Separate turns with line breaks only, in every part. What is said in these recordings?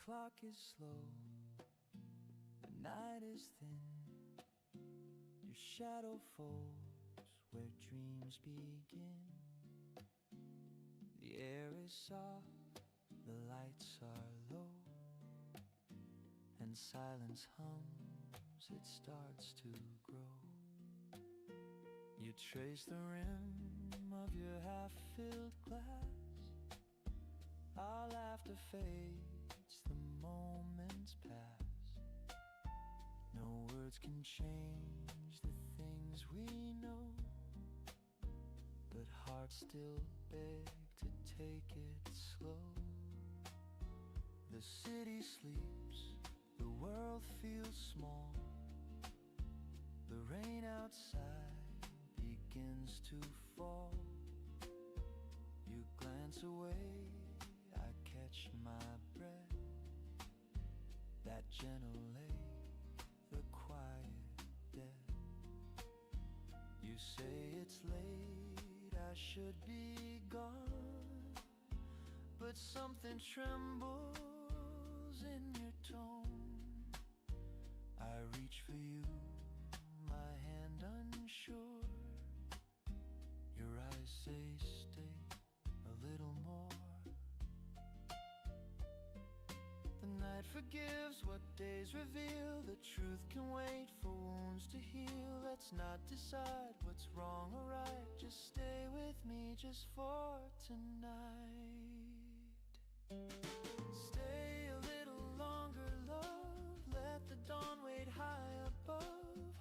clock is slow, the night is thin, your shadow falls where dreams begin. The air is soft, the lights are low, and silence hums, it starts to grow. You trace the rim of your half-filled glass. Our laughter fades, the moments pass. No words can change the things we know, but hearts still beg to take it slow. The city sleeps, the world feels small. The rain outside begins to fall. You glance away, I catch my breath. That gentle lay, the quiet death. You say it's late, I should be gone, but something trembles in your tone. I reach for you, my hand unsure. Your eyes say stay a little more. The night forgives what days reveal. The truth can wait for wounds to heal. Let's not decide what's wrong or right. Just stay with me just for tonight. Stay a little longer, love. Let the dawn wait high above.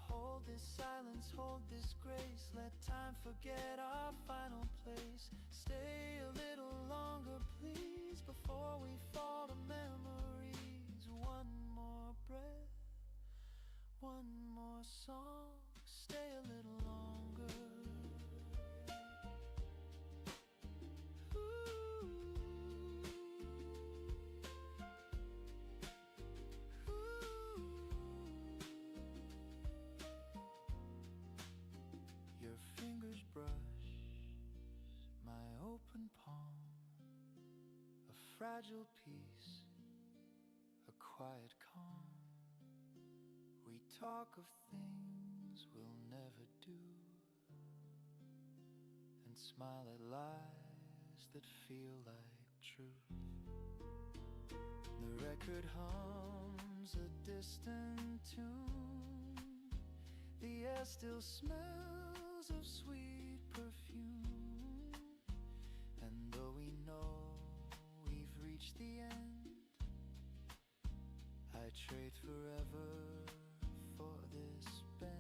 Hold this silence, hold this grace. Let time forget our final place. Stay a little longer, please, before we fall to memories. One more breath, one more song. Stay a little longer. Your fingers brush my open palm, a fragile piece, a quiet calm. We talk of things we'll never do, and smile at lies that feel like truth. The record hums a distant tune. The air still smells of sweet perfume, and though we know we've reached the end, I trade forever for this bend.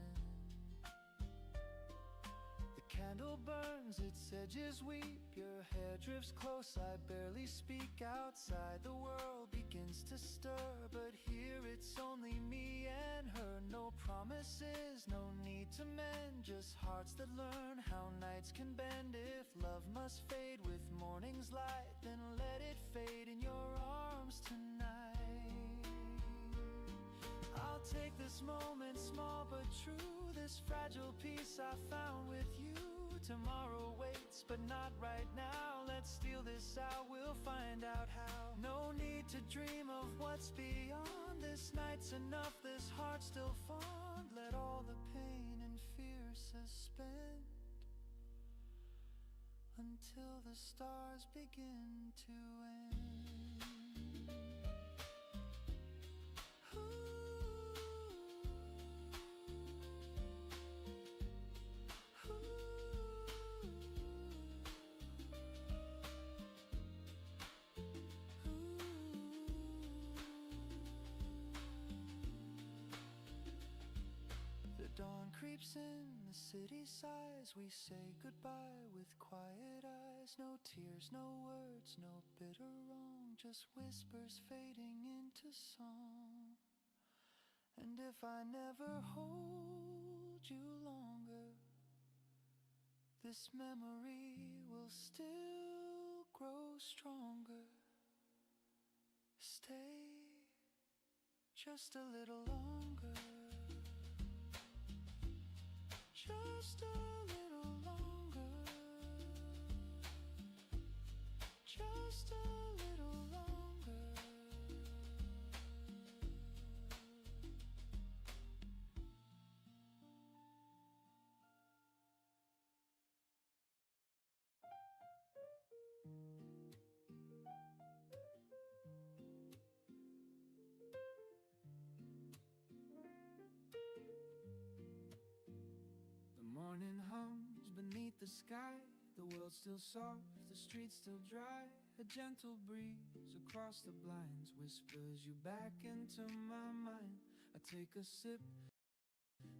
The candle burns, its edges weep. Your hair drifts close, I barely speak. Outside the world begins to stir, but here it's only me and her. No promises, no need to mend, just hearts that learn how nights can bend. If love must fade with morning's light, then let it fade in your arms tonight. I'll take this moment, small but true, this fragile piece I found with you. Tomorrow waits, but not right now. Let's steal this out, we'll find out how. No need to dream of what's beyond. This night's enough, this heart's still fond. Let all the pain and fear suspend until the stars begin to end. Dawn creeps in, the city sighs. We say goodbye with quiet eyes. No tears, no words, no bitter wrong, just whispers fading into song. And if I never hold you longer, this memory will still grow stronger. Stay just a little longer. Just a little longer. Just a little longer. morning hums beneath the sky. The world's still soft, the streets still dry. A gentle breeze across the blinds whispers you back into my mind. I take a sip,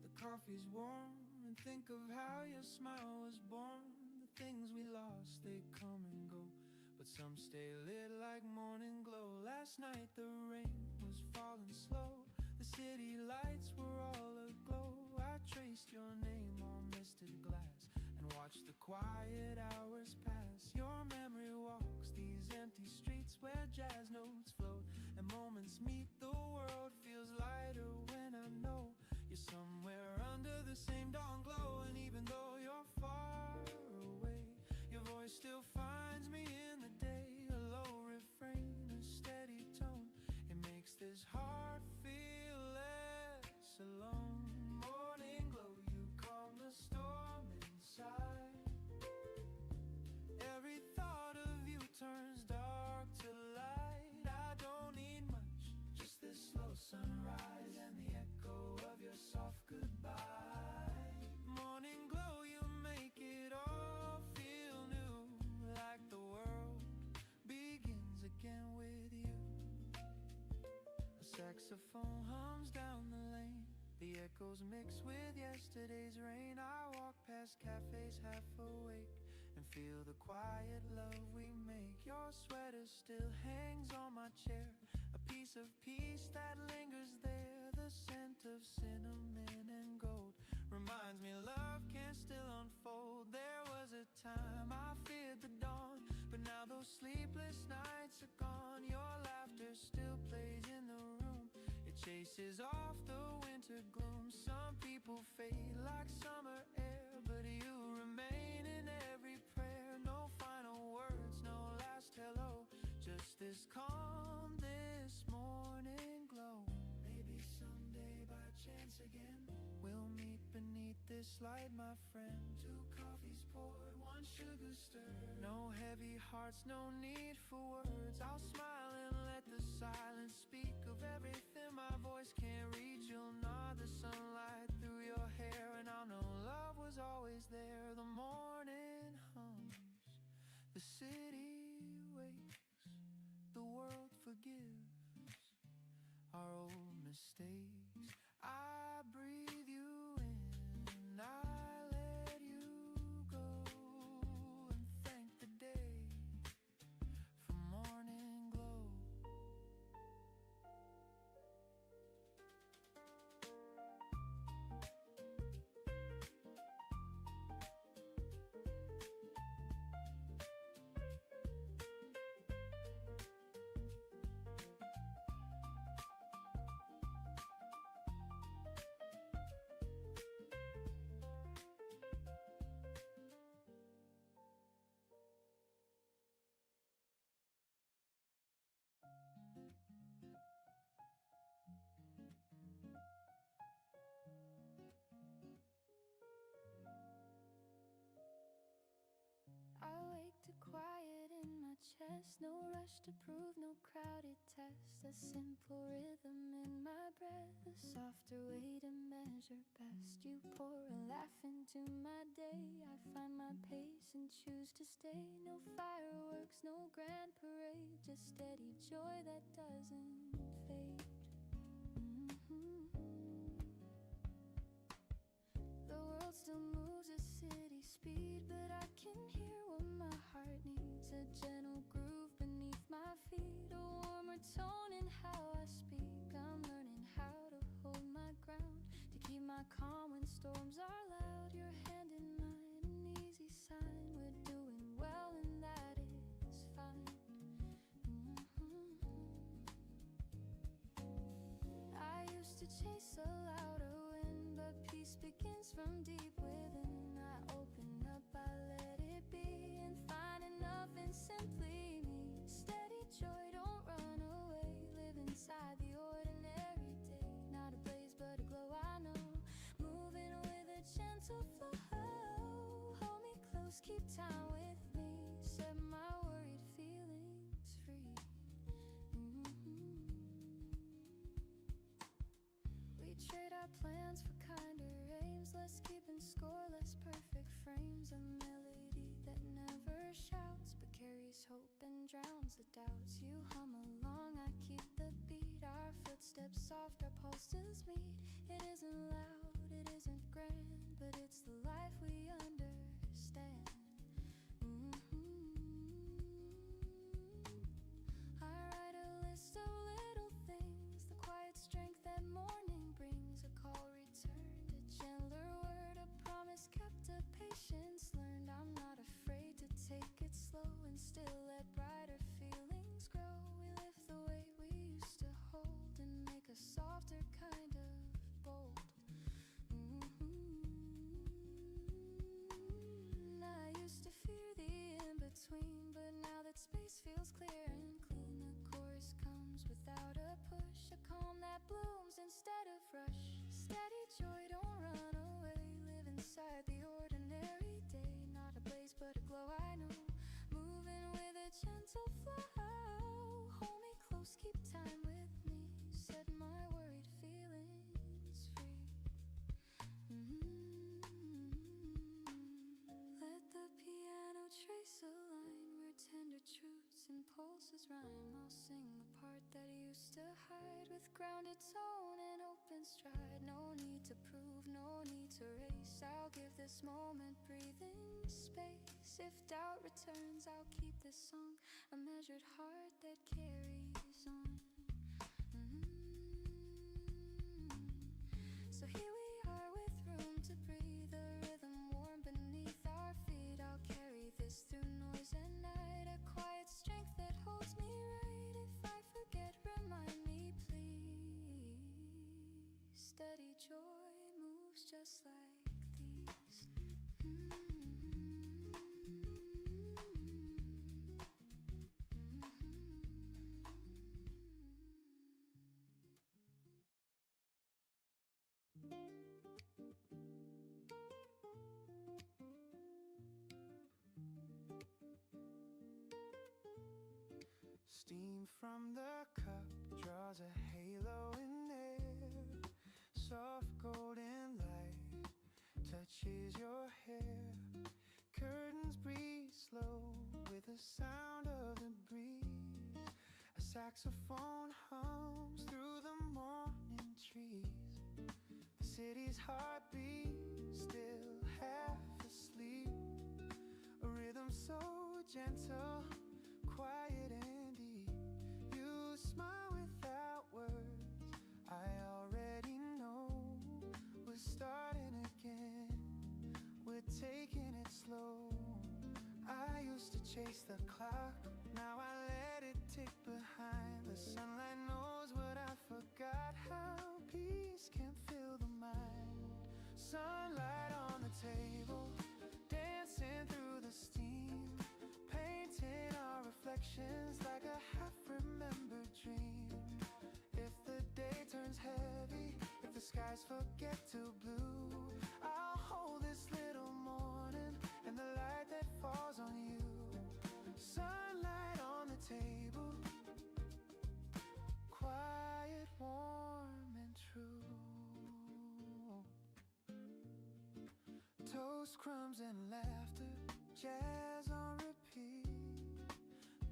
the coffee's warm, and think of how your smile was born. The things we lost, they come and go, but some stay lit like morning glow. Last night the rain was falling slow, the city lights were all aglow. I traced your name on misted glass and watched the quiet hours pass. Your memory walks these empty streets where jazz notes float and moments meet. The world feels lighter when I know you're somewhere under the same dawn glow. And even though you're far away, your voice still finds me in the day. A low refrain, a steady tone, it makes this heart feel less alone. Morning glow, you calm the storm inside. Every thought of you turns dark to light. I don't need much, just this slow sunrise and the echo of your soft goodbye. Morning glow, you make it all feel new, like the world begins again with you. A saxophone hums down the lane, the echoes mix with yesterday's rain. I walk past cafes half awake and feel the quiet love we make. Your sweater still hangs on my chair, a piece of peace that lingers there. The scent of cinnamon and gold reminds me love can still unfold. There was a time I feared the dawn, but now those sleepless nights are gone. Your laughter still plays in the room, it chases off the winter gloom. Some people fade like summer air, but you remain in every prayer. No final words, no last hello, just this calm, this morning glow. Maybe someday by chance again we'll meet beneath this light, my friend. 2 coffees poured, 1 sugar stirred. No heavy hearts, no need for words. I'll smile and let the silence speak of everything my voice can't reach. You'll nod the sunlight through your hair, and I'll know love was always there. The morning hums, the city waits, the world forgives our old mistakes. I breathe you in, I let you go, and thank the day for morning glow. I wake to quiet in my chest, no rush to prove, no crowded test. A simple rhythm in my breath, a softer way to measure best. You pour a laugh into my day, I find my pace and choose to stay. No fireworks, no grand parade, just steady joy that doesn't fade. The world still moves at city speed, but I can hear what my heart needs. A gentle groove beneath my feet, a warmer tone in how I speak. I'm learning how to hold my ground, to keep my calm when storms are loud. Your hand in mine, an easy sign. We're doing well and that is fine. I used to chase a louder wind, but peace begins from deep within. I open up, I let it be, and find enough in simply me. Steady joy, don't run away, live inside the ordinary day. Not a blaze but a glow, I know, moving with a gentle flow. Hold me close, keep time with me, set my worried feelings free. We trade our plans for kinder aims, less keeping score, less doubts. You hum along, I keep the beat. Our footsteps soft, our pulses meet. It isn't loud, it isn't grand, but it's the life we understand. I write a list of little things, the quiet strength that morning brings. A call returned, a gentler word, a promise kept, a patience learned. I'm not afraid to take it slow and still let brighter feelings grow. We lift the weight we used to hold and make a softer kind of bold. I used to fear the in-between, but now that space feels clear and clean, the chorus comes without a push, a calm that blooms instead of rush. Steady joy, don't run away, live inside the ordinary day. Not a blaze but a glow, I know, moving with a gentle flow. Hold me close, keep time with me, set my worried feelings free. Let the piano trace a line where tender truths and pulses rhyme. I'll sing the part that used to hide with grounded tone and open stride. No need to prove, no need to race. I'll give this moment breathing space. If doubt returns, I'll keep this song, a measured heart that carries on. So here we are with room to breathe, a rhythm warm beneath our feet. I'll carry this through noise and night, a quiet strength that holds me right. If I forget, remind me please. Steady joy moves just like these.
Steam from the cup draws a halo in air. Soft golden light touches your hair. Curtains breathe slow with the sound of the breeze. A saxophone hums through the morning trees. The city's heartbeat still half asleep. A rhythm so gentle, quiet and deep. You smile without words, I already know. We're starting again, we're taking it slow. I used to chase the clock, now I let it tick behind. The sunlight knows what I forgot, how peace can fill the mind. Sunlight on the table, dancing through the steam, painting our reflections like a half-remembered dream. If the day turns heavy, if the skies forget to blue, I'll hold this little morning and the light that falls on you. Sunlight on the table, quiet, warm and true. Toast, crumbs and laughter, jazz on repeat.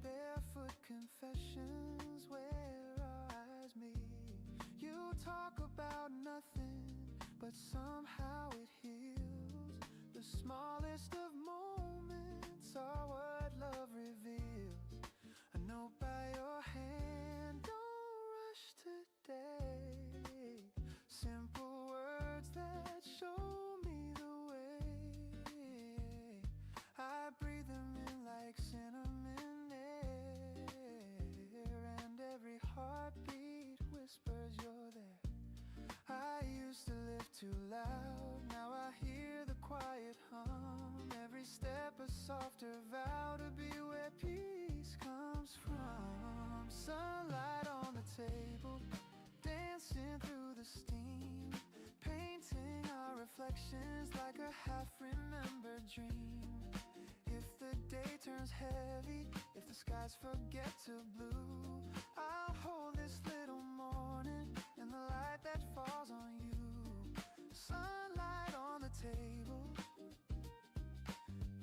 Barefoot confessions where our eyes meet. You talk about nothing, but somehow it heals. The smallest of moments are what love reveals. A note by your hand, don't rush today. Simple words that show me the way. I breathe them in like cinnamon air, and every heartbeat whispers you're there. I used to live too loud, now I hear the quiet hum. Every step a softer vow to be where peace comes from. Sunlight on the table, dancing through the steam, painting our reflections like a half-remembered dream. If the day turns heavy, if the skies forget to blue, I'll hold this little morning and the light that falls on you. Sunlight on the table,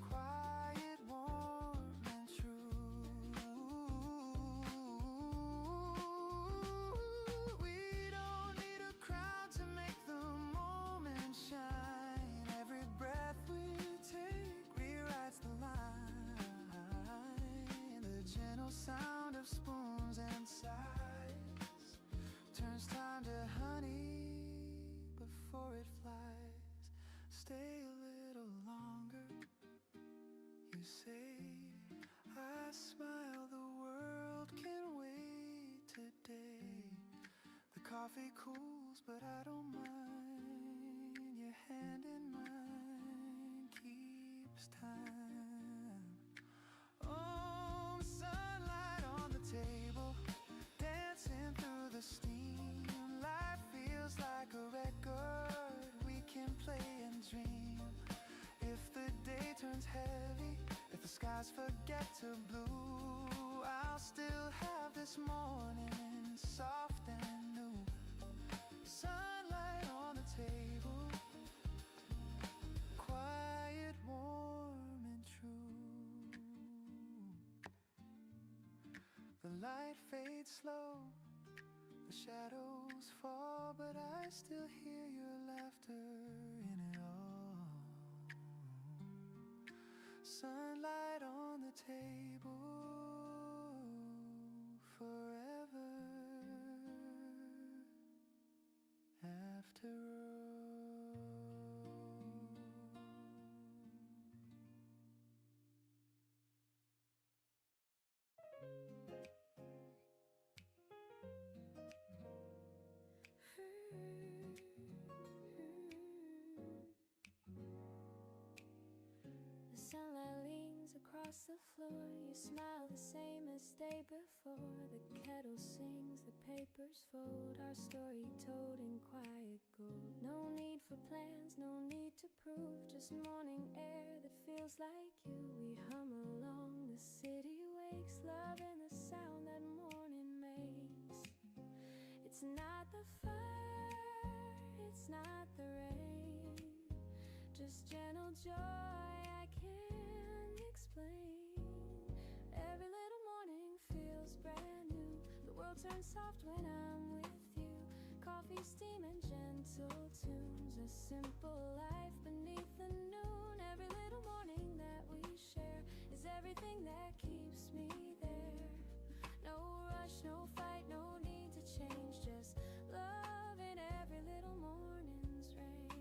quiet, warm and true. smile, the world can wait today. The coffee cools, but I don't mind. Your hand in mine keeps time. Oh, sunlight on the table, dancing through the steam. Life feels like a record we can play and dream. If the day turns heavy, if the skies forget to blue, I'll still have this morning soft and new. Sunlight on the table, quiet, warm and true. The light fades slow, the shadows fall, but I still hear your laughter in it all. Sunlight on the table, forever after all.
The sunlight leans across the floor. You smile the same as day before. The kettle sings, the papers fold. Our story told in quiet gold. No need for plans, no need to prove. Just morning air that feels like you. We hum along, the city wakes. Love in the sound that morning makes. It's not the fire, it's not the rain, just gentle joy I can't explain. Every little morning feels brand new. The world turns soft when I'm with you. Coffee, steam and gentle tunes. A simple life beneath the noon. Every little morning that we share is everything that keeps me there. No rush, no fight, no need to change. Just love in every little morning's range.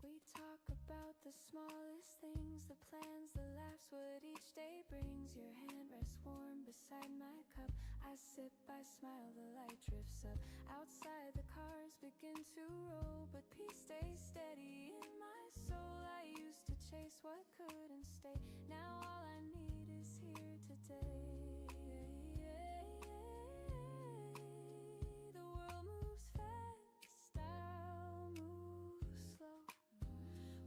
We talk about the smallest things, the plans, the laughs, what each day brings. Your hand rests warm beside my cup. I sip, I smile, the light drifts up. Outside the cars begin to roll, but peace stays steady in my soul. I used to chase what couldn't stay. Now all I need is here today. The world moves fast, I'll move slow.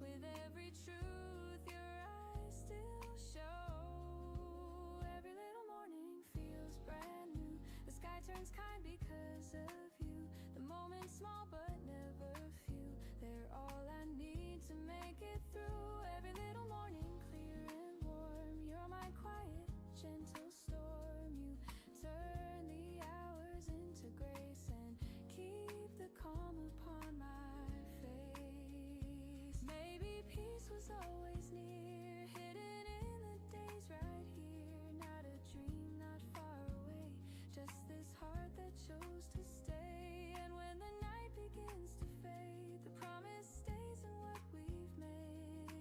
With every truth your eyes still show. Every little morning feels brand new. The sky turns kind because of you. The moments small but never few. They're all I need to make it through. Every little morning clear and warm. You're my quiet, gentle storm. You turn the hours into grace and keep the calm upon my face. Maybe peace was always near, hidden in the days right here. Not a dream, not far away, just this heart that chose to stay. And when the night begins to fade, the promise stays in what we've made.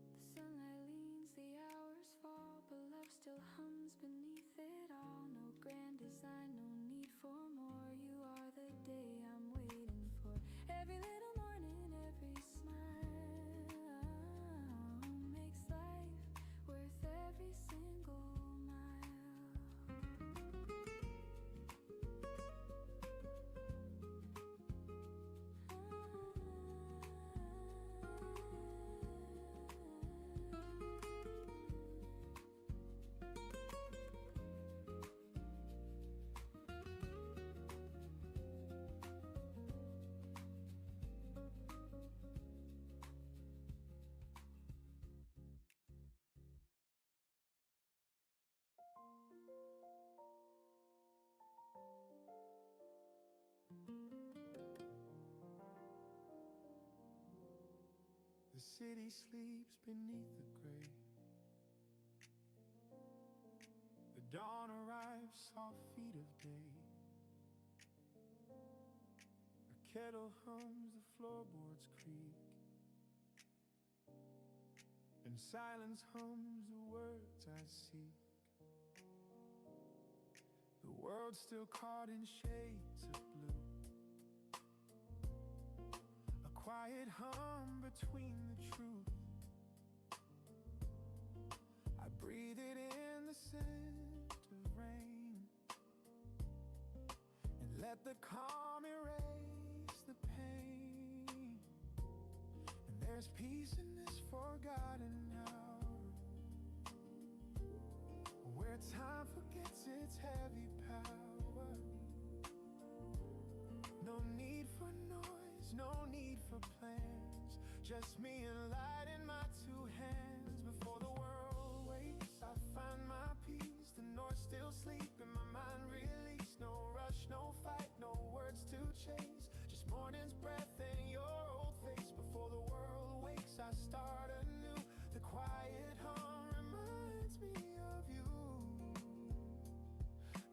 The sunlight leans, the hours fall, but love still hums beneath it all. No grand design, no need for more. You are the day I'm waiting for. Every little morning, every smile makes life worth every single mile.
city sleeps beneath the gray. The dawn arrives, soft feet of day. A kettle hums, the floorboards creak, and silence hums the words I seek. The world's still caught in shades of blue. A quiet hum between the truth. I breathe it in, the scent of rain, and let the calm erase the pain. And there's peace in this forgotten hour, where time forgets its heavy power. No need for noise, no need for plans, just me and light in my two hands. Before the world wakes, I find my peace. The north still sleep in my mind, release. No rush, no fight, no words to chase, just morning's breath and your old face. Before the world wakes, I start anew. The quiet hum reminds me of you.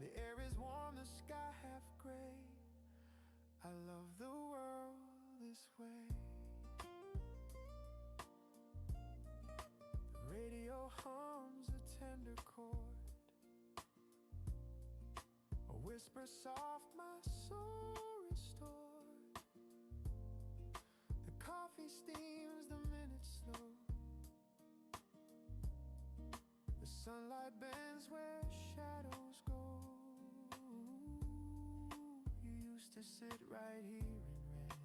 The air is warm, the sky half gray. I love the world this way. The radio hums a tender chord, a whisper soft, my soul restored. The coffee steams, the minutes slow. The sunlight bends where shadows go. You used to sit right here in red.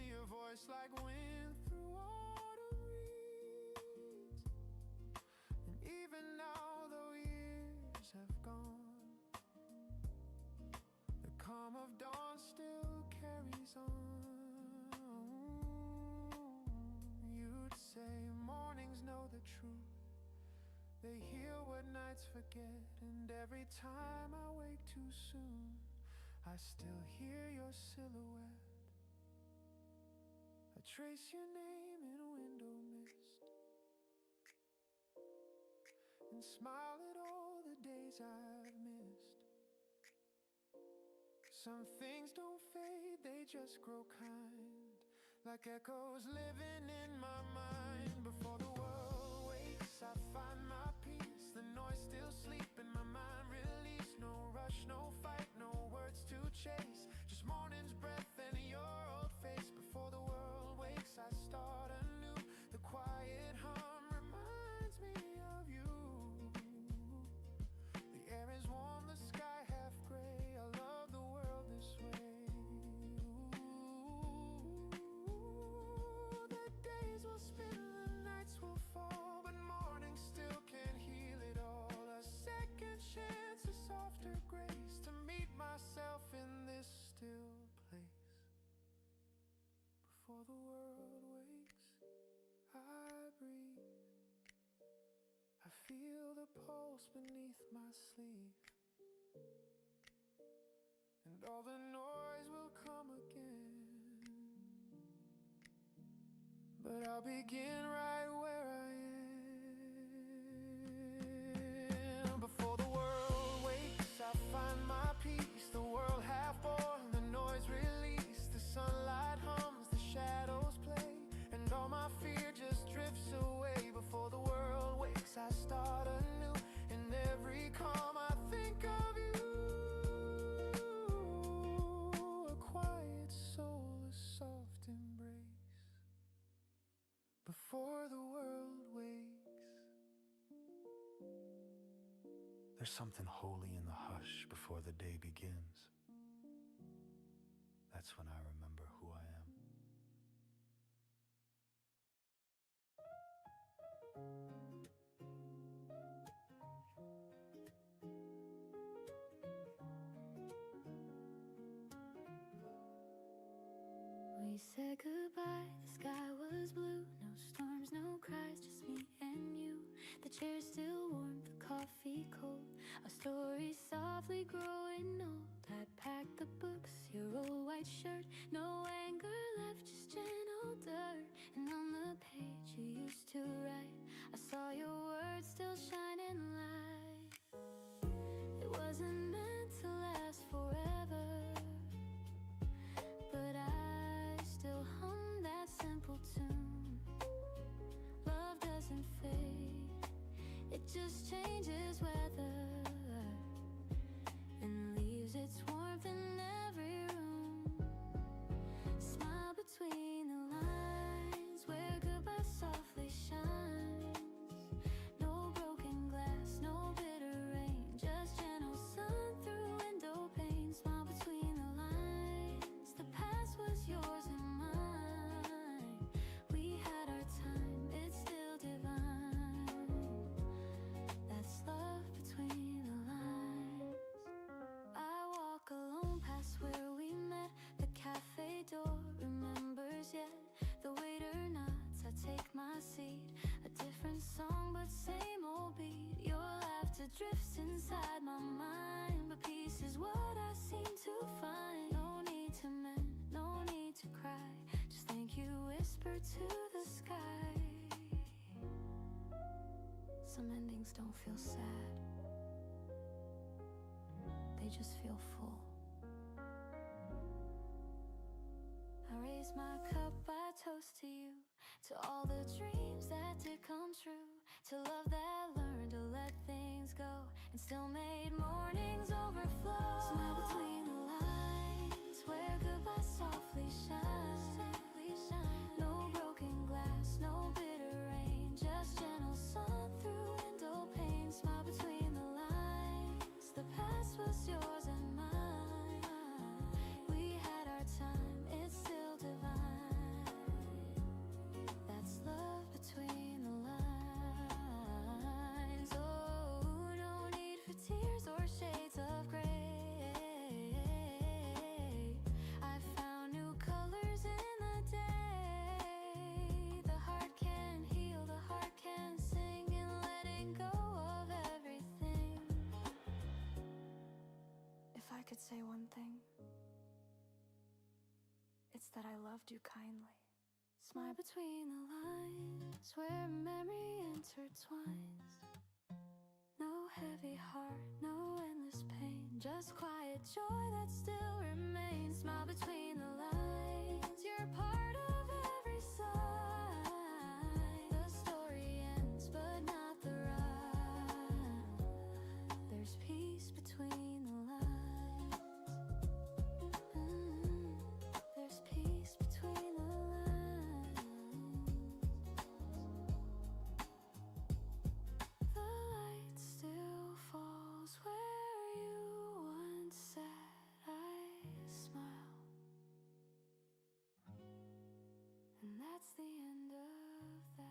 Your voice like wind through autumn reeds. And even now, though years have gone, the calm of dawn still carries on. You'd say mornings know the truth, they heal what nights forget. And every time I wake too soon, I still hear your silhouette. I trace your name in window mist and smile at all the days I've missed. Some things don't fade, they just grow kind, like echoes living in my mind. Before the world wakes, I find my peace. The noise still sleep in my mind, release. No rush, no fight, no words to chase, just morning's breath and your old face. Before the world wakes, I start anew. The quiet hum reminds me of you. The air is warm, the sky half gray. I love the world this way. Ooh, the days will spin, the nights will fall, but morning still can't heal it all. A second chance, a softer grace, to meet myself in this still place. Before the world wakes, I breathe. I feel the pulse beneath my sleeve, and all the noise will come again, but I'll begin right where I am. Before the world wakes, I find my peace. The world half born, the noise release. The sunlight hums, the shadows play, and all my fear just drifts away. Before the world wakes, I start anew. In every calm, I think of you. A quiet soul, a soft embrace. Before the world wakes. There's something holy in the hush before the day begins. That's when I remember who I am.
We said goodbye, the sky was blue. No storms, no cries, just me and you. The chair's still warm, the coffee cold. Our story softly growing old. I'd unpack the books, your old white shirt, no anger left, just gentle dirt. And on the page you used to write, I saw your words still shining light. It wasn't meant to last forever, but I still hum that simple tune. Love doesn't fade, it just changes weather and leaves its warmth in every room. Smile between the lines where goodbye softly shines. No broken glass, no bitter rain, just gentle sun through window pane. Smile between the lines, the past was yours and mine. We had our time, it's still divine. That's love between the lines. I walk alone past where we met, the cafe door remembers yet. The waiter nods, I take my seat. A different song but same old beat. Your laughter drifts inside my mind, but peace is what I seem to find. No need to mend, no need to cry, just thank you whisper to the sky. Some endings don't feel sad, they just feel full. I raise my cup, I toast to you, to all the dreams that did come true, to love that learned to let things go and still made mornings overflow. Smile between the lines where goodbye softly shines. No broken glass, no bitter rain, just gentle sun through window pane. Smile between the lines, the past was yours and mine. We had our time, it's still divine. That's love between the lines. Oh, no need for tears or shades of gray. I found new colors in the day. The heart can heal, the heart can sing, and letting go of everything. If I could say one thing, it's that I loved you kindly. Smile between the lines where memory intertwines. No heavy heart, no endless pain, just quiet joy that still remains. Smile between the lines, you're part of every sign. The story ends, but not the rhyme. There's peace between the lines. There's peace between the lines. The light still falls where you once sat. I smile, and that's the end of that.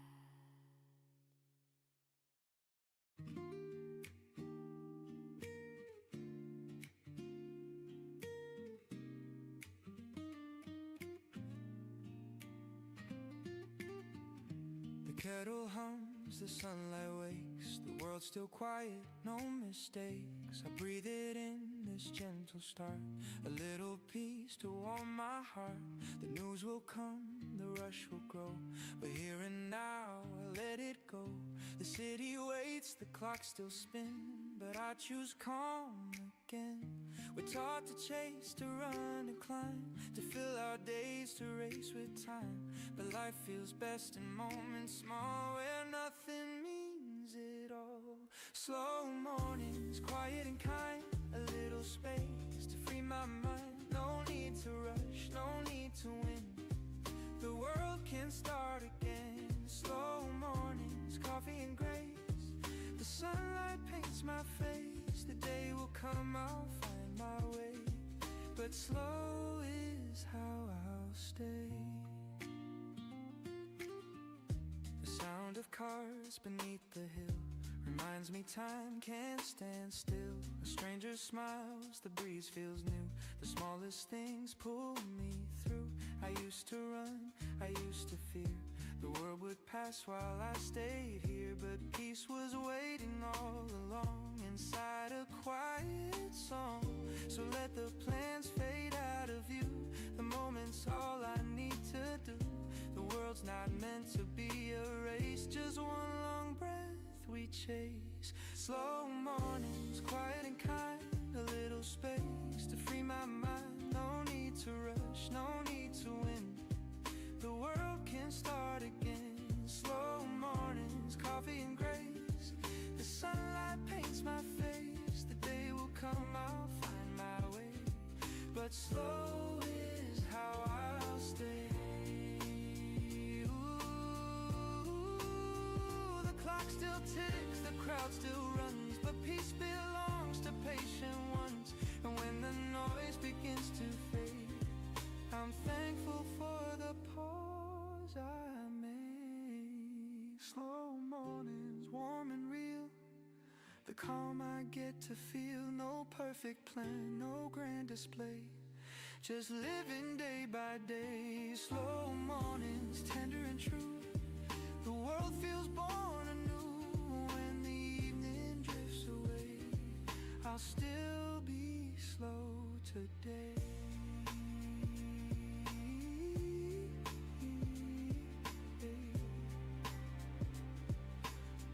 The kettle hums, the sunlight wakes, the world's still quiet, no mistakes. I breathe it in, this gentle start, a little peace to warm my heart. The news will come, the rush will grow, but here and now I let it go. The city waits, the clock still spins, but I choose calm again. We're taught to chase, to run, to climb, to fill our days, to race with time. But life feels best in moments small, where nothing means it all. Slow mornings, quiet and kind, a little space to free my mind. No need to rush, no need to win, the world can start again. Slow mornings, coffee and grace, the sunlight paints my face. The day will come, I'll find my way, but slow is how I'll stay. The sound of cars beneath the hill reminds me time can't stand still. A stranger smiles, the breeze feels new, the smallest things pull me through. I used to run, I used to fear the world would pass while I stayed here, but peace was waiting all along inside a quiet song. So let the plan world's not meant to be a race, just one long breath we chase. Slow mornings, quiet and kind, a little space to free my mind. No need to rush, no need to win. The world can start again. Slow mornings, coffee and grace. The sunlight paints my face. The day will come, I'll find my way. But slow is how I'll stay. Ooh, the clock still ticks, the crowd still runs, but peace belongs to patient ones. And when the noise begins to fade, I'm thankful for the pause I made. Slow mornings, warm and real, the calm I get to feel. No perfect plan, no grand display, just living day by day. Slow mornings, tender and true, the world feels born anew. When the evening drifts away, I'll still be slow today.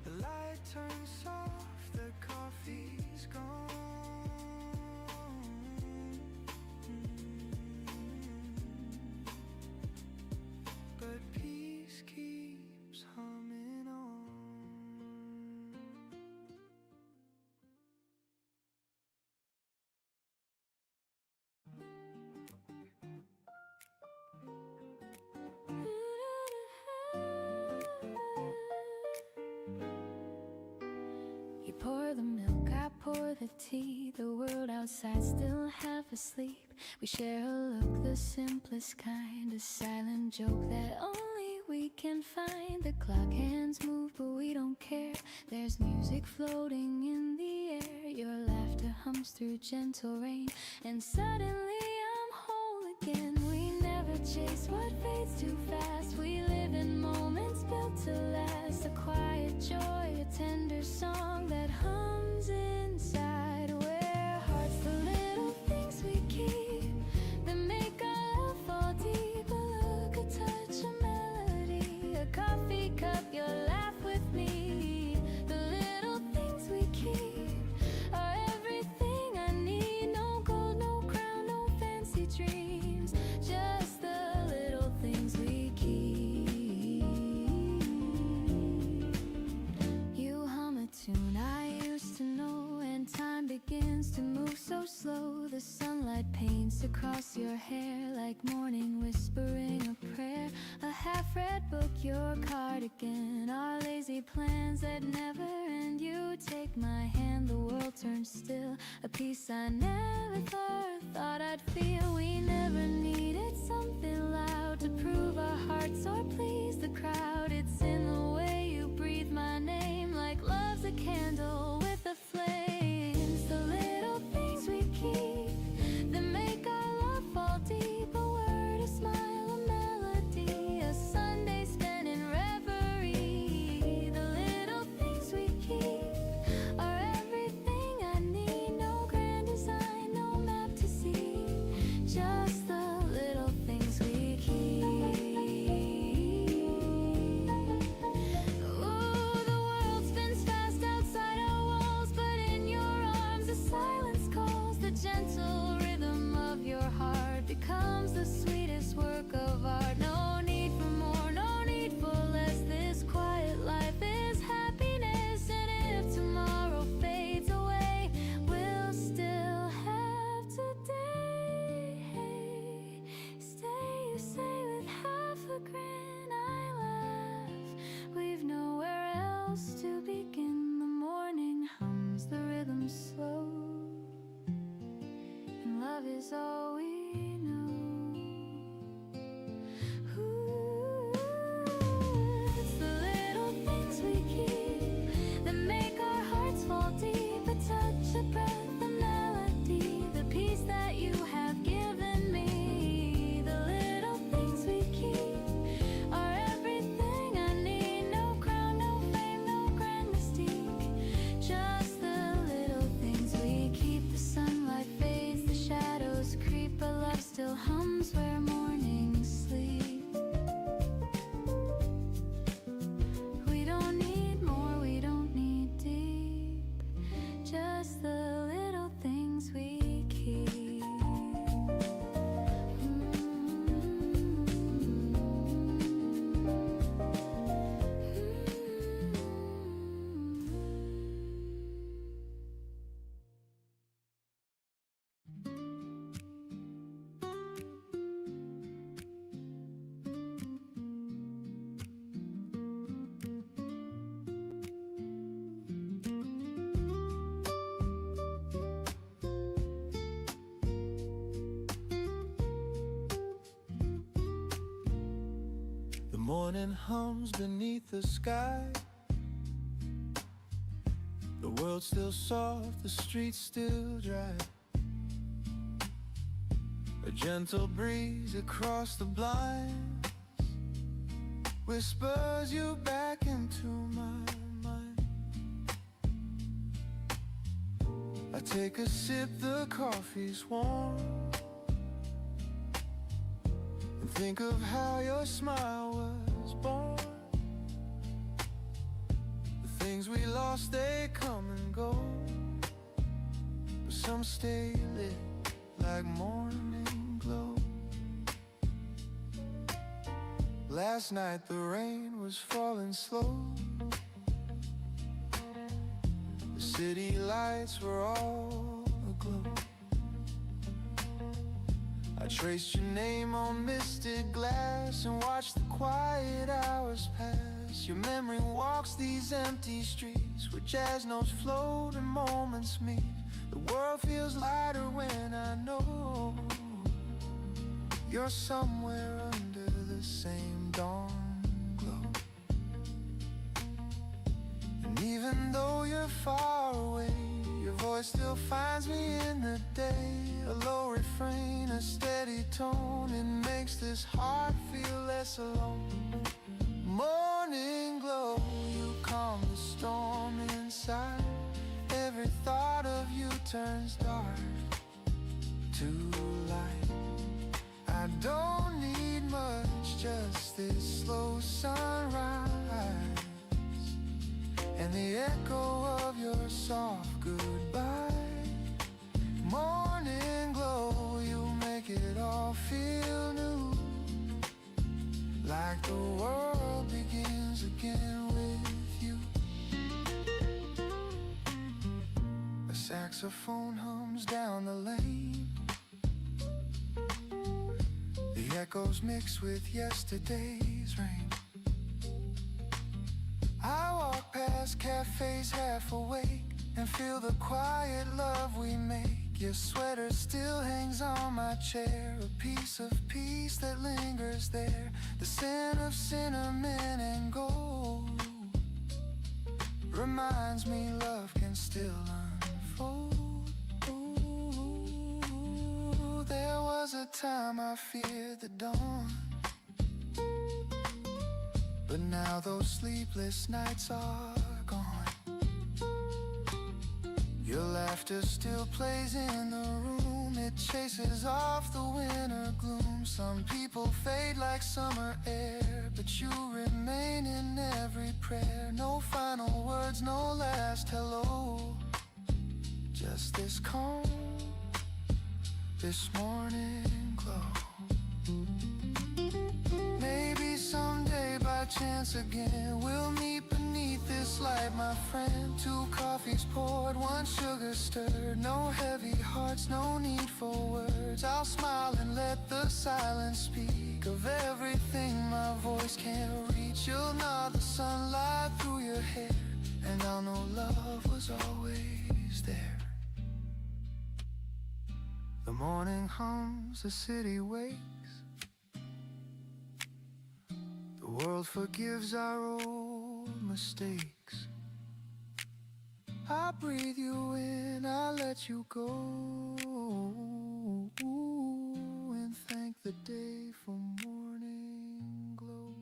The light turns soft, the coffee's gone, but peace keeps humming on.
You pour the milk, I pour the tea. The world outside still half asleep. We share a look, the simplest kind, a silent joke that only we can find. The clock hands move, but we don't care. There's music floating in the air. Your laughter hums through gentle rain, and suddenly I'm whole again. We never chase what fades too fast. We live in moments built to last. A quiet joy, a tender song that hums inside. Where hearts, the little things we keep that make our love fall deep. A look, a touch, a melody, a coffee cup, your laugh with me. The little things we keep are everything I need. No gold, no crown, no fancy dreams, just the little things we keep. You hum a tune I used to know, and time begins to move so slow. The sunlight paints across your hair like morning whispering a prayer. A half-read book, your cardigan, our lazy plans that never end. You take my hand, the world turns still. A peace I never thought I'd feel. We never needed something loud to prove our hearts or please the crowd. It's in the way you breathe my name, like love's a candle with the flames. The little things we keep that make our love fall deep. A word, a smile, a melody, a Sunday spent in reverie. The little things we keep are everything I need. No grand design, no map to see, just the little things we keep. Ooh, the world spins fast outside our walls, but in your arms the silence calls. The gentle rhythm of your heart becomes the sweetest work of art. No need for more, no need for less. This quiet life is happiness, and if tomorrow fades away, we'll still have today. Stay, you say with half a grin. I laugh, we've nowhere else to begin. The morning hums, the rhythm slow, and love is all we know. Ooh, it's the little things we keep that make our hearts fall deep. A touch, a breath, a melody, the peace that you have given me. The little things we keep are everything I need. No crown, no fame, no grand mystique, just the little things we keep. The sunlight fades, the shadows creep, but love still hums where mornings sleep.
morning hums beneath the sky. The world's still soft, the streets still dry. A gentle breeze across the blinds whispers you back into my mind. I take a sip, the coffee's warm, and think of how your smile was born. The things we lost, they come and go, but some stay lit like morning glow. Last night the rain was falling slow. The city lights were all aglow. I traced your name on misted glass and watched the quiet hours pass. Your memory walks these empty streets where jazz notes float and moments meet. The world feels lighter when I know you're somewhere under the same dawn glow. And even though you're far away, your voice still finds me in the day. A low refrain, a steady tone, it makes this heart feel less alone. Morning glow, you calm the storm inside. Every thought of you turns dark to light. I don't need much, just this slow sunrise and the echo of your soft goodbye. Morning glow, you make it all feel new, like the world begins again with you. A saxophone hums down the lane. The echoes mix with yesterday's rain. I walk past cafes half awake and feel the quiet love we make. Your sweater still hangs on my chair, a piece of peace that lingers there. The scent of cinnamon and gold reminds me love can still unfold. Ooh, there was a time I feared the dawn, but now those sleepless nights are gone. Your laughter still plays in the room, it chases off the winter gloom. Some people fade like summer air, but you remain in every prayer. No final words, no last hello, just this calm, this morning glow. Maybe someday by chance again we'll meet beneath this light, my friend. 2 coffees poured, 1 sugar stirred. No heavy hearts, no need for words. I'll smile and let the silence speak of everything my voice can't reach. You'll nod the sunlight through your hair, and I'll know love was always there. The morning hums, the city wakes. The world forgives our old mistakes. I breathe you in, I let you go, and thank the day for morning glow.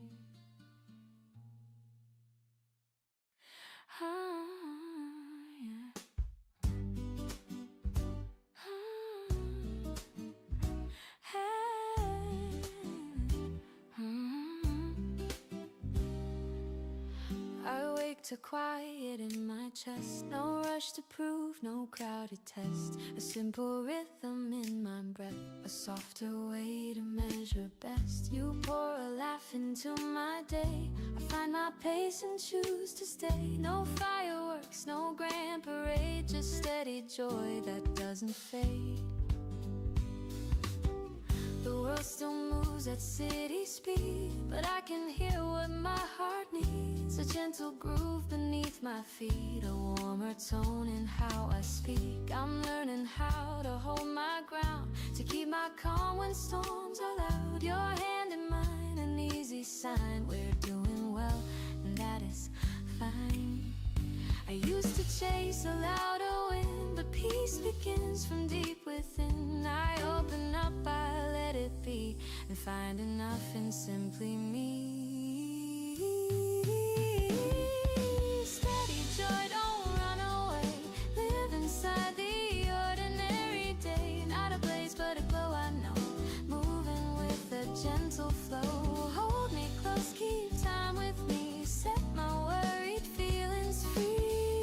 To quiet in my chest, no rush to prove, no crowded test. A simple rhythm in my breath, a softer way to measure best. You pour a laugh into my day, I find my pace and choose to stay. No fireworks, no grand parade, just steady joy that doesn't fade. The world still moves at city speed, but I can hear what my heart needs. A gentle groove beneath my feet, a warmer tone in how I speak. I'm learning how to hold my ground, to keep my calm when storms are loud. Your hand in mine, an easy every sign we're doing well, and that is fine. I used to chase a louder wind, but peace begins from deep within. I open up, I let it be, and find enough in simply me. Steady joy, don't run away. Live inside the ordinary day. Not a blaze, but a glow, I know. Moving with a gentle flow. Hold me close, keep time with me. Set my worried feelings free.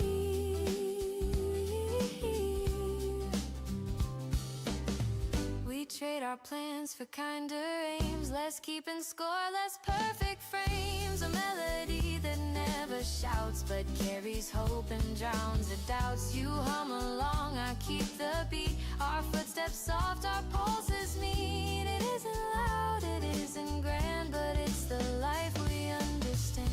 We trade our plans for kinder aims. Less keeping score, less perfect frames. A melody that never shouts but carries hope and drowns the doubts. You hum along, I keep the beat. Our footsteps soft, our pulses meet. It isn't loud, it isn't grand, but it's the life we understand.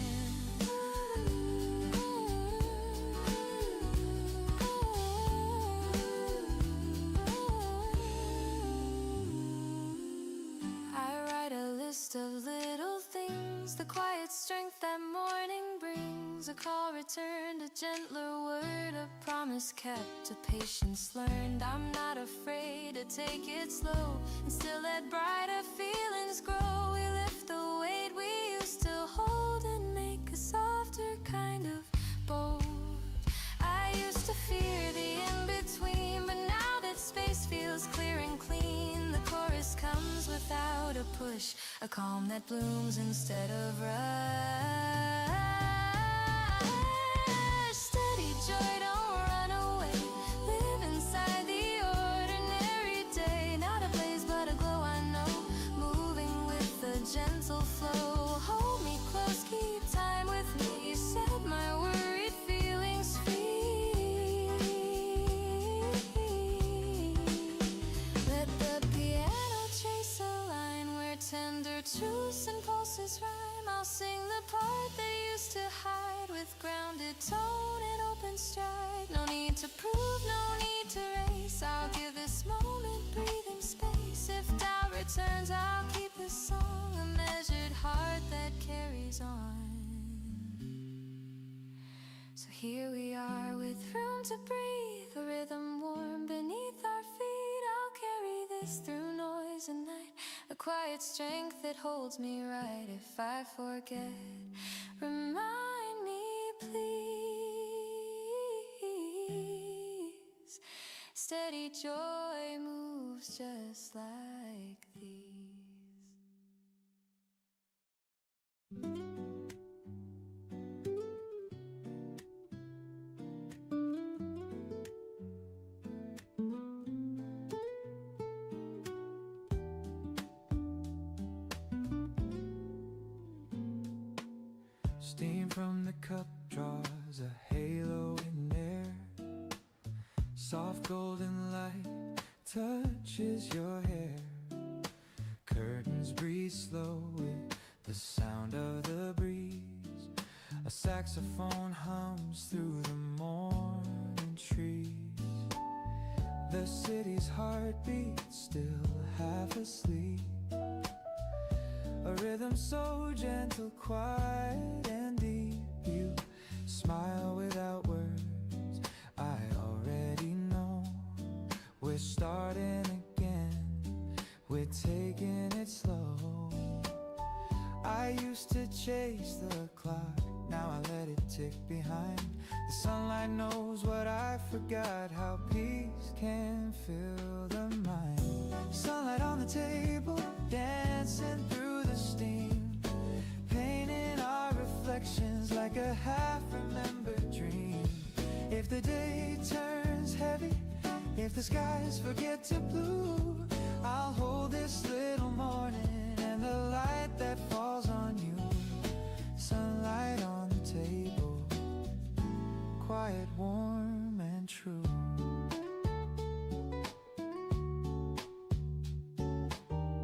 I write a list of little things, the quiet strength that morning brings. A call returned, a gentler word, a promise kept, a patience learned. I'm not afraid to take it slow and still let brighter feelings grow. We lift the weight we used to hold and make a softer kind of bold. I used to fear the in-between, but now that space feels clear and clean, the chorus comes without a push, a calm that blooms instead of rush. Steady joy, don't run away. Live inside the ordinary day. Not a blaze, but a glow, I know. Moving with a gentle flow. Hold me close, keep time with me. Set my worried feelings free. Let the piano trace a line where tender truths and pulses rhyme. I'll sing the part that used to hide with grounded tone and open stride. No need to prove, no need to race. I'll give this moment breathing space. If doubt returns, I'll keep this song a measured heart that carries on. So here we are with room to breathe, a rhythm warm beneath our feet. I'll carry this through noise and night, a quiet strength that holds me right. If I forget, remind me please. Steady joy moves just like these.
Steam from the cup draws a halo in air. Soft golden light touches your hair. Curtains breathe slow with the sound of the breeze. A saxophone hums through the morning trees. The city's heartbeat still half asleep. A rhythm so gentle, quiet and deep. You smile without words, I already know. We're starting again, we're taking it slow. I used to chase the clock, now I let it tick behind. The sunlight knows what I forgot, how peace can fill the mind. Sunlight on the table, dancing through the steam, painting our reflections like a half-remembered dream. If the day turns heavy, if the skies forget to blue, I'll hold this little morning and the light that falls on you. Sunlight on the table, quiet, warm and true.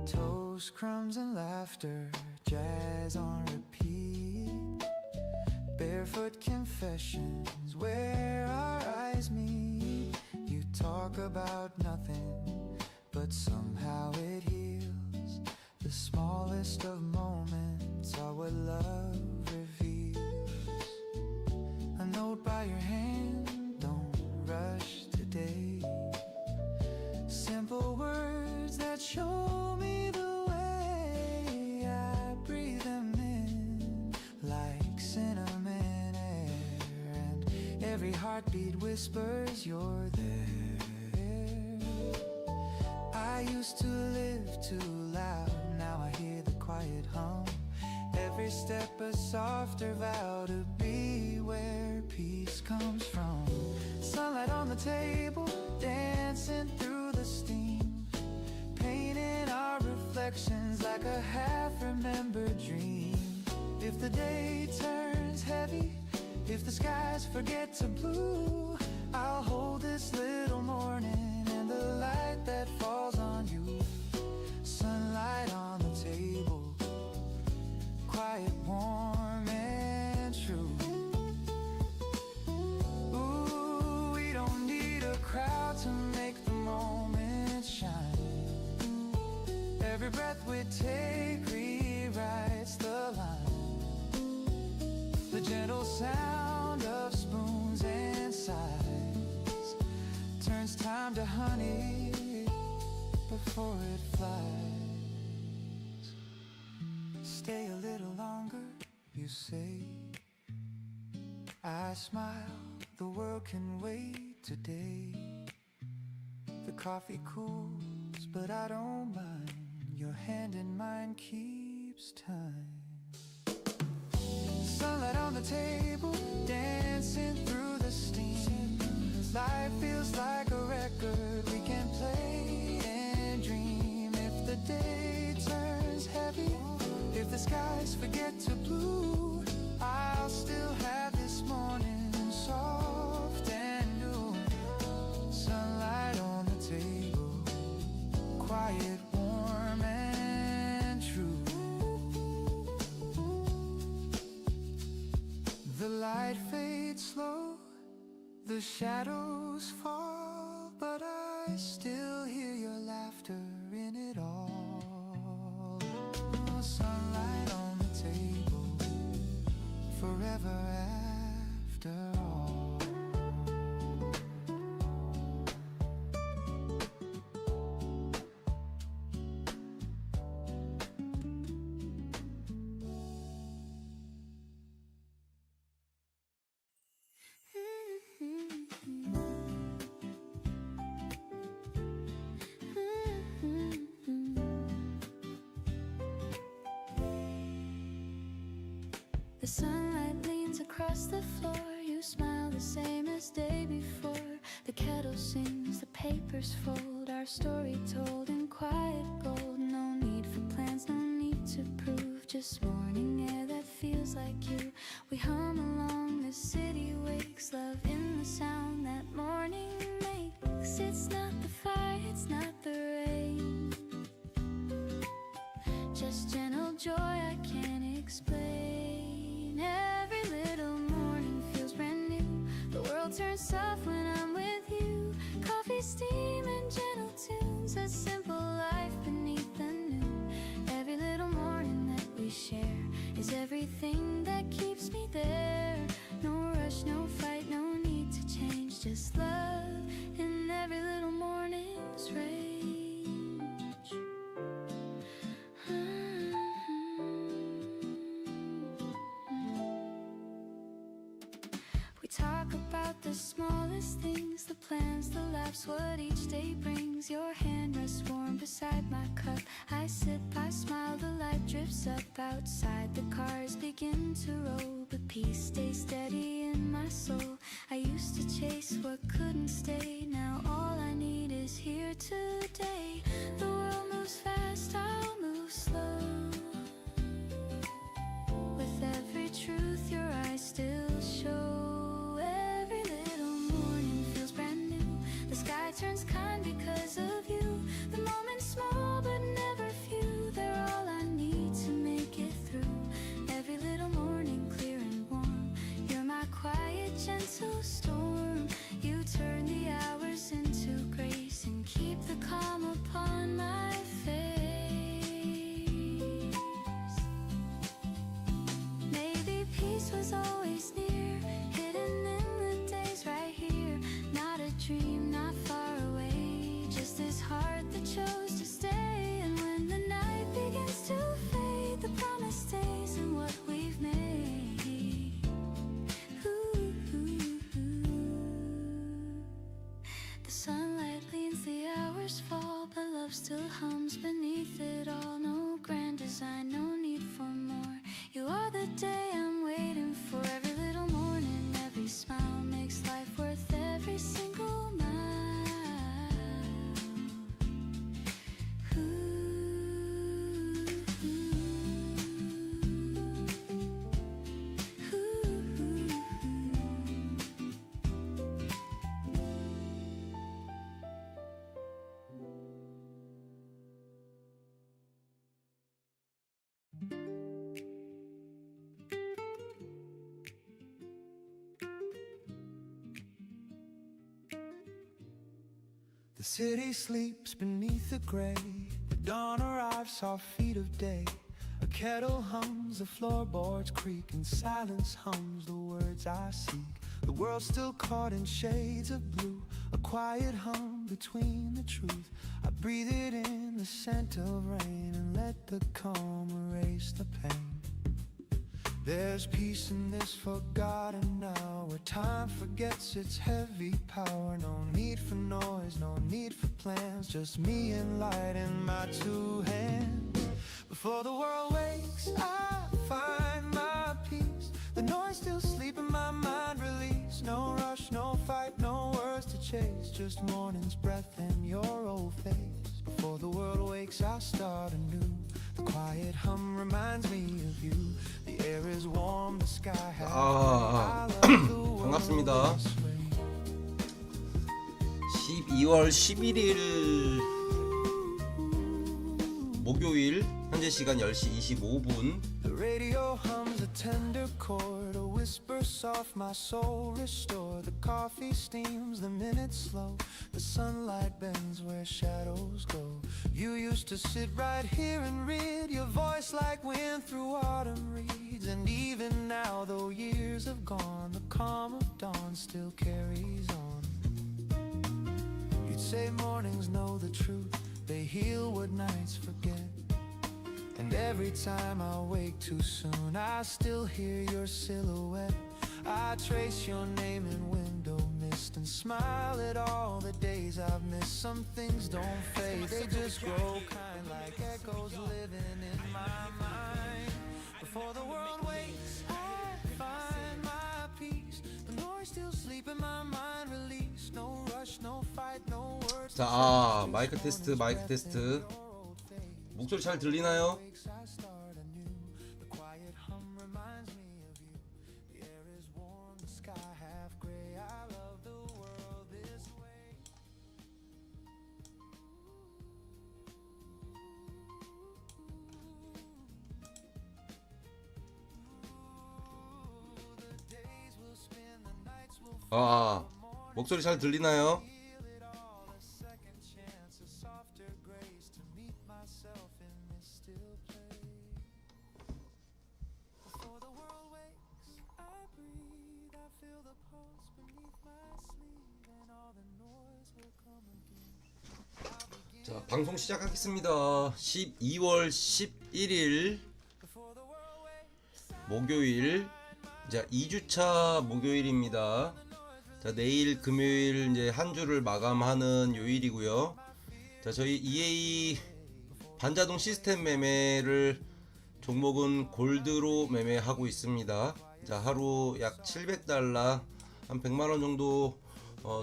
Toast, crumbs and laughter, jazz on repeat. Barefoot confessions where our eyes meet. You talk about nothing, but somehow it heals. The smallest of moments what love reveals. A note by your hand, don't rush today. Simple words that show me the way. I breathe them in like cinnamon air, and every heartbeat whispers you're there. I used to live too loud, now I hear the quiet hum. Every step a softer vow to be where peace comes from. Sunlight on the table, dancing through the steam, painting our reflections like a half-remembered dream. If the day turns heavy, if the skies forget to blue, I'll hold this little morning and the light that falls on you. Sunlight on the table, quiet, warm, and true. Ooh, we don't need a crowd to make the moment shine. Every breath we take rewrites the line. The gentle sound of spoons and sighs turns time to honey before it flies. Stay a little longer, you say. I smile, the world can wait today. The coffee cools, but I don't mind. Your hand in mine keeps time. Sunlight on the table, dancing through the steam. Life feels like a record we can play and dream. If the day turns heavy, if the skies forget to blue, I'll still have this morning soft and new. Sunlight on the table, quiet, warm, and true. The light fades slow, the shadows fall, but I still hear your laughter in it all. Oh, sunlight on the table, forever after all.
The sunlight leans across the floor. You smile the same as day before. The kettle sings, the papers fold. Our story told in quiet gold. No need for plans, no need to prove. Just morning air that feels like you. We hum along, the city wakes. Love in the sound that morning makes. It's not the fire, it's not the rain. Just gentle joy I can't explain. Every little morning feels brand new. The world turns soft when I'm with you. Coffee, steam, and gentle tunes. A simple life beneath the noon. Every little morning that we share is everything that keeps me there. No rush, no fight, no need to change. Just love in every little morning's range. We talk about the smallest things, the plans, the laughs, what each day brings. Your hand rests warm beside my cup. I sip, I smile, the light drips up. Outside the cars begin to roll, but peace stays steady in my soul. I used to chase what couldn't stay. Now all I need is here today. The world moves fast, I'll move slow. With every truth your eyes still show. Every little morning feels brand new. The sky turns kind because of you. The moment's small but never few. They're all I need to make it through. Every little morning clear and warm. You're my quiet, gentle storm. You turn the hours into grace and keep the calm upon my face. The sunlight leans, the hours fall, but love still hums beneath it all. No grand design, no need for more. You are the day I'm waiting for. Every little morning, every smile makes life worth every single mile.
The city sleeps beneath the gray. The dawn arrives, soft feet of day. A kettle hums, the floorboards creak, and silence hums the words I seek. The world's still caught in shades of blue, a quiet hum between the truth. I breathe it in, the scent of rain, and let the calm erase the pain. There's peace in this forgotten hour, where time forgets its heavy power. No need for noise, no need for plans, just me and light in my two hands. Before the world wakes, I find my peace. The noise still sleep in my mind, release. No rush, no fight, no words to chase, just morning's breath and your old face. Before the world wakes, I start anew. The quiet hum reminds me of you. The air is warm, the sky has
반갑습니다. 12월 11일 목요일 현재 시간 10시 25분.
The radio hums a tender chord, a whisper soft, my soul restore. The coffee steams, the minutes slow. The sunlight bends where shadows go. You used to sit right here and read, your voice like wind through autumn reeds. And even now, though years have gone, the calm of dawn still carries on. You'd say mornings know the truth, they heal what nights forget. And every time I wake too soon, I still hear your silhouette. I trace your name in window mist and smile at all the days I've missed. Some things don't fade, they just grow kind, like echoes living in my mind. Before the world wakes, I find my peace. The noise still sleep in my mind, release. No rush, no fight, no words.
자, 마이크 테스트. 목소리 잘 들리나요? 목소리 잘 들리나요? 자, 방송 시작하겠습니다. 12월 11일 목요일, 자 2주차 목요일입니다. 자, 내일 금요일 이제 한 주를 마감하는 요일이고요. 자, 저희 EA 반자동 시스템 매매를 종목은 골드로 매매하고 있습니다. 자, 하루 약 700달러, 한 100만원 정도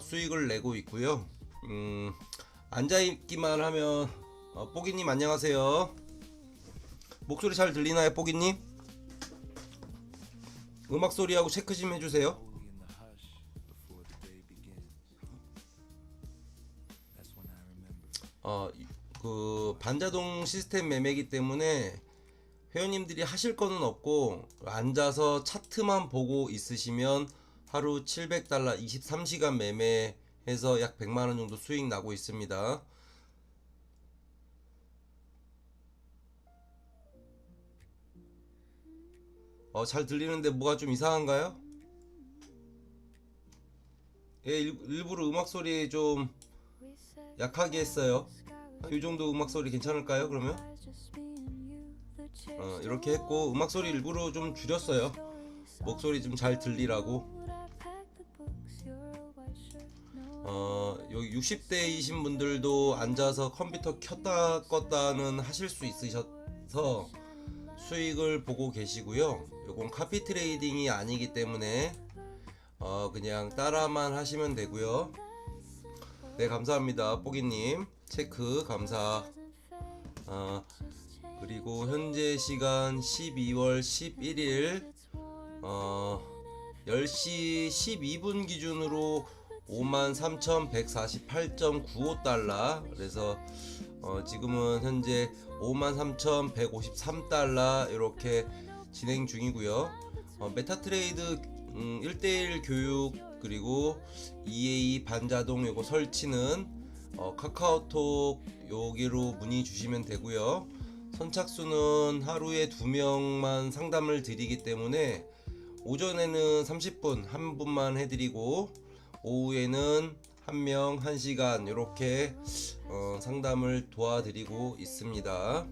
수익을 내고 있고요. 앉아있기만 하면 뽀기님 안녕하세요. 목소리 잘 들리나요, 뽀기님? 음악 소리하고 체크 좀 해주세요. 그 반자동 시스템 매매이기 때문에 회원님들이 하실 거는 없고 앉아서 차트만 보고 있으시면 하루 700달러 23시간 매매해서 약 100만원 정도 수익 나고 있습니다. 잘 들리는데 뭐가 좀 이상한가요? 예, 일부러 음악 소리 좀 약하게 했어요. 이 정도 음악 소리 괜찮을까요? 그러면 이렇게 했고, 음악 소리 일부러 좀 줄였어요. 목소리 좀 잘 들리라고. 60대이신 분들도 앉아서 컴퓨터 켰다 껐다는 하실 수 있으셔서 수익을 보고 계시고요. 요건 카피 트레이딩이 아니기 때문에 그냥 따라만 하시면 되고요. 네, 감사합니다. 뽀기님 체크 감사. 그리고 현재 시간 12월 11일 10시 12분 기준으로 53,148.95달러. 그래서 지금은 현재 53,153달러 이렇게 진행 중이고요. 메타트레이드 1대1 교육 그리고 EA 반자동 요거 설치는 카카오톡 여기로 문의 주시면 되고요. 선착순은 하루에 2명만 상담을 드리기 때문에 오전에는 30분 한 분만 해드리고 오후에는 1명 1시간 이렇게 상담을 도와드리고 있습니다.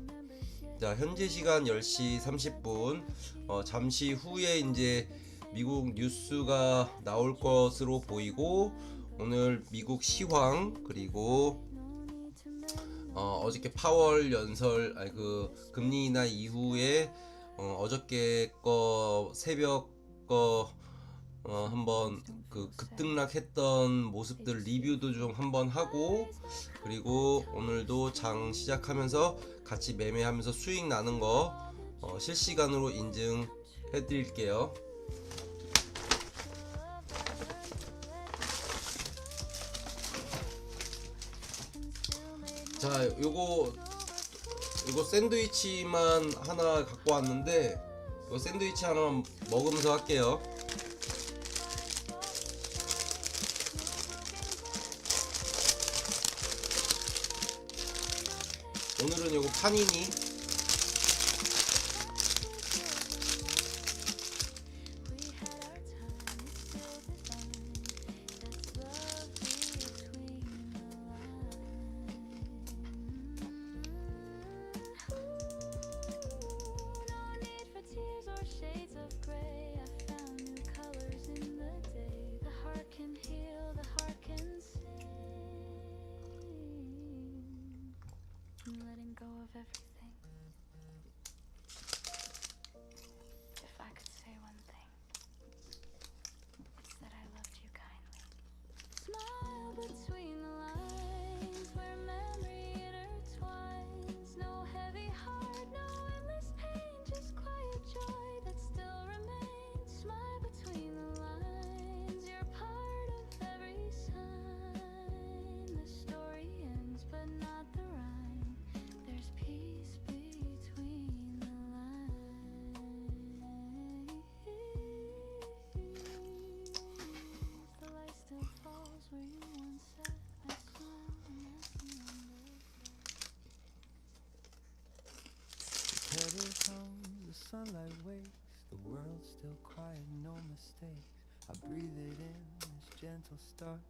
자, 현재 시간 10시 30분 잠시 후에 이제 미국 뉴스가 나올 것으로 보이고 오늘 미국 시황 그리고 어저께 파월 연설 금리 인하 이후에 어저께 거 새벽 거 한번 급등락했던 모습들 리뷰도 좀 한번 하고 그리고 오늘도 장 시작하면서 같이 매매하면서 수익 나는 거 실시간으로 인증해 드릴게요. 자, 요거 샌드위치만 하나 갖고 왔는데 요 샌드위치 하나 먹으면서 할게요. 오늘은 요거 파니니
The sunlight wakes, the world's still quiet, no mistakes. I breathe it in, this gentle start,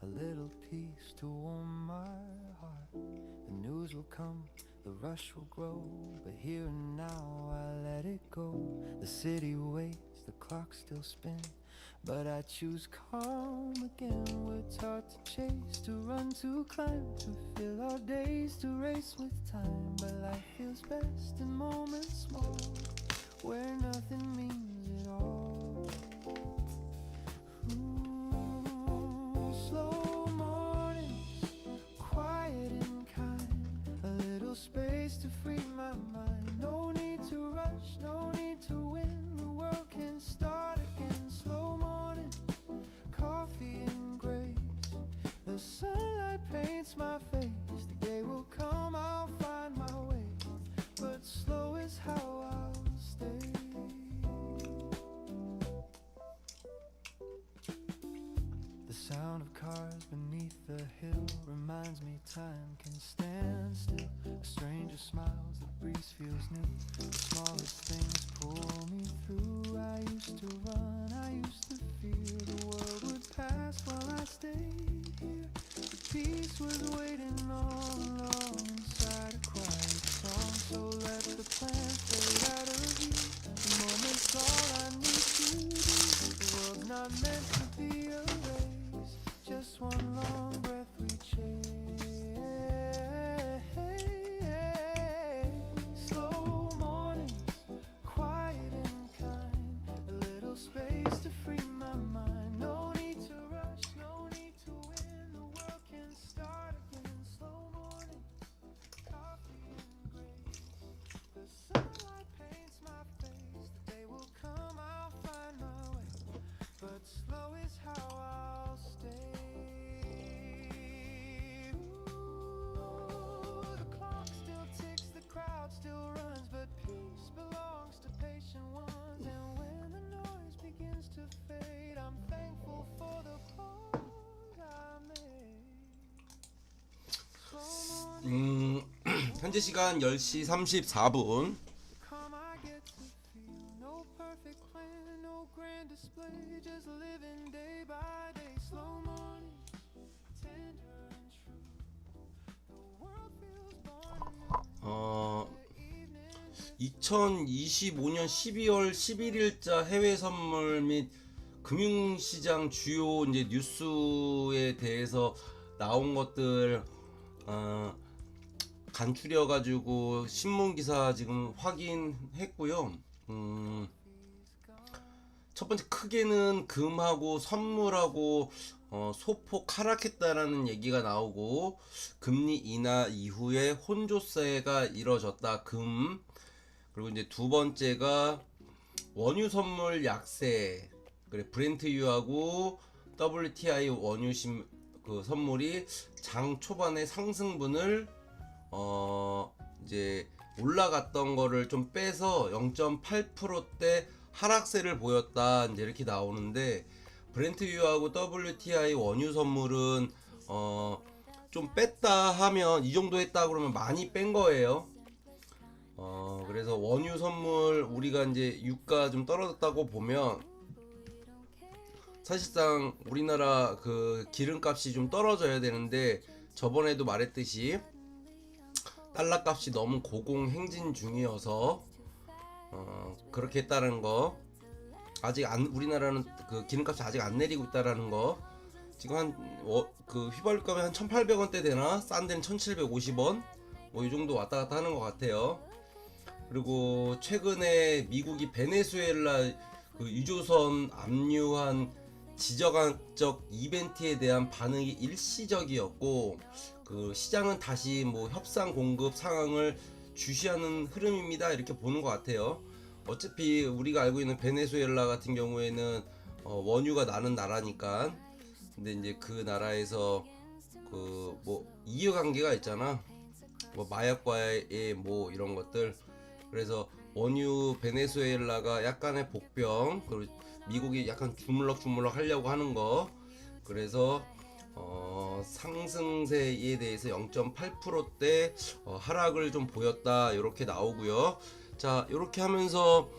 a little peace to warm my heart. The news will come, the rush will grow, but here and now I let it go. The city waits, the clock still spins, but I choose calm again. We're taught to chase, to run, to climb, to fill our days, to race with time. But life feels best in moments small, where nothing means at all. Slow mornings, quiet and kind, a little space to free my mind. No need to rush, no need to win, the world can start again. Slow morning, coffee and grace, the sunlight paints my face. The day will come, I'll find my way, but slow is how I'll stay. The sound of cars beneath the hill reminds me time can stand still. A stranger smiles, the breeze feels new, the smallest things pull me through. I used to run, I used to fear the world would pass while I stayed here. Peace was waiting all along inside a quiet song. So let the plans fade out of view, the moment's all I need to do. The world's not meant to be a race, just one long breath we choose.
현재 시간 10시 34분.
Come I get to feel no perfect plan, no grand display, just living day by day, slow morning, tender and true. The world feels born new.
2025년 12월 11일자 해외 선물 및 금융시장 주요 이제 뉴스에 대해서 나온 것들 간추려 가지고 신문 기사 지금 확인했고요. 첫 번째 크게는 금하고 선물하고 소폭 하락했다라는 얘기가 나오고, 금리 인하 이후에 혼조세가 이뤄졌다 금. 그리고 이제 두 번째가 원유 선물 약세. 그래, 브렌트유하고 WTI 원유 그 선물이 장 초반에 상승분을 이제 올라갔던 거를 좀 빼서 0.8%대 하락세를 보였다, 이제 이렇게 나오는데, 브렌트유하고 WTI 원유 선물은 좀 뺐다 하면, 이 정도 했다 그러면 많이 뺀 거예요. 그래서 원유 선물 우리가 이제 유가 좀 떨어졌다고 보면, 사실상 우리나라 그 기름값이 좀 떨어져야 되는데, 저번에도 말했듯이 달러 값이 너무 고공행진 중이어서 그렇게 했다는 거. 아직 우리나라는 그 기름값이 아직 안 내리고 있다라는 거. 지금 그 휘발유값이 한 1,800원대 되나? 싼 데는 1,750원? 뭐 이 정도 왔다 갔다 하는 것 같아요. 그리고 최근에 미국이 베네수엘라 그 유조선 압류한 지정학적 이벤트에 대한 반응이 일시적이었고, 그 시장은 다시 뭐 협상 공급 상황을 주시하는 흐름입니다, 이렇게 보는 것 같아요. 어차피 우리가 알고 있는 베네수엘라 같은 경우에는 원유가 나는 나라니까. 근데 이제 그 나라에서 그 뭐 이해관계가 있잖아. 뭐 마약과의 뭐 이런 것들. 그래서 원유 베네수엘라가 약간의 복병, 그리고 미국이 약간 주물럭 하려고 하는 거. 그래서 상승세에 대해서 0.8%대 하락을 좀 보였다, 이렇게 나오고요. 자, 이렇게 하면서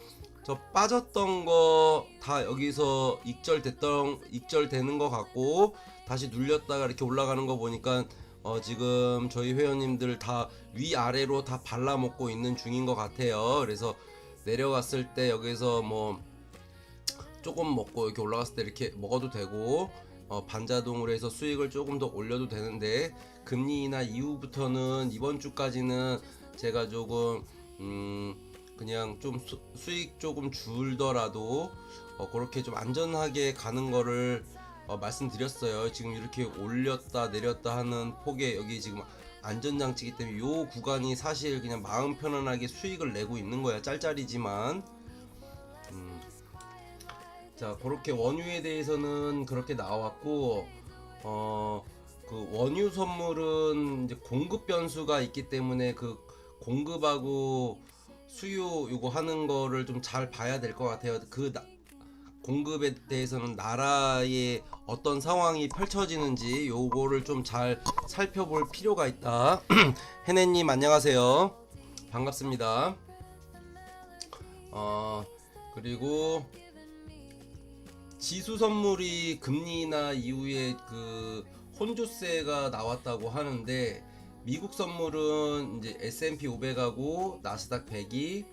저 빠졌던 거 다 여기서 익절되는 것 같고, 다시 눌렸다가 이렇게 올라가는 거 보니까 지금 저희 회원님들 다 위아래로 다 발라먹고 있는 중인 것 같아요. 그래서 내려갔을 때 여기서 뭐 조금 먹고 이렇게 올라갔을 때 이렇게 먹어도 되고, 반자동으로 해서 수익을 조금 더 올려도 되는데, 금리 인하 이후부터는 이번 주까지는 제가 조금 그냥 좀 수익 조금 줄더라도 그렇게 좀 안전하게 가는 거를 말씀드렸어요. 지금 이렇게 올렸다 내렸다 하는 폭에 여기 지금 안전장치이기 때문에 요 구간이 사실 그냥 마음 편안하게 수익을 내고 있는 거야, 짤짤이지만. 자, 그렇게 원유에 대해서는 그렇게 나왔고, 그 원유 선물은 이제 공급 변수가 있기 때문에 그 공급하고 수요 요거 하는 거를 좀 잘 봐야 될 것 같아요. 그 공급에 대해서는 나라의 어떤 상황이 펼쳐지는지 요거를 좀 잘 살펴볼 필요가 있다. 해내님 안녕하세요, 반갑습니다. 그리고 지수 선물이 금리 인하 이후에 그 혼조세가 나왔다고 하는데, 미국 선물은 이제 S&P 500하고 나스닥 100이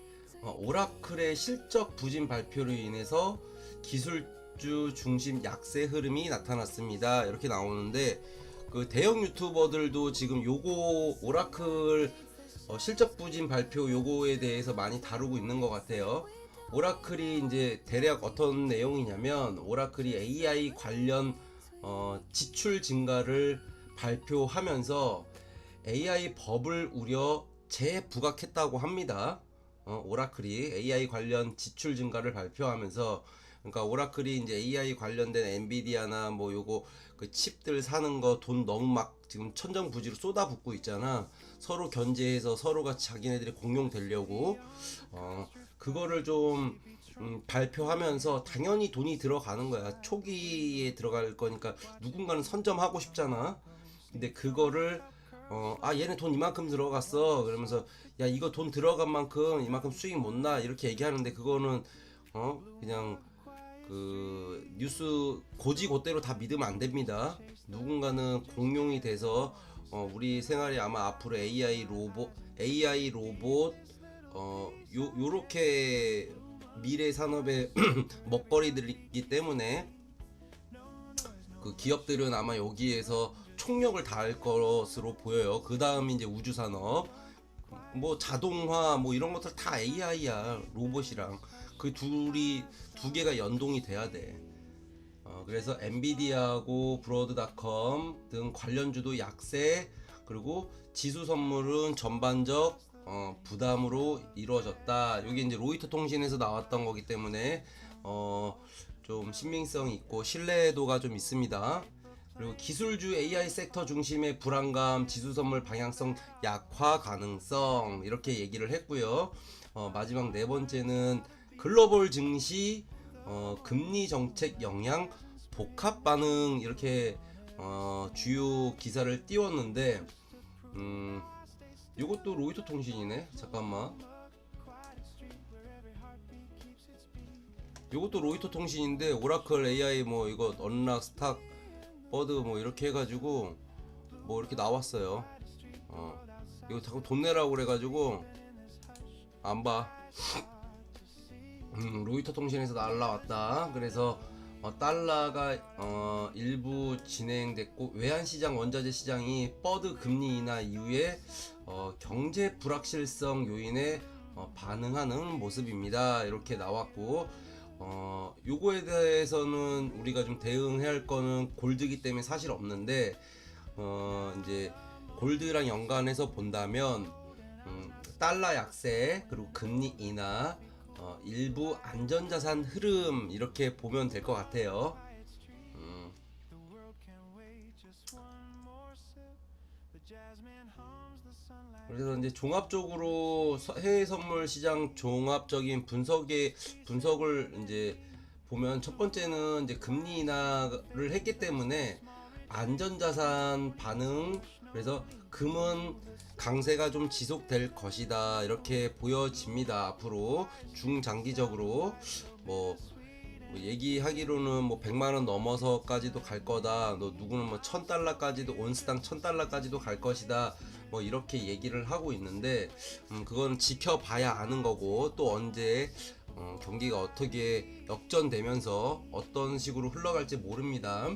오라클의 실적 부진 발표로 인해서 기술주 중심 약세 흐름이 나타났습니다, 이렇게 나오는데, 그 대형 유튜버들도 지금 요거 오라클 실적 부진 발표 요거에 대해서 많이 다루고 있는 것 같아요. 오라클이 이제 대략 어떤 내용이냐면, 오라클이 AI 관련 지출 증가를 발표하면서 AI 법을 우려 재부각했다고 합니다. 오라클이 AI 관련 지출 증가를 발표하면서, 그러니까 오라클이 이제 AI 관련된 엔비디아나 뭐 요거 그 칩들 사는 거 돈 너무 막 지금 천정부지로 쏟아붓고 있잖아. 서로 견제해서 서로가 자기네들이 공용되려고 그거를 좀 발표하면서, 당연히 돈이 들어가는 거야. 초기에 들어갈 거니까 누군가는 선점하고 싶잖아. 근데 그거를 얘네 돈 이만큼 들어갔어 그러면서 야 이거 돈 들어간 만큼 이만큼 수익 못 나 이렇게 얘기하는데 그거는 그냥 그 뉴스 고지고대로 다 믿으면 안 됩니다. 누군가는 공룡이 돼서 우리 생활에 아마 앞으로 AI 로봇 요렇게 미래 산업의 먹거리들이기 때문에 그 기업들은 아마 여기에서 총력을 다할 것으로 보여요. 그 다음 이제 우주 산업, 뭐 자동화, 뭐 이런 것들 다 AI야. 로봇이랑 그 두 개가 연동이 돼야 돼. 그래서 엔비디아하고 브로드닷컴 등 관련주도 약세, 그리고 지수 선물은 전반적 부담으로 이루어졌다. 이게 이제 로이터 통신에서 나왔던 거기 때문에 좀 신빙성 있고 신뢰도가 좀 있습니다. 그리고 기술주 AI 섹터 중심의 불안감, 지수 선물 방향성 약화 가능성 이렇게 얘기를 했고요. 마지막 네 번째는 글로벌 증시 금리 정책 영향 복합 반응 이렇게 주요 기사를 띄웠는데 이것도 로이터 통신이네. 잠깐만. 이것도 로이터 통신인데 오라클 AI 뭐 이거 언락 스탁 버드 뭐 이렇게 해가지고 뭐 이렇게 나왔어요. 이거 자꾸 돈 내라고 그래가지고 안 봐. 로이터 통신에서 날라왔다. 그래서 달러가 일부 진행됐고 외환시장 원자재 시장이 버드 금리 인하 이후에 경제 불확실성 요인에 반응하는 모습입니다. 이렇게 나왔고 요거에 대해서는 우리가 좀 대응해야 할 거는 골드기 때문에 사실 없는데 이제 골드랑 연관해서 본다면 달러 약세 그리고 금리 인하 일부 안전자산 흐름 이렇게 보면 될 것 같아요. 그래서 이제 종합적으로 해외 선물 시장 종합적인 분석을 이제 보면 첫 번째는 이제 금리 인하를 했기 때문에 안전자산 반응, 그래서 금은 강세가 좀 지속될 것이다 이렇게 보여집니다. 앞으로 중장기적으로 뭐 얘기하기로는 뭐 100만원 넘어서까지도 갈 거다. 너 누구는 뭐 1000달러까지도 온스당 1000달러까지도 갈 것이다. 뭐 이렇게 얘기를 하고 있는데 그건 지켜봐야 아는 거고 또 언제 경기가 어떻게 역전되면서 어떤 식으로 흘러갈지 모릅니다.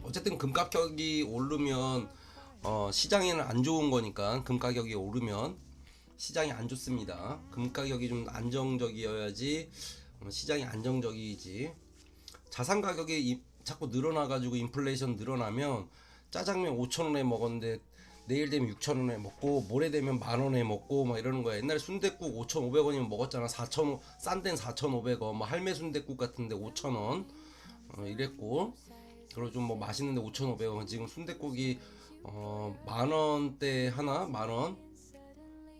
어쨌든 금 가격이 오르면 시장에는 안 좋은 거니까 금 가격이 오르면 시장이 안 좋습니다. 금 가격이 좀 안정적이어야지 시장이 안정적이지. 자산 가격이 자꾸 늘어나가지고 인플레이션 늘어나면 짜장면 5,000원에 먹었는데 내일 되면 6,000원에 먹고 모레 되면 만원에 먹고 막 이러는 거야. 옛날에 순댓국 5,500원이면 먹었잖아. 싼 데는 4,500원, 뭐 할매 순댓국 같은데 5,000원 이랬고, 그리고 좀 뭐 맛있는데 5,500원. 지금 순댓국이 만원대 하나? 만원?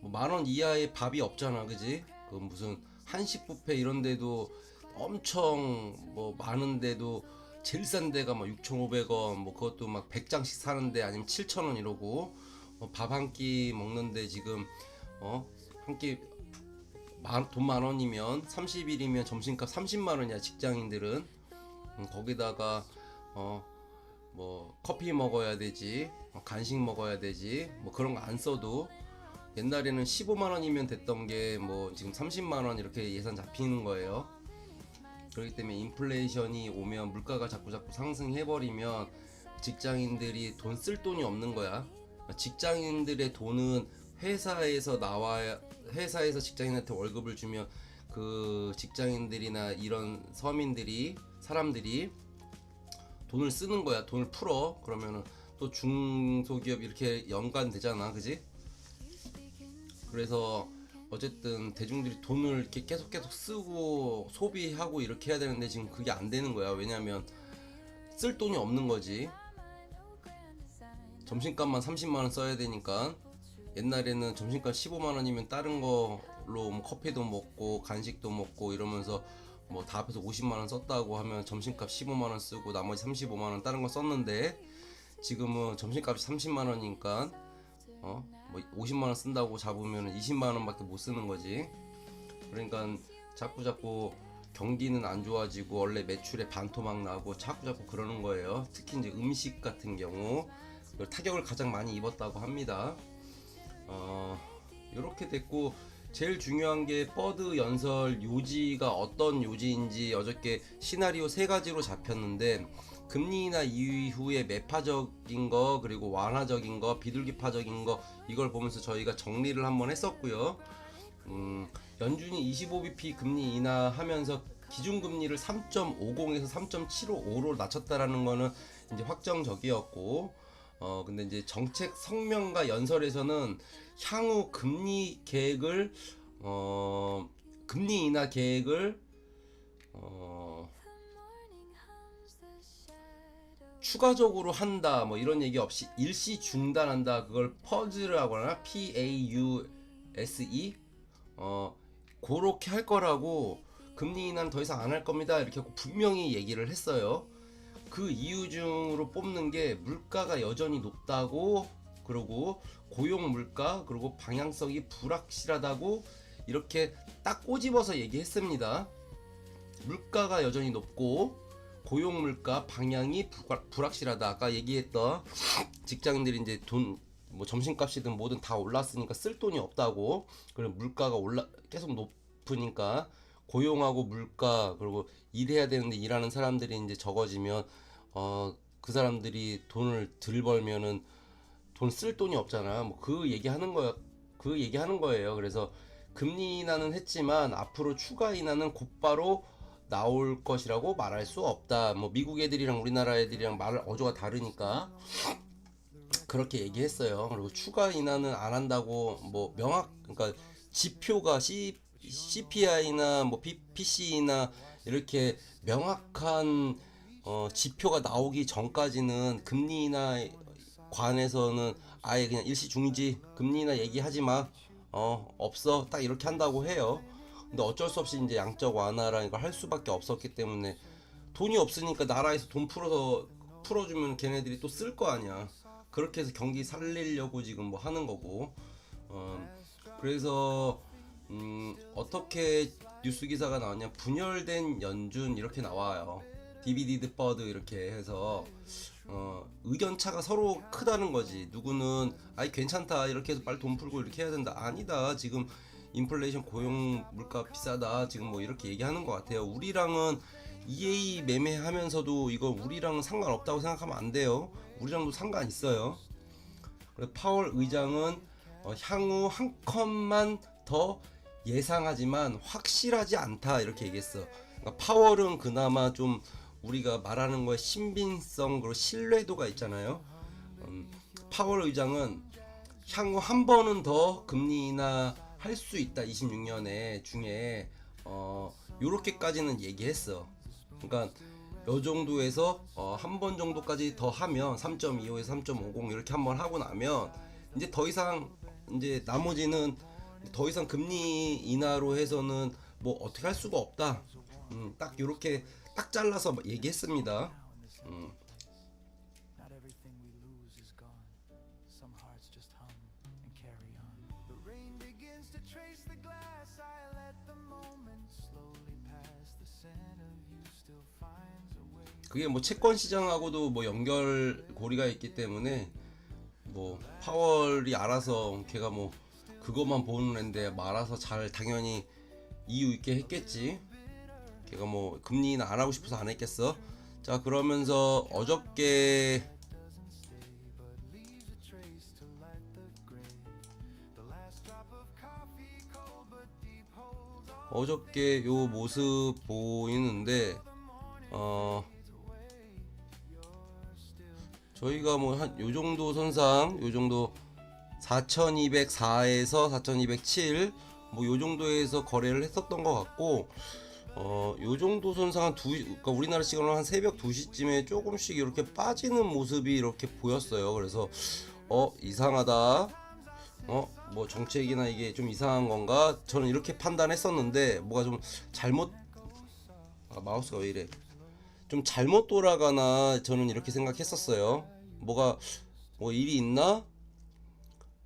뭐 만원 이하의 밥이 없잖아, 그지? 그 무슨 한식 뷔페 이런 데도 엄청 뭐 많은데도 제일 싼 데가 막 6,500원, 뭐 그것도 막 100장씩 사는데 아니면 7,000원 이러고, 밥 한 끼 먹는데 지금 한 끼 돈 만원이면 30일이면 점심값 30만원이야 직장인들은. 거기다가 뭐 커피 먹어야 되지, 간식 먹어야 되지, 뭐 그런 거 안 써도 옛날에는 15만원이면 됐던 게 뭐 지금 30만원 이렇게 예산 잡히는 거예요. 그렇기 때문에 인플레이션이 오면 물가가 자꾸 상승해버리면 직장인들이 돈 쓸 돈이 없는 거야. 직장인들의 돈은 회사에서 직장인한테 월급을 주면 그 직장인들이나 이런 사람들이 돈을 쓰는 거야. 돈을 풀어. 그러면은 또 중소기업 이렇게 연관되잖아, 그지? 그래서 어쨌든 대중들이 돈을 이렇게 계속 쓰고 소비하고 이렇게 해야 되는데 지금 그게 안 되는 거야. 왜냐면 쓸 돈이 없는 거지. 점심값만 30만원 써야 되니까. 옛날에는 점심값 15만원이면 다른 걸로 뭐 커피도 먹고 간식도 먹고 이러면서 뭐 다 합해서 50만원 썼다고 하면 점심값 15만원 쓰고 나머지 35만원 다른 거 썼는데, 지금은 점심값이 30만원이니까 뭐 50만원 쓴다고 잡으면 20만원밖에 못 쓰는 거지. 그러니까 자꾸 경기는 안 좋아지고 원래 매출에 반토막 나고 자꾸 그러는 거예요. 특히 이제 음식 같은 경우 타격을 가장 많이 입었다고 합니다. 이렇게 됐고, 제일 중요한 게 버드 연설 요지가 어떤 요지인지 어저께 시나리오 3가지로 잡혔는데, 금리 인하 이후에 매파적인 거, 그리고 완화적인 거, 비둘기파적인 거, 이걸 보면서 저희가 정리를 한번 했었고요. 연준이 25bp 금리 인하하면서 기준금리를 3.50에서 3.755로 낮췄다라는 거는 이제 확정적이었고, 근데 이제 정책 성명과 연설에서는 향후 금리 계획을 금리 인하 계획을 추가적으로 한다 뭐 이런 얘기 없이 일시 중단한다, 그걸 퍼즈를 하거나 PAUSE 그렇게 할 거라고, 금리 인하는 더 이상 안 할 겁니다 이렇게 분명히 얘기를 했어요. 그 이유 중으로 뽑는 게 물가가 여전히 높다고, 그리고 고용 물가, 그리고 방향성이 불확실하다고 이렇게 딱 꼬집어서 얘기했습니다. 물가가 여전히 높고 고용 물가 방향이 불확실하다. 아까 얘기했던 직장인들이 이제 돈 뭐 점심값이든 뭐든 다 올랐으니까 쓸 돈이 없다고. 그리고 물가가 계속 높으니까 고용하고 물가, 그리고 일해야 되는데 일하는 사람들이 이제 적어지면 그 사람들이 돈을 덜 벌면은 돈 쓸 돈이 없잖아. 뭐 그 얘기하는 거예요. 그래서 금리 인하는 했지만 앞으로 추가 인하는 곧바로 나올 것이라고 말할 수 없다. 뭐 미국 애들이랑 우리나라 애들이랑 말 어조가 다르니까 그렇게 얘기했어요. 그리고 추가 인하는 안 한다고 뭐 그러니까 지표가 CPI나 뭐 PC나 이렇게 명확한 지표가 나오기 전까지는 금리 인하 관해서는 아예 그냥 일시 중지, 금리 인하 얘기하지 마, 없어, 딱 이렇게 한다고 해요. 근데 어쩔 수 없이 이제 양적 완화라는 걸 할 수밖에 없었기 때문에, 돈이 없으니까 나라에서 돈 풀어주면 걔네들이 또 쓸 거 아니야. 그렇게 해서 경기 살리려고 지금 뭐 하는 거고. 그래서 어떻게 뉴스 기사가 나왔냐, 분열된 연준 이렇게 나와요. 디비디드 버드 이렇게 해서 의견차가 서로 크다는 거지. 누구는 아이 괜찮다 이렇게 해서 빨리 돈 풀고 이렇게 해야 된다, 아니다 지금 인플레이션 고용 물가 비싸다 지금 뭐 이렇게 얘기하는 것 같아요. 우리랑은 EA 매매하면서도 이거 우리랑은 상관없다고 생각하면 안 돼요. 우리랑도 상관 있어요. 그래서 파월 의장은 향후 한 컷만 더 예상하지만 확실하지 않다 이렇게 얘기했어. 그러니까 파월은 그나마 좀 우리가 말하는 거에 신빙성, 그리고 신뢰도가 있잖아요. 파월 의장은 향후 한 번은 더 금리 인하 할 수 있다 26년에 중에 요렇게까지는 얘기했어. 그러니까 요 정도에서 한 번 정도까지 더 하면 3.25에서 3.50 이렇게 한번 하고 나면 이제 더 이상 이제 나머지는 더 이상 금리 인하로 해서는 뭐 어떻게 할 수가 없다. 딱 요렇게 딱 잘라서 얘기했습니다. 그게 뭐 채권 시장하고도 뭐 연결고리가 있기 때문에 뭐 파월이 알아서 걔가 뭐 그것만 보는 앤데 뭐 알아서 잘 당연히 이유 있게 했겠지. 걔가 뭐 금리 인하 안 하고 싶어서 안 했겠어. 자, 그러면서 어저께 요 모습 보이는데 저희가 뭐 한 요정도 선상, 요정도 4204에서 4207 뭐 요정도에서 거래를 했었던 것 같고, 요정도 선상은 그러니까 우리나라 시간으로 한 새벽 2시쯤에 조금씩 이렇게 빠지는 모습이 이렇게 보였어요. 그래서 이상하다, 뭐 정책이나 이게 좀 이상한 건가, 저는 이렇게 판단했었는데 뭐가 좀 마우스가 왜 이래, 좀 잘못 돌아가나 저는 이렇게 생각했었어요. 뭐가 뭐 일이 있나?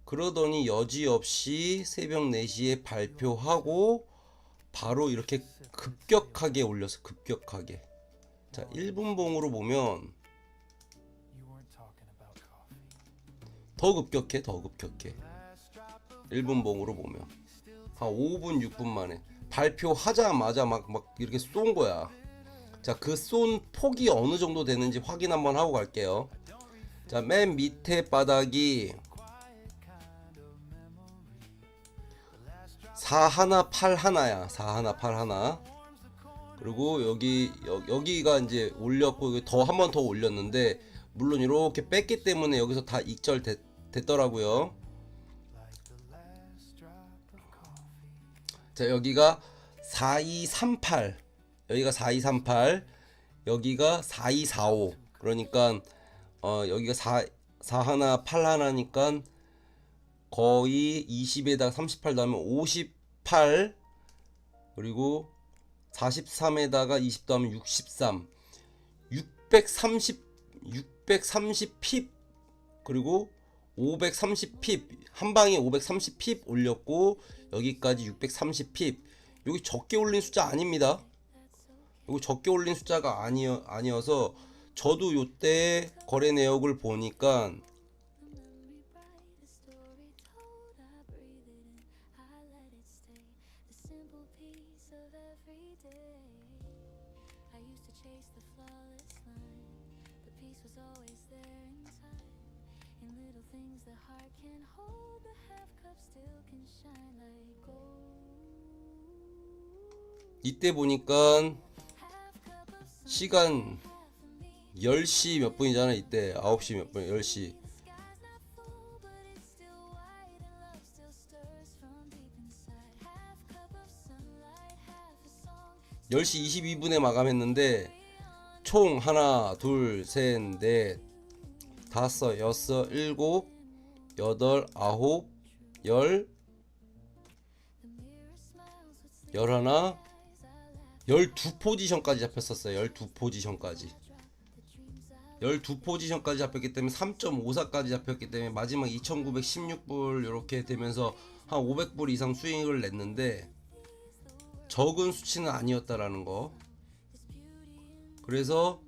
그러더니 여지없이 새벽 4시에 발표하고 바로 이렇게 급격하게 올려서 급격하게. 자, 1분봉으로 보면 더 급격해, 더 급격해. 1분봉으로 보면 한 5분 6분 만에 발표하자마자 막 이렇게 쏜 거야. 자, 그 쏜 폭이 어느 정도 되는지 확인 한번 하고 갈게요. 자, 맨 밑에 바닥이 4181야. 4181. 그리고 여기가 이제 올렸고 더 한 번 더 올렸는데 물론 이렇게 뺐기 때문에 여기서 다 익절 됐더라고요. 자, 여기가 4238, 여기가 4238, 여기가 4245. 그러니까 여기가 4181니까 거의 20에다가 38 더하면 58, 그리고 43에다가 20 더하면 63, 630 핍, 그리고 530 핍, 한 방에 530 핍 올렸고 여기까지 630 핍. 여기 적게 올린 숫자 아닙니다. 이거 적게 올린 숫자가 아니어서 저도 요때 거래 내역을 보니까 이때 보니까 시간 10시 몇 분이잖아. 이때 9시 몇 분, 10시 10시 22분에 마감했는데 총 하나 둘 셋 넷 다섯 여섯 일곱 여덟 아홉 열 열하나 12포지션까지 잡혔었어요. 12포지션까지 12포지션까지 잡혔기 때문에 3.54까지 잡혔기 때문에 마지막 2916불 이렇게 되면서 한 500불 이상 수익을 냈는데 적은 수치는 아니었다라는 거. 그래서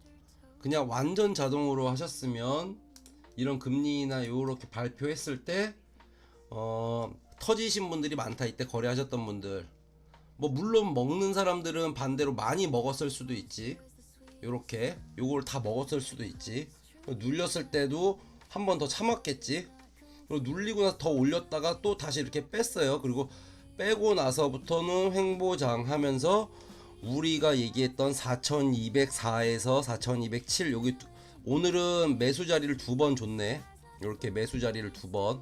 그냥 완전 자동으로 하셨으면 이런 금리나 요렇게 발표했을 때 터지신 분들이 많다. 이때 거래하셨던 분들, 뭐 물론 먹는 사람들은 반대로 많이 먹었을 수도 있지. 요렇게 요걸 다 먹었을 수도 있지. 눌렸을 때도 한 번 더 참았겠지. 그리고 눌리고 나서 더 올렸다가 또 다시 이렇게 뺐어요. 그리고 빼고 나서부터는 횡보장 하면서 우리가 얘기했던 4204에서 4207 여기 오늘은 매수 자리를 2번 줬네. 이렇게 매수 자리를 2번.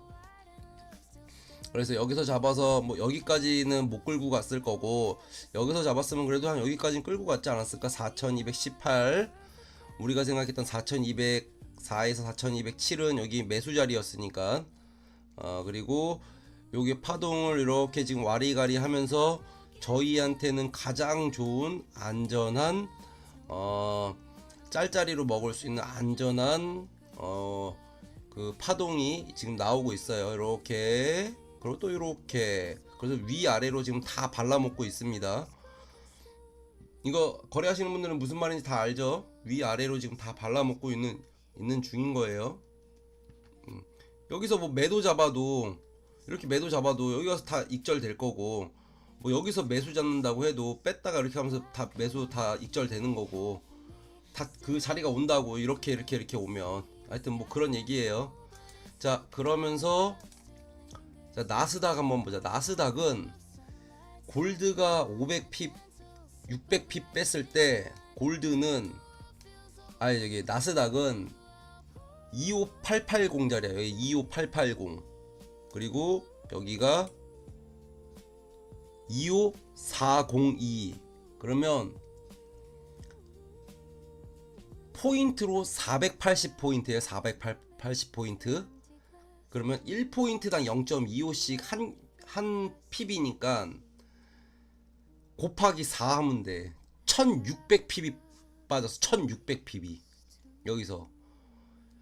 그래서 여기서 잡아서 뭐 여기까지는 못 끌고 갔을 거고 여기서 잡았으면 그래도 한 여기까지는 끌고 갔지 않았을까. 4218 우리가 생각했던 4204에서 4207은 여기 매수 자리였으니까. 그리고 여기 파동을 이렇게 지금 와리가리 하면서 저희한테는 가장 좋은 안전한 짤짜리로 먹을 수 있는 안전한 그 파동이 지금 나오고 있어요. 이렇게. 그리고 또 이렇게. 그래서 위아래로 지금 다 발라먹고 있습니다. 이거 거래하시는 분들은 무슨 말인지 다 알죠? 위아래로 지금 다 발라먹고 있는 중인 거예요. 여기서 뭐 매도 잡아도 이렇게 매도 잡아도 여기 가서 다 익절 될 거고, 뭐 여기서 매수 잡는다고 해도 뺐다가 이렇게 하면서 다 매수 다 익절 되는 거고, 다 그 자리가 온다고 이렇게 오면. 하여튼 뭐 그런 얘기예요. 자, 그러면서 자, 나스닥 한번 보자. 나스닥은 골드가 500핍 600핍 뺐을 때 골드는 저기 나스닥은 25880 자리야. 여기 25880. 그리고 여기가 25402. 그러면 포인트로 480포인트에요. 480포인트. 그러면 1포인트당 0.25씩 한 핍이니까 곱하기 4 하면 돼. 1600핍이 빠졌어. 1600핍이. 여기서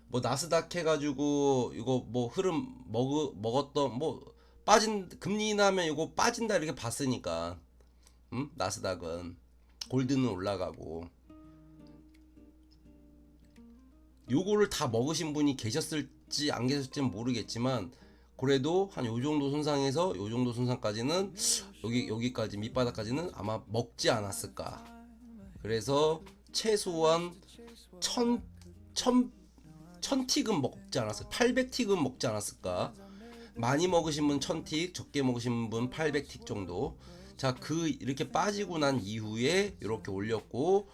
뭐 나스닥 해가지고 이거 뭐 흐름 먹었던 뭐 빠진 금리 인하면 이거 빠진다 이렇게 봤으니까 나스닥은 골드는 올라가고 요거를 다 먹으신 분이 계셨을지 안 계셨을지는 모르겠지만 그래도 한 요 정도 손상에서 요 정도 손상까지는 여기까지 밑바닥까지는 아마 먹지 않았을까. 그래서 최소한 1000틱은 먹지 않았을까. 800틱은 먹지 않았을까. 많이 먹으신 분 1000틱, 적게 먹으신 분 800틱 정도. 자, 이렇게 빠지고 난 이후에 이렇게 올렸고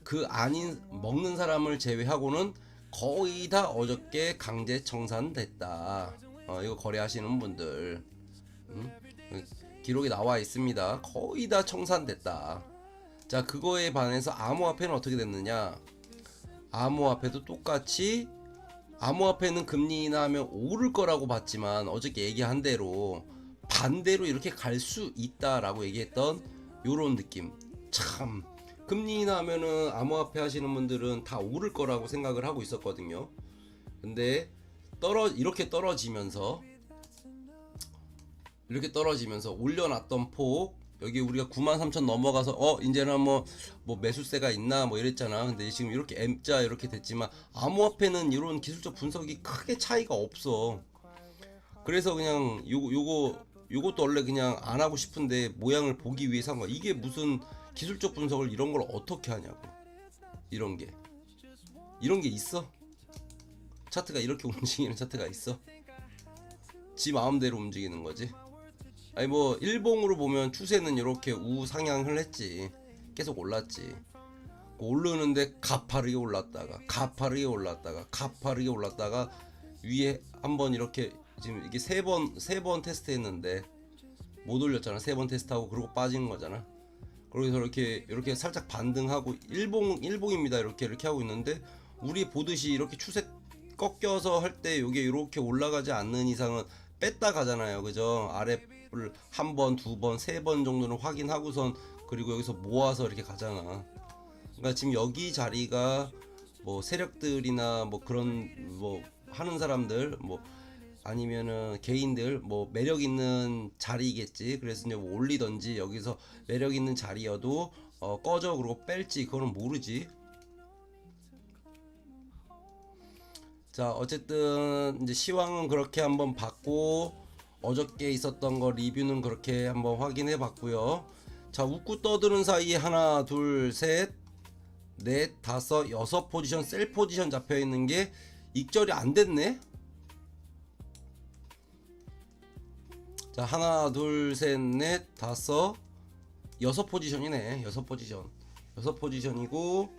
그 아닌 먹는 사람을 제외하고는 거의 다 어저께 강제 청산됐다. 이거 거래하시는 분들 기록이 나와 있습니다. 거의 다 청산됐다. 자, 그거에 반해서 암호화폐는 어떻게 됐느냐. 암호화폐도 똑같이 암호화폐는 금리 인하하면 오를 거라고 봤지만 어저께 얘기한 대로 반대로 이렇게 갈 수 있다라고 얘기했던 요런 느낌. 참 금리 인하하면은 암호화폐 하시는 분들은 다 오를 거라고 생각을 하고 있었거든요. 근데 이렇게 떨어지면서 올려놨던 폭 여기 우리가 93,000 넘어가서 이제는 뭐 매수세가 있나 뭐 이랬잖아. 근데 지금 이렇게 M자 이렇게 됐지만 암호화폐는 이런 기술적 분석이 크게 차이가 없어. 그래서 그냥 요것도 원래 그냥 안 하고 싶은데 모양을 보기 위해서 한 거야. 이게 무슨 기술적 분석을 이런 걸 어떻게 하냐고. 이런 게 있어? 차트가 이렇게 움직이는 차트가 있어? 지 마음대로 움직이는 거지. 아니 뭐 일봉으로 보면 추세는 이렇게 우상향을 했지. 계속 올랐지. 오르는데 가파르게 올랐다가 위에 한번 이렇게 지금 이게 세 번 테스트했는데 못 올렸잖아. 3번 테스트하고 그러고 빠진 거잖아. 그래서 이렇게 살짝 반등하고 일봉입니다. 이렇게 하고 있는데 우리 보듯이 이렇게 추세 꺾여서 할 때 이게 이렇게 올라가지 않는 이상은 뺐다 가잖아요. 그죠? 아래를 한 번, 두 번, 세 번 정도는 확인하고선 그리고 여기서 모아서 이렇게 가잖아. 그러니까 지금 여기 자리가 뭐 세력들이나 뭐 그런 뭐 하는 사람들 뭐 아니면은 개인들 뭐 매력 있는 자리겠지. 그래서 이제 뭐 올리던지 여기서 매력 있는 자리여도 꺼져 그러고 뺄지 그거는 모르지. 자, 어쨌든 이제 시황은 그렇게 한번 봤고 어저께 있었던 거 리뷰는 그렇게 한번 확인해 봤고요. 자, 웃고 떠드는 사이에 하나, 둘, 셋, 넷, 다섯, 여섯 포지션 셀 포지션 잡혀 있는 게 익절이 안 됐네. 자, 하나, 둘, 셋, 넷, 다섯, 여섯 포지션이네. 여섯 포지션이고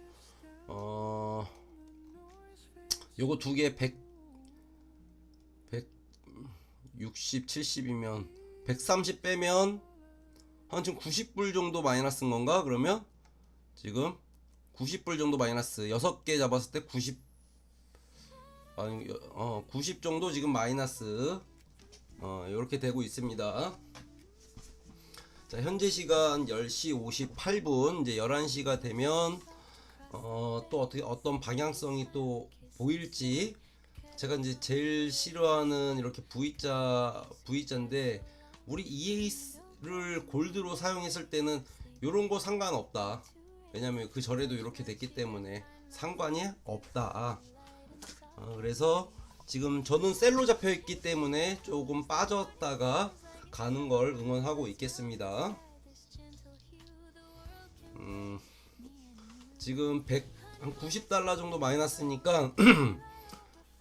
요거 두 개 160, 70이면 130 빼면 한 지금 90불 정도 마이너스인 건가? 그러면 지금 90불 정도 마이너스 6개 잡았을 때 90 정도 지금 마이너스 이렇게 되고 있습니다. 자, 현재 시간 10시 58분 이제 11시가 되면 또 어떤 방향성이 또 보일지. 제가 이제 제일 싫어하는 이렇게 V자인데 우리 EA를 골드로 사용했을 때는 요런 거 상관없다. 왜냐면 그 전에도 이렇게 됐기 때문에 상관이 없다. 그래서 지금 저는 셀로 잡혀 있기 때문에 조금 빠졌다가 가는 걸 응원하고 있겠습니다. 지금 한 90달러 정도 마이너스니까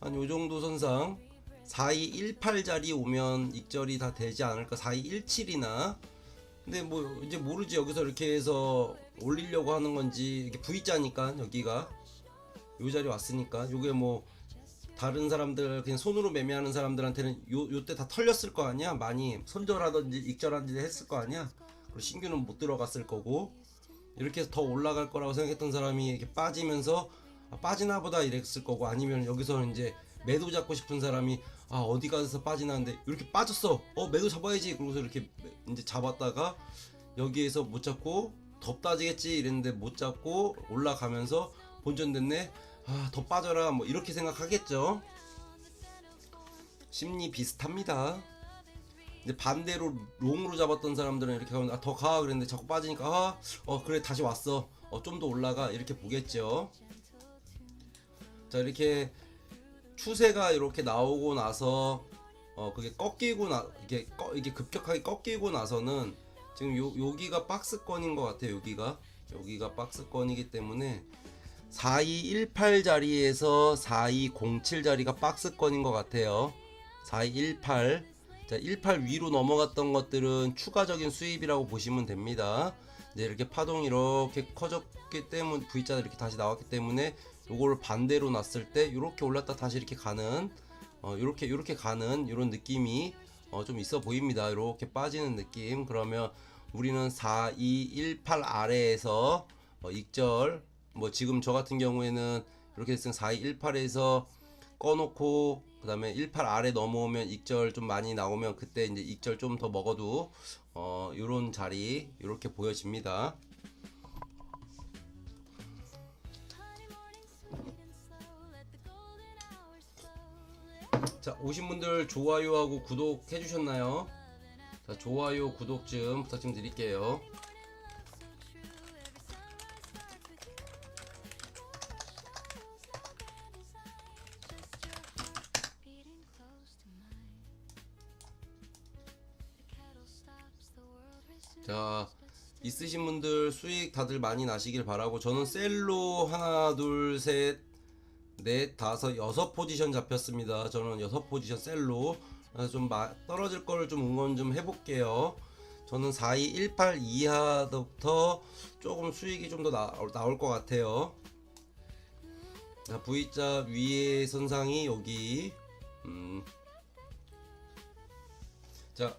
한 요정도 선상 4218자리 오면 익절이 다 되지 않을까. 4217이나. 근데 뭐 이제 모르지. 여기서 이렇게 해서 올리려고 하는 건지. 이게 V자니까 여기가 요 자리 왔으니까 요게 뭐 다른 사람들 그냥 손으로 매매하는 사람들한테는 요때 다 털렸을 거 아니야. 많이 손절하든지 익절하든지 했을 거 아니야. 그리고 신규는 못 들어갔을 거고. 이렇게 해서 더 올라갈 거라고 생각했던 사람이 이렇게 빠지면서 빠지나 보다 이랬을 거고, 아니면 여기서 이제 매도 잡고 싶은 사람이 어디 가서 빠지나는데 이렇게 빠졌어, 매도 잡아야지 그러고서 이렇게 이제 잡았다가 여기에서 못 잡고 더 따지겠지 이랬는데 못 잡고 올라가면서 본전됐네. 더 빠져라 뭐 이렇게 생각하겠죠. 심리 비슷합니다. 이제 반대로 롱으로 잡았던 사람들은 이렇게 가면 더 가 그랬는데 자꾸 빠지니까 그래 다시 왔어, 좀 더 올라가 이렇게 보겠죠. 자, 이렇게 추세가 이렇게 나오고 나서 그게 꺾이고 이게 급격하게 꺾이고 나서는 지금 여기가 박스권인 것 같아요. 여기가 박스권이기 때문에 4218 자리에서 4207 자리가 박스권인 것 같아요. 4218. 자, 18 위로 넘어갔던 것들은 추가적인 수입이라고 보시면 됩니다. 이제 이렇게 파동이 이렇게 커졌기 때문에 V자가 이렇게 다시 나왔기 때문에 요거를 반대로 놨을 때 이렇게 올랐다 다시 이렇게 가는 이렇게 가는 이런 느낌이 좀 있어 보입니다. 이렇게 빠지는 느낌. 그러면 우리는 4218 아래에서 익절 뭐 지금 저 같은 경우에는 이렇게 됐으면 4218에서 꺼놓고 그 다음에 18 아래 넘어오면 익절 좀 많이 나오면 그때 이제 익절 좀 더 먹어도 요런 자리 이렇게 보여집니다. 자, 오신 분들 좋아요하고 구독 해주셨나요? 자, 좋아요 구독 좀 부탁 좀 드릴게요. 자, 있으신 분들 수익 다들 많이 나시길 바라고, 저는 셀로 하나 둘 셋 넷 다섯 여섯 포지션 잡혔습니다. 저는 6포지션 셀로 좀 떨어질 거를 좀 응원 좀 해볼게요. 저는 4218 이하부터 조금 수익이 좀 더 나올 것 같아요. 자, V자 위에 선상이 여기 자,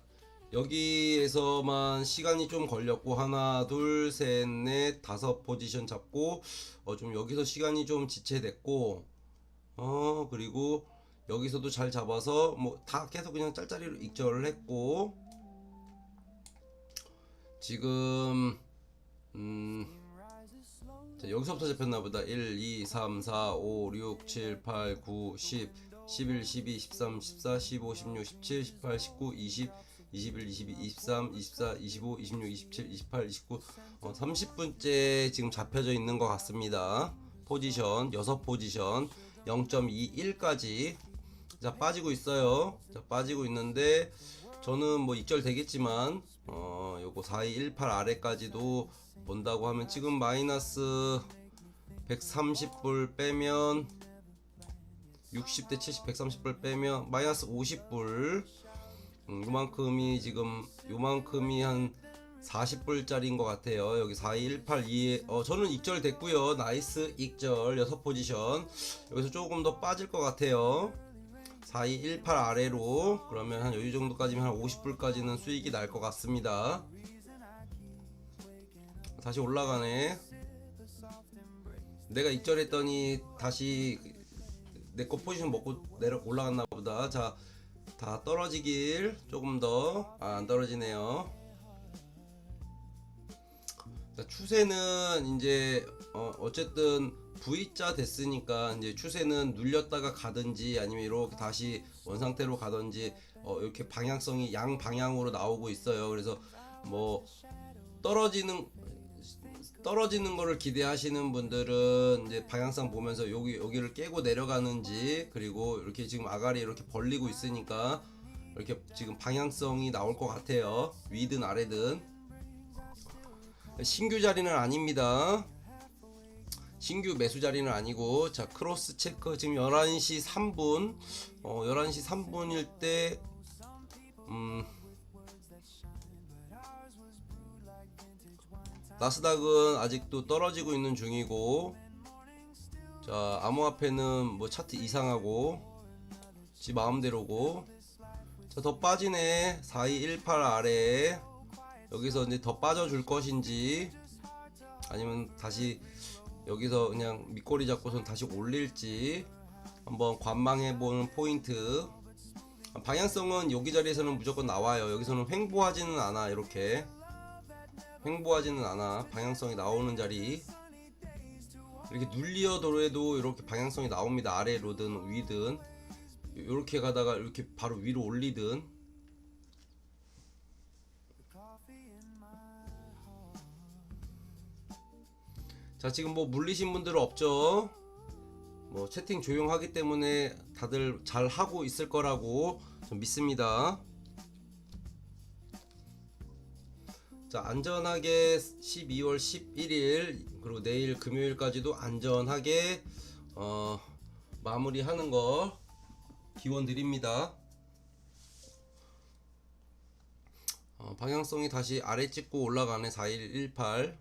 여기에서만 시간이 좀 걸렸고 하나 둘 셋 넷 다섯 포지션 잡고 좀 여기서 시간이 좀 지체됐고 그리고 여기서도 잘 잡아서 뭐 다 계속 그냥 짤짤이로 익절을 했고, 지금 자, 여기서부터 잡혔나보다. 1, 2, 3, 4, 5, 6, 7, 8, 9, 10, 11, 12, 13, 14, 15, 16, 17, 18, 19, 20, 21, 22, 23, 24, 25, 26, 27, 28, 29 30분째 지금 잡혀져 있는 것 같습니다. 포지션 6포지션 0.21까지 자 빠지고 있어요. 자 빠지고 있는데 저는 뭐 익절 되겠지만 요거 4218 아래까지도 본다고 하면 지금 마이너스 130불 빼면 60대 70 130불 빼면 마이너스 50불, 요만큼이 지금 요만큼이 한 40불짜리인 것 같아요. 여기 4218 2에 저는 익절 됐고요. 나이스 익절 6포지션. 여기서 조금 더 빠질 것 같아요. 4218 아래로 그러면 한 여기 정도까지면 한 50불까지는 수익이 날 것 같습니다. 다시 올라가네. 내가 익절했더니 다시 내 거 포지션 먹고 올라갔나 보다. 자, 다 떨어지길. 조금 더 안 떨어지네요. 자, 추세는 이제 어쨌든 V자 됐으니까 이제 추세는 눌렸다가 가든지 아니면 이렇게 다시 원상태로 가든지 이렇게 방향성이 양 방향으로 나오고 있어요. 그래서 뭐 떨어지는 거를 기대하시는 분들은 이제 방향성 보면서 여기를 깨고 내려가는지, 그리고 이렇게 지금 아가리 이렇게 벌리고 있으니까 이렇게 지금 방향성이 나올 것 같아요. 위든 아래든. 신규 자리는 아닙니다. 신규 매수 자리는 아니고. 자, 크로스 체크 지금 11시 3분 11시 3분일 때 나스닥은 아직도 떨어지고 있는 중이고, 자, 암호화폐는 뭐 차트 이상하고 지 마음대로고. 자, 더 빠지네. 4218 아래에 여기서 이제 더 빠져줄 것인지 아니면 다시 여기서 그냥 밑꼬리 잡고선 다시 올릴지 한번 관망해보는 포인트. 방향성은 여기 자리에서는 무조건 나와요. 여기서는 횡보하지는 않아. 이렇게 횡보하지는 않아. 방향성이 나오는 자리. 이렇게 눌리어도에도 이렇게 방향성이 나옵니다. 아래로든 위든 이렇게 가다가 이렇게 바로 위로 올리든. 자, 지금 뭐 물리신 분들은 없죠. 뭐 채팅 조용하기 때문에 다들 잘 하고 있을 거라고 좀 믿습니다. 자, 안전하게 12월 11일 그리고 내일 금요일까지도 안전하게 마무리하는 거 기원 드립니다. 방향성이 다시 아래 찍고 올라가네. 4118.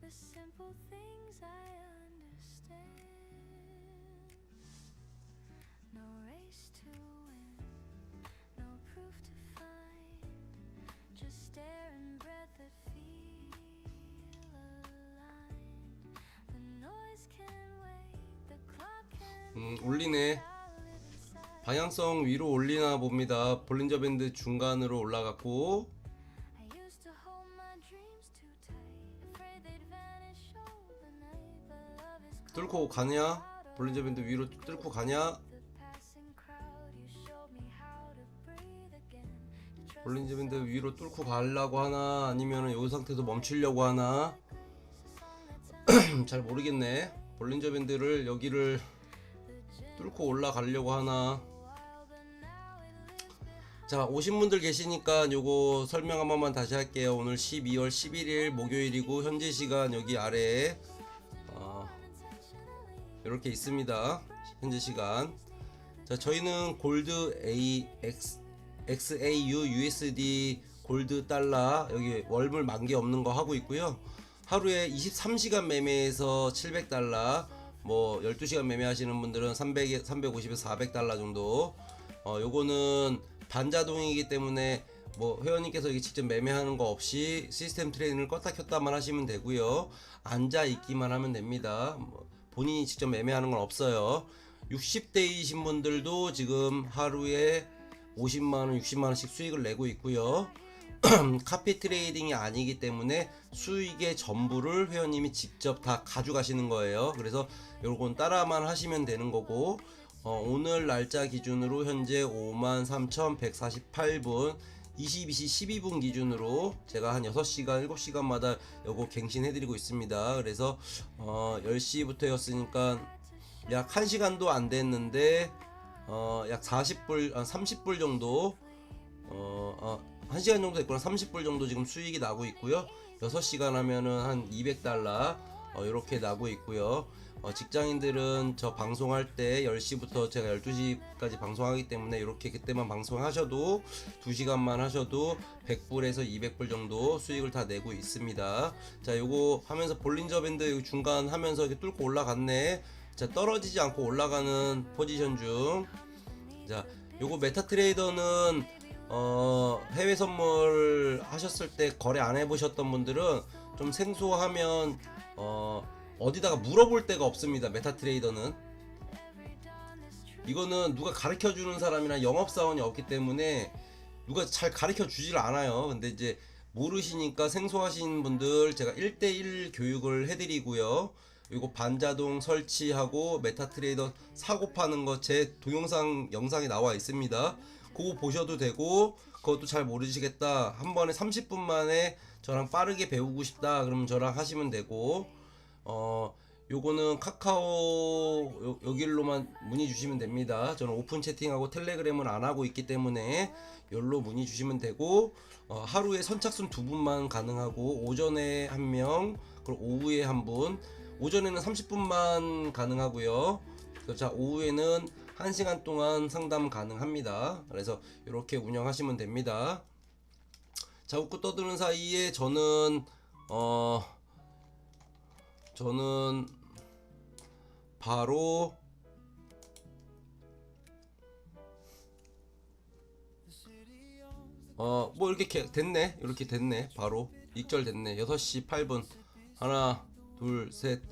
The simple things I understand. No race to win, no proof to find. Just air and breath that feel aligned. The noise can wait, the clock can
올리네. 방향성 위로 올리나 봅니다. 볼린저 밴드 중간으로 올라갔고. 뚫고 가냐? 볼린저 밴드 위로 뚫고 가냐? 볼린저 밴드 위로 뚫고 가려고 하나? 아니면 이 상태에서 멈추려고 하나? 잘 모르겠네. 볼린저 밴드를 여기를 뚫고 올라가려고 하나? 자, 오신 분들 계시니까 요거 설명 한 번만 다시 할게요. 오늘 12월 11일 목요일이고 현재 시간 여기 아래에 이렇게 있습니다. 현재 시간. 자, 저희는 골드 XAU USD 골드 달러 여기 월물 만기 없는 거 하고 있고요. 하루에 23시간 매매에서 700달러, 뭐 12시간 매매하시는 분들은 350에서 400달러 정도. 요거는 반자동이기 때문에 뭐 회원님께서 이게 직접 매매하는 거 없이 시스템 트레이딩을 껐다 켰다만 하시면 되고요. 앉아 있기만 하면 됩니다. 본인이 직접 매매하는 건 없어요. 60대이신 분들도 지금 하루에 50만원, 60만원씩 수익을 내고 있고요. 카피 트레이딩이 아니기 때문에 수익의 전부를 회원님이 직접 다 가져가시는 거예요. 그래서 요건 따라만 하시면 되는 거고, 오늘 날짜 기준으로 현재 53,148분 22시 12분 기준으로 제가 한 6시간 7시간마다 요거 갱신해드리고 있습니다. 그래서 10시부터 였으니까 약 1시간도 안 됐는데 약 40불 30불 정도 1시간 정도 됐구나. 30불 정도 지금 수익이 나고 있고요. 6시간 하면은 한 200달러 이렇게 나고 있고요. 직장인들은 저 방송할 때 10시부터 제가 12시까지 방송하기 때문에 이렇게 그때만 방송하셔도 2시간만 하셔도 100불에서 200불 정도 수익을 다 내고 있습니다. 자, 요거 하면서 볼린저 밴드 중간 하면서 이렇게 뚫고 올라갔네. 자, 떨어지지 않고 올라가는 포지션 중. 자, 요거 메타트레이더는 해외 선물 하셨을 때 거래 안 해보셨던 분들은 좀 생소하면 어디다가 물어볼 데가 없습니다. 메타트레이더는 이거는 누가 가르쳐주는 사람이나 영업사원이 없기 때문에 누가 잘 가르쳐 주질 않아요. 근데 이제 모르시니까 생소하신 분들 제가 1대1 교육을 해드리고요. 이거 반자동 설치하고 메타트레이더 사고 파는 거 제 동영상 영상이 나와 있습니다. 그거 보셔도 되고, 그것도 잘 모르시겠다 한 번에 30분 만에 저랑 빠르게 배우고 싶다 그러면 저랑 하시면 되고, 요거는 카카오 여길로만 문의 주시면 됩니다. 저는 오픈 채팅하고 텔레그램은 안 하고 있기 때문에 여기로 문의 주시면 되고, 하루에 선착순 2분만 가능하고 오전에 1명 그리고 오후에 1분. 오전에는 30분만 가능하고요. 자, 오후에는 1시간 동안 상담 가능합니다. 그래서 이렇게 운영하시면 됩니다. 자, 웃고 떠드는 사이에 저는 바로 뭐 이렇게 됐네. 이렇게 됐네. 바로 익절 됐네. 6시 8분. 하나, 둘, 셋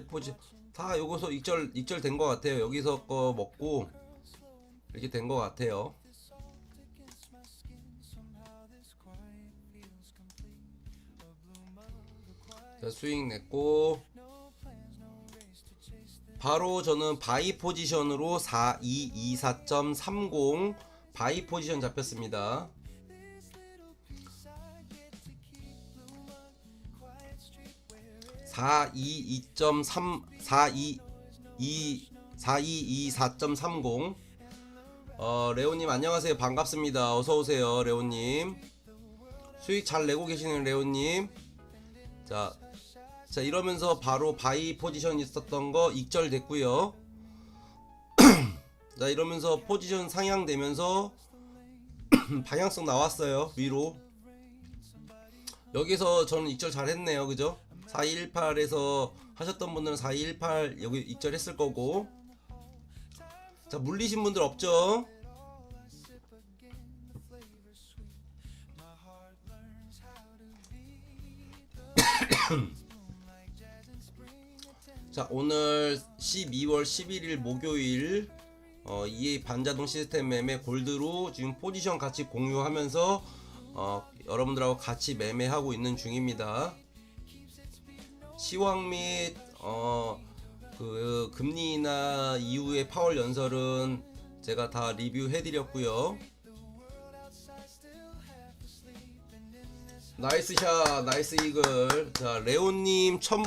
포지 다 요거서 익절 된 것 같아요. 여기서 거 먹고 이렇게 된 것 같아요. 자, 수익 냈고 바로 저는 바이 포지션으로 4224.30 바이 포지션 잡혔습니다. 4224.30 레오님 안녕하세요. 반갑습니다. 어서오세요. 레오님 수익 잘 내고 계시는 레오님. 자 이러면서 바로 바이 포지션 있었던 거 익절 됐고요. 자 이러면서 포지션 상향되면서 방향성 나왔어요. 위로. 여기서 저는 익절 잘 했네요. 그죠? 4218에서 하셨던 분들은 4218 여기 익절했을 거고. 자 물리신 분들 없죠? 자 오늘 12월 11일 목요일 EA 반자동 시스템 매매 골드로 지금 포지션 같이 공유하면서 여러분들하고 같이 매매하고 있는 중입니다. 시황 및 그 금리 인하 이후의 파월 연설은 제가 다 리뷰해 드렸고요. 나이스 샷, 나이스 이글. 자 레오님 첫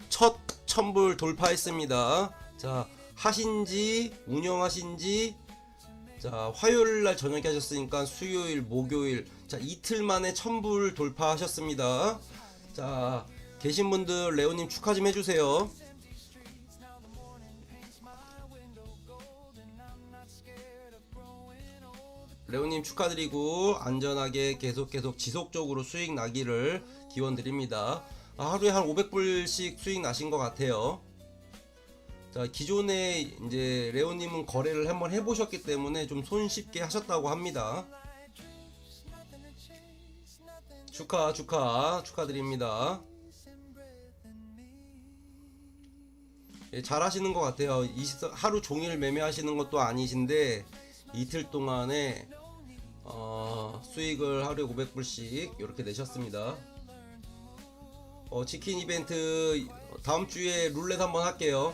1000불 돌파했습니다. 자 하신지 운영하신지 자 화요일날 저녁에 하셨으니까 수요일 목요일 자 이틀 만에 1000불 돌파하셨습니다. 자 계신 분들 레오님 축하 좀 해주세요. 레오님 축하드리고 안전하게 계속 지속적으로 수익 나기를 기원 드립니다. 하루에 한 500불씩 수익 나신 것 같아요. 자 기존에 이제 레오님은 거래를 한번 해보셨기 때문에 좀 손쉽게 하셨다고 합니다. 축하드립니다. 예, 잘 하시는 것 같아요. 하루 종일 매매하시는 것도 아니신데 이틀 동안에 수익을 하루에 500불씩 이렇게 내셨습니다. 치킨 이벤트 다음 주에 룰렛 한번 할게요.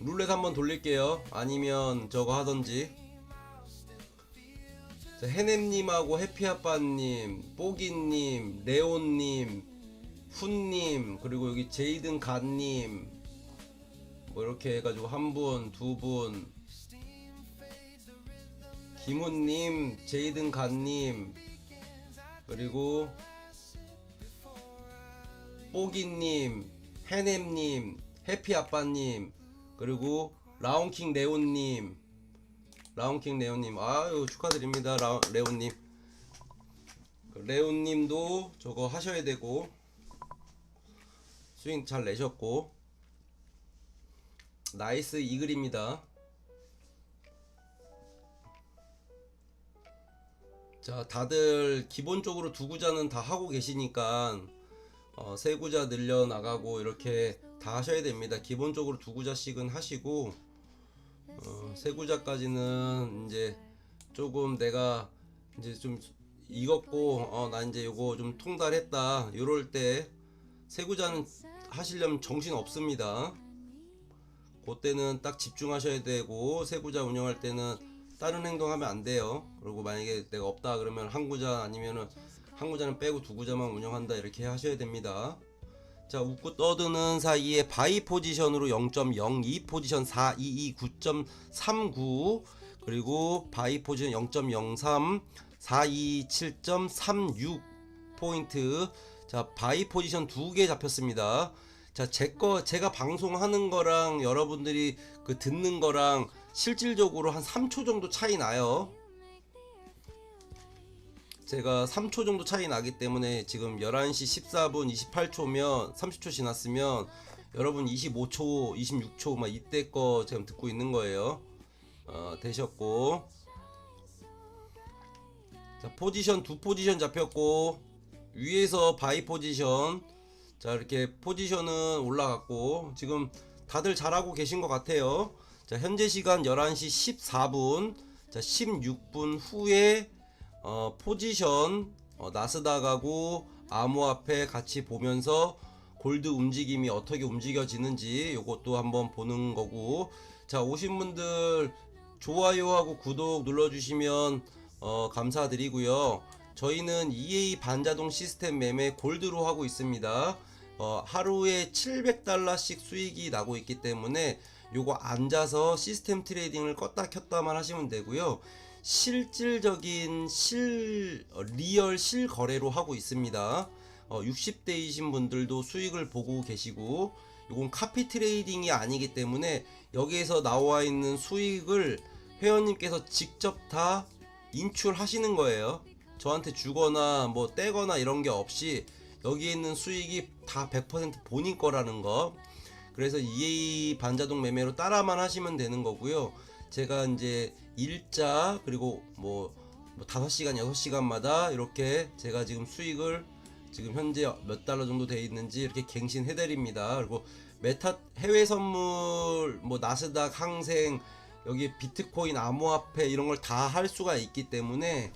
룰렛 한번 돌릴게요. 아니면 저거 하던지. 해냄님하고 해피아빠님, 뽀기님, 레온님, 훈님, 그리고 여기 제이든간님 뭐 이렇게 해가지고 한 분, 두 분, 김훈님, 제이든간님, 그리고 뽀기님, 해냄님, 해피아빠님, 그리고 라운킹 레온님, 아유 축하드립니다. 레온님. 레온님도 저거 하셔야 되고 수익 잘 내셨고 나이스 이글입니다. 자 다들 기본적으로 두 구자는 다 하고 계시니까 세 구자 늘려 나가고 이렇게 다 하셔야 됩니다. 기본적으로 두 구자씩은 하시고 세 구자까지는 이제 조금 내가 이제 좀 익었고 나 이제 요거 좀 통달했다 요럴 때 세 구자는 하시려면 정신 없습니다. 그때는 딱 집중하셔야 되고 세 구자 운영할 때는 다른 행동하면 안 돼요. 그리고 만약에 내가 없다 그러면 한 구자 아니면은 한 구자는 빼고 두 구자만 운영한다 이렇게 하셔야 됩니다. 자 웃고 떠드는 사이에 바이 포지션으로 0.02 포지션 4229.39 그리고 바이 포지션 0.03 427.36 포인트. 자 바이 포지션 두 개 잡혔습니다. 자 제가 방송하는 거랑 여러분들이 그 듣는 거랑 실질적으로 한 3초 정도 차이 나요. 제가 3초 정도 차이 나기 때문에 지금 11시 14분 28초면 30초 지났으면 여러분 25초 26초 막 이때 거 지금 듣고 있는 거예요. 되셨고 자, 포지션 두 포지션 잡혔고, 위에서 바이 포지션. 자, 이렇게 포지션은 올라갔고, 지금 다들 잘하고 계신 것 같아요. 자, 현재 시간 11시 14분. 자, 16분 후에 포지션 나스닥하고 암호화폐 같이 보면서 골드 움직임이 어떻게 움직여지는지 요것도 한번 보는 거고, 자, 오신 분들 좋아요하고 구독 눌러주시면 감사드리고요. 저희는 EA 반자동 시스템 매매 골드로 하고 있습니다. 하루에 700달러씩 수익이 나고 있기 때문에 요거 앉아서 시스템 트레이딩을 껐다 켰다만 하시면 되고요. 실질적인 리얼 실거래로 하고 있습니다. 60대이신 분들도 수익을 보고 계시고, 이건 카피 트레이딩이 아니기 때문에 여기에서 나와 있는 수익을 회원님께서 직접 다 인출하시는 거예요. 저한테 주거나 뭐 떼거나 이런 게 없이 여기에 있는 수익이 다 100% 본인 거라는 거. 그래서 EA 반자동 매매로 따라만 하시면 되는 거고요. 제가 이제 일자 그리고 뭐 5시간 6시간마다 이렇게 제가 지금 수익을 지금 현재 몇 달러 정도 돼 있는지 이렇게 갱신해 드립니다. 그리고 메타 해외 선물 뭐 나스닥 항생 여기 비트코인 암호화폐 이런 걸 다 할 수가 있기 때문에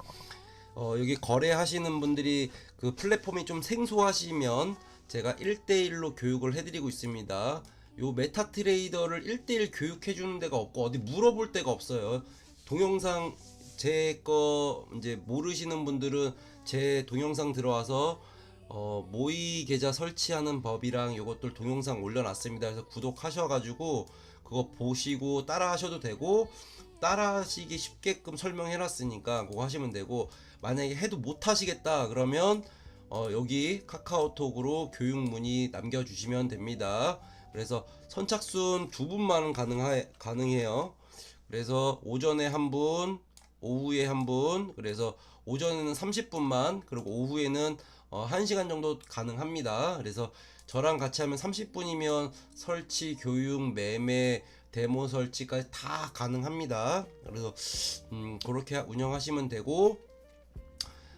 여기 거래하시는 분들이 그 플랫폼이 좀 생소하시면 제가 1대1로 교육을 해드리고 있습니다. 요 메타 트레이더를 1대1 교육해 주는 데가 없고 어디 물어볼 데가 없어요. 동영상 제 거 이제 모르시는 분들은 제 동영상 들어와서 모의 계좌 설치하는 법이랑 요것들 동영상 올려놨습니다. 그래서 구독하셔가지고 그거 보시고 따라 하셔도 되고, 따라 하시기 쉽게끔 설명해놨으니까 그거 하시면 되고, 만약에 해도 못 하시겠다 그러면 여기 카카오톡으로 교육 문의 남겨주시면 됩니다. 그래서 선착순 2분만은 가능해요. 그래서 오전에 한 분, 오후에 한 분, 그래서 오전에는 30분만, 그리고 오후에는 1시간 정도 가능합니다. 그래서 저랑 같이 하면 30분이면 설치, 교육, 매매, 데모 설치까지 다 가능합니다. 그래서 그렇게 운영하시면 되고,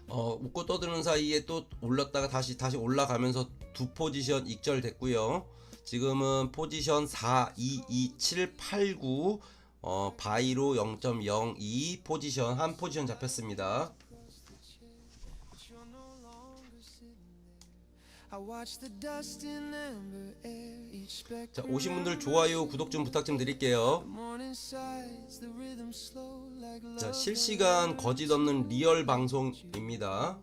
웃고 떠드는 사이에 또 올랐다가 다시 올라가면서 두 포지션 익절됐고요. 지금은 포지션 4, 2, 2, 7, 8, 9 바이로 0.02 포지션 한 포지션 잡혔습니다. 자, 오신 분들 좋아요 구독 좀 부탁 좀 드릴게요. 자, 실시간 거짓 없는 리얼 방송입니다.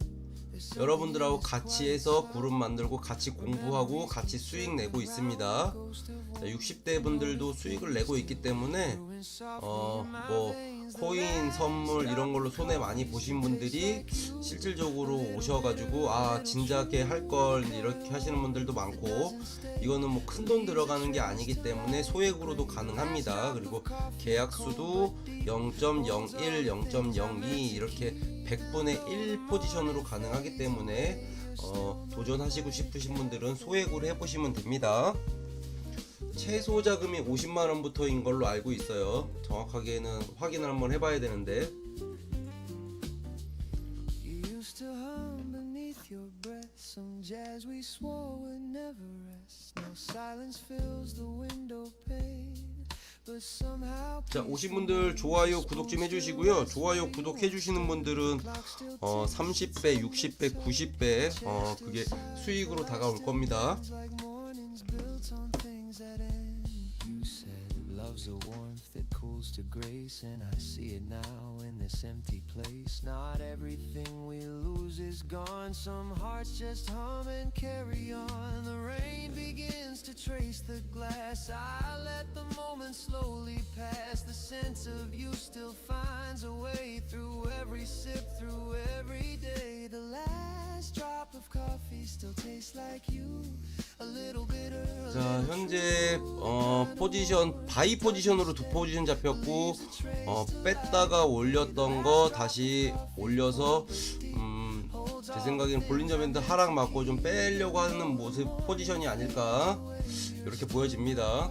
여러분들하고 같이 해서 그룹 만들고 같이 공부하고 같이 수익 내고 있습니다. 자, 60대 분들도 수익을 내고 있기 때문에 뭐 코인 선물 이런 걸로 손해 많이 보신 분들이 실질적으로 오셔가지고 진작에 할 걸 이렇게 하시는 분들도 많고, 이거는 뭐 큰 돈 들어가는 게 아니기 때문에 소액으로도 가능합니다. 그리고 계약수도 0.01, 0.02 이렇게 100분의 1 포지션으로 가능하기 때문에 도전하시고 싶으신 분들은 소액으로 해보시면 됩니다. 최소 자금이 50만원부터인 걸로 알고 있어요. 정확하게는 확인을 한번 해봐야 되는데. 자, 오신 분들 좋아요 구독 좀 해주시고요. 좋아요 구독 해주시는 분들은 30배 60배 90배 그게 수익으로 다가올 겁니다. Love's a warmth that cools to grace, and I see it now in this empty place. Not everything we lose is gone. Some hearts just hum and carry on. The rain begins to trace the glass. I let the moment slowly pass. The sense of you still finds a way through every sip, through every day. The last drop of coffee still tastes like you. A little bitter. 자, 현재 포지션 바이 포지션으로 두 포지션 잡혔고, 뺐다가 올렸던 거 다시 올려서 제 생각에는 볼린저 밴드 하락 맞고 좀 빼려고 하는 모습 포지션이 아닐까 이렇게 보여집니다.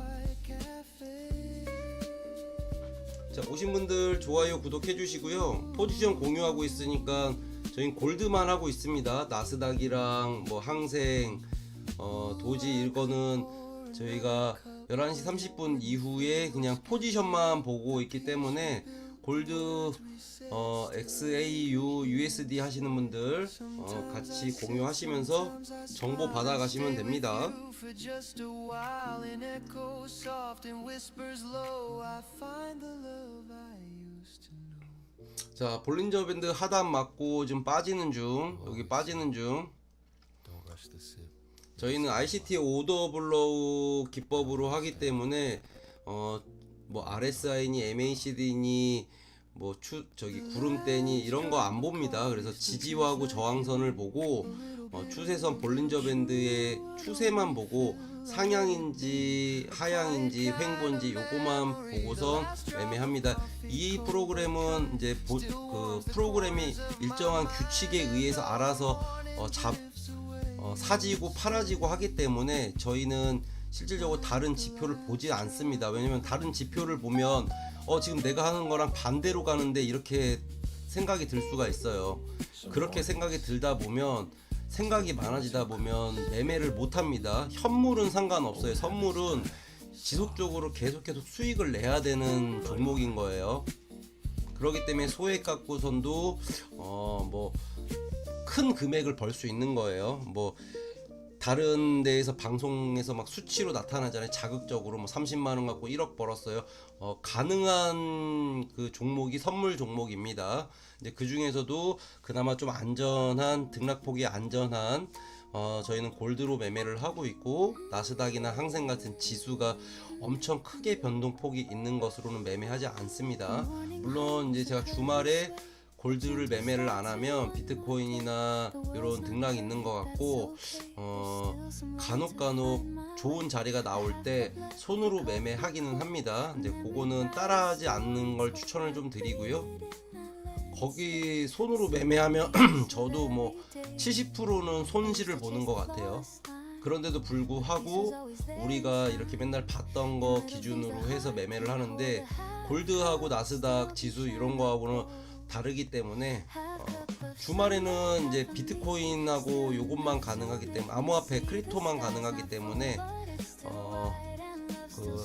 자, 오신 분들 좋아요 구독해 주시고요. 포지션 공유하고 있으니까 저희는 골드만 하고 있습니다. 나스닥이랑 뭐 항생, 도지 이거는 저희가 11시 30분 이후에 그냥 포지션만 보고 있기 때문에 골드 XAU USD 하시는 분들 같이 공유하시면서 정보 받아 가시면 됩니다. 자, 볼린저 밴드 하단 맞고 지금 빠지는 중. 여기 빠지는 중. 저희는 ICT 오더블로우 기법으로 하기 때문에 뭐 RSI니 MACD니 뭐 구름대니 이런 거 안 봅니다. 그래서 지지하고 저항선을 보고 추세선 볼린저 밴드의 추세만 보고 상향인지 하향인지 횡보인지 요거만 보고선 매매합니다. 이 프로그램은 이제 그 프로그램이 일정한 규칙에 의해서 알아서 사지고 팔아지고 하기 때문에 저희는 실질적으로 다른 지표를 보지 않습니다. 왜냐면 다른 지표를 보면 지금 내가 하는 거랑 반대로 가는데 이렇게 생각이 들 수가 있어요. 그렇게 생각이 들다 보면 생각이 많아지다 보면 매매를 못 합니다. 현물은 상관없어요. 선물은 지속적으로 계속 수익을 내야 되는 종목인 거예요. 그렇기 때문에 소액 갖고선도 뭐 큰 금액을 벌 수 있는 거예요. 뭐 다른 데에서 방송에서 막 수치로 나타나잖아요. 자극적으로 뭐 30만원 갖고 1억 벌었어요. 가능한 그 종목이 선물 종목입니다. 이제 그 중에서도 그나마 좀 안전한, 등락폭이 안전한 저희는 골드로 매매를 하고 있고, 나스닥이나 항생 같은 지수가 엄청 크게 변동폭이 있는 것으로는 매매하지 않습니다. 물론 이제 제가 주말에 골드를 매매를 안 하면 비트코인이나 이런 등락이 있는 것 같고, 간혹 좋은 자리가 나올 때 손으로 매매하기는 합니다. 이제 그거는 따라하지 않는 걸 추천을 좀 드리고요. 거기 손으로 매매하면 저도 뭐 70%는 손실을 보는 것 같아요. 그런데도 불구하고 우리가 이렇게 맨날 봤던 거 기준으로 해서 매매를 하는데, 골드하고 나스닥 지수 이런 거하고는 다르기 때문에 주말에는 이제 비트코인하고 요것만 가능하기 때문에, 암호화폐 크립토만 가능하기 때문에 그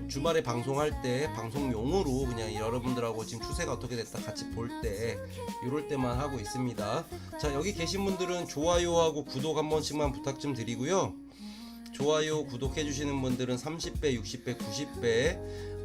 주말에 방송할 때 방송용으로 그냥 여러분들하고 지금 추세가 어떻게 됐다 같이 볼 때 이럴 때만 하고 있습니다. 자, 여기 계신 분들은 좋아요하고 구독 한 번씩만 부탁 좀 드리고요. 좋아요 구독해 주시는 분들은 30배 60배 90배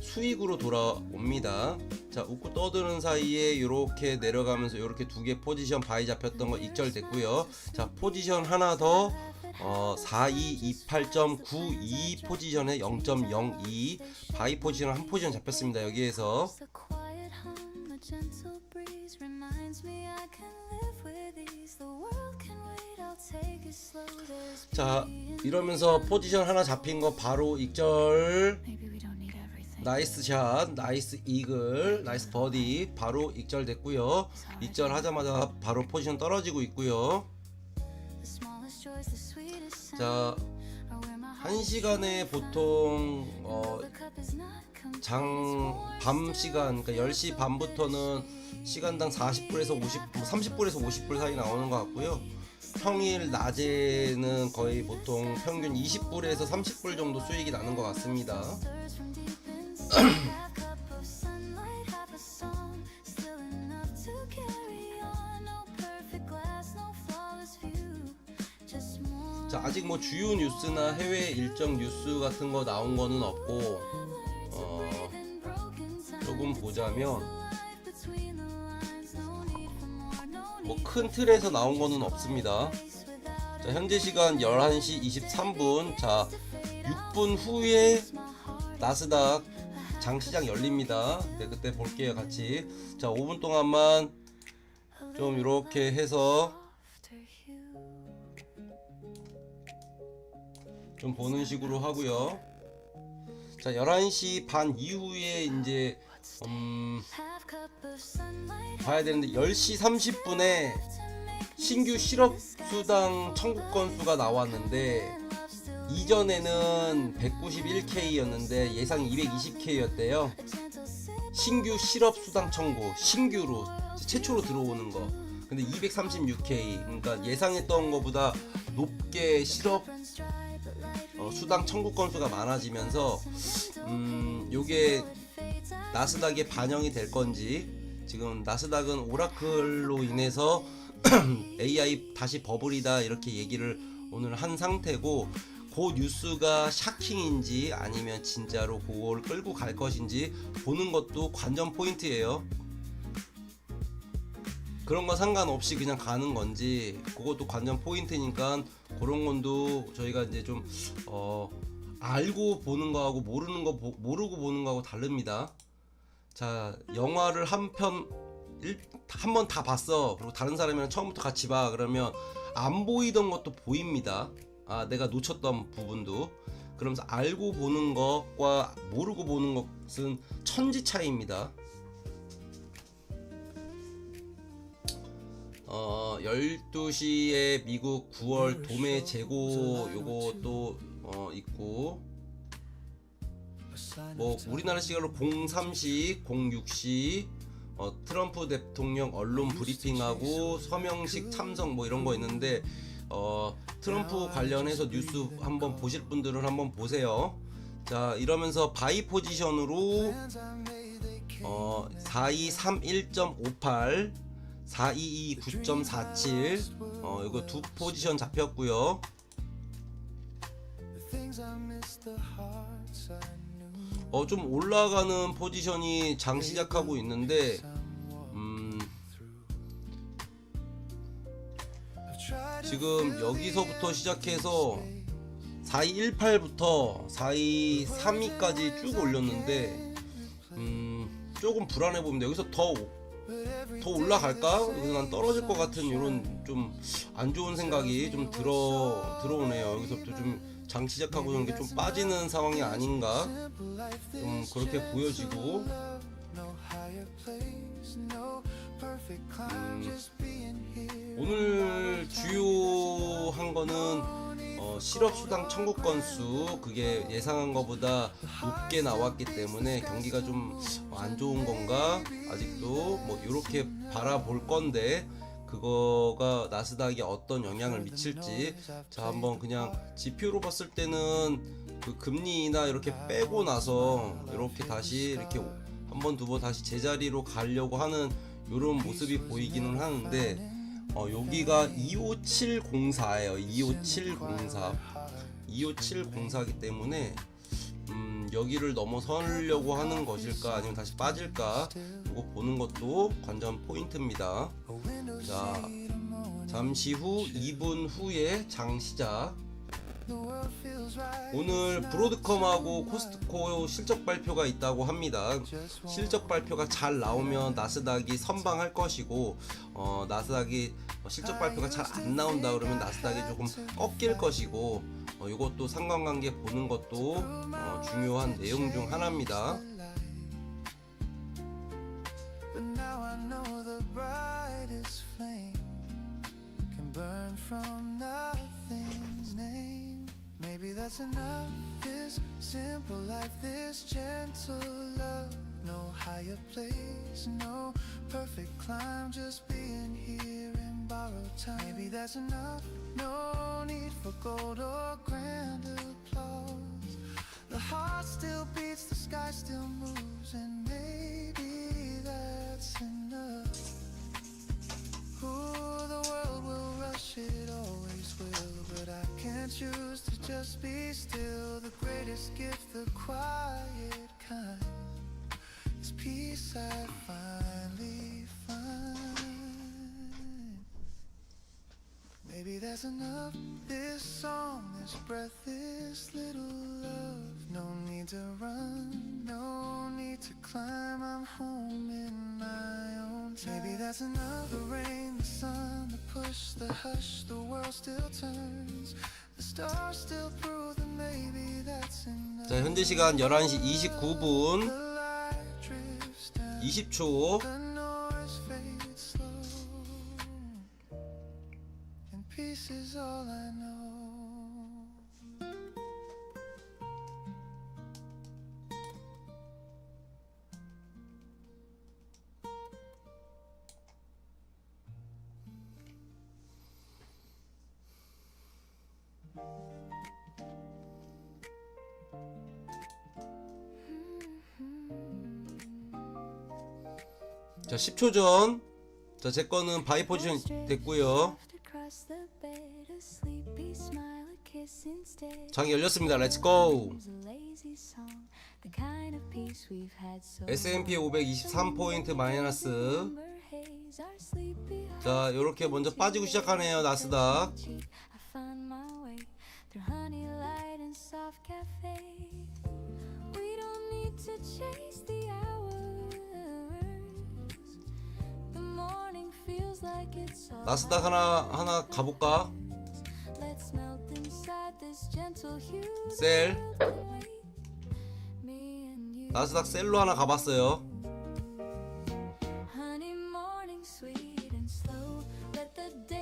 수익으로 돌아옵니다. 자, 웃고 떠드는 사이에 이렇게 내려가면서 이렇게 두 개 포지션 바이 잡혔던 거 익절됐고요. 자, 포지션 하나 더 4228.92 포지션에 0.02 바이 포지션 한 포지션 잡혔습니다. 여기에서 자, 이러면서 포지션 하나 잡힌 거 바로 익절. 나이스 샷, 나이스 이글, 나이스 버디. 바로 익절됐고요. 익절 하자마자 바로 포지션 떨어지고 있고요. 자, 1시간에 보통 밤 시간, 그러니까 10시 반부터는 시간당 40불에서 30불에서 50불 사이 나오는 것 같고요. 평일 낮에는 거의 보통 평균 20불에서 30불 정도 수익이 나는 것 같습니다. 자, 아직 뭐 주요 뉴스나 해외 일정 뉴스 같은 거 나온 거는 없고, 조금 보자면 뭐 큰 틀에서 나온 거는 없습니다. 자, 현재 시간 11시 23분. 자, 6분 후에 나스닥 장시장 열립니다. 네, 그때 볼게요, 같이. 자, 5분 동안만 좀 이렇게 해서 좀 보는 식으로 하고요. 자, 11시 반 이후에 이제 봐야 되는데, 10시 30분에 신규 실업수당 청구 건수가 나왔는데, 이전에는 191K였는데 예상이 220K였대요. 신규 실업 수당 청구, 신규로 최초로 들어오는 거. 근데 236K, 그러니까 예상했던 것보다 높게 실업 수당 청구 건수가 많아지면서 요게 나스닥에 반영이 될 건지. 지금 나스닥은 오라클로 인해서 AI 다시 버블이다 이렇게 얘기를 오늘 한 상태고, 그 뉴스가 샤킹인지 아니면 진짜로 그걸 끌고 갈 것인지 보는 것도 관전 포인트예요. 그런 거 상관없이 그냥 가는 건지 그것도 관전 포인트니까, 그런 건도 저희가 이제 좀 알고 보는 거하고 모르고 보는 거하고 다릅니다. 자, 영화를 한 번 다 봤어. 그리고 다른 사람이랑 처음부터 같이 봐. 그러면 안 보이던 것도 보입니다. 아, 내가 놓쳤던 부분도. 그러면서 알고 보는 것과 모르고 보는 것은 천지 차이입니다. 12시에 미국 9월 도매 재고 요것도 있고, 뭐 우리나라 시간으로 03시, 06시 트럼프 대통령 언론 브리핑하고 서명식 참석 뭐 이런 거 있는데, 트럼프 관련해서 뉴스 한번 보실 분들은 한번 보세요. 자, 이러면서 바이 포지션으로 4231.58, 422 9.47 이거 두 포지션 잡혔고요. 좀 올라가는 포지션이 장 시작하고 있는데, 지금 여기서부터 시작해서 4218부터 4232까지 쭉 올렸는데, 조금 불안해 보입니다. 여기서 더 올라갈까? 여기서 난 떨어질 것 같은 이런 좀 안 좋은 생각이 좀 들어오네요. 여기서부터 좀 장 시작하고 이런 게 좀 빠지는 상황이 아닌가, 좀 그렇게 보여지고, 오늘 주요한 거는 실업수당 청구 건수, 그게 예상한 것보다 높게 나왔기 때문에 경기가 좀 안 좋은 건가, 아직도 뭐 이렇게 바라볼 건데, 그거가 나스닥에 어떤 영향을 미칠지. 자, 한번 그냥 지표로 봤을 때는 그 금리나 이렇게 빼고 나서 이렇게 다시 이렇게 한 번 두 번 다시 제자리로 가려고 하는 이런 모습이 보이기는 하는데, 여기가 25704예요. 25704이기 때문에 여기를 넘어서려고 하는 것일까 아니면 다시 빠질까, 이거 보는 것도 관전 포인트입니다. 자, 잠시 후 2분 후에 장 시작. 오늘 브로드컴하고 코스트코 실적 발표가 있다고 합니다. 실적 발표가 잘 나오면 나스닥이 선방할 것이고, 나스닥이 실적 발표가 잘 안 나온다 그러면 나스닥이 조금 꺾일 것이고, 이것도 상관관계 보는 것도 중요한 내용 중 하나입니다.
Maybe that's enough, this simple life, this gentle love. No higher place, no perfect climb, just being here in borrowed time. Maybe that's enough, no need for gold or grand applause. The heart still beats, the sky still moves, and maybe that's enough. Ooh, the world will rush, it always will, but I can't choose to just be still. The greatest gift, the quiet kind, is peace I finally find. Maybe that's enough, this song, this breath, this little love. No need to run, no need to climb, I'm home in my own time. Maybe that's enough, the rain, the sun, the push, the hush, the world still turns, the stars still prove that maybe that's enough.
자, 현재 시간 11시 29분
The light drifts down,
20초.
the noise fades slow, and peace is all I know.
자 10초 전. 자 제 거는 바이 포지션 됐고요. 장이 열렸습니다. 렛츠고. S&P 500 23포인트 마이너스. 자 요렇게 먼저 빠지고 시작하네요. 나스닥. 나스닥 하나 가볼까? 셀. 나스닥 셀로 하나 가봤어요.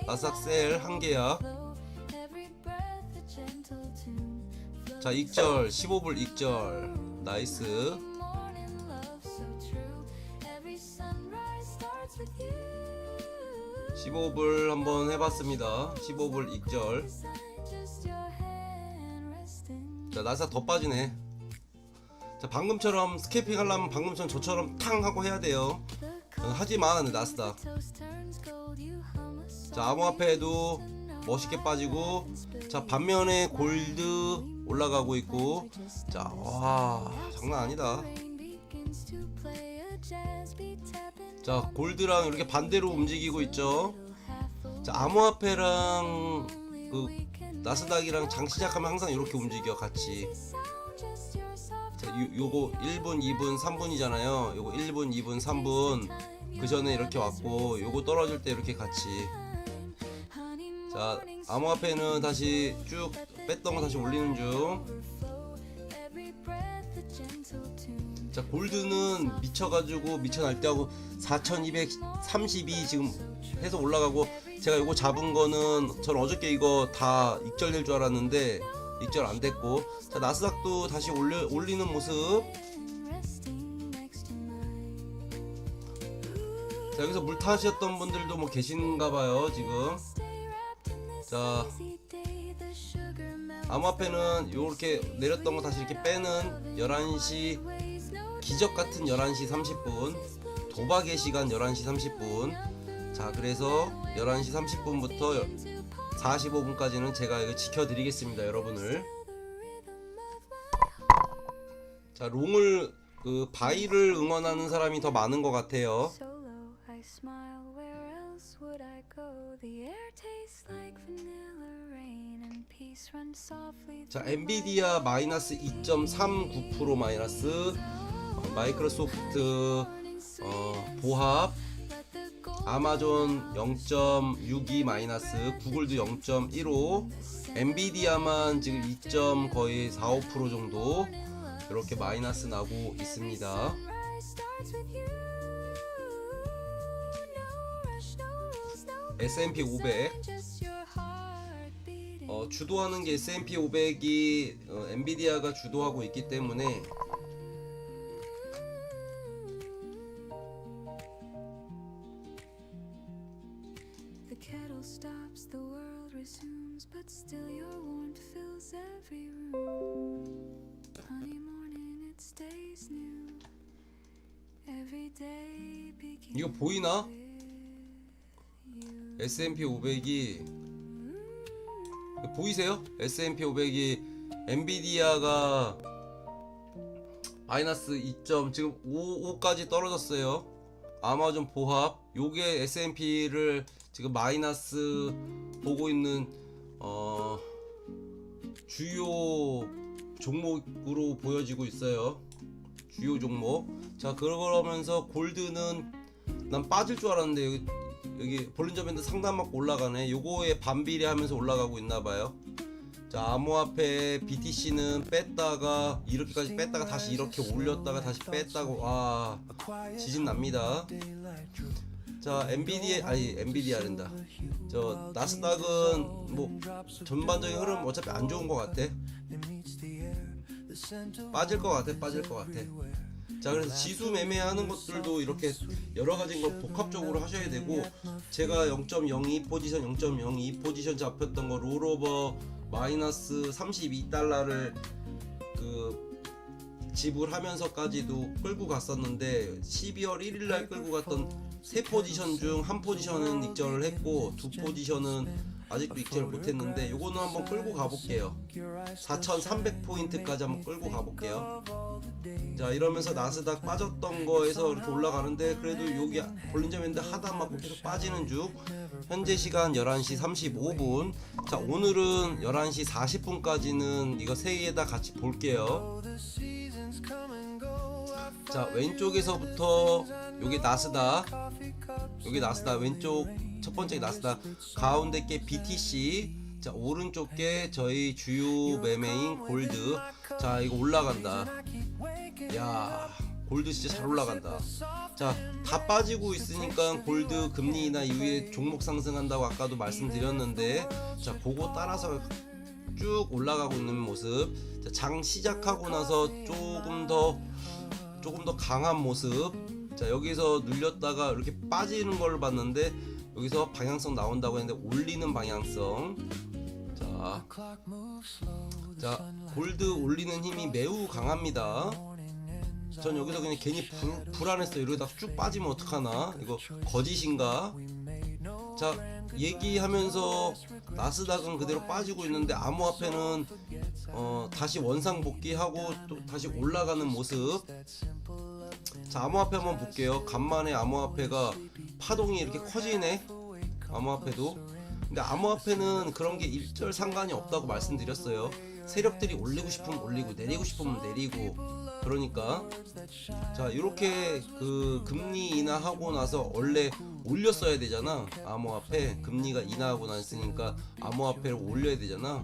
나스닥 셀 한 개야. 자 익절 15불 익절. 나이스. 15불 한번 해봤습니다. 15불 익절. 자 나스닥 더 빠지네. 자 방금처럼 스캐핑 하려면 방금처럼 저처럼 탕 하고 해야 돼요. 하지마 나스닥. 자 암호화폐도 멋있게 빠지고. 자 반면에 골드 올라가고 있고. 자 와 장난 아니다. 자 골드랑 이렇게 반대로 움직이고 있죠. 자 암호화폐랑 그 나스닥이랑 장 시작하면 항상 이렇게 움직여 같이. 자 요거 1분 2분 3분이잖아요 요거 1분 2분 3분 그 전에 이렇게 왔고 요거 떨어질 때 이렇게 같이. 자 암호화폐는 다시 쭉 뺐던 거 다시 올리는 중. 자 골드는 미쳐가지고 미쳐날 때 하고 4232 지금 해서 올라가고. 제가 요거 잡은 거는 전 어저께 이거 다 익절될 줄 알았는데 익절 안 됐고. 자 나스닥도 다시 올리는 모습. 자 여기서 물 타셨던 분들도 뭐 계신가봐요 지금. 자 암호화폐는 요렇게 내렸던 거 다시 이렇게 빼는 11시 기적같은 11시 30분 도박의 시간 11시 30분. 자 그래서 11시 30분부터 45분까지는 제가 이거 지켜드리겠습니다 여러분을. 자 롱을 그 바이를 응원하는 사람이 더 많은 것 같아요. 자 엔비디아 마이너스 2.39% 마이너스. 마이크로소프트 보합. 아마존 0.62 마이너스. 구글도 0.15. 엔비디아만 지금 2. 거의 4, 5% 정도 이렇게 마이너스 나고 있습니다. S&P 500 주도하는 게 S&P 500이 엔비디아가 주도하고 있기 때문에. 이거 보이나? S&P 500이 보이세요? S&P 500이 엔비디아가 마이너스 2. 지금 5까지 떨어졌어요. 아마존 보합 요게 S&P를 지금 마이너스 보고 있는 주요 종목으로 보여지고 있어요. 주요 종목. 자 그러면서 골드는 난 빠질 줄 알았는데 여기 볼린저 밴드 상단 맞고 올라가네. 요거에 반비례하면서 올라가고 있나봐요. 자 암호화폐 BTC는 뺐다가 이렇게까지 뺐다가 다시 이렇게 올렸다가 다시 뺐다가 와 지진 납니다. 자 엔비디아랜다. 저 나스닥은 뭐 전반적인 흐름 어차피 안 좋은 것 같아. 빠질 것 같아. 자 그래서 지수 매매하는 것들도 이렇게 여러 가지 걸 복합적으로 하셔야 되고. 제가 0.02 포지션 0.02 포지션 잡혔던 거 롤오버 마이너스 32달러를 그 지불하면서까지도 끌고 갔었는데 12월 1일날 끌고 갔던 3포지션 중 1포지션은 익절을 했고 2포지션은 아직도 익절을 못했는데 요거는 한번 끌고 가볼게요. 4300포인트까지 한번 끌고 가볼게요. 자, 이러면서 나스닥 빠졌던 거에서 이렇게 올라가는데 그래도 여기 볼린저밴드 하다 안 맞고 계속 빠지는 중. 현재 시간 11시 35분. 자, 오늘은 11시 40분까지는 이거 세 개다 같이 볼게요. 자, 왼쪽에서부터 여기 나스닥, 왼쪽 첫 번째 나스닥, 가운데 게 BTC, 자, 오른쪽 게 저희 주요 매매인 골드. 자, 이거 올라간다. 야, 골드 진짜 잘 올라간다. 자, 다 빠지고 있으니까 골드 금리 인하 이후에 종목 상승한다고 아까도 말씀드렸는데, 자, 그거 따라서 쭉 올라가고 있는 모습. 자, 장 시작하고 나서 조금 더 강한 모습. 자, 여기서 눌렸다가 이렇게 빠지는 걸 봤는데 여기서 방향성 나온다고 했는데 올리는 방향성. 자, 골드 올리는 힘이 매우 강합니다. 전 여기서 그냥 괜히 불안했어요. 이러다가 쭉 빠지면 어떡하나, 이거 거짓인가. 자, 얘기하면서 나스닥은 그대로 빠지고 있는데 암호화폐는 다시 원상 복귀하고 또 다시 올라가는 모습. 자, 암호화폐 한번 볼게요. 간만에 암호화폐가 파동이 이렇게 커지네. 암호화폐도. 근데 암호화폐는 그런 게 일절 상관이 없다고 말씀드렸어요. 세력들이 올리고 싶으면 올리고 내리고 싶으면 내리고. 그러니까 자, 이렇게 그 금리 인하하고 나서 원래 올렸어야 되잖아. 암호화폐 금리가 인하하고 났으니까 암호화폐를 올려야 되잖아.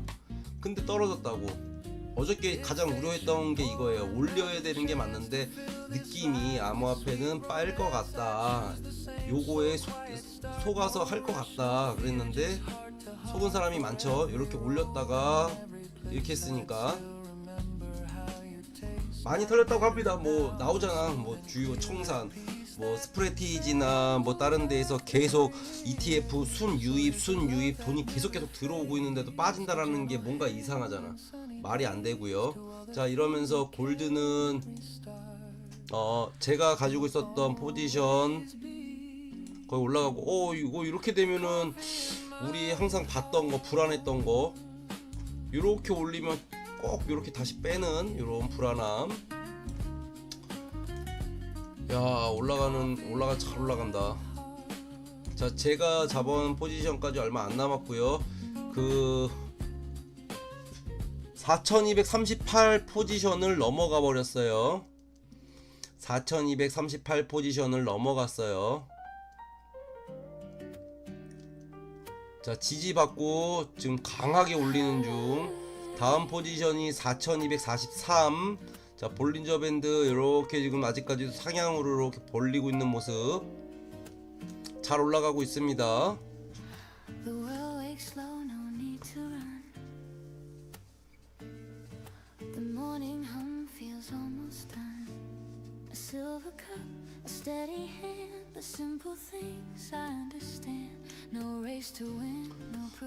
근데 떨어졌다고. 어저께 가장 우려했던 게 이거예요. 올려야 되는 게 맞는데 느낌이 암호화폐는 빠일 것 같다, 요거에 속아서 할 것 같다 그랬는데 속은 사람이 많죠. 이렇게 올렸다가 이렇게 했으니까 많이 털렸다고 합니다. 뭐 나오잖아, 뭐 주요 청산, 뭐 스프레티지나 뭐 다른 데에서 계속 ETF 순유입 돈이 계속 들어오고 있는데도 빠진다라는 게 뭔가 이상하잖아. 말이 안 되고요. 자, 이러면서 골드는 제가 가지고 있었던 포지션 거의 올라가고, 이거 이렇게 되면은 우리 항상 봤던 거, 불안했던 거 이렇게 올리면 꼭 이렇게 다시 빼는 이런 불안함. 야, 잘 올라간다. 자, 제가 잡은 포지션까지 얼마 안 남았고요. 그 4238 포지션을 넘어가 버렸어요. 4238 포지션을 넘어갔어요. 자, 지지받고 지금 강하게 올리는 중. 다음 포지션이 4243. 자, 볼린저 밴드 이렇게 지금 아직까지도 상향으로 이렇게 벌리고 있는 모습. 잘 올라가고 있습니다.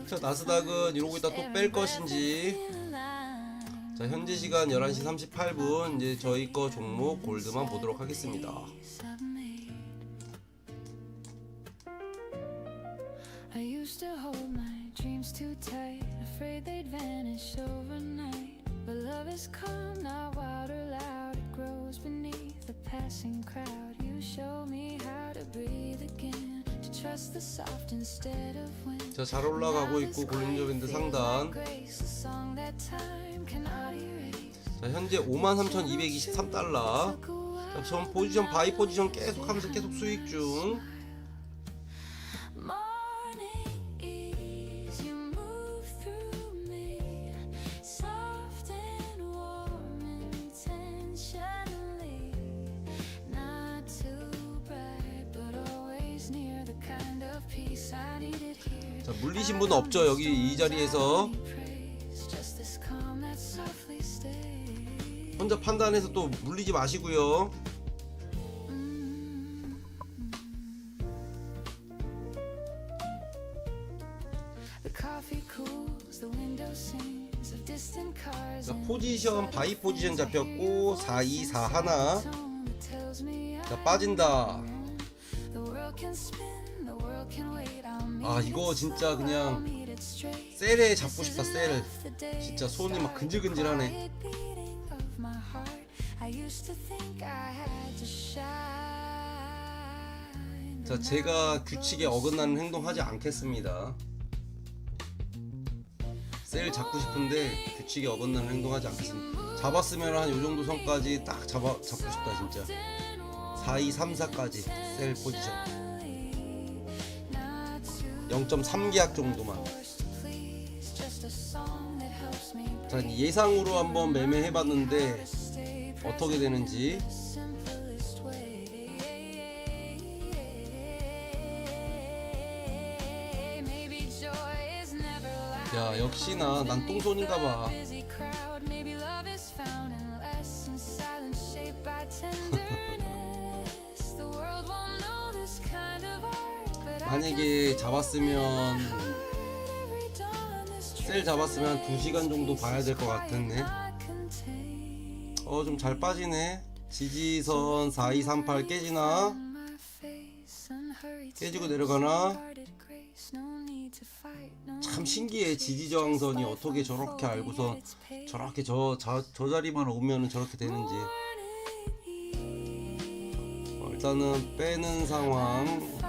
자, 나스닥은 이러고 있다 또 뺄 것인지. 자, 현재 시간 11시 38분. 이제 저희 거 종목 골드만 보도록 하겠습니다. 자, 잘 올라가고 있고 볼린저 밴드 상단. 자, 현재 53,223달러. 자, 전 포지션 바이 포지션 계속 하면서 계속 수익 중. 자, 물리신 분은 없죠, 여기 이 자리에서. 혼자 판단해서 또 물리지 마시고요. 자, 포지션 바이 포지션 잡혔고 4, 2, 4 하나. 자, 빠진다. 아, 이거 진짜 그냥 셀에 잡고 싶다. 셀 진짜 손이 막 근질근질하네. 자, 제가 규칙에 어긋나는 행동 하지 않겠습니다. 셀 잡고 싶은데 규칙에 어긋나는 행동 하지 않겠습니다. 잡았으면 한 요정도 선까지 딱 잡고 싶다 진짜. 4, 2, 3, 4까지 셀 포지션 0.3계약 정도만. 자, 예상으로 한번 매매해봤는데 어떻게 되는지. 야, 역시나 난 똥손인가봐. 만약에 잡았으면 셀 잡았으면 한 2시간 정도 봐야 될 것 같았네. 좀 잘 빠지네. 지지선 4, 2, 3, 8 깨지나? 깨지고 내려가나? 참 신기해. 지지저항선이 어떻게 저렇게 알고서 저렇게 저 자리만 오면은 저렇게 되는지. 일단은 빼는 상황.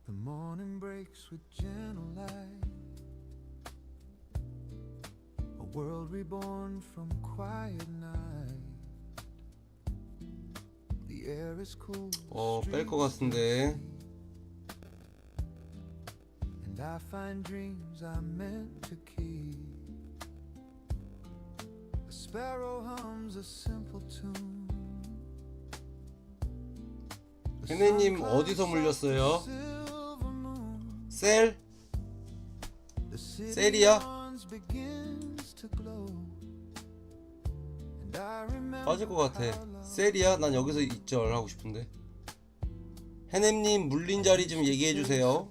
The morning breaks with gentle light, a world reborn from quiet night. The air is cool.
뺄 것 같은데.
And I find dreams I'm meant to keep. A sparrow hums a simple tune.
해내님 어디서 물렸어요? 셀? 셀이야? 빠질 것 같아. 셀이야? 난 여기서 2절 하고 싶은데. 해냄님 물린 자리 좀 얘기해주세요.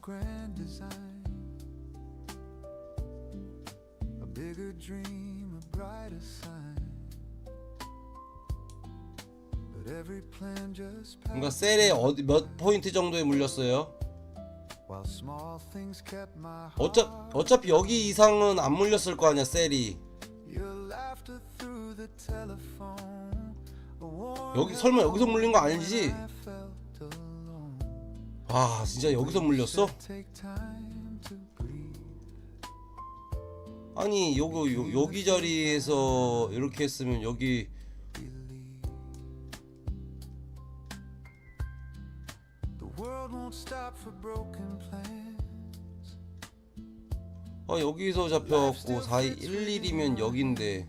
뭔가 셀에 몇 포인트 정도에 물렸어요? 어차피 여기 이상은 안 물렸을 거 아니야. 셀이 여기 설마 여기서 물린 거 아니지? 아, 진짜 여기서 물렸어? 아니 여기 자리에서 이렇게 했으면 여기 여기서 잡혀갖고 4, 2, 1, 1이면 여긴데.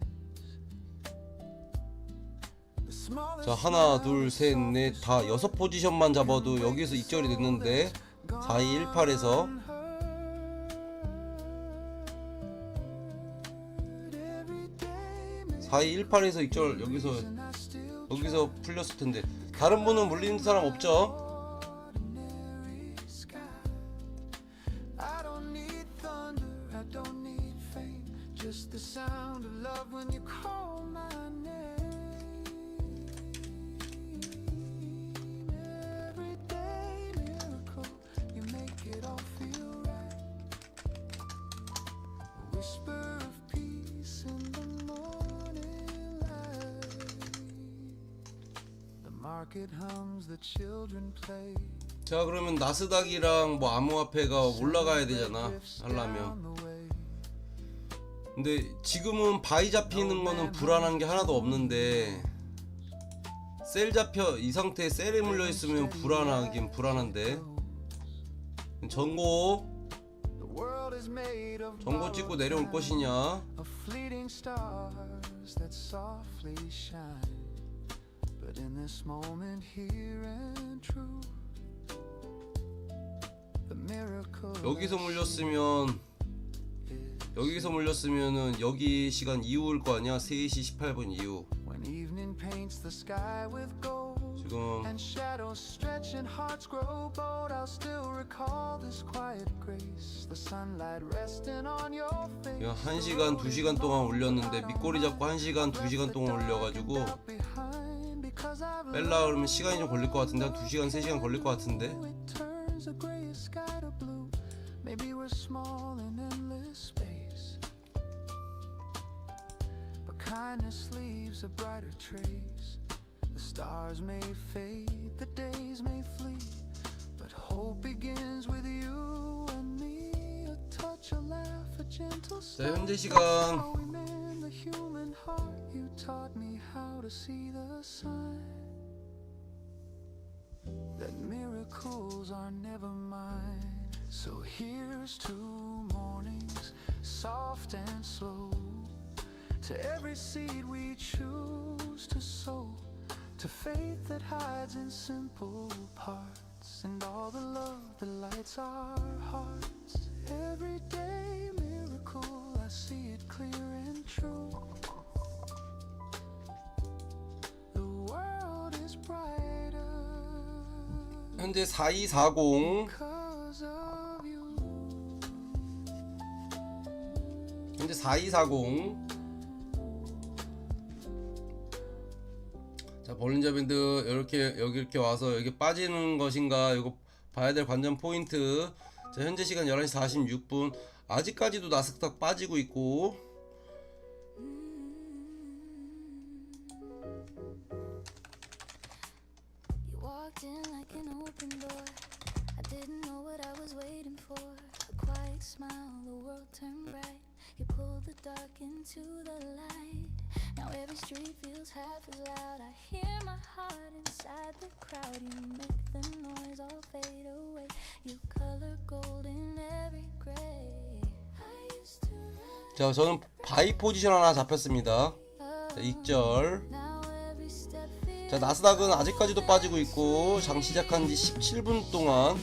자, 하나 둘 셋 넷 다 6포지션만 잡아도 여기서 익절이 됐는데 4, 2, 1, 8에서 (4218) 1, 8에서 익절 여기서 풀렸을 텐데. 다른 분은 물리는 사람 없죠? 자, 그러면 나스닥이랑 뭐 암호화폐가 올라가야 되잖아 하려면. 근데 지금은 바이 잡히는 거는 불안한 게 하나도 없는데 셀 잡혀 이 상태에 셀에 물려 있으면 불안하긴 불안한데. 전고 찍고 내려올 것이냐. 여기서 물렸으면은 여기 시간 이후일 거 아니야. 3시 18분 이후. 지금 이거 1시간 2시간 동안 올렸는데 밑꼬리 잡고 1시간 2시간 동안 올려가지고 뺄라 그러면 시간이 좀 걸릴 것 같은데, 한 2시간 3시간 걸릴 것 같은데.
Kindness leaves a brighter trace. The stars may fade, the days may flee, but hope begins with you and me. A touch, a laugh, a gentle
자, 현재 시간
the human heart. You taught me how to see the sign that miracles are never mine. So here's to mornings, soft and slow, to every seed we choose to sow, to faith that hides in simple parts, and all the love that lights our hearts. Everyday miracle, I see it clear and true. The world is brighter
현재 4240.
because of you.
현재 4240. 자, 볼린저 밴드 이렇게 여기 이렇게 와서 여기 빠지는 것인가, 이거 봐야 될 관전 포인트. 자, 현재 시간 11시 46분. 아직까지도 나스닥 빠지고 있고.
You walked in like an open door. I didn't know what I was waiting for. A quiet smile, the world turned bright. You pulled the dark into the light. Now every street feels half as loud. I hear my heart inside the crowd. You make the noise all fade away. You color gold in every gray. I used to run.
자, 저는 바이 포지션 하나 잡혔습니다. 자, 익절.
Now every step feels
자, 나스닥은 아직까지도 빠지고 있고, 장 시작한 지 17분 동안.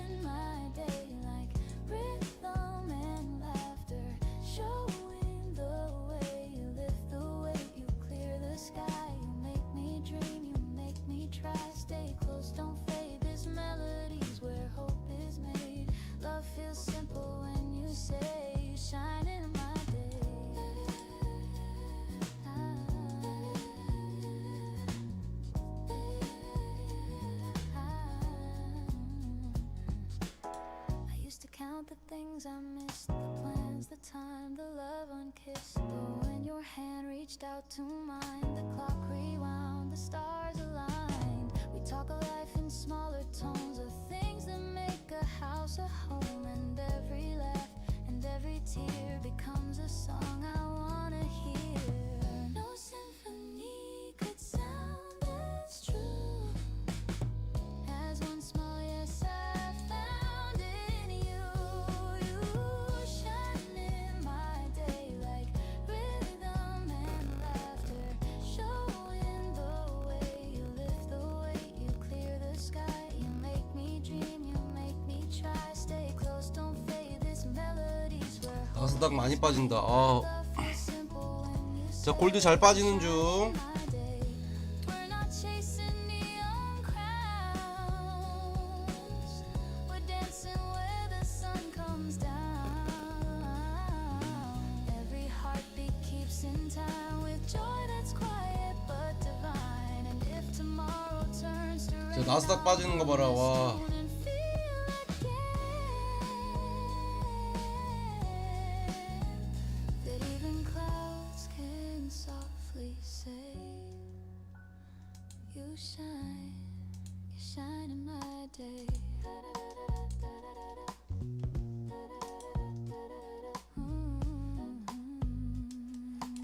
in my day like rhythm and laughter, showing the way you lift the weight, you clear the sky, you make me dream, you make me try, stay close, don't fade, this melody's where hope is made, love feels simple when you say you shine in my day. I used to count the things I missed, the plans, the time, the love unkissed. But when your hand reached out to mine, the clock rewound, the stars aligned. We talk of life in smaller tones, of things that make a house a home. And every laugh and every tear becomes a song I wanna hear. No symphony could sound as true as one small yes I found in you. You shine in my day like rhythm and laughter, showing the way you lift the weight, you clear the sky, you make me dream, you make me try, stay close, don't fade, this melody's where hope
나스닥 많이 빠진다. 아,
feels simple when you
자, 골드 잘 빠지는 중.
my day. We're not chasing neon crowns. We're dancing where the sun comes down. Every heartbeat keeps in time with joy that's quiet but divine. And if tomorrow turns to
자, 나스닥 빠지는 거 봐라. 와.
rain and feel again, that even clouds can softly say, you shine in my day.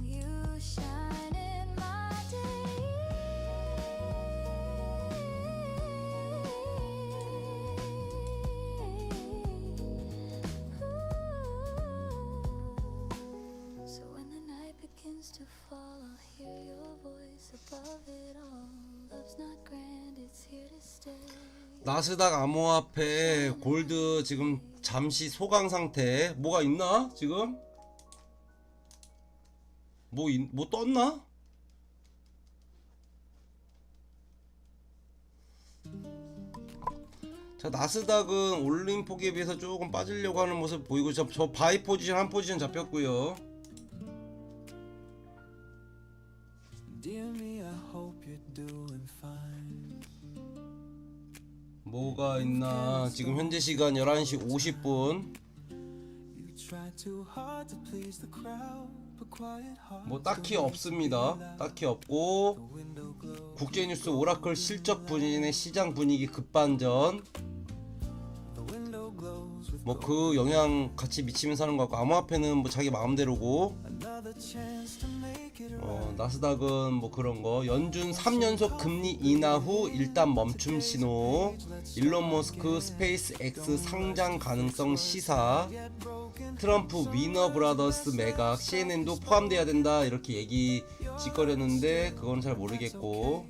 You shine in my day.
나스닥 암호화폐 골드 지금 잠시 소강 상태. 뭐가 있나 지금? 뭐 떴나? 자, 나스닥은 올린 폭에 비해서 조금 빠지려고 하는 모습 보이고, 저 바이 포지션 한 포지션 잡혔고요. 뭐가 있나? 지금 현재 시간 11시 50분. 뭐 딱히 없습니다. 딱히 없고, 국제뉴스 오라클 실적 부진의 시장 분위기 급반전, 뭐 그 영향 같이 미치면서 하는 것 같고, 암호화폐는 뭐 자기 마음대로고, 나스닥은 뭐 그런 거. 연준 3연속 금리 인하 후 일단 멈춤 신호. 일론 머스크 스페이스 X 상장 가능성 시사. 트럼프 위너 브라더스 매각, CNN도 포함돼야 된다 이렇게 얘기 짓거렸는데 그건 잘 모르겠고,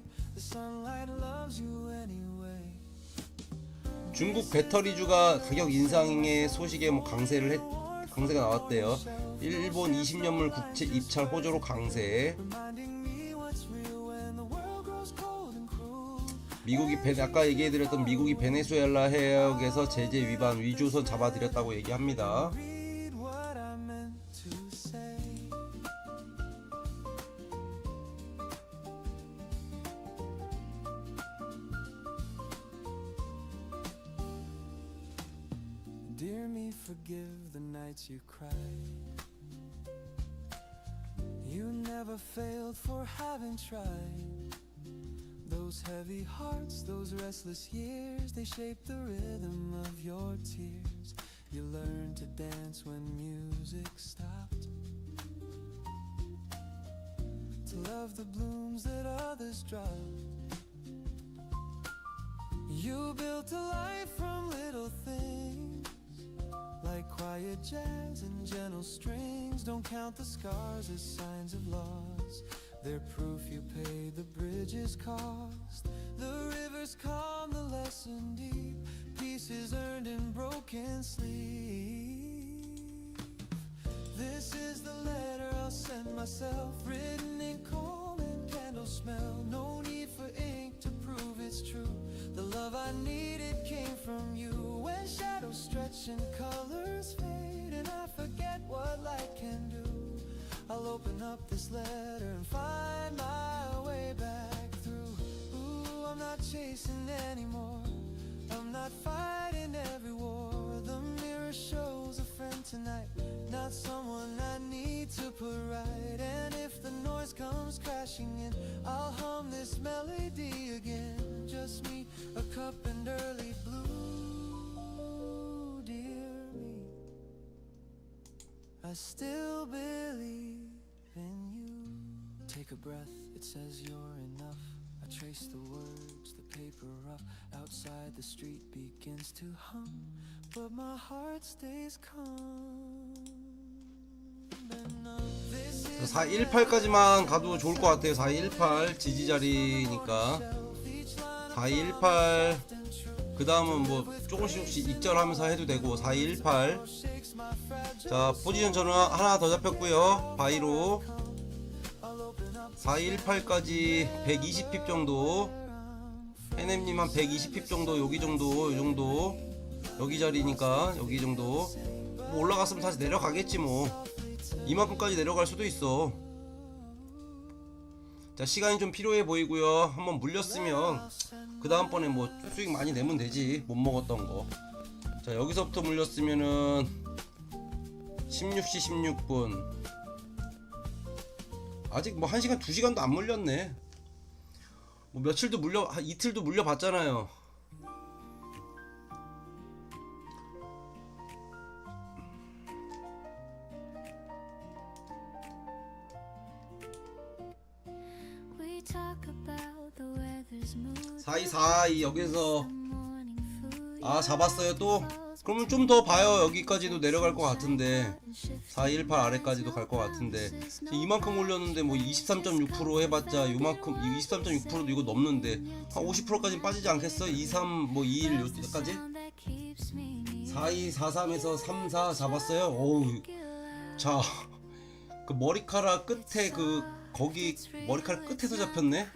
중국 배터리주가 가격 인상의 소식에 뭐 강세가 나왔대요. 일본 20년물 국채 입찰 호조로 강세. 미국이 아까 얘기해드렸던 미국이 베네수엘라 해역에서 제재 위반 위조선 잡아들였다고 얘기합니다.
Dear me, forgive the nights you cried. You never failed for having tried. Those heavy hearts, those restless years, they shaped the rhythm of your tears. You learned to dance when music stopped, to love the blooms that others dropped. You built a life from little things, like quiet jazz and gentle strings. Don't count the scars as signs of loss, they're proof you paid the bridge's cost. The rivers calm, the lesson deep, pieces earned in broken sleep. This is the letter I'll send myself, written in calm and candle smell. No need for ink to prove it's true. The love I needed came from you. When shadows stretch and colors fade and I forget what light can do, I'll open up this letter and find my way back through. Ooh, I'm not chasing anymore, I'm not fighting every war. The mirror shows a friend tonight, not someone I need to put right. And if the noise comes crashing in, I'll hum this melody again. Just me, a cup and early blue. Dear me, I still believe in you. Take a breath, it says you're enough. I trace the words, the paper rough. Outside the street begins to hum, but my heart stays calm.
418까지만 가도 좋을 것 같아요. 418 지지자리니까 418, 그 다음은 뭐 조금씩 익절하면서 해도 되고. 418. 자, 포지션 저는 하나 더 잡혔고요, 바이로. 418까지 120핍 정도. 해냄님 한 120핍 정도, 여기 정도, 요 정도. 여기 자리니까 여기 정도. 뭐 올라갔으면 다시 내려가겠지 뭐. 이만큼까지 내려갈 수도 있어. 자, 시간이 좀 필요해 보이고요. 한번 물렸으면 그 다음번에 뭐 수익 많이 내면 되지, 못 먹었던 거. 자, 여기서부터 물렸으면은 16시 16분. 아직 뭐 1시간 2시간도 안 물렸네. 뭐 며칠도 이틀도 물려봤잖아요.
We talk about the weather's mood.
4242 여기서 잡았어요 또. 그러면 좀 더 봐요. 여기까지도 내려갈 것 같은데 4218 아래까지도 갈 것 같은데 이만큼 올렸는데 뭐 23.6% 해봤자 요만큼 23.6%도 이거 넘는데 한 50%까지 빠지지 않겠어? 23 뭐 21 요때까지 4243에서 34 잡았어요. 어우, 자, 그 머리카락 끝에 그 거기 머리카락 끝에서 잡혔네.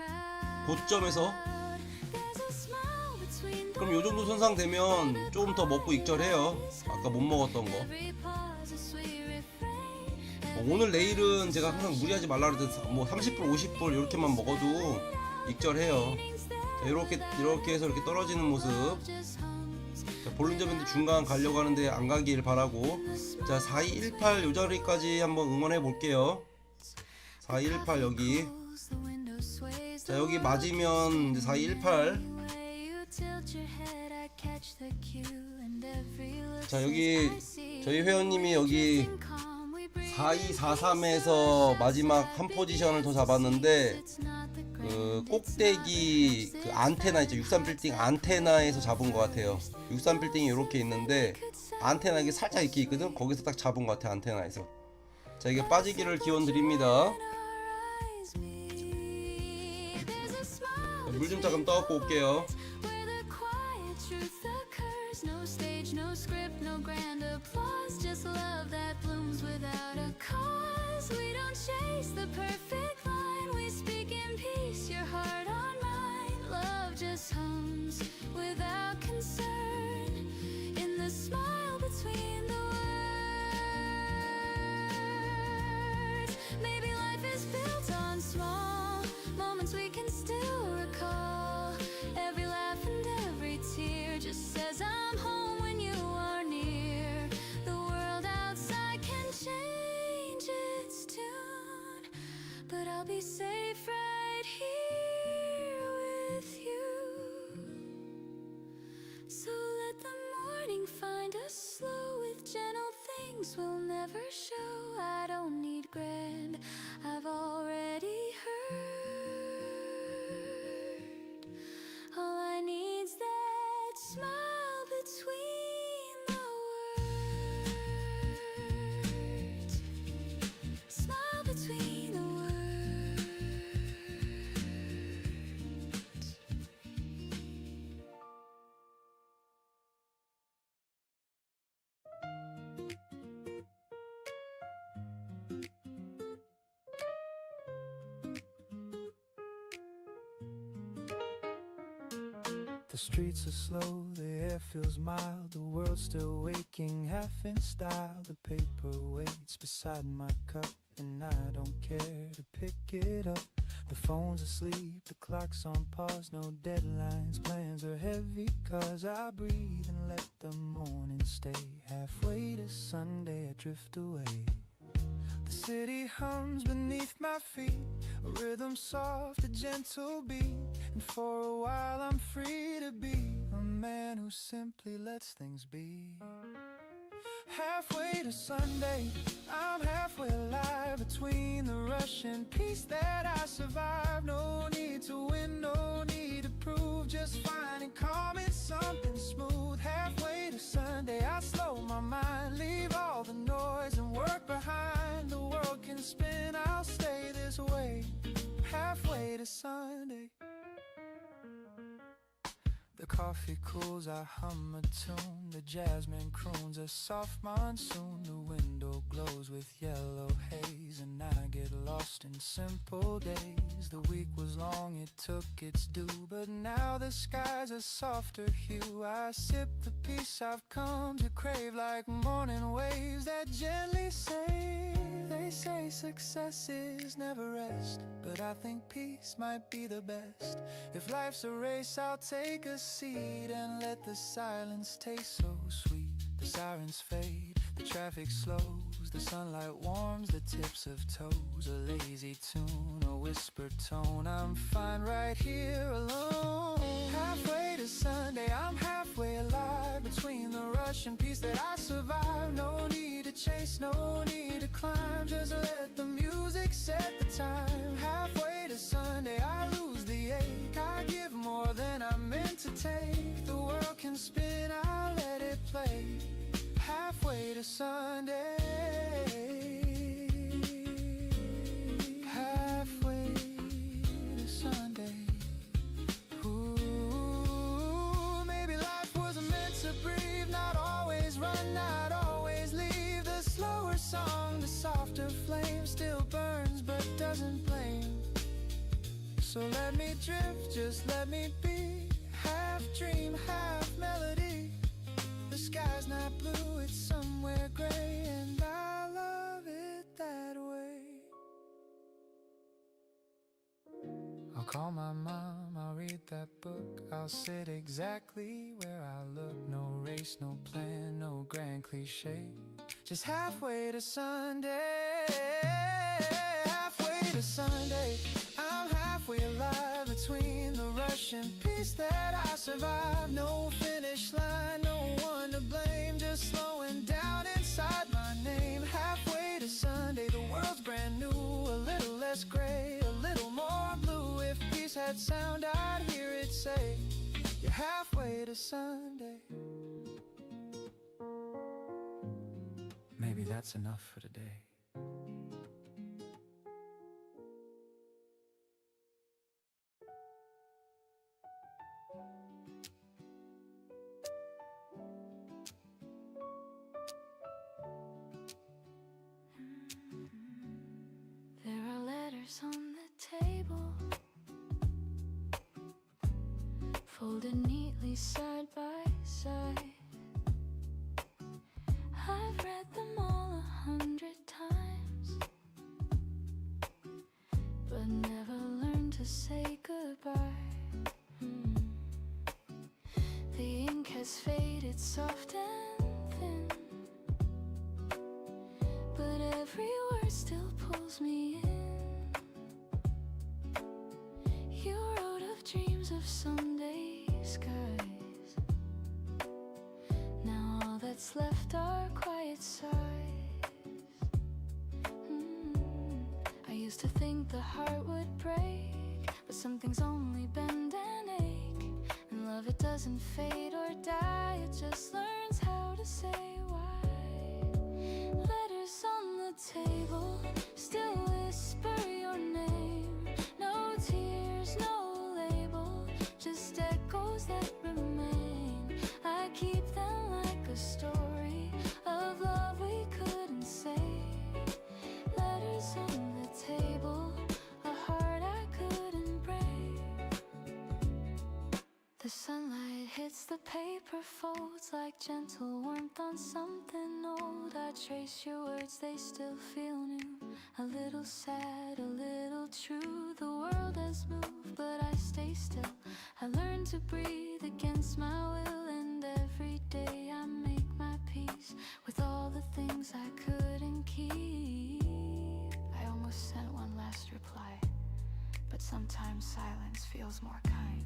고점에서. 그럼 요 정도 손상되면 조금 더 먹고 익절해요. 아까 못 먹었던 거. 오늘 내일은 제가 항상 무리하지 말라 그랬듯 뭐 30불 50불 이렇게만 먹어도 익절해요. 자, 이렇게 해서 이렇게 떨어지는 모습. 자, 볼륨점인데 중간 가려고 하는데 안 가길 바라고. 자, 4218 요 자리까지 한번 응원해 볼게요. 4218 여기. 자, 여기 맞으면 4218. 자, 여기 저희 회원님이 여기 4243에서 마지막 한 포지션을 더 잡았는데 그 꼭대기 그 안테나 있죠, 63빌딩 안테나에서 잡은 것 같아요. 63빌딩이 이렇게 있는데 안테나 이게 살짝 이렇게 있거든. 거기서 딱 잡은 것 같아, 안테나에서. 자, 이게 빠지기를 기원 드립니다. 물 좀 잠깐 떠갖고 올게요.
I'll be safe right here with you. So let the morning find us slow with gentle things we'll never show. I don't need grand, I've already heard. All I need's that smile between the words. Smile between the words.
The streets are slow, the air feels mild, the world's still waking, half in style. The paper waits beside my cup, and I don't care to pick it up. The phone's asleep, the clock's on pause, no deadlines, plans are heavy, cause I breathe and let the morning stay. Halfway to Sunday, I drift away. The city hums beneath my feet, a rhythm soft, a gentle beat. And for a while I'm free to be a man who simply lets things be. Halfway to Sunday, I'm halfway alive. Between the rush and peace that I survive. No need to win, no need to prove, just finding calm in something smooth. Halfway to Sunday, I slow my mind, leave all the noise and work behind. The world can spin, I'll stay this way. Halfway to Sunday. The coffee cools, I hum a tune. The jasmine croons a soft monsoon. The window glows with yellow haze, and I get lost in simple days. The week was long, it took its due, but now the sky's a softer hue. I sip the peace I've come to crave, like morning waves that gently save. They say success is never rest, but I think peace might be the best. If life's a race, I'll take a seat and let the silence taste so sweet. The sirens fade, the traffic slows, the sunlight warms the tips of toes. A lazy tune, a whispered tone, I'm fine right here alone. Halfway to Sunday, I'm halfway alive. Between the rush and peace that I survive. No need to chase, no need to climb, just let the music set the time. Halfway to Sunday, I lose the ache, I give more than I meant to take. The world can spin, I'll let it play. halfway to Sunday. Halfway to Sunday. Ooh, maybe life wasn't meant to breathe. Not always run, not always leave. The slower song, the softer flame still burns but doesn't blame. So let me drift, just let me be. Half dream, half melody. The sky's not blue, it's somewhere gray, and I love it that way. I'll call my mom, I'll read that book. I'll sit exactly where I look. No race, no plan, no grand cliche. Just halfway to Sunday. Halfway to Sunday. I'm halfway alive between the rush and peace that I survive. No finish line, no one to blame. Just slowing down inside my name. Halfway to Sunday, the world's brand new. A little less gray, a little more blue. If peace had sound, I'd hear it say, you're halfway to Sunday. Maybe that's enough for today.
On the table, folded neatly side by side. I've read them all 100 times, but never learned to say goodbye. The ink has faded soft and thin, but every word still pulls me in. You wrote of dreams of Sunday skies. Now all that's left are quiet sighs. I used to think the heart would break, but some things only bend and ache. And love, it doesn't fade or die, it just learns how to say why. Letters on the table still whisper your name. No tears, no label, just echoes that remain. I keep them like a story of love we couldn't say. Letters on the table, a heart I couldn't break. The sunlight hits the paper folds like gentle warmth on something old. I trace your words, they still feel new. A little sad, a little true. The world has moved, but I stay still. I learn to breathe against my will, and every day I make my peace with all the things I couldn't keep. I almost sent one last reply, but sometimes silence feels more kind.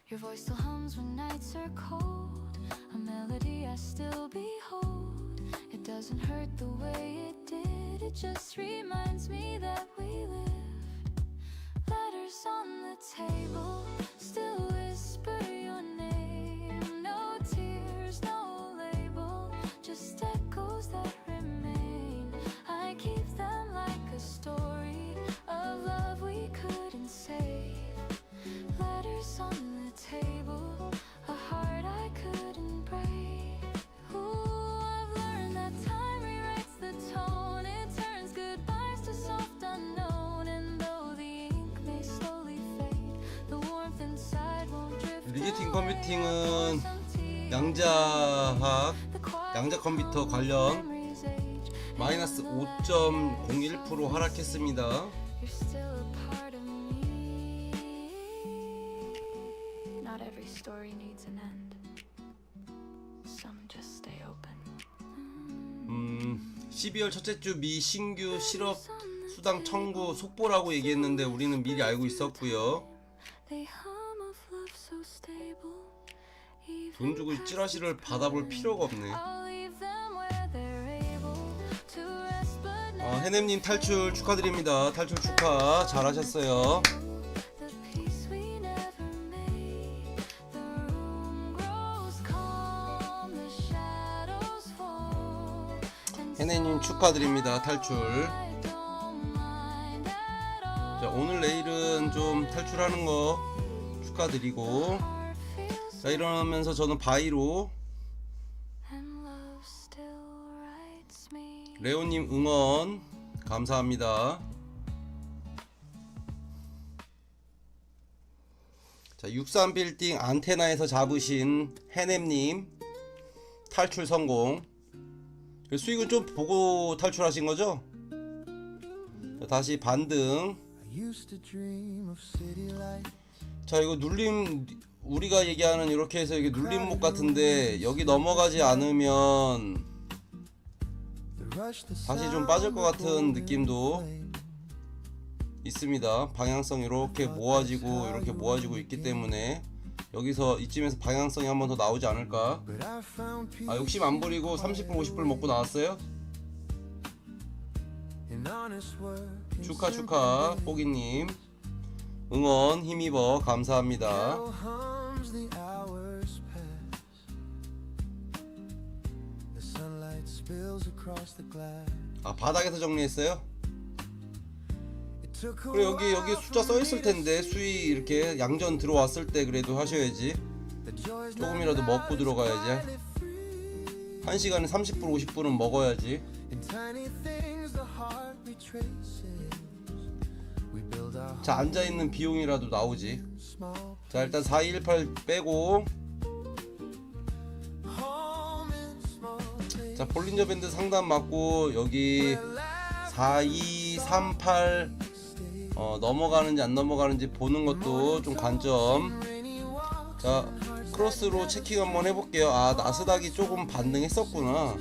Your voice still hums when nights are cold, a melody I still behold. It doesn't hurt the way it did, it just reminds me that we lived. Letters on the table still whisper your name. No tears, no label, just echoes that remain. I keep them like a story of love we couldn't save. Letters on the table, a heart I couldn't break. Ooh, I've learned that time rewrites the tone. It turns goodbyes to soft unknown. And though the ink may slowly fade, the warmth inside won't drift away.
리게팅 컴퓨팅은 양자 컴퓨터 관련 마이너스 5.01% 하락했습니다.
You're still a part of me. Not every story needs an end. Some just stay open.
12월 첫째 주 미 신규 실업 수당 청구 속보라고 얘기했는데 우리는 미리 알고 있었고요.
They hum of love so stable.
돈 주고 찌라시를 받아볼 필요가 없네.
I'll leave them where they're able to rest, but
해냄님 탈출 축하드립니다. 탈출 축하 잘하셨어요.
the peace we never made. The room grows calm.
해내님 축하드립니다. 탈출. 자, 오늘 내일은 좀 탈출하는 거 축하드리고, 자, 이러면서 저는 바이로 레오님 응원 감사합니다. 자, 63빌딩 안테나에서 잡으신 해냄님 탈출 성공. 수익은 좀 보고 탈출하신 거죠? 자, 다시 반등. 자, 이거 눌림, 우리가 얘기하는 이렇게 해서 이게 눌림목 같은데 여기 넘어가지 않으면 다시 좀 빠질 것 같은 느낌도 있습니다. 방향성이 이렇게 모아지고 있기 때문에 여기서 이쯤에서 방향성이 한 번 더 나오지 않을까. 아, 욕심 안 부리고 30불 50불 먹고 나왔어요. 축하 뽀기님 응원 힘입어 감사합니다. 아, 바닥에서 정리했어요? 그래, 여기 숫자 써있을 텐데 수익 이렇게 양전 들어왔을 때 그래도 하셔야지. 조금이라도 먹고 들어가야지. 1시간에 30불 50불은 먹어야지. 자, 앉아있는 비용이라도 나오지. 자, 일단 4218 빼고, 자, 볼린저 밴드 상단 맞고 여기 4238 넘어가는지 안 넘어가는지 보는 것도 좀 관점. 자, 크로스로 체킹 한번 해볼게요. 아, 나스닥이 조금 반등했었구나.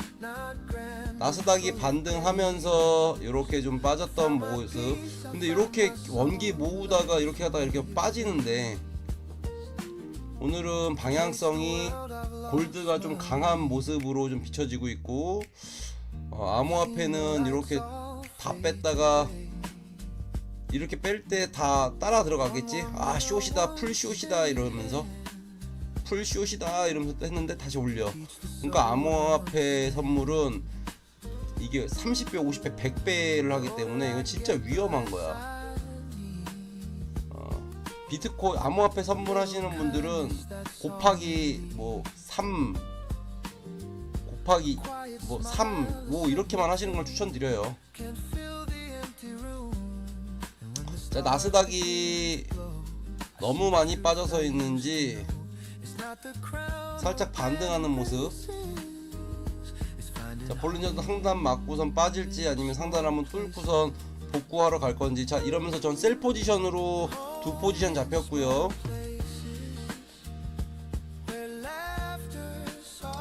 나스닥이 반등하면서 이렇게 좀 빠졌던 모습. 근데 이렇게 원기 모으다가 이렇게 하다가 이렇게 빠지는데, 오늘은 방향성이 골드가 좀 강한 모습으로 좀 비춰지고 있고, 암호화폐는 이렇게 다 뺐다가 이렇게 뺄 때 다 따라 들어가겠지. 아, 숏이다, 풀숏이다 이러면서 풀숏이다 이러면서 했는데 다시 올려. 그러니까 암호화폐 선물은 이게 30배 50배 100배를 하기 때문에 이건 진짜 위험한 거야. 비트코인 암호화폐 선물하시는 분들은 곱하기 뭐 3 곱하기 뭐 3, 5 이렇게만 하시는 걸 추천드려요. 자, 나스닥이 너무 많이 빠져서 있는지 살짝 반등하는 모습. 자, 볼린저도 상단 맞고선 빠질지 아니면 상단 한번 뚫고선 복구하러 갈 건지. 자, 이러면서 전 셀 포지션으로 두 포지션 잡혔고요.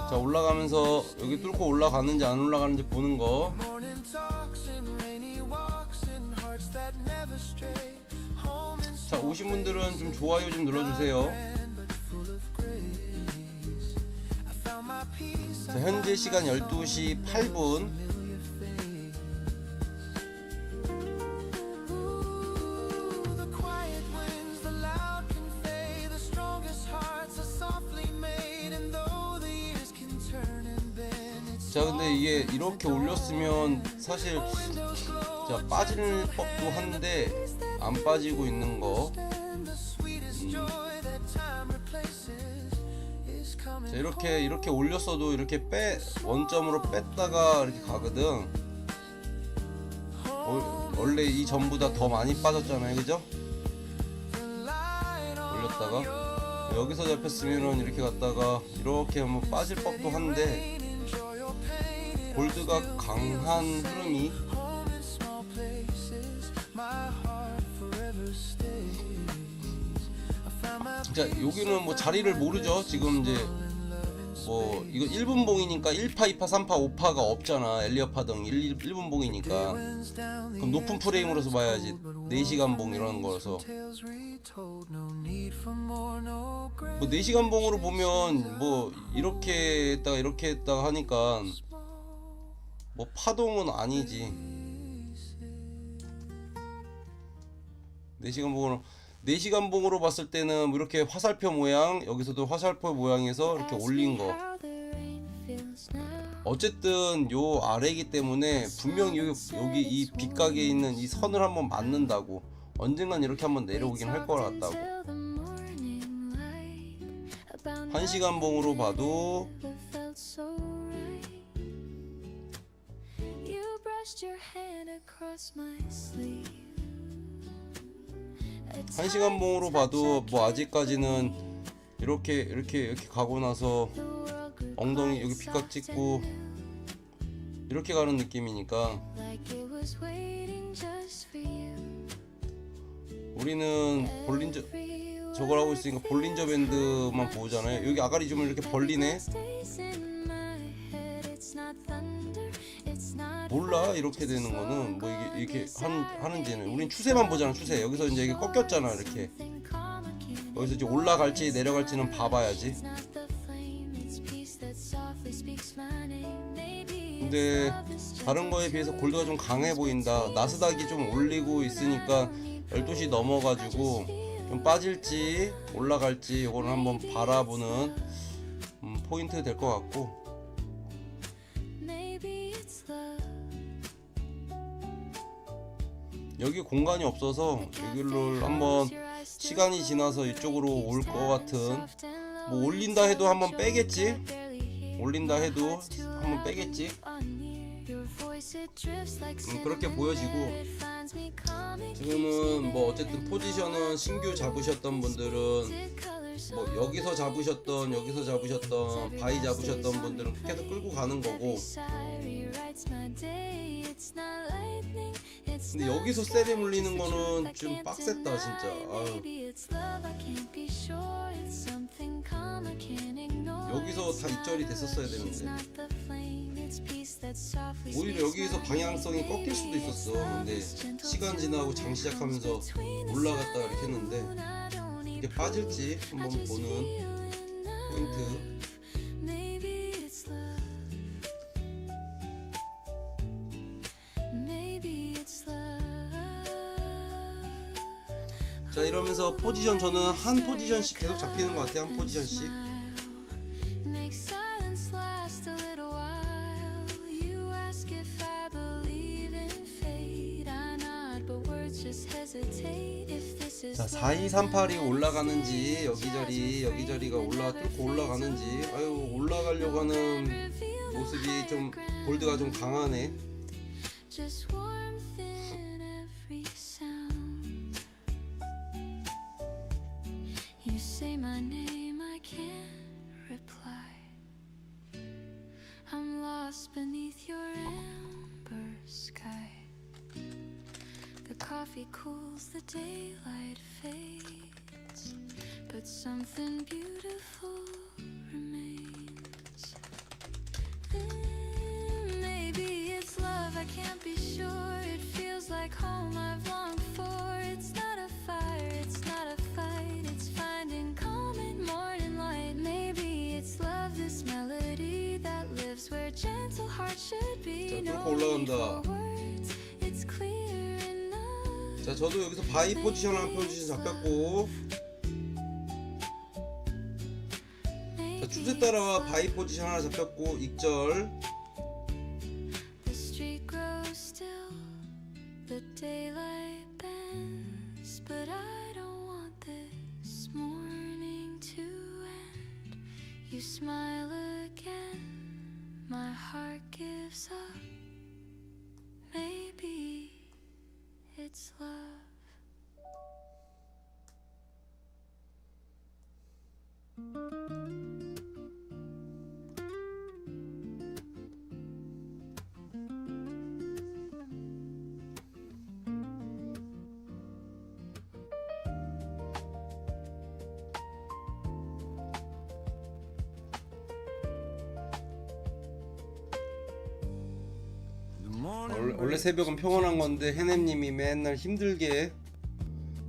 자, 올라가면서 여기 뚫고 올라가는지 안 올라가는지 보는 거. 자, 오신 분들은 좀 좋아요 좀 눌러주세요. 자, 현재 시간 12시 8분. 자, 근데 이게 이렇게 올렸으면 사실 자, 빠질 법도 한데 안 빠지고 있는 거. 자, 이렇게 올렸어도 이렇게 원점으로 뺐다가 이렇게 가거든. 원래 이 전보다 더 많이 빠졌잖아요, 그죠? 올렸다가 여기서 잡혔으면은 이렇게 갔다가 이렇게 한번 빠질 법도 한데, 골드가 강한 흐름이. 자, 여기는 뭐 자리를 모르죠. 지금 이제 뭐 이거 1분봉이니까 1파, 2파, 3파, 5파가 없잖아. 엘리어파 등 1분봉이니까. 그럼 높은 프레임으로서 봐야지. 4시간 봉 이런 거라서. 뭐 4시간 봉으로 보면 뭐 이렇게 했다가 하니까 뭐 파동은 아니지. 4시간 봉으로 봤을 때는 뭐 이렇게 화살표 모양, 여기서도 화살표 모양에서 이렇게 올린 거. 어쨌든 요 아래이기 때문에 분명히 여기 이 빗각에 있는 이 선을 한번 맞는다고, 언젠간 이렇게 한번 내려오긴 할 것 같다고. 1시간 봉으로 봐도 1시간 봉으로 봐도 뭐 아직까지는 이렇게 가고 나서 엉덩이 여기 빗각 찍고 이렇게 가는 느낌이니까, 우리는 볼린저 저걸 하고 있으니까 볼린저 밴드만 보잖아요. 여기 아가리 좀 이렇게 벌리네. 몰라, 이렇게 되는 거는 뭐 이게 하는지는 우린 추세만 보잖아. 추세. 여기서 이제 이게 꺾였잖아. 이렇게 여기서 이제 올라갈지 내려갈지는 봐봐야지. 근데 다른 거에 비해서 골드가 좀 강해 보인다. 나스닥이 좀 올리고 있으니까 12시 넘어가지고 좀 빠질지 올라갈지 이거는 한번 바라보는 포인트 될 것 같고, 여기 공간이 없어서 여기를 한번 시간이 지나서 이쪽으로 올 것 같은, 뭐 올린다 해도 한번 빼겠지. 올린다 해도 한번 빼겠지. 그렇게 보여지고, 지금은 뭐 어쨌든 포지션은 신규 잡으셨던 분들은 뭐 여기서 잡으셨던 바이 잡으셨던 분들은 계속 끌고 가는 거고, 근데 여기서 세게 물리는 거는 좀 빡셌다 진짜. 아유. 여기서 다 입절이 됐었어야 되는데, 오히려 여기서 방향성이 꺾일 수도 있었어. 근데 시간 지나고 장 시작하면서 올라갔다 이렇게 했는데, 이게 빠질지 한번 보는 포인트. 자, 이러면서 포지션 저는 한 포지션씩 계속 잡히는 것 같아요. 한 포지션씩. 자, 4238이 올라가는지 여기저리가 뚫고 올라가는지, 아유, 올라가려고 하는 모습이 좀 골드가 좀 강하네.
Coffee cools, the daylight fades, but something beautiful remains. Maybe it's love, I can't be sure. It feels like home I've longed for. It's not a fire, it's not a fight. It's finding calm in morning light. Maybe it's love, this melody that lives where gentle hearts should be.
자, 뚫고 올라간다.
It's clear.
자, 저도 여기서 바이 포지션 한 포지션 잡혔고, 자, 추세 따라와 바이 포지션 하나 잡혔고, 익절.
It's love.
원래 새벽은 평온한 건데 해냄님이 맨날 힘들게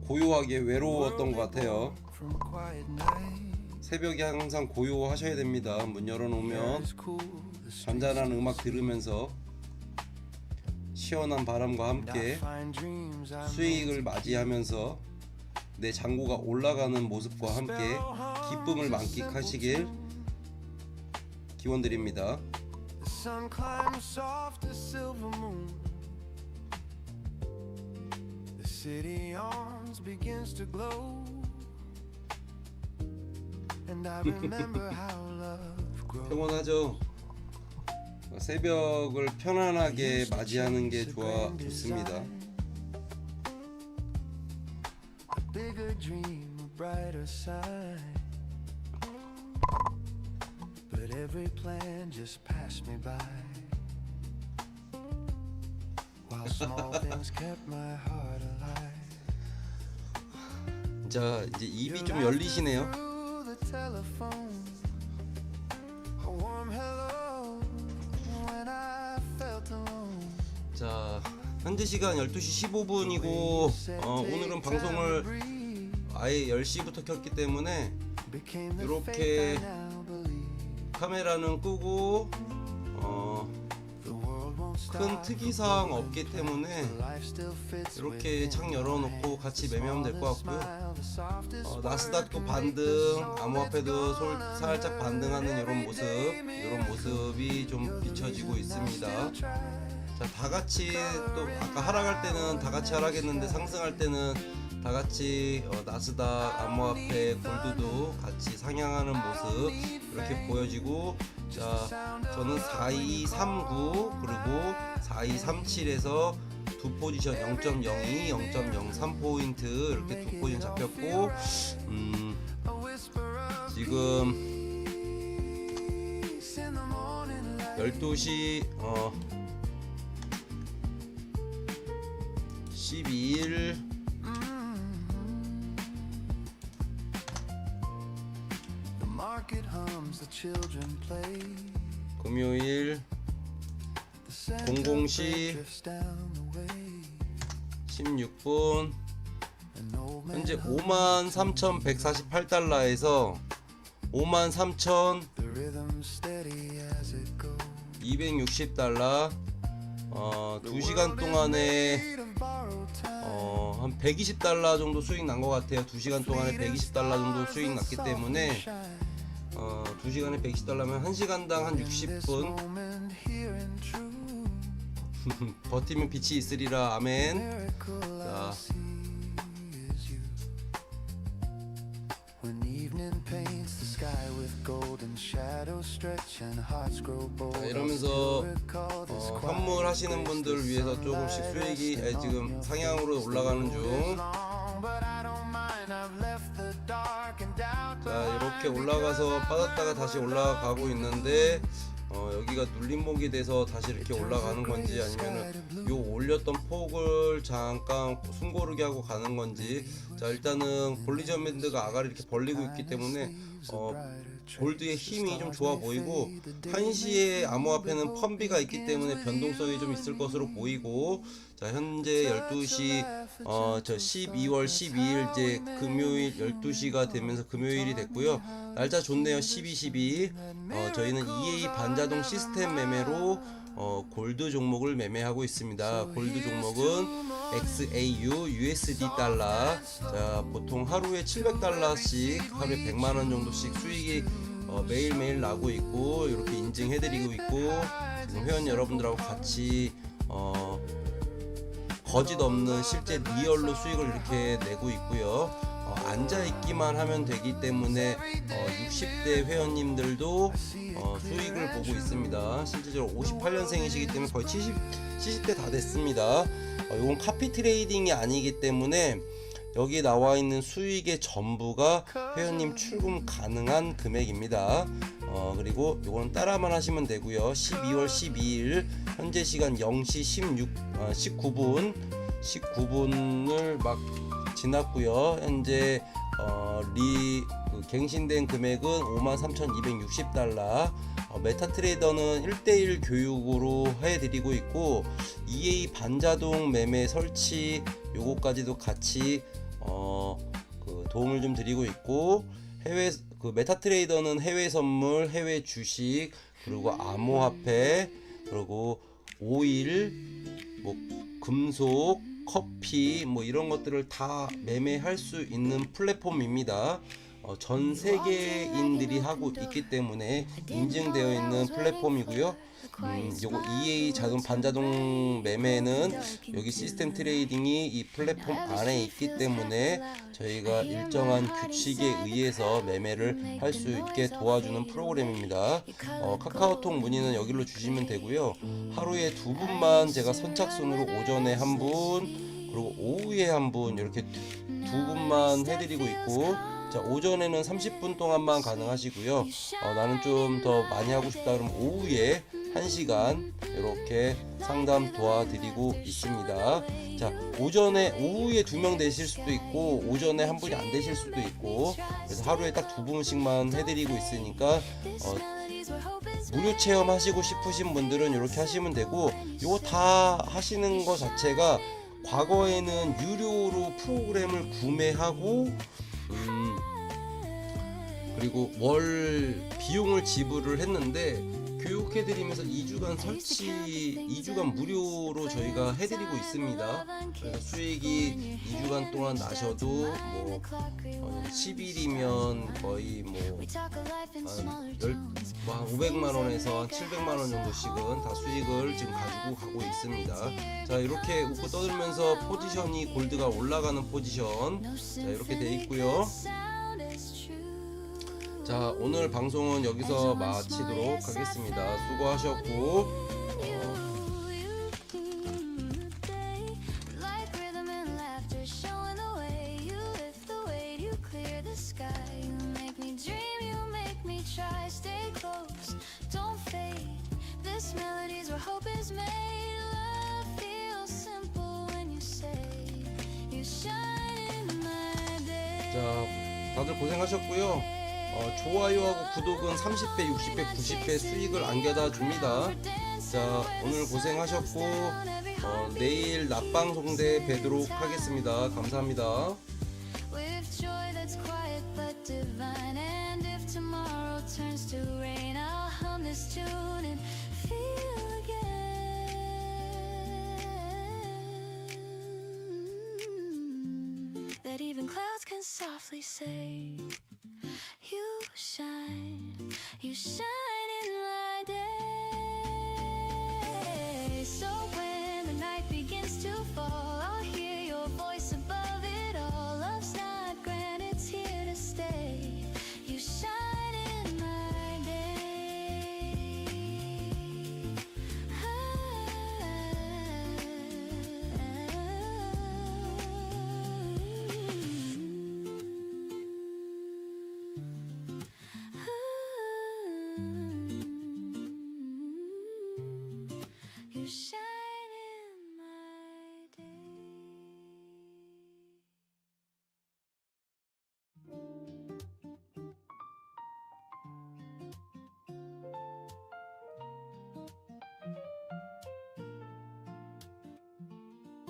고요하게 외로웠던 것 같아요. 새벽에 항상 고요하셔야 됩니다. 문 열어놓으면 잔잔한 음악 들으면서 시원한 바람과 함께 수익을 맞이하면서 내 잔고가 올라가는 모습과 함께 기쁨을 만끽하시길 기원드립니다.
sun climbs soft as silver moon. The city arms begins to glow. And I remember how love grows.
평온하죠. 새벽을 편안하게 맞이하는 게 좋습니다.
A bigger dream, a brighter sign. But every plan just passed me by. While small things kept my heart alive.
자, 이제 입이 좀 열리시네요.
Through the telephone, a warm hello when I felt alone.
자, 현재 시간 12시 15분이고 오늘은 방송을 아예 10시부터 켰기 때문에 이렇게 카메라는 끄고 큰 특이사항 없기 때문에 이렇게 창 열어놓고 같이 매매하면 될 것 같고요. 나스닥도 반등, 암호화폐도 살짝 반등하는 이런 모습이 좀 비춰지고 있습니다. 자, 다 같이 또 아까 하락할 때는 다 같이 하락했는데 상승할 때는 다 같이 나스닥, 암호화폐, 골드도 같이 상향하는 모습 이렇게 보여지고, 자, 저는 4239 그리고 4237에서 두 포지션 0.02, 0.03포인트 이렇게 두 포지션 잡혔고, 지금 12시 12일 금요일 00시 16분 현재 53,148달러에서 53,260달러 2시간 동안에 한 120달러 정도 수익 난 것 같아요. 2시간 동안에 120달러 정도 수익 났기 때문에 2시간에 120달러면 1시간당 한 60분 버티면 빛이 있으리라. 아멘. 자, 이러면서 현물 하시는 분들 위해서 조금씩 수익이 지금 상향으로 올라가는 중. 자, 이렇게 올라가서 빠졌다가 다시 올라가고 있는데 여기가 눌림목이 돼서 다시 이렇게 올라가는 건지 아니면은 요 올렸던 폭을 잠깐 숨고르게 하고 가는 건지. 자, 일단은 볼리전 밴드가 아가를 이렇게 벌리고 있기 때문에 골드의 힘이 좀 좋아 보이고, 1시에 암호화폐는 펀비가 있기 때문에 변동성이 좀 있을 것으로 보이고, 자, 현재 12시 저 12월 12일 이제 금요일 12시가 되면서 금요일이 됐고요. 날짜 좋네요. 12 저희는 EA 반자동 시스템 매매로 골드 종목을 매매하고 있습니다. 골드 종목은 XAU USD 달러. 자, 보통 하루에 700달러씩 하루에 100만원 정도씩 수익이 매일매일 나고 있고, 이렇게 인증해드리고 있고, 지금 회원 여러분들하고 같이 거짓 없는 실제 리얼로 수익을 이렇게 내고 있고요. 앉아있기만 하면 되기 때문에 60대 회원님들도 수익을 보고 있습니다. 실제적으로 58년생이시기 때문에 거의 70대 다 됐습니다. 이건 카피 트레이딩이 아니기 때문에 여기 나와 있는 수익의 전부가 회원님 출금 가능한 금액입니다. 그리고 이거는 따라만 하시면 되고요. 12월 12일 현재 시간 0시 19분을 막 지났고요. 현재 갱신된 금액은 53,260달러. 메타트레이더는 1대1 교육으로 해드리고 있고, EA 반자동 매매 설치 요거까지도 같이 도움을 좀 드리고 있고, 메타트레이더는 해외 선물, 해외 주식, 그리고 암호화폐, 그리고 오일, 뭐 금속, 커피, 뭐 이런 것들을 다 매매할 수 있는 플랫폼입니다. 전 세계인들이 하고 있기 때문에 인증되어 있는 플랫폼이고요. 요거 EA 반자동 매매는 여기 시스템 트레이딩이 이 플랫폼 안에 있기 때문에 저희가 일정한 규칙에 의해서 매매를 할 수 있게 도와주는 프로그램입니다. 카카오톡 문의는 여기로 주시면 되고요. 하루에 2분만 제가 선착순으로 오전에 1분 그리고 오후에 1분 이렇게 2분만 해드리고 있고, 자, 오전에는 30분 동안만 가능하시고요. 나는 좀 더 많이 하고 싶다 그러면 오후에 1시간 이렇게 상담 도와드리고 있습니다. 자, 오후에 2명 되실 수도 있고 오전에 1분이 안 되실 수도 있고, 그래서 하루에 딱 2분씩만 해드리고 있으니까 무료 체험하시고 싶으신 분들은 이렇게 하시면 되고, 이거 다 하시는 거 자체가 과거에는 유료로 프로그램을 구매하고 그리고 월 비용을 지불을 했는데, 교육해드리면서 2주간 무료로 저희가 해드리고 있습니다. 그래서 수익이 2주간 동안 나셔도 뭐 10일이면 거의 한 500만원에서 한 700만원 정도씩은 다 수익을 지금 가지고 가고 있습니다. 자, 이렇게 웃고 떠들면서 포지션이 골드가 올라가는 포지션, 자, 이렇게 돼 있고요. 자, 오늘 방송은 여기서 마치도록 하겠습니다. 수고하셨고, 자, 다들 고생하셨고요. 좋아요하고 구독은 30배, 60배, 90배 수익을 안겨다 줍니다. 자, 오늘 고생하셨고, 내일 낮방송 때 뵈도록 하겠습니다. 감사합니다.
That even clouds can softly say, you shine in my day. So when the night begins to fall, I'll hear your voice above it all. Love's not grand, it's here to stay. You shine in my day. You shine in my day.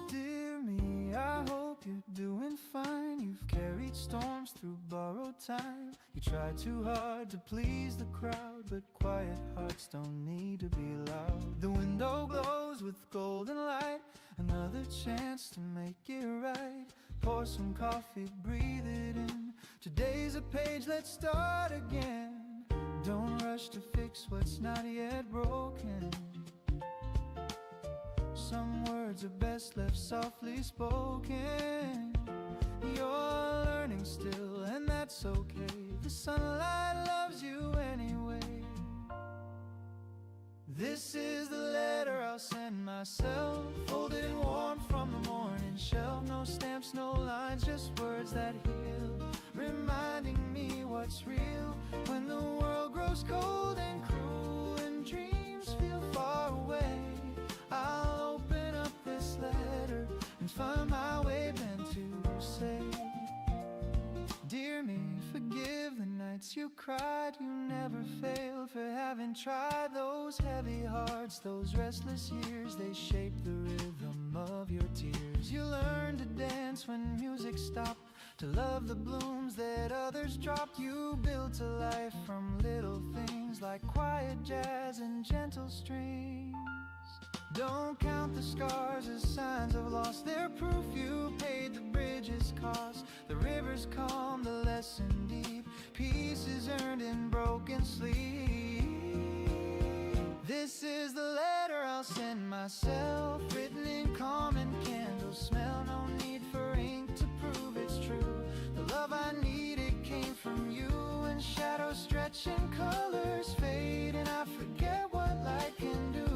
Dear me, I hope you're doing fine. You've carried storms through borrowed time. You try too hard to please the crowd, but quiet hearts don't need to be loud. The window glows with golden light, another chance to make it right. Pour some coffee, breathe it in. Today's a page, let's start again. Don't rush to fix what's not yet broken. Some words are best left softly spoken. You're learning still, and that's okay. The sunlight loves you anyway. This is the letter I'll send myself, folded and warm from the morning shelf. No stamps, no lines, just words that heal, reminding me what's real. When the world grows cold and cruel and dreams feel far away, I'll open up this letter and find my way bent to say, dear me, forgive the nights you cried. You never failed for having tried. Those heavy hearts, those restless years, they shape the rhythm of your tears. You learned to dance when music stopped, to love the blooms that others dropped. You built a life from little things like quiet jazz and gentle strings. Don't count the scars as signs of loss. They're proof you paid the bridge's cost. The river's calm, the lesson deep. if peace is earned in broken sleep. This is the letter I'll send myself, written in calm and candle smell. No need for ink to prove it's true. The love I needed came from you. When shadows stretch and colors fade, and I forget what light can do,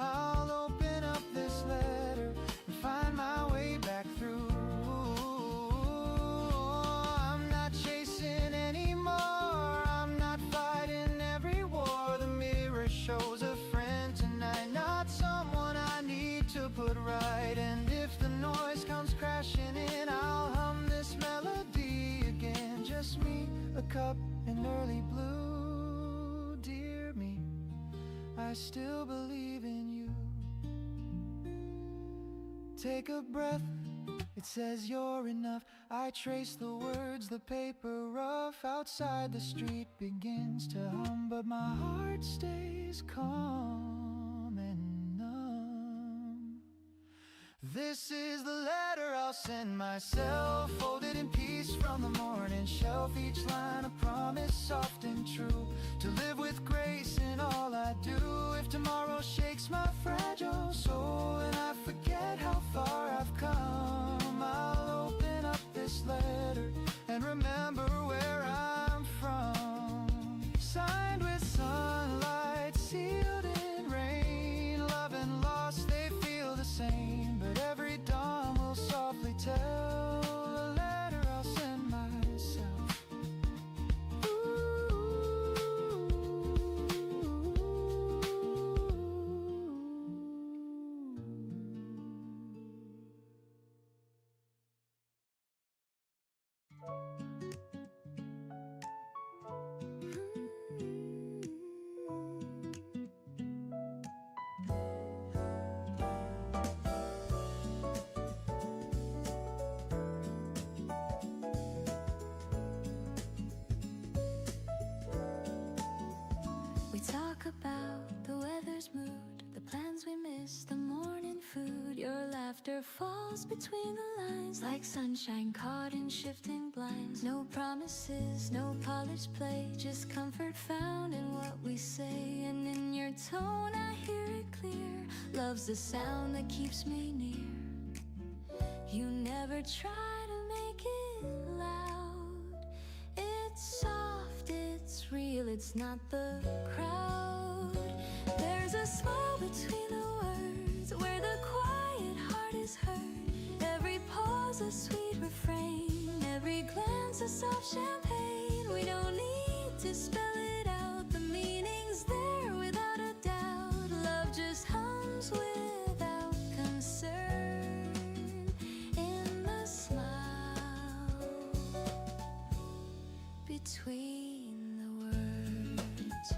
I'll open up this letter and find my way back through. I'm not chasing anymore, I'm not fighting every war. The mirror shows a friend tonight, not someone I need to put right. And if the noise comes crashing in, I'll hum this melody again. Just me, a cup, and early blue. Dear me, I still believe in you. Take a breath, it says you're enough. I trace the words, the paper rough. Outside the street begins to hum, but my heart stays calm and numb. This is the letter I'll send myself, folded in peace from the morning shelf. Each line a promise, soft and true, to live with grace in all I do. If tomorrow shakes my fragile soul and I forget how far I've come, I'll open up this letter and remember where I'm from. Signed with sunlight, sealed in rain. Love and loss, they feel the same, but every dawn will softly tell the letter I'll send myself.
We talk about the weather's mood, the plans we miss, the morning food. Your laughter falls between the lines like sunshine caught in shifting blinds. No promises, no polished play, just comfort found in what we say. And in your tone I hear it clear, love's the sound that keeps me near. You never try to make it loud, it's soft, it's real, it's not the crowd. There's a smile between the words, where the quiet heart is heard. Every pause a sweet refrain, every glance a soft champagne. We don't need to spell it out, the meaning's there without a doubt. Love just hums without concern in the smile between the words.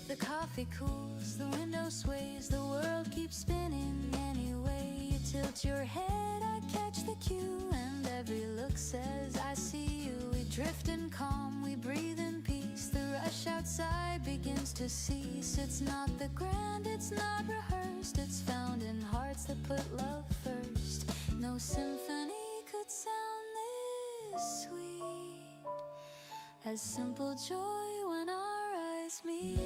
The coffee cools, the window sways, the world keeps spinning anyway. You tilt your head, I catch the cue, and every look says I see you. We drift in calm, we breathe in peace. The rush outside begins to cease. It's not the grand, it's not rehearsed, it's found in hearts that put love first. No symphony could sound this sweet, as simple joy when our eyes meet.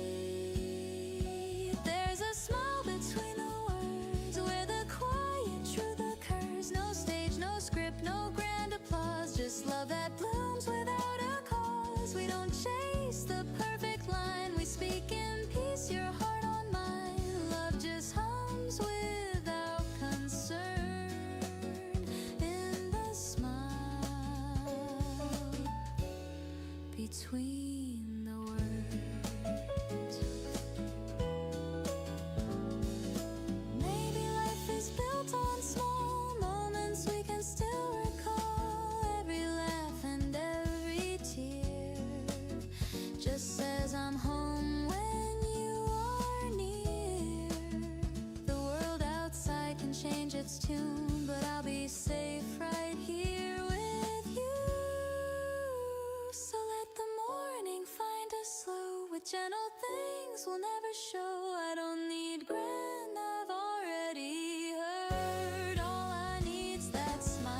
There's a smile between the words, where the quiet truth occurs. No stage, no script, no grand applause, just love that blooms without a cause. We don't chase the perfect line, we speak in peace, your heart on mine. Love just hums without concern in the smile between the words. Maybe life is built on small moments we can still recall. Every laugh and every tear just says I'm home when you are near. The world outside can change its tune, but I'll be safe right here with you. So let the morning find us slow, with gentle things we'll never show. I don't need grand, I've already heard. All I need's that smile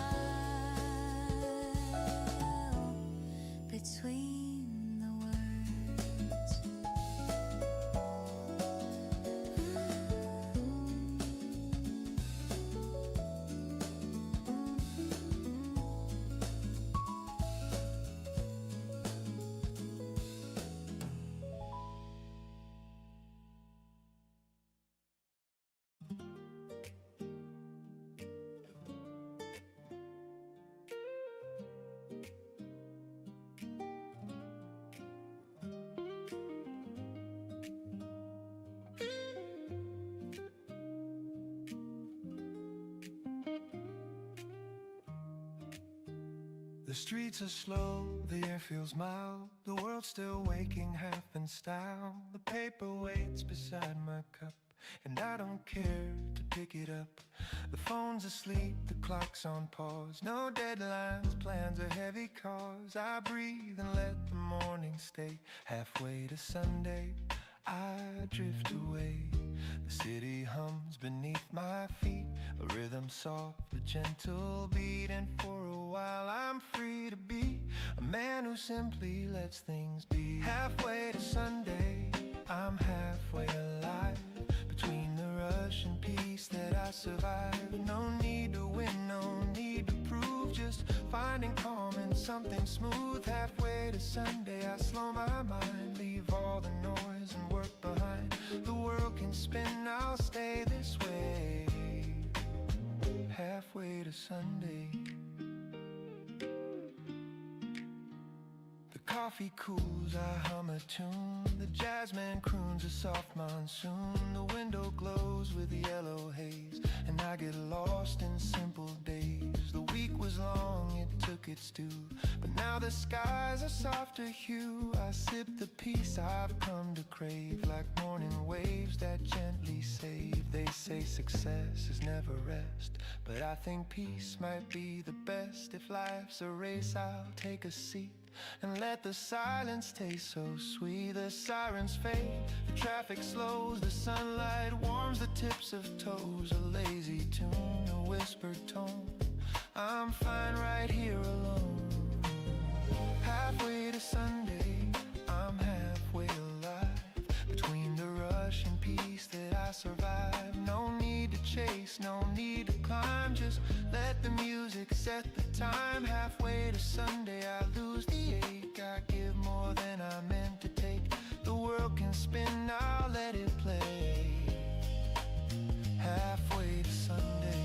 The streets are slow, the air feels mild. The world's still waking half in style. The paper waits beside my cup, and I don't care to pick it up. The phone's asleep, the clock's on pause. No deadlines, plans are heavy cause. I breathe and let the morning stay. Halfway to Sunday, I drift away. The city hums beneath my feet, a rhythm soft, a gentle beat. And for a while I'm free to be a man who simply lets things be. Halfway to Sunday, I'm halfway alive. Between the rush and peace that I survive. No need to win, no need to prove, just finding calm in something smooth. Halfway to Sunday, I slow my mind, leave all the noise and work behind. The world can spin, I'll stay this way. Halfway to Sunday. The coffee cools, I hum a tune. The jazzman croons a soft monsoon. The window glows with yellow haze, and I get lost in simple days. The week was long, it took its due, but now the skies are softer hue. I sip the peace I've come to crave, like morning waves that gently save. They say success is never rest, but I think peace might be the best. If life's a race, I'll take a seat and let the silence taste so sweet. The sirens fade, the traffic slows, the sunlight warms the tips of toes. A lazy tune, a whispered tone, I'm fine right here alone. Halfway to Sunday, I'm halfway alive. Between the rush and peace that I survive. No need to chase, no need to climb, just let the music set the time. Halfway to Sunday, I lose the ache. I give more than I meant to take. The world can spin, I'll let it play. Halfway to Sunday.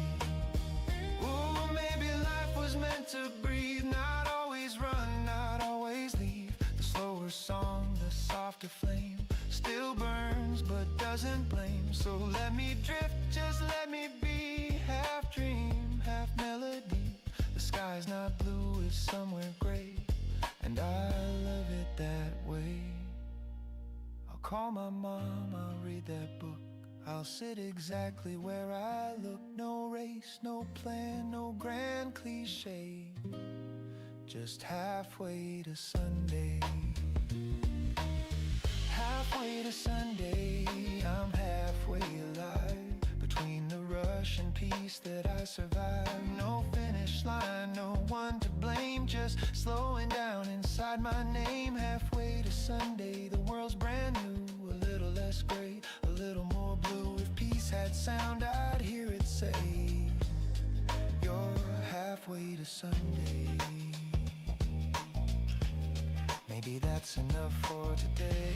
Ooh, maybe life was meant to breathe, not always run, not always leave. The slower song, the softer flame, still burns but doesn't blame. So let me drift, just let me be. Half dream, half melody. The sky's not blue, it's somewhere gray, and I love it that way. I'll call my mom, I'll read that book. I'll sit exactly where I look. No race, no plan, no grand cliche, just halfway to Sunday. Halfway to Sunday, I'm halfway alive. Between the rush and peace that I survive. No finish line, no one to blame, just slowing down inside my name. Halfway to Sunday, the world's brand new. A little less gray, a little more blue. If peace had sound, I'd hear it say, you're halfway to Sunday. Maybe that's enough for today.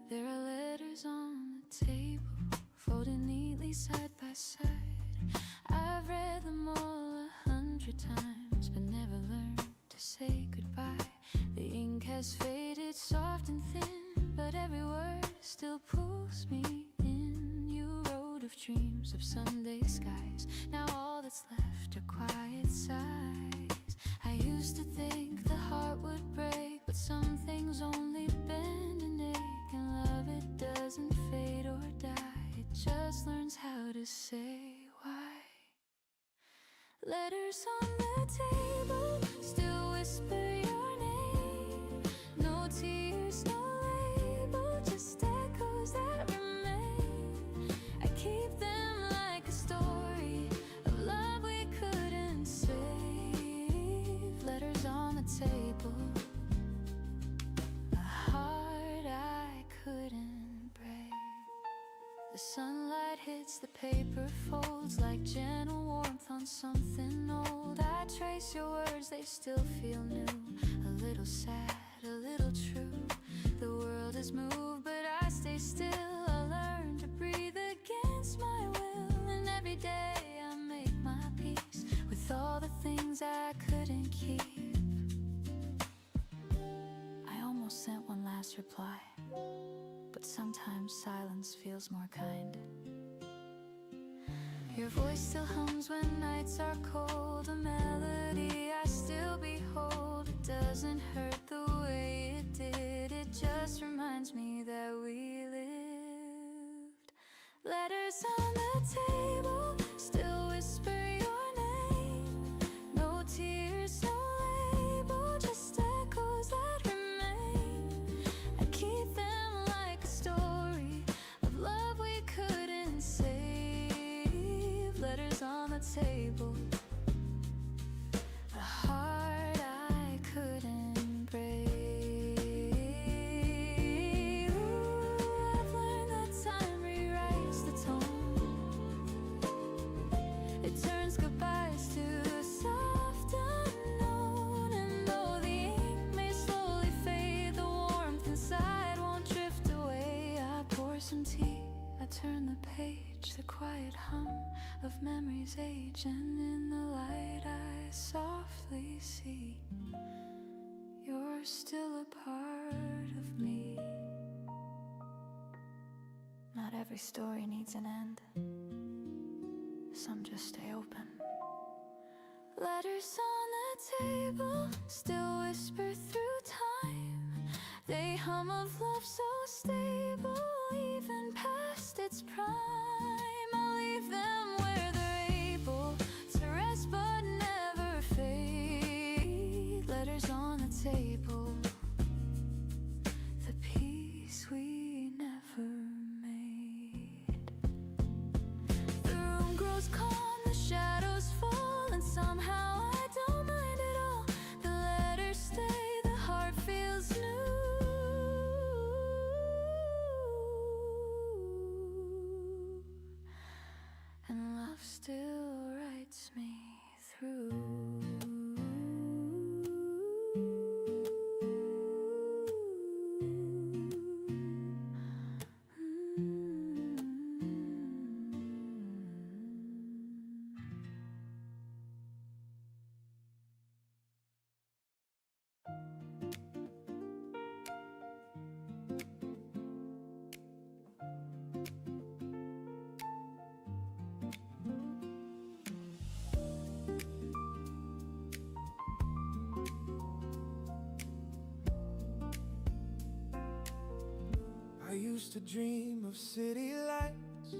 There are letters on the table, folded neatly side by side. I've read them all 100 times, but never learned to say goodbye. The ink has faded soft and thin, but every word still pulls me in. You wrote of dreams of Sunday skies, now all that's left are quiet sighs. I used to think the heart would break, but some things only bend and ache. And love, it doesn't fade or die, it just learns how to say why. Letters on the table still whisper your name. No tears, no label, just echoes that remain. I keep them like a story of love we couldn't save. Letters on the table, a heart I couldn't break. The sunlight hits the paper folds like gentle warmth on something old. I trace your words, they still feel new. A little little sad, a little true. The world has moved, but I stay still. I learn to breathe against my will, and every day I make my peace with all the things I couldn't keep. I almost sent one last reply, but sometimes silence feels more kind. Your voice still hums when nights are cold, a melody I still behold. It doesn't hurt the way it did, it just reminds me that we lived. Letters on the table still whisper your name. No tears, no label, just echoes that remain. I keep them like a story of love we couldn't save. Letters on the table, a heart I couldn't break. Ooh, I've learned that time rewrites the tone. It turns goodbyes to a soft unknown. And though the ink may slowly fade, the warmth inside won't drift away. I pour some tea, I turn the page, the quiet hum of memories age, and in the light I softly see you're still a part of me. Not every story needs an end, some just stay open. Letters on the table still whisper through time. They hum of love so stable, even past its prime. I'll leave them where they're able to rest but never fade. Letters on the table, the peace we never made. The room grows calm, the shadows fall, and somehow I don't mind at all. The letters stay, the heart feels new. And love still writes me through.
I used to dream of city lights,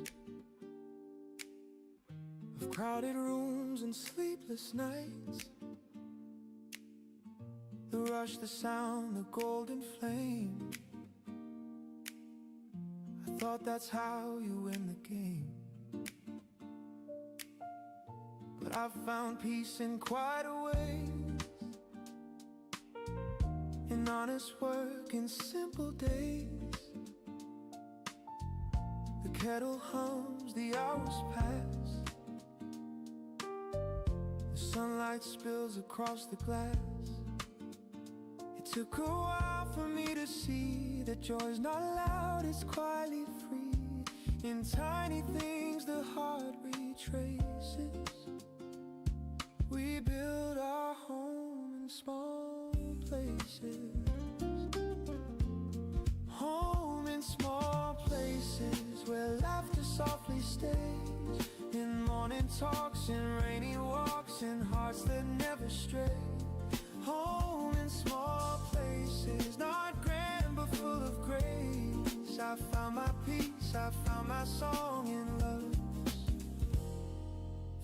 of crowded rooms and sleepless nights. The rush, the sound, the golden flame. I thought that's how you win the game. But I've found peace in quieter ways, in honest work, in simple days. The kettle hums, the hours pass, the sunlight spills across the glass. It took a while for me to see that joy's not loud, it's quietly free. In tiny things the heart retraces. We build our home in small places. Home in small places where laughter softly stays. In morning talks, in rainy walks, in hearts that never stray. Home in small places, not grand but full of grace. I found my peace, I found my song in love's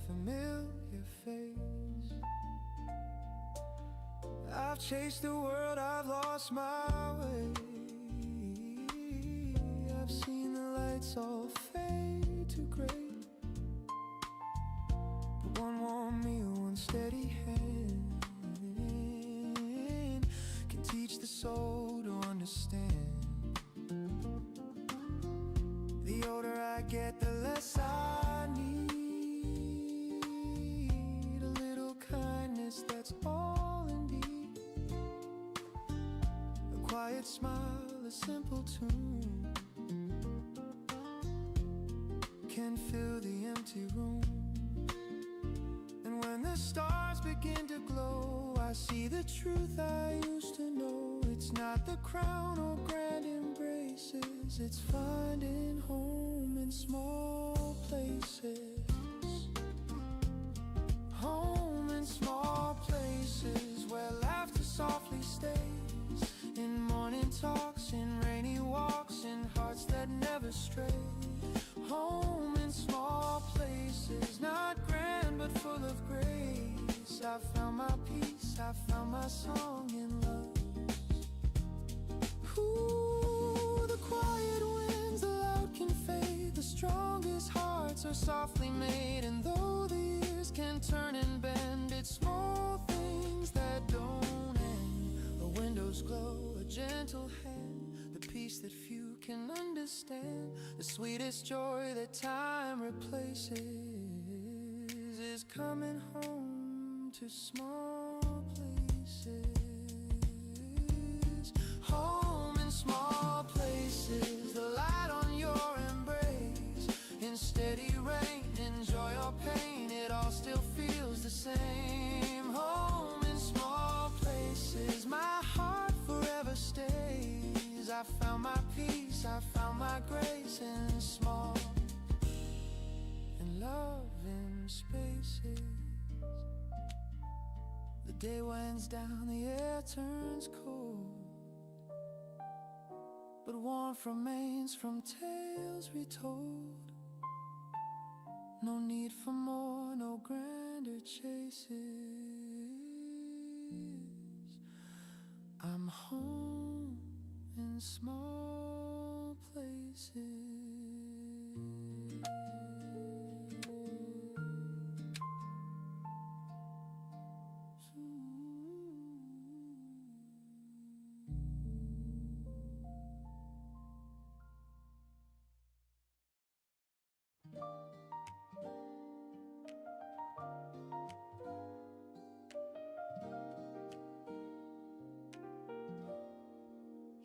familiar face. I've chased the world, I've lost my way. I've seen the lights all fade to gray, but one warm meal, one steady hand can teach the soul to understand. The older I get, the less I need. A little kindness, that's all indeed. quiet smile, a simple tune can fill the empty room. And when the stars begin to glow, I see the truth I used to know. It's not the crown or grand embraces, it's finding home in small places. Home in small places where laughter softly stays, in morning talks, in rainy walks, in hearts that never stray. Home in small places, not grand but full of grace. I found my peace, I found my song in love. Ooh, the quiet winds, the loud can fade, the strongest hearts are softly made. And though the years can turn and bend, it's small things that don't end. A window's glow, a gentle hand, the peace that few can understand. The sweetest joy that time replaces is coming home to small places. Home in small places, the light on your embrace. In steady rain, in joy or pain, it all still feels the same. Home in small places, my heart forever stays. I found my peace, I found my grace in small and loving spaces. The day winds down, the air turns cold, but warmth remains from tales retold. No need for more, no grander chases. I'm home in small places.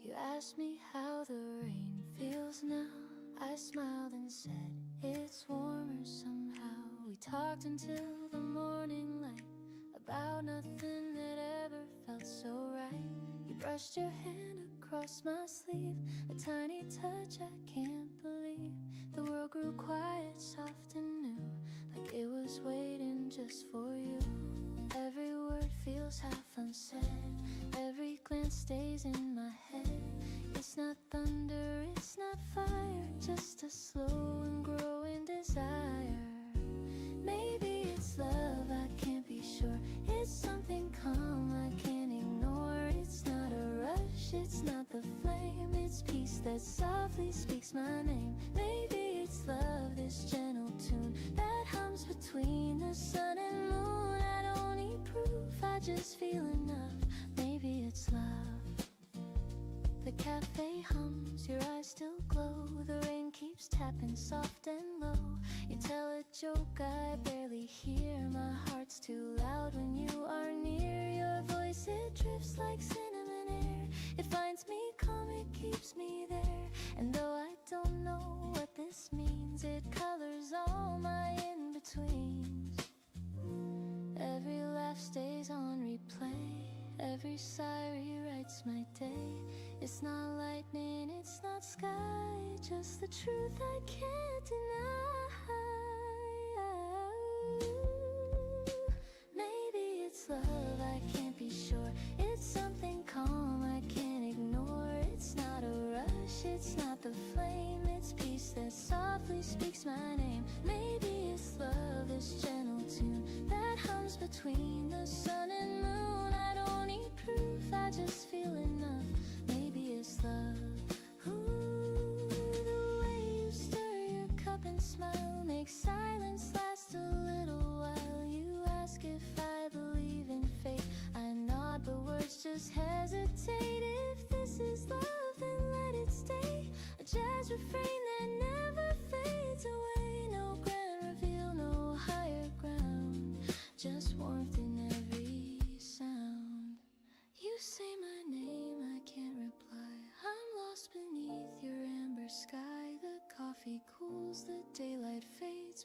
You asked me how the rain feels now. I smiled and said it's warmer somehow. We talked until the morning light about nothing that ever felt so right. You brushed your hand across my sleeve, a tiny touch I can't believe. The world grew quiet, soft and new, like it was waiting just for you. Every word feels half unsaid, every glance stays in my head. It's not thunder, it's not fire, just a slow and growing desire. Maybe it's love, I can't be sure. It's something calm I can't ignore. It's not a rush, it's not the flame, it's peace that softly speaks my name. Maybe it's love, this gentle tune that hums between the sun and moon. I don't need proof, I just feel enough. Maybe it's love. The cafe hums, your eyes still glow. The rain keeps tapping soft and low. You tell a joke I barely hear. My heart's too loud when you are near. Your voice, it drifts like cinnamon air. It finds me calm, it keeps me there. And though I don't know what this means, it colors all my in-betweens. Every laugh stays on replay, every sigh rewrites my day. It's not lightning, it's not sky, just the truth I can't deny. Maybe it's love, I can't be sure. It's something calm I can't ignore. It's not a rush, it's not the flame, it's peace that softly speaks my name. Maybe it's love, this gentle tune that hums between the sun and moon. I don't need proof, I just feel enough. Maybe it's love. Ooh, the way you stir your cup and smile makes silence last a little while. You ask if I believe in fate, I nod but words just hesitate. If this is love, then let it stay. A jazz refrain that never fades away. No grand reveal, no higher ground, just warmth in every sound. You say my name, I can't reply.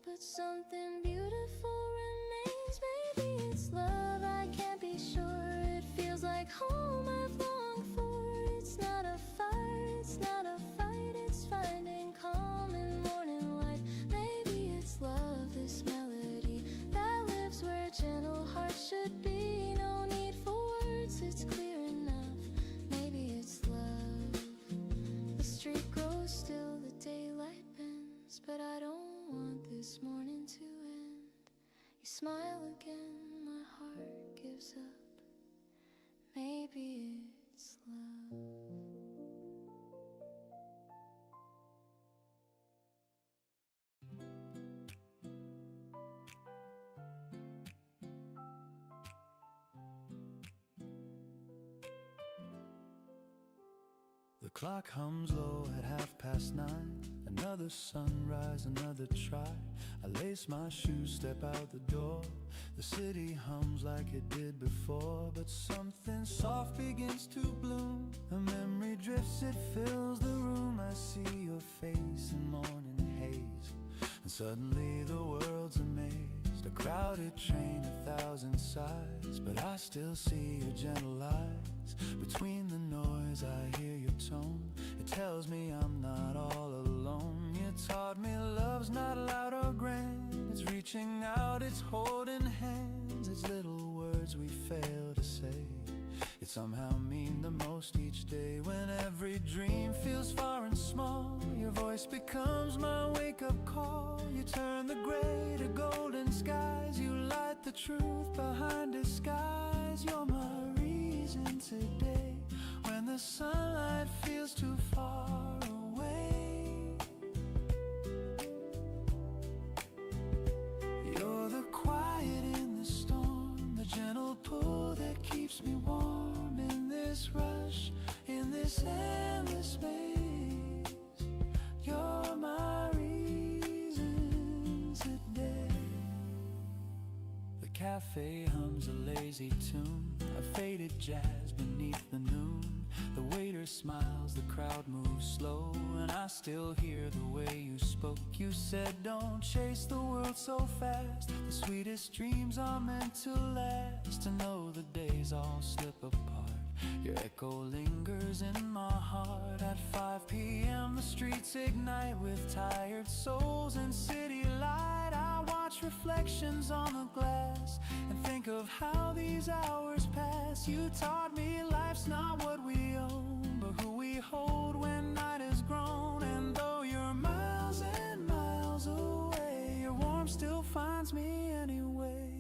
but something beautiful remains. Maybe it's love, I can't be sure. It feels like home I've longed for. It's not a fire, it's not a fight. It's finding calm in morning light. Maybe it's love, this melody that lives where gentle hearts should be. No need for words, it's clear enough. Maybe it's love. The street grows still, the daylight bends, but I don't want this morning to end. You smile again, my heart gives up. Maybe it's love.
The clock hums low at 9:30. Another sunrise, another try. I lace my shoes, step out the door. The city hums like it did before, but something soft begins to bloom. A memory drifts, it fills the room. I see your face in morning haze, and suddenly the world's amazed. A crowded train, 1,000 sighs, but I still see your gentle eyes. Between the noise I hear your tone. It tells me I'm not all alone. You taught me love's not loud or grand. It's reaching out, it's holding hands. It's little words we fail to say. It somehow mean the most each day. When every dream feels far and small, your voice becomes my wake-up call. You turn the gray to golden skies. You light the truth behind disguise. You're my reason today. When the sunlight feels too far away, you're the quiet in the storm, the gentle pull that keeps me warm. In this rush, in this endless space, you're my reason today. The cafe hums a lazy tune, a faded jazz beneath the noon. The waiter smiles, the crowd moves slow, and I still hear the way you spoke. You said don't chase the world so fast. The sweetest dreams are meant to last. To know the days all slip apart. Your echo lingers in my heart. At 5 p.m. the streets ignite with tired souls and city light. I watch reflections on the glass and think of how these hours pass. You taught me life's not what we own, but who we hold when night is grown. And though you're miles and miles away, your warmth still finds me anyway.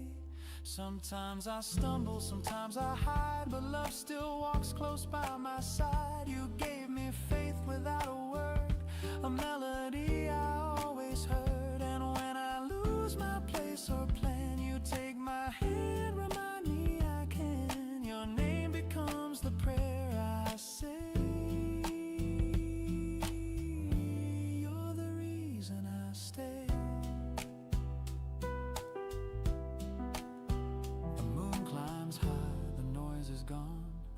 Sometimes I stumble, sometimes I hide, but love still walks close by my side. You gave me faith without a word, a melody I always heard. And when I lose my place or plan, you take my hand, remind me I can. Your name becomes the prayer I say. You're the reason I stay.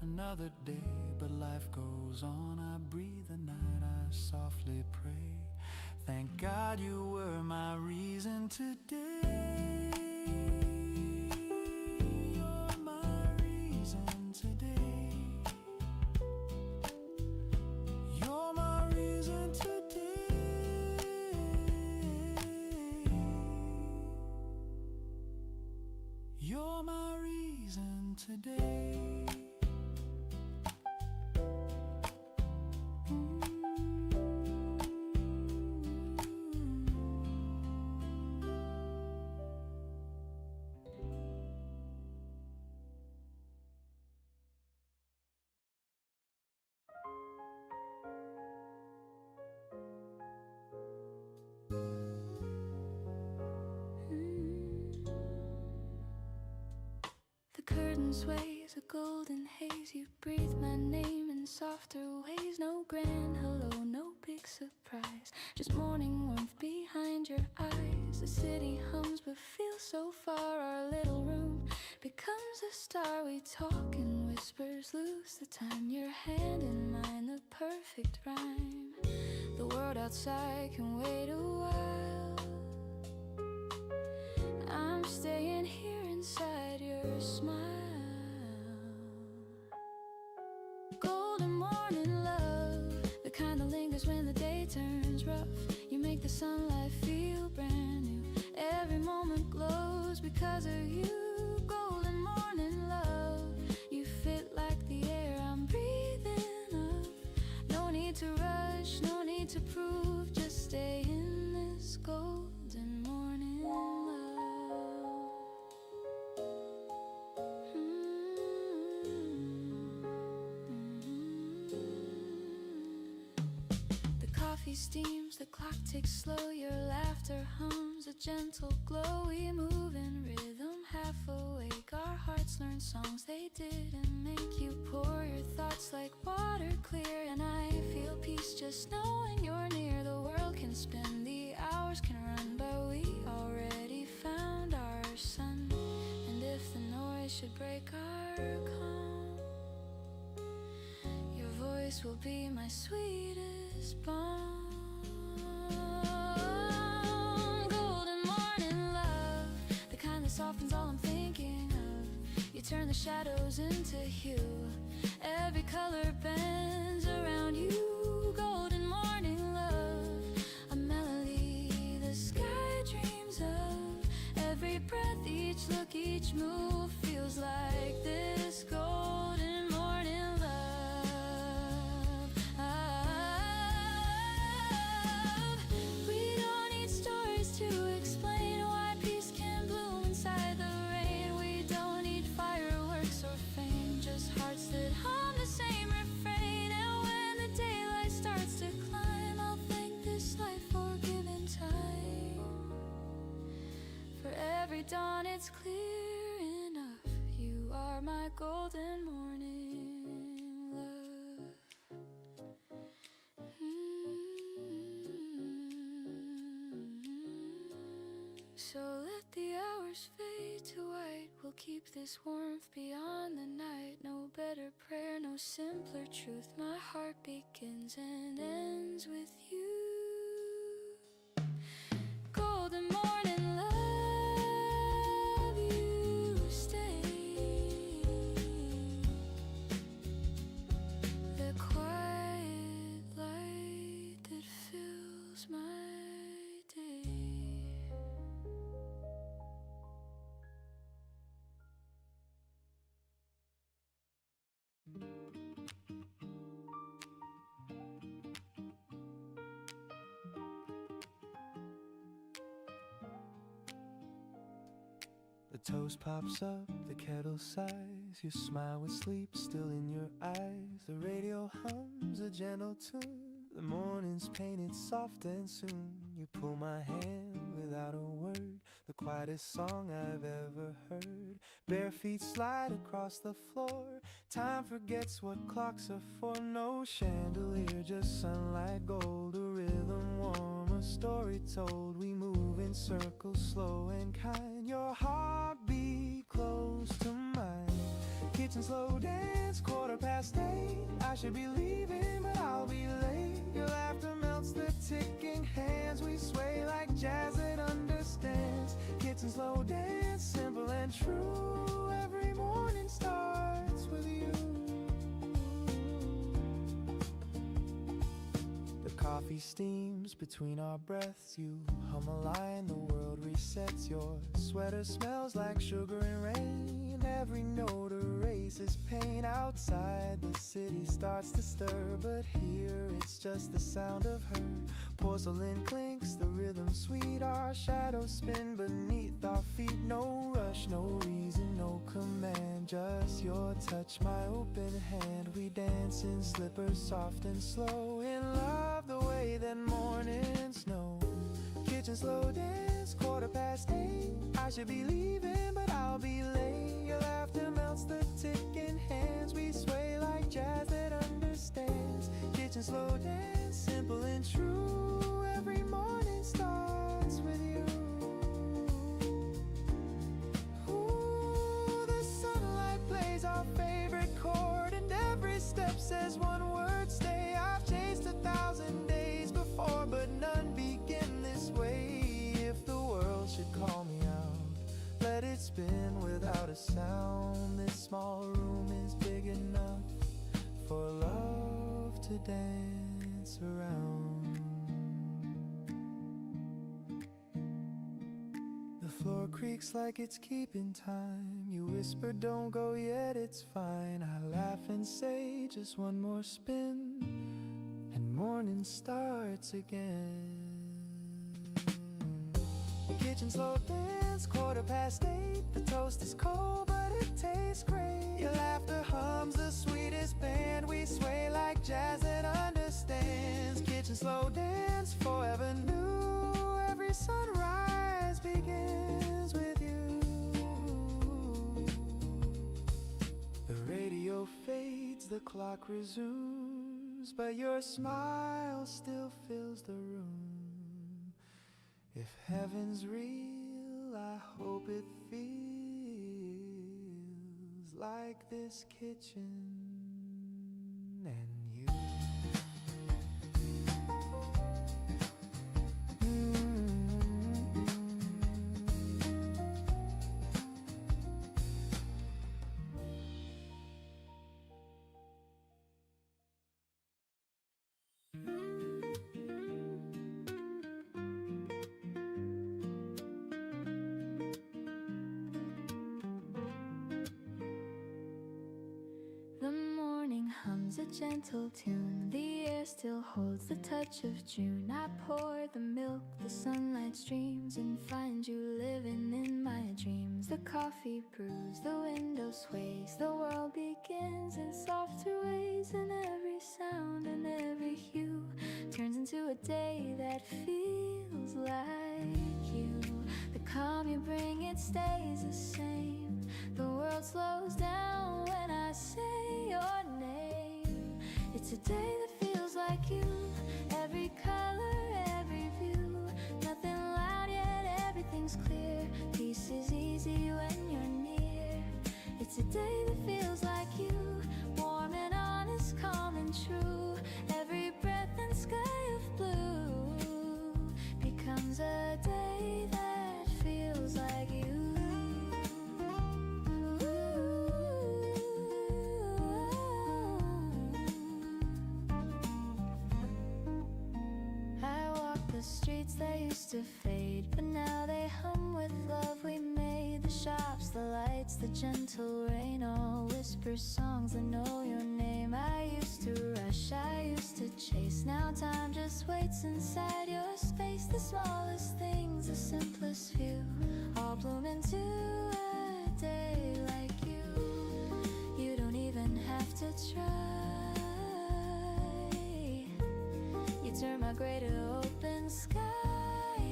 Another day, but life goes on. I breathe the night, I softly pray. Thank God you were my reason today. You're my reason today. You're my reason today. You're my reason today.
Curtain sways, a golden haze. You breathe my name in softer ways. No grand hello, no big surprise, just morning warmth behind your eyes. The city hums but feels so far. Our little room becomes a star. We talk in whispers, lose the time. Your hand in mine, the perfect rhyme. The world outside can wait a while. I'm staying here inside your smile. Golden morning love, the kind that lingers when the day turns rough. You make the sunlight feel brand new. Every moment glows because of you. Golden morning love, you fit like the air I'm breathing up. No need to rush, no need to prove, just stay in this golden morning love. The coffee steams, the clock ticks slow, your laughter hums a gentle glow. We move in rhythm, half awake, our hearts learn songs they didn't make. You pour your thoughts like water clear, and I feel peace just knowing you're near. The world can spin, the hours can run, but we already found our sun. And if the noise should break our calm, your voice will be my sweetest balm. Golden morning love, the kind that softens all I'm thinking of. You turn the shadows into hue, every color bends around you. Golden morning love, a melody the sky dreams of. Every breath, each look, each move feels like this golden morning love. We don't need stories to explain why peace can bloom inside the rain. We don't need fireworks or fame, just hearts that hum the same refrain. And when the daylight starts to climb, I'll thank this life for giving time. For every dawn it's clear enough, you are my golden morning love. So let the hours fade to white, we'll keep this warmth beyond the night. No better prayer, no simpler truth. My heart begins and ends with you. Golden morning love, you stay. The quiet light that fills my day.
The toast pops up, the kettle sighs. Your smile with sleep still in your eyes. The radio hums a gentle tune. The morning's painted soft and soon you pull my hand without a word. The quietest song I've ever heard. Bare feet slide across the floor. Time forgets what clocks are for. No chandelier, just sunlight gold. A rhythm warm, a story told. We move in circles, slow and kind. Your heartbeat close to mine. Kitchen slow dance, 8:15. I should be leaving, but I'll be late. Your laughter melts the ticking hands. We sway like jazz that understands. Kitchen slow dance, simple and true. Every morning starts with you. The coffee steams between our breaths. You hum a line, the world resets. Your sweater smells like sugar and rain. Every note erases pain. Outside the city starts to stir, but here it's just the sound of her. Porcelain clinks, the rhythm sweet. Our shadows spin beneath our feet. No rush, no reason, no command. Just your touch, my open hand. We dance in slippers, soft and slow. In love the way that mornings know. Kitchen slow dance, 8:15. I should be leaving, but I'll be late. Your laughter melts the ticking hands. We sway like jazz that understands. Kitchen slow dance, simple and true. Every morning starts with you. Ooh, the sunlight plays our favorite chord, and every step says one word, stay. I've chased 1,000 days before, but none begin this way. If the world should call me out,
to dance around. The floor creaks like it's keeping time. You whisper, don't go yet, it's fine. I laugh and say, just one more spin, and morning starts again. The kitchen slow dance, 8:15. The toast is cold, but it tastes great. Your laughter hums the sweetest band. We sway like jazz that understands. Kitchen slow dance, forever new. Every sunrise begins with you. The radio fades, the clock resumes, but your smile still fills the room. If heaven's real, I hope it feels like this kitchen and you.
A gentle tune, the air still holds the touch of June. I pour the milk, the sunlight streams, and find you living in my dreams. The coffee brews, the window sways, the world begins in softer ways, and every sound and every hue turns into a day that feels like you. The calm you bring, it stays the same. The world slows down when I say your name. It's a day that feels like you. Every color, every view. Nothing loud yet, everything's clear. Peace is easy when you're near. It's a day that feels like you. Warm and honest, calm and true. Every breath and sky of blue becomes a day that feels like you. The streets that used to fade, but now they hum with love we made. The shops, the lights, the gentle rain, all whisper songs that know your name. I used to rush, I used to chase. Now time just waits inside your space. The smallest things, the simplest few, all bloom into a day like you. You don't even have to try. You turn my gray to open sky.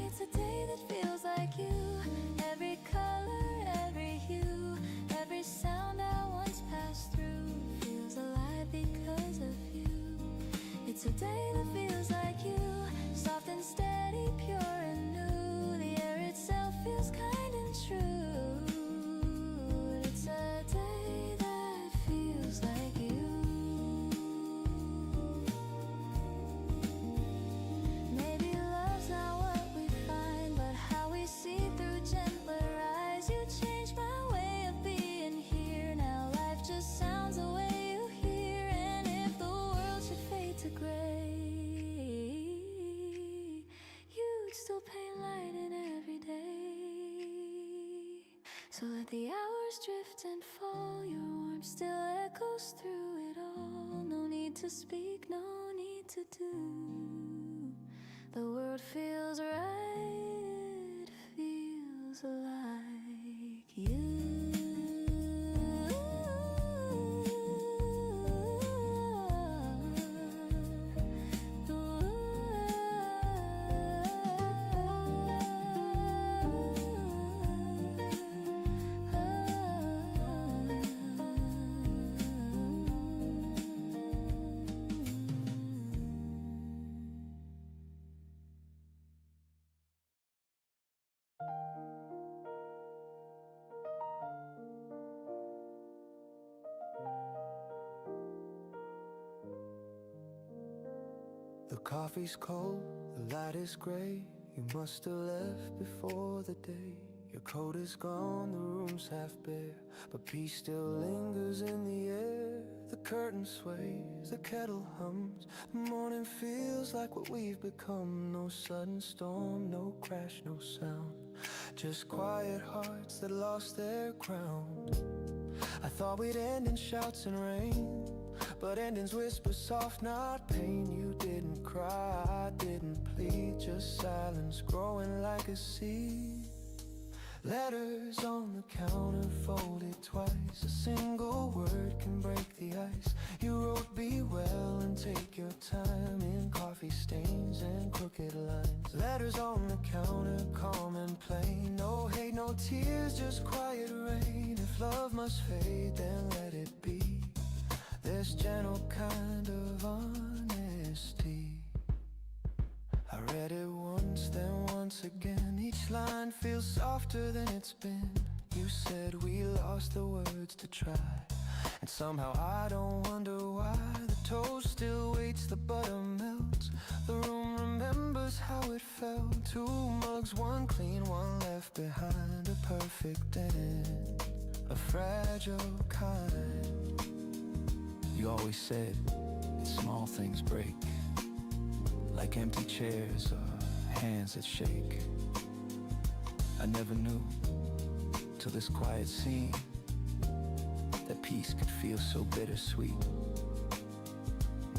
It's a day that feels like you. Every color, every hue, every sound I once passed through feels alive because of you. It's a day that feels like you. Soft and steady, pure and new. The air itself feels kind and true. It's a day that feels like you. Maybe love's not what we find, but how we see through gentler eyes. You changed my way of being here. Now life just sounds the way you hear. And if the world should fade to gray, you'd still paint light in every day. So let the hours drift and fall. Your warmth still echoes through it all. No need to speak, no need to do. The world feels right, feels like you.
The coffee's cold, the light is gray. You must have left before the day. Your coat is gone, the room's half bare, but peace still lingers in the air.
The curtain sways, the kettle hums. The morning feels like what we've become. No sudden storm, no crash, no sound. Just quiet hearts that lost their ground. I thought we'd end in shouts and rain, but endings whisper soft, not pain. You didn't cry, I didn't plead, just silence growing like a seed. Letters on the counter folded twice. A single word can break the ice. You wrote be well and take your time in coffee stains and crooked lines. Letters on the counter, calm and plain. No hate, no tears, just quiet rain. If love must fade, then let it be. This gentle kind of honesty. I read it once, then once again. Each line feels softer than it's been. You said we lost the words to try, and somehow I don't wonder why. The toast still waits, the butter melts. The room remembers how it felt. Two mugs, one clean, one left behind. A perfect end, a fragile kind. You always said that small things break, like empty chairs or hands that shake. I never knew till this quiet scene that peace could feel so bittersweet.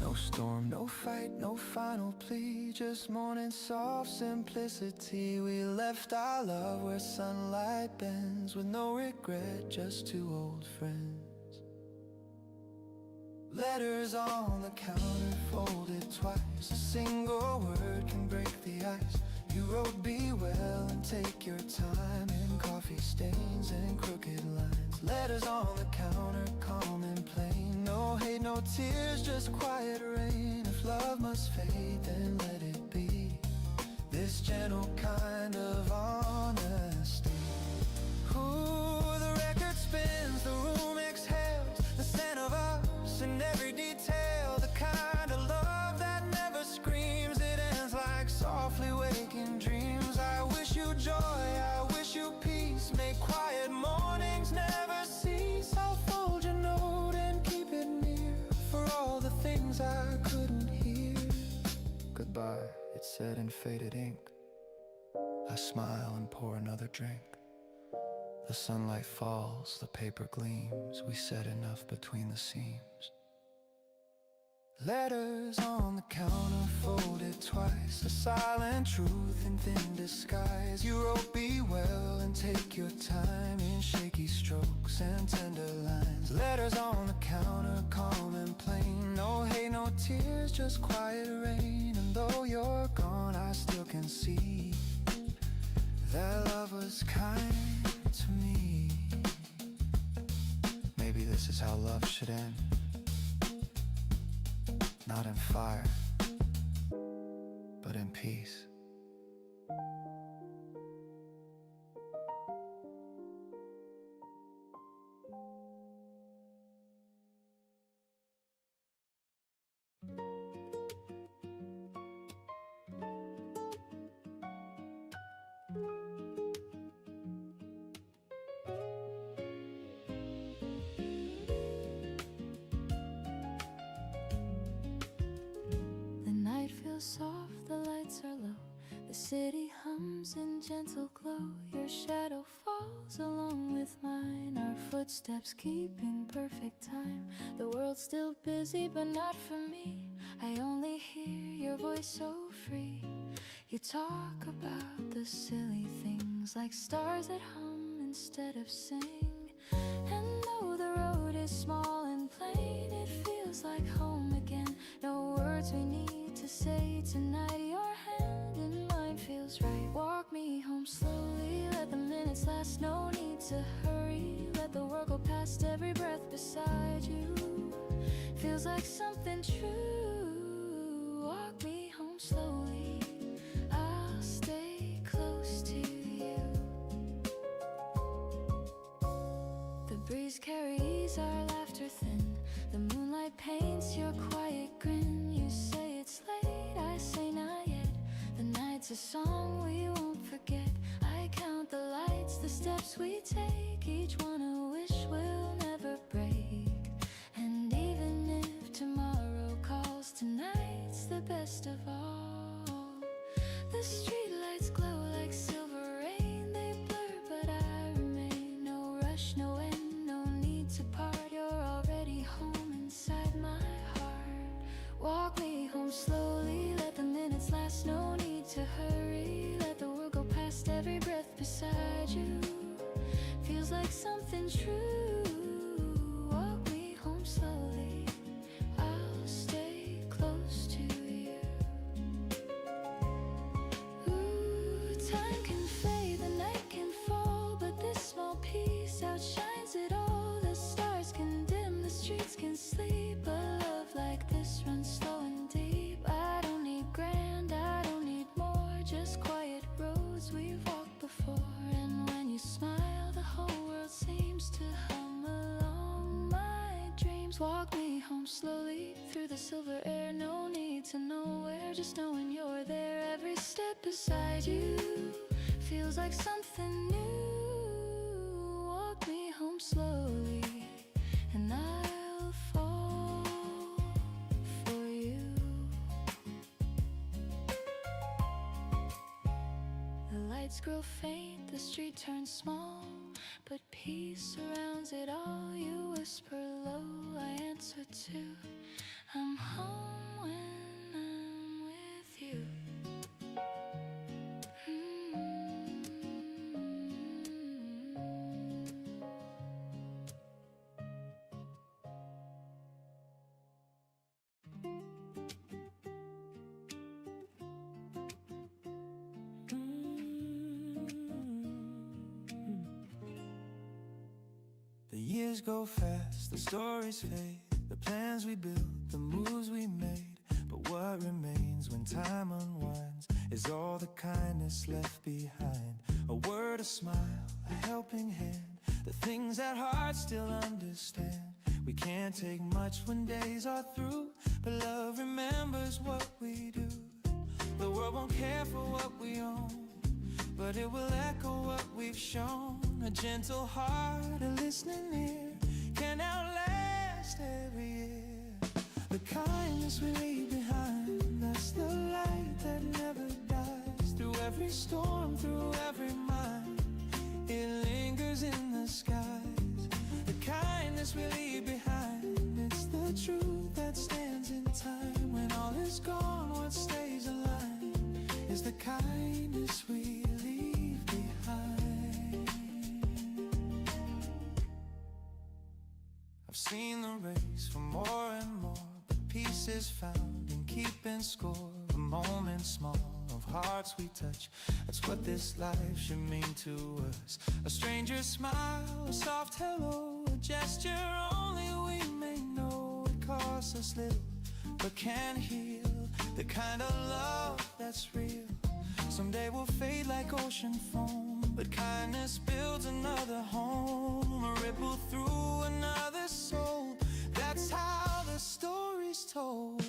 No storm, no fight, no final plea, just morning soft simplicity. We left our love where sunlight bends, with no regret, just two old friends. Letters on the counter folded twice. A single word can break the ice. You wrote be well and take your time in coffee stains and crooked lines. Letters on the counter, calm and plain. No hate, no tears, just quiet rain. If love must fade, then let it be. This gentle kind of honesty. Ooh, the record spins, the room exhales, the scent of us in every detail. The kind of love that never screams, it ends like softly waking dreams. I wish you joy, I wish you peace. May quiet mornings never cease. I'll fold your note and keep it near, for all the things I couldn't hear. Goodbye, it said in faded ink. I smile and pour another drink. The sunlight falls, the paper gleams. We said enough between the seams. Letters on the counter folded twice. A silent truth in thin disguise. You wrote be well and take your time in shaky strokes and tender lines. Letters on the counter, calm and plain. No hate, no tears, just quiet rain. And though you're gone, I still can see that love was kind to me. Maybe this is how love should end. Not in fire, but in peace.
Soft, the lights are low. The city hums in gentle glow. Your shadow falls along with mine. Our footsteps keeping perfect time. The world's still busy, but not for me. I only hear your voice so free. You talk about the silly things, like stars that hum instead of sing. And though the road is small and plain, it feels like home again. No words we need to say tonight. Your hand in mine feels right. Walk me home slowly, let the minutes last. No need to hurry, let the world go past. Every breath beside you feels like something true. Walk me home slowly, I'll stay close to you. The breeze carries our laughter thin. The moonlight paints your quiet grin. You say it's late, I say not yet. The night's a song we won't forget. I count the lights, the steps we take, each one a wish we'll never break. And even The streetlights glow like silver rain. They blur, but I remain. No rush, no end, no need to part. You're already home inside my heart. Walk me home slowly, let the minutes last. No need to hurry, let the world go past. Every breath beside you feels like something true. Walk me home slowly, I'll stay close to you. Ooh, time can fade, the night can fall, but this small piece outshines it all. The stars can dim, the streets can sleep, but love like this runs slow and deep. I don't need grand, I don't need more, just quiet roads we've walked before. And when you smile, the whole world seems to hum along my dreams. Walk me home slowly through the silver air. No need to know where, just knowing you're there. Every step beside you feels like something new. Walk me home slowly, and I'll fall for you. The lights grow faint, the street turns small, but peace surrounds it all. You whisper low, I answer too. I'm home when I'm with you.
The years go fast, the stories fade, the plans we built, the moves we made. But what remains when time unwinds is all the kindness left behind. A word, a smile, a helping hand, the things that hearts still understand. We can't take much when days are through, but love remembers what we do. The world won't care for what we own, but it will echo what we've shown. A gentle heart, a listening ear can outlast every year. The kindness we leave behind, that's the light that never dies. Through every storm, through every mind, it lingers in the skies. The kindness we leave behind, it's the truth that stands in time. When all is gone, what stays alive is the kindness we leave behind. I've seen the race for more and more, but peace is found in keeping score. The moments small of hearts we touch, that's what this life should mean to us. A stranger's smile, a soft hello, a gesture only we may know. It costs us little, but can heal. The kind of love that's real. Someday we'll fade like ocean foam, but kindness builds another home. A ripple through another soul, that's how the story's told.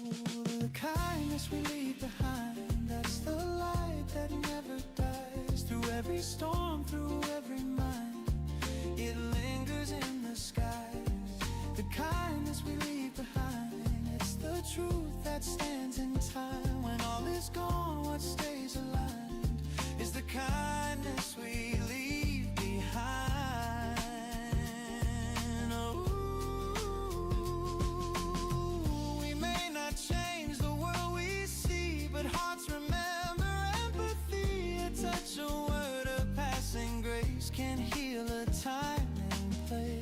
The kindness we leave behind, that's the light that never dies. Through every storm, through every mind, it lingers in the skies. The kindness we leave behind, it's the truth that stands in time. When all is gone, what stays alive is the kindness we leave behind. Oh, we may not change the world we see, but hearts remember empathy. A touch, a word, a passing grace can heal a time and place.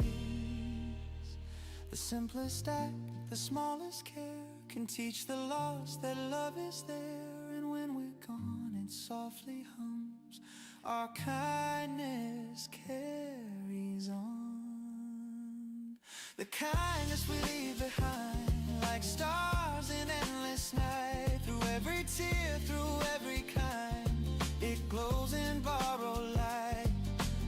The simplest act, the smallest care can teach the lost that love is there. And when we're gone, it softly hums. Our kindness carries on. The kindness we leave behind, like stars in endless night. Through every tear, through every kind, it glows in borrowed light.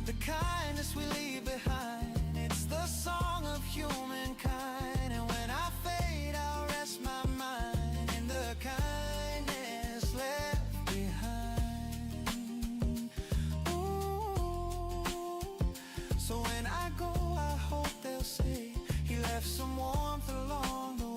The kindness we leave behind, it's the song of humankind. And when I fade, I'll rest my mind in the kindness left behind. Ooh. So when I go, I hope they'll say he left some warmth along the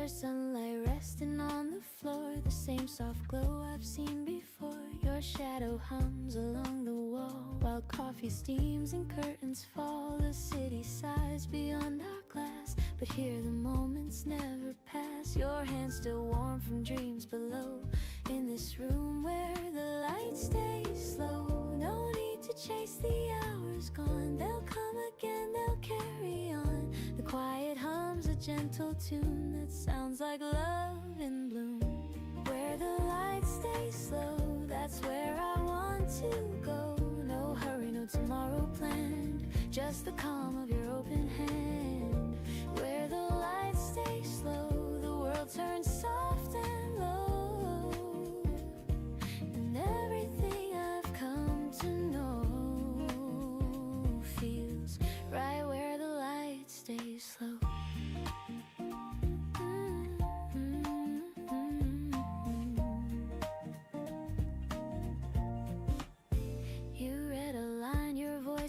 There's sunlight resting on the floor, the same soft glow I've seen before. Your shadow hums along the wall while coffee steams and curtains fall. The city sighs beyond our glass, but here the moments never pass. Your hands still warm from dreams below, in this room where the light stays slow. No need to chase the hours gone, they'll come again, they'll carry on. The quiet hums a gentle tune that sounds like love in bloom. Where the lights stay slow, that's where I want to go. No hurry, no tomorrow planned, just the calm of your open hand. Where the lights stay slow, the world turns soft and low, and everything I've come to know feels right where the lights stay slow.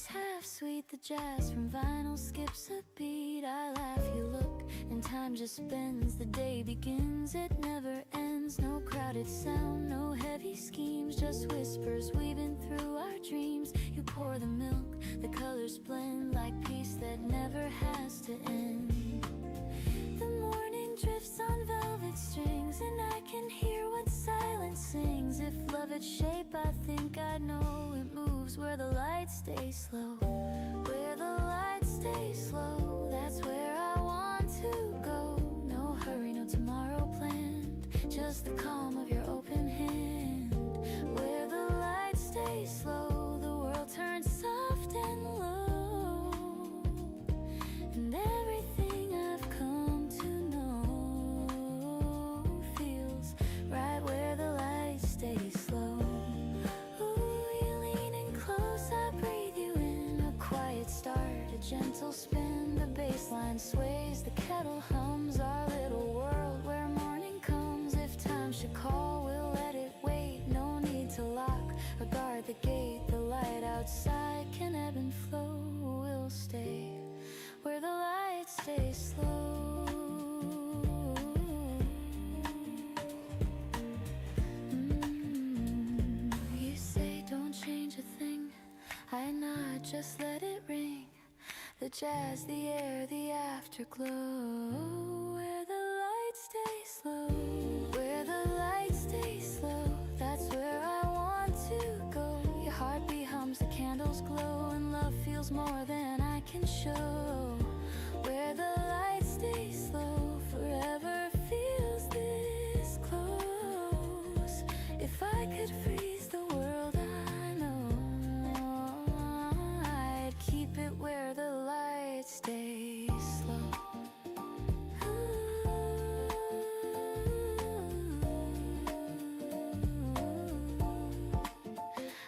Half sweet, the jazz from vinyl skips a beat. I laugh, you look, and time just bends. The day begins, it never ends. No crowded sound, no heavy schemes, just whispers weaving through our dreams. You pour the milk, the colors blend like peace that never has to end. The morning drifts on velvet strings, and I can hear what silence sings. If love had shape, I think I'd know it moves where the lights stay slow. Where the lights stay slow, that's where I want to go. No hurry, no tomorrow planned, just the calm of your open hand. Where the lights stay slow, the world turns soft and low, and everything I've come to know feels right where the lights stay slow. Start a gentle spin, the bass line sways, the kettle hums, our little world where morning comes. If time should call, we'll let it wait, no need to lock or guard the gate. The light outside can ebb and flow, we'll stay where the lights stay slow. You say don't change a thing, I nod, just let it ring. The jazz, the air, the afterglow. Where the lights stay slow, where the lights stay slow, that's where I want to go. Your heartbeat hums, the candles glow, and love feels more than I can show. Where the lights stay slow, forever feels this close. If I could freeze the world, I know I'd keep it where the lights stay slow.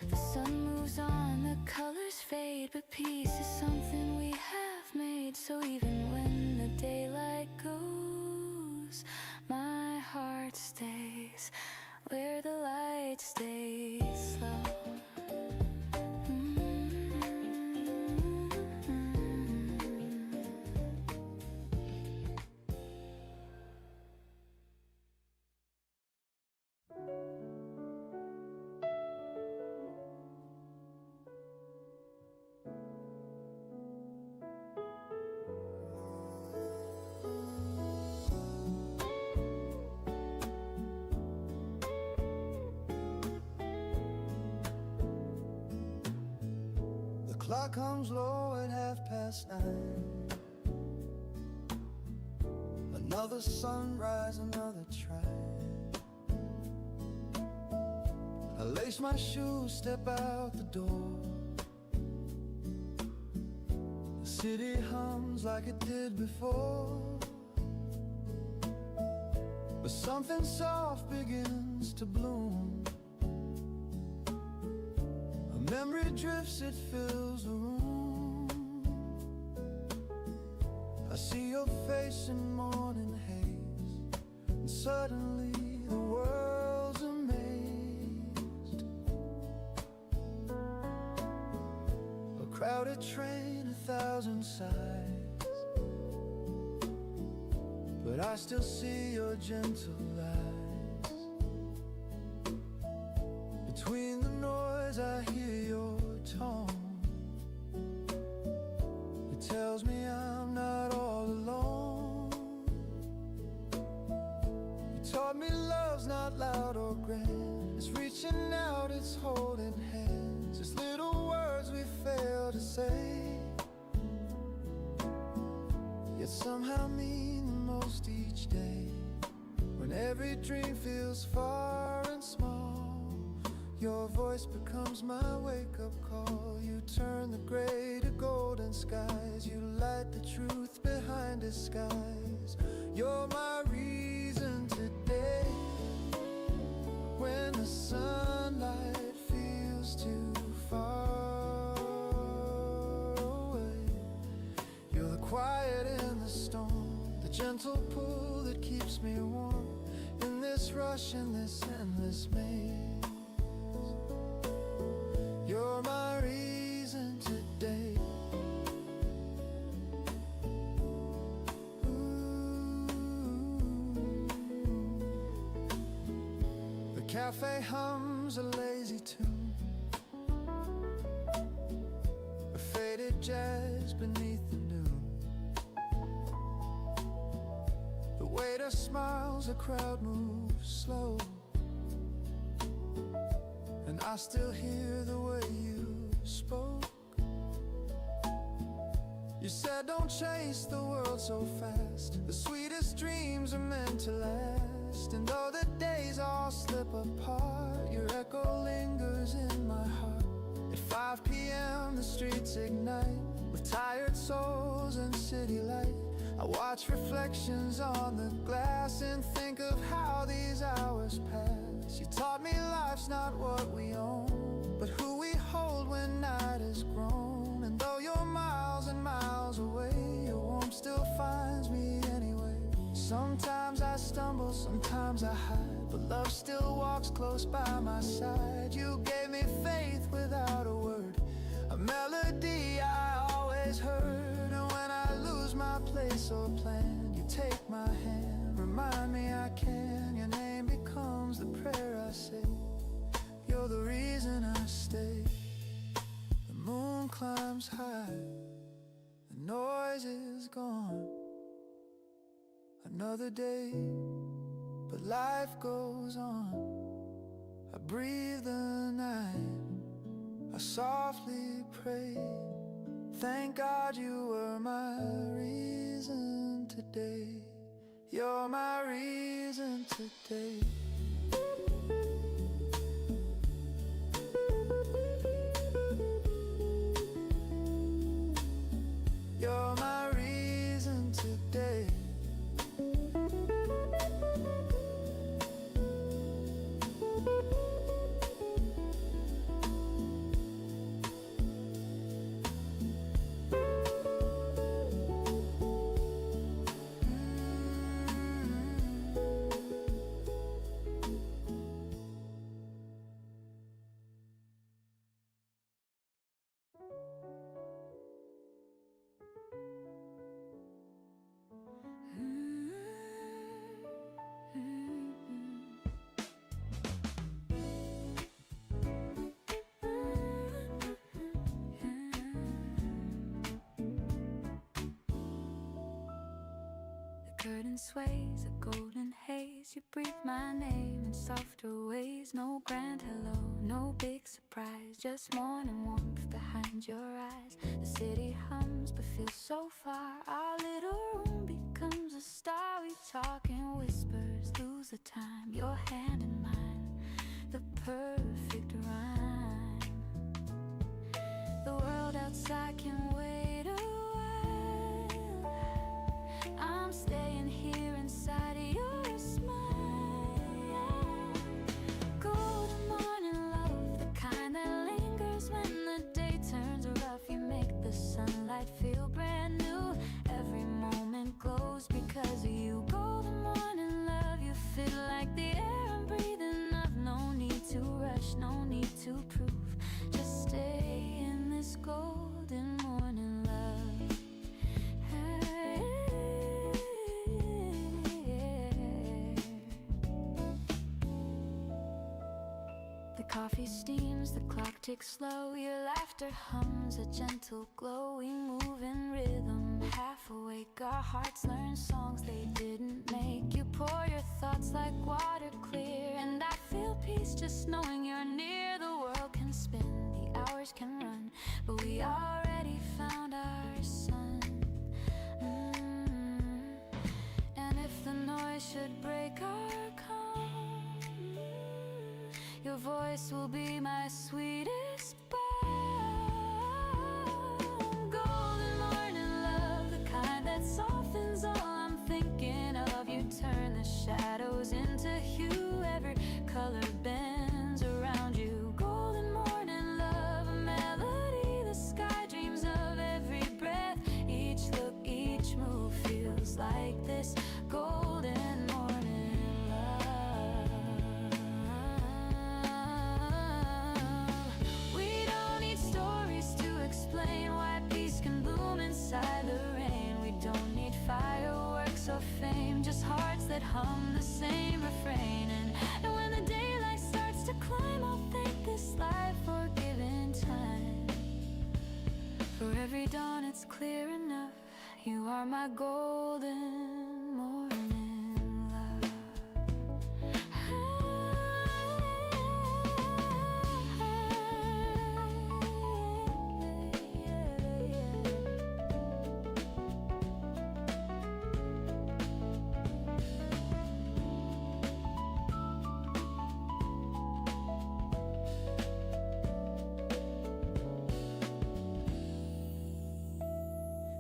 The sun moves on, the colors fade, but peace is something we have made. So even when the daylight goes, my heart stays where the light stays slow.
Clock comes low at 9:30. Another sunrise, another try. I lace my shoes, step out the door. The city hums like it did before, but something soft begins to bloom. Memory drifts, it fills the room. I see your face in morning haze, and suddenly the world's amazed. A crowded train, 1,000 sighs, but
but I still see your gentle eyes. Between the noise I hear your tone. It tells me I'm not all alone. You taught me love's not loud or grand. It's reaching out, it's holding hands. It's little words we fail to say, yet somehow mean the most each day. When every dream feels far and small, your voice becomes my wake-up call. You turn the gray to golden skies. You light the truth behind disguise. You're my reason today. When the sunlight feels too far away, you're the quiet in the storm, the gentle pull that keeps me warm in this rush, in this endless maze. You're my reason today. Ooh. The cafe hums a lazy tune, a faded jazz beneath the noon. The waiter smiles, the crowd moves slow, and I still hear the way you spoke. You said don't chase the world so fast. The sweetest dreams are meant to last. And though the days all slip apart, your echo lingers in my heart. At 5 p.m. the streets ignite with tired souls and city light. I watch reflections on the glass and think of how these hours pass. You taught me life's not what we own, but who we hold when night is grown. And though you're miles and miles away, your warmth still finds me anyway. Sometimes I stumble, sometimes I hide, but love still walks close by my side. You gave me faith without a word, a melody I always heard. And when I lose my place or plan, you take my hand, remind me I can. Your name becomes the prayer I say. You're the reason I stay. The moon climbs high, the noise is gone. Another day, but life goes on. I breathe the night, I softly pray. Thank God you were my reason today. You're my reason today. You're my reason today.
Curtain sways a golden haze. You breathe my name in softer ways. No grand hello, no big surprise, just morning warmth behind your eyes. The city hums but feels so far. Our little room becomes a star. We talk in whispers, lose the time. Your hand in mine, the perfect rhyme. The world outside can wait a while. I'm staying here inside of your smile. Golden morning love, the kind that lingers when the day turns rough. You make the sunlight feel brand new. Every moment glows because of you. Golden morning love, you feel like the air I'm breathing up. No need to rush, no need to prove. Just stay in this golden morning love. Hey. coffee steams, the clock ticks slow. Your laughter hums a gentle glow. We move in rhythm, half awake. Our hearts learn songs they didn't make. You pour your thoughts like water clear, and I feel peace just knowing you're near. The world can spin, the hours can run, but we already found our sun. And if the noise should break our calm, your voice will be my sweetest balm. Golden morning love, the kind that softens all I'm thinking of. You turn the shadows into hue, every color bends around you. Golden morning love, a melody the sky dreams of. Every breath, each look, each move feels like this golden morning love. We don't need stories to explain why peace can bloom inside the rain. We don't need fireworks or fame, just hearts that hum the same refrain. And when the daylight starts to climb, I'll thank this life for giving time. For every dawn it's clear enough, you are my golden morning love.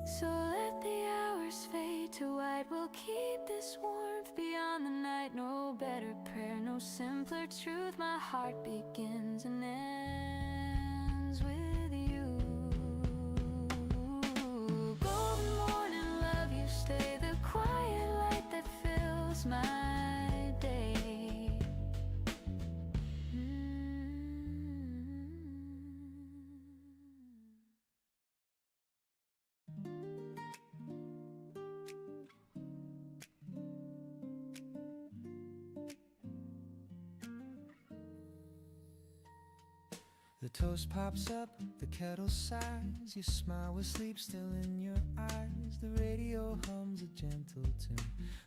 So let the hours fade to white. We'll keep this warmth beyond the night. No better prayer, no simpler truth. My heart begins and ends with you. Golden morning love, you stay the quiet light that fills my day.
The toast pops up, the kettle sighs. You smile with sleep still in your eyes. The radio hums a gentle tune.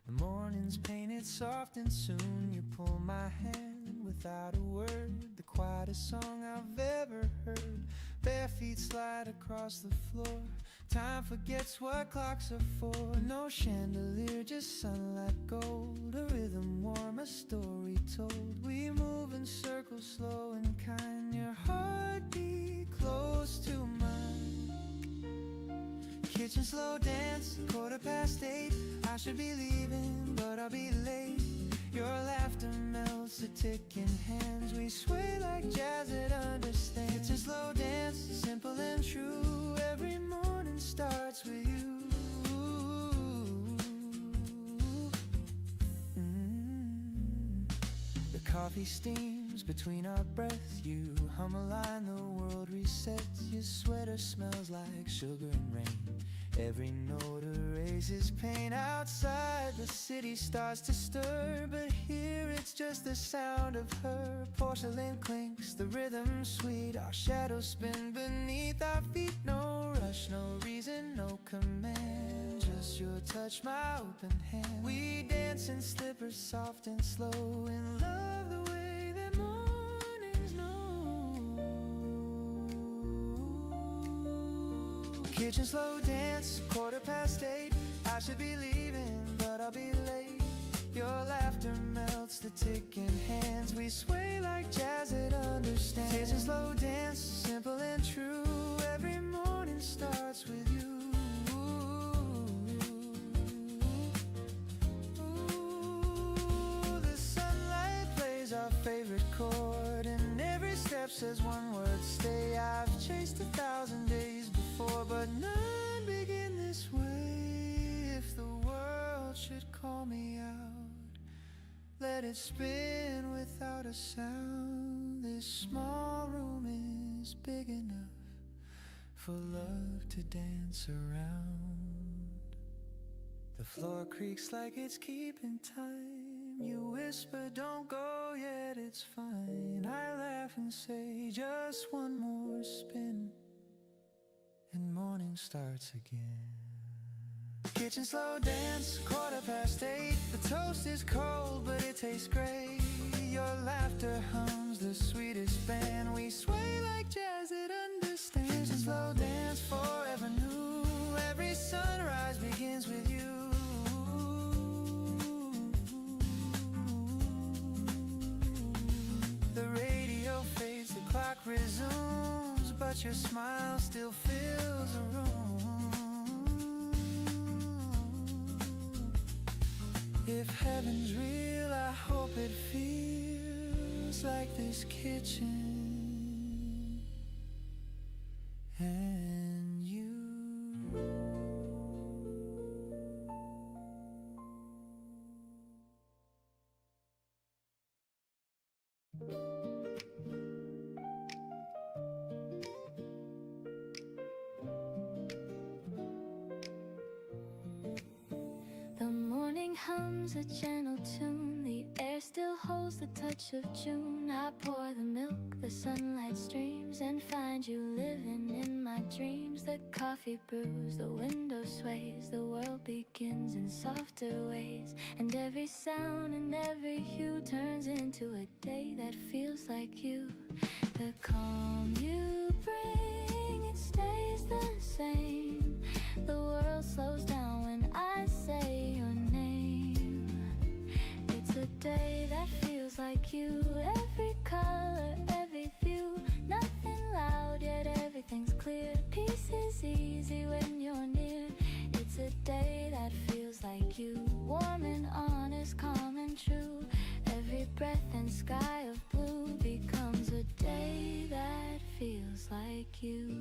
The morning's painted soft and soon you pull my hand without a word. The quietest song I've ever heard. Bare feet slide across the floor. Time forgets what clocks are for. No chandelier, just sunlight gold. A rhythm warm, a story told. We move in circles, slow and kind. Your heartbeat close to mine. Kitchen slow dance, 8:15. I should be leaving, but I'll be late. Your laughter melts the ticking hands. We sway like jazz that understands. Kitchen slow dance, simple and true. Every morning starts with you. The coffee steams between our breaths. You hum a line, the world resets. Your sweater smells like sugar and rain. Every note erases pain. Outside the city starts to stir, but here it's just the sound of her. Porcelain clinks, the rhythm sweet. Our shadows spin beneath our feet. No rush, no reason, no command. Just your touch, my open hand. We dance in slippers, soft and slow, in love the way that mornings know. Kitchen slow dance, 8:15. I should be leaving, but I'll be late. Your laughter melts the ticking hands. We sway like jazz that understands. Kitchen slow dance, simple and true. Every morning starts with you. Ooh, the sunlight plays our favorite chord, and every step says one word, stay. I've chased 1,000 days before, but none begin this way. If the world should call me out, let it spin without a sound. This small room is big enough for love to dance around. The floor creaks like it's keeping time. You whisper, don't go yet, it's fine. I laugh and say, just one more spin, and morning starts again. Kitchen slow dance, 8:15. The toast is cold, but it tastes great. Your laughter hums the sweetest band. We sway like jazz, it understands. Kitchen slow dance, forever new. Every sunrise begins with you. The radio fades, the clock resumes, but your smile still fills the room. If heaven's real, I hope it feels like this kitchen and you.
The morning hums a gentle tune. The air still holds the touch of June. I pour the milk, the sunlight streams, and find you living in my dreams. The coffee brews, the window sways, the world begins in softer ways. And every sound and every hue turns into a day that feels like you. The calm you bring, it stays the same. The world slows down when I say your name. It's a day that feels like you. Every color, every view, nothing loud yet everything's clear. Peace is easy when you're near. It's a day that feels like you. Warm and honest, calm and true. Every breath and sky of blue becomes a day that feels like you.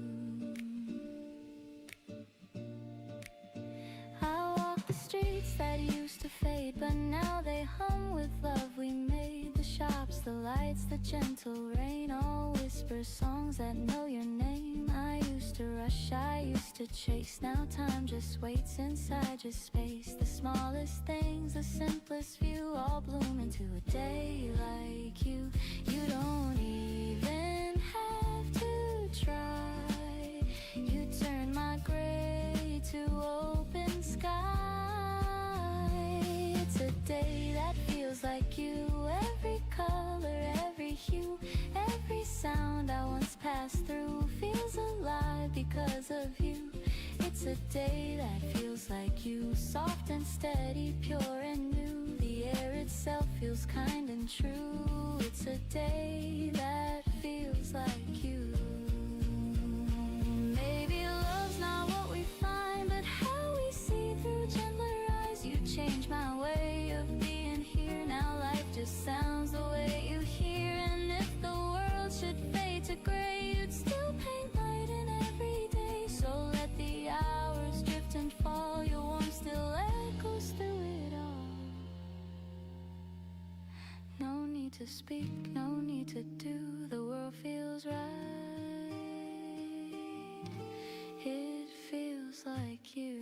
I walk the streets that used to fade, but now they hum with love we made. The shops, the lights, the gentle rain, all whisper songs that know your name. I used to rush, I used to chase. Now time just waits inside your space. The smallest things, the simplest view, all bloom into a day like you. You don't even have to try. You turn my gray to open sky. It's a day that feels like you. Every color, every hue, every sound I once passed through feels alive because of you. It's a day that feels like you. Soft and steady, pure and new. The air itself feels kind and true. It's a day that feels like you. Maybe love's not what we find, but how we see through gentler eyes. You changed my way of being here. Now life just sounds the way you hear. And if the world should fade to gray, you'd still paint light in every day. So let the hours drift and fall. Your warmth still echoes through it all. No need to speak, no need to do. The world feels right. It feels like you.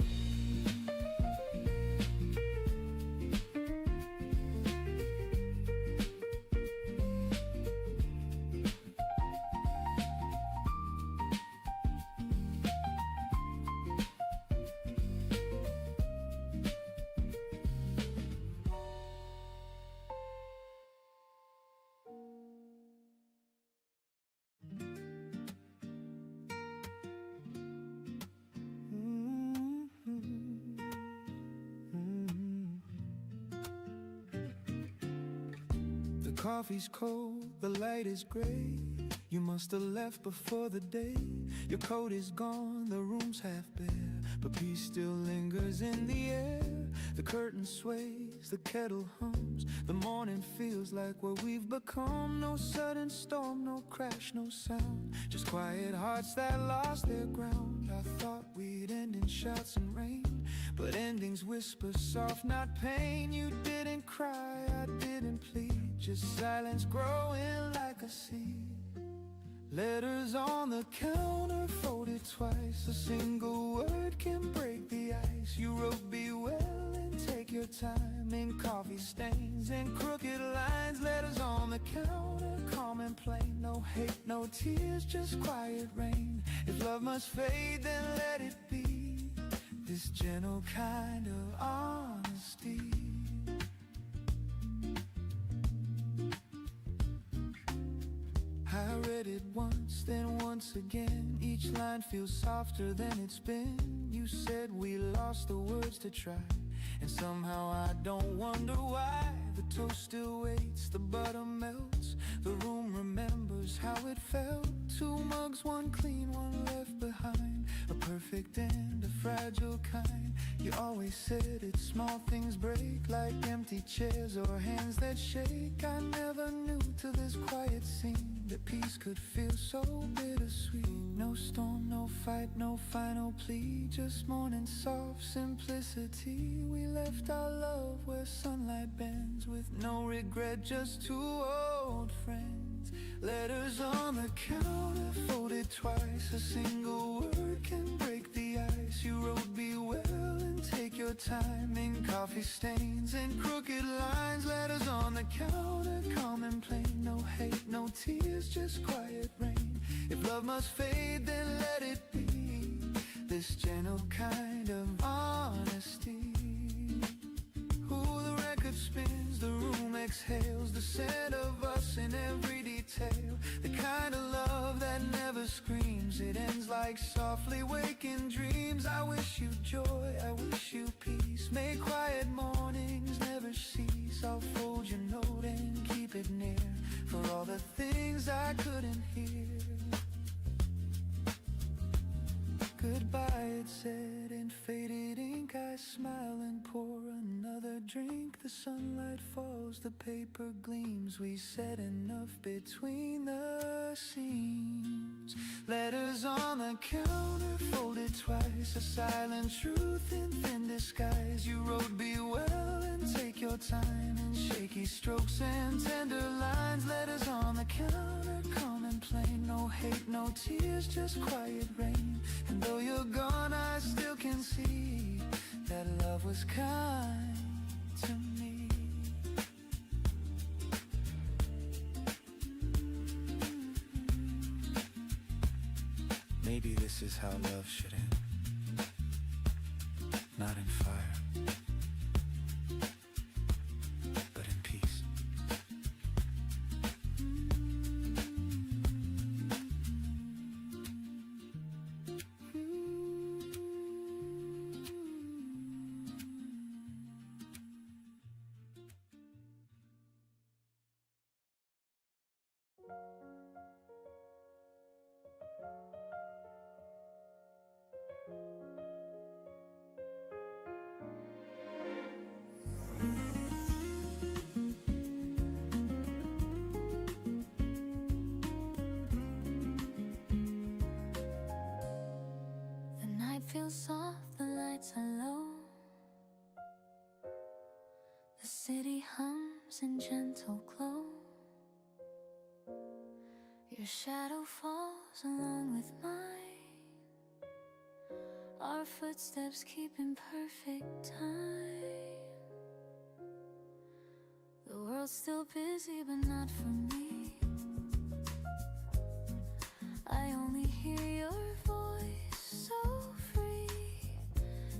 The coffee's cold, the light is gray. You must have left before the day. Your coat is gone, the room's half bare, but peace still lingers in the air. The curtain sways, the kettle hums. The morning feels like what we've become. No sudden storm, no crash, no sound. Just quiet hearts that lost their ground. I thought we'd end in shouts and rain, but endings whisper soft, not pain. You didn't cry, I didn't plead. Just silence growing like a seed. Letters on the counter folded twice. A single word can break the ice. You wrote be well and take your time in coffee stains and crooked lines, letters on the counter, calm and plain. No hate, no tears, just quiet rain. If love must fade, then let it be. This gentle kind of honesty. I read it once, then once again. Each line feels softer than it's been. You said we lost the words to try, and somehow I don't wonder why. The toast still waits, the butter melts, the room remembers how it felt. 2 mugs, one clean, one left behind. A perfect end, a fragile kind. You always said it's small things break, like empty chairs or hands that shake. I never knew till this quiet scene that peace could feel so bittersweet. No storm, no fight, no final plea, just morning soft simplicity. We left our love where sunlight bends, with no regret, just 2 old friends. Letters on the counter, folded twice. A single word can break the ice. You wrote be well and take your time in coffee stains and crooked lines. Letters on the counter, calm and plain. No hate, no tears, just quiet rain. If love must fade, then let it be. This gentle kind of honesty. Ooh, the record spins, the room exhales, the scent of us in every detail. The kind of love that never screams, it ends like softly waking dreams. I wish you joy, I wish you peace. May quiet mornings never cease. I'll fold your note and keep it near, for all the things I couldn't hear. Goodbye, it said in faded ink. I smile and pour another drink. The sunlight falls, the paper gleams. We said enough between the seams. Letters on the counter, folded twice. A silent truth in thin disguise. You wrote be well and take your time in shaky strokes and tender lines. Letters on the counter, calm and plain. No hate, no tears, just quiet rain. And though you're gone, I still can see that love was kind to me. Maybe this is how love should end. Not in fire, but in peace.
Feels soft, the lights are low. The city hums in gentle glow. Your shadow falls along with mine. Our footsteps keep in perfect time. The world's still busy, but not for me. I only hear your voice, so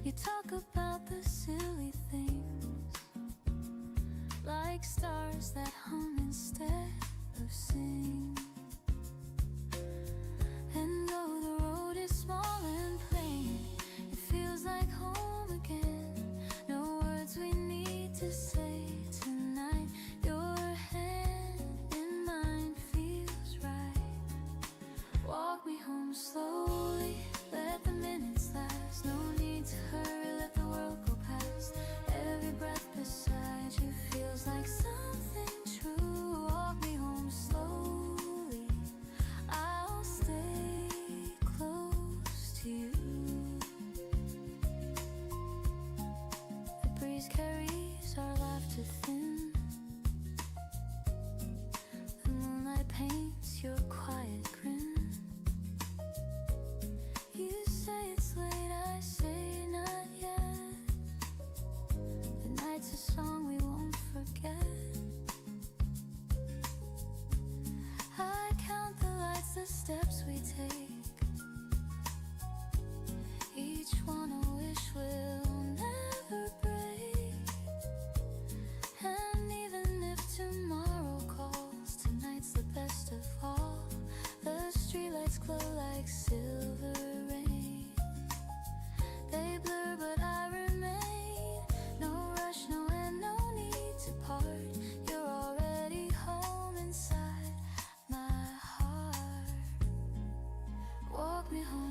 you talk about the silly things, like stars that hum instead of sing. And though the road is small and plain, it feels like home again. No words we need to say tonight. Your hand in mine feels right. Walk me home slowly, let the minutes last. No need to hurry, let the world go past. Every breath beside you feels like something true. Walk me home slowly, I'll stay close to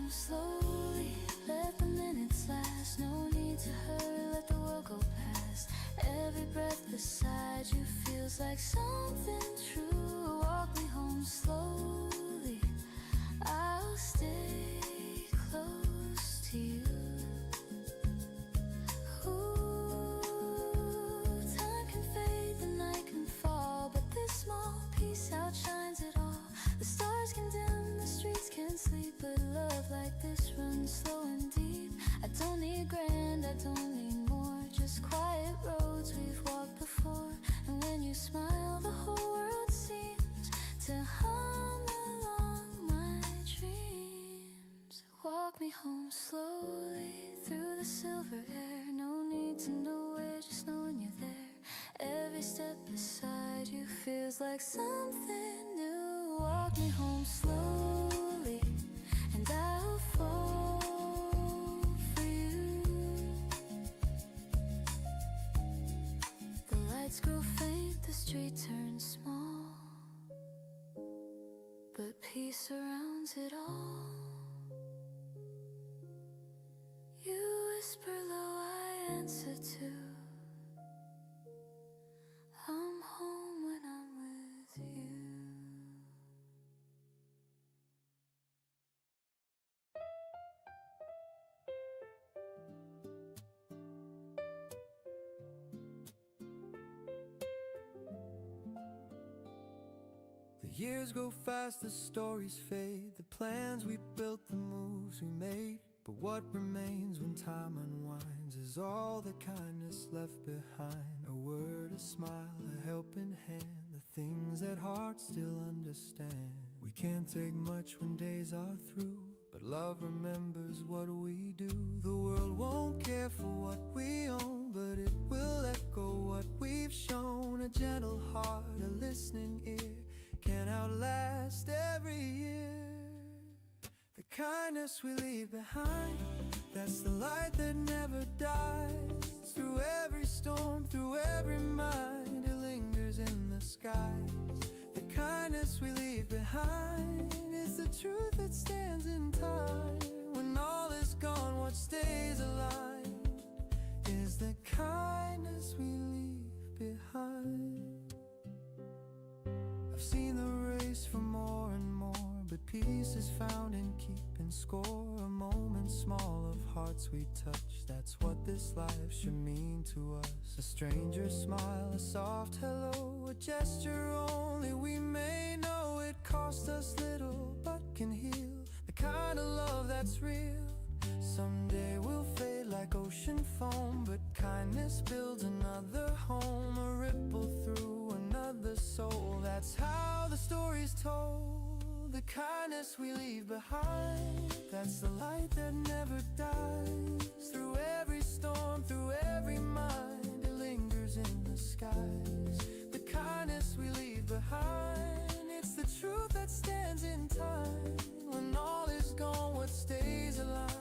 home slowly. Let the minutes last. No need to hurry, let the world go past. Every breath beside you feels like something true. Walk me home slowly. I'll stay close to you. Ooh, time can fade, the night can fall, but this small piece outshines it all. The stars can dim, the streets can sleep, but love like this runs slow and deep. I don't need grand, I don't need more, just quiet roads we've walked before. And when you smile, the whole world seems to hum along my dreams. Walk me home slowly through the silver air. No need to know where, just knowing you're there. Every step beside you feels like something new. Walk me home slowly, and I'll fall for you. The lights grow faint, the street turns small, but peace surrounds it all. You whisper low, I answer to. I'm home when I'm with you.
The years go fast, the stories fade, the plans we built, the moves we made. But what remains when time unwinds is all the kindness left behind. A word, a smile, a helping hand, the things that hearts still understand. We can't take much when days are through, but love remembers what we do. The world won't care for what we own, but it will echo what we've shown. A gentle heart, a listening ear can outlast every year. The kindness we leave behind, that's the light that never dies. Through every storm, through every mind, it lingers in the skies. The kindness we leave behind is the truth that stands in time. When all is gone, what stays alive is the kindness we leave behind. I've seen the race for more and more, but peace is found in keeping score. A moment small of hearts we touch, that's what this life should mean to us. A stranger's smile, a soft hello, a gesture only we may know. It cost us little but can heal, the kind of love that's real. Someday we'll fade like ocean foam, but kindness builds another home. A ripple through another soul, that's how the story's told. The kindness we leave behind, that's the light that never dies. Through every storm, through every mind, it lingers in the skies. The kindness we leave behind, it's the truth that stands in time. When all is gone, what stays alive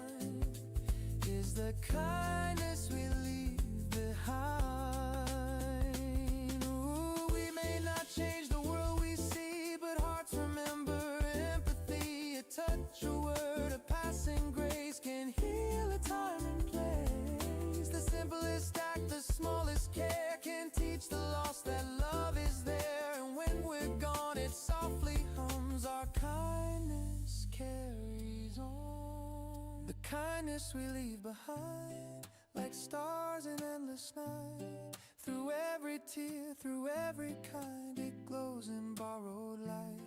is the kindness we leave behind. Ooh, we may not change the world we see, but hearts remember. Touch, a word, a passing grace can heal a time and place. The simplest act, the smallest care can teach the lost that love is there. And when we're gone, it softly hums. Our kindness carries on. The kindness we leave behind, like stars in endless night. Through every tear, through every kind, it glows in borrowed light.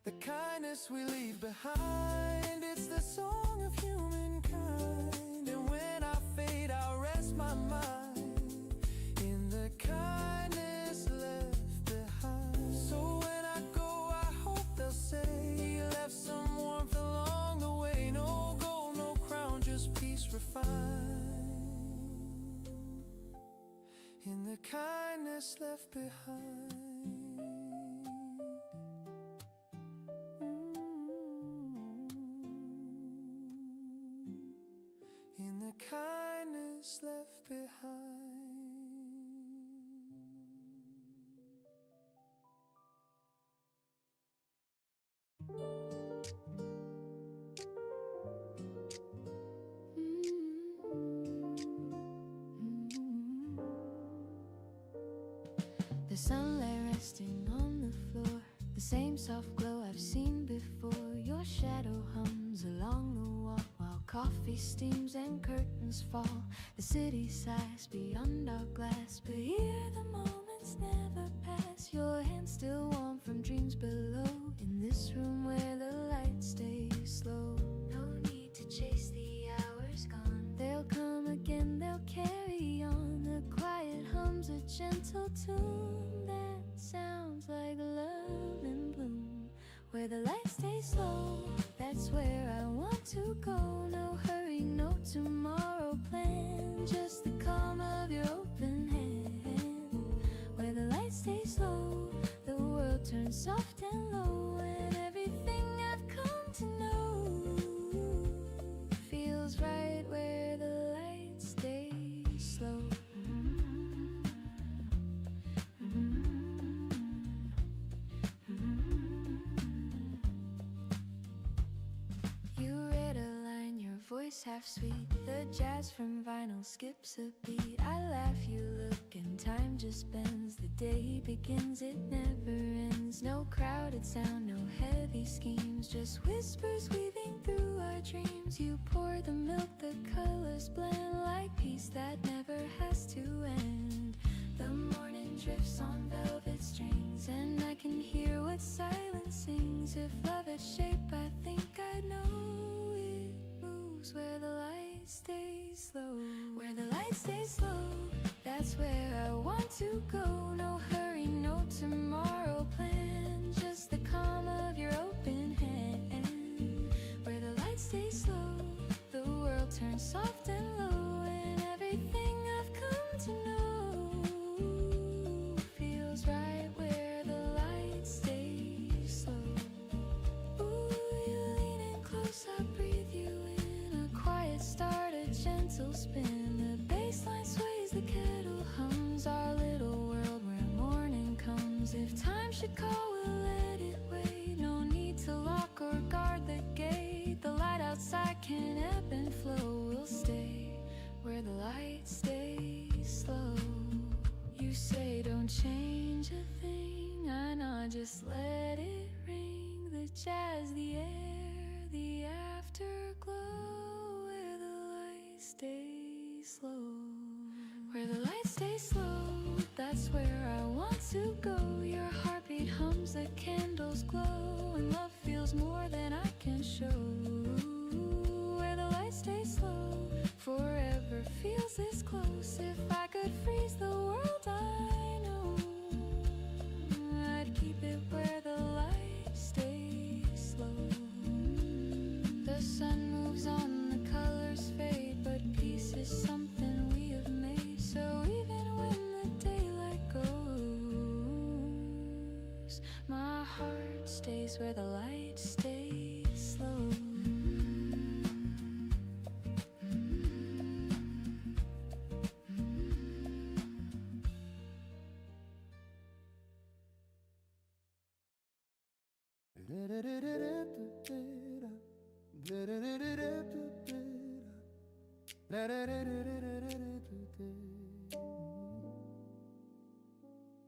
The kindness we leave behind, it's the song of humankind. And when I fade, I'll rest my mind in the kindness left behind. So when I go, I hope they'll say he left some warmth along the way. No gold, no crown, just peace refined in the kindness left behind. Kindness left behind.
sunlight resting on the floor, the same soft glow I've seen before. Your shadow hums along the wall while coffee steams and curtains fall. The city sighs beyond our glass, but here the moments never pass. Your hand still warm from dreams below, in this room where the light stays slow. No need to chase the hours gone, they'll come again, they'll carry on. The quiet hums a gentle tune that sounds like love in bloom. Where the light stays slow, that's where I want to go. No hurry, no tomorrow plan, just the calm of your open hand. Where the light stays slow, the world turns soft and low, and everything I've come to know feels right where the light stays slow. You read a line, your voice half sweet, the jazz from vinyl skips a beat. I laugh, you look, and time just bends. The day begins, it never ends. No crowded sound, no heavy schemes, just whispers weaving through our dreams. You pour the milk, the colors blend like peace that never has to end. The morning drifts on velvet strings, and I can hear what silence sings. If love had shape, I think I'd know it moves where the light stays slow. Where the light stays slow, that's where I want to go. No hurry, no tomorrow plan, just the calm of your open hand. Where the light stays slow, the world turns soft and low, and everything I've come to know feels right where the light stays slow. Ooh, you lean in close, I breathe you in. A quiet start, a gentle spin. The bass line sways, the kettle hums. Our little world where morning comes. If time should call, we'll let it wait. No need to lock or guard the gate. The light outside can ebb and flow. We'll stay where the light stays slow. You say don't change a thing, I know, just let it ring. The jazz, the air, the afterglow. Where the light stays slow. Where the light stays slow, that's where I want to go. Your heartbeat hums, the candles glow, and love feels more than I can show. Where the light stays slow, forever feels this close. If I could freeze the world, I know I'd keep it where the light stays slow. The sun moves on, the colors fade, but peace is something we have made. So even when the daylight goes, my heart stays where the light stays slow.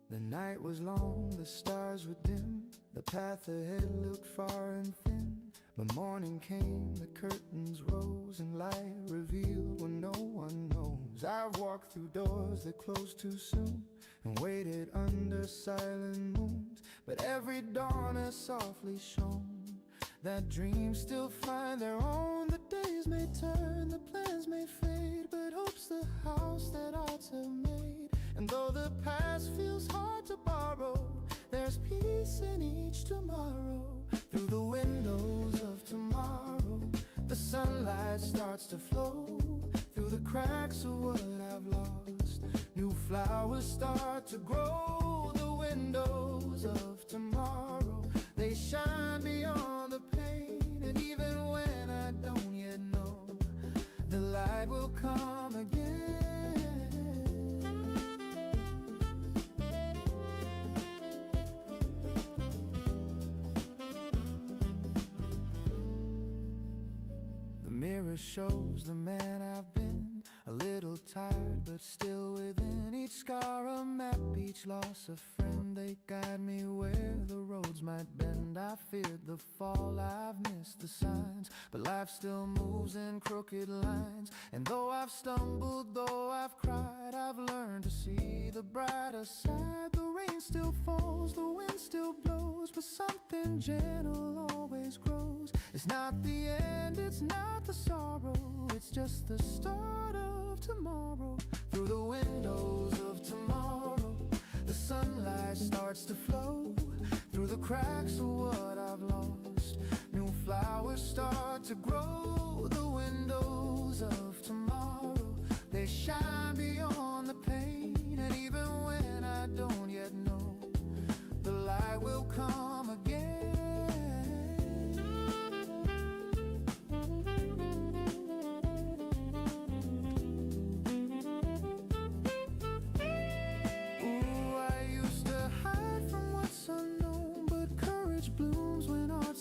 The night was long, the stars were dim, the path ahead looked far and thin. But morning came, the curtains rose, and light revealed what no one knows. I've walked through doors that closed too soon, and waited under silent moons, but every dawn has softly shone that dreams still find their own. The days may turn, the plans may fade, but hope's the house that hearts have made. And though the past feels hard to borrow, there's peace in each tomorrow. Through the windows of tomorrow, the sunlight starts to flow. Through the cracks of what I've lost, new flowers start to grow. The windows of tomorrow, they shine beyond the pain. And even when I don't yet know, the light will come again. The mirror shows the man I've been, a little tired but still within. Each
scar a map, each loss a friend. They guide me where the roads might bend. I feared the fall, I've missed the signs, but life still moves in crooked lines. And though I've stumbled, though I've cried, I've learned to see the brighter side. The rain still falls, the wind still blows, but something gentle always grows. It's not the end, it's not the sorrow, it's just the start of tomorrow. Through the windows of tomorrow, the sunlight starts to flow. Through the cracks of what I've lost, new flowers start to grow. The windows of tomorrow, they shine beyond the pain. And even when I don't yet know, the light will come again.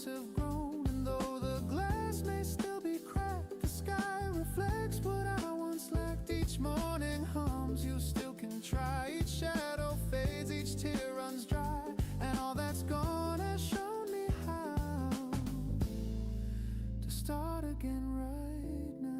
Have grown, and though the glass may still be cracked, the sky reflects what I once lacked. Each morning hums, you still can try. Each shadow fades, each tear runs dry, and all that's gone has shown me how to start again right now.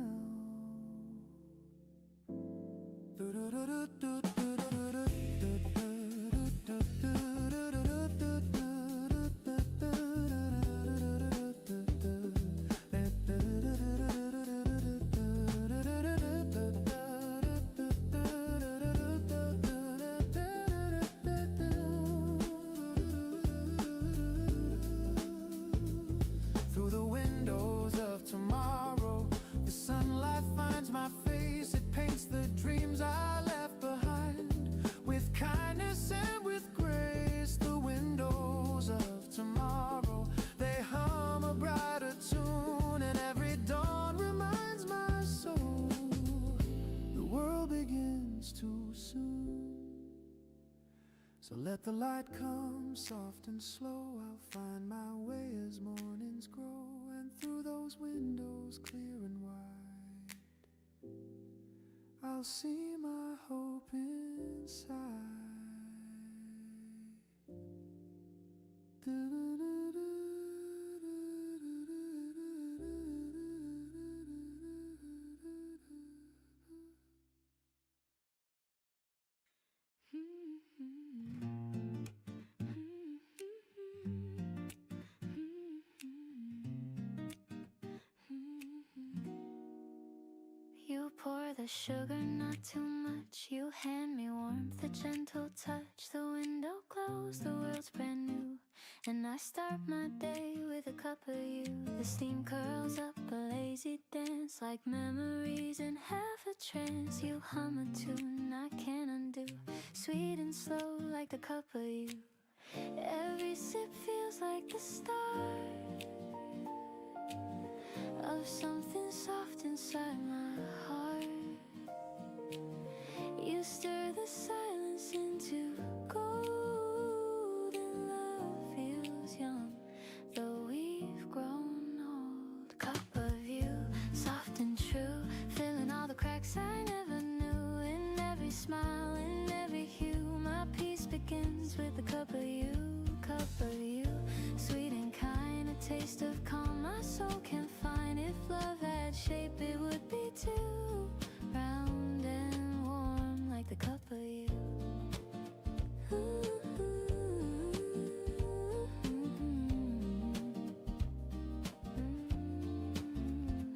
So let the light come soft and slow. I'll find my way as mornings grow, and through those windows clear and wide, I'll see my hope inside.
You pour the sugar, not too much. You hand me warmth, a gentle touch. The window glows, the world's brand new, and I start my day with a cup of you. The steam curls up, a lazy dance, like memories in half a trance. You hum a tune I can't undo, sweet and slow like the cup of you. Every sip feels like the start of something soft inside my heart. You stir the silence into gold, and love feels young, though we've grown old. Cup of you, soft and true, filling all the cracks I never knew. In every smile, in every hue, my peace begins with a cup of you. Cup of you, sweet and kind, a taste of calm my soul can find. If love had shape, it would be too round and warm like the cup of you.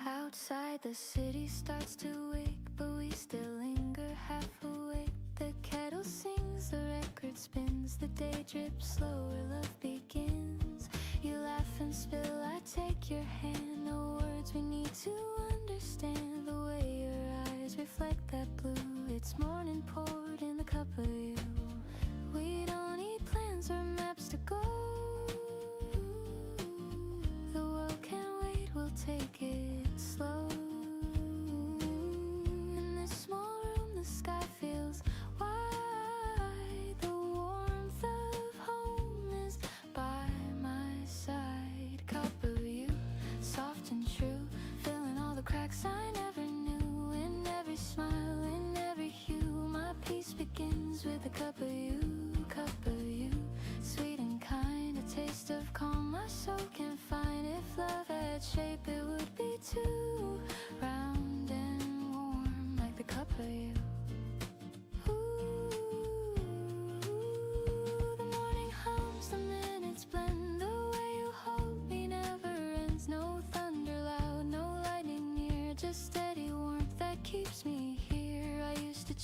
Outside the city starts to wake, but we still linger half awake. The kettle sings, the record spins, the day drips slower, love begins. You laugh and spill, I take your hand. No words we need to understand. The way your eyes reflect that blue, it's morning poured in the cup of you. We don't need plans or maps to go. The world can't wait, we'll take it slow. In this small room, the sky feels wide. The warmth of home is by my side. Cup of you, soft and true, filling all the cracks I never knew. In every smile, in every hue, my peace begins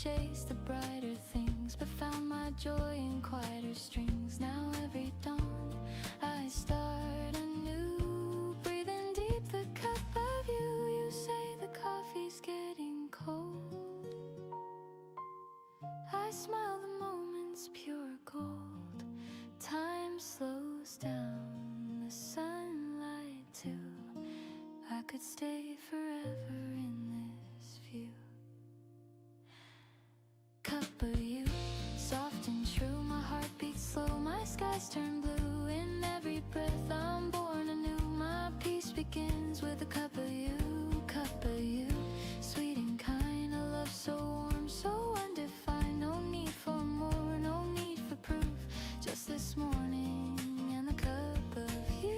chase the brighter things, but found my joy in quieter strings. Now every dawn I start anew, breathing deep the cup of you. You say the coffee's getting cold. I smile, the moment's pure gold. Time slows down, the sunlight too. I could stay forever in this view. Cup of you, soft and true. My heart beats slow, my skies turn blue. In every breath I'm born anew. My peace begins with a cup of you. Cup of you, sweet and kind. A love so warm, so undefined. No need for more, no need for proof. Just this morning and the cup of you.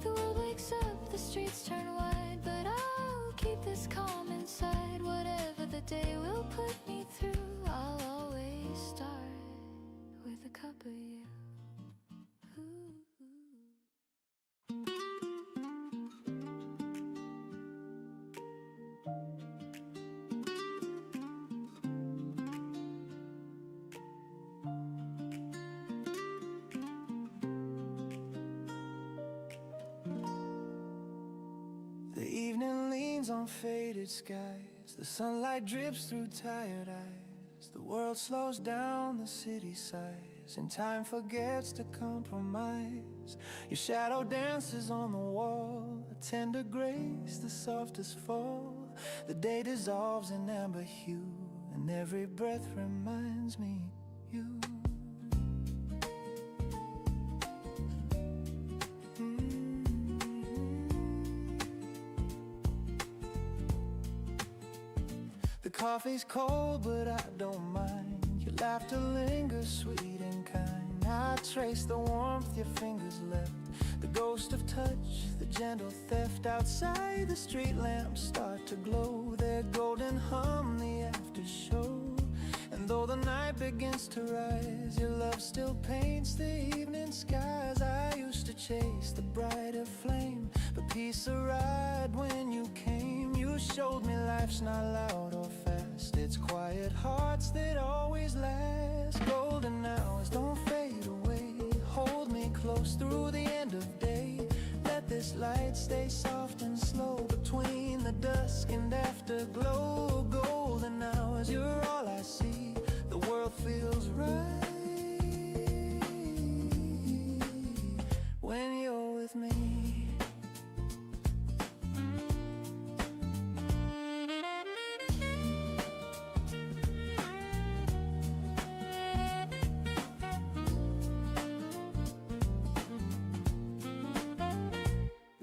The world wakes up, the streets turn wide, but I'll keep this calm inside. Whatever the day will put me through, I'll always start with a cup of you.
The evening leans on faded skies. The sunlight drips through tired eyes. The world slows down, the city sighs, and time forgets to compromise. Your shadow dances on the wall, a tender grace, the softest fall. The day dissolves in amber hue, and every breath reminds me you. The coffee's cold, but I don't mind. Your laughter lingers sweet and kind. I trace the warmth your fingers left, the ghost of touch, the gentle theft. Outside the street lamps start to glow, their golden hum the after show. And though the night begins to rise, your love still paints the evening skies. I used to chase the brighter flame, but peace arrived when you came. You showed me life's not loud or fast, it's quiet hearts that always last. Golden hours don't fade away, hold me close through the end of day. Let this light stay soft and slow between the dusk and afterglow. Golden hours, you're all I see, the world feels right when you're with me.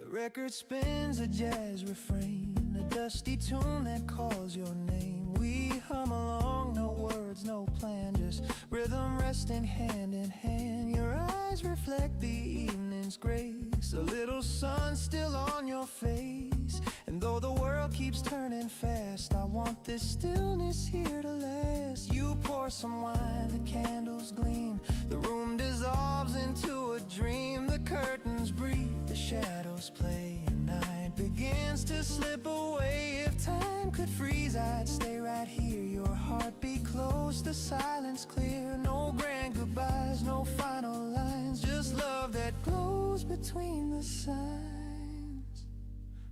Record spins a jazz refrain, a dusty tune that calls your name. We hum along, no words, no plan, just rhythm resting hand in hand. Your eyes reflect the evening's grace, a little sun still on your face. And though the world keeps turning fast, I want this stillness here to last. You pour some wine, the candles gleam, the room dissolves into a dream. The curtains breathe, the shadows play, and night begins to slip away. If time could freeze, I'd stay right here, your heartbeat close, the silence clear. No grand goodbyes, no final lines, just love that glows between the signs.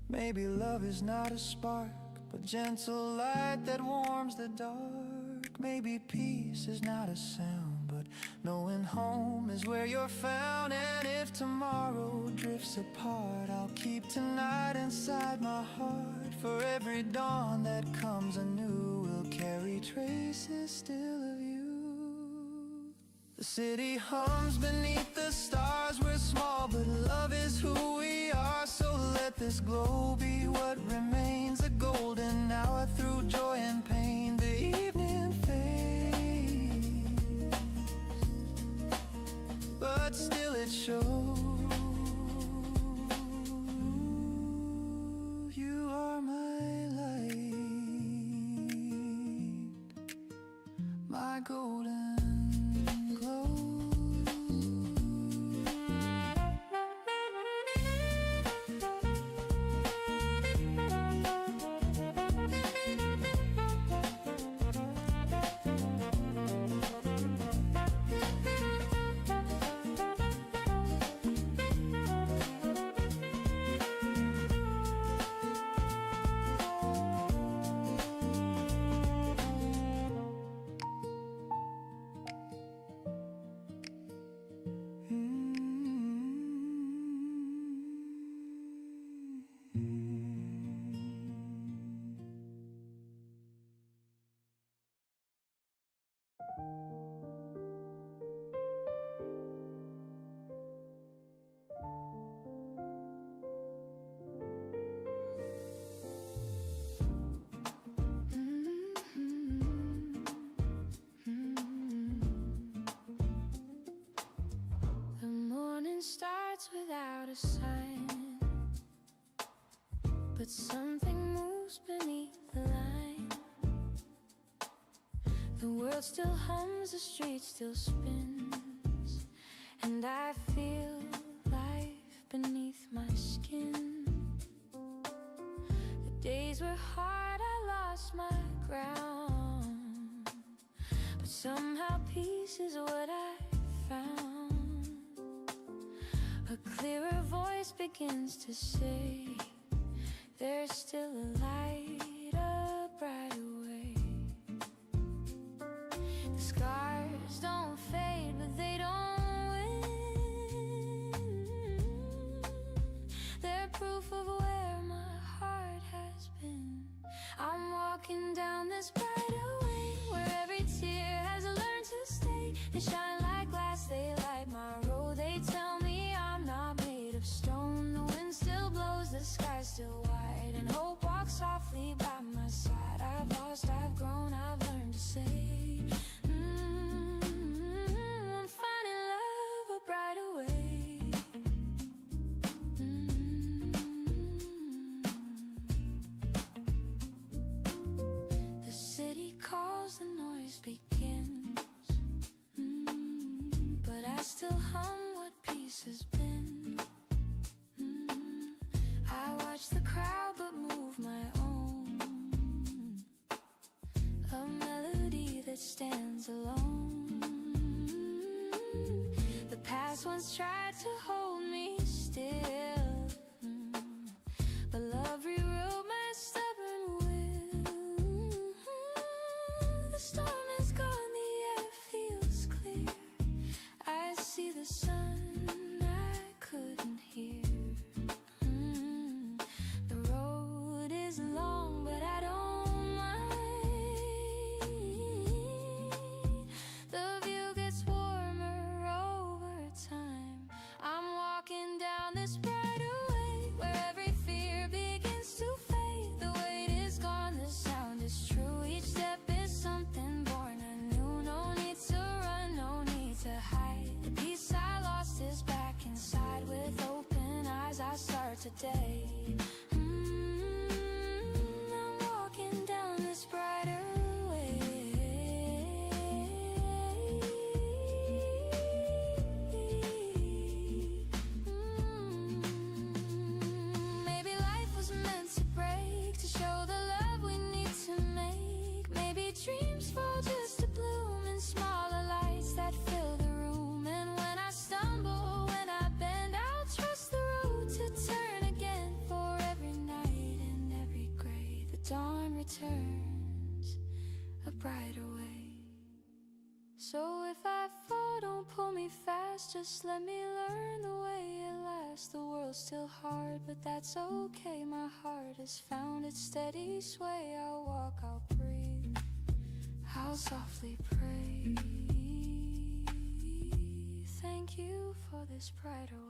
Maybe love is not a spark, but gentle light that warms the dark. Maybe peace is not a sound, but knowing home is where you're found. And if tomorrow drifts apart, I'll keep tonight inside my heart. For every dawn that comes anew will carry traces still of you. The city hums beneath the stars, we're small but love is who we are. So let this glow be what remains, a golden hour through joy and pain. The evening fades, but still it shows. You are my light, my golden glow.
sign, but something moves beneath the line. The world still hums, the street still spins, and I feel life beneath my skin. The days were hard, I lost my ground, but somehow peace is what I found. A clearer voice begins to say, there's still a light, a brighter way. The scars don't fade, but they don't win. They're proof of where my heart has been. I'm walking down this brighter way, where every tear has learned to stay. They shine like glass, they light my road. They tell me I'm not made of stone. The wind still blows, the sky's still wide, and hope walks softly by my side. I've lost, I've grown, I've learned to say, I'm finding love a brighter way. The city calls, the noise begins, but I still hum what peace has been. I watch the crowd but move my own, a melody that stands alone. The past once tried to hold me still, but love rewrote my stubborn will. The storm is gone, the air feels clear. I see the sun I couldn't hear. The road is long, but I don't mind. The view gets warmer over time. I'm walking down this brighter way, where every fear begins to fade. The weight is gone, the sound is true. Each step is something born anew. No need to run, no need to hide. The peace I lost is back inside. With open eyes I start today. I'm walking down this brighter way. Maybe life was meant to break, to show the love we need to make. Maybe dreams fall just to bloom in smaller lights that fill the room. And when I stumble, when I bend, I'll trust the road to turn again. For every night and every gray, the dawn returns a brighter way. So if I fall, don't pull me fast, just let me learn the way it lasts. The world's still hard, but that's okay. My heart has found its steady sway. I'll walk, I'll breathe, I'll softly pray. Thank you for this brighter way.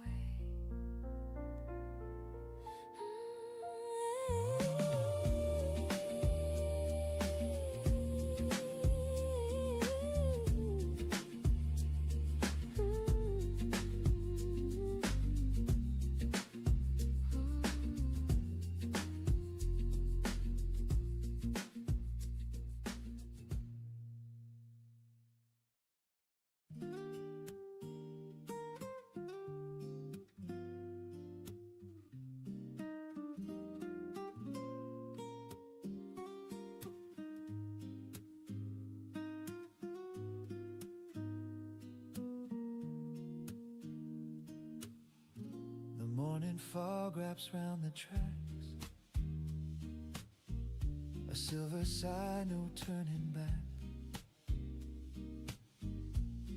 Fog wraps round the tracks, a silver sign, no turning back.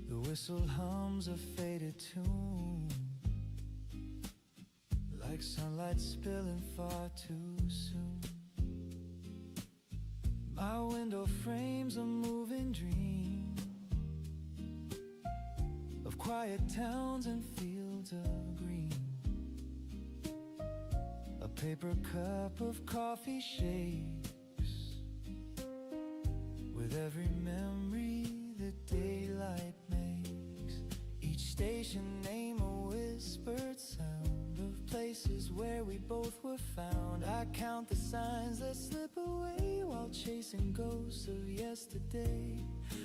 The whistle hums a faded tune, like sunlight spilling far too soon. My window frames a moving dream of quiet towns and fields of green. A paper cup of coffee shakes with every memory that daylight makes. Each station name a whispered sound of both were found. I count the signs that slip away while chasing ghosts of yesterday.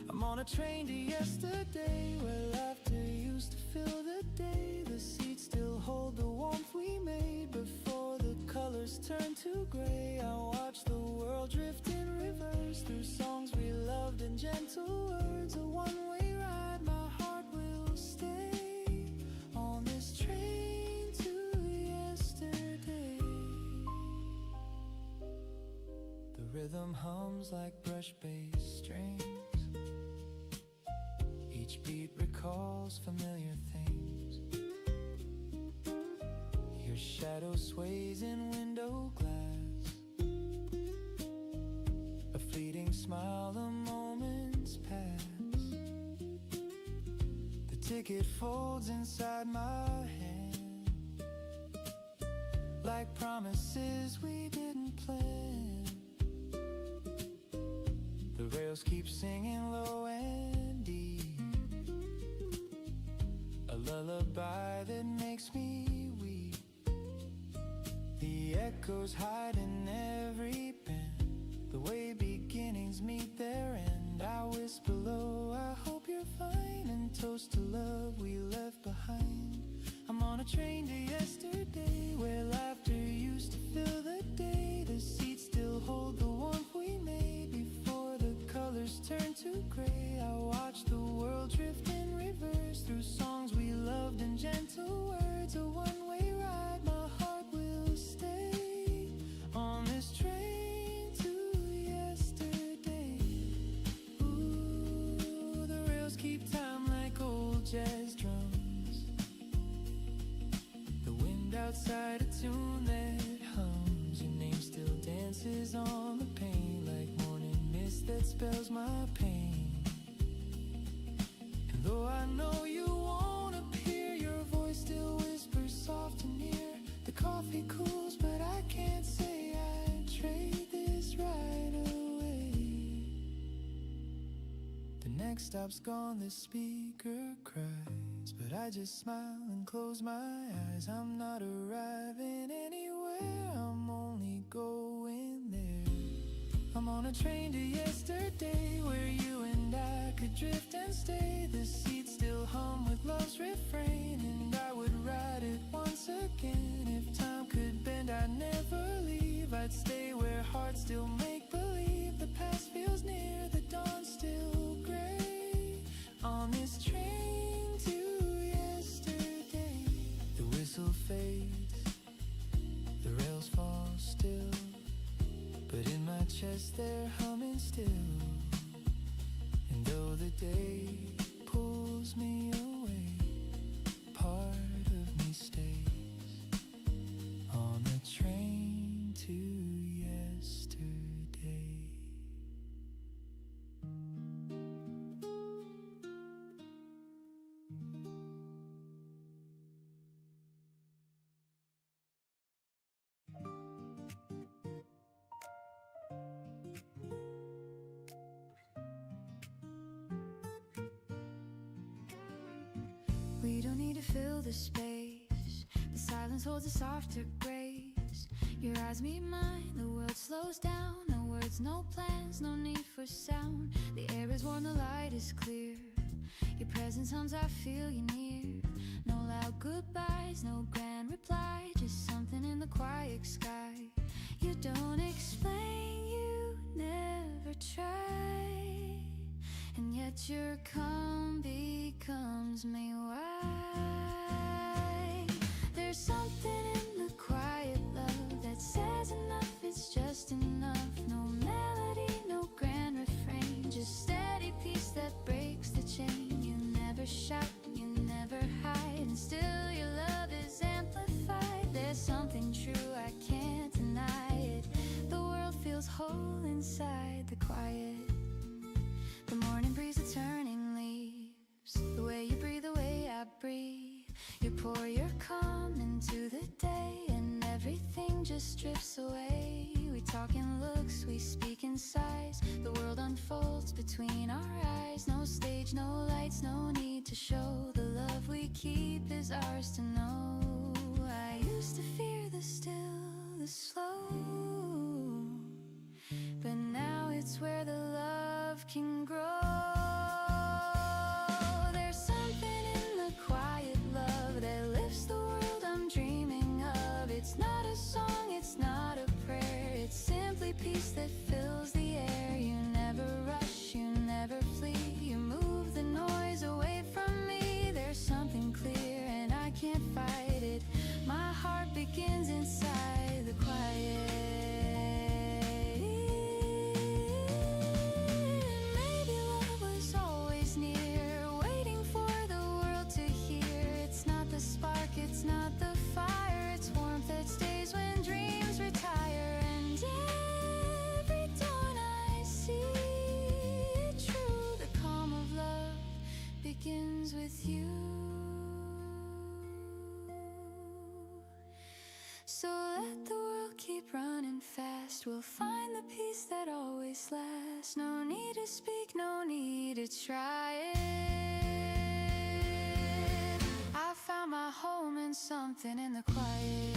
I'm on a train to yesterday, where laughter used to fill the day. The seats still hold the warmth we made before the colors turned to gray. I watch the world drift in reverse through songs we loved and gentle words. A one-way ride, my heart will stay on this train to yesterday. The rhythm hums like brush bass strings. Each beat recalls familiar things. Your shadow sways in window glass. A fleeting smile, the moments pass. The ticket folds inside my hand, like promises we didn't plan. The rails keep singing low and deep, a lullaby that makes me weep. The echoes hide in every bend, the way beginnings meet their end. I whisper low, I hope you're fine, and toast to love we left behind. I'm on a train to yesterday, where laughter used to fill the day. The seats still hold the warmth we made before the colors turned to gray. I watch the world drift in reverse through songs we loved and gentle words. A one-way ride, my heart will stay on this train to yesterday. Ooh, the rails keep time like old jazz drums. The wind outside a tune that hums. Your name still dances on the pane like morning mist that spells my pain. And though I know you won't appear, your voice still whispers soft and near. The coffee cools, but I can't say I'd trade this right away. The next stop's gone, the speaker cries, but I just smile and close my eyes. I'm not arriving anywhere, I'm only going there. I'm on a train to yesterday, where you and I could drift and stay. The seats still hum with love's refrain, and I would ride it once again. If time could bend, I'd never leave. I'd stay where hearts still make believe. The past feels near, the dawn's still gray. On this train to yesterday, the whistle fades, the rails fall still, but in my chest they're humming still. And though the day pulls me away, part of me stays on the train to yesterday.
We don't need to fill the space. The silence holds a softer grace. Your eyes meet mine, the world slows down. No words, no plans, no need for sound. The air is warm, the light is clear. Your presence hums, I feel you near. No loud goodbyes, no grand reply, just something in the quiet sky. You don't explain, you never try, and yet your calm becomes me. Why? There's something in the quiet love that says enough, it's just enough. No melody, no grand refrain, just steady peace that breaks the chain. You never shout, you never hide, and still your love is amplified. There's something true, I can't deny it. The world feels whole inside the quiet. The morning breeze, the turning leaves, the way you breathe, the way I breathe. You pour your calm into the day, and everything just drifts away. We talk in looks, we speak in sighs. The world unfolds between our eyes. No stage, no lights, no need to show. The love we keep is ours to know. I used to fear the still, we'll find the peace that always lasts. No need to speak, no need to try it. I found my home in something in the quiet.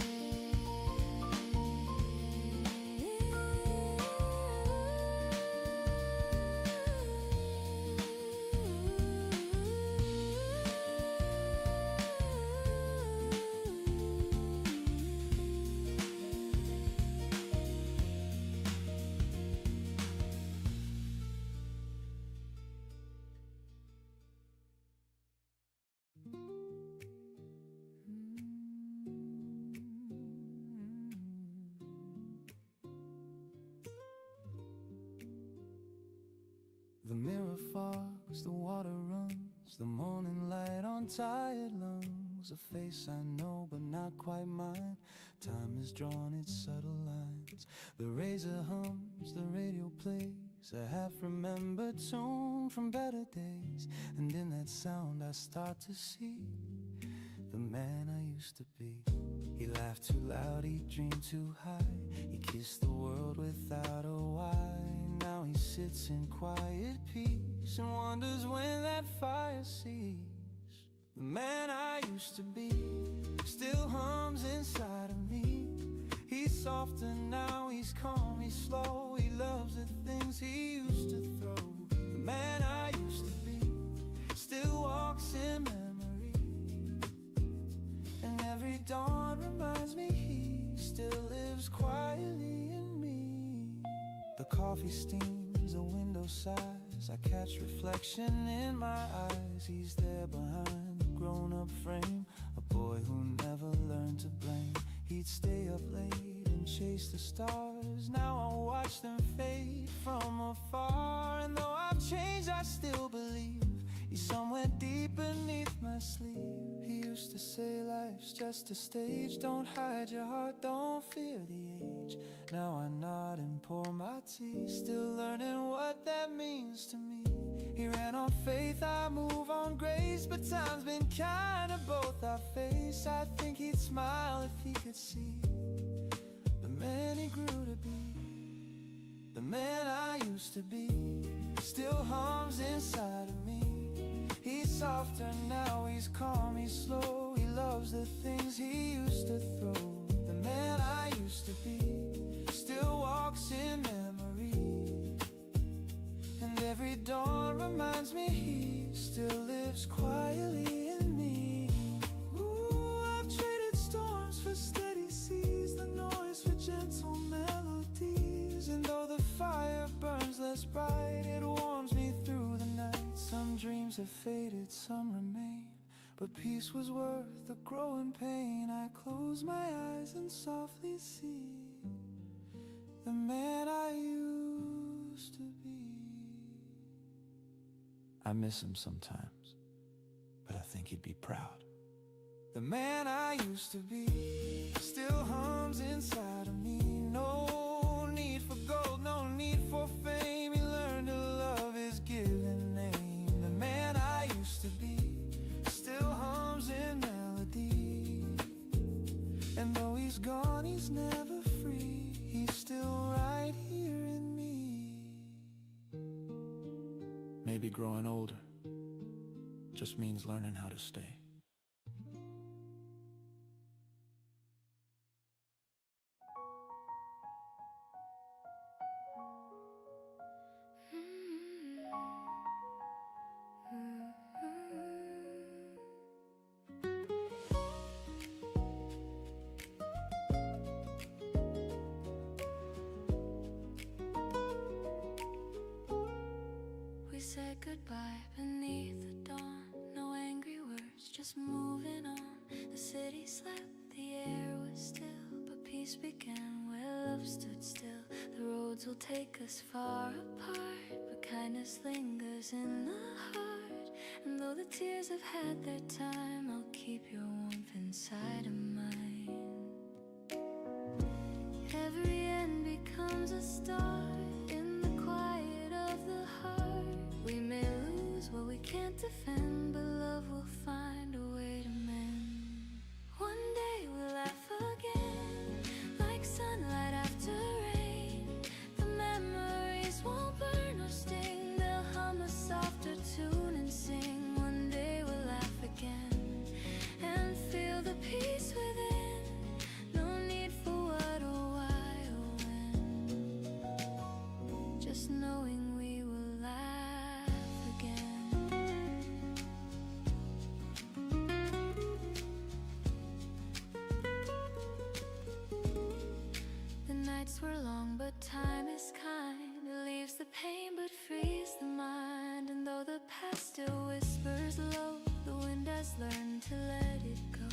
The mirror fogs, the water runs, the morning light on tired lungs. A face I know but not quite mine. Time has drawn its subtle lines. The razor hums, the radio plays a half-remembered tune from better days. And in that sound I start to see the man I used to be. He laughed too loud, he dreamed too high. He kissed the world without a why. Now he sits in quiet peace and wonders when that fire sees. The man I used to be still hums inside of me. He's softer now, he's calm, he's slow. He loves the things he used to throw. The man I used to be still walks in memory. And every dawn reminds me he still lives quietly in me. The coffee steams, the window sighs. I catch reflection in my eyes. He's there behind the grown-up frame, a boy who never learned to blame. He'd stay up late and chase the stars. Now I watch them fade from afar. And though I've changed, I still believe he's somewhere deep beneath my sleeve. He used to say life's just a stage. Don't hide your heart, don't fear the age. Now I nod and pour my tea, still learning what that means to me. He ran on faith, I move on grace. But time's been kind to both our face. I think he'd smile if he could see the man he grew to be. The man I used to be still hums inside of me. He's softer now, he's calm, he's slow. He loves the things he used to throw. The man I used to be still walks in memory. And every dawn reminds me he still lives quietly in me. Ooh, I've traded storms for steady seas, the noise for gentle melodies. And though the fire burns less bright, it warms me through the night. Some dreams have faded, some remain, but peace was worth the growing pain. I close my eyes and softly see the man I used to be. I miss him sometimes, but I think he'd be proud. The man I used to be still hums inside of me. No need for gold, no need for fame. He learned to love his given name. The man I used to be still hums in melody. And though he's gone, he's never free. He's still right here in me. Maybe growing older just means learning how to stay.
We said goodbye beneath the dawn. No angry words, just moving on. The city slept, the air was still, but peace began where love stood still. The roads will take us far apart, but kindness lingers in the heart. And though the tears have had their time, I'll keep your warmth inside of mine. Every end becomes a start in the quiet of the heart. We may lose what we can't defend, but love will find a way to mend. One day we'll laugh again, like sunlight after rain. nights were long, but time is kind. It leaves the pain but frees the mind. And though the past still whispers low, the wind has learned to let it go.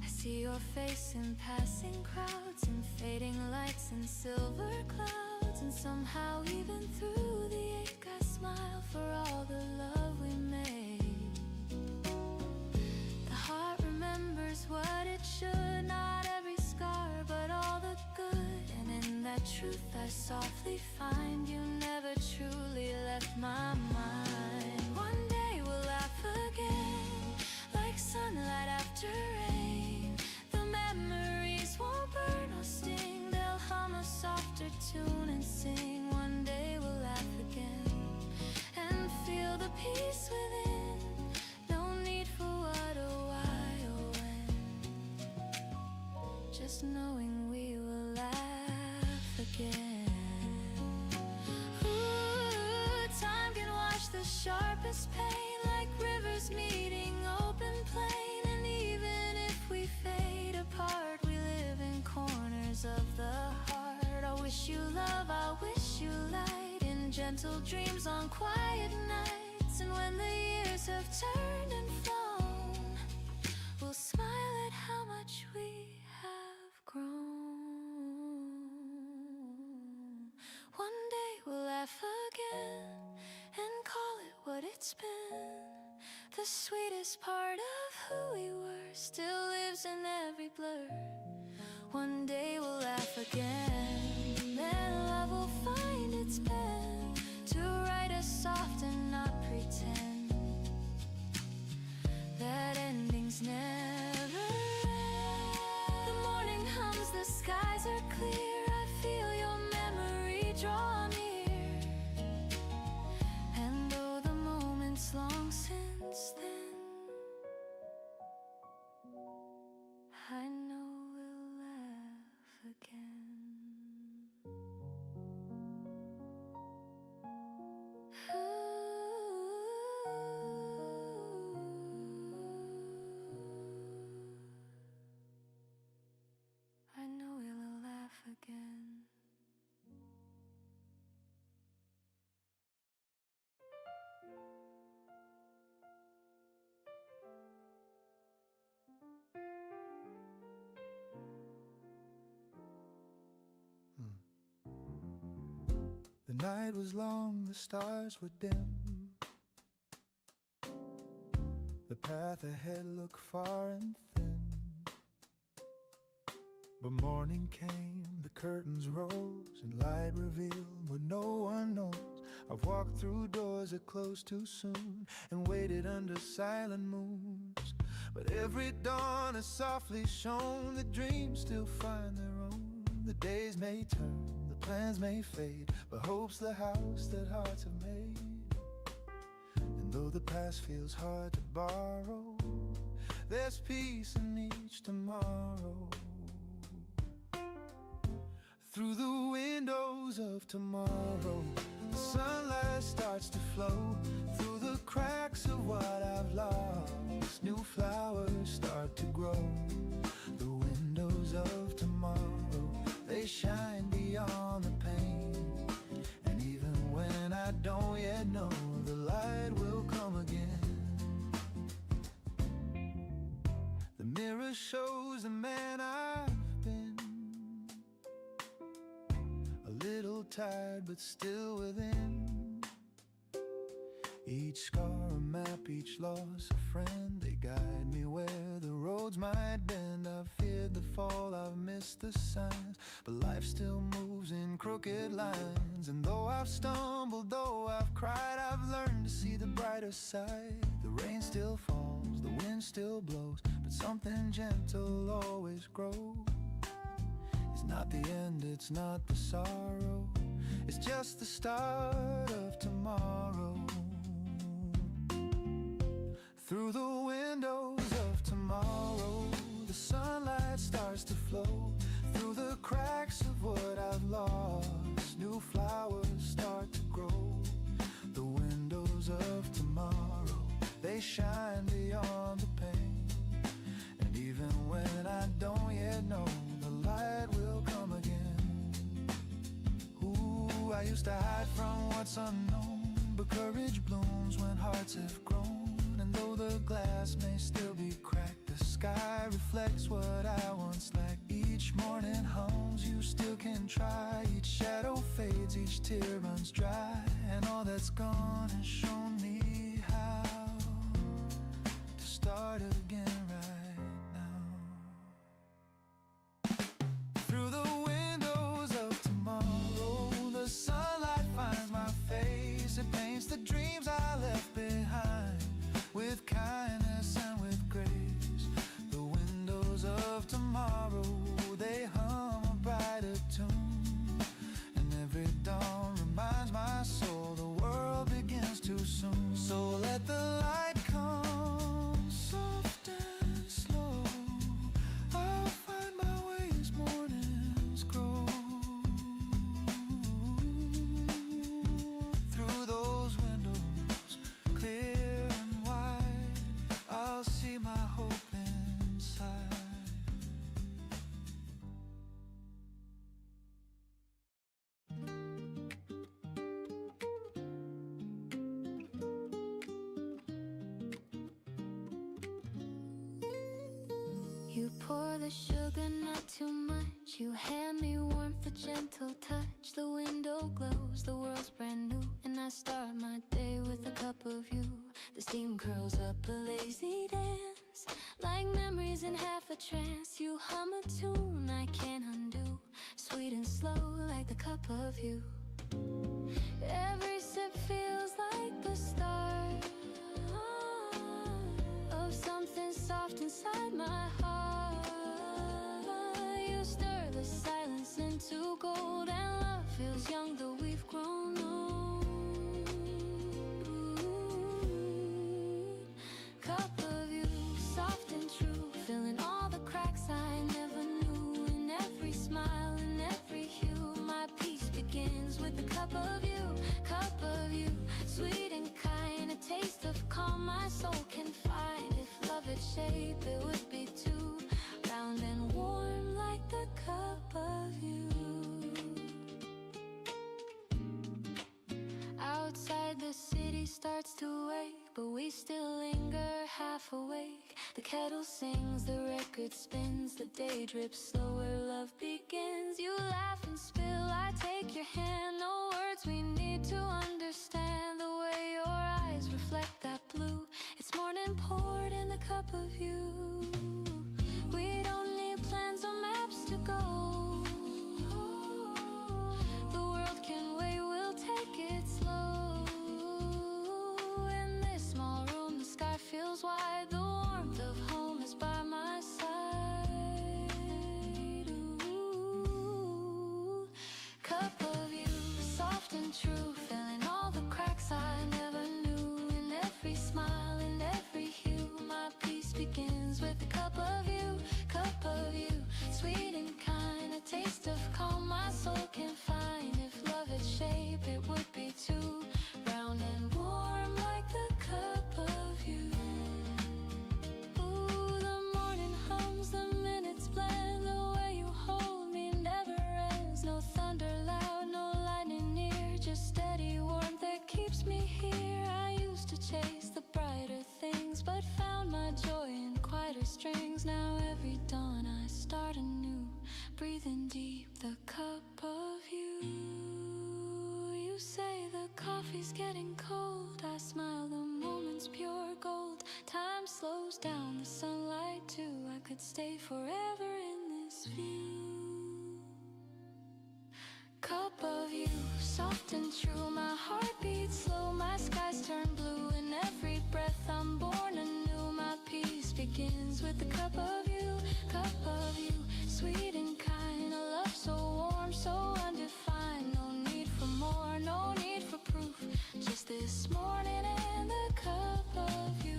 I see your face in passing crowds, in fading lights and silver clouds. And somehow even through the ache I smile for all the love we made. The heart remembers what it should, not every scar but all the good. And in that truth I softly find you never truly left my mind. One day we'll laugh again, like sunlight after rain. The memories won't burn or sting, they'll hum a softer tune and sing. One day we'll laugh again and feel the peace within. No need for what or why or when, just knowing we will laugh again. Ooh, time can wash the sharpest pain, like rivers meeting open plain. And even if we fade apart, we live in corners of the heart. I wish you love, I wish you light, in gentle dreams on quiet nights. And when the years have turned and flown, we'll smile at how much we have grown. One day we'll laugh again and call it what it's been. The sweetest part of who we were still lives in every blur. One day we'll laugh again, then love will find its pen to write us soft and not pretend that endings never end. The morning hums, the skies are clear, I feel your memory draw near. And though the moment's long since then, I know we'll laugh again. I know we'll laugh again.
The night was long, the stars were dim. The path ahead looked far and thin. But morning came, the curtains rose, and light revealed what no one knows. I've walked through doors that closed too soon, and waited under silent moons. But every dawn has softly shown that dreams still find their own. The days may turn, the plans may fade, but hope's the house that hearts have made. And though the past feels hard to borrow, there's peace in each tomorrow. Through the windows of tomorrow, the sunlight starts to flow. Through the cracks of what I've lost, new flowers start to grow. The windows of tomorrow, they shine beyond the pain. And even when I don't yet know, the light will come again. The mirror shows the man I've been, a little tired but still within. Each scar a map, each loss a friend. They guide me where the roads might bend. I've feared the fall, I've missed the signs, but life still moves in crooked lines. And though I've stumbled, though I've cried, I've learned to see the brighter side. The rain still falls, the wind still blows, but something gentle always grows. It's not the end, it's not the sorrow, it's just the start of tomorrow. Through the windows of tomorrow, the sunlight starts to flow. Through the cracks of what I've lost, new flowers start to grow. The windows of tomorrow, they shine beyond the pain. And even when I don't yet know, the light will come again.
I used to hide from what's unknown, but courage blooms when hearts have grown. And though the glass may still be cracked, the sky reflects what I once lacked. Each morning hums, you still can try. Each shadow fades, each tear runs dry. And all that's gone has shown me how to start again right now. Through the windows of tomorrow, the sunlight finds my face. It paints the dreams I left behind with kindness and with grace. The windows of tomorrow, they hum a brighter tune. And every dawn reminds my soul the world begins too soon. So let the light come soft and slow. I'll find my way as mornings grow. Through those windows, clear and wide, I'll see my hope inside.
You pour the sugar, not too much. You hand me warmth, a gentle touch. The window glows, the world's brand new, and I start my day with a cup of you. The steam curls up a lazy dance, like memories in half a trance. You hum a tune I can't undo, sweet and slow like the cup of you. Every sip feels like the start of something soft inside my heart. You stir the silence into gold, and love feels young though we've grown old. Cup of you, soft and true, filling all the cracks I never knew. In every smile, in every hue, my peace begins with a cup of you. Cup of you, sweet and kind, a taste of calm my soul can find. If love had shape, it would be too round and warm like the cup of you. Outside the city starts to wake, but we still linger half awake. The kettle sings, the record spins, the day drips slower, love begins. You laugh and spill, I take your hand, no words we need to understand. The way your eyes reflect that blue, it's morning poured in the cup of you. We don't need plans or maps to go. The world can wait, we'll take it slow. In this small room, the sky feels wide. The warmth of home is by my side. Ooh. Cup of you, soft and true, filling all the cracks I never knew. In every smile, in every hue, my peace begins with a cup of you. Cup of you, sweet and kind, a taste of calm my soul can find. If love had shape, it would be too round and warm like the cup of you. Ooh, the morning hums, the minutes blend, the way you hold me never ends. No thunder loud, no lightning near, just steady warmth that keeps me here. I used to chase the brighter things, but found my joy in quieter strings. Now every dawn I start anew, breathing deep the cup of you. You say the coffee's getting cold, I smile, the moment's pure gold. Time slows down, the sunlight too, I could stay forever in this view. Cup of you, soft and true, my heart beats slow, my skies turn blue. In every breath I'm born anew, my peace begins with the cup of you. Cup of you, sweet and kind, a love so warm, so undefined. No need for more, no need for proof, just this morning and the cup of you.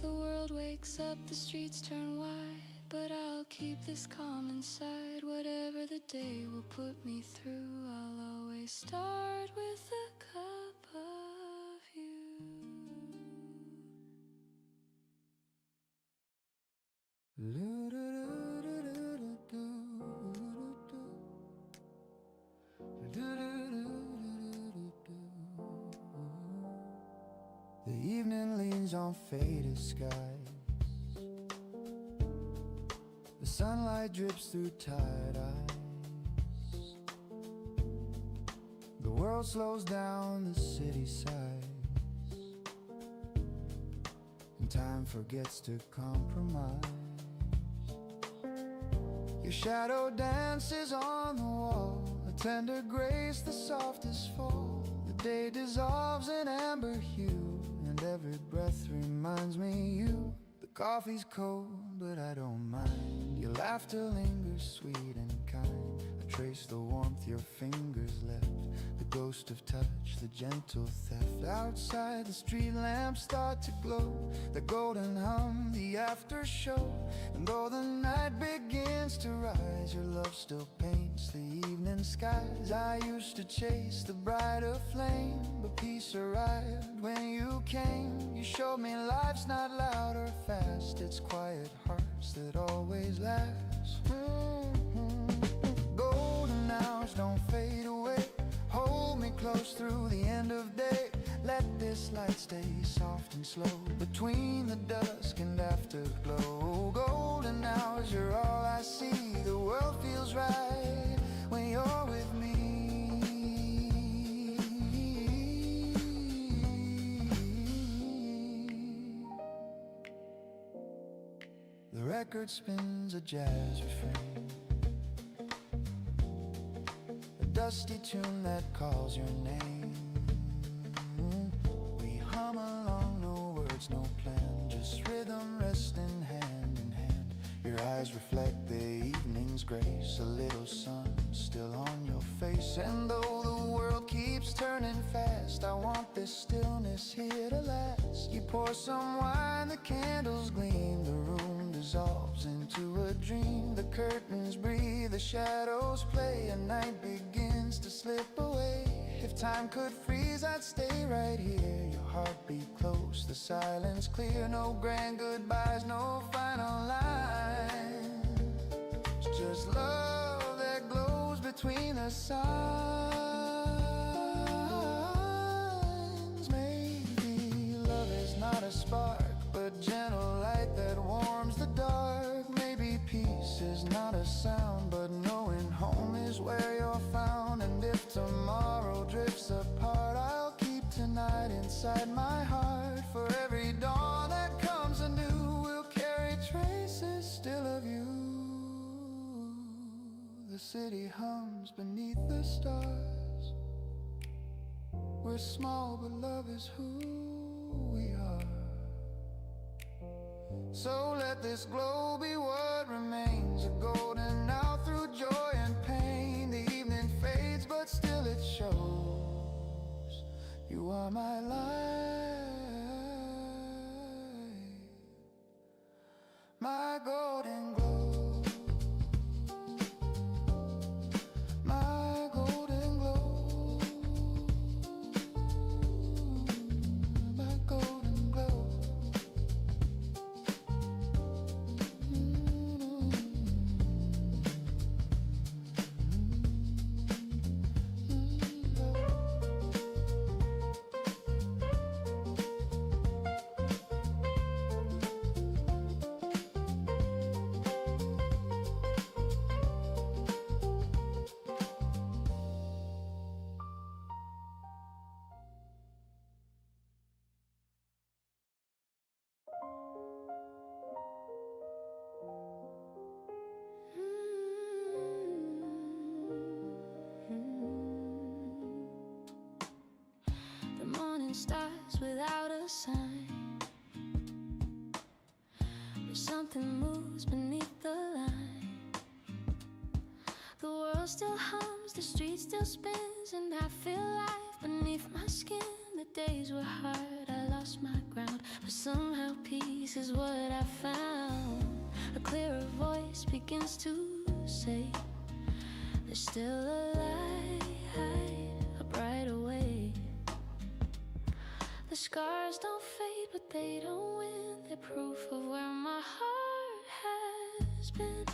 The world wakes up, the streets turn wide, but I'll keep this calm inside. Whatever the day will put me through, I'll always start with a cup of you.
The evening leans on faded skies. The sunlight drips through tired eyes. The world slows down, the city sighs, and time forgets to compromise. Your shadow dances on the wall, a tender grace, the softest fall. The day dissolves in amber hue, and every breath reminds me you. The coffee's cold, but I don't mind. Your laughter lingers sweet and kind. I trace the warmth your fingers left, the ghost of touch, the gentle theft. Outside the street lamps start to glow, the golden hum, the after show. And though the night begins to rise, your love still paints the evening skies. I used to chase the brighter flame, but peace arrived when you came. You showed me life's not loud or fast, it's quiet hearts that always last. Golden hours don't fade away, hold me close through the end of day. Let this light stay soft and slow between the dusk and afterglow. Golden hours, you're all I see. The world feels right when you're with me. The record spins a jazz refrain, a dusty tune that calls your name. We hum along, no words, no plan, just rhythm resting hand in hand. Your eyes reflect the evening's grace, a little sun still on your face. And though the world keeps turning fast, I want this stillness here to last. You pour some wine, the candles gleam, the room dissolves into a dream. The curtains breathe, the shadows play, and night begins to slip away. If time could freeze, I'd stay right here. Your heartbeat close, the silence clear. No grand goodbyes, no final lines, just love that glows between the signs. Maybe love is not a spark, but gentle light that warms the dark. Maybe peace is not a sound, but knowing home is where you're found. And if tomorrow drifts apart, I'll keep tonight inside my heart. For every dawn that comes anew, we'll carry traces still of you. The city hums beneath the stars. We're small, but love is who we are. So let this glow be what remains, a golden hour through joy and pain. The evening fades, but still it shows you are my light, my golden glow, my golden glow, my golden glow.
The morning starts without a sign. There's something moves beneath the line. The world still hums, the street still spins, and I feel life beneath my skin. The days were hard, I lost my ground, but somehow peace is what I found. clearer voice begins to say, there's still a light, a brighter way. The scars don't fade, but they don't win. They're proof of where my heart has been.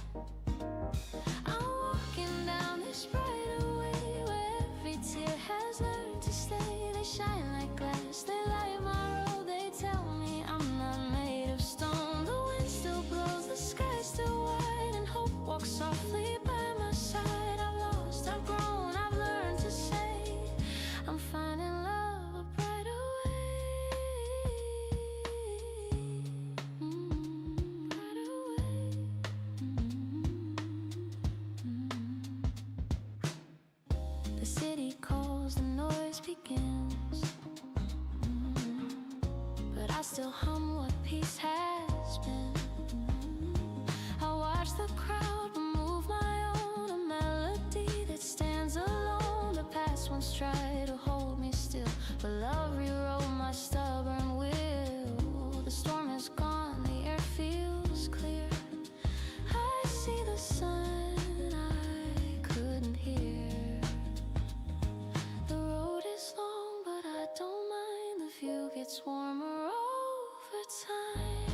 I'm walking down this brighter way, where every tear has learned to stay. They shine like glass, they light my road. They tell me I'm not made of stone. The wind still blows, the sky's still wide, and hope walks softly by my side. I've lost, I've grown, I've learned to say I'm finding love a brighter way. Brighter way. The city calls, the noise begins, but I still hum what peace has been. I watch the crowd remove my own, a melody that stands alone. The past once tried to hold me still, but love rewrote my stubborn will. The storm is gone, the air feels clear. I see the sun I couldn't hear. The road is long, but I don't mind. The view gets warmer over time.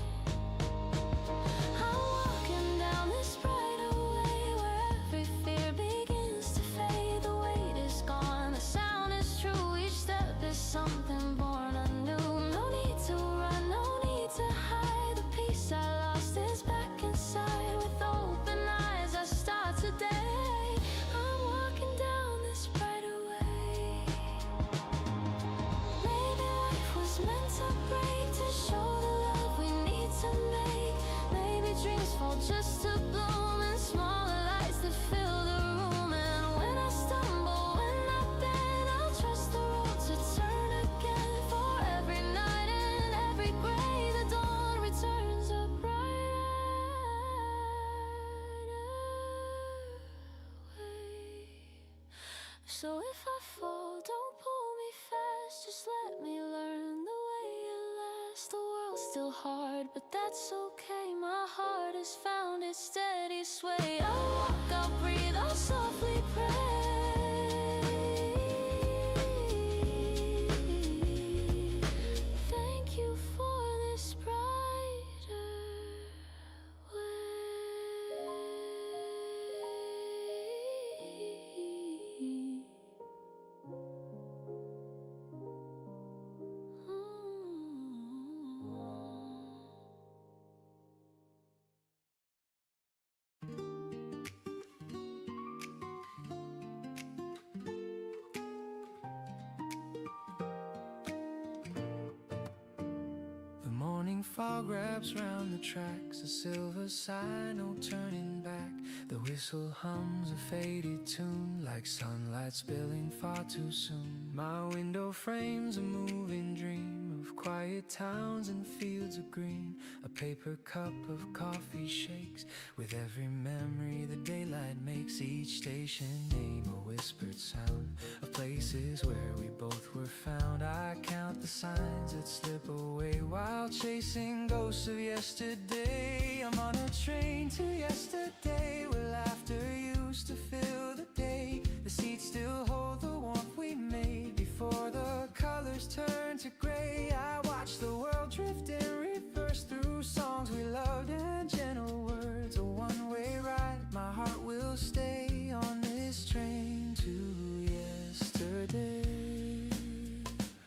I'm walking down this brighter way, where every fear begins to fade. The weight is gone, the sound is true. Each step is something born anew. No need to run, no need to hide. The peace I lost is back inside. With open eyes I start today. I'm walking down this brighter way. Maybe life was meant to break, to show the love we need to make. Maybe dreams fall just to bloom in smaller lights that fill the room. And when I stumble, when I bend, I'll trust the road to turn again. For every night and every gray, the dawn returns a brighter way. So if I fall, don't pull me fast, just let me learn the way it lasts. The world's still hard, but that's okay. My heart has found its steady sway. I'll walk, I'll breathe, I'll softly pray. Thank you for this brighter way.
The morning fog wraps round the tracks, a silver sign, no turning back. The whistle hums a faded tune, like sunlight spilling far too soon. My window frames a moving dream of quiet towns and fields of green. A paper cup of coffee shakes with every memory the daylight makes. Each station name a whispered sound of places where we both were found. I count the signs that slip away while chasing ghosts of yesterday. I'm on a train to yesterday, where laughter used to fill the day. The seats still hold the warmth we made before the colors turn to gray. I watch the world drift in reverse through songs we loved and gentle words. A one-way ride, my heart will stay on this train to yesterday.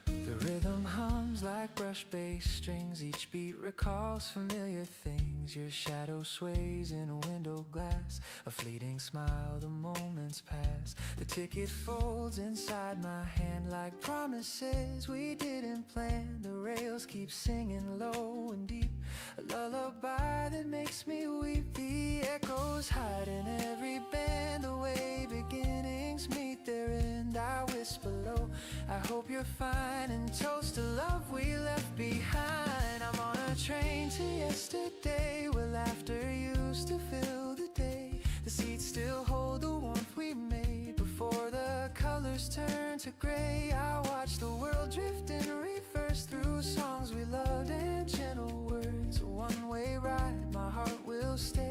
The rhythm hums like brush bass strings, each beat recalls familiar things. Your shadow sways in a window glass, a fleeting smile, the moments pass. The ticket folds inside my hand like promises we didn't plan. The rails keep singing low and deep, a lullaby that makes me weep. The echoes hide in every bend, the way beginnings meet their end. I whisper low, I hope you're fine, and toast to love we left behind. I'm on a train to yesterday, where laughter used to fill the day. The seats still hold the warmth we made before the colors turn to gray. I watch the world drift in reverse through songs we loved and gentle words. A one-way ride, my heart will stay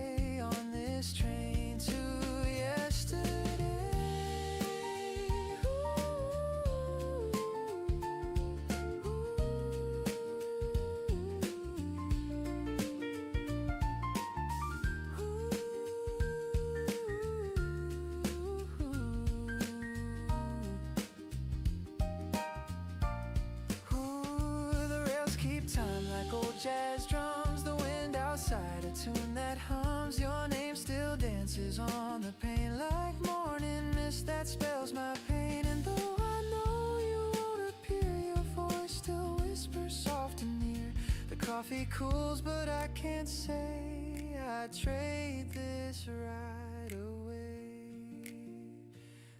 still dances on the pane like morning mist that spells my pain. And though I know you won't appear, your voice still whispers soft and near. The coffee cools, but I can't say I'd trade this right away.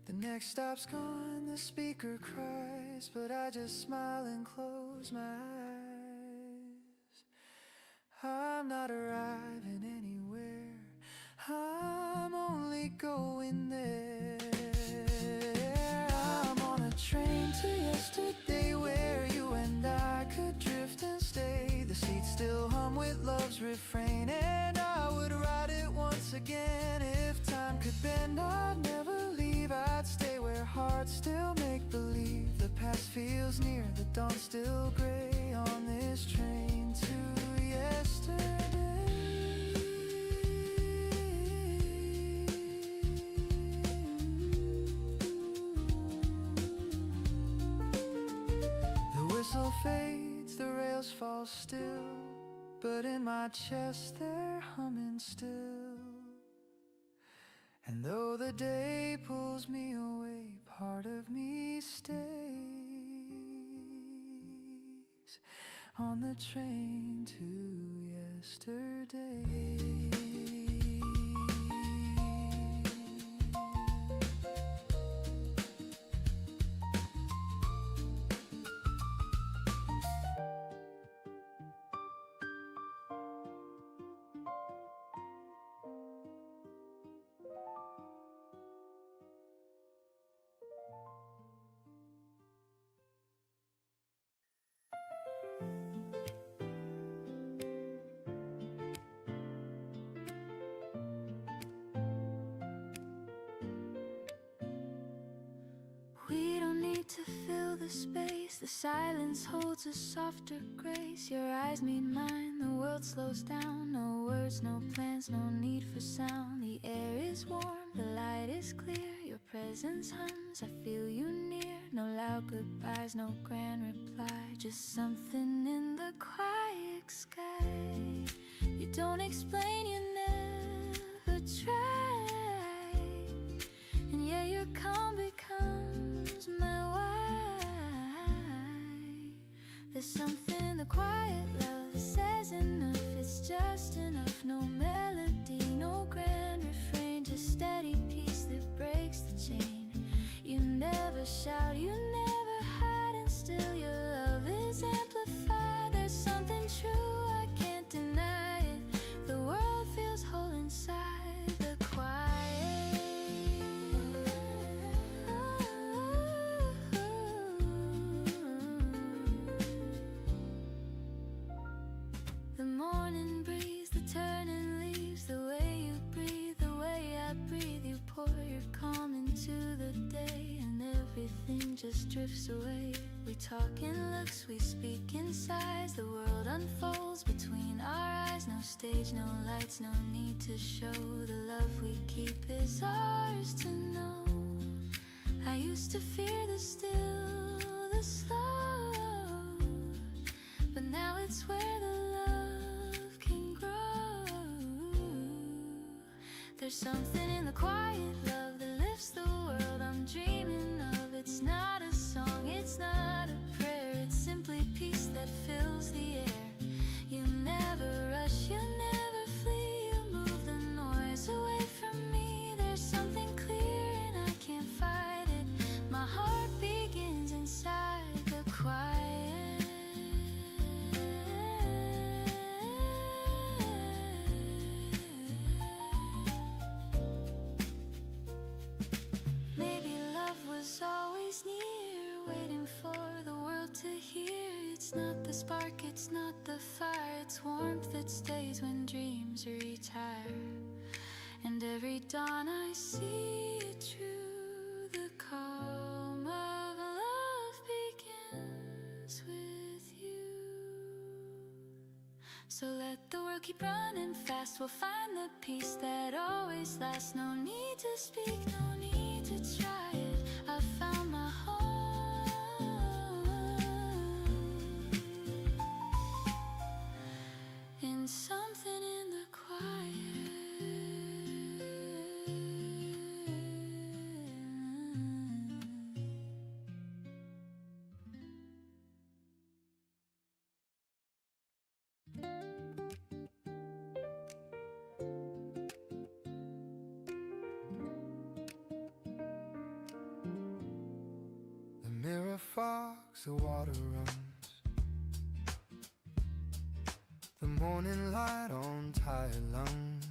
The next stop's gone, the speaker cries, but I just smile and close my eyes. I'm not arriving anywhere, I'm only going there. I'm on a train to yesterday where you and I could drift and stay. The seats still hum with love's refrain, and I would ride it once again. If time could bend, I'd never leave. I'd stay where hearts still make believe. The past feels near, the dawn's still gray on this train to yesterday. The whistle fades, the rails fall still, but in my chest they're humming still. And though the day pulls me away, part of me stays on the train to yesterday.
We don't need to fill the space. The silence holds a softer grace. Your eyes meet mine, the world slows down. No words, no plans, no need for sound. The air is warm, the light is clear. Your presence hums, I feel you near. No loud goodbyes, no grand reply. Just something in the quiet sky. You don't explain, you never try. And yeah, your calm becomes my why. There's something in the quiet love that says enough. It's just enough. No melody, no grand refrain, just steady peace that breaks the chain. You never shout, you never hide, and still your love is amplified. There's something true, I can't deny it. The world feels whole inside the quiet. The morning breeze, the turning leaves, the way you breathe, the way I breathe. You pour your calm into the day, and everything just drifts away. We talk in looks, we speak in sighs. The world unfolds between our eyes. No stage, no lights, no need to show. The love we keep is ours to know. I used to fear the still, the slow, but now it's where the love can grow. There's something in the quiet love that lifts the world I'm dreaming of. It's not a song, it's not a prayer, it's simply peace that fills the air. You never rush, you never flee, you move the noise away from me. There's something clear and I can't fight it. My heart begins inside the quiet. Maybe love was always near, waiting for the world to hear. It's not the spark, it's not the fire, it's warmth that stays when dreams retire. And every dawn I see it true. The calm of love begins with you. So let the world keep running fast, we'll find the peace that always lasts. No need to speak, no need to try it. I found my home in something in the quiet.
lakes the water runs. The morning light on tired lungs.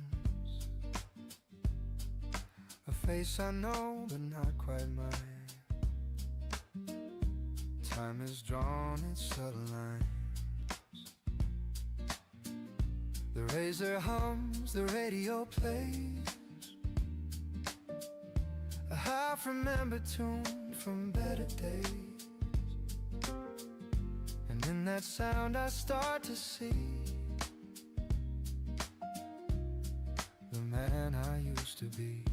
A face I know but not quite mine. Time has drawn its subtle lines. The razor hums, the radio plays a half-remembered tune from better days. And in that sound I start to see the man I used to be.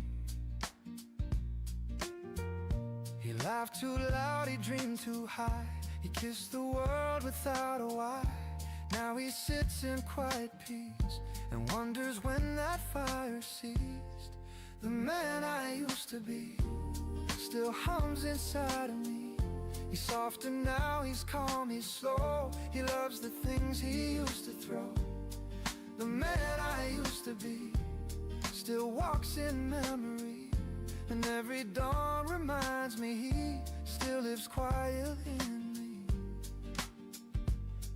He laughed too loud, he dreamed too high. He kissed the world without a why. Now he sits in quiet peace and wonders when that fire ceased. The man I used to be still hums inside of me. He's softer now, he's calm, he's slow. He loves the things he used to throw. The man I used to be still walks in memory, and every dawn reminds me he still lives quiet in me.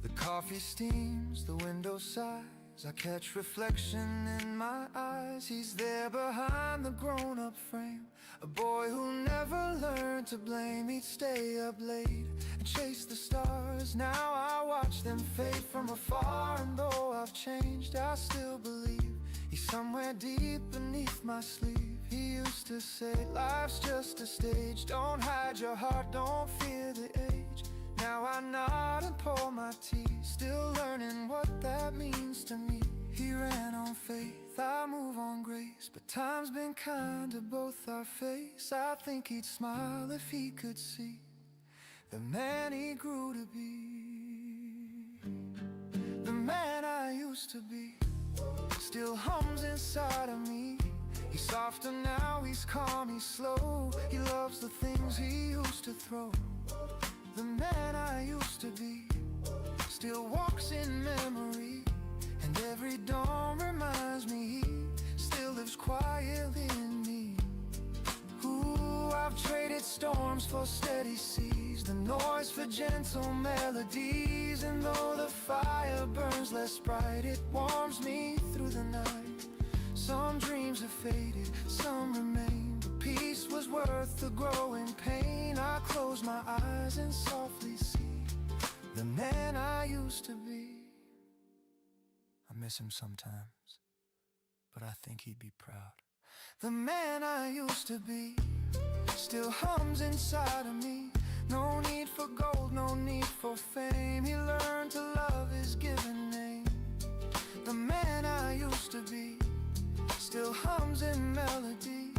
The coffee steams, the window sighs. I catch reflection in my eyes. He's there behind the grown-up frame, a boy who never learned to blame. He'd stay up late and chase the stars. Now I watch them fade from afar, and though I've changed, I still believe he's somewhere deep beneath my sleeve. He used to say, life's just a stage. Don't hide your heart, don't fear the age. Now I nod and pour my tea, still learning what that means to me. He ran on faith, I move on grace, but time's been kind to both our face. I think he'd smile if he could see the man he grew to be. The man I used to be still hums inside of me. He's softer now, he's calm, he's slow. He loves the things he used to throw. The man I used to be still walks in memory, and every dawn reminds me he still lives quietly in me. Ooh, I've traded storms for steady seas, the noise for gentle melodies. And though the fire burns less bright, it warms me through the night. Some dreams have faded, some remain, but peace was worth the growing pain. I close my eyes and softly see the man I used to be. I miss him sometimes, but I think he'd be proud. The man I used to be still hums inside of me. No need for gold, no need for fame. He learned to love his given name. The man I used to be still hums in melody,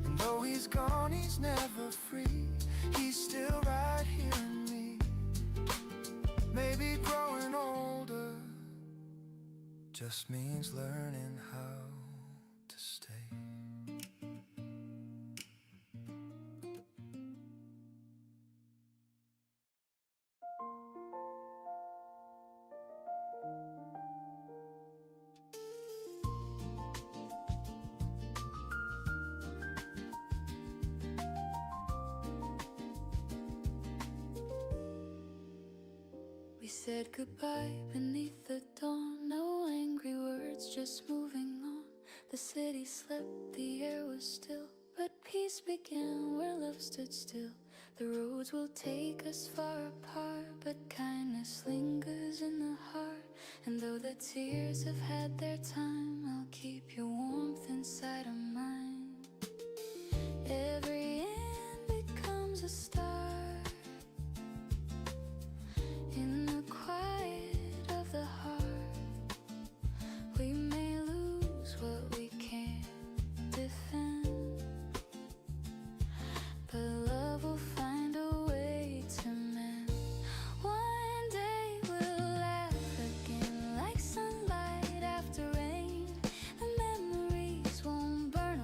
and though he's gone, he's never free. He's still right here in me. Maybe growing older just means learning how to stay.
We said goodbye beneath the dawn. No angry words, just moving on. The city slept, the air was still, but peace began where love stood still. The roads will take us far apart, but kindness lingers in the heart. And though the tears have had their time, I'll keep your warmth inside of mine. Every end becomes a start. In the quiet of the heart, we may lose what we can't defend, but love will find a way to mend. One day we'll laugh again like sunlight after rain. The memories won't burn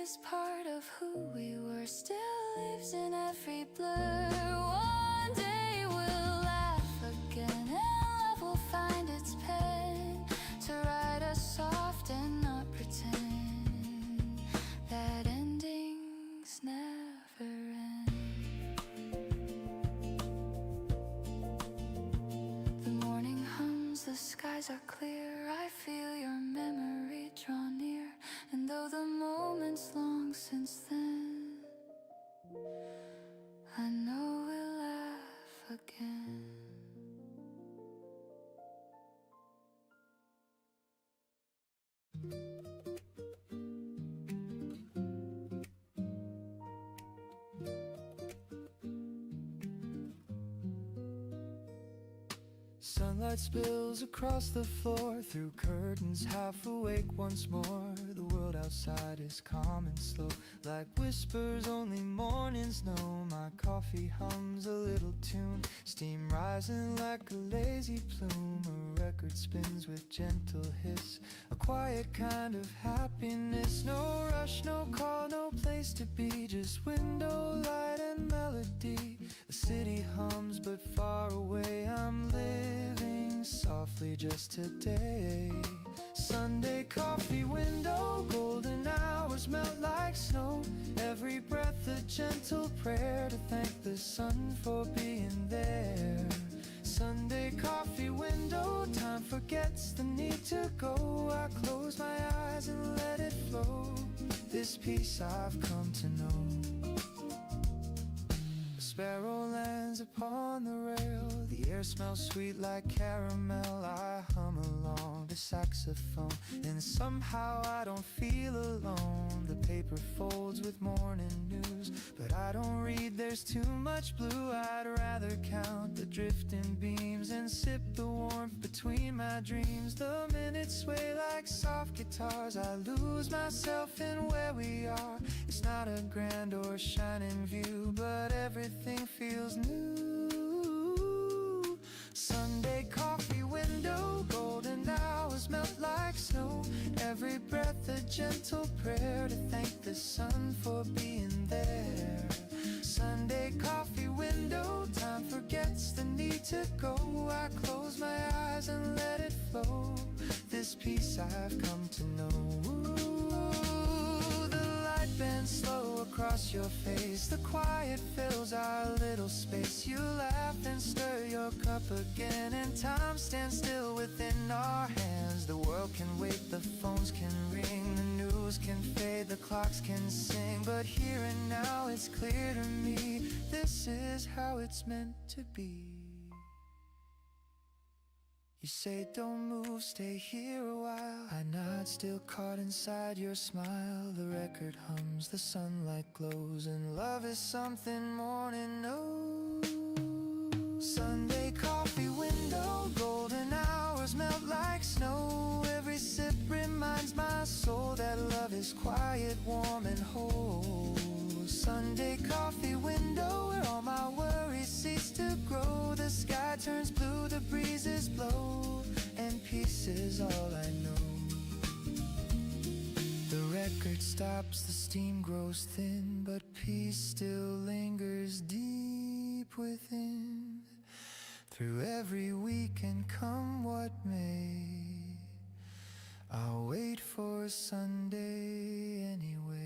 is part of who we were, still lives in every blur. One day we'll laugh again, and love will find its pen to write us soft and not pretend that endings never end. The morning hums, the skies are clear, I feel your memory draw near, and though the moment's long since then, I know we'll laugh again.
Sunlight spills across the floor, through curtains, half awake once more. The world outside is calm and slow, like whispers only mornings know. My coffee hums a little tune, steam rising like a lazy plume. A record spins with gentle hiss, a quiet kind of happiness. No rush, no call, no place to be, just window light and melody. The city hums but far away, I'm living softly just today. Sunday coffee window, golden hours melt like snow. Every breath a gentle prayer to thank the sun for being there. Sunday coffee window, time forgets the need to go. I close my eyes and let it flow, this peace I've come to know. A sparrow lands upon the rail, the air smells sweet like caramel. I hum along the saxophone, and somehow I don't feel alone. The paper folds with morning news, but I don't read, there's too much blue. I'd rather count the drifting beams and sip the warmth between my dreams. The minutes sway like soft guitars, I lose myself in where we are. It's not a grand or shining view, but everything feels new. Sunday coffee window, golden hours melt like snow. Every breath a gentle prayer to thank the sun for being there. Sunday coffee window, time forgets the need to go. I close my eyes and let it flow, this peace I've come to know. Ooh, the light bends slow across your face, the quiet fills our little space. You laugh and stir your cup again, and time stands still within our hands. The world can wait, the phones can ring, the news can fade, the clocks can sing, but here and now it's clear to me, this is how it's meant to be. You say don't move, stay here a while. I nod, still caught inside your smile. The record hums, the sunlight glows, and love is something morning knows. Sunday coffee window, golden hours melt like snow. Every sip reminds my soul that love is quiet, warm and whole. Sunday coffee window, where all my worries cease to grow. The sky turns blue, the breezes blow, and peace is all I know. The record stops, the steam grows thin, but peace still lingers deep within. Through every week and come what may, I'll wait for Sunday anyway.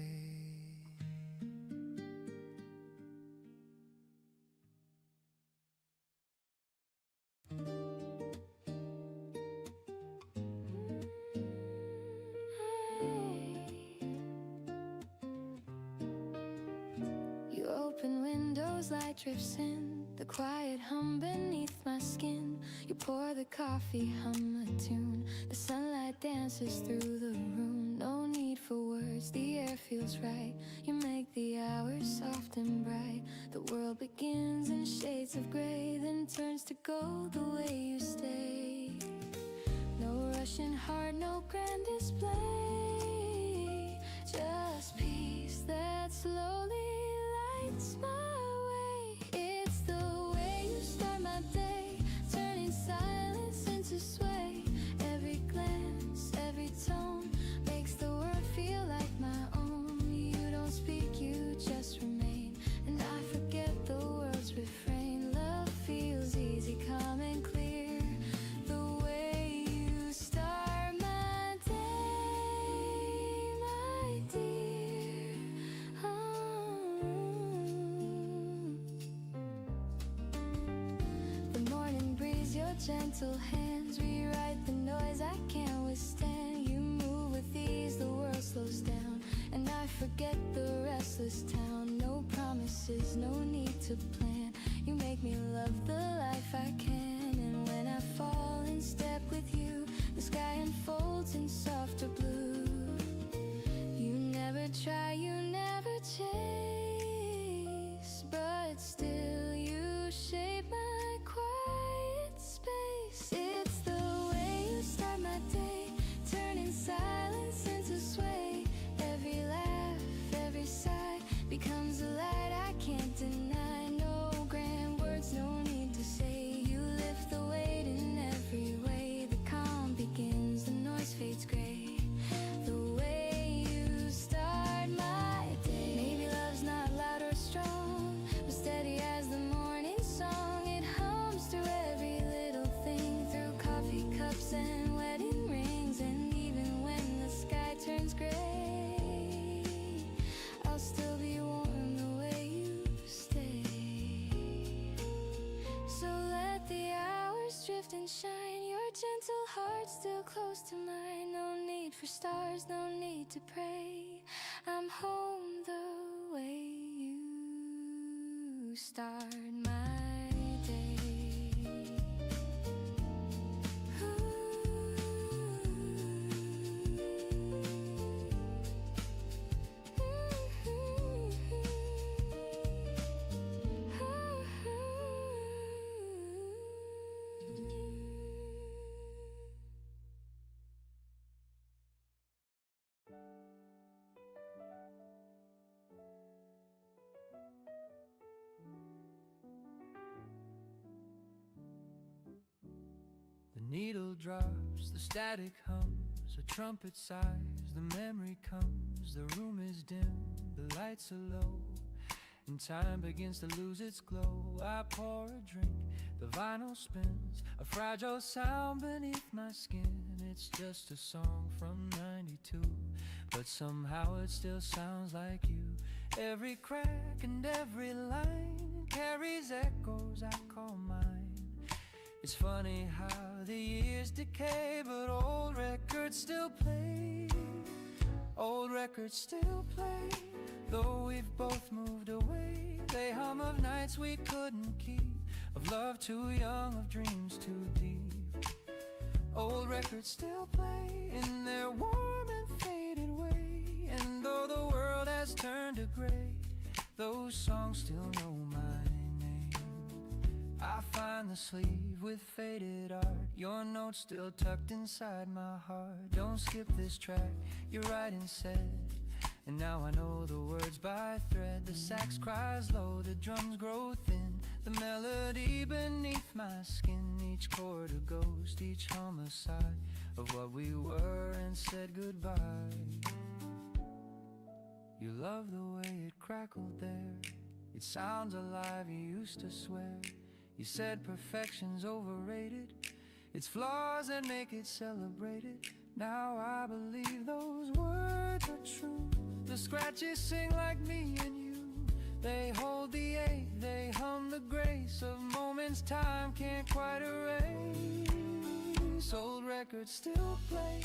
You open windows, light drifts in, the quiet hum beneath my skin. You pour the coffee, hum a tune, the sunlight dances through the room. No need for words, the air feels right. You make the hours soft and bright. The world begins in shades of gray, then turns to gold the way you stay. No rushing heart, no grand display, just peace that slowly lights my way. It's the way you start my day, turning silence into sway. Every glance, every tone makes the world feel like my own. You your gentle hands rewrite the noise I can't withstand. You move with ease, the world slows down, and I forget the restless town. No promises, no need to plan. You make me love the life I can. And when I fall in step with you, the sky unfolds in softer blue. You never try, you never chase, but still you shape my quiet space. It's the way you start my day, turning silence into sway. Every laugh, every sigh becomes a light I can't deny. No grand words, no need to say. You lift the weight in every way. The calm begins, the noise fades gray. The way you start my day. Maybe love's not loud or strong, but steady as the morning song. It hums through every little thing, through coffee cups and wedding rings. And even when the sky turns gray, I'll still be warm the way you stay. So let the hours drift and shine, your gentle heart still close to mine. No need for stars, no need to pray. I'm home the way you start my day.
The needle drops, the static hums, a trumpet sighs, the memory comes, the room is dim, the lights are low, and time begins to lose its glow. I pour a drink, the vinyl spins, a fragile sound beneath my skin. It's just a song from '92, but somehow it still sounds like you. Every crack and every line carries echoes I call mine. It's funny how the years decay, but old records still play. Old records still play, though we've both moved away. They hum of nights we couldn't keep, of love too young, of dreams too deep. Old records still play in their warm and faded way. And though the world has turned to gray, those songs still know my name. I find the sleeve with faded art, your notes still tucked inside my heart. Don't skip this track, you're right and said. And now I know the words by thread. The sax cries low, the drums grow thin, the melody beneath my skin. Each chord a ghost, each homicide of what we were and said goodbye. You love the way it crackled there, it sounds alive, you used to swear. You said perfection's overrated, it's flaws that make it celebrated. Now I believe those words are true. The scratches sing like me and you, they hold the ache, they hum the grace of moments time can't quite erase. Old records still play,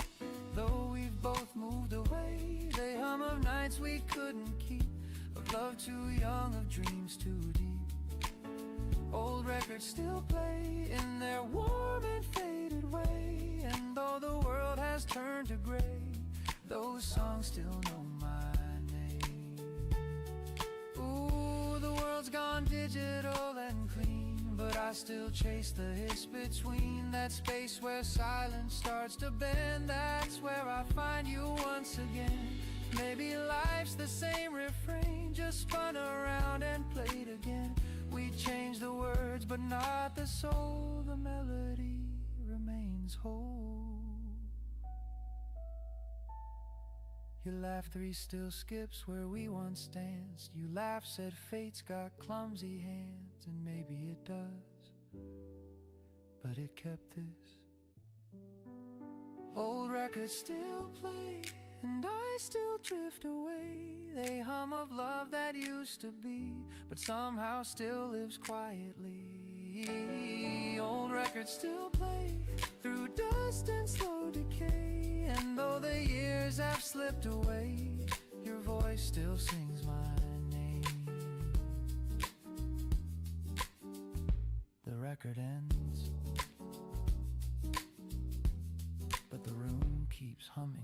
though we've both moved away. They hum of nights we couldn't keep, of love too young, of dreams too deep. Old records still play in their warm and faded way. And though the world has turned to gray, those songs still know my name. Ooh, the world's gone digital and clean, but I still chase the hiss between. That space where silence starts to bend, that's where I find you once again. Maybe life's the same refrain, just spun around and played again. We change the words, but not the soul. The melody remains whole. You laugh 3 still skips where we once danced. You laugh, said fate's got clumsy hands, and maybe it does, but it kept this. Old records still play, and I still drift away. They hum of love that used to be, but somehow still lives quietly. Old records heart still play through dust and slow decay. And though the years have slipped away, your voice still sings my name. The record ends, but the room keeps humming.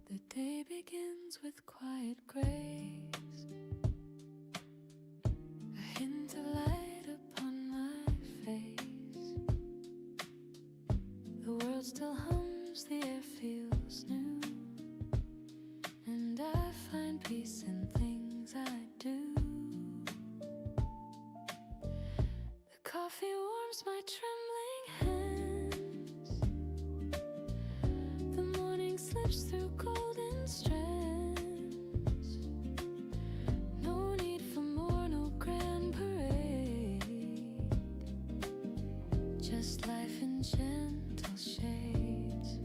The day begins with quiet grace, a hint of light upon my face. The world still hums, the air feels new, and I find peace in things I do. The coffee warms my trembling hands, the morning slips through golden strands. No need for more, no grand parade, just life in gentle shades.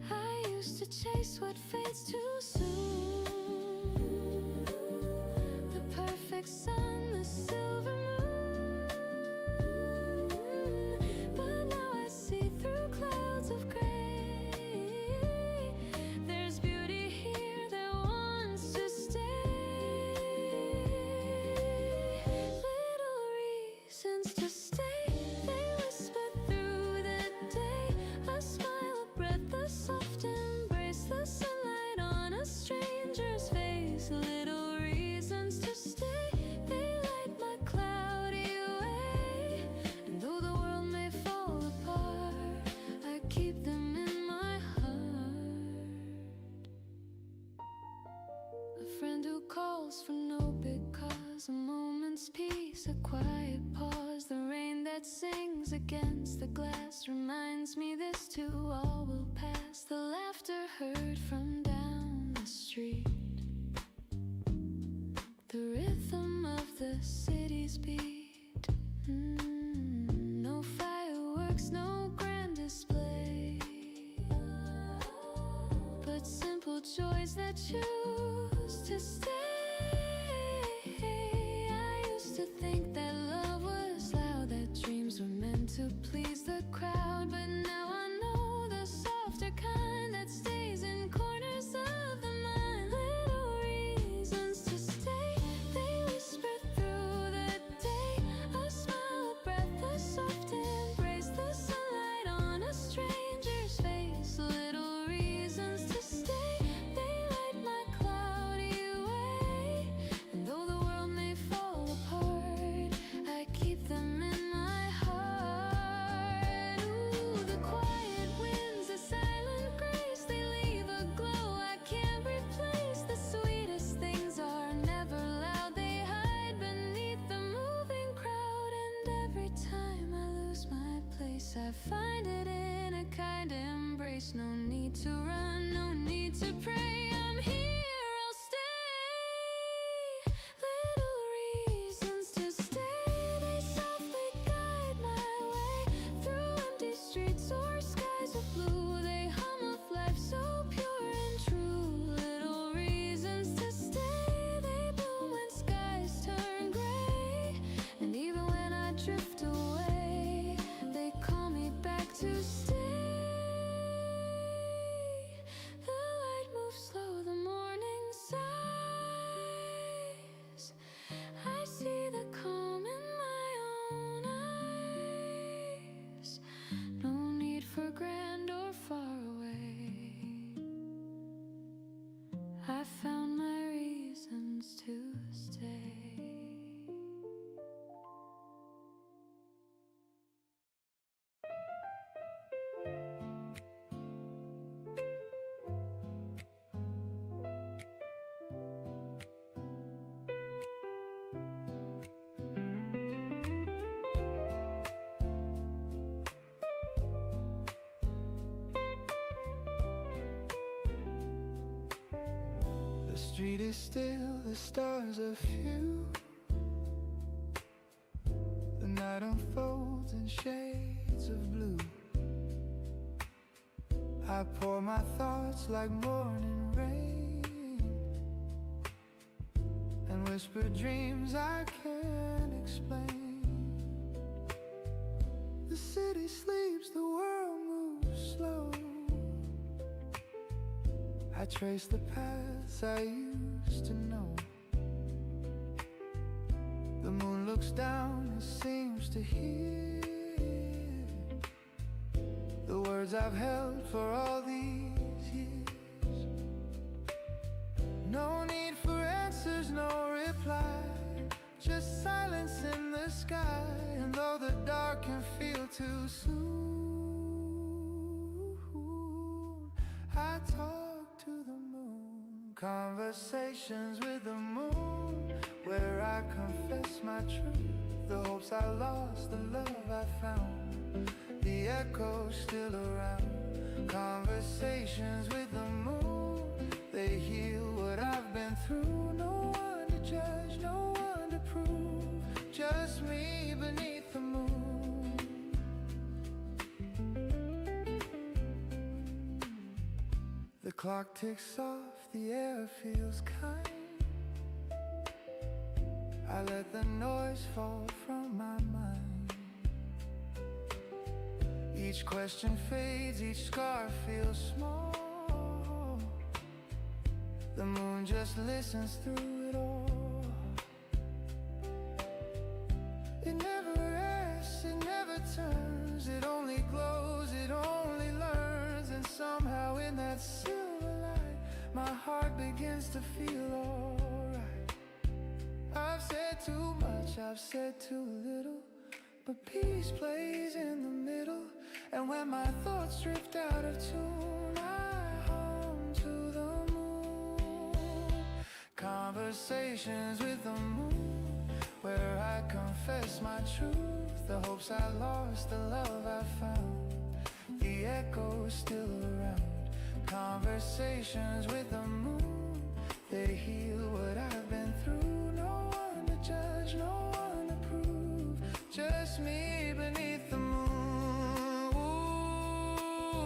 I used to chase what fades too soon, the perfect sun, the silver moon. But now I see through clouds of gray. There's beauty here that wants to stay. Little reasons to stay, they whisper through the day. A smile, a breath, a soft embrace, the sunlight on a stranger's face. Little reasons to stay, they light my cloudy way. And though the world may fall apart, I keep them in my heart. A friend who calls for no big cause, a moment's peace, a quiet pause. The rain that sings against the glass reminds me this too all will pass. The laughter heard from down the street, the rhythm of the city's beat. No fireworks, no grand display, but simple joys that choose to stay. I used to think that love was loud, that dreams were meant to please the crowd, but now I know the softer kind that stays in corners of the mind. Little reasons to stay, they whisper through the day. A smile, a breath, a soft embrace, the sunlight on a stranger's face. Little reasons to stay, they light my cloudy way. And though the world may fall apart, I keep them in my heart. Ooh, the quiet winds, the silent grace, they leave a glow I can't replace. The sweetest things are never loud, they hide beneath the moving crowd. And every time I lose my place, I find it in a kind embrace. No need to run, no need to pray, I'm here, I'll stay. Little reasons to stay, they softly guide my way through empty streets or skies of blue. They hum of life so pure and true. Little reasons to stay, they bloom when skies turn gray. And even when I drift away, they call me back to stay. The light moves slow, the morning sighs. I see the calm in my own eyes. No need for grand or far away, I found my reasons to stay.
street is still, the stars are few. The night unfolds in shades of blue. I pour my thoughts like morning rain and whisper dreams I can't explain. The city sleeps, the world moves slow. I trace the paths I used to know. The moon looks down and seems to hear the words I've held for all these years. No need for answers, no reply, just silence in the sky. And though the dark can feel too soon, I talk to the moon. Conversations with the moon, where I confess my truth, the hopes I lost, the love I found, the echoes still around. Conversations with the moon, they heal what I've been through. No one to judge, no one to prove, just me beneath the moon. The clock ticks off, the air feels kind. I let the noise fall from my mind. Each question fades, each scar feels small. The moon just listens through it all. It never rests, it never turns. It only glows, it only learns. And somehow in that silver light, my heart begins to feel alright. I've said too much, I've said too little, but peace plays in the middle. And when my thoughts drift out of tune, I hum to the moon. Conversations with the moon, where I confess my truth, the hopes I lost, the love I found, the echoes still around. Conversations with the moon, they heal what I've been through. No one to judge, no one to prove, just me beneath the moon.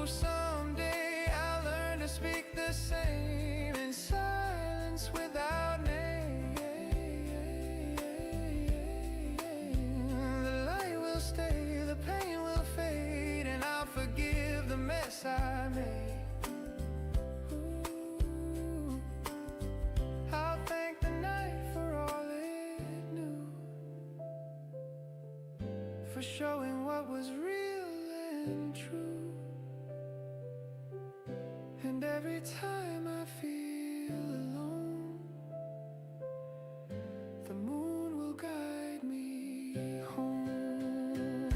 Someday I'll learn to speak the same in silence without name. The light will stay, the pain will fade, and I'll forgive the mess I made. I'll thank the night for all it knew, for showing what was real and true. And every time I feel alone, the moon will guide me home.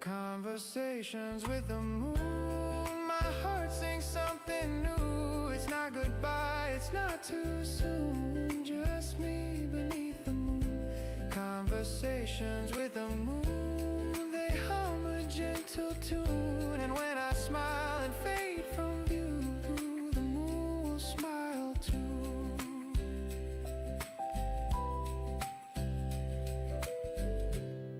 Conversations with the moon, my heart sings something new. It's not goodbye, it's not too soon, just me beneath the moon. Conversations with the moon, they hum a gentle tune. And when I smile and fade from view, the moon will smile too.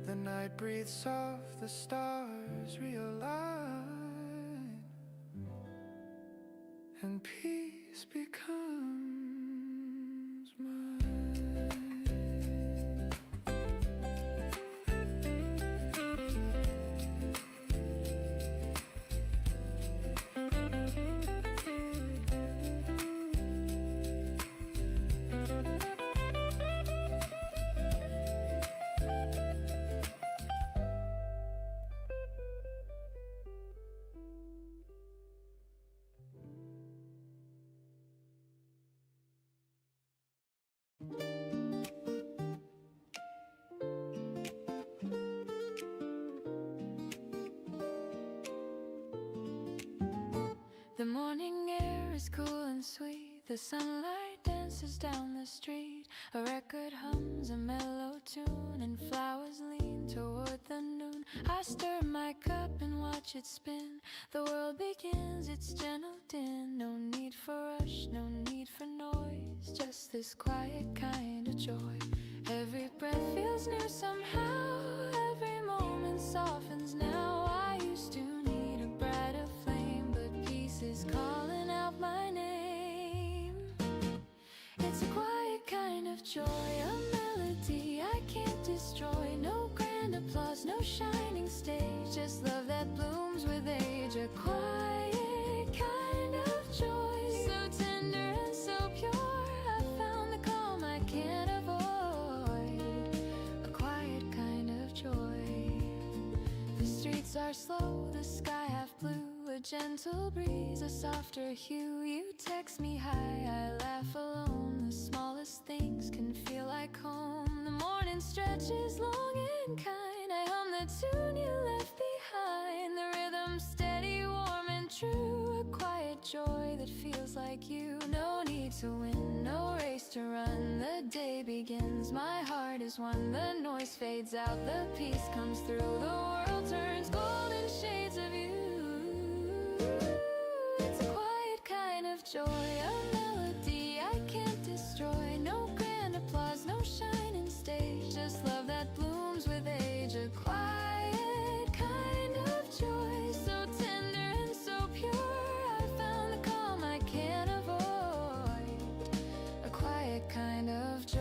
The night breathes soft, the stars realign, and peace becomes mine.
The morning air is cool and sweet. The sunlight dances down the street. A record hums a mellow tune, and flowers lean toward the noon. I stir my cup and watch it spin. The world begins its gentle din. No need for rush, no need for noise. Just this quiet kind of joy. Every breath feels new somehow. Every moment softens now. I used to need a brighter flame, but peace is calling out my name. It's a quiet kind of joy, a melody I can't destroy. No grand applause, no shining stage, just love that blooms with age. A quiet kind of joy, so tender and so pure. I found the calm I can't avoid. A quiet kind of joy. The streets are slow, the sky half blue, a gentle breeze, a softer hue. You text me hi, I laugh alone. The smallest things can feel like home. The morning stretches long and kind. I hum the tune you left behind. The rhythm steady, warm and true. A quiet joy that feels like you. No need to win, no race to run. The day begins, my heart is one. The noise fades out, the peace comes through. The world turns golden shades of you. It's a quiet kind of joy, a melody I can't destroy. No grand applause, no shining stage, just love that blooms with age. A quiet kind of joy, so tender and so pure. I found the calm I can't avoid. A quiet kind of joy.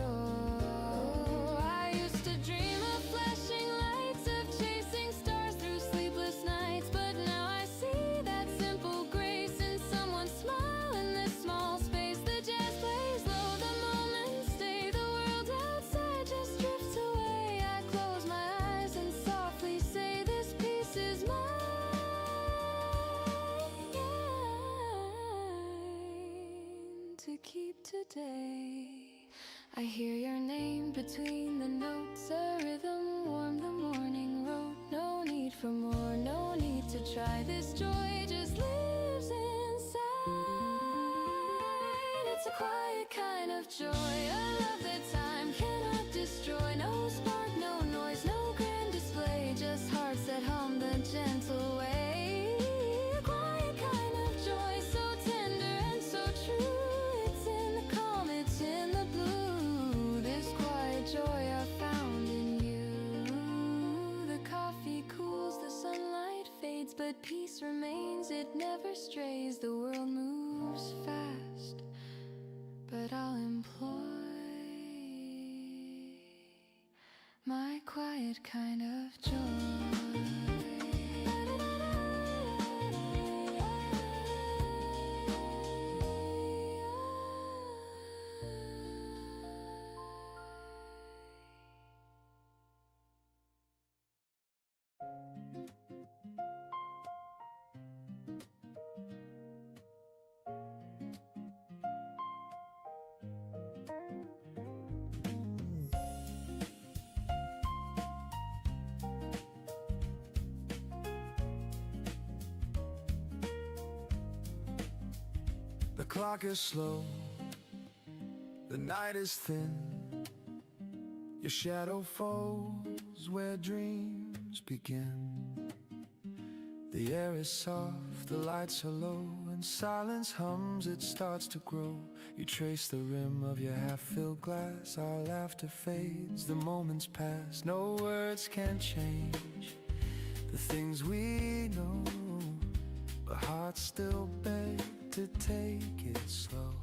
I used to dream of flashing lights, of chasing stars through sleepless nights, but now I see that simple grace in someone's smile in this small space. The jazz plays low, the moments stay, the world outside just drifts away. I close my eyes and softly say, this peace is mine to keep today. I hear your name between the notes, a rhythm warm the morning road. No need for more, no need to try. This joy just lives inside. It's a quiet kind of joy, a love that time cannot destroy. No spark, no noise, no grand display, just hearts that hum the gentle way. A quiet kind of joy, so tender and so true. It's in the calm, it's in the blue. This quiet joy I found in you. The coffee cools, the sunlight fades, but peace remains, it never strays. The world moves fast, but I'll employ my quiet kind of joy.
The clock is slow, the night is thin. Your shadow falls where dreams begin. The air is soft, the lights are low, and silence hums, it starts to grow. You trace the rim of your half-filled glass, our laughter fades, the moments pass. No words can change the things we know, but hearts still beg to take it slow.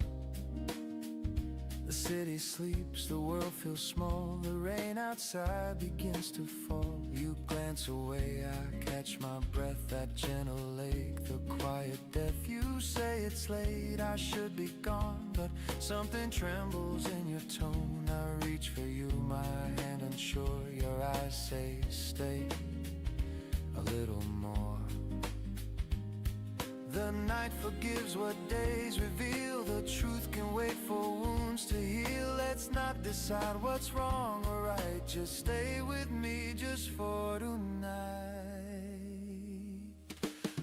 The city sleeps, the world feels small, the rain outside begins to fall. You glance away, I catch my breath, that gentle lake, the quiet death. You say it's late, I should be gone, but something trembles in your tone. I reach for you, my hand unsure, your eyes say stay a little more. The night forgives what days reveal. The truth can wait for wounds to heal. Let's not decide what's wrong or right. Just stay with me just for tonight.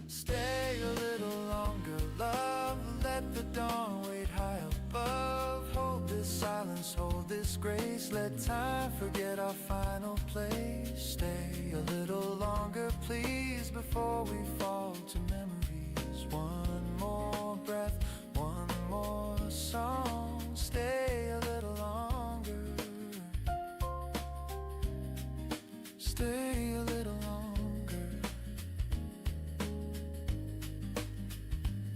Stay a little longer, love. Let the dawn wait high above. Hold this silence, hold this grace. Let time forget our final place. Stay a little longer,
please, before we fall to memories. One more breath, one more song. Stay a little longer. Stay a little longer.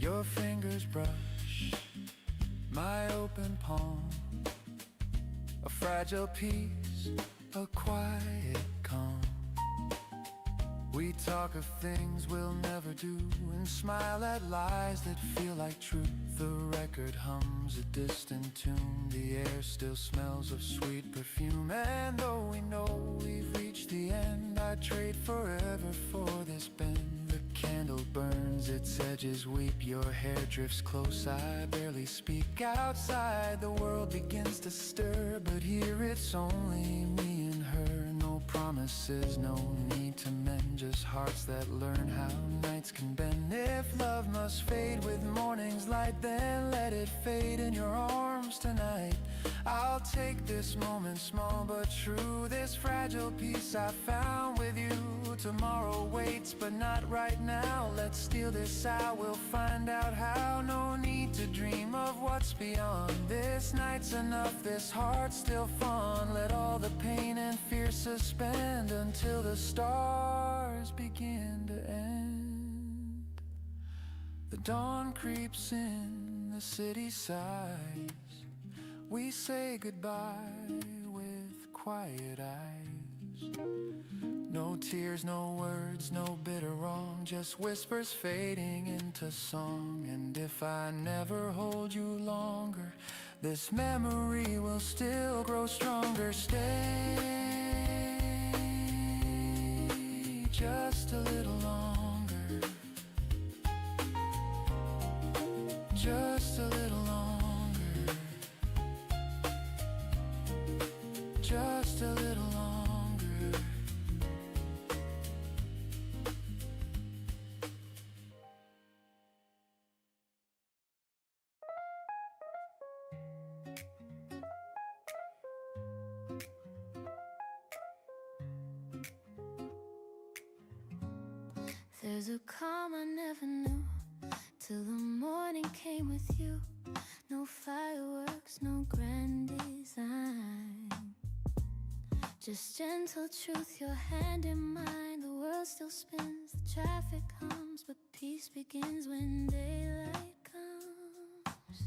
Your fingers brush my open palm, a fragile piece, a quiet calm. We talk of things we'll never do and smile at lies that feel like truth. The record hums a distant tune, the air still smells of sweet perfume. And though we know we've reached the end, I'd trade forever for this bend. The candle burns, its edges weep, your hair drifts close, I barely speak. Outside the world begins to stir, but here it's only me and her. No promises, no need to mend, just hearts that learn how nights can bend. If love must fade with morning's light, then let it fade in your arms tonight. I'll take this moment, small but true, this fragile piece I found with you. Tomorrow waits, but not right now. Let's steal this out, we'll find out how. No need to dream of what's beyond. This night's enough, this heart's still fun. Let all the pain and fear suspend until the stars begin to end. The dawn creeps in, the city sighs. We say goodbye with quiet eyes. No tears, no words, no bitter wrong, just whispers fading into song. And if I never hold you longer, this memory will still grow stronger. Stay just a little longer. Just a little longer. Just a little longer.
There's a calm I never knew till the morning came with you. No fireworks, no grand design, just gentle truth, your hand in mine. The world still spins, the traffic hums, but peace begins when daylight comes.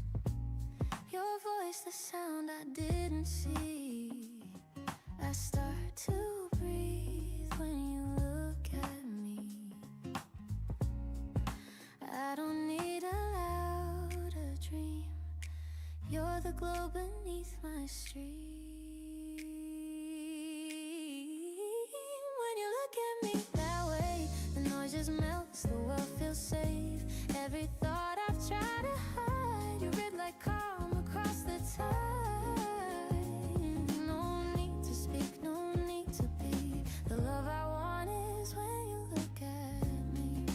Your voice, the sound I didn't see. I start to breathe when you look at me. I don't need a louder dream. You're the glow beneath my stream. When you look at me that way, the noise just melts, the world feels safe. Every thought I've tried to hide, you read like calm across the tide. No need to speak, no need to be. The love I want is when you look at me.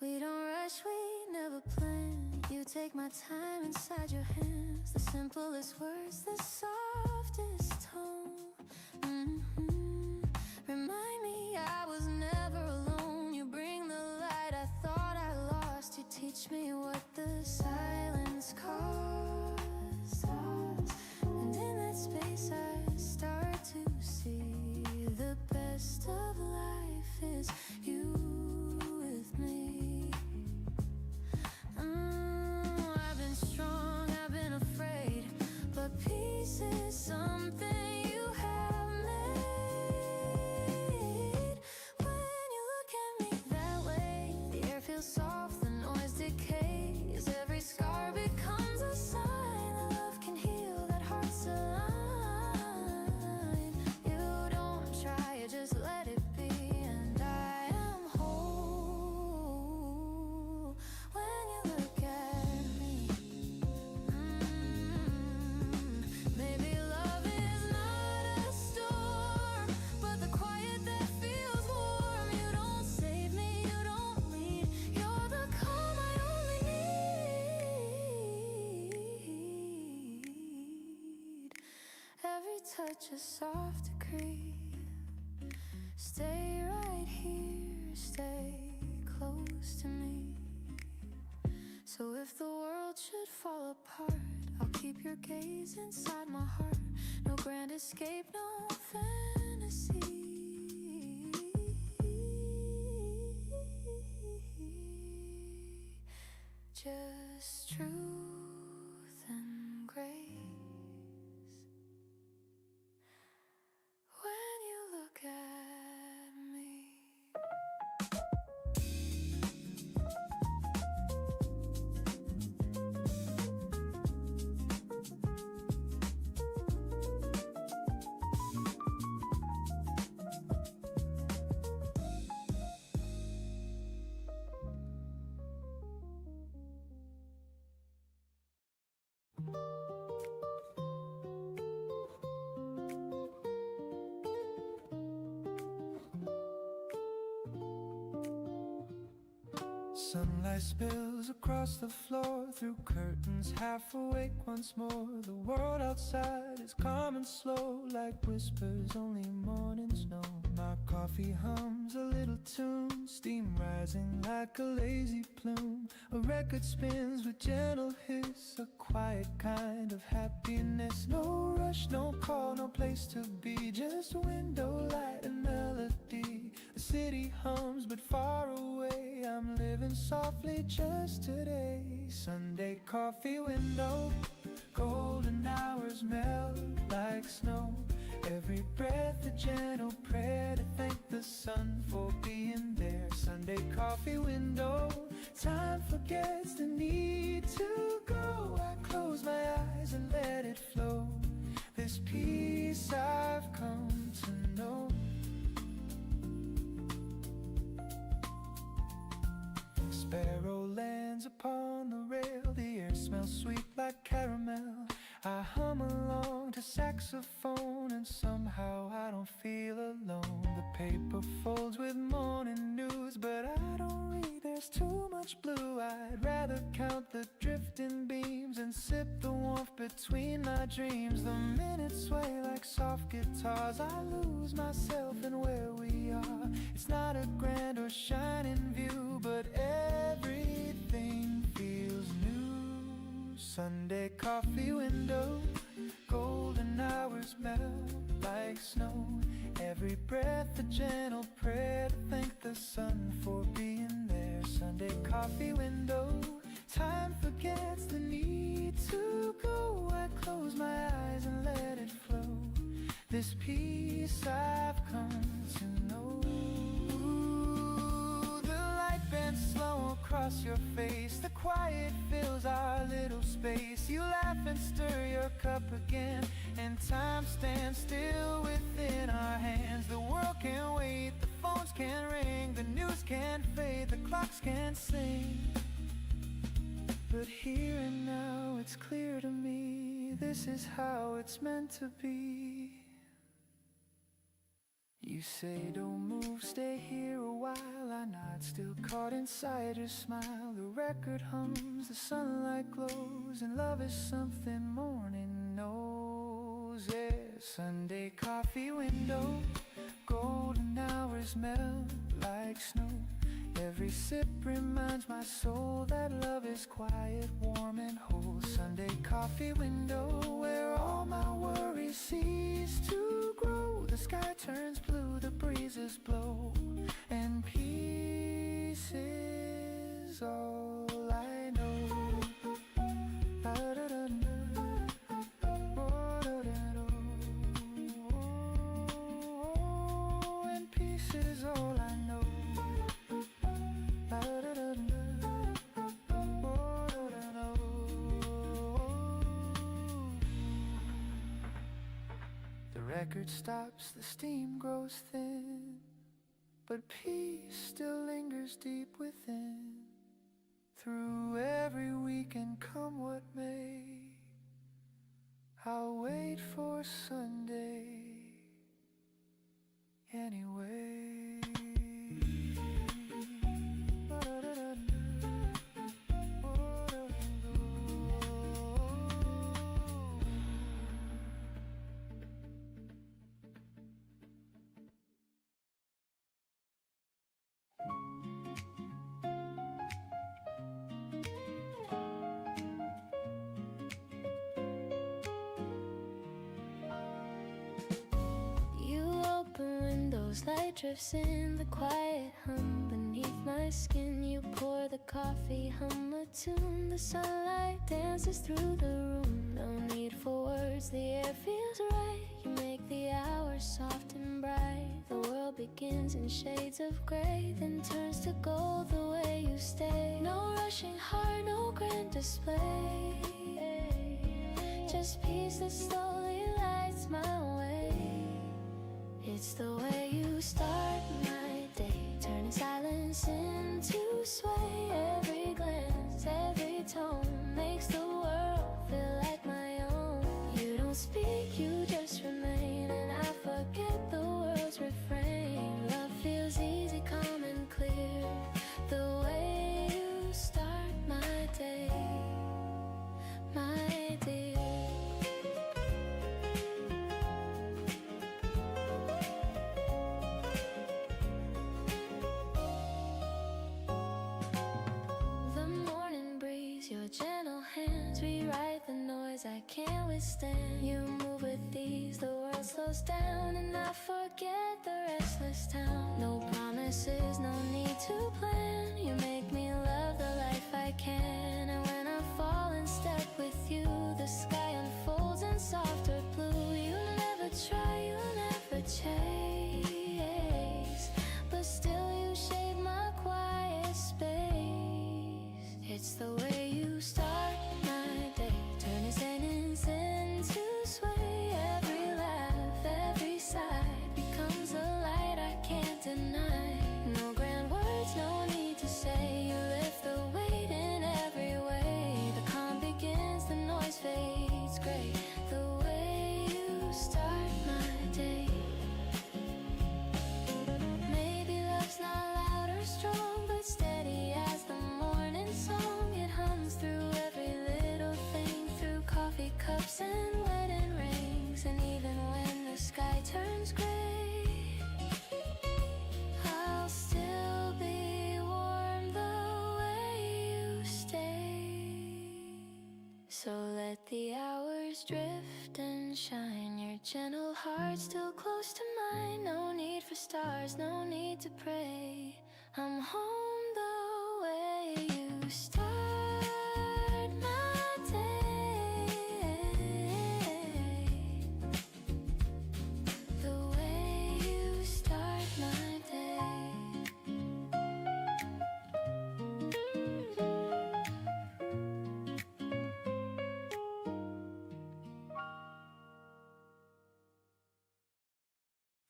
We don't rush, we never plan. You take my time inside your hands. The simplest words, the softest tone. Remind me I was never alone. You bring the light I thought I lost. You teach me what the silence costs. And in that space I start to see the best of life is you with me. I've been strong, I've been afraid, but peace is something you have made. When you look at me that way, the air feels soft, the noise decays. Every scar becomes a sign that love can heal, that hearts align. You don't try, you just let it be, and I am whole. When you look at me, maybe love is not a storm, but the quiet that feels warm. You don't save me, you don't lead, you're the calm I only need. Every touch a soft decree. Stay right here, stay close to me. So if the world should fall apart, I'll keep your gaze inside my heart. No grand escape, no fantasy. Just truth and grace. When you look at me.
Sunlight spills across the floor through curtains, half awake once more. The world outside is calm and slow, like whispers only mornings know. My coffee hums a little tune, steam rising like a lazy plume. A record spins with gentle hiss, a quiet kind of happiness. No rush, no call, no place to be, just window light and melody. The city hums but far away, I'm living softly just today. Sunday coffee window, golden hours melt like snow. Every breath a gentle prayer to thank the sun for being there. Sunday coffee window, time forgets the need to go. I close my eyes and let it flow. This peace I've come to know. Sparrow lands upon the rail, the air smells sweet like caramel. I hum along to saxophone and somehow I don't feel alone. The paper folds with morning news, but I don't read, there's too much blue. I'd rather count the drifting beams and sip the warmth between my dreams. The minutes sway like soft guitars, I lose myself in where we are. It's not a grand or shining view, but everything feels new. Sunday coffee window, golden hours melt like snow. Every breath a gentle prayer to thank the sun for being there. Sunday coffee window, time forgets the need to go. I close my eyes and let it flow. This peace I've come to know. Ooh, the light bends slow across your face, the quiet fills our little space. You laugh and stir your cup again, and time stands still within our hands. The world can't wait, the phones can't ring, the news can't fade, the clocks can't sing. But here and now it's clear to me, this is how it's meant to be. You say don't move, stay here a while. I nod, still caught inside your smile. The record hums, the sunlight glows, and love is something morning knows. Yeah, Sunday coffee window, golden hours melt like snow. Every sip reminds my soul that love is quiet, warm and whole. Sunday coffee window, where all my worries cease to grow. The sky turns blue, the breezes blow, and peace is all I know. And peace is all I know. The record stops, the steam grows thin, but peace still lingers deep within. Through every weekend, come what may, I'll wait for Sunday anyway.
knows light drifts in the quiet hum beneath my skin. You pour the coffee, hum a tune. The sunlight dances through the room. No need for words, the air feels right. You make the hours soft and bright. The world begins in shades of gray, then turns to gold the way you stay. No rushing heart, no grand display, just peace that slowly lights my way. It's the way you start my day, turning silence into sway. Every glance, every tone makes the world feel like my own. You don't speak, you just remain, and I forget the world's refrain. Love feels easy, calm and clear, the way you start my day, my dear. Your gentle hands rewrite the noise I can't withstand. You move with ease, the world slows down, and I forget the restless town. No promises, no need to plan. You make me love the life I can. And when I fall in step with you, the sky unfolds in softer blue. You never try, you never chase, but still you shade my quiet space. It's the way you start my day, turning sentence into sway. Every laugh, every sigh becomes a light I can't deny. No grand words, no need to say. You lift the weight in every way. The calm begins, the noise fades gray. The way you start my day. Maybe love's not loud or strong, but steady as the morning song. It hums through every little thing, through coffee cups and wedding rings. And even when the sky turns gray, I'll still be warm the way you stay. So let the hours drift and shine, your gentle heart still close to mine. No need for stars, no need to pray. I'm home the way you start my day, the way you start my day.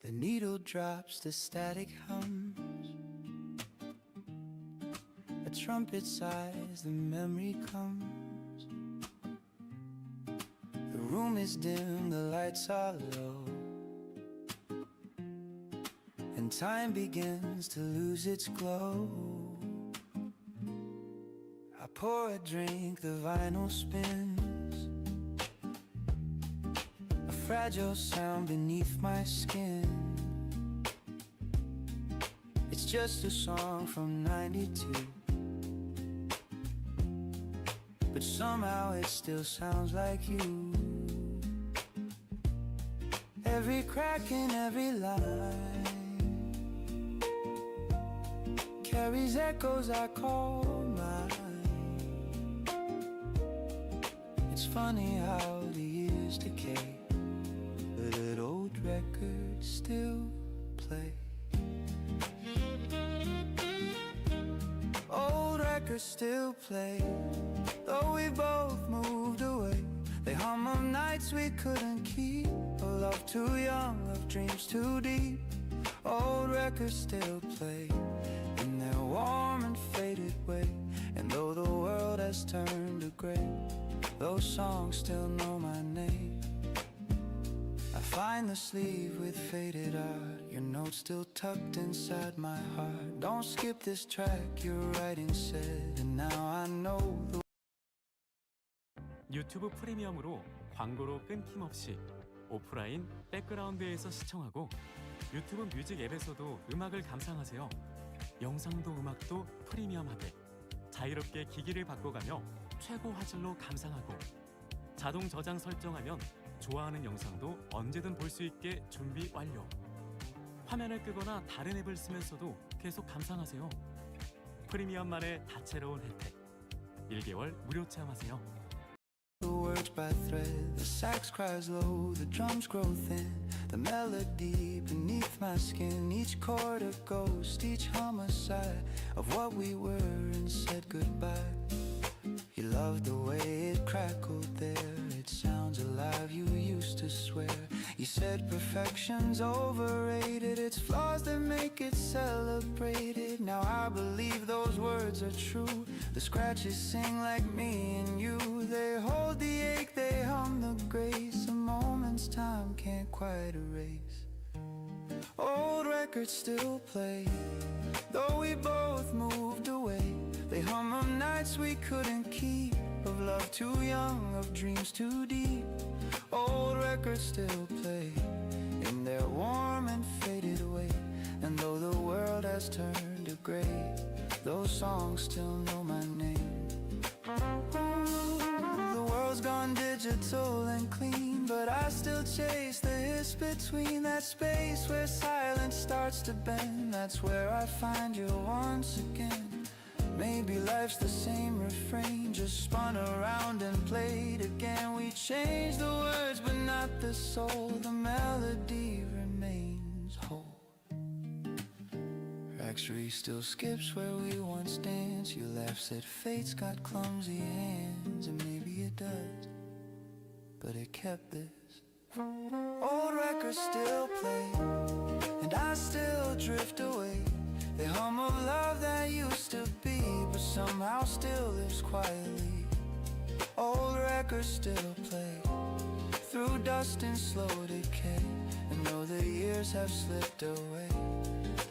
The needle drops, the static hums. A trumpet sighs, the memory comes. The room is dim, the lights are low, and time begins to lose its glow. I pour a drink, the vinyl spins, a fragile sound beneath my skin. It's just a song from '92, but somehow it still sounds like you. Every crack in every line carries echoes I call mine. It's funny how the years decay, but an old record still play. Old records still play, though we both moved away. They hum of nights we couldn't keep, a love too young, of dreams too deep. Old records still play in their warm and faded way. And though the world has turned to gray, those songs still know my name. I find the sleeve with faded art, your notes still tucked inside my heart. Don't skip this track, your writing said, and now I know the
유튜브 프리미엄으로 광고로 끊김없이 오프라인 백그라운드에서 시청하고 유튜브 뮤직 앱에서도 음악을 감상하세요. 영상도 음악도 프리미엄하게 자유롭게 기기를 바꿔가며 최고 화질로 감상하고 자동 저장 설정하면 좋아하는 영상도 언제든 볼 수 있게 준비 완료. 화면을 끄거나 다른 앱을 쓰면서도 계속 감상하세요. 프리미엄만의 다채로운 혜택. 1개월 무료 체험하세요.
The words by thread, the sax cries low, the drums grow thin, the melody beneath my skin, each chord a ghost, each homicide of what we were and said goodbye. You loved the way it crackled there, it sounds alive, you used to swear. You said perfection's overrated, it's flaws that make it celebrated. Now I believe those words are true. The scratches sing like me and you. They hold the ache, they hum the grace. A moment's time can't quite erase. Old records still play, though we both moved away. They hum of nights we couldn't keep, of love too young, of dreams too deep. Old records still play in their warm and faded way. And though the world has turned to gray, those songs still know my name. The world's gone digital and clean, but I still chase the hiss between. That space where silence starts to bend, that's where I find you once again. Maybe life's the same refrain, just spun around and played again. We changed the words but not the soul, the melody remains whole. Actually still skips where we once danced. You laughed, said fate's got clumsy hands, and maybe it does, but it kept this. Old records still play, and I still drift away. They hum of love that used to be, but somehow still lives quietly. Old records still play through dust and slow decay. And though the years have slipped away,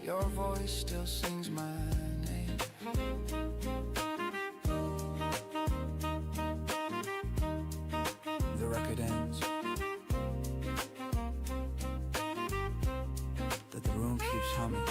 your voice still sings my name. The record ends, that the room keeps humming.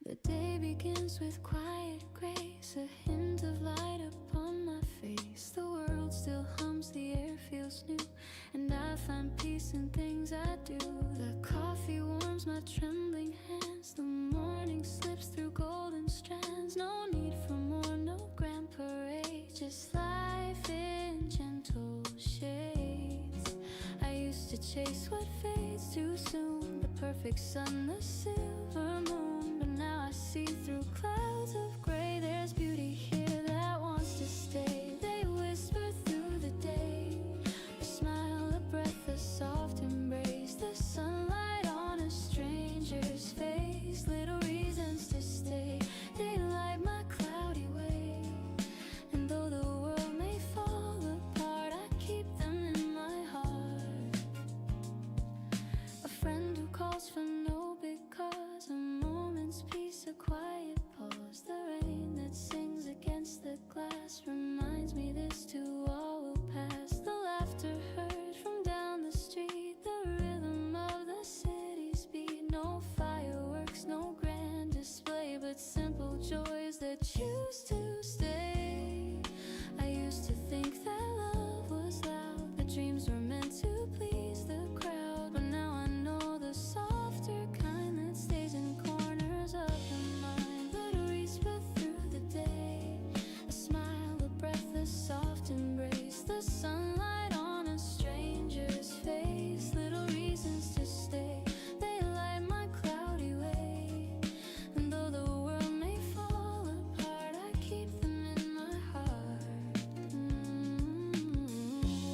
The day begins with quiet grace, a hint of light upon my face. The world still hums, the air feels new, and I find peace in things I do. The coffee warms my trembling hands, the morning slips through golden strands. No need for more, no grand parade, just life in gentle shades. I used to chase what fades too soon, the perfect sun, the silver moon, but now I see through clouds of gray. There's beauty here that wants to stay. They whisper through the day, a smile, a breath, a soft embrace, the sunlight on a stranger's face. Little reasons to stay, they light my cloudy way. And though the world may fall apart, I keep them in my heart. A friend who calls for no big cause, a moment's peace, a quiet pause. The rain that sings against the glass reminds me this too all will pass. The laughter heard from down the street, the rhythm of the city's beat. No fireworks, no grand display, but simple joys that choose to stay. I used to think that love was loud, that dreams were meant to please the crowd, but now I know the softer kind that stays in corners of the mind. Little whisper through the day, a smile, a breath, a soft embrace, the sunlight on a stranger's face. Little reasons to stay, they light my cloudy way. And though the world may fall apart, I keep them in my heart.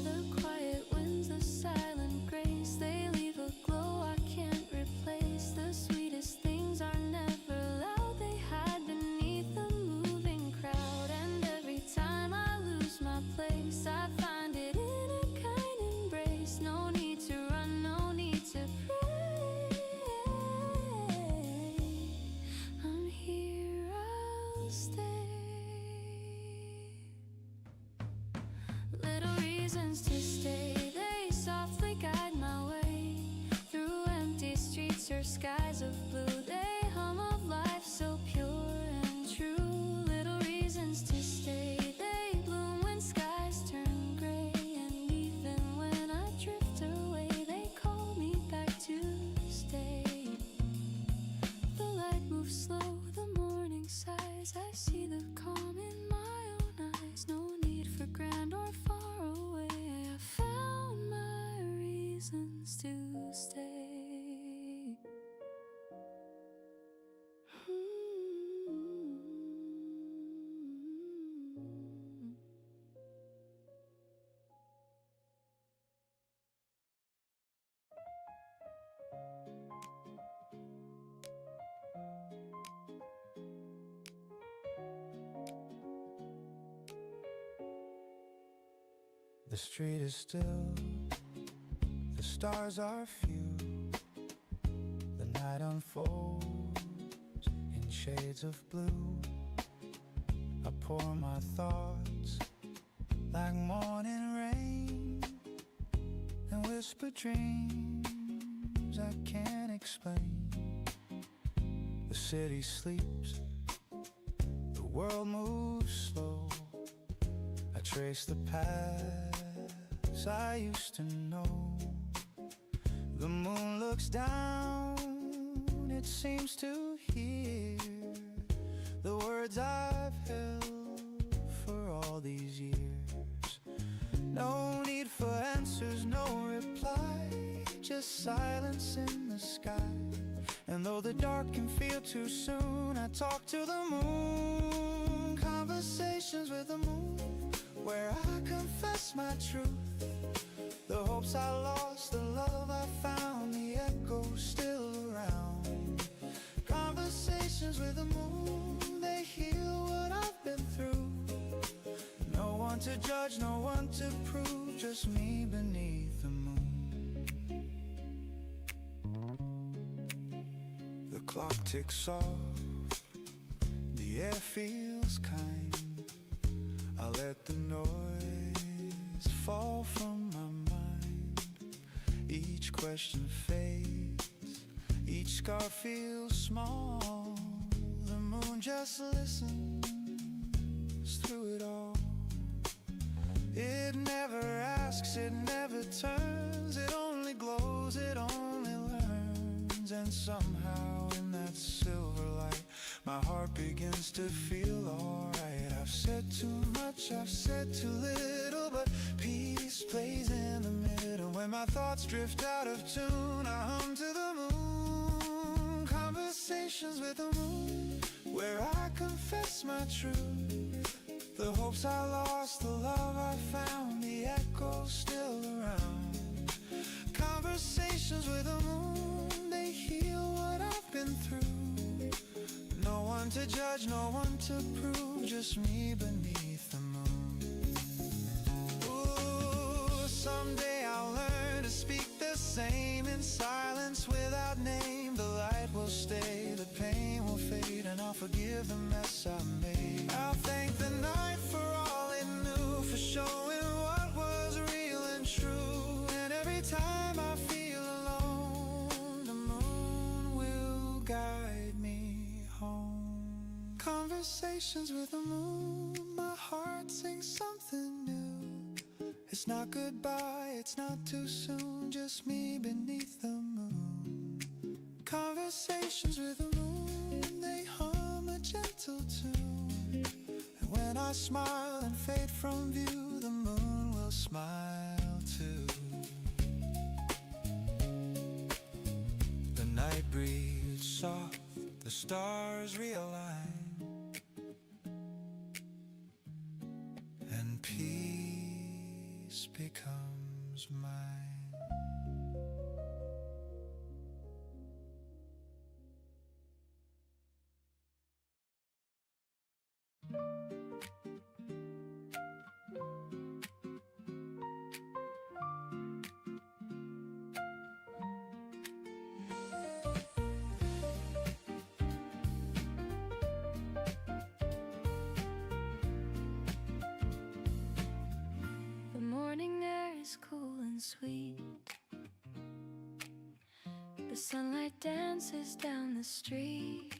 The quiet winds, the silent grace, they leave a glow I can't replace. The sweetest things are never loud, they hide beneath the moving crowd. And every time I lose my place, I find it in a kind embrace. No need to run, no need to pray. I'm here, I'll stay. skies of blue. They hum of life so pure and true. Little reasons to stay. They bloom when skies turn gray. And even when I drift away, they call me back to stay. The light moves slow, the morning sighs. I see the calm in my own eyes. No need for grand or far away. I found my reasons to stay.
The street is still, the stars are few. The night unfolds in shades of blue. I pour my thoughts like morning rain and whisper dreams I can't explain. The city sleeps, the world moves slow. I trace the paths I used to know. The moon looks down, it seems to hear the words I've held for all these years. No need for answers, no reply, just silence in the sky. And though the dark can feel too soon, I talk to the moon. Conversations with the moon, where I confess my truth. The hopes I lost, the love I found, the echo still around. Conversations with the moon, they heal what I've been through. No one to judge, no one to prove, just me beneath the moon. The clock ticks off, the air feels kind. I let the noise fall from my mind. Each question fades, each scar feels small. The moon just listens through it all. It never asks, it never turns. It only glows, it only learns. And somehow in that silver light, my heart begins to feel alright. I've said too much, I've said too little, but peace plays in the middle. When my thoughts drift out of tune, I hum to the moon. Conversations with the moon, where I confess my truth. The hopes I lost, the love I found, the echo still around. Conversations with the moon, they heal what I've been through. No one to judge, no one to prove, just me beneath the moon. Ooh, someday I'll learn to speak the same in silence without name. The light will stay, the pain will fade, and I'll forgive the mess I made. I'll thank the night for all it knew, for showing what was real and true. And every time I feel alone, the moon will guide me home. Conversations with the moon, my heart sings something new. It's not goodbye, it's not too soon, just me beneath the moon. Conversations with the moon, they hum a gentle tune. And when I smile and fade from view, the moon will smile too. The night breeze soft, the stars realign, and peace becomes mine.
The morning air is cool and sweet. The sunlight dances down the street.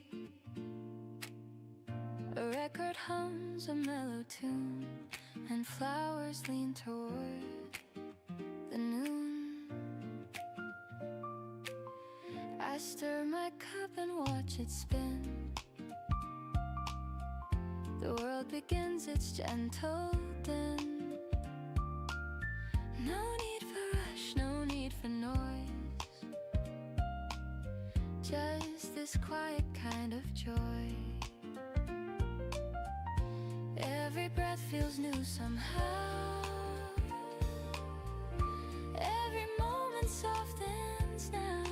A record hums a mellow tune, and flowers lean toward the noon. I stir my cup and watch it spin. The world begins its gentle din. No need for rush, no need for noise, just this quiet kind of joy. Every breath feels new somehow. Every moment softens now.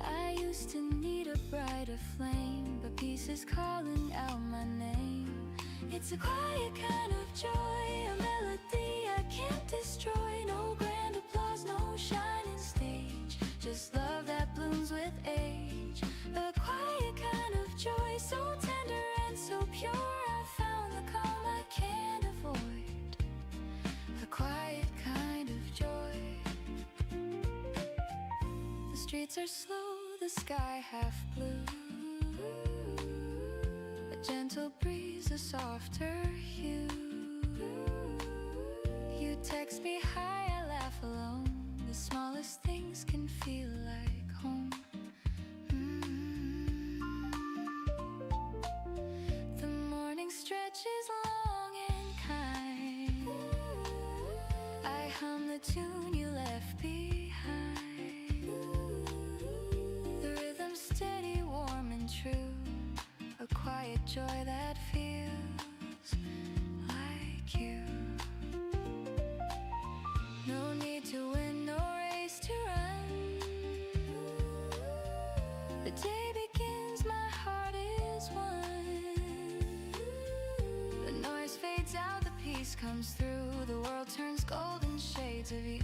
I used to need a brighter flame, but peace is calling out my name. It's a quiet kind of joy, a melody I can't destroy. No grand applause, no shining stage, just love that blooms with age. A quiet kind of joy, so tender and so pure. I found the calm I can't avoid. A quiet kind of joy. The streets are slow, the sky half blue. A gentle breeze, a softer hue. You text me hi, I laugh alone. The smallest things can feel like home. The morning stretches long and kind. I hum the tune you left behind. The rhythm steady, warm and true. A quiet joy that feels like you. No need to win, no race to run. The day begins, my heart is one. The noise fades out, the peace comes through. The world turns golden shades of you.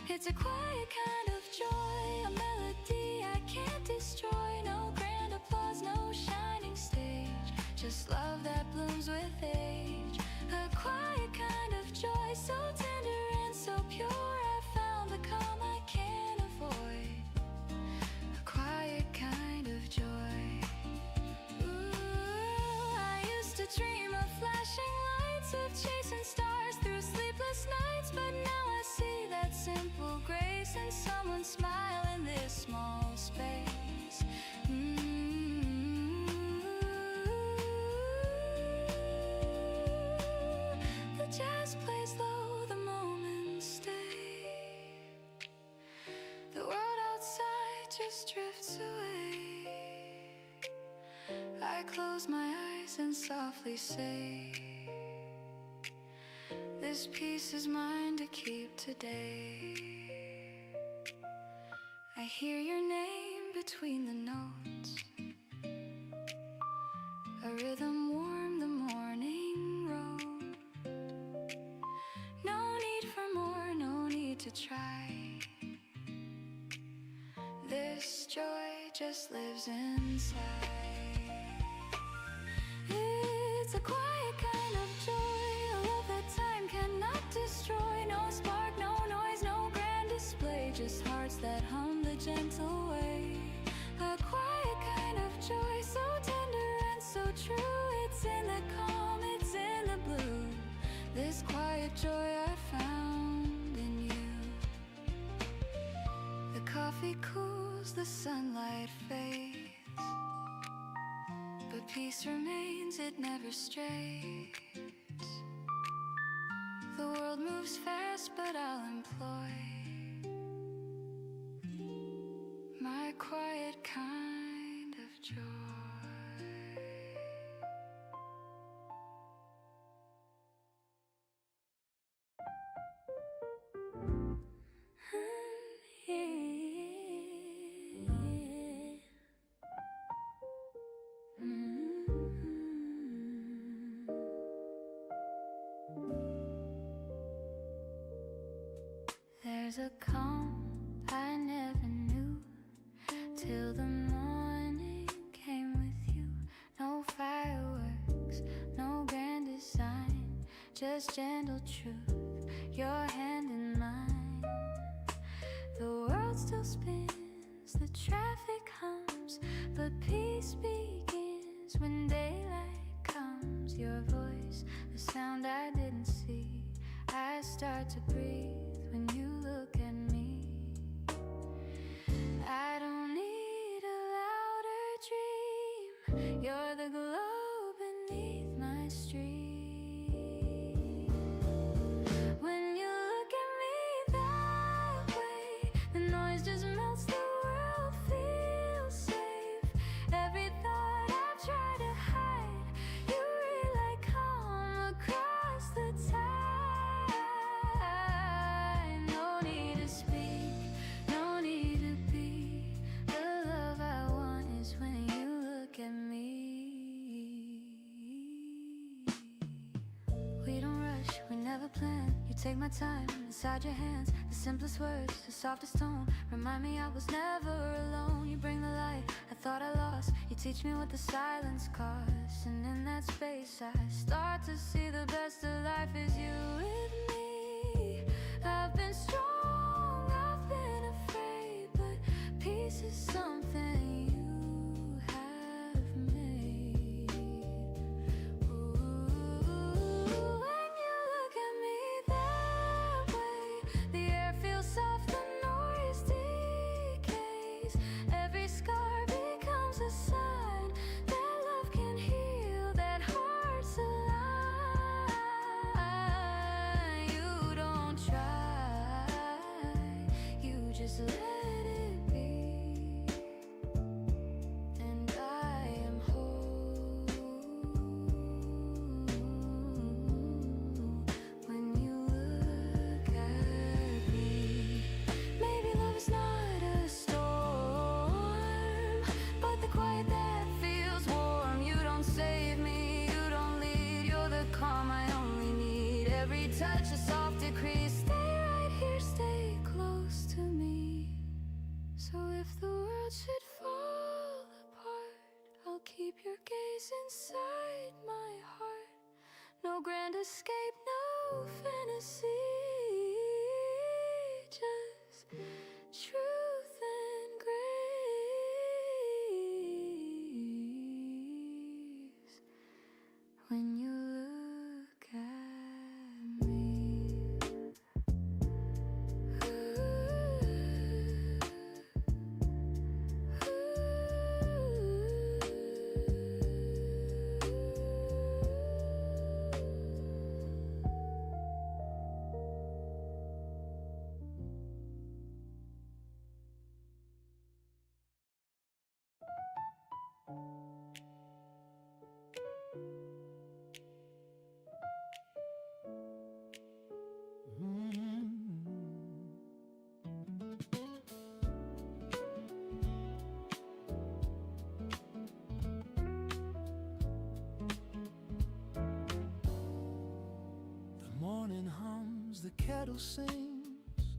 It's a quiet kind of joy, a melody I can't destroy. No grand applause, no shining stage, just love that blooms with age. A quiet kind of joy, so tender and so pure. I found the calm I can't avoid. A quiet kind of joy. Ooh, I used to dream of flashing lights, of chasing stars through sleepless nights, but now I see that simple grace in someone's smile in this small space. The jazz plays low, the moments stay. The world outside just drifts away. I close my eyes and softly say, this peace is mine to keep today. I hear your name between the notes, a rhythm warm the morning road. No need for more, no need to try. This joy just lives inside. It's a quiet kind of joy, a love that time cannot destroy. No spark, no noise, no grand display, just hearts that hum the gentle way. A quiet kind of joy, so tender and so true. It's in the calm, it's in the blue. This quiet joy I found in you. The coffee cools, the sunlight fades, but peace remains, it never strays. The world moves fast, but I'll employ my quiet kind of joy. There's a calm I never knew till the morning came with you. No fireworks, no grand design, just gentle truth, your hand in mine. The world's traffic hums, but peace begins when daylight comes. Your voice, a sound I didn't see. I start to breathe when you look at me. I don't need a louder dream. You're the glow beneath my stream. When you look at me that way, the noise just melts, the world feels safe. Every thought I've tried to hide, you read like calm across the tide. No need to speak, no need to be. The love I want is when you look at me. We don't rush, we never plan. You take my time inside your hands. The simplest words, the softest tone, remind me I was never alone. You bring the light I thought I lost. You teach me what the silence costs. And in that space I start to see the best of life is you with me. I've been strong, I've been afraid, but peace is something you have made. Ooh, when you look at me that way, the air feels soft, the noise decays. Every scar becomes a sign that love can heal, that heart's alive. You don't try, you just let it be. And I am whole when you look at me. Maybe love is not a storm, but the quiet that feels warm. You don't save me, you don't lead, you're the calm I only need. Every touch a soft decrease. Stay right here, stay close to me. So if the world should fall apart, I'll keep your gaze inside my heart. No grand escape, no fantasy, just truth and grace. When you look at me.
The morning hums, the kettle sings,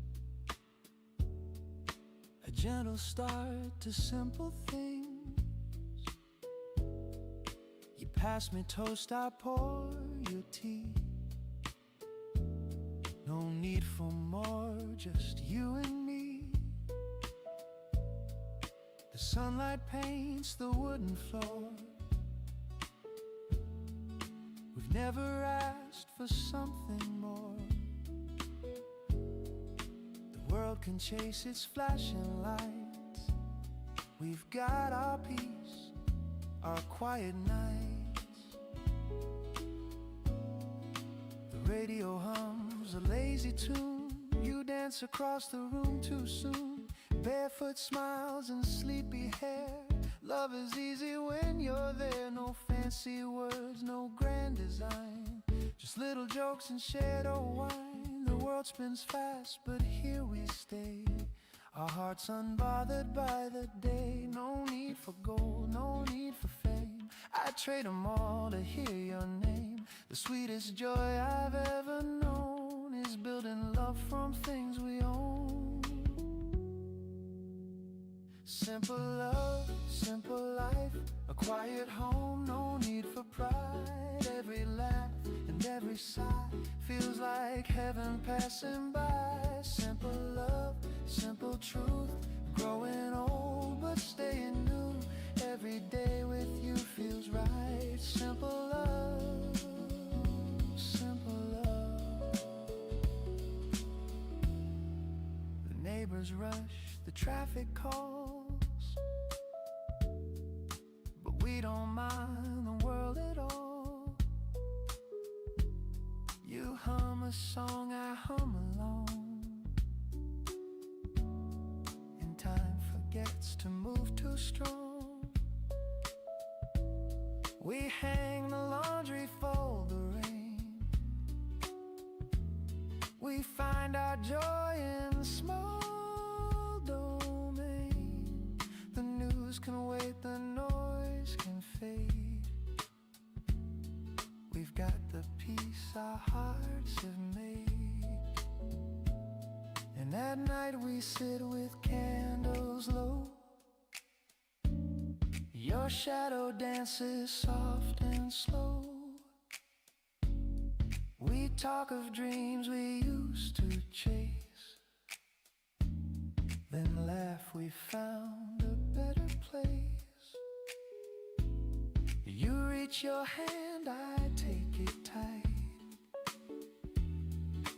a gentle start to simple things. You pass me toast, I pour you tea. No need for more, just you and me. The sunlight paints the wooden floor. We've never asked for something more. The world can chase its flashing lights. We've got our peace, our quiet nights. The radio hums a lazy tune. You dance across the room too soon. Barefoot smiles and sleepy hair. Love is easy when you're there. No fancy words, no grand design, just little jokes and shared old wine. The world spins fast, but here we stay. Our hearts unbothered by the day. No need for gold, no need for fame. I'd trade them all to hear your name. The sweetest joy I've ever known is building love from things we own. Simple love, simple life, a quiet home, no need for pride. Every laugh and every sigh feels like heaven passing by. Simple love, simple truth, Growing old but staying new. Every day with you feels right. Simple love, simple love. The neighbors rush, the traffic calls, but we don't mind the world at all. You hum a song, I hum along, and time forgets to move too strong. We hang the laundry, fold the rain. We find our joy in small domain. The news can wait, the noise can fade. We've got the peace our hearts have made. And at night we sit with candles low. Your shadow dances soft and slow. We talk of dreams we used to chase, then laugh we found a better place. You reach your hand, I take it tight.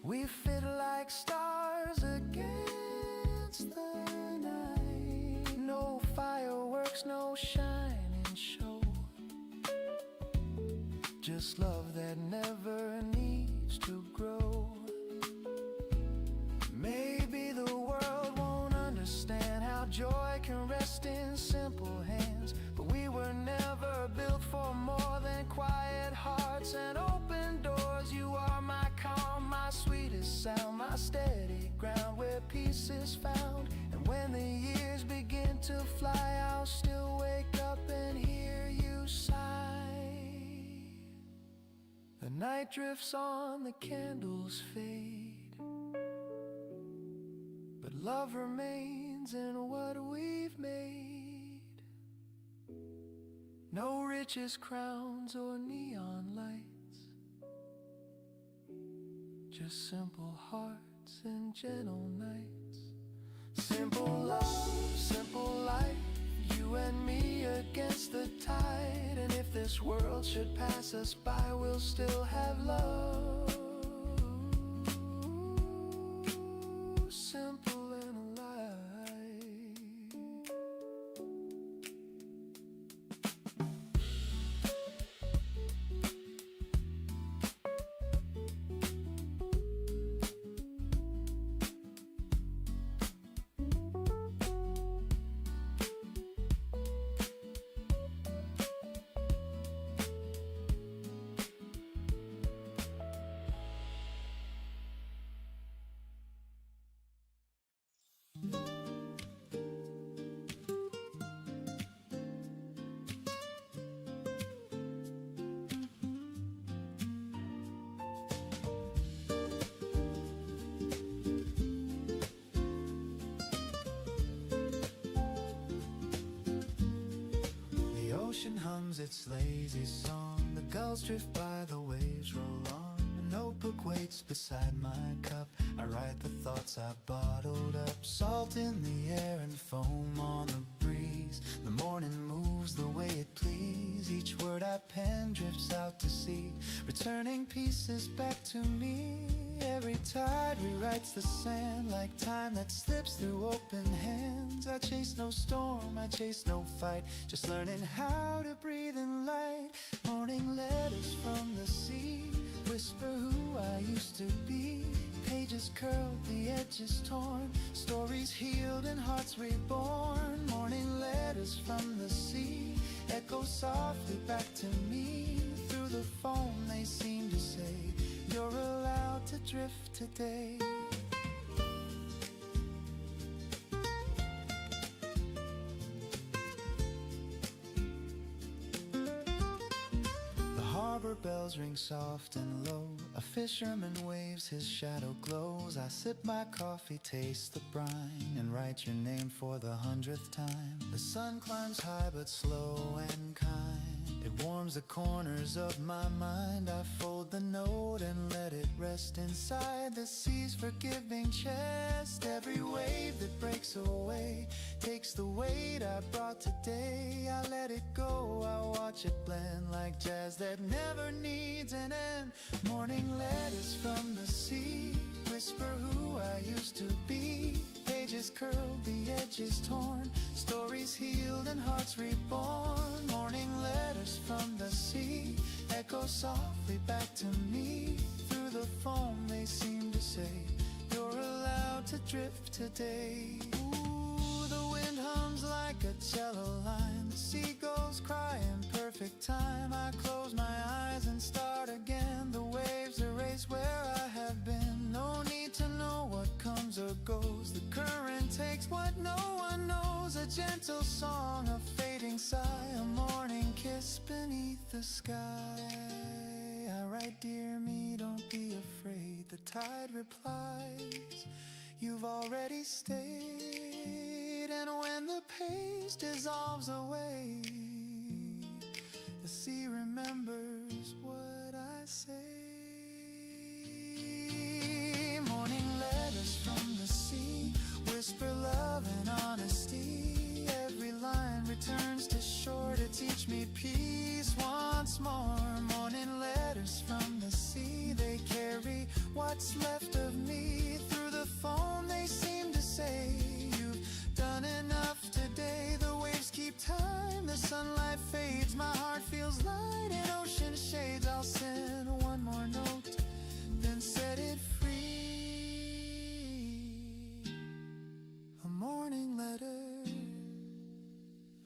We fit like stars against the night. No fireworks, no shining show, just love that never needs to grow. Maybe the world won't understand how joy can rest in simple hands, but we were never built for more than quiet hearts and open doors. You are my calm, my sweetest sound, my steady ground where peace is found. And when the years begin to fly, I'll still wake up and hear you sigh. The night drifts on, the candles fade, but love remains in what we've made. No riches, crowns, or neon lights, just simple hearts and gentle nights. Simple love, simple life, you and me against the tide. And if this world should pass us by, we'll still have love. Simple and alive. The ocean hums its lazy song, the gulls drift by, the waves roll on. A notebook waits beside my cup, I write the thoughts I bottled up. Salt in the air and foam on the breeze, the morning moves the way it please. Each word I pen drifts out to sea, returning pieces back to me. Every tide rewrites the sand like time that slips through open hands. I chase no storm, I chase no fight, just learning how to breathe in light. Morning letters from the sea whisper who I used to be. Pages curled, the edges torn, stories healed and hearts reborn. Morning letters from the sea echo softly back to me. Through the foam they seem to say, you're allowed to drift today. The harbor bells ring soft and low, a fisherman waves, his shadow glows. I sip my coffee, taste the brine, and write your name for the 100th time. The sun climbs high but slow and kind, it warms warms the corners of my mind. I fold the note and let it rest inside the sea's forgiving chest. Every wave that breaks away takes the weight I brought today. I let it go, I watch it blend like jazz that never needs an end. Morning letters from the sea whisper who I used to be. Pages curled, the edges torn, stories healed and hearts reborn. Morning letters from the sea echo softly back to me. Through the foam they seem to say, you're allowed to drift today. Ooh, the wind hums like a cello line. The seagulls cry in perfect time. I close my eyes and start again. The waves erase where I have been. No need to know what comes or goes. The current takes what no one knows. A gentle song, a fading sigh, a morning kiss beneath the sky. I write, dear me, don't be afraid. The tide replies, you've already stayed. And when the pace dissolves away, the sea remembers what I say. Morning letters from the sea whisper love and honesty. Every line returns to shore to teach me peace once more. Morning letters from the sea, they carry what's left of me. Through the foam they seem to say, you've done enough today. The waves keep time, the sunlight fades. My heart feels light in ocean shades. I'll send one more note, then set it free. A morning letter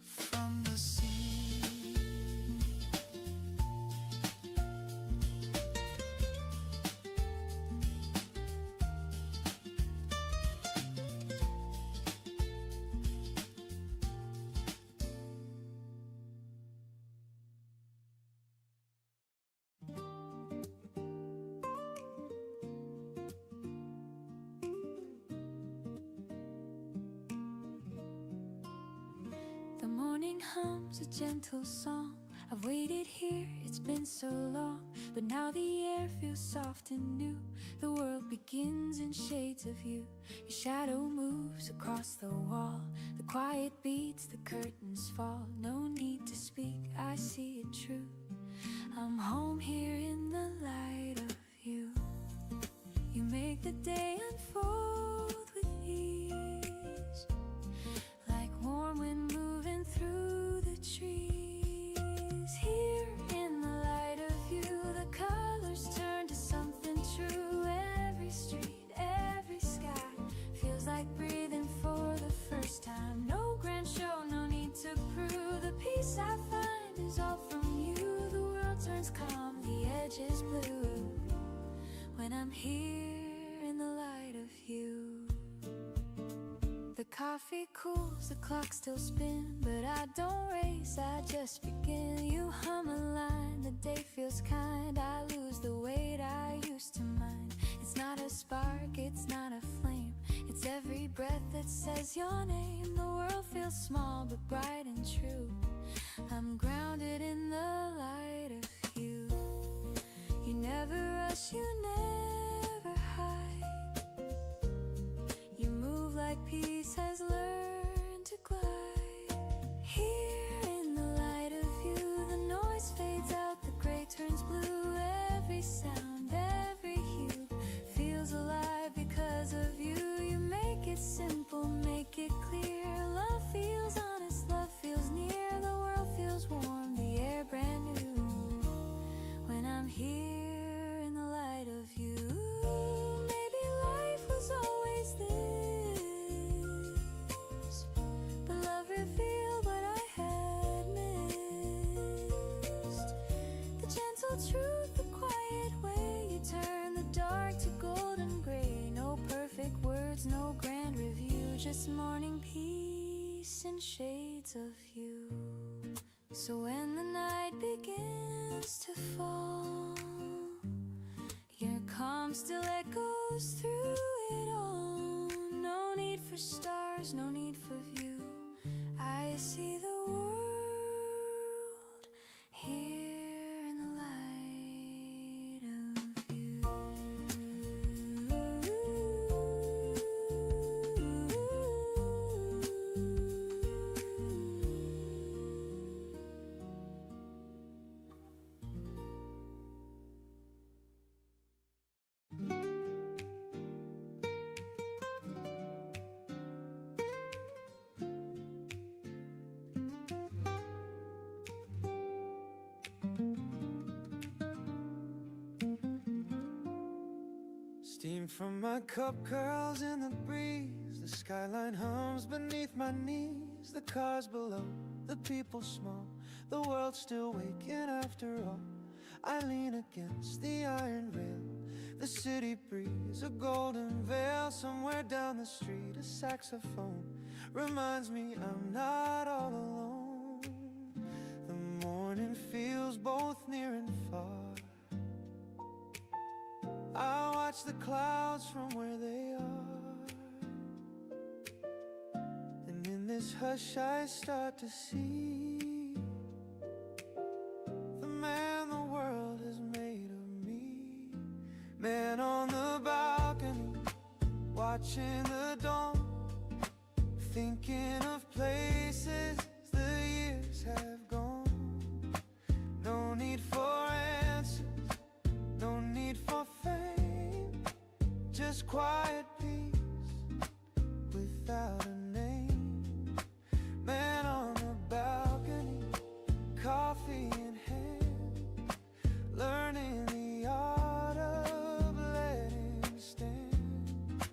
from the sea.
The morning hums a gentle song. I've waited here, it's been so long, but now the air feels soft and new. The world begins in shades of you. Your shadow moves across the wall. The quiet beats, the curtains fall. No need to speak, I see it true. I'm home here in the light of you. You make the day unfold with ease, like warm wind moving through the trees. Here in the light of you, the colors turn to something true. Every street, every sky feels like breathing for the first time. No grand show, no need to prove. The peace I find is all from you. The world turns calm, the edges blue, when I'm here in the light of you. The coffee cools, the clock still spins, but I don't race, I just begin. You hum a line, the day feels kind. I lose the weight I used to mind. It's not a spark, it's not a flame. It's every breath that says your name. The world feels small, but bright and true. I'm grounded in the light of you. You never rush, you never hide. You move like peace has learned to glide. Here in the light of you, the noise fades out, the gray turns blue. Every sound, every hue feels alive because of you. You make it simple, make it clear. Love feels honest, love feels near. The world feels warm, the air brand new, when I'm here in the light of you. Maybe life was always this, but love revealed what I had missed. The gentle truth, the quiet way you turn the dark to golden gray. No perfect words, no grand review, just morning peace and shades of you. So when the night begins to fall, your calm still echoes through it all. No need for stars, no need for view. I see the world here
Steam from my cup curls in the breeze. The skyline hums beneath my knees. The cars below, the people small. The world's still waking after all. I lean against the iron rail. The city breeze, a golden veil. Somewhere down the street, a saxophone reminds me I'm not all alone. The morning feels both near and far. I watch the clouds from where they are, and in this hush I start to see the man the world has made of me. Man on the balcony, watching the dawn, thinking of places the years have gone. No need for answers, no need for fame, just quiet peace without a name. Man on the balcony, coffee in hand, learning the art of letting stand.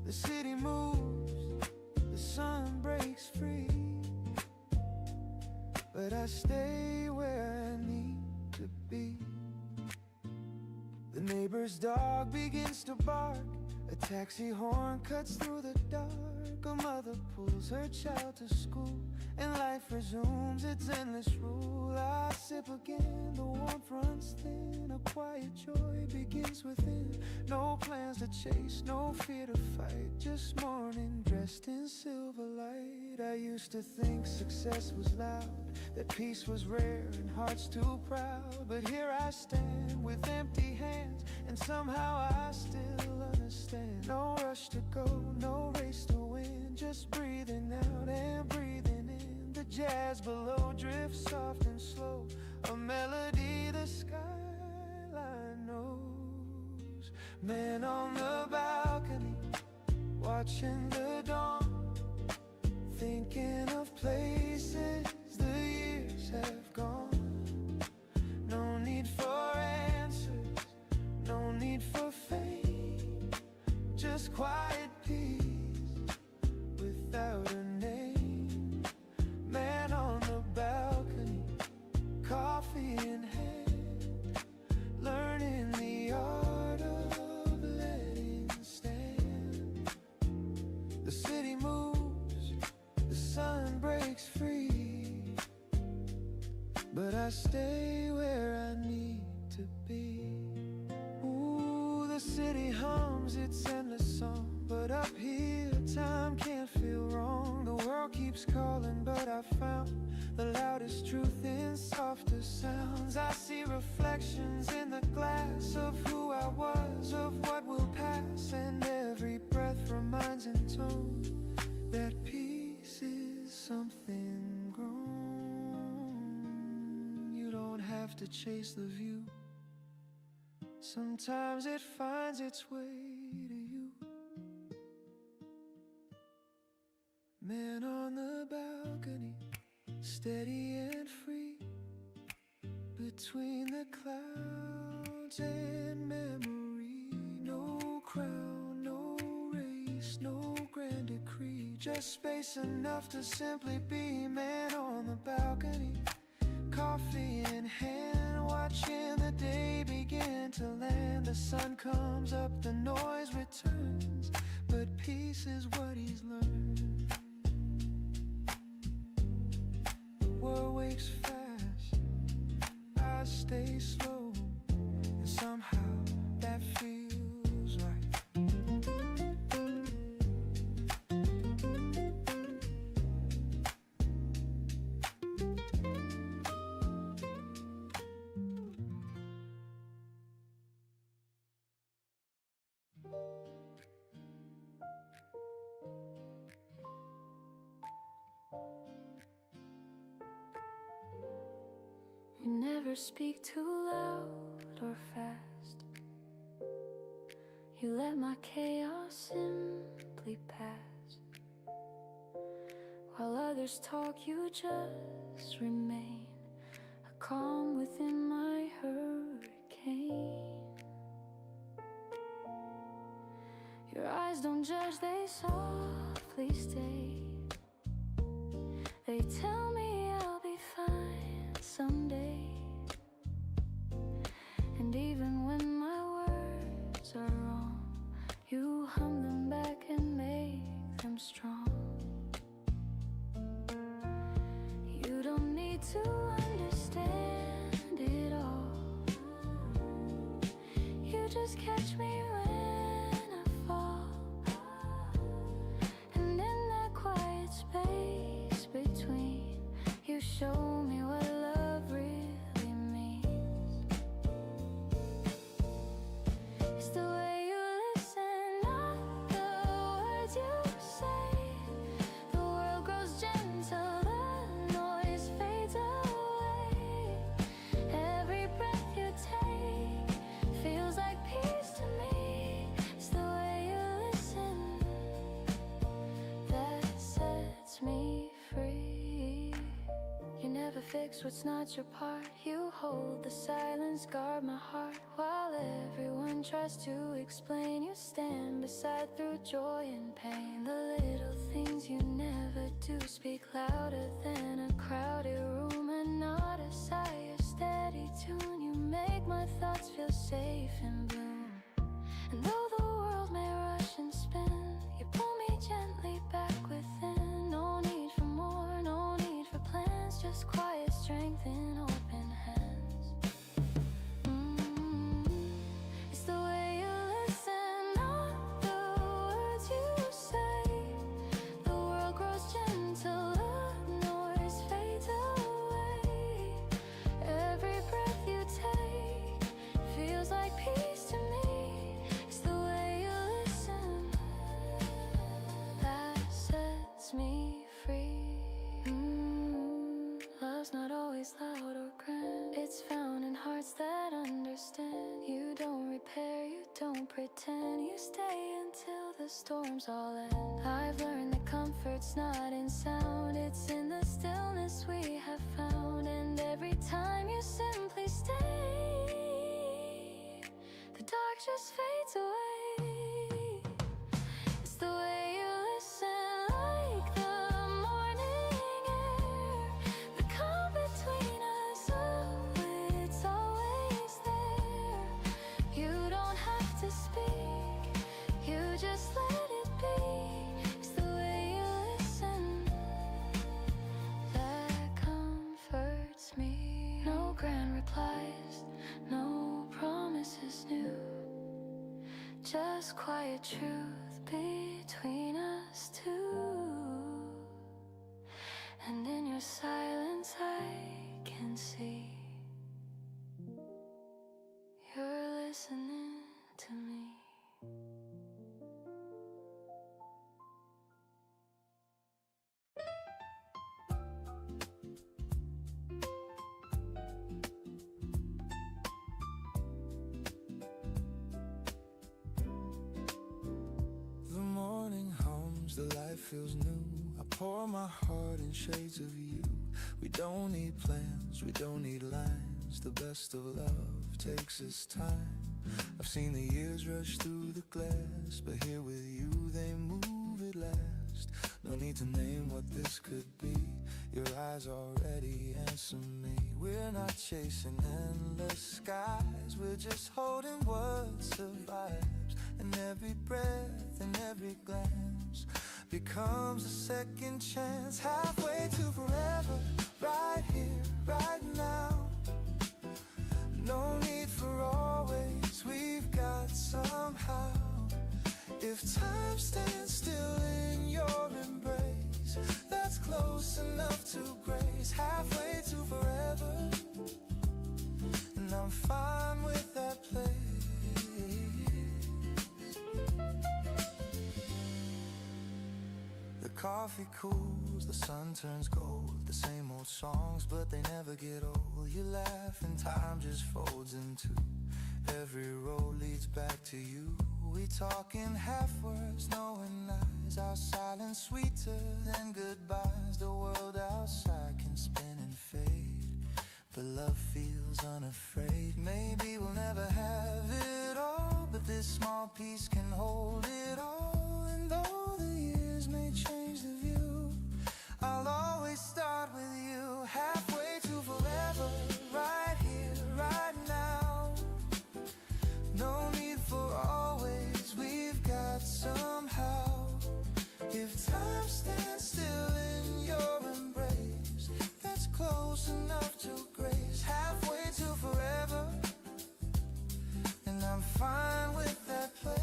The city moves, the sun breaks free, but I stay where I need to be. The neighbor's dog begins to bark. A taxi horn cuts through the dark. A mother pulls her child to school, and life resumes its endless rule. I sip again, the warmth runs thin. A quiet joy begins within. No plans to chase, no fear to fight, just morning dressed in silver light. I used to think success was loud, that peace was rare and hearts too proud. But here I stand with empty hands, and somehow I still understand. No rush to go, no race to win, just breathing out and breathing in. The jazz below drifts soft and slow, a melody the skyline knows. Man on the balcony, watching the dawn, thinking of places the years have gone. No need for answers, no need for fame, just quiet peace without a name. Man on the balcony, coffee in hand, learning the art of letting stand. The city moves, the sun breaks free, but I stay where I need to be. Ooh, the city hums its endless song, but up here time can't feel wrong. The world keeps calling, but I found the loudest truth in softer sounds. I see reflections in the glass of who I was, of what will pass, and every breath reminds in tone that peace is something grown. You don't have to chase the view, sometimes it finds its way to you. Man on the balcony, steady and free, between the clouds and memory. No crown, no race, no grand decree, just space enough to simply be. Man on the balcony, coffee in hand, watching the day begin to land. The sun comes up, the noise returns, but peace is what he's learned. The world wakes fast, I stay slow, and somehow that feels right.
You never speak too loud or fast. You let my chaos simply pass. While others talk, you just remain, a calm within my hurricane. don't judge, they softly stay. They tell me I'll be fine someday. And even when my words are wrong, you hum them back and make them strong. You don't need to understand it all. You just catch me when I fall. And in that quiet space between, you show me what love really means. It's the way you listen, not the words you say. The world grows gentle, the noise fades away. Every breath you take feels like peace to me. It's the way you listen that sets me free. You never fix what's not your part. You hold the silence, guard my heart. While everyone tries to explain, you stand beside through joy and pain. The little things you never do speak louder than a crowded room, and not a sigh, a steady tune. You make my thoughts feel safe and bloom. And though the world may rush and spin, you pull me gently back within. No need for more, no need for plans, just quiet strength in open hands. It's the way you listen, not the words you say. The world grows gentle, the noise fades away. Every breath you take feels like peace to me. It's the way you listen that sets me free. Love's not always loud or grand. It's found in hearts that understand. You don't repair, you don't pretend. You stay until the storms all end. I've learned that comfort's not in sound. It's in the stillness we have found. And every time you simply stay, the dark just fades away. It's the way you listen, like the morning air. The calm between us, oh, it's always there. You don't have to speak, you just let it be. It's the way you listen that comforts me. No grand replies, no promises new, just quiet truth between us two. And in your silence I can see you're listening to me.
The morning hums, the light feels new. I pour my heart in shades of you. We don't need plans, we don't need lines. The best of love takes its time. I've seen the years rush through the glass, but here with you they move at last. No need to name what this could be. Your eyes already answer me. We're not chasing endless skies, we're just holding what survives. And every breath and every glance becomes a second chance. Halfway to forever, right here, right now. No need for always, we've got somehow. If time stands still in your embrace, that's close enough to grace. Halfway to forever, and I'm fine with that place. The coffee cools, the sun turns gold. The same old songs, but they never get old. You laugh and time just folds in two. Every road leads back to you. We talk in half words, knowing lies. Our silence sweeter than goodbyes. The world outside can spin and fade, but love feels unafraid. Maybe we'll never have it all, but this small piece can hold it all. And though the years may change the view, I'll always start with you. Halfway to forever, right here, right now. No need for always, we've got somehow. If time stands still in your embrace, that's close enough to grace. Halfway to forever, and I'm fine with that place.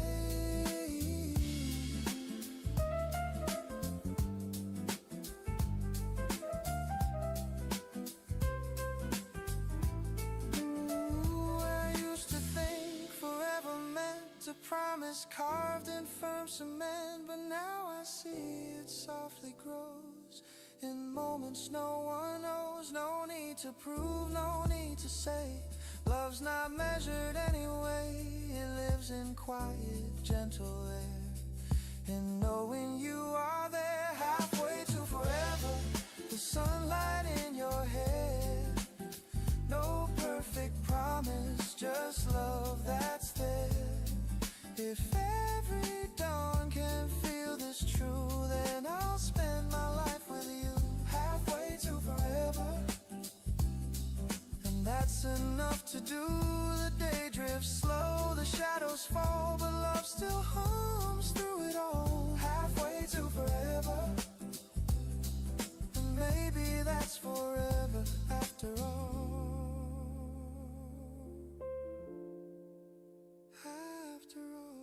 Ooh, I used to think forever meant a promise carved in firm cement, but now I see it softly grows in moments no one knows. No need to prove, no need to say. Love's not measured anyway. It lives in quiet, gentle air, and knowing you are there. Halfway to forever, the sunlight in your hair. No perfect promise, just love that's there. If every dawn can feel this true, then I'll spend my life with you. Halfway to forever, and that's enough to do. The day drifts slow, the shadows fall, but love still hums through it all. Halfway to forever, and maybe that's forever after all. After all.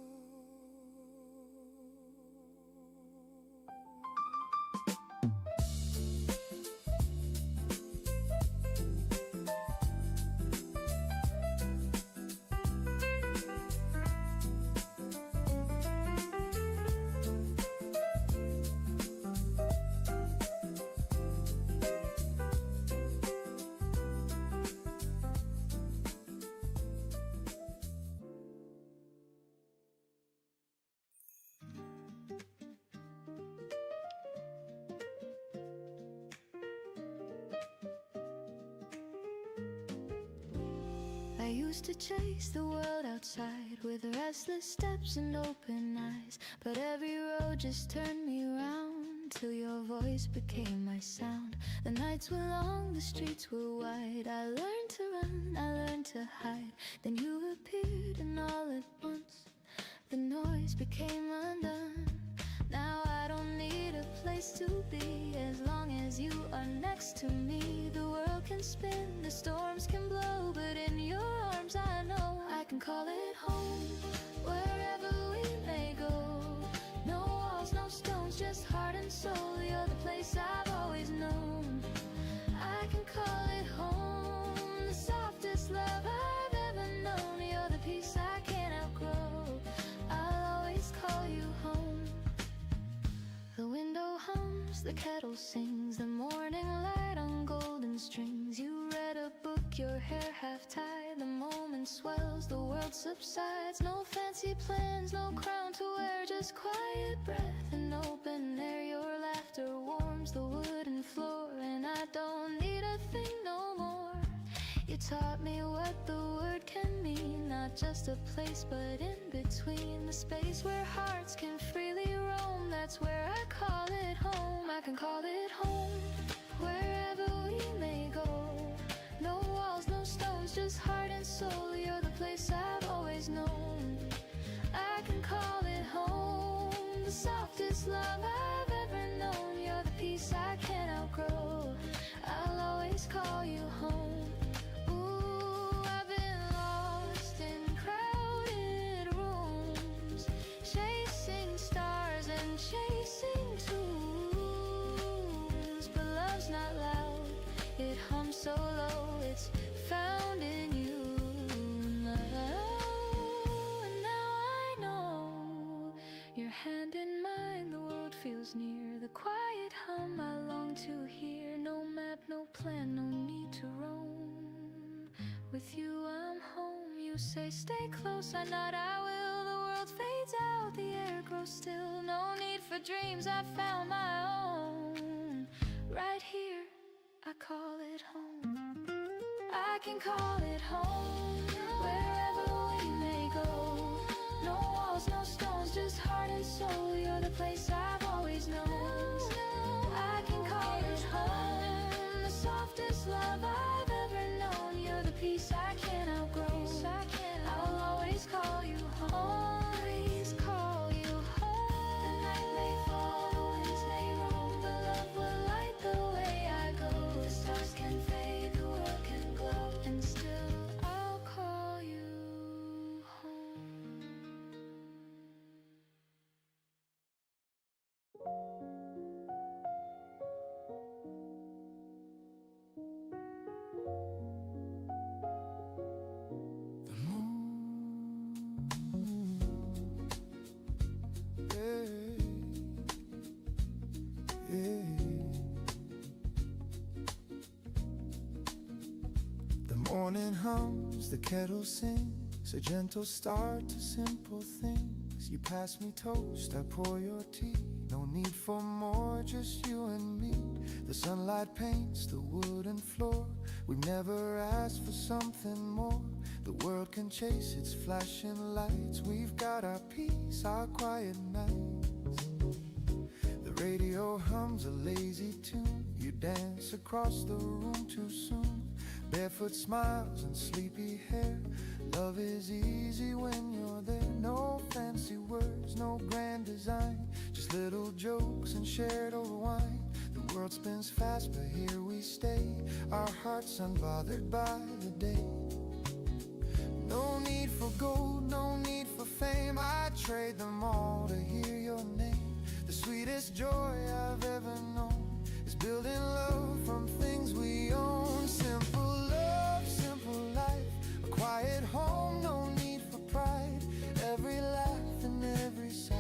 I used to chase the world outside with restless steps and open eyes, but every road just turned me round till your voice became my sound. The nights were long, the streets were wide. I learned to run, I learned to hide. Then you appeared and all at once the noise became undone. Now I don't need a place to be as long as you are next to me. The world can spin, the storms can blow, but in your arms I know I can call it home. Wherever we may go, no walls, no stones, just heart and soul. You're the place I've always known. I can call it home, the softest love I've ever known. You're the peace I can't outgrow. I'll always call you home. The window hums, the kettle sings, the morning light on golden strings. You read a book, your hair half tied. The moment swells, the world subsides. No fancy plans, no crown to wear, just quiet breath and open air. Your laughter warms the wooden floor, and I don't need a thing no more. You taught me what the word can mean, not just a place but in between. The space where hearts can freely roam, that's where I call it home. I can call it home, wherever we may go. No walls, no stones, just heart and soul. You're the place I've always known. I can call it home, the softest love I've ever known. You're the peace I can't outgrow. I'll always call you home. Chasing tunes, but love's not loud. It hums so low, it's found in you now. And now I know your hand in mine, the world feels near. The quiet hum I long to hear. No map, no plan, no need to roam. With you I'm home. You say stay close, I nod, I will. The world fades out, the air grows still. No need for dreams, I found my own. Right here, I call it home. I can call it home, wherever we may go. No walls, walls, no stones, just heart and soul. You're the place I've always known. I can call it home. The softest love I've ever known. You're the peace I can't outgrow. I'll always call you home. Always call you home. The night may fall, the winds may roam, but love will light the way I go. The stars can fade, the world can glow, and still I'll call you home.
The moon, yeah. The morning hums, the kettle sings, a gentle start to simple things. You pass me toast, I pour your tea. No need for more, just you and me. The sunlight paints the wooden floor. We've never asked for something more. The world can chase its flashing lights. We've got our peace, our quiet nights. The radio hums a lazy tune. You dance across the room too soon. Barefoot smiles and sleepy hair. Love is easy when you're there. No fancy words, no grand design, just little jokes and shared old wine. The world spins fast, but here we stay, our hearts unbothered by the day. No need for gold, no need for fame, I'd trade them all to hear your name. The sweetest joy I've ever known is building love from things we own. Simple love, simple life, a quiet home, no need for pride. Every laugh and every sigh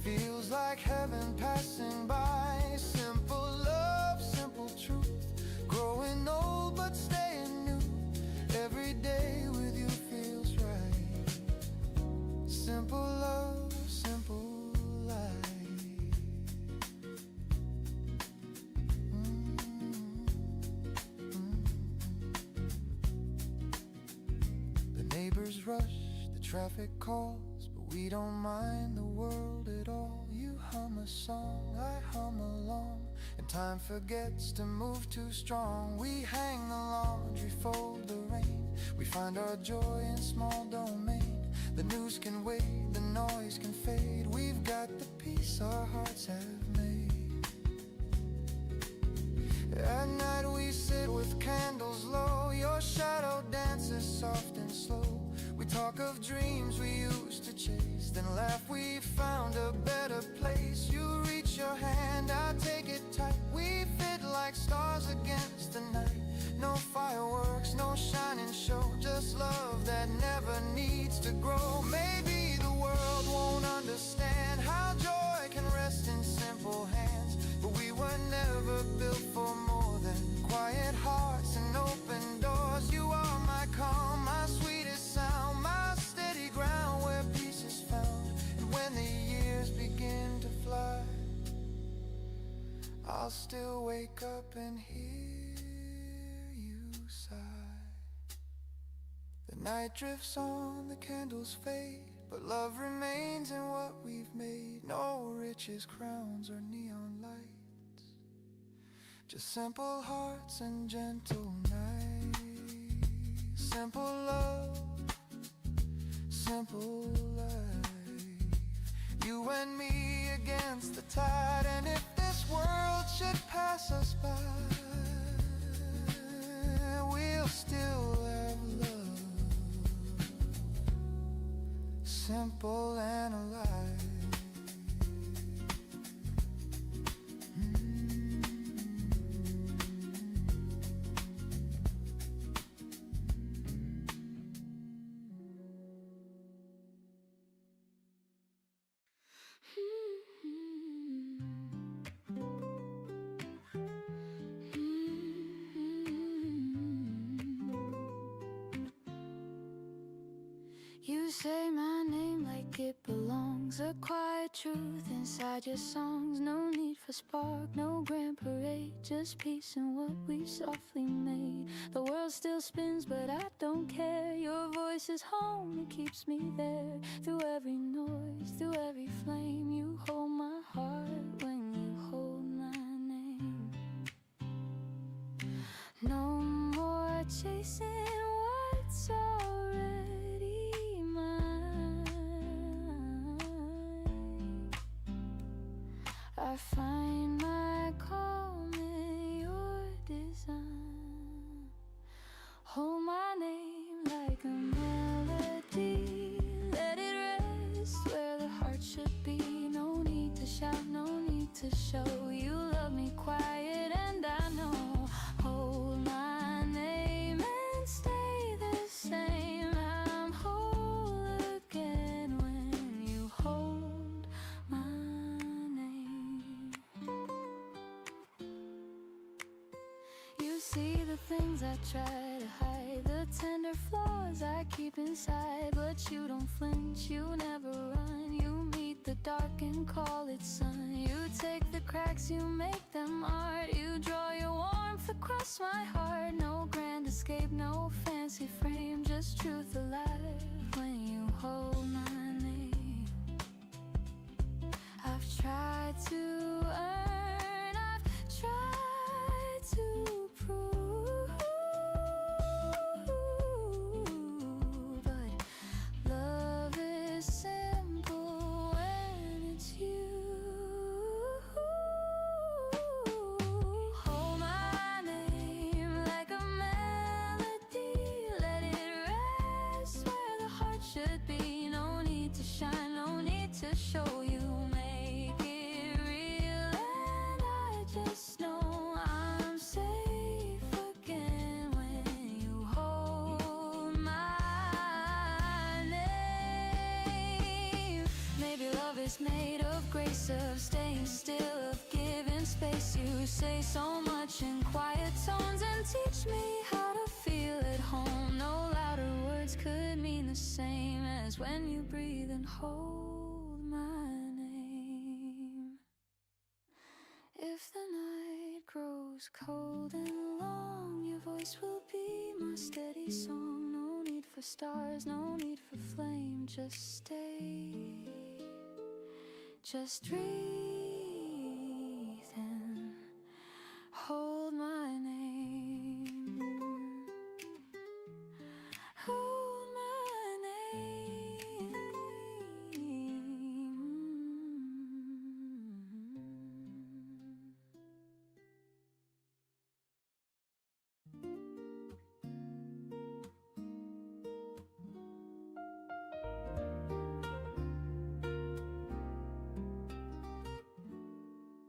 feels like heaven passing by. Simple love, simple truth, growing old but staying new. Every day with you feels right. Simple love, simple life. The neighbors rush, the traffic calls, but we don't mind the world at all. You hum a song, I hum along, and time forgets to move too strong. We hang the laundry, fold the rain, we find our joy in small domain. The news can wait, the noise can fade. We've got the peace our hearts have made. At night we sit with candles low. Your shadow dances soft and slow. We talk of dreams we used to chase, then laugh we found a better place. You reach your hand, I take it tight. We fit like stars against the night. No fireworks, no shining show, just love that never needs to grow. Maybe the world won't understand how joy can rest in simple hands, but we were never built for more than quiet hearts and open doors. You are my calm, my sweetest sound, my steady ground where peace is found. And when the years begin to fly, I'll still wake up and hear you sigh. The night drifts on, the candles fade, but love remains in what we've made. No riches, crowns, or neon lights, just simple hearts and gentle nights. Simple love, simple life. You and me against the tide, and if this world should pass us by, we'll still have love, simple and alive.
You say my name like it belongs, a quiet truth inside your songs. No need for spark, no grand parade, just peace and what we softly made. The world still spins, but I don't care. Your voice is home, it keeps me there. Through every noise, through every flame, you hold my heart when you hold my name. No more chasing what's already mine. I find my calm in your design. Hold my name like a melody. Let it rest where the heart should be. No need to shout, no need to show. You love me quiet and I know. Hold my name and stay the same. I'm whole again when you hold my name. You see the things I try to hide, the tender flaws I keep inside, but you don't flinch, you never run. You meet the dark and call it sun. You take the cracks, you make them art. You draw your warmth across my heart. No grand escape, no fancy frame, just truth alive when you hold my name. I've tried to earn, I've tried to prove, but love is simple when it's you. Hold my name like a melody. Let it rest where the heart should be. No need to shine, no need to show. You make it real and I just know I'm safe again when you hold my name. Maybe love is made of grace, of staying still, of giving space. You say so much in quiet tones and teach me how to feel at home. No louder words could mean the same as when you breathe and hold my name. If the night grows cold and long, your voice will be my steady song. No need for stars, no need for flame, just stay. Just breathe and hold my name. Hold my name.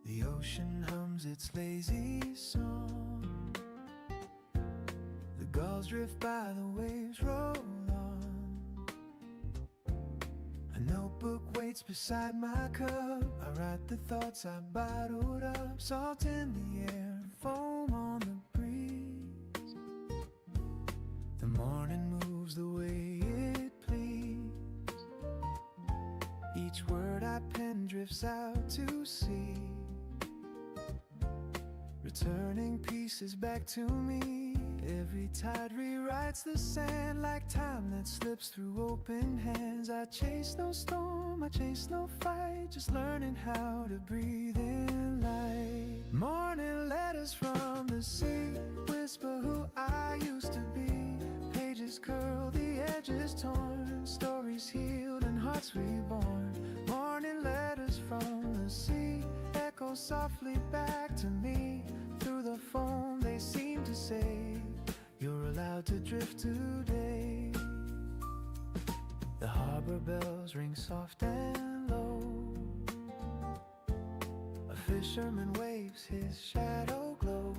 The ocean hums its lazy song. The gulls drift by, the waves roll on. A notebook waits beside my cup. I write the thoughts I bottled up. Salt in the air, foam on the breeze. The morning moves the way it please. Each word I pen drifts out to sea, returning pieces back to me. Every tide rewrites the sand like time that slips through open hands. I chase no storm, I chase no fight, just learning how to breathe in light. Morning letters from the sea whisper who I used to be. Pages curl, the edges torn, stories healed and hearts reborn. Morning letters from the sea echo softly back to me. Through the foam they seem to say, you're allowed to drift today. The harbor bells ring soft and low. A fisherman waves, his shadow glows.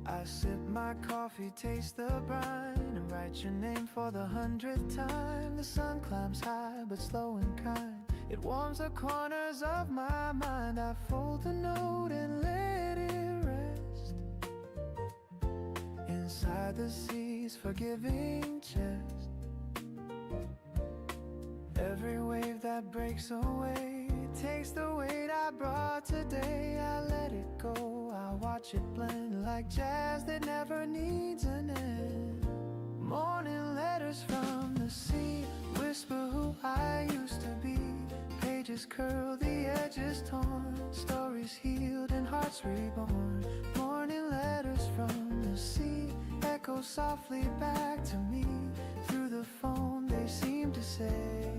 I sip my coffee, taste the brine, and write your name for the 100th time. The sun climbs high but slow and kind. It warms the corners of my mind. I fold the note and let it rest inside the sea's forgiving chest. Every wave that breaks away takes the weight I brought today. I let it go, I watch it blend like jazz that never needs an end. Morning letters from the sea whisper who I used to be. Pages curl, the edges torn, stories healed and hearts reborn. Morning letters from the sea echo softly back to me. Through the phone they seem to say,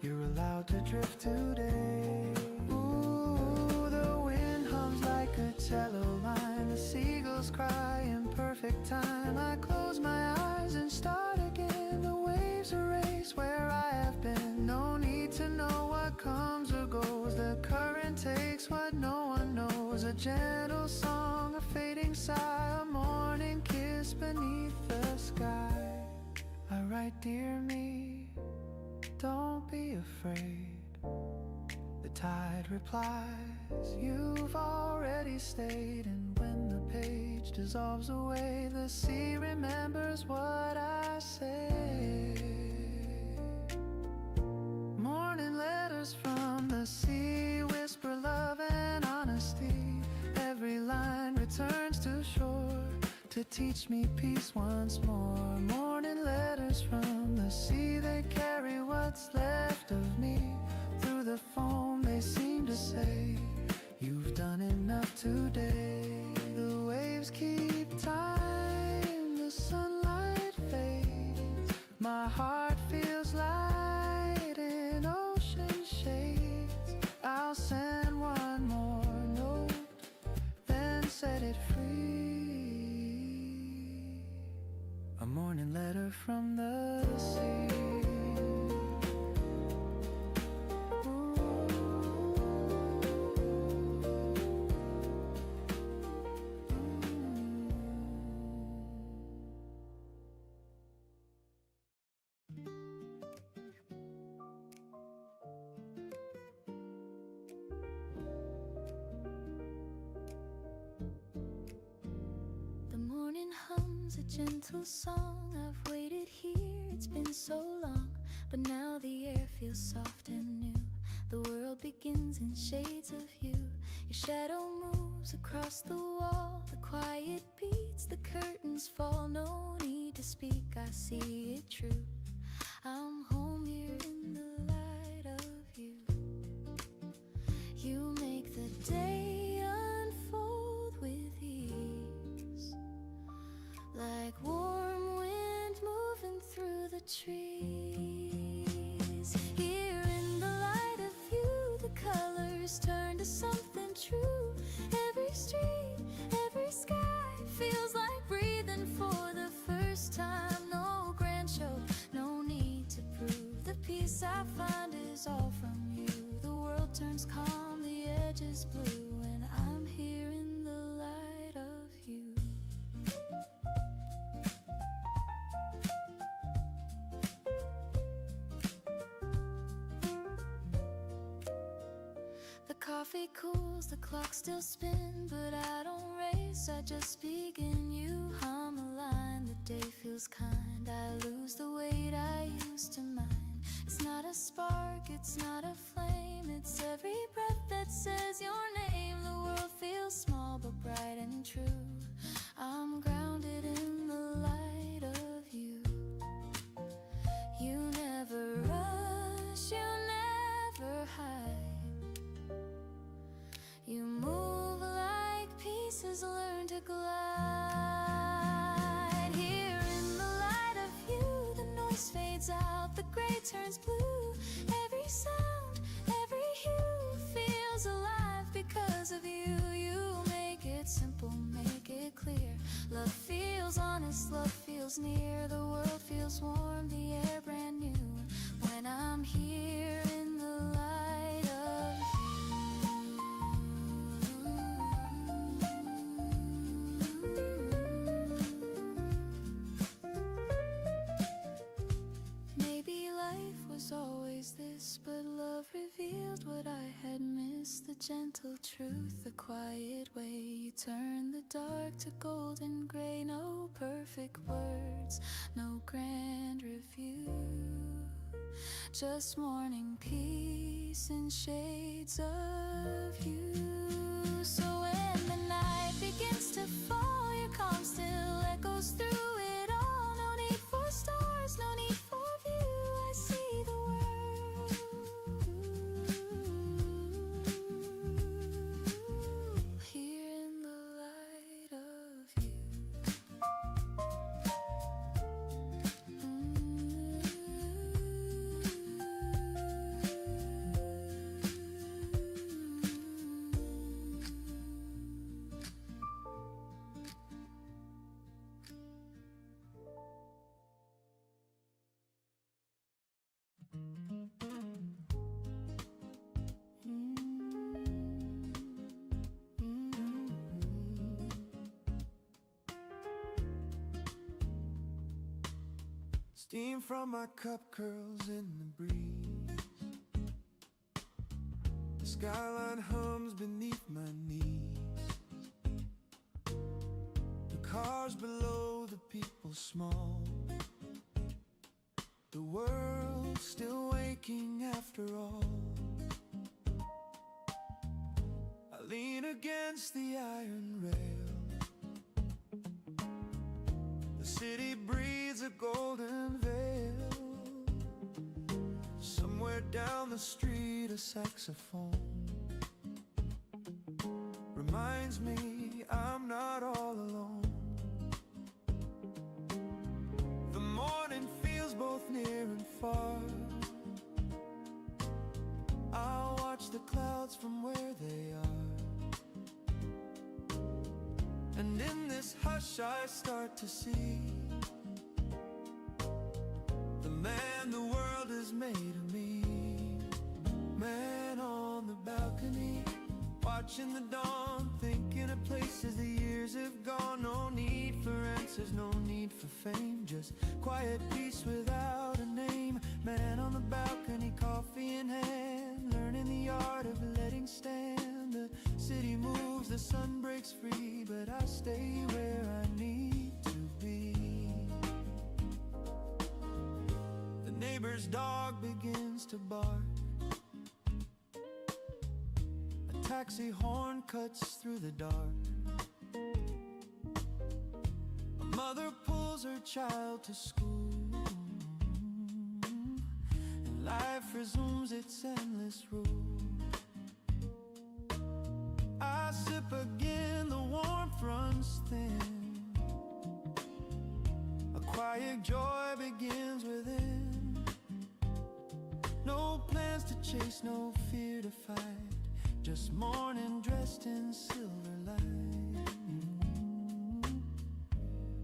you're allowed to drift today. Ooh, the wind hums like a cello line. The seagulls cry in perfect time. I close my eyes and start again. The waves erase where I have been. No need to know what comes or goes. The current takes what no one knows. A gentle song, a fading sigh, a morning kiss beneath the sky. I write, dear me, don't be afraid. The tide replies, you've already stayed. And when the page dissolves away, the sea remembers what I say. Morning letters from the sea whisper love and honesty. Every line returns to shore to teach me peace once more. Morning letters from the sea, they carry what's left of me. Through the foam they seem to say, you've done enough today. The waves keep time, the sunlight fades. My heart feels light in ocean shades. I'll send one more note, then set it free. A morning letter from the sea.
A gentle song, I've waited here, it's been so long. But now the air feels soft and new. The world begins in shades of you. Your shadow moves across the wall. The quiet beats, the curtains fall. No need to speak, I see it true. I'm home here in the light of you. You make the day unfold with ease, like warm wind moving through the trees. Here in the light of you, the colors turn to something true. Every street, every sky feels like breathing for the first time. No grand show, no need to prove. The peace I find is all from you. The world turns calm, the edges blue, and I'm here in the light of you. The coffee cools, the clock still spins, but I don't race, I just begin. You hum a line, the day feels kind. I lose the weight I used to mind. It's not a spark, it's not a flame, it's every breath that says your name. The world feels small but bright and true. I'm grounded in the light of you. You never rush, you never hide. You move like pieces learn to glide. Here in the light of you, the noise fades out, the gray turns blue. Every sound, every hue feels alive because of you. You make it simple, make it clear. Love feels honest, love feels near. The world feels warm, the air brand new. When I'm here in the light of maybe life was always this, but love revealed what I had missed. The gentle truth, the quiet way you turn the dark to golden gray. No perfect words, no grand review, just morning peace and shades of you. So when the night begins to fall, your calm still echoes through it all. No need for stars, no need for view. I see the world here in the light of you.
Steam from my cup curls in the breeze. The skyline hums beneath my knees. The cars below, the people small. The world still waking after all. I lean against the iron rail. The city breathes a golden veil. Somewhere down the street a saxophone reminds me I'm not all alone. The morning feels both near and far. I'll watch the clouds from where they are. And in this hush I start to see the man the world has made of me. Man on the balcony, watching the dawn, thinking of places the years have gone. No need for answers, no need for fame, just quiet peace without a name. Man on the balcony, coffee in hand, learning the art of letting stand. The city moves, the sun breaks free, but I stay where I need to be. The neighbor's dog begins to bark. A taxi horn cuts through the dark. A mother pulls her child to school, and life resumes its endless rule. I sip again, the warmth runs thin. A quiet joy begins within. No plans to chase, no fear to fight, just morning dressed in silver light.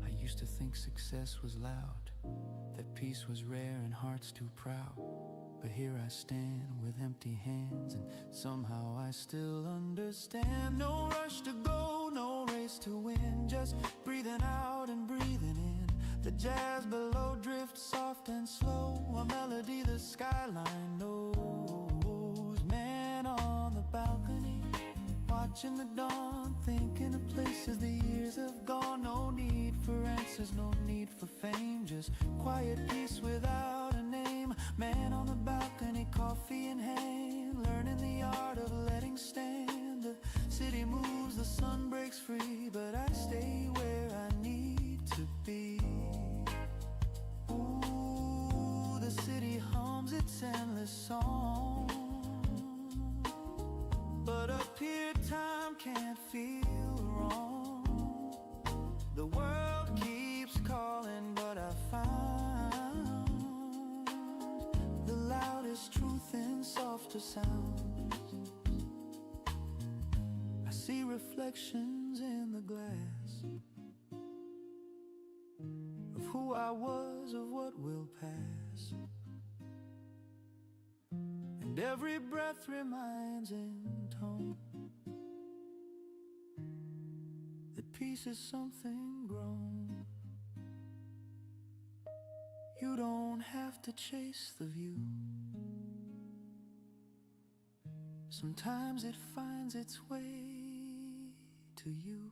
I used to think success was loud, that peace was rare and hearts too proud. But here I stand with empty hands, and somehow I still understand. No rush to go, no race to win, just breathing out and breathing in. The jazz below drifts soft and slow, a melody the skyline knows. Man on the balcony, watching the dawn, thinking of places the years have gone. No need for answers, no need for fame, just quiet peace without a name. Man on the balcony, coffee in hand, learning the art of letting stand. The city moves, the sun breaks free, but I stay where I need to be. Ooh, the city hums its endless song, but up here time can't feel wrong. The world keeps calling, but I found the loudest truth in softer sounds. I see reflections in the glass of who I was, of what will pass. And every breath reminds in tone that peace is something grown. You don't have to chase the view. Sometimes it finds its way to you.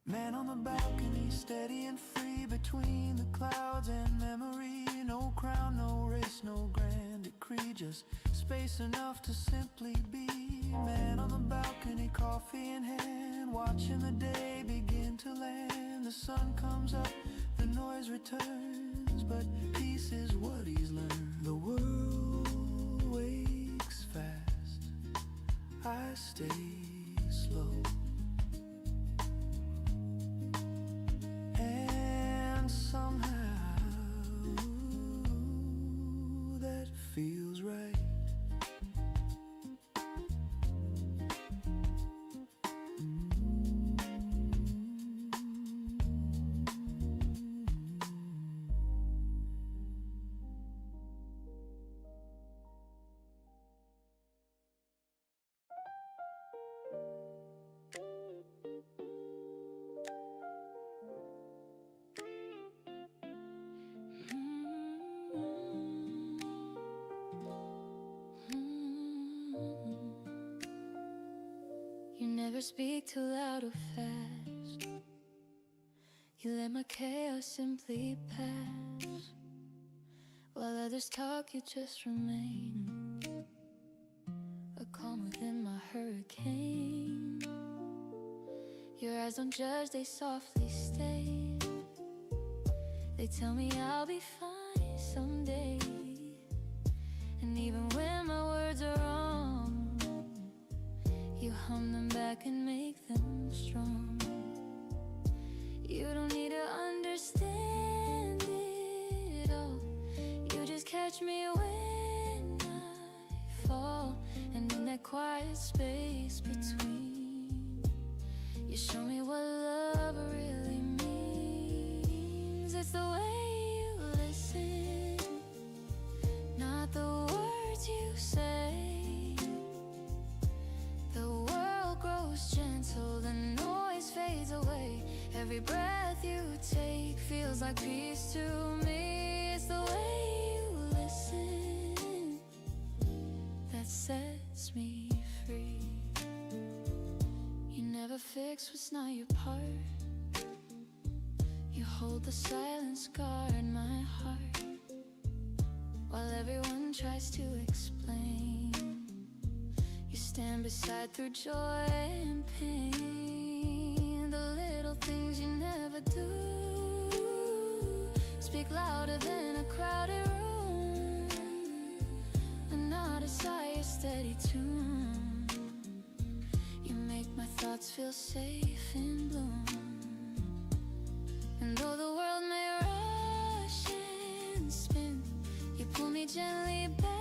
Man on the balcony, steady and free between the clouds and memory.
no crown, no race, no grand decree, just space enough to simply be. Man on the balcony, coffee in hand, watching the day begin to land. The sun comes up, the noise returns, but peace is what he's learned. The world wakes fast, I stay slow, and somehow that feels right.
Never speak too loud or fast. You let my chaos simply pass. While others talk, you just remain a calm within my hurricane. Your eyes don't judge, they softly stay. They tell me I'll be fine someday. And even when my words are wrong, you hum them back and make them strong. You don't need to understand it all. You just catch me when I fall. And in that quiet space between, you show me what love really means. It's the way you listen, not the words you say. Gentle, the noise fades away. Every breath you take feels like peace to me. It's the way you listen that sets me free. You never fix what's not your part. You hold the silence, guard my heart, while everyone tries to explain. Stand beside through joy and pain. The little things you never do speak louder than a crowded room. And not a sigh, a steady tune. You make my thoughts feel safe in bloom. And though the world may rush and spin, you pull me gently back.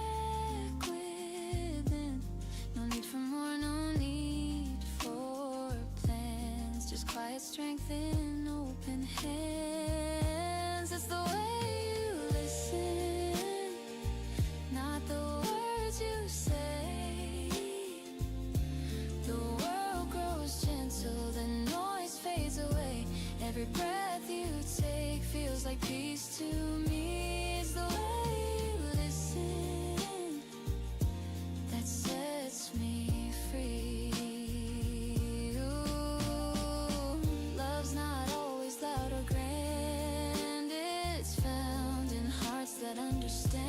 For more, no need for plans. Just quiet strength in open hands. It's the way you listen, not the words you say. The world grows gentle, the noise fades away. Every breath you take feels like peace to me. It's the way you listen that sets me free. Ooh, love's not always loud or grand. It's found in hearts that understand.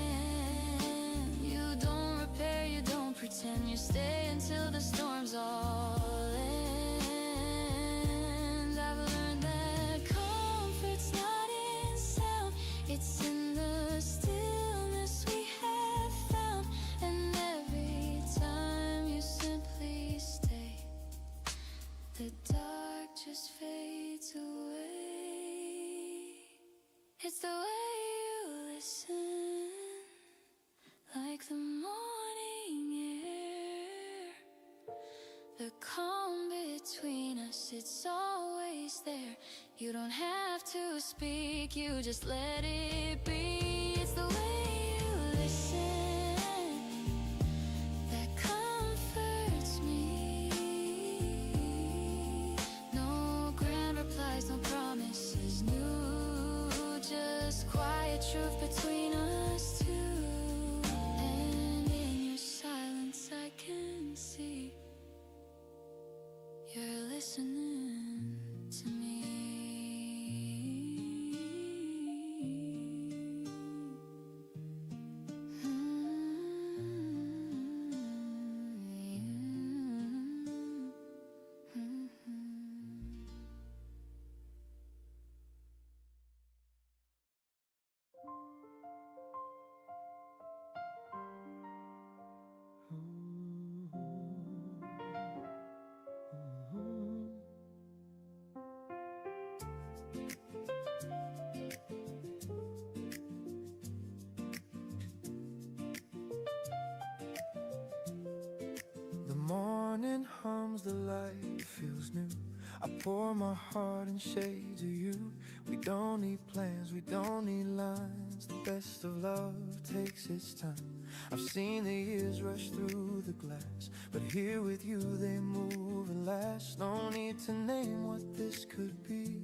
You don't repair, you don't pretend. You stay until the storms all end. I've learned that comfort's not in sound. It's in the stillness we have found. And every time you simply stay, the dark just fades away. It's the way you listen, like the morning air. The calm between us, it's always there. You don't have to speak, you just let it be. It's the way you listen that comforts me. No grand replies, no promises new, just quiet truth between us two. And in your silence I can see you're listening to me.
the light feels new. I pour my heart in shades of you. We don't need plans, we don't need lines. The best of love takes its time. I've seen the years rush through the glass, but here with you they move and last. No need to name what this could be.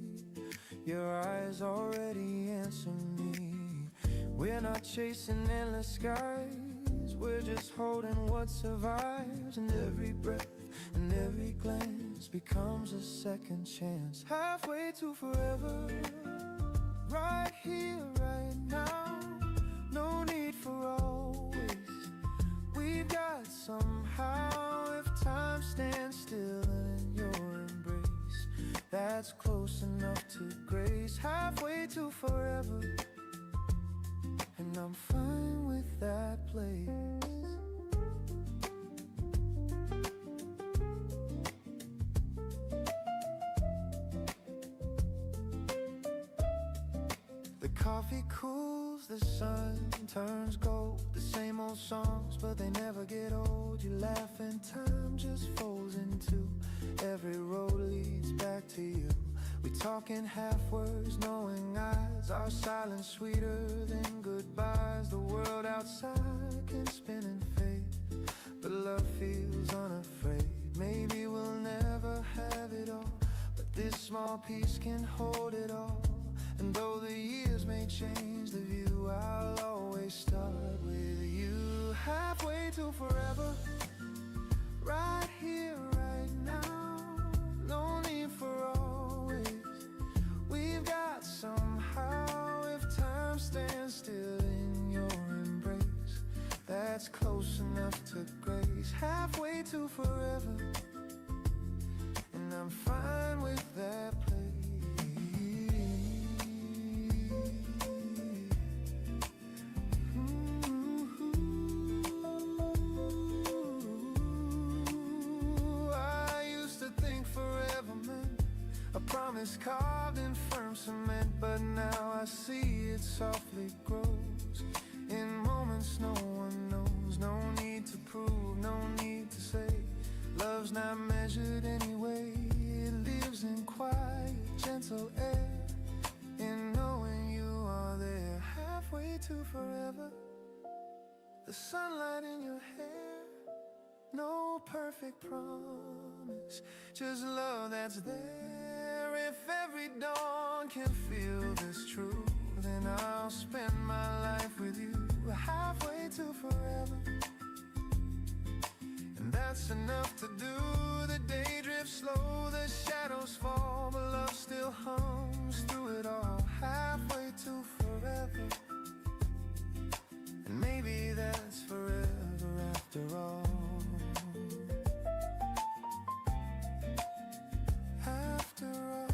Your eyes already answer me. We're not chasing endless skies, we're just holding what survives. And every breath and every glance becomes a second chance. Halfway to forever, right here, right now. No need for always, we've got somehow. If time stands still in your embrace, that's close enough to grace. Halfway to forever, and I'm fine with that place. The coffee cools, the sun turns gold. The same old songs, but they never get old. You laugh and time just folds into every road leads back to you. We talk in half words, knowing eyes. Our silence sweeter than goodbyes. The world outside can spin and fade, but love feels unafraid. Maybe we'll never have it all, but this small piece can hold it all. And though the years may change the view, I'll always start with you. Halfway to forever, right here, right now. No need for always, we've got somehow. If time stands still in your embrace, that's close enough to grace. Halfway to forever, and I'm fine with that place. Promise carved in firm cement, but now I see it softly grows in moments no one knows. No need to prove, no need to say. Love's not measured anyway. It lives in quiet, gentle air, in knowing you are there. Halfway to forever, the sunlight in your hair. No perfect promise, just love that's there. If every dawn can feel this true, then I'll spend my life with you. Halfway to forever, and that's enough to do. The day drifts slow, the shadows fall, but love still hums through it all. Halfway to forever, and maybe that's forever after all. After all.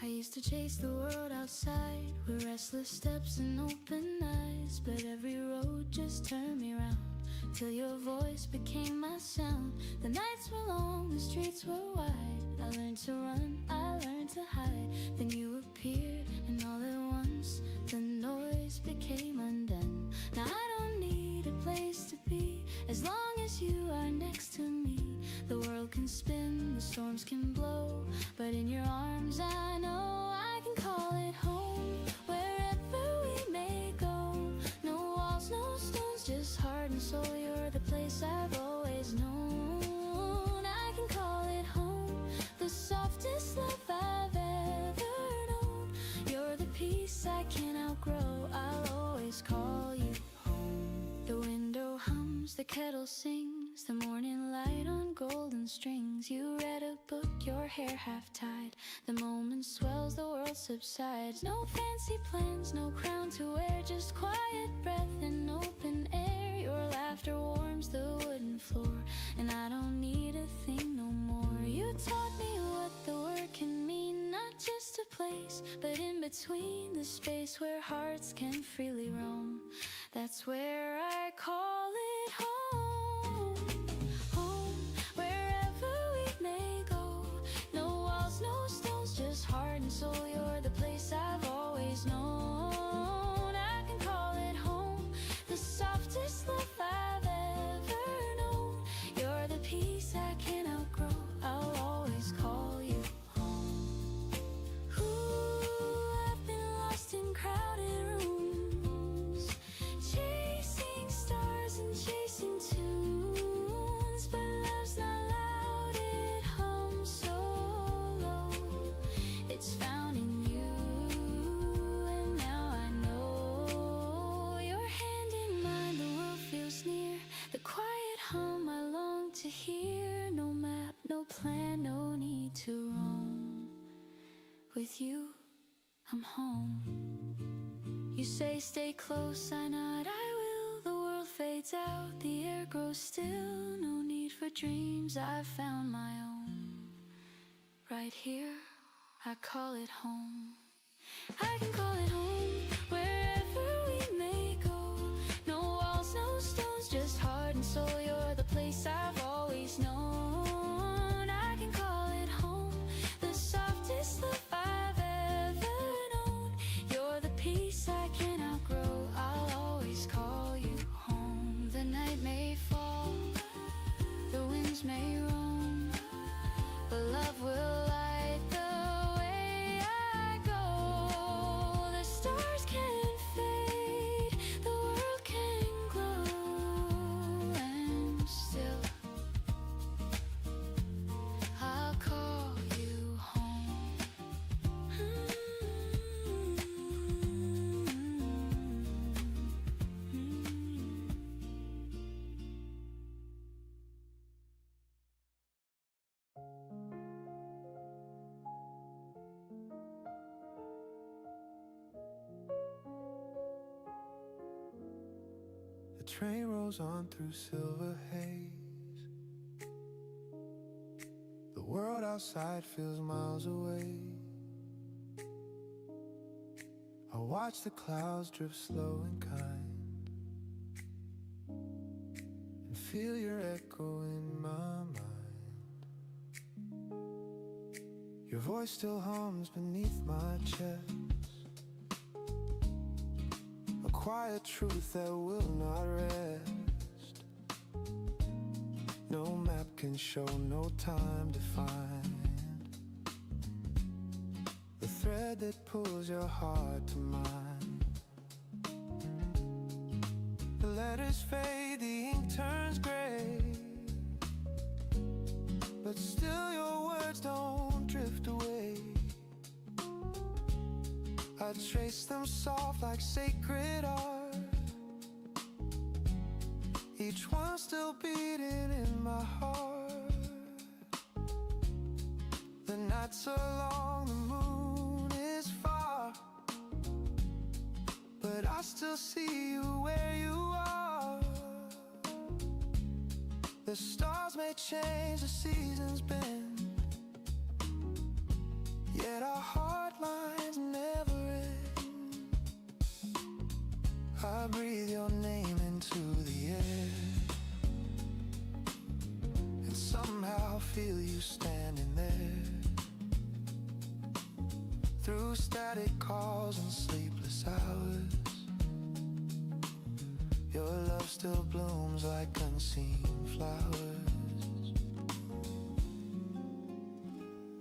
I used to chase the world outside with restless steps and open eyes, but every road just turned me round till your voice became my sound. The nights were long, the streets were wide. I learned to run, I learned to hide. Then you appeared, and all at once the noise became undone. Now I don't need a place to be as long as you are next to me. The world can spin, the storms can blow, but in your arms I know I can call it home. Wherever we may go, no walls, no stones, just heart and soul. You're the place I've always known. I can call it home, the softest love I've ever known. You're the peace I can't outgrow, I'll always call you home. The window hums, the kettle sings, the morning light on golden strings. You read a book, your hair half tied. The moment swells, the world subsides. No fancy plans, no crown to wear, just quiet breath and open air. Your laughter warms the wooden floor, and I don't need a thing no more. You taught me what the word can mean.
between, the space where hearts can freely roam. That's where I call it home. Home, wherever we may go. No walls, no stones, just heart and soul. You're the place I've always known. I can call it home, the softest love I've ever known. You're the peace I can't outgrow. I'll always call you home. Ooh, I've been lost in crowded rooms, chasing stars and chasing tunes, but love's not loud, it hums so low. It's found in you, and now I know. Your hand in mine, the world feels near. The quiet hum I long to hear. No map, no plan, no need to roam. With you, I'm home. You say stay close, I nod, I will. The world fades out, the air grows still. No need for dreams, I've found my own. Right here, I call it home. I can call it home, wherever we may go. No walls, no stones, just heart and soul. You're the place I've always known. I can call it home, the softest love I've ever known. You're the peace I can't outgrow. I'll always call you home. The night may fall, the winds may roam, but love will light the way I go. The stars can fade, the world can glow, and still I'll call you home.
The train rolls on through silver haze. The world outside feels miles away. I watch the clouds drift slow and kind, and feel your echo in my mind. Your voice still hums beneath my chest, a quiet truth that will not rest. No map can show, no time to find the thread that pulls your heart to mine. The letters fade, the ink turns gray, but still your words don't drift away. I trace them soft like sacred art, each one still beating in my heart. The nights are long, the moon is far, but I still see you where you are. The stars may change, the seasons bend, yet our heart lines never end. I breathe your name into the air, and somehow feel you standing there. Through static calls and sleepless hours, your love still blooms like unseen flowers.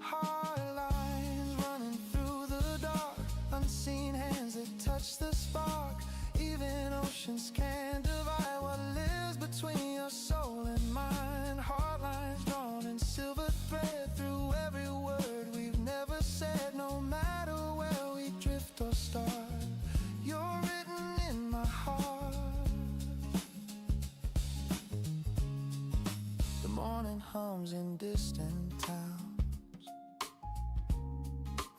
Heart lines running through the dark, unseen hands that touch the spark. Even oceans can't divide what lives between your soul and mine. Heart lines drawn in silver thread through every word we've never said. No matter where we drift or start, you're written in my heart. The morning hums in distant towns,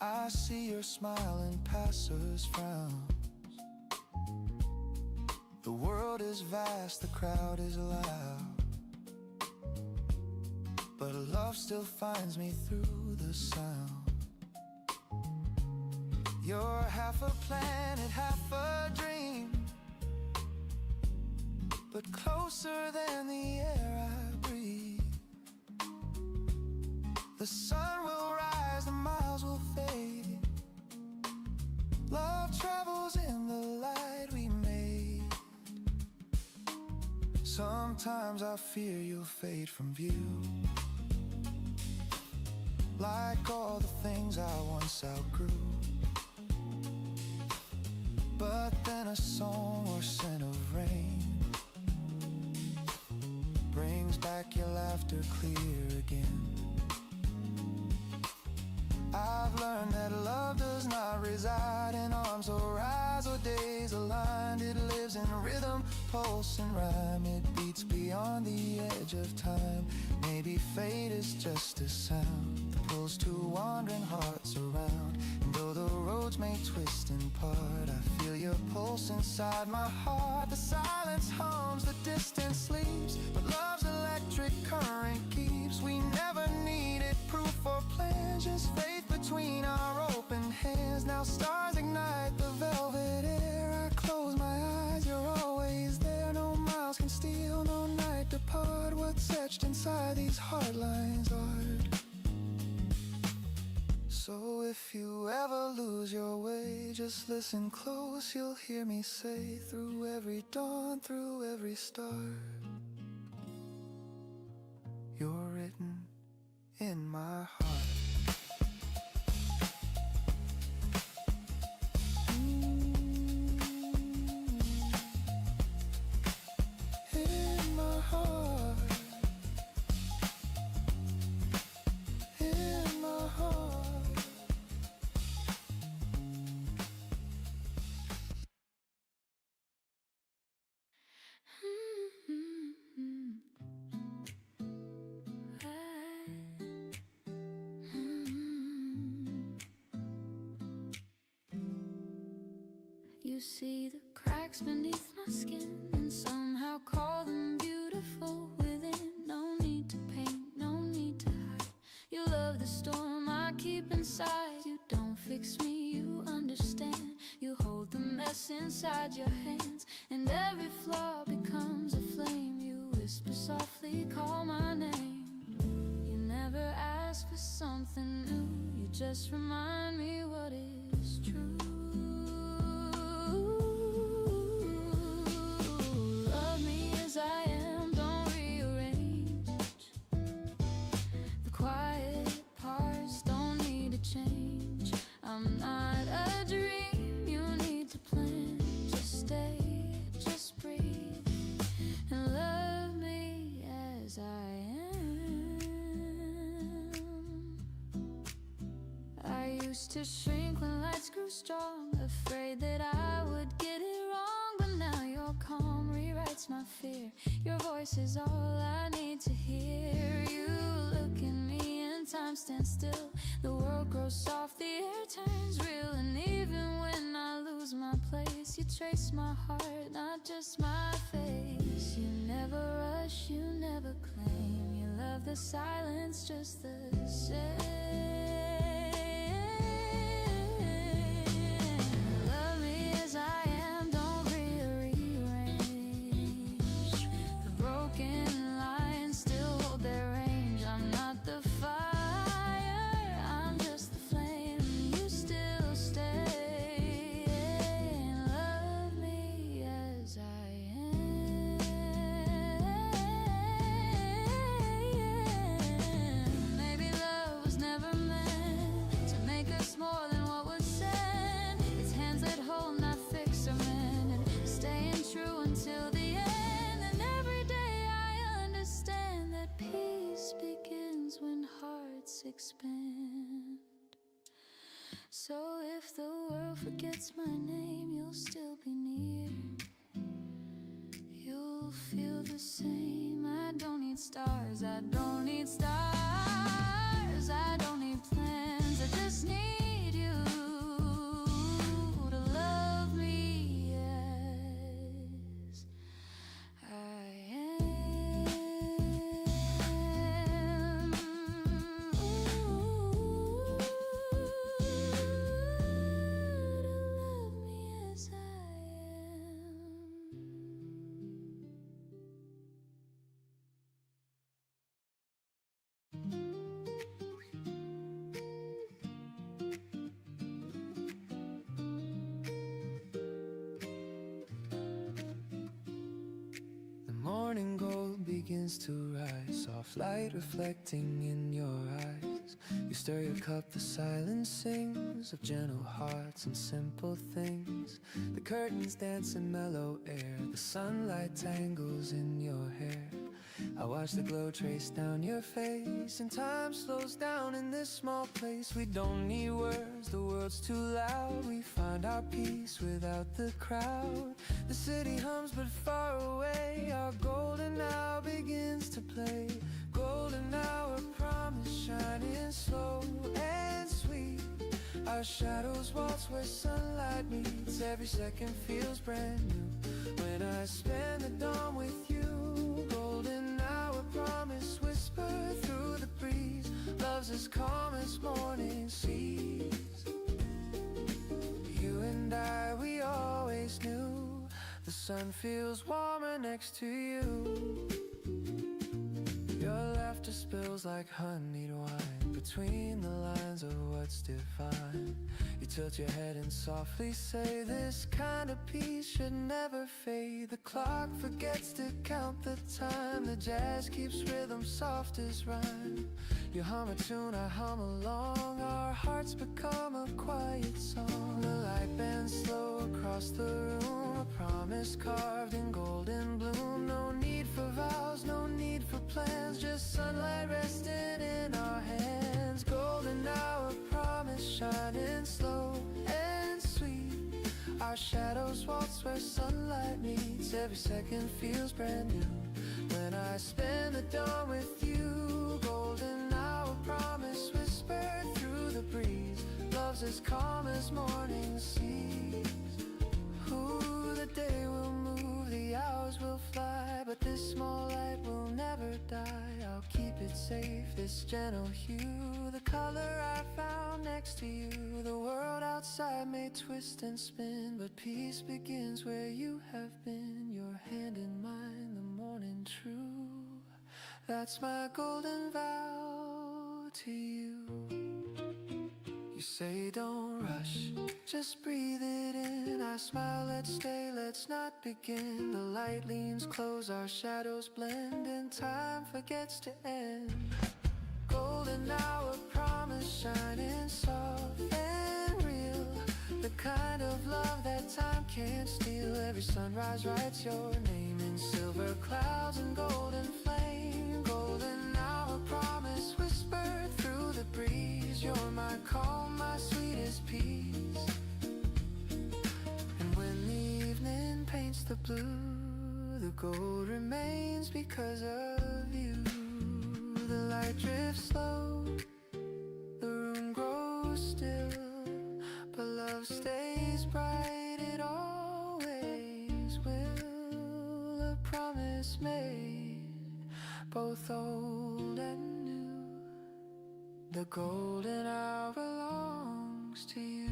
I see your smile and passers' frowns. The world is vast, the crowd is loud, but love still finds me through the sound. You're half a planet, half a dream, but closer than the air I breathe. The sun will rise, the miles will fade. Love travels in the light we made. Sometimes I fear you'll fade from view, like all the things I once outgrew. But then a song or scent of rain brings back your laughter clear again. I've learned that love does not reside in arms or eyes or days aligned. It lives in rhythm, pulse and rhyme. It beats beyond the edge of time. Maybe fate is just a sound that pulls two wandering hearts around. And though the roads may twist and part, I feel your pulse inside my heart. The silence hums, the distance sleeps, but love's electric current keeps. We never needed proof or plans, just faith between our open hands. Now stars ignite the velvet air. I close my eyes, you're always there. No miles can steal, no night depart. What's etched inside these hard lines art. So if you ever lose your way, just listen close, you'll hear me say, through every dawn, through every star, you're written in my heart.
You see the cracks beneath my skin and somehow call them beautiful within. No need to paint, no need to hide. You love the storm I keep inside. You don't fix me, you understand. You hold the mess inside your hands, and every flaw becomes a flame. You whisper softly, call my name. You never ask for something new, you just remind me what is true. I am, don't rearrange. The quiet parts don't need to change. I'm not a dream you need to plan. Just stay, just breathe, and love me as I am. I used to shrink when lights grew strong, afraid that I would get it wrong. But now your calm rewrites my fear. Your voice is all I need to hear. You look at me and time stands still. The world grows soft, the air turns real. And even when I lose my place, you trace my heart, not just my face. You never rush, you never claim. You love the silence just the same. Love me as I am, don't rearrange. The broken lines still hold their range. I'm not the fire, I'm just the flame. You still stay and love me as I am. Maybe love was never meant to make us more than what was said. It's hands that hold, not fix or mend, and staying true until the end. And every day I understand that peace begins when hearts expand. So if the world forgets my name, you'll still be near. You'll feel the same. I don't need stars, I don't need stars, I don't need plans, I just need you to love me as I am. Ooh.
morning gold begins to rise, soft light reflecting in your eyes. You stir your cup, the silence sings of gentle hearts and simple things. The curtains dance in mellow air, the sunlight tangles in your hair. I watch the glow trace down your face, and time slows down in this small place. We don't need words, the world's too loud. We find our peace without the crowd. The city hums but far away, our golden hour begins to play. Golden hour promise shining slow and sweet. Our shadows waltz where sunlight meets, every second feels brand new. When I spend the dawn with you, golden hour promise whisper through the breeze. Love's as calm as morning seas. You and I, we always knew the sun feels warmer next to you. Your laughter spills like honeyed wine between the lines of what's divine. You tilt your head and softly say, this kind of peace should never fade. The clock forgets to count the time, the jazz keeps rhythm soft as rhyme. You hum a tune, I hum along, our hearts become a quiet song. The light bends slow across the room, a promise carved in golden bloom. No need for vows, no need for plans, just sunlight resting in our hands. Golden hour promise shining slow and sweet. Our shadows waltz where sunlight meets, every second feels brand new. When I spend the dawn with you, golden hour promise whispered through the breeze. Love's as calm as morning seas. Ooh, the day will move, the hours will fly, but this small light will never die. I'll keep it safe, this gentle hue, the color I found next to you. The world outside may twist and spin, but peace begins where you have been. Your hand in mine, the morning true. That's my golden vow to you. You say don't rush, just breathe it in. I smile, let's stay, let's not begin. The light leans close, our shadows blend, and time forgets to end. Golden hour promise shining soft and real, the kind of love that time can't steal. Every sunrise writes your name in silver clouds and golden flame. Golden hour promise whispered through the breeze. You're my calm, my sweetest peace. And when the evening paints the blue, the gold remains because of you. The light drifts slow, the room grows still, but love stays bright, it always will. A promise made, both old and new. The golden hour belongs to you.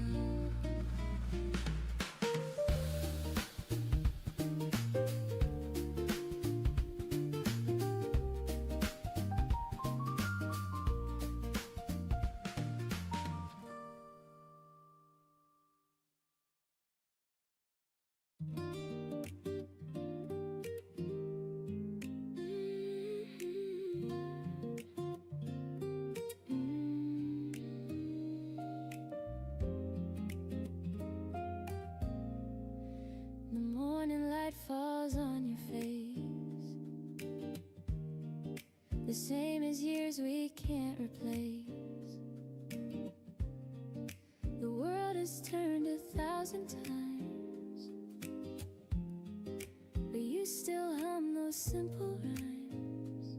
Falls on your face, the same as years we can't replace. The world has turned 1,000 times, but you still hum those simple rhymes.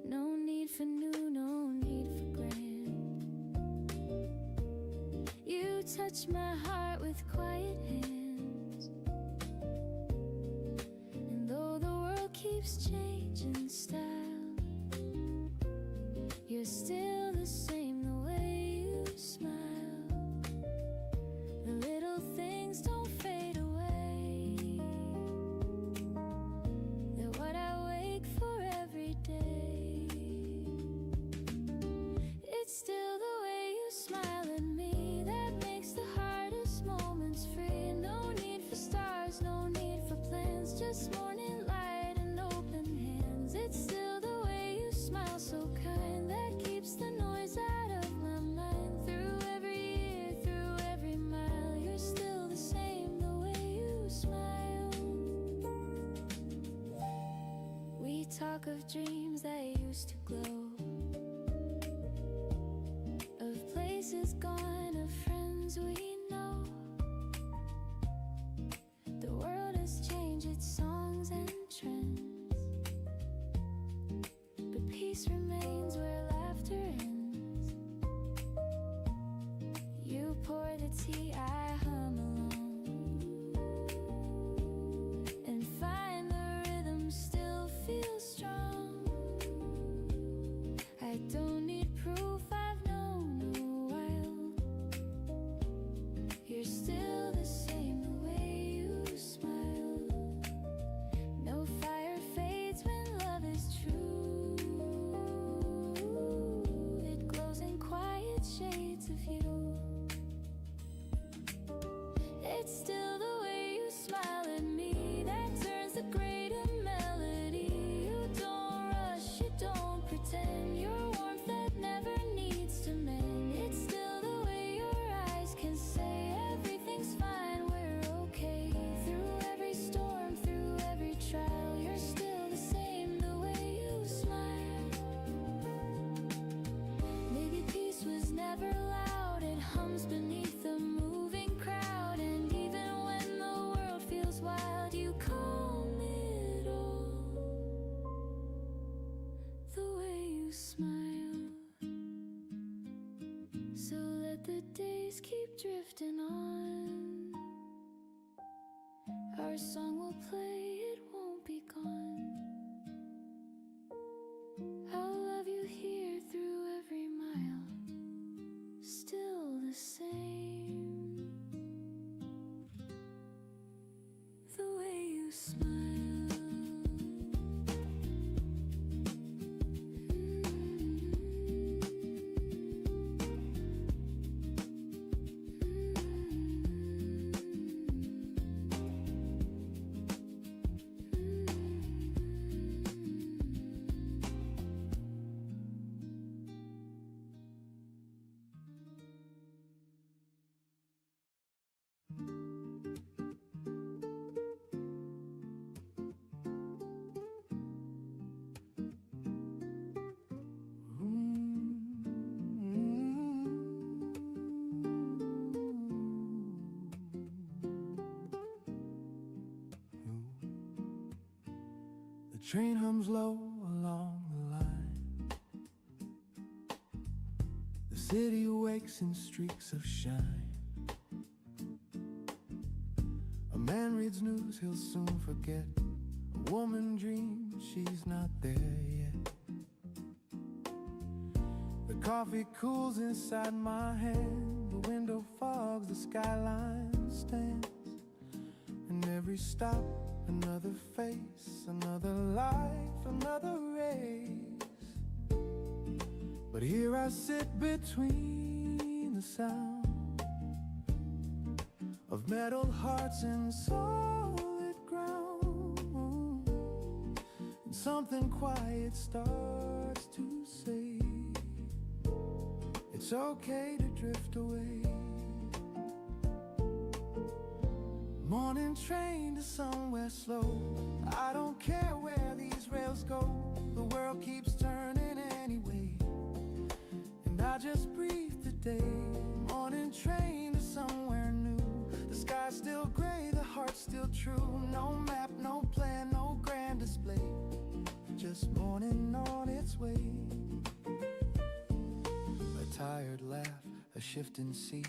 No need for new, no need for grand. You touch my heart with quiet hands. Keeps changing style, you're still the same, the way you smile. The little things don't fade away, they're what I wake for every day. It's still the way you smile at me that makes the hardest moments free. No need for stars, no need for plans, just morning talk of dreams that used to glow, of places gone, of friends we know. The world has changed its songs and trends, but peace remains where laughter ends. You pour the tea, I hum along, and find the rhythm still feels strong. I don't need proof, I've known a while. You're still the same, the way you smile. No fire fades when love is true. It glows in quiet shades of you. It's still the way you smile at me that turns the greater melody. You don't rush, you don't pretend. Your warmth that never needs to mend. It's still the way your eyes can say everything's fine, we're okay. Through every storm, through every trial, you're still the same, the way you smile. Maybe peace was never loud, it hums beneath the moving crowd. And even when the world feels wild, you calm it all, the way you smile. So let the days keep drifting on. Our song will play, it won't be gone. I'll love you here through every mile, still the same, the way you smile.
The train hums low along the line. The city awakes in streaks of shine. A man reads news he'll soon forget. A woman dreams she's not there yet. The coffee cools inside my hand. The window fogs, the skyline stands. And every stop, another face, another life, another race. But here I sit between the sound of metal hearts and solid ground. And something quiet starts to say, it's okay to drift away. Morning train to somewhere slow. I don't care where these rails go. The world keeps turning anyway, and I just breathe today. Morning train to somewhere new. The sky's still gray, the heart's still true. No map, no plan, no grand display, just morning on its way. A tired laugh, a shifting seat.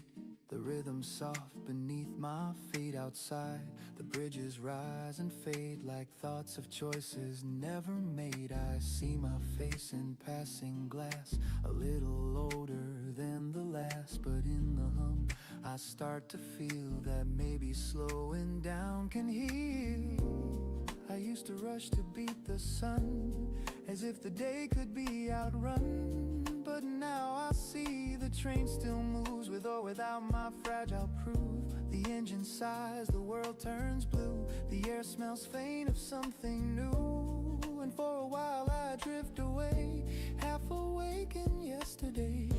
The rhythm soft beneath my feet. Outside, the bridges rise and fade like thoughts of choices never made. I see my face in passing glass, a little older than the last. But in the hum, I start to feel that maybe slowing down can heal. I used to rush to beat the sun, as if the day could be outrun. But now I see the train still moves, with or without my fragile proof. The engine sighs, the world turns blue. The air smells faint of something new. And for a while I drift away, half awake in yesterday.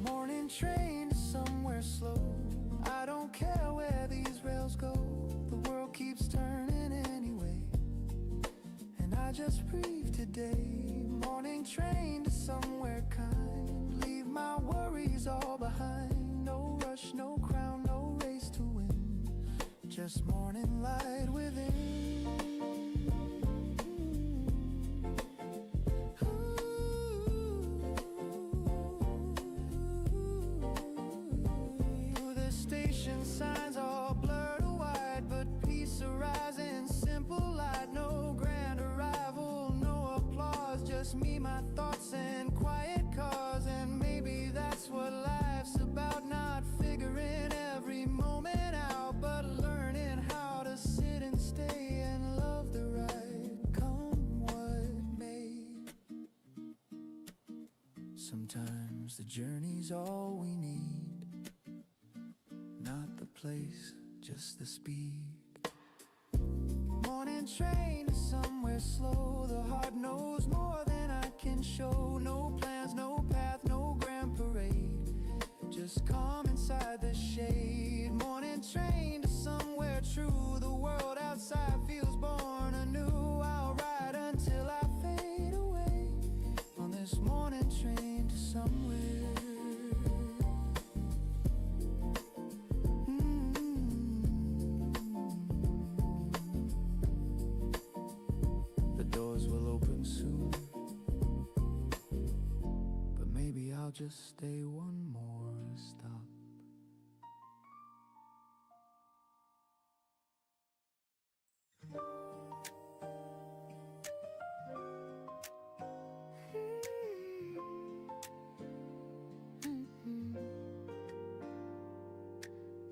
Morning train to somewhere slow. I don't care where these rails go. The world keeps turning anyway, and I just breathe today. Morning train to somewhere kind. Leave my worries all behind. No rush, no crown, no race to win. Just morning light within. Ooh, the station signs all blurred wide, but peace arising, simple light, no grand arrival, no applause, just me, my thoughts, and quiet cars. And maybe that's what life's about, not figuring every moment out, but learning how to sit and stay and love the ride, come what may. Sometimes the journey's all we need, not the place, just the speed. Morning train to somewhere slow. The heart knows more than I can show. No plans, no path, no grand parade. Just calm inside the shade. Morning train to somewhere true. The world outside feels born anew. I'll ride until I fade away on this morning train to somewhere. The doors will open soon, but maybe I'll just stay one more stop.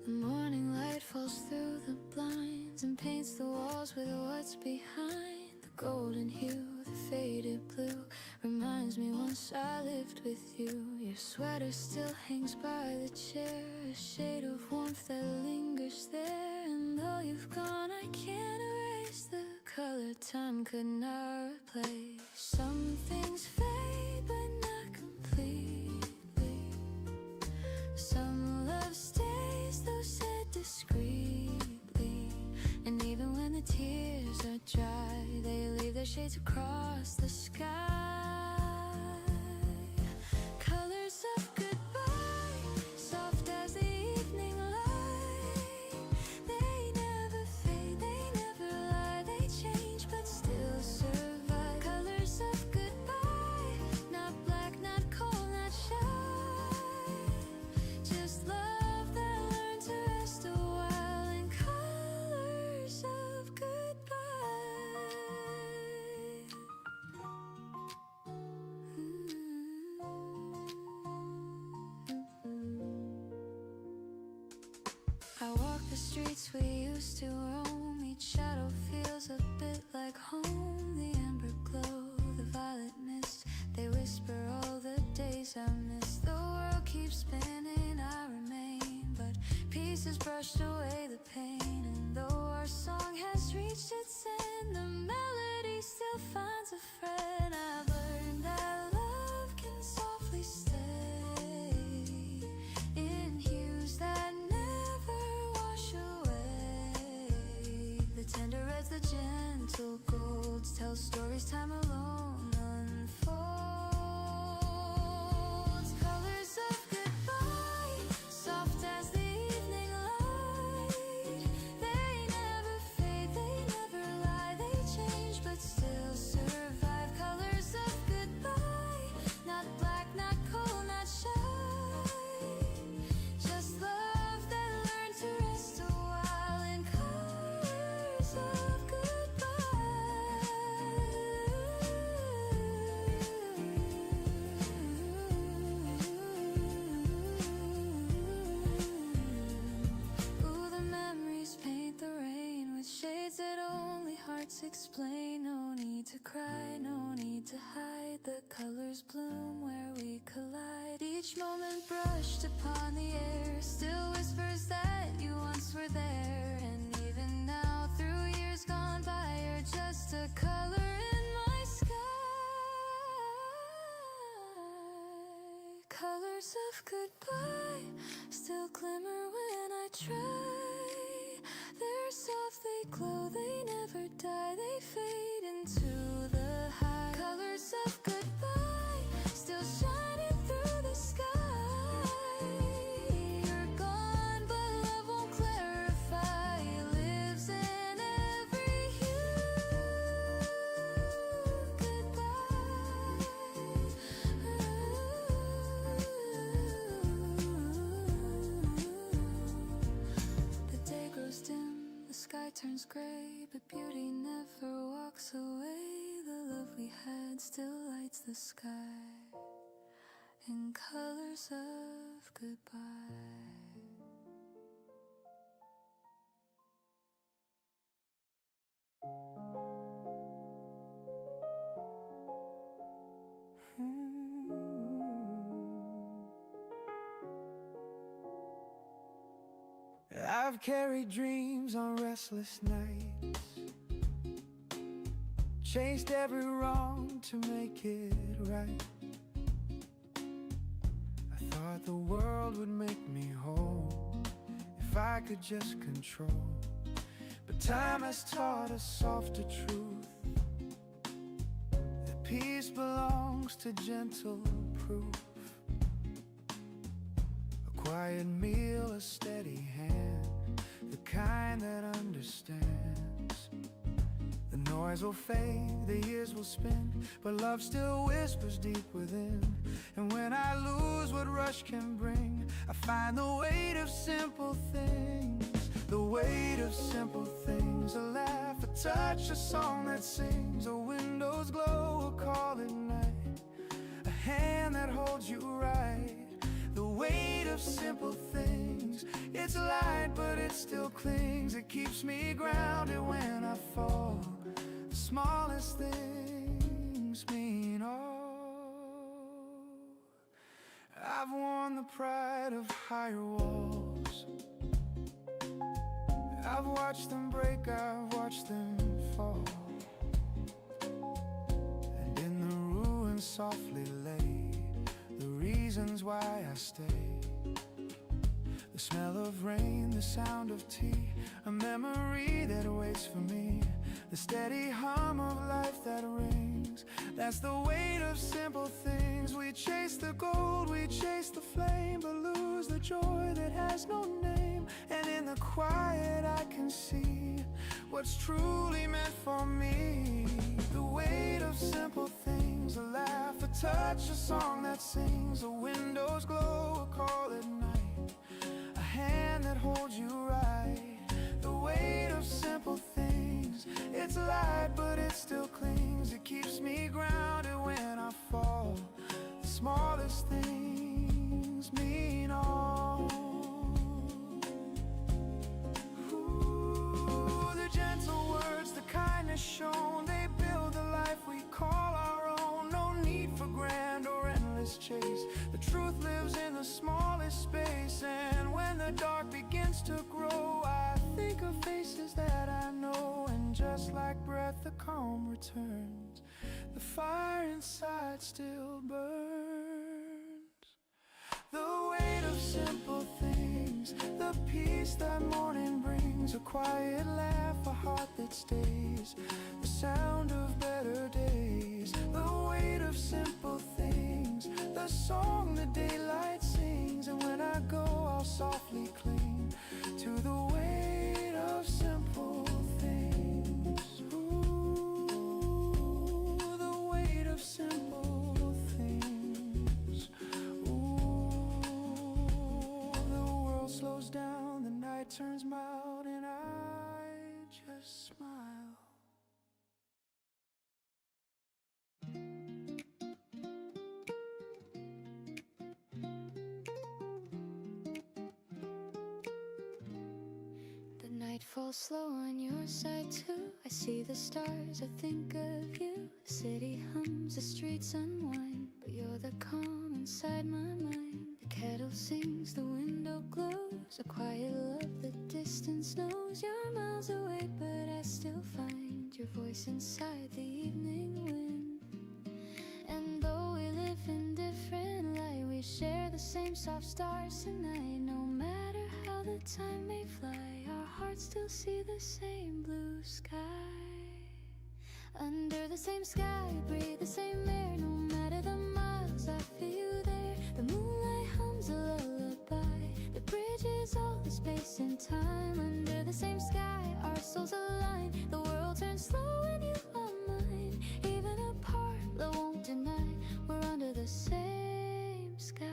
The morning light falls through the blinds and paints the walls with what's behind. The golden hue, the faded blue reminds me once I lived with you. Your sweater still hangs by the chair, a shade of warmth that lingers there. And though you've gone, I can't erase the color time could not replace. Some things fade but not completely. Some love stays, though said discreetly. And even when the tears are dry, they leave their shades across the sky. Colors of goodbye, soft as the evening light. They never fade, they never lie. They change but still survive. Colors of goodbye, not black, not cold, not shy. Just love that learned to rest a while in colors of goodbye. I walk the streets we used to roam. Each shadow feels a bit like home. The amber glow, the violet mist, they whisper all the days I miss. The world keeps spinning, I remain, but peace has brushed away the pain. And though our song has reached its end, the melody still finds a friend. I've learned that love can softly stay in hues that never wash away. The tender reds, the gentle golds tell stories time alone unfolds. Colors of goodbye, soft as the evening light. They never fade, they never lie. They change but still survive. Colors of goodbye, not black, not cold, not shy. Just love that learned to rest a while in colors of goodbye. Ooh, the memories paint the rain with shades that only hearts explain. No need to cry, no need to hide. The colors bloom where we collide. Each moment brushed upon the air still whispers that you once were there. And even now, through years gone by, you're just a color in my sky. Colors of goodbye still glimmer when I try. They're soft, they glow, they never die. They fade into the turns gray, but beauty never walks away. The love we had still lights the sky in colors of goodbye.
I've carried dreams on restless nights, chased every wrong to make it right. I thought the world would make me whole if I could just control, but time has taught a softer truth, that peace belongs to gentle proof. A quiet meal, a steady hand, the kind that understands. The noise will fade, the years will spin, but love still whispers deep within. And when I lose what rush can bring, I find the weight of simple things. The weight of simple things. A laugh, a touch, a song that sings, a window's glow, a call at night, a hand that holds you right. The weight of simple things. It's light but it still clings. It keeps me grounded when I fall. The smallest things mean all. I've worn the pride of higher walls. I've watched them break, I've watched them fall, and in the ruins softly lay the reasons why I stay. The smell of rain, the sound of tea, a memory that waits for me, the steady hum of life that rings. That's the weight of simple things. We chase the gold, we chase the flame, but lose the joy that has no name. And in the quiet I can see what's truly meant for me. The weight of simple things. A laugh, a touch, a song that sings, a window's glow, a call at night, a hand that holds you right. The weight of simple things. It's light but it still clings. It keeps me grounded when I fall. The smallest things mean all. Ooh, the gentle words, the kindness shown, they build the life we call our own. No need for grand or endless chase. The truth lives in the smallest space. And when the dark begins to grow, I think of faces that I know. And just like breath, the calm returns. The fire inside still burns. The weight of simple things. The peace that morning brings. A quiet laugh, a heart that stays. The sound of better days. The weight of simple things. The song the daylight sings. And when I go, I'll softly cling to the weight of simple things. Ooh, the weight of simple things. Ooh, the world slows down, the night turns mild, and I just smile.
Night falls slow on your side too. I see the stars, I think of you. The city hums, the streets unwind, but you're the calm inside my mind. The kettle sings, the window glows, a quiet love the distance knows. You're miles away but I still find your voice inside the evening wind. And though we live in different light, we share the same soft stars tonight. No matter how the time may fly, our hearts still see the same blue sky. Under the same sky, breathe the same air. No matter the miles, I feel you there. The moonlight hums a lullaby that bridges all the space and time. Under the same sky, our souls align. The world turns slow when you are mine. Even apart, love won't deny, we're under the same sky.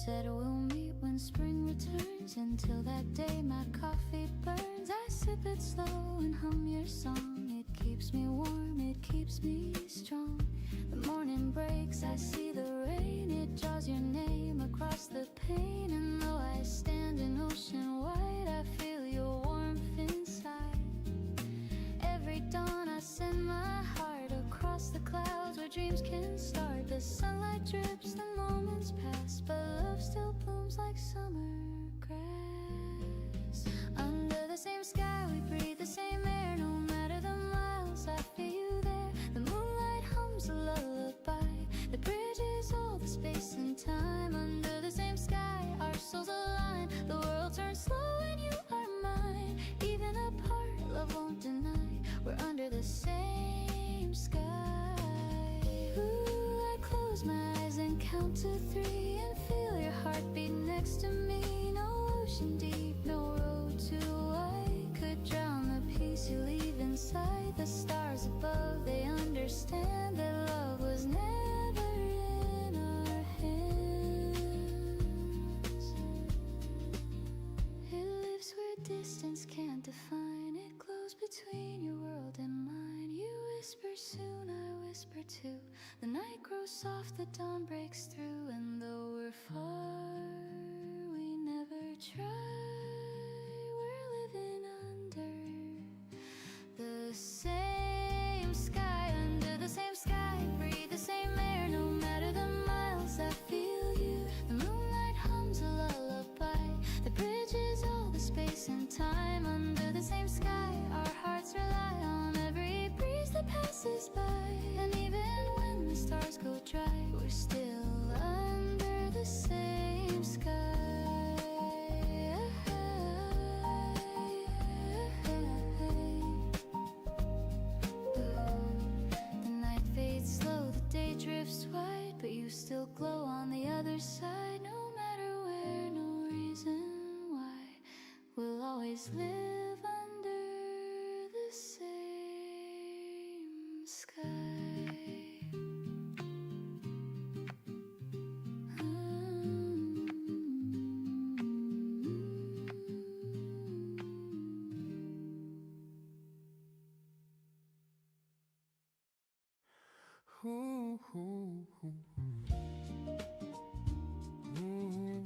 said we'll meet when spring returns. Until that day my coffee burns. I sip it slow and hum your song. It keeps me warm, it keeps me strong. The morning breaks, I see the rain. It draws your name across the pane. And though I stand in ocean wide, I feel your warmth inside. Every dawn I send my heart across the clouds where dreams can start. The sunlight drips, the moments pass, but love still blooms like summer grass. Under the same sky we breathe the same air. No matter the miles, I feel you there. The moonlight hums a lullaby. The bridge is all the space and time. Under the same sky our souls align. The world turns slow when you are mine. Even apart, love won't deny. We're under the same sky. Ooh, I close my eyes and count to 3 and feel your heartbeat next to me. No ocean deep, no road too wide could drown the peace you leave inside. The stars above, they understand that love was never in our hands. It lives where distance can't define. It glows between your world and mine. You whisper soon, I whisper too. The night grows soft, the dawn breaks through. And though we're far, we never try. We're living under the same sky. Under the same sky, breathe the same air. No matter the miles, I feel you. The moonlight hums a lullaby. The bridge is all the space and time. Under the same sky, our hearts rely on every breeze that passes by. And even when the stars go dry, we're still under the same sky. The night fades slow, the day drifts wide, but you still glow on the other side. No matter where, no reason why, we'll always live under the same sky.
Ooh, ooh, ooh, ooh.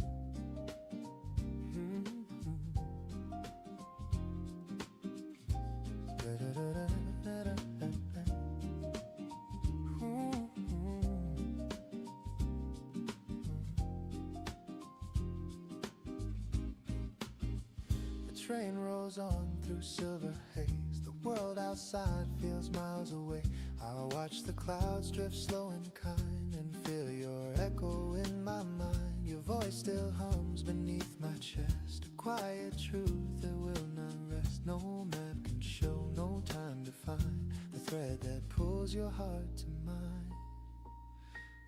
The train rolls on through silver haze. The world outside feels miles away. I watch the clouds drift slow and kind and feel your echo in my mind. Your voice still hums beneath my chest. A quiet truth that will not rest. No map can show, no time to find the thread that pulls your heart to mine.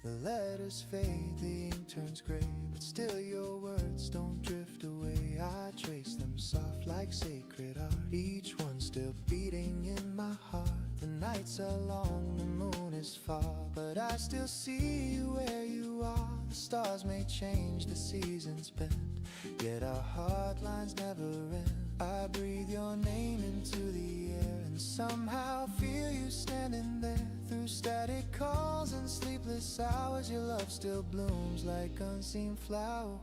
The letters fade, the ink turns gray, but still your words don't drift away. I trace them soft like sacred art, each one still beating in my heart. The nights are long, the moon is far, but I still see you where you are. The stars may change, the seasons bend, yet our heart lines never end. I breathe your name into the air and somehow feel you standing there. Through static calls and sleepless hours, your love still blooms like unseen flowers.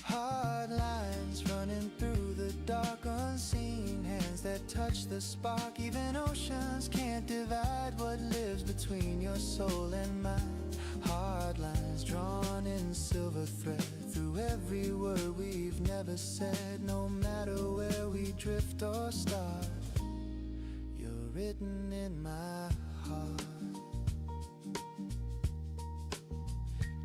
Hard lines running through the dark, unseen hands that touch the spark. Even oceans can't divide what lives between your soul and mine. Hard lines drawn in silver thread through every word we've never said. No matter where we drift or start, you're written in my heart.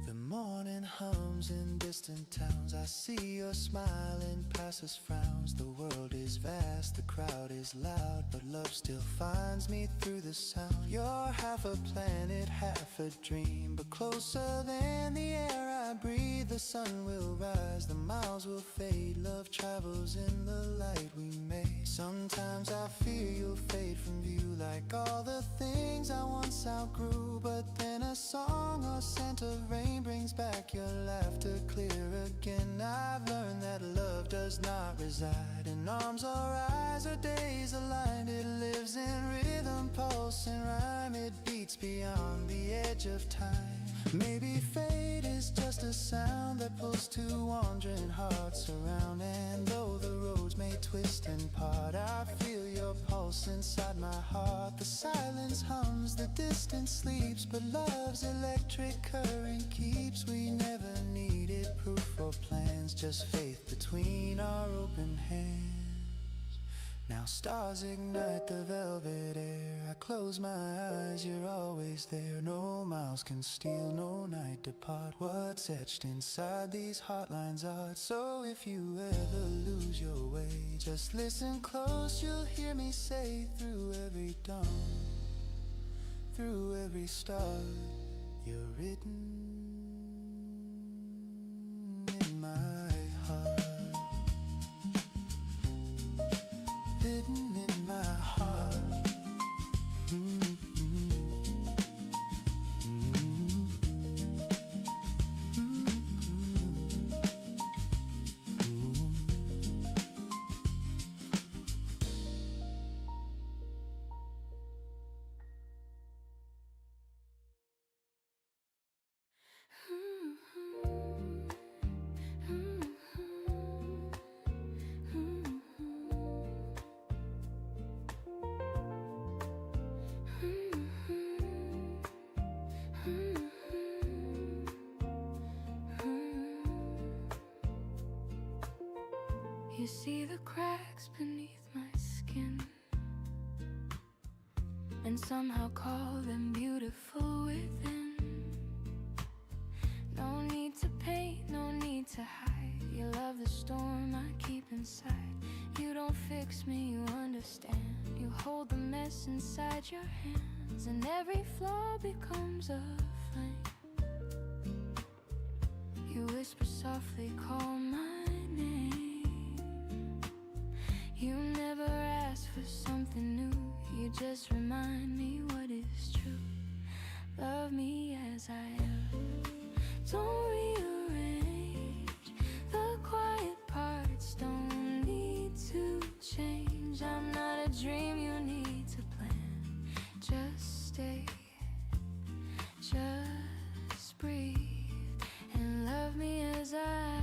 The morning hums in distant towns. I see your smiling past us frowns. The world is vast, the crowd is loud, but love still finds me through the sound. You're half a planet, half a dream, but closer than the air I breathe, the sun will rise, the miles will fade, love travels in the light we made. Sometimes I fear you'll fade from view like all the things I once outgrew, but then a song or scent of rain brings back your laughter clear again. I've learned that love does not reside in arms or eyes or days aligned. It lives in rhythm, pulse and rhyme. It beats beyond the edge of time. Maybe fate is just a sound that pulls two wandering hearts around. And though the roads may twist and part, I feel your pulse inside my heart. The silence hums, the distance sleeps, but love's electric current keeps. We never needed proof or plans, just faith between our open hands. Now stars ignite the velvet air. I close my eyes, you're always there. No miles can steal, no night depart. What's etched inside these heart lines art. So if you ever lose your way, just listen close, you'll hear me say, through every dawn, through every star, you're written in my heart. Hidden in my heart.
You see the cracks beneath my skin, and somehow call them beautiful within. No need to paint, no need to hide. You love the storm I keep inside. You don't fix me, you understand. You hold the mess inside your hands, and every flaw becomes a flame. You whisper softly, call my name. You never ask for something new, you just remind me what is true. Love me as I am, don't rearrange. The quiet parts don't need to change. I'm not a dream you need to plan. Just stay, just breathe, and love me as I am.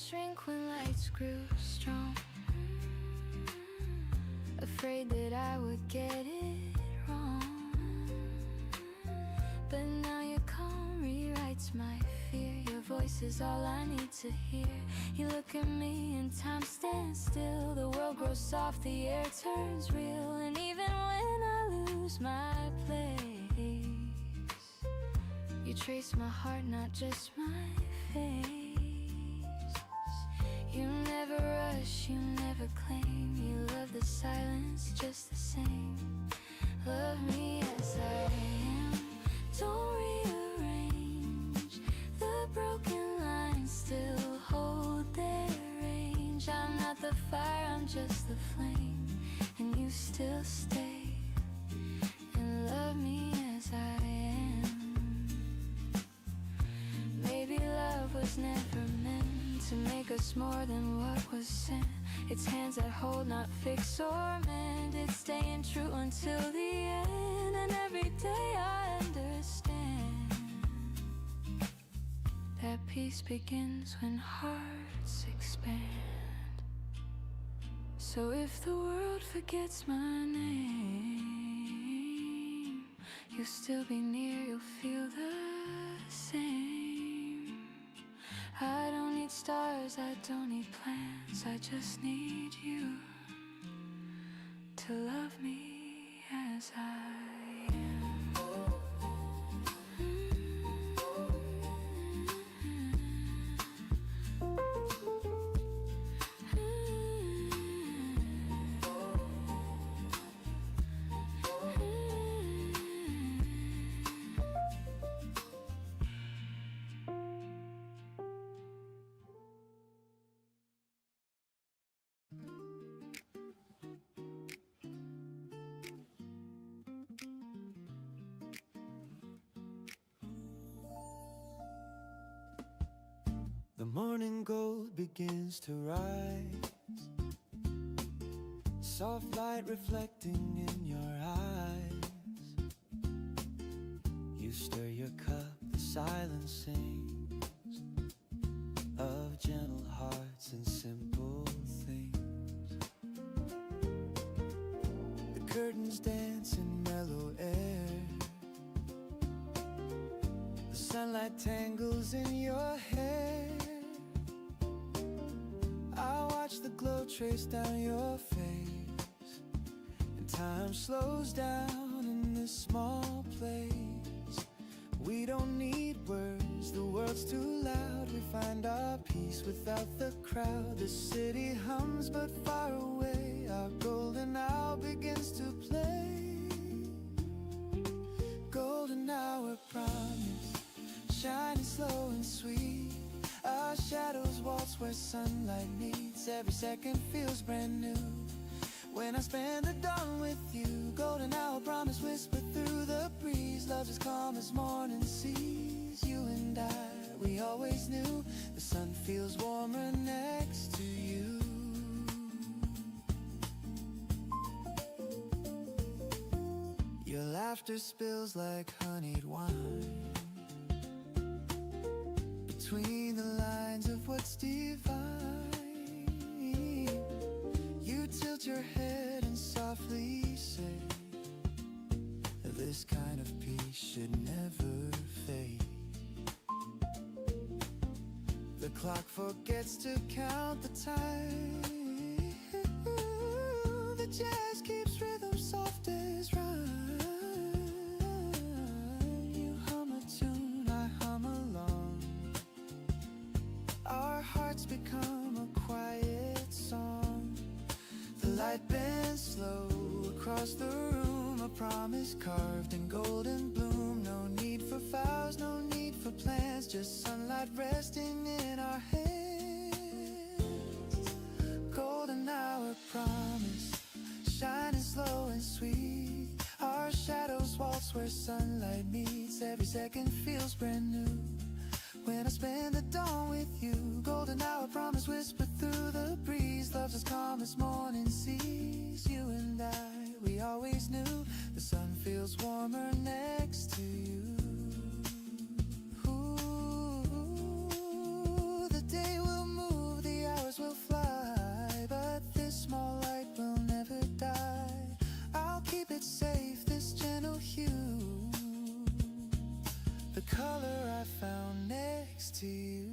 Shrink when lights grew strong, afraid that I would get it wrong. But now your calm rewrites my fear. Your voice is all I need to hear. You look at me and time stands still. The world grows soft, the air turns real. And even when I lose my place, you trace my heart, not just my face. You never rush, you never claim. You love the silence just the same. Love me as I am, don't rearrange. The broken lines still hold their range. I'm not the fire, I'm just the flame, and you still stay and love me as I am. Maybe love was never meant to make us more than what was sent. It's hands that hold, not fix or mend. It's staying true until the end. And every day I understand that peace begins when hearts expand. So if the world forgets my name, you'll still be near, you'll feel the same. I don't need stars, I don't need plans, I just need you to love me as I am.
morning gold begins to rise, soft light reflecting in your eyes. You stir your cup, the silence sings of gentle hearts and simple things. The curtains dance in mellow air, the sunlight tangles in your hair. I watch the glow trace down your face, and time slows down in this small place. We don't need words, the world's too loud. We find our peace without the crowd. The city hums but far away, our golden hour begins to play. Golden hour promise, shining slow and sweet. Our shadows waltz where sunlight meets. Every second feels brand new when I spend the dawn with you. Golden hour promise whisper through the breeze. Love's as calm as morning seas. You and I, we always knew the sun feels warmer next to you. Your laughter spills like honeyed wine between the lines of what's divine. You tilt your head and softly say, this kind of peace should never fade. The clock forgets to count the time. The jazz keeps rhythm soft as rhyme. You hum a tune, I hum along. Our hearts become a quiet song. The light bends slow across the room, a promise carved in golden bloom. No need for vows, no need for plans, just sunlight resting in our hands. Golden hour promise, shining slow and sweet. Our shadows waltz where sunlight meets. Every second feels brand new when I spend the dawn with you. Golden hour promise whisper through the breeze. Love's as calm as morning seas. You and I, we always knew the sun feels warmer next to you. Ooh, the day will move, the hours will fly, but this small light will never die. I'll keep it safe, this gentle hue, the color I found next to you.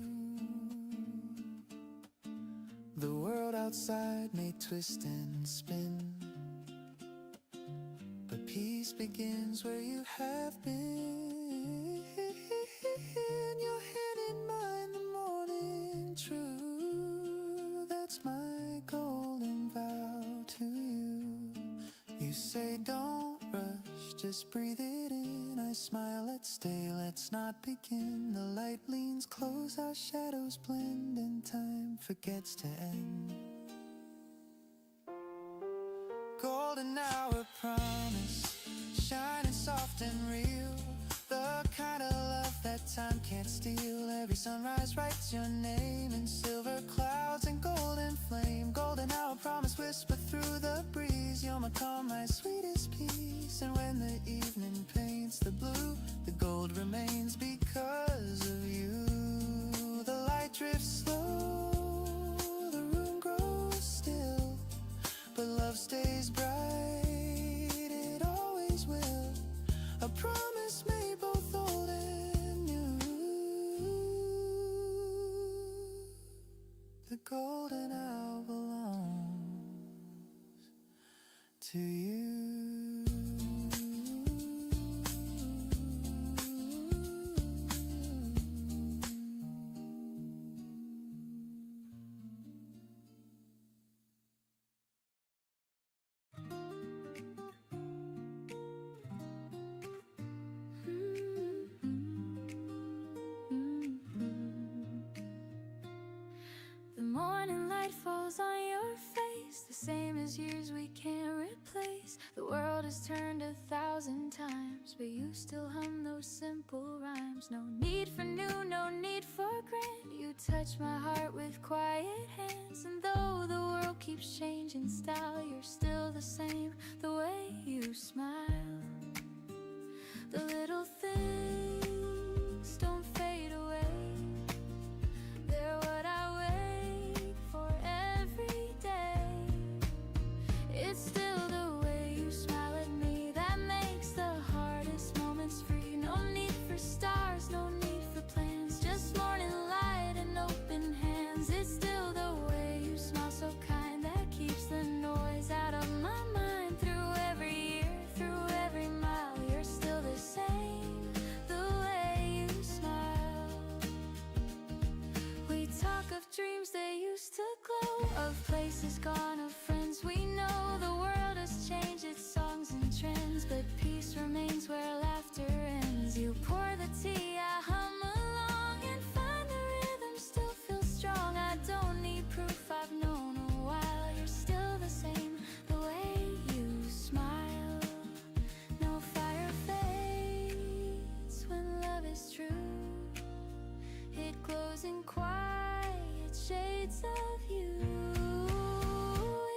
The world outside may twist and spin, but peace begins where you have been. Your hand in mine, the morning true. That's my golden vow to you. You say don't rush, just breathe it in. I smile, let's stay, let's not begin. The light leans close, our shadows blend, and time forgets to end. Golden hour promise, shining soft and real. The kind of love that time can't steal. Every sunrise writes your name in silver clouds and golden flame. Golden hour promise whisper through the breeze. You're my calm, my sweetest peace. And when the evening paints the blue, the gold remains because of you. The light drifts slow, the room grows still, but love stays bright, it always will. A promise made both old and new. The golden hour belongs to you.
The morning light falls on your face. days, the same as years we can't replace. The world has turned 1,000 times, but you still hum those simple rhymes. No need for new, no need for grand. You touch my heart with quiet hands. And though the world keeps changing style, you're still the same, the way you smile. The little things don't fade away. They're what I wait for every day. It's still the way you smile at me that makes the hardest moments free. No need for stars, no need for plans, just morning light and open hands. It's still the way you smile so kind that keeps the noise out of my mind. Through every year, through every mile, you're still the same, the way you smile. We talk of dreams that used to glow, of places gone, of friends we know. The world has changed its songs and trends, but peace remains where laughter ends. You pour the tea, I hum along and find the rhythm still feels strong. I don't need proof, I've known a while. You're still the same, the way you smile. No fire fades when love is true. It glows in quiet shades of you.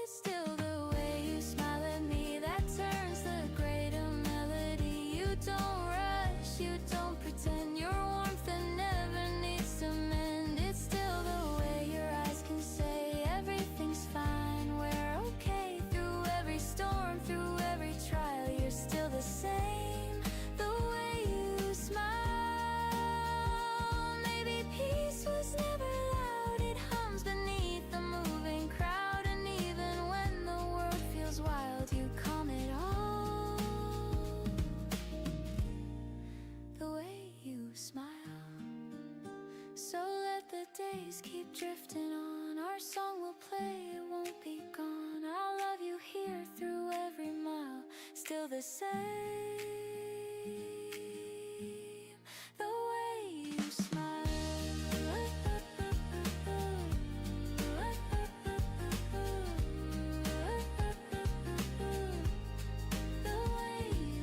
It's still the way you smile at me that turns the greater melody. You don't rush, you don't pretend. Your warmth that never needs to mend. It's still the way your eyes can say everything's fine, we're okay. Through every storm, through every trial, you're still the same, the way you smile. Maybe peace was never loud, it hums beneath the moving crowd. And even when the world feels wild, you calm it all, the way you smile. So let the days keep drifting on, our song will play, it won't be gone. I'll love you here through every mile, still the same, the way you smile. The way you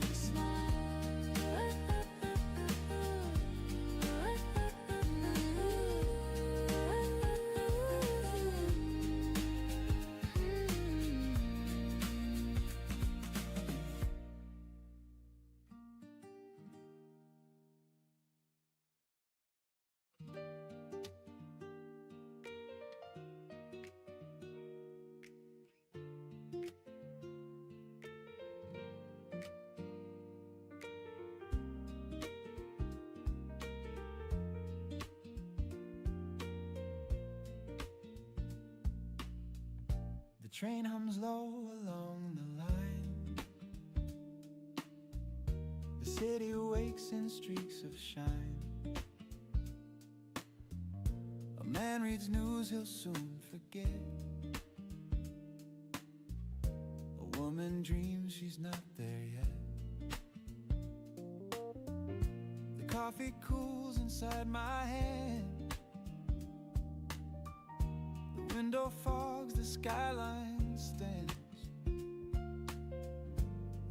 The train hums low along the line. The city wakes in streaks of shine. A man reads news he'll soon forget. A woman dreams she's not there yet. The coffee cools inside my hand. The window fogs, the skyline stands.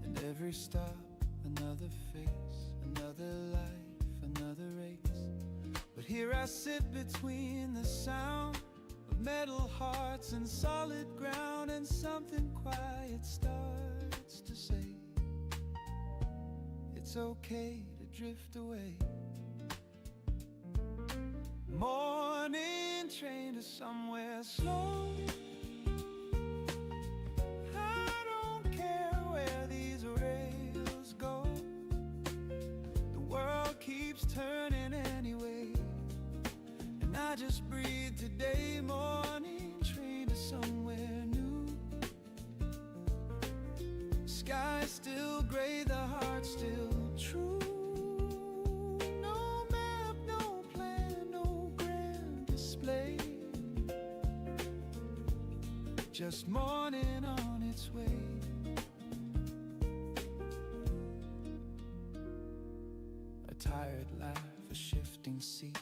And every stop, another face, another life, another race. But here I sit between the sound of metal hearts and solid ground, and something quiet starts to say it's okay to drift away. Morning train to somewhere slow. I don't care where these rails go. The world keeps turning anyway, and I just breathe today. Morning train to somewhere new. Sky's still gray, the heart's still true. No map, no plan, no grand display. Just morning on its way. A tired laugh, a shifting seat,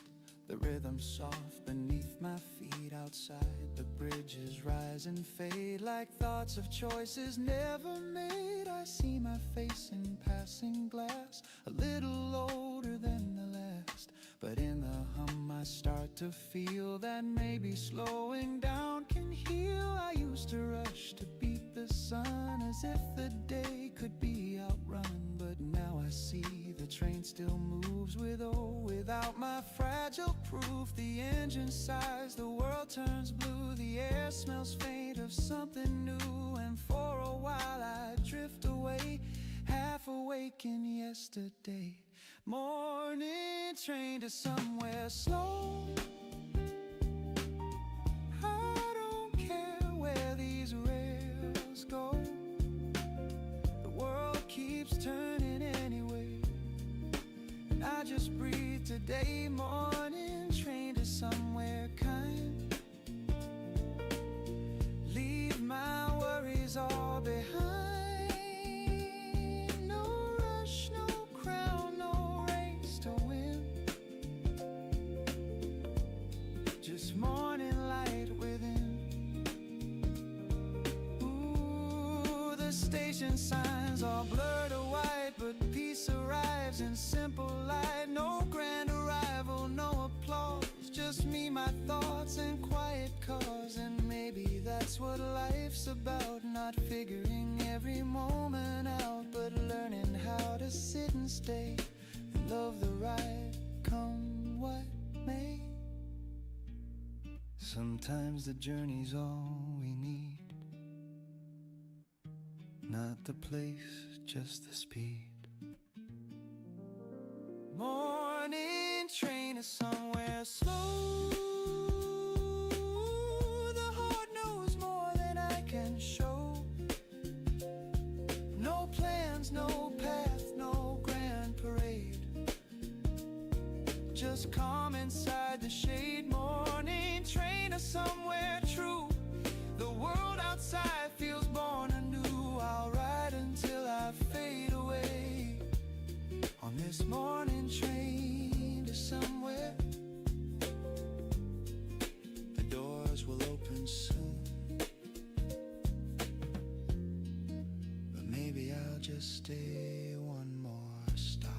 the rhythm soft beneath my feet outside
The bridges rise and fade like thoughts of choices never made. I see my face in passing glass, a little older than the last. But in the hum I start to feel that maybe slowing down can heal. I used to rush to beat the sun as if the day could be outrun. But now I see the train still moves without my fragile proof. The engine sighs, the world turns blue. The air smells faint of something new. And for a while I drift away, half awake in yesterday. Morning train to somewhere slow. I don't care where these rails go. The world keeps turning anyway, and I just breathe today. Morning train to somewhere kind. Leave my worries all behind. Morning light within. Ooh, the station signs all blurred to white, but peace arrives in simple light. No grand arrival, no applause, just me, my thoughts, and quiet cause. And maybe that's what life's about, not figuring every moment out, but learning how to sit and stay and love the ride, come what may. Sometimes the journey's all we need, not the place, just the speed. Morning train is somewhere slow. The heart knows more than I can show. No plans, no path, no grand parade, just calm inside the shade. Morning train to somewhere true. The world outside feels born anew. I'll ride until I fade away on this morning train to somewhere. The doors will open soon, but maybe I'll just stay one more stop.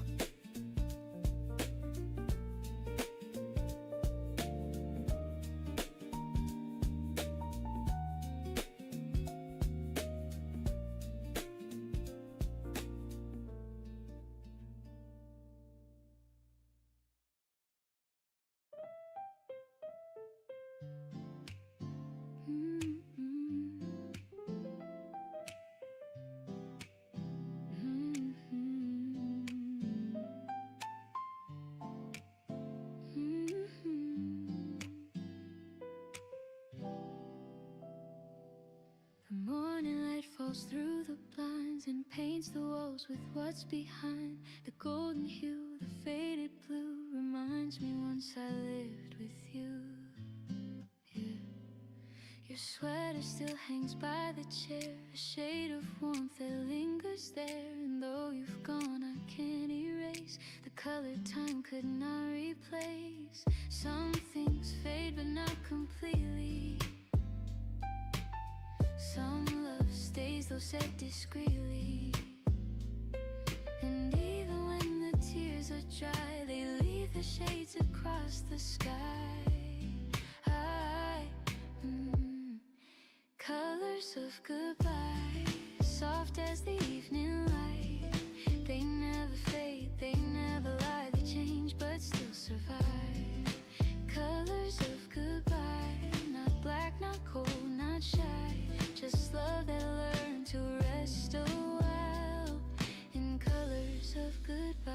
Through the blinds and paints the walls with what's behind. The golden hue, the faded blue reminds me once I lived with you. Yeah. Your sweater still hangs by the chair, a shade of warmth that lingers there. And though you've gone, I can't erase the color time could not replace. Some things fade but not completely. Some love stays though said discreetly. And even when the tears are dry, they leave the shades across the sky. Colors of goodbye, soft as the evening light. They never fade, they never lie. They change but still survive. Colors of goodbye, not black, not cold, not shy. Just love that learned to rest a while in colors of goodbye.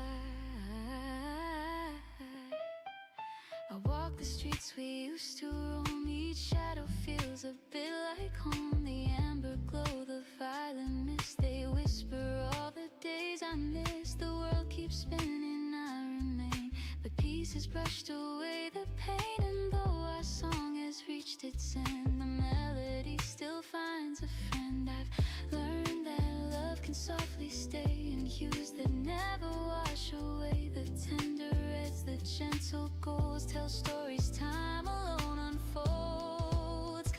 I walk the streets we used to roam. Each shadow feels a bit like home. The amber glow, the violet mist, they whisper all the days I miss. The world keeps spinning, I remain, but peace has brushed away the pain. And though our song has reached its end, the melody still finds a friend. I've learned that love can softly stay in hues that never wash away. The tender reds, the gentle golds tell stories time alone unfolds.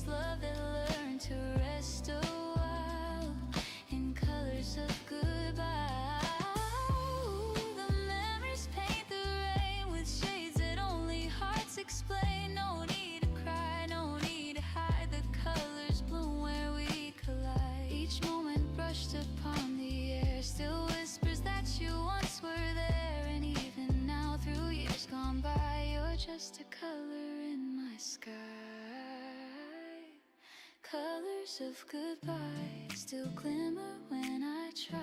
love that learned to rest a while in colors of goodbye. The memories paint the rain with shades that only hearts explain. No need to cry, no need to hide. The colors bloom where we collide. Each moment brushed upon the air still whispers that you once were there. And even now, through years gone by, you're just a color in my sky. Colors of goodbye still glimmer when I try.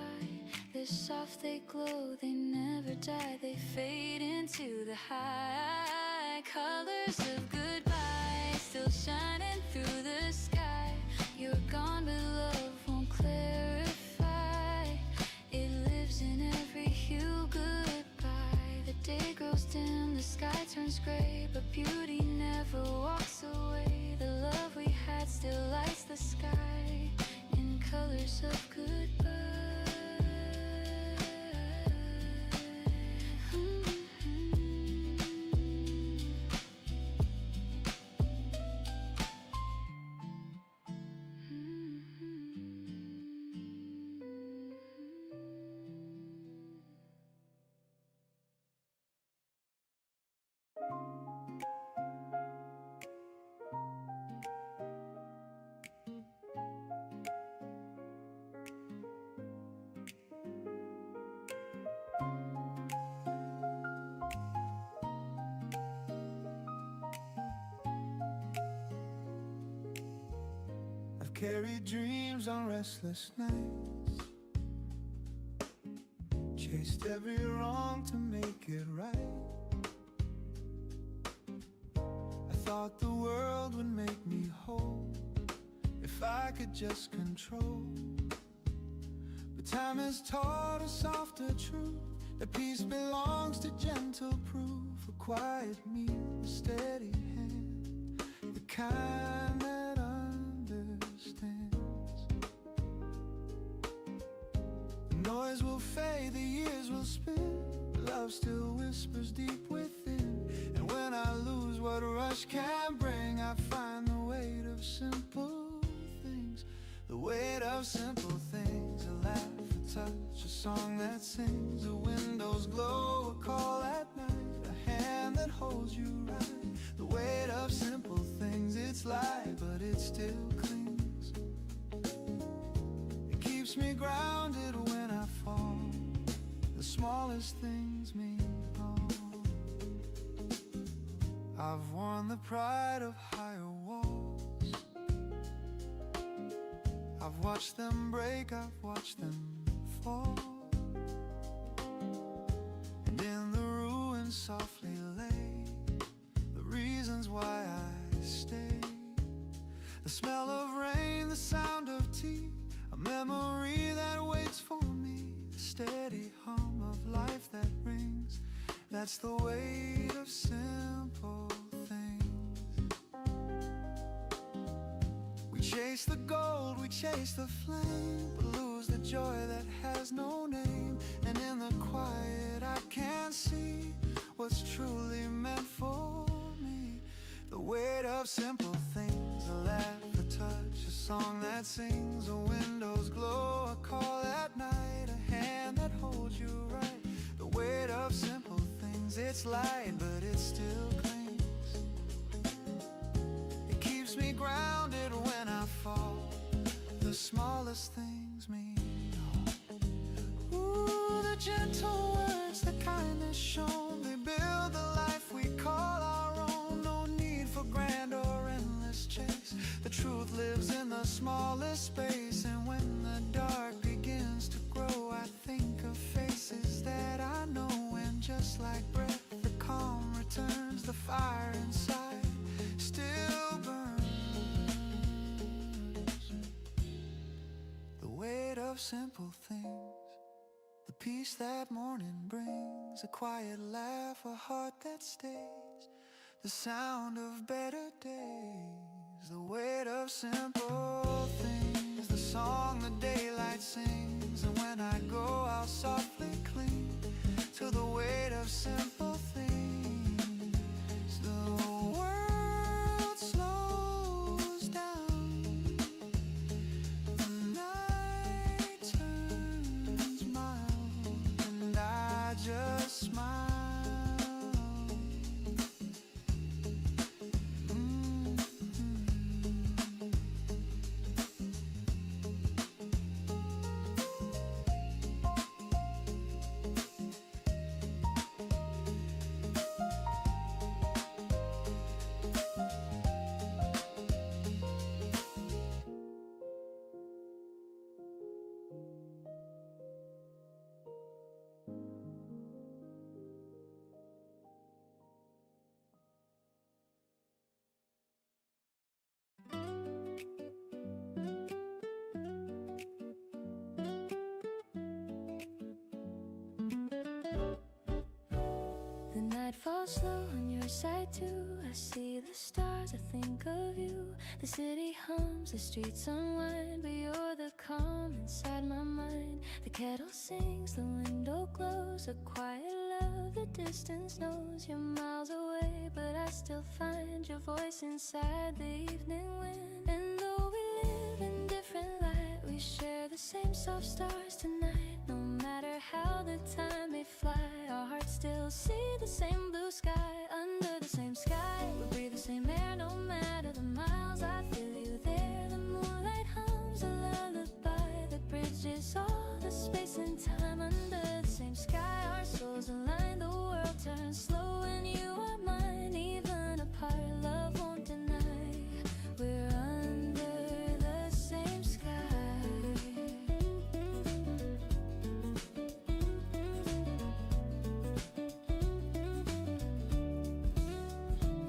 They're soft, they glow, they never die. They fade into the high. Colors of goodbye still shining through the sky. You're gone, but love won't clarify. It lives in every hue. Goodbye. The day grows dim, the sky turns gray, but beauty never walks away. The love we had still lights the sky in colors of goodbye.
Carried dreams on restless nights, chased every wrong to make it right. I thought the world would make me whole if I could just control. But time has taught a softer truth, that peace belongs to gentle proof. A quiet meal, a steady hand, the kind that understands. The noise will fade, the years will spin, love still whispers deep within. And when I lose what a rush can bring, I find the weight of simple things. The weight of simple things. A laugh, a touch, a song that sings. The windows glow, a call at night, a hand that holds you right. The weight of simple things. It's light, but it still clings. It keeps me grounded when I fall. The smallest things mean all. I've worn the pride of higher walls. I've watched them break, I've watched them fall. And in the ruins softly lay the reasons why I stay. The smell of rain, the sound of tea, a memory that waits for me. The steady hum of life that rings, that's the weight of simple things. We chase the gold, we chase the flame, but lose the joy that has no name. And in the quiet I can't see what's truly meant for me. The weight of simple things. A laugh, a touch, a song that sings. The windows glow, a call at night, a hand that holds you right. The weight of simple things. It's light, but it still clings. It keeps me grounded when I fall. The smallest things mean all. Ooh, the gentle words, the kindness shown, they build the life we call our own. No need for grand or endless chase. The truth lives in the smallest space. And when the dark begins to grow, I think of faces that I know. And just like breath, the calm returns. The fire inside still burns. The weight of simple things. The peace that morning brings. A quiet laugh, a heart that stays. The sound of better days. The weight of simple things. The song the daylight sings. And when I go I'll softly cling to the weight of simple things. The world slows down.
slow on your side too. I see the stars, I think of you. The city hums, the streets unwind, but you're the calm inside my mind. The kettle sings, the window glows, a quiet love the distance knows. You're miles away, but I still find your voice inside the evening wind. And though we live in different light, we share the same soft stars tonight. No matter how the time may fly, our hearts still see the same blue sky. Under the same sky, we breathe the same air. No matter the miles, I feel you there. The moonlight hums a lullaby that bridges all the space and time. Under the same sky, our souls align. The world turns slow when you are mine. Even apart, love won't deny. We're under the same sky.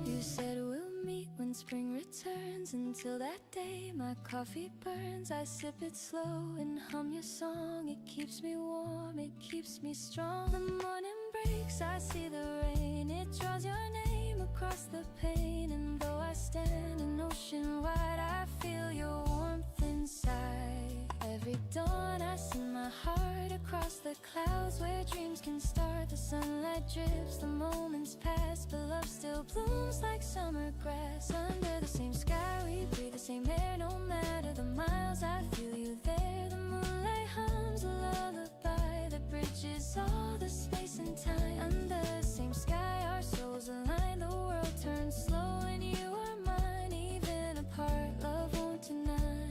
You said we'll meet when spring returns. Until that day, my coffee burns. I sip it slow and hum your song. It keeps me warm, it keeps me strong. The morning breaks, I see the rain. It draws your name across the pane. And though I stand an ocean wide, I feel your warmth inside. Every dawn I send my heart across the clouds where dreams can start. The sunlight drips, the moments pass, but love still blooms like summer grass. Under the same sky, we breathe the same air. No matter the miles, I feel you there. The moonlight hums a lullaby that bridges all the space and time. Under the same sky, our souls align. The world turns slow and you are mine. Even apart, love won't deny.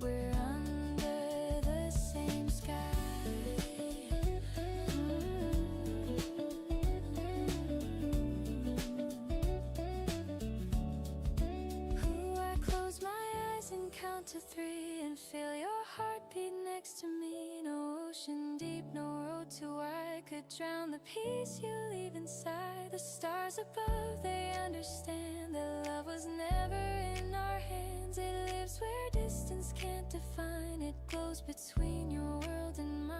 We're under the same sky. Ooh, I close my eyes and count to 3 and feel your heartbeat next to me. No ocean deep, no road too wide could drown the peace you leave inside. The stars above, they understand that love was never in our hands. It lives where distance can't define. It glows between your world and mine.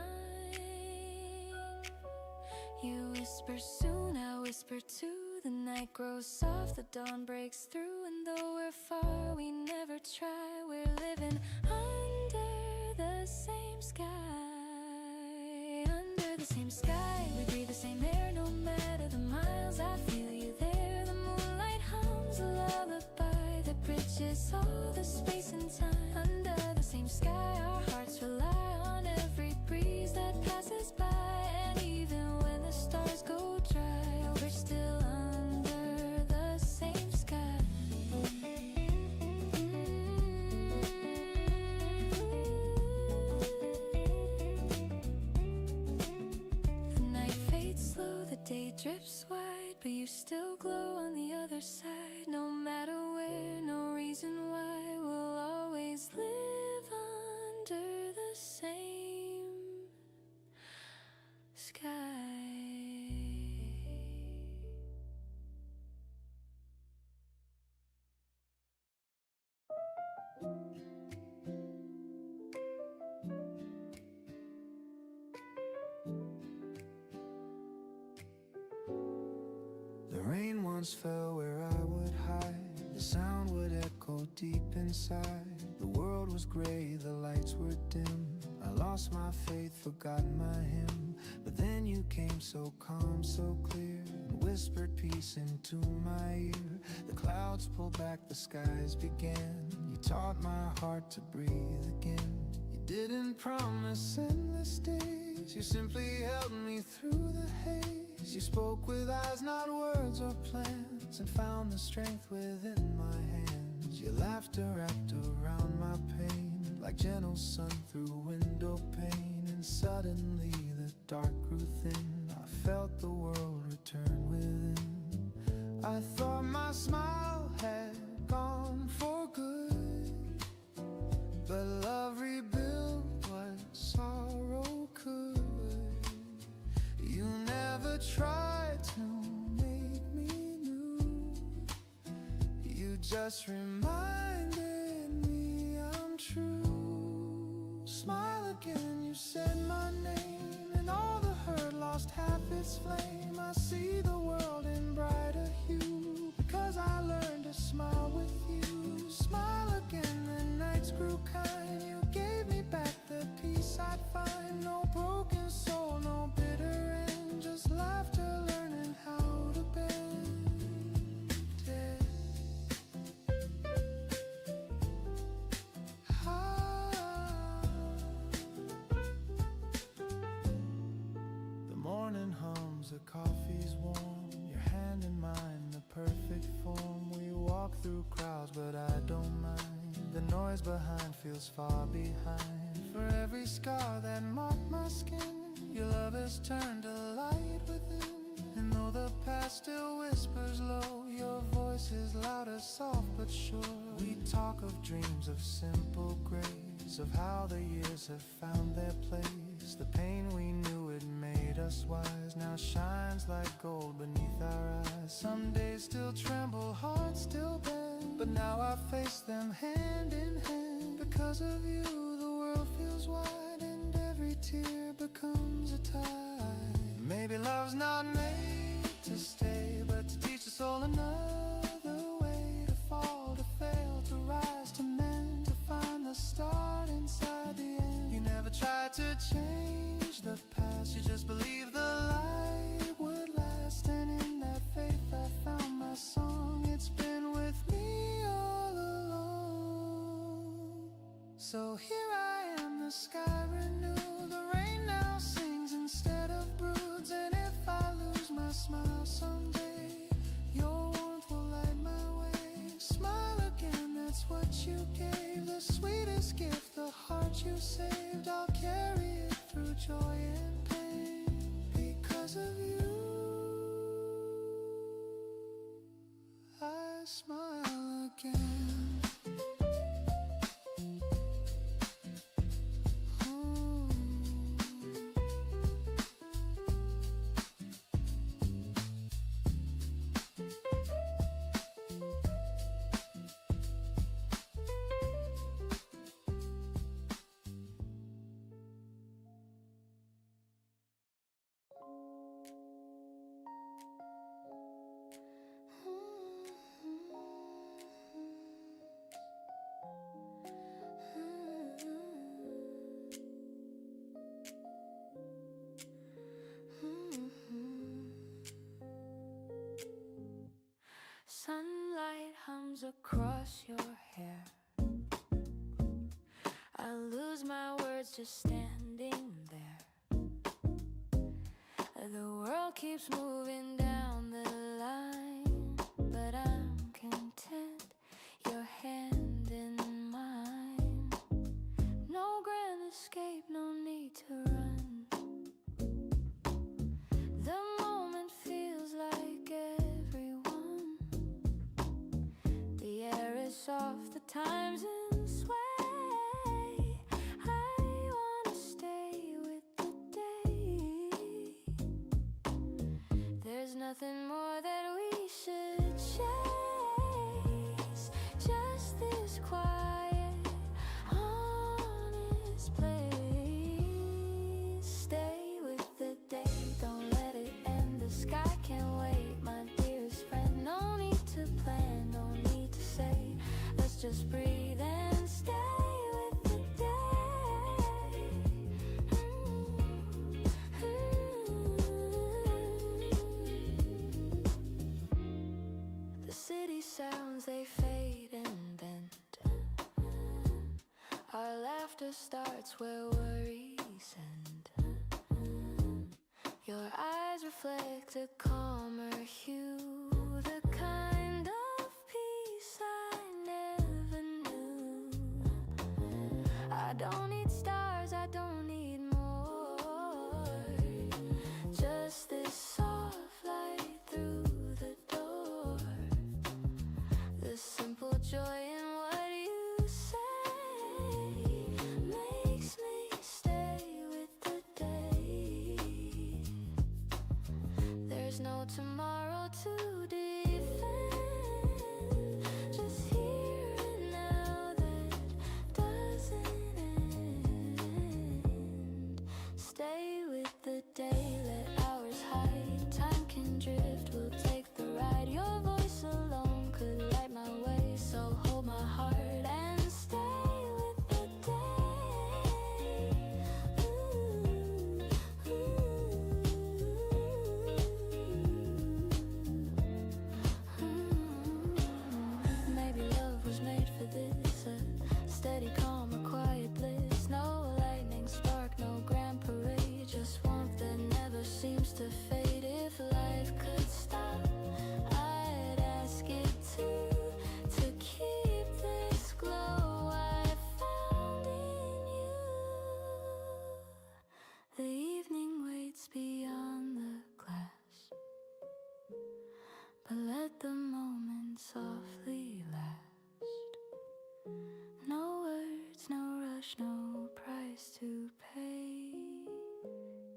You whisper soon, I whisper too. The night grows soft, the dawn breaks through. And though we're far, we never try. We're living under the same sky. Under the same sky, we breathe the same air. No matter the miles, I feel you there. The moonlight hums a lullaby that bridges all the space and time. Under the same sky, our hearts rely on every breeze that passes by. And even when the stars go dry, we're still under the same sky. The night fades slow, the day drips wide, but you still glow on the other side. No matter where, no reason why, we'll always live under the same sky.
The rain once fell where I would hide. The sound would echo deep inside. The world was gray, the lights were dim. I lost my faith, forgot my hymn. But then you came so calm, so clear, and whispered peace into my ear. The clouds pulled back, the skies began. You taught my heart to breathe again. You didn't promise endless days, you simply held me through the haze. You spoke with eyes, not words or plans, and found the strength within my hands. Your laughter wrapped around my pain, like gentle sun through window pane. And suddenly the dark grew thin, I felt the world return within. I thought my smile had gone for good, but love rebuilt what sorrow could. You never tried to make me new, you just reminded me I'm true. Smile again, you said my name, and all the heard lost half its flame. I see the world in brighter hue because I learned to smile with you. Smile again, the nights grew kind. You gave me back the peace I'd find. No broken soul, no bitter end, just laughter, learning how to bend it. The morning hums, the coffee's warm, your hand in mine, the perfect form. We walk through crowds, but I don't mind. The noise behind feels far behind. For every scar that marked my skin, your love has turned to light within. And though the past still whispers low, your voice is louder, soft but sure. We talk of dreams of simple grace, of how the years have found their place. The pain we knew had made us wise now shines like gold beneath our eyes. Some days still tremble, hearts still bend, but now I face them hand in hand. Because of you, the world feels wide, and every tear becomes a tide. Maybe love's not made to stay, but to teach us all another way. To fall, to fail, to rise, to mend, to find the start inside the end. You never tried to change the past, you just believed the light would last. And in that faith I found my song. It's been with me all along. So here I am, the sky renewed, the rain now sings instead of broods. And if I lose my smile someday, your warmth will light my way. Smile again, that's what you gave, the sweetest gift, the heart you saved. I'll carry it through joy and pain. Because of you, I smile again.
Sunlight hums across your hair. I lose my words just standing there. The world keeps moving down the line, but I'm content, your hand in mine. No grand escape, no need to run. The moment feels like everyone. The air is soft, the time's in sway. I wanna stay with the day. There's nothing more that we should chase. Just this quiet, honest place. Stay with the day, don't let it end. The sky can't wait, my dearest friend. No need to plan, no need to say. Let's just breathe and stay with the day. The city sounds, they fade and bend. Our laughter starts where worries end. Your eyes reflect a calmer hue, the kind of peace I never knew. to pay,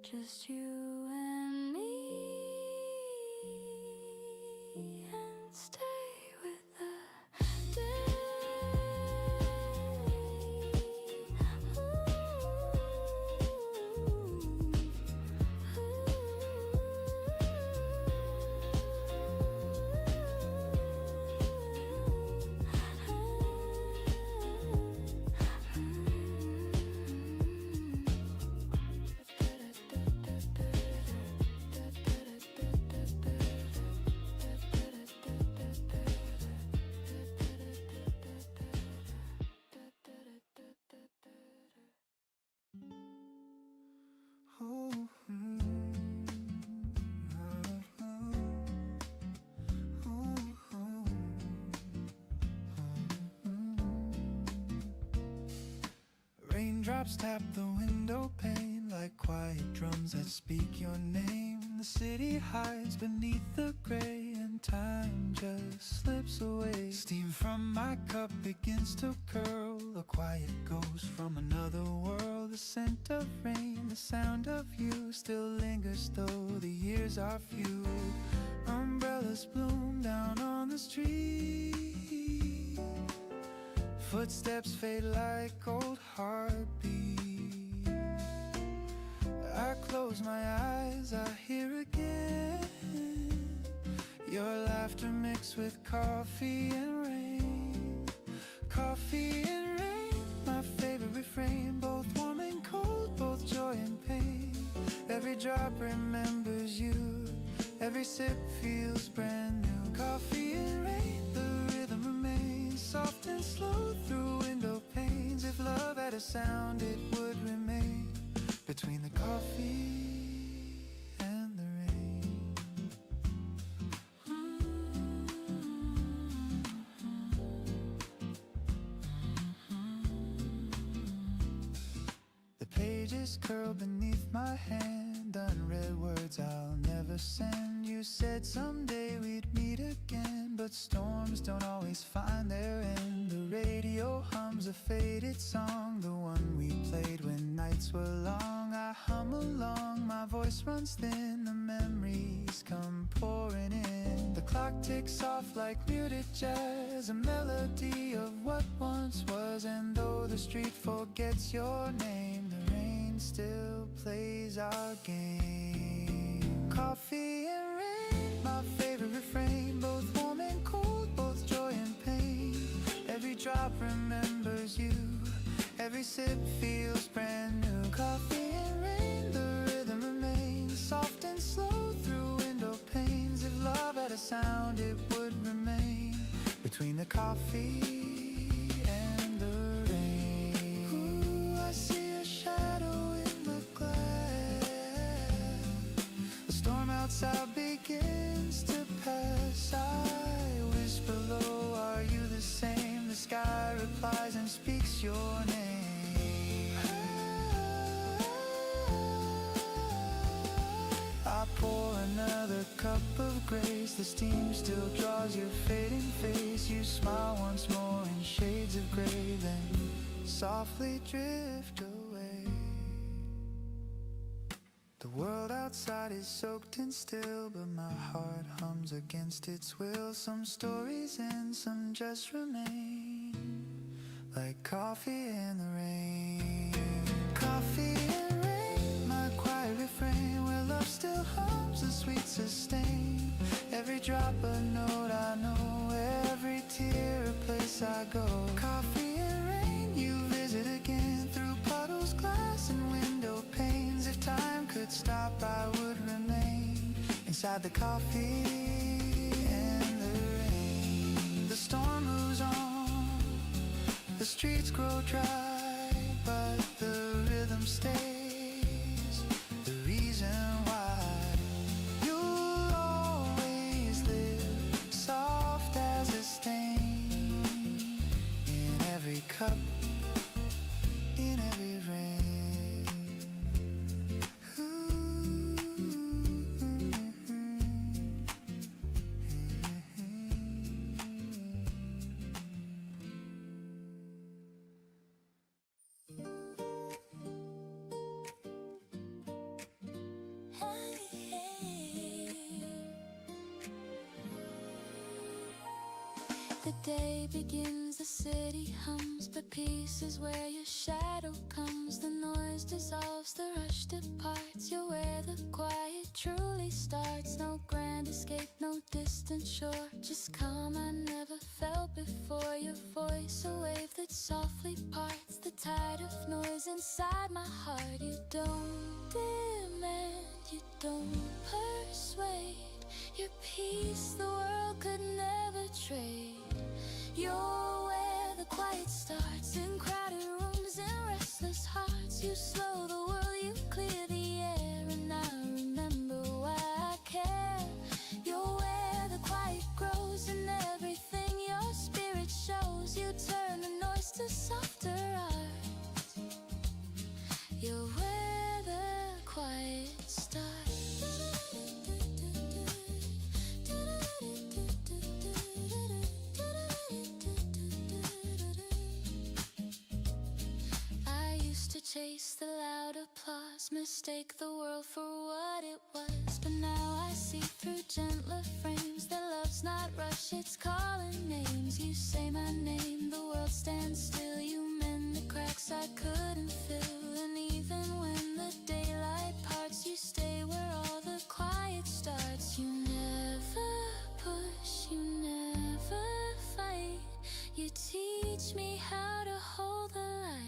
just you and me, and stay with the day.
Raindrops tap the window pane like quiet drums that speak your name. The city hides beneath the gray and time just slips away. Steam from my cup begins to curl, a quiet ghost from another world. The scent of rain, the sound of you still lingers though the years are few. Umbrellas bloom down on the street, footsteps fade like old heartbeats. I close my eyes, I hear again your laughter mixed with coffee and rain. Coffee and rain, my favorite refrain. Both warm and cold, both joy and pain. Every drop remembers you, every sip feels brand new. Coffee and rain, the rhythm remains soft and slow through window panes. If love had a sound, it would remain between the coffee and the rain. The pages curl beneath my hand, unread words I'll never send. You said someday we'd meet again, but storms don't always find their end. The radio hums a faded song, the one we played when nights were long. I hum along, my voice runs thin, the memories come pouring in. The clock ticks off like muted jazz, a melody of what once was. And though the street forgets your name, the rain still plays our game. Coffee and rain, my favorite refrain. Both warm and cold, both joy and pain. Every drop remembers you, every sip feels brand new. Coffee and rain, the rhythm remains soft and slow through window panes. If love had a sound, it would remain between the coffee and the rain. Ooh, I see a shadow in the glass. The storm outside begins to pass. I whisper low, are you the same? The sky replies and speaks your name. I pour another cup of grace. The steam still draws your fading face. You smile once more in shades of gray, then softly drift away. The world outside is soaked and still, but my heart hums against its will. Some stories end, some just remain, like coffee in the rain. Coffee and rain, my quiet refrain, where love still hums a sweet sustain. Every drop a note I know, every tear a place I go. Coffee and rain, you visit again through puddles, glass and window panes. If time could stop, I would remain inside the coffee and the rain. The storm moves on, the streets grow dry, but the rhythm stays. The reason why you'll always live soft as a stain in every cup, in every rain.
day begins, the city hums, but peace is where your shadow comes. The noise dissolves, the rush departs. You're where the quiet truly starts. No grand escape, no distant shore, just calm I never felt before. Your voice, a wave that softly parts the tide of noise inside my heart. You don't demand, you don't persuade. Your peace the world could never trade. You're where the quiet starts, in crowded rooms and restless hearts. You slow the world, you clear the air, and I remember why I care. You're where the quiet grows, and everything your spirit shows. You turn the noise to softer art. You're where the quiet starts. Chase the loud applause, mistake the world for what it was. But now I see through gentler frames that love's not rush, it's calling names. You say my name, the world stands still. You mend the cracks I couldn't fill. And even when the daylight parts, you stay where all the quiet starts. You never push, you never fight. You teach me how to hold the light.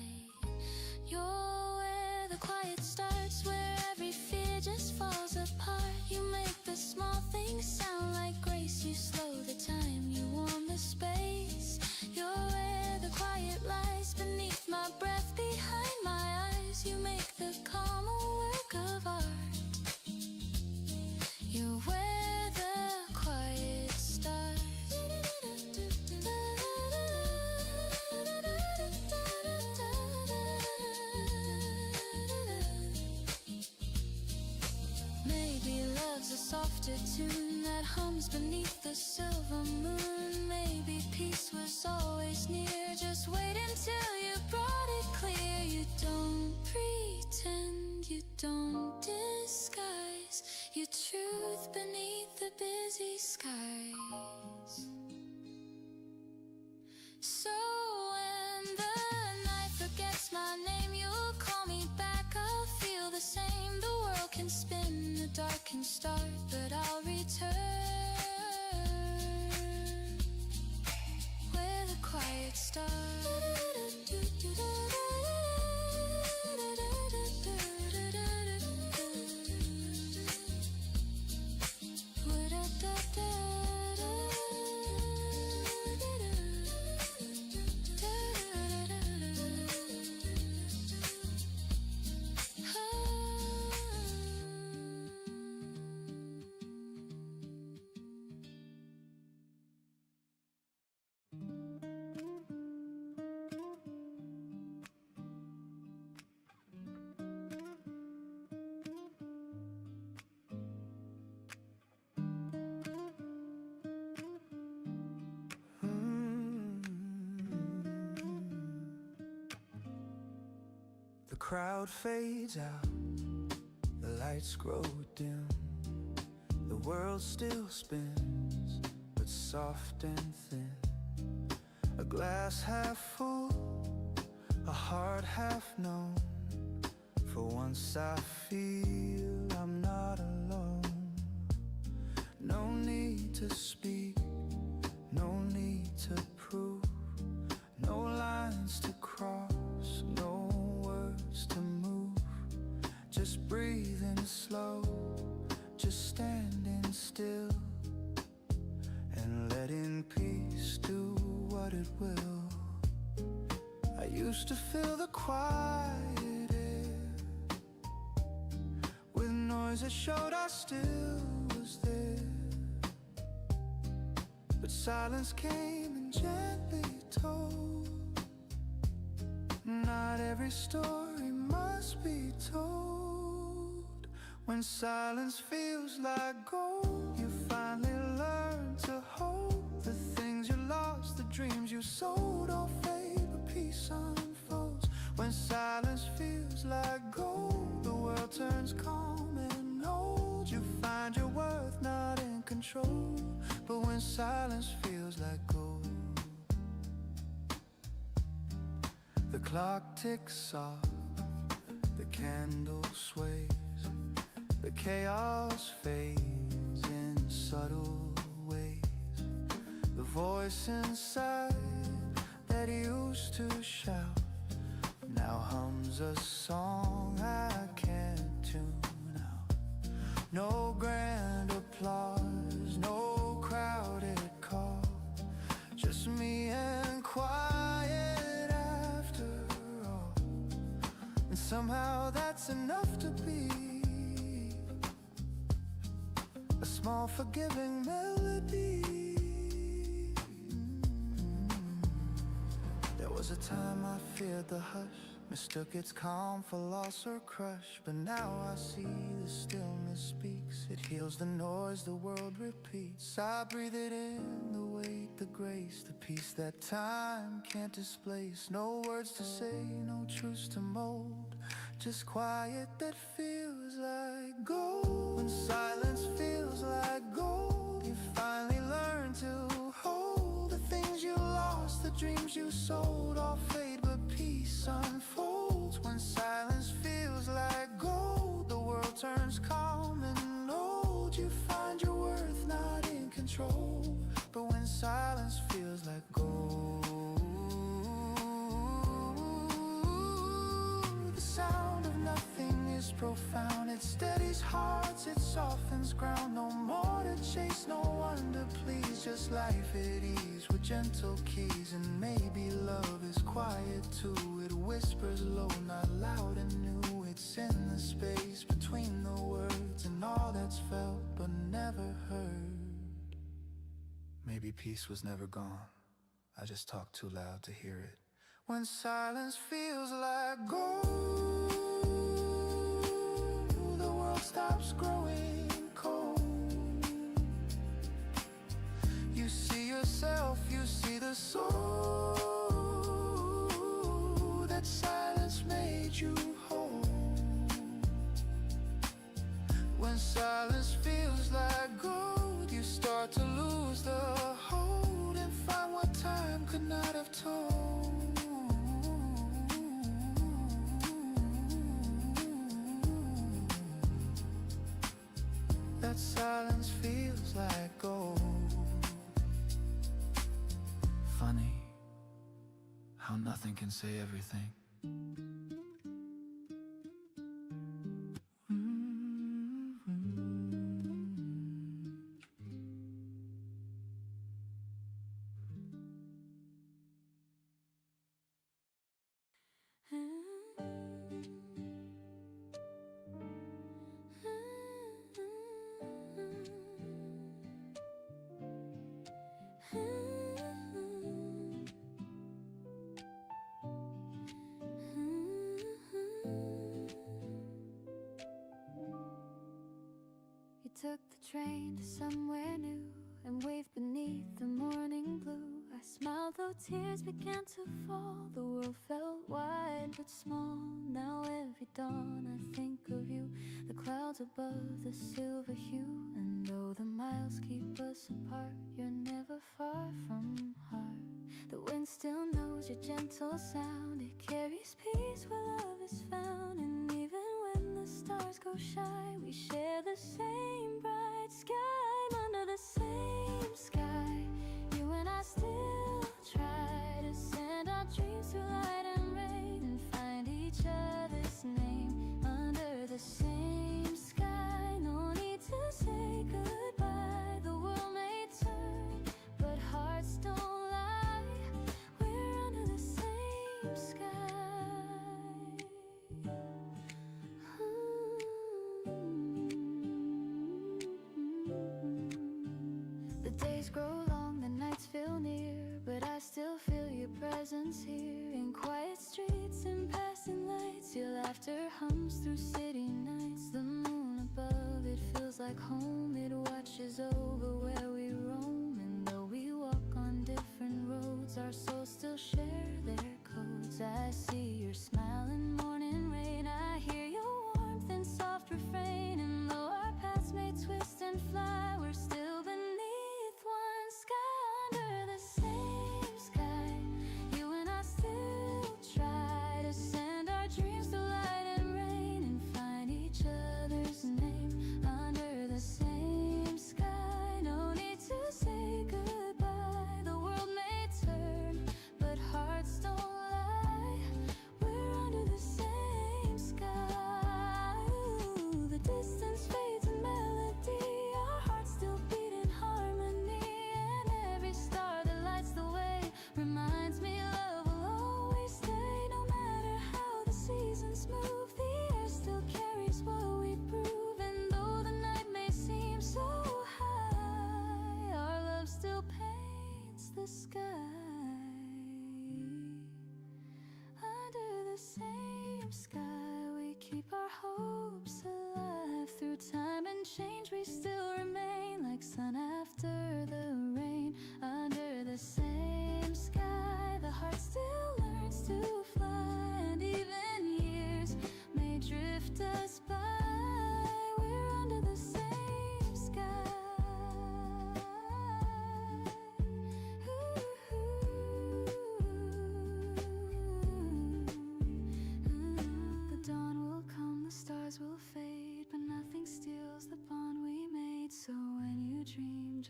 You're where the quiet starts, where every fear just falls apart. You make the small things sound like grace. You slow the time, you warm the space. You're where the quiet lies, beneath my breath, behind my eyes. You make the calm a work of art. You're where the quiet starts. A softer tune that hums beneath the silver moon. Maybe peace was always near, just wait until you brought it clear. You don't pretend, you don't disguise your truth beneath the busy skies. So when the night forgets my name, you'll call me back, I'll feel the same. The world can spin, the dark can start, but I'll return where the quiet starts.
The crowd fades out, the lights grow dim. The world still spins, but soft and thin. A glass half full, a heart half known. For once I feel I'm not alone. No need to speak, no need to prove. No lines to cross, no words to move. Just breathing slow, just standing still, and letting peace do what it will. I used to fill the quiet air with noise that showed I still was there. But silence came and gently told, not every story must be told. When silence feels like gold, you finally learn to hold the things you lost, the dreams you sold. All fade, but peace unfolds. When silence feels like gold, the world turns calm and old. You find your worth not in control, but when silence feels like gold, The clock ticks off, the candle sways, the chaos fades in subtle ways. The voice inside that used to shout now hums a song I can't tune out. No grand applause, no crowded call, just me and quiet after all. And somehow that's enough to be a small forgiving melody. There was a time I feared the hush, mistook its calm for loss or crush. But now I see the stillness speaks, it heals the noise the world repeats. I breathe it in, the weight, the grace, the peace that time can't displace. No words to say, no truths to mold, just quiet that feels like gold. When silence feels like gold, you finally learn to hold the things you lost, the dreams you sold, all fade but peace unfolds. When silence feels like gold, the world turns calm and old. You find your worth not in control, but when silence feels like gold, the sound of nothing is profound. It steadies hearts, it softens ground. No more to chase, no one to please, just life at ease with gentle keys. And maybe love is quiet too, it whispers low, not loud and new. It's in the space between the words and all that's felt but never heard. Maybe peace was never gone, I just talked too loud to hear it. When silence feels like gold, the world stops growing cold. You see yourself, you see the soul that silence made you whole. When silence feels like gold, you start to lose the hold and find what time could not have told. That silence feels like gold. Funny how nothing can say everything.
You took the train to somewhere new and waved beneath the morning blue. I smiled though tears began to fall. The world felt wide but small. Now every dawn I think of you, the clouds above the silver hue. And though the miles keep us apart, you're never far from heart. The wind still knows your gentle sound. It carries peace where love is found. And even when the stars go shy, we share the same bright sky. Under the same sky, you and I still try to send our dreams through light and rain and find each other's name. Under the same sky, no need to say goodbye. The world may turn, but hearts don't lie. We're under the same sky. The days grow long, the nights feel near, but I still feel your presence here. In quiet streets and passing lights, your laughter hums through city nights. The moon above, it feels like home. It watches over where we roam. And though we walk on different roads, our souls still share their codes. I see your smile in morning rain, I hear your warmth and soft refrain. And though our paths may twist and fly, we're still beneath one sky. Under the same sky, you and I still try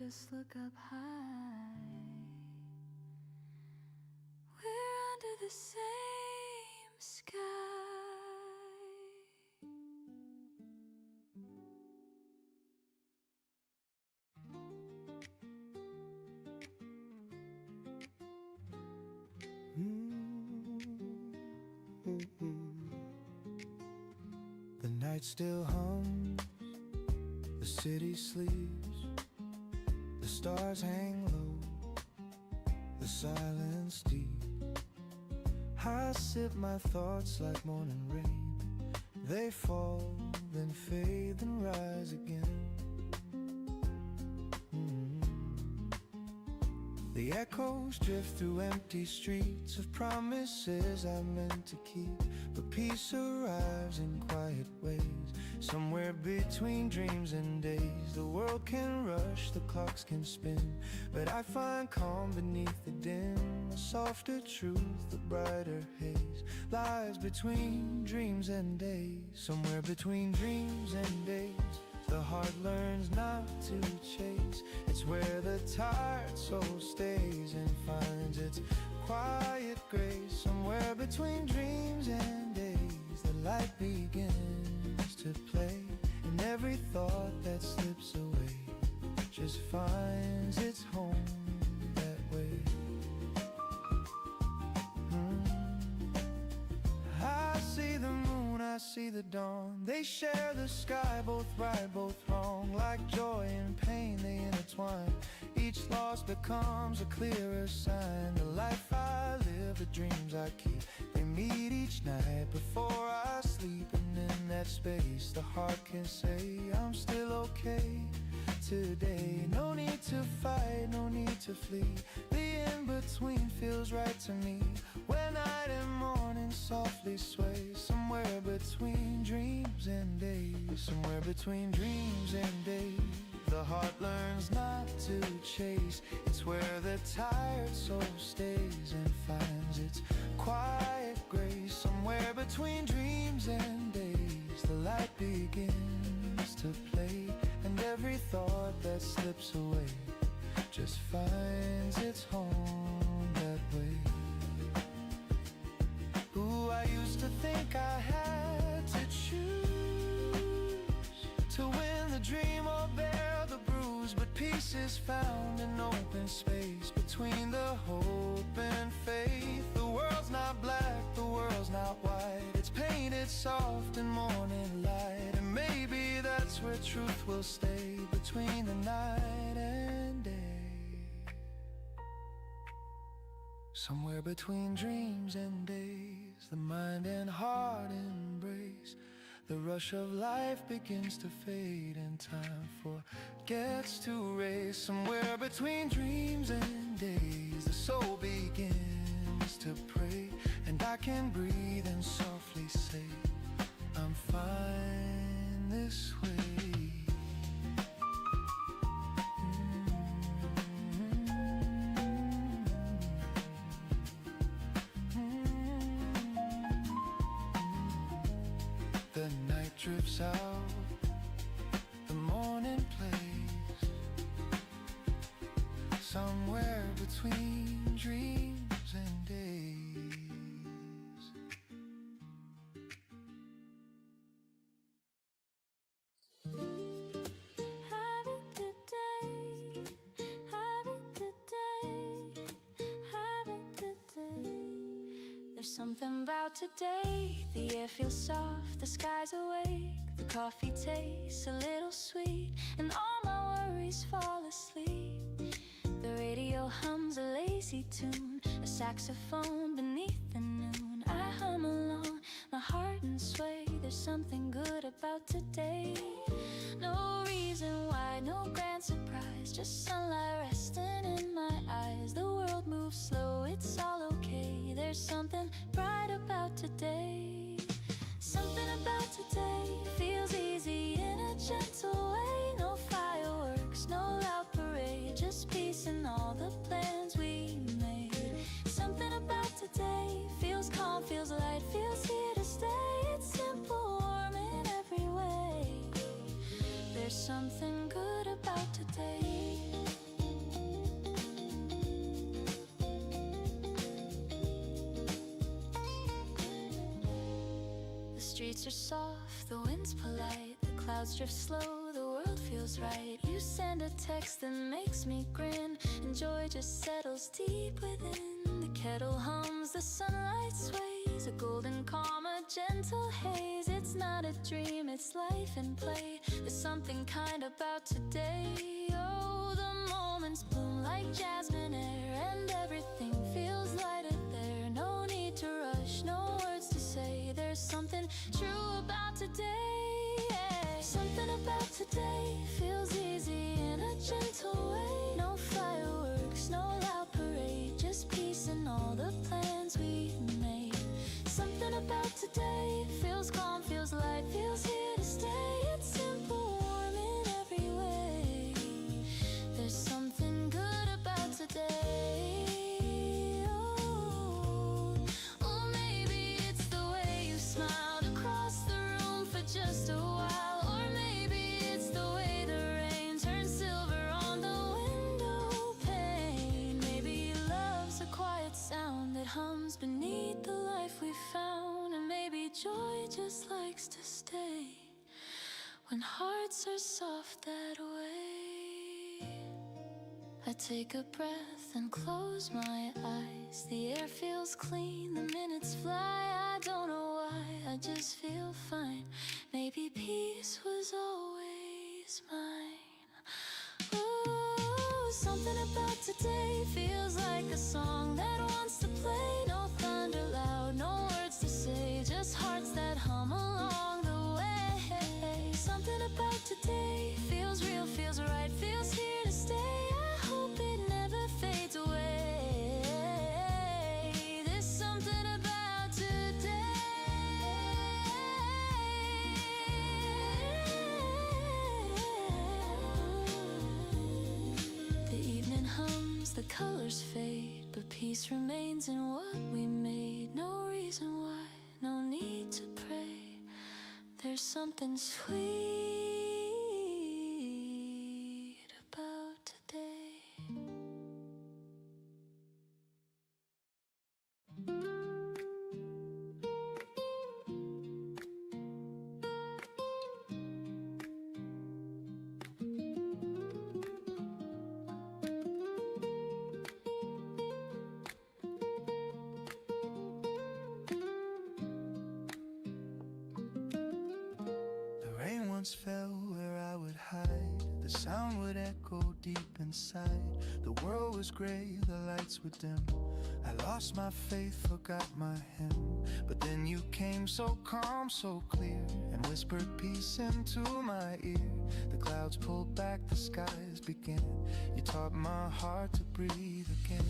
just look up high. We're under the same sky.
The night still hums, the city sleeps, the stars hang low, the silence deep. I sip my thoughts like morning rain. They fall, then fade, then rise again. The echoes drift through empty streets of promises I meant to keep. But peace arrives in quiet ways, somewhere between dreams and days. The world can rush, the clocks can spin, but I find calm beneath the dim. A softer truth, the brighter haze lies between dreams and days. Somewhere between dreams and days, the heart learns not to chase. It's where the tired soul stays and finds its quiet grace. Somewhere between dreams and days, the light begins to play, and every thought that slips away just finds its home that way. I see the moon, I see the dawn. They share the sky, both right, both wrong. Like joy and pain, they intertwine. Each loss becomes a clearer sign. The life I live, the dreams I keep, they meet each night before I sleep. And in that space, the heart can say, I'm still okay today. No need to fight, no need to flee. The in-between feels right to me, when night and morning softly sway. Somewhere between dreams and days, somewhere between dreams and days, the heart learns not to chase. It's where the tired soul stays and finds its quiet grace. Somewhere between dreams and days, the light begins to play, and every thought that slips away just finds its home that way. Ooh, I used to think I had to choose to win the dream or bear the bruise, but peace is found in open space between the hope and faith. The world's not black, the world's not white, it's painted soft in morning light. And maybe that's where truth will stay, between the night and day. Somewhere between dreams and days, the mind and heart embrace. The rush of life begins to fade, and time forgets to race. Somewhere between dreams and days, the soul begins to pray, and I can breathe and softly say, I'm fine this way. The night drifts out, the morning plays, somewhere between dreams and days.
Have a good day, have a good day, have a good day. There's something about today, the air feels soft, the sky's awake, the coffee tastes a little sweet, and all my worries fall asleep. The radio hums a lazy tune, a saxophone beneath the noon. I hum along, my heart and sway. There's something good about today. No reason why, no grand surprise, just sunlight resting in my eyes. The world moves slow, it's all okay. There's something bright about today. Something about today feels easy in a gentle way. No fireworks, no loud parade, just peace in all the plans we made. Something about today feels calm, feels light, feels here to stay. It's simple, warm in every way. There's something good about today. streets are soft, the wind's polite, the clouds drift slow, the world feels right. You send a text that makes me grin, and joy just settles deep within. The kettle hums, the sunlight sways, a golden calm, a gentle haze. It's not a dream, it's life and play. There's something kind about today. Oh, the moments bloom like jasmine air, and everything feels lighter there. No need to rush, no words to say. There's something true about today. Something about today feels easy in a gentle way. No fireworks, no loud parade, just peace in all the plans we made. Something about today feels calm, feels light, feels here to stay. It's simple, warm in every way. There's something good about today. Oh, maybe it's the way you smiled across the room for just a while. Or maybe it's the way the rain turns silver on the window pane. Maybe love's a quiet sound that hums beneath the life we found. And maybe joy just likes to stay when hearts are soft that way. I take a breath and close my eyes. The air feels clean, the minutes fly. I don't know why, I just feel fine. Maybe peace was always mine. Ooh, something about today feels like a song that wants to play. No thunder loud, no words to say, just hearts that hum along the way. Something about today feels real, feels right, feels here to stay. I hope it never fades away. There's something about today. The evening hums, the colors fade, but peace remains in what we made. No reason why, no need to pray. There's something sweet about today.
The rain once fell where I would hide. The sound would echo deep inside. The world was gray, the lights were dim. I lost my faith, forgot my hymn. But then you came so calm, so clear, and whispered peace into my ear. The clouds pulled back, the skies began. You taught my heart to breathe again.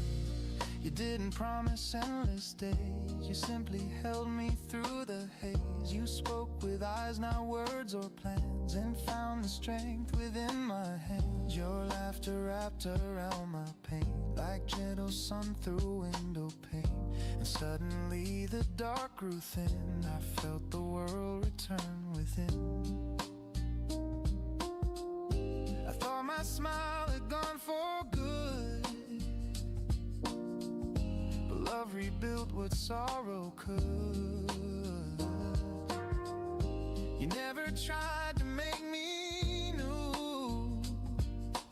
You didn't promise endless days, you simply held me through the haze. You spoke with eyes, not words or plans, and found the strength within my hands. Your laughter wrapped around my pain, like gentle sun through window pane. And suddenly the dark grew thin, I felt the world return within. I thought my smile had gone for good, but love rebuilt what sorrow could. You never tried to make me new,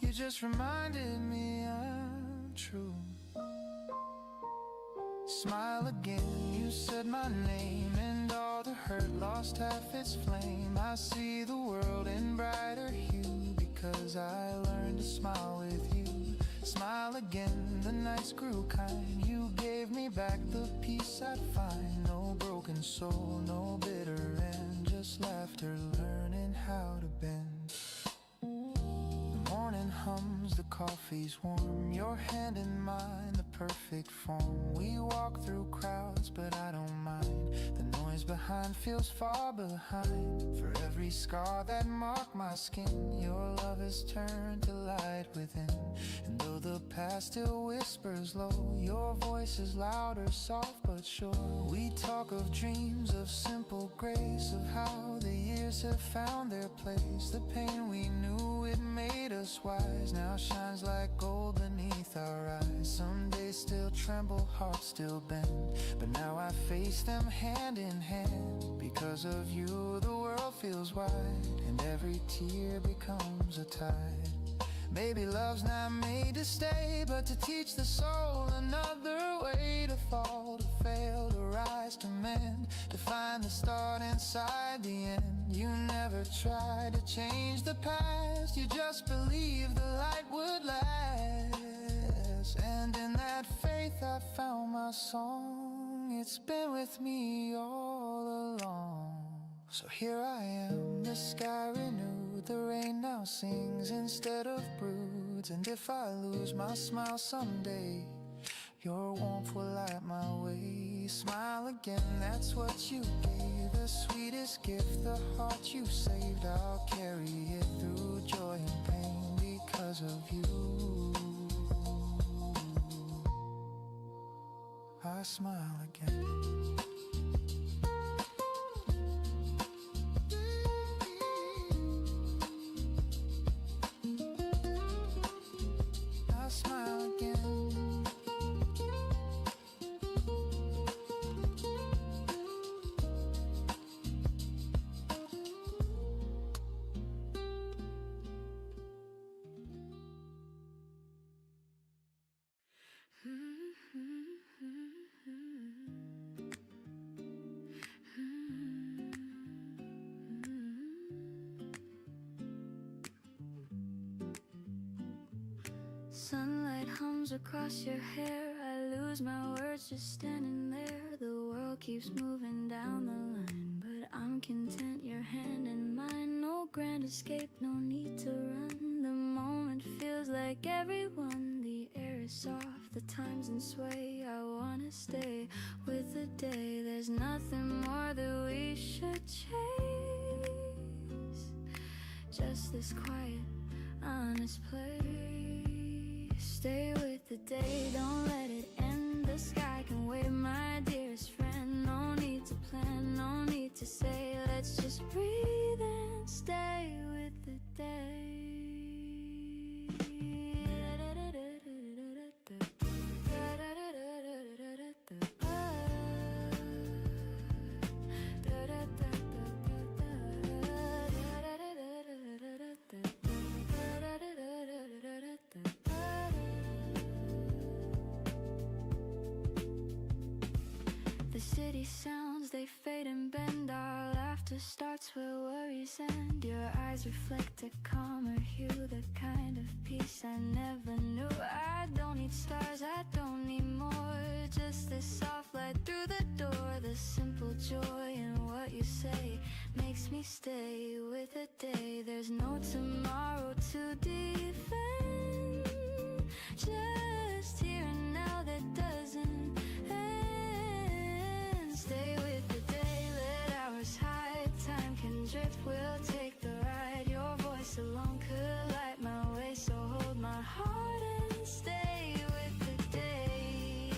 you just reminded me I'm true. Smile again, you said my name, and all the hurt lost half its flame. I see the world in brighter hue, because I learned to smile with you. Smile again, the nights grew kind. You gave me back the peace I'd find. No broken soul, no bitter end, just laughter learning how to bend. The morning hums, the coffee's warm, your hand in mine, the perfect form. We walk through crowds, but I don't mind. The noise behind feels far behind. For every scar that marked my skin, your love has turned to light within. And though the past still whispers low, your voice is louder, soft but sure. We talk of dreams, of simple grace, of how the years have found their place. The pain we knew, it made us wise, now shines like gold beneath our eyes. Some days still tremble, hearts still bend, but now I face them hand in hand. second. Because of you, the world feels wide, and every tear becomes a tide. Maybe love's not made to stay, but to teach the soul another way to fall, to fail, to rise, to mend, to find the start inside the end. You never tried to change the past, you just believed the light would last. And in that faith I found my song, it's been with me all along. So here I am, the sky renewed, the rain now sings instead of broods. And if I lose my smile someday, your warmth will light my way. Smile again, that's what you gave, the sweetest gift, the heart you saved. I'll carry it through joy and pain because of you. I smile again. I smile again.
Sunlight hums across your hair. I lose my words just standing there. The world keeps moving down the line, but I'm content, your hand in mine. No grand escape, no need to run. The moment feels like everyone. The air is soft, the time's in sway. I wanna stay with the day. There's nothing more that we should chase. Just this quiet, honest place. Stay with the day, don't let it end. The sky can wait, my dearest friend. No need to plan, no need to say. Let's just breathe and stay with the day. The city sounds, they fade and bend. Our laughter starts where worries end. Your eyes reflect a calmer hue, the kind of peace I never knew. I don't need stars, I don't need more. Just this soft light through the door. The simple joy in what you say makes me stay with the day. There's no tomorrow to defend. Just here and now that doesn't end. Stay with the day, let hours hide. Time can drift, we'll take the ride. Your voice alone could light my way. So hold my heart and stay with the day.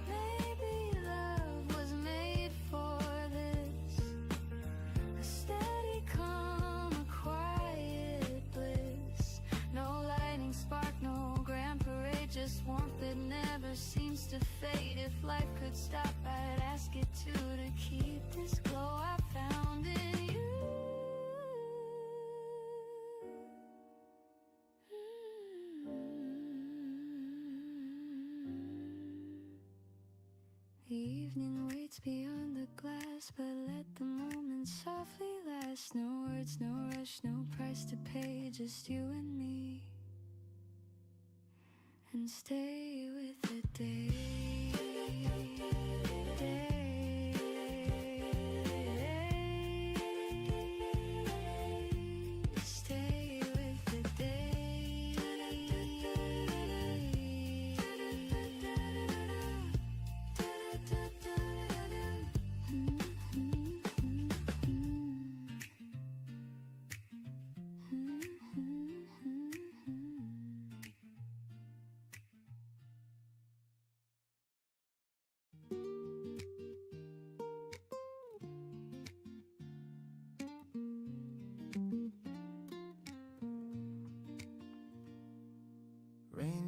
Maybe love was made for this. A steady calm, a quiet bliss. No lightning spark, no grand parade, just warmth that never seems to fade. If life could stop, I'd ask it to keep this glow I found in you. The evening waits beyond the glass, but let the moment softly last. No words, no rush, no price to pay, just you and me. And stay with the day. Stay with the day.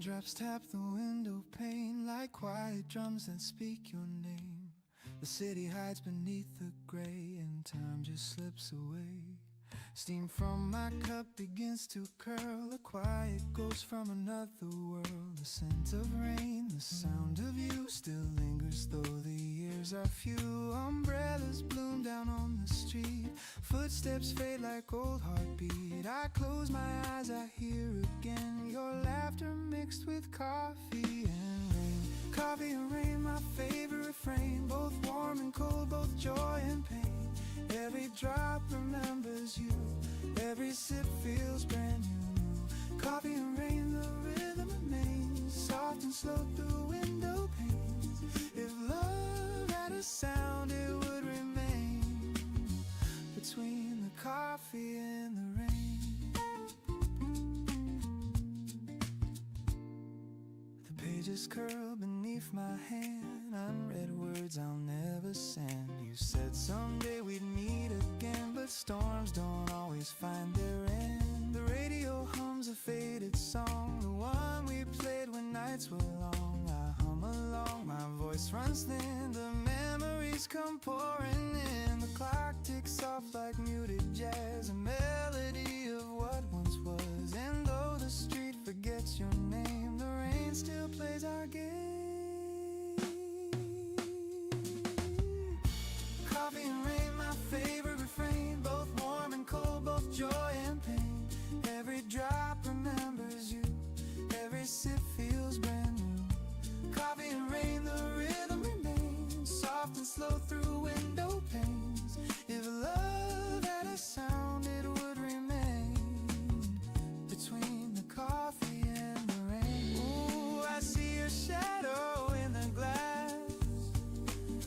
Raindrops tap the window pane like quiet drums that speak your name. The city hides beneath the gray and time just slips away. Steam from my cup begins to curl, a quiet ghost from another world. The scent of rain, the sound of you still lingers though the years are few. Umbrellas bloom down on the street, footsteps fade like old heartbeat. I close my eyes, I hear again your laughter mixed with coffee and rain. Coffee and rain, my favorite refrain, both warm and cold, both joy and pain. Every drop remembers you, every sip feels brand new. Coffee and rain, the rhythm remains soft and slow through window panes. If love had a sound, it would remain between the coffee and the rain. The pages curl beneath my hand, unread words I'll never send. You said someday we'd meet again, but storms don't always find their end. The radio hums a faded song, the one we played when nights were long. I hum along, my voice runs thin, the memories come pouring in. The clock ticks off like muted jazz, a melody of what once was. And though the street forgets your name, the rain still plays our game. Coffee and rain, my favorite refrain, both warm and cold, both joy and pain. Every drop remembers you, every sip feels brand new. Coffee and rain, the rhythm remains soft and slow through window panes. If love had a sound, it would remain between the coffee and the rain. Ooh, I see your shadow in the glass.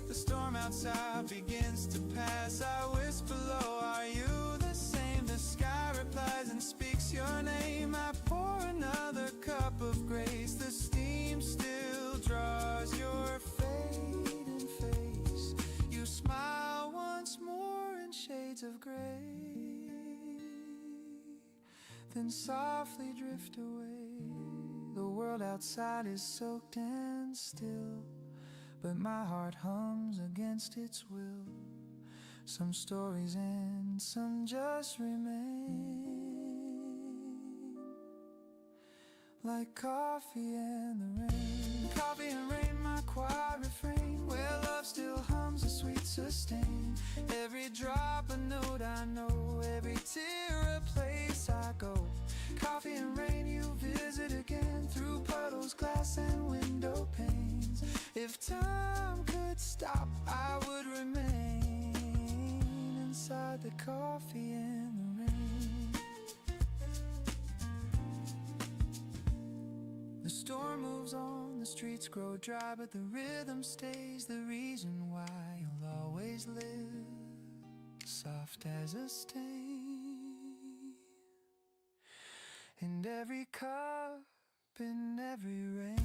The storm outside begins to pass. I whisper low, are you the same? The sky replies and speaks your name. I pour another cup of grace. The steam still draws your fading face. You smile once more in shades of gray, then softly drift away. The world outside is soaked and still, but my heart hums against its will. Some stories end, some just remain, like coffee and the rain. Coffee and rain, my quiet refrain, where love still hums a sweet sustain. Every drop a note I know, every tear a place I go. Coffee and rain, you visit again through puddles, glass and window panes. If time could stop, I would remain inside the coffee and the rain. The storm moves on, the streets grow dry, but the rhythm stays, the reason why you'll always live soft as a stain in every cup, in every rain.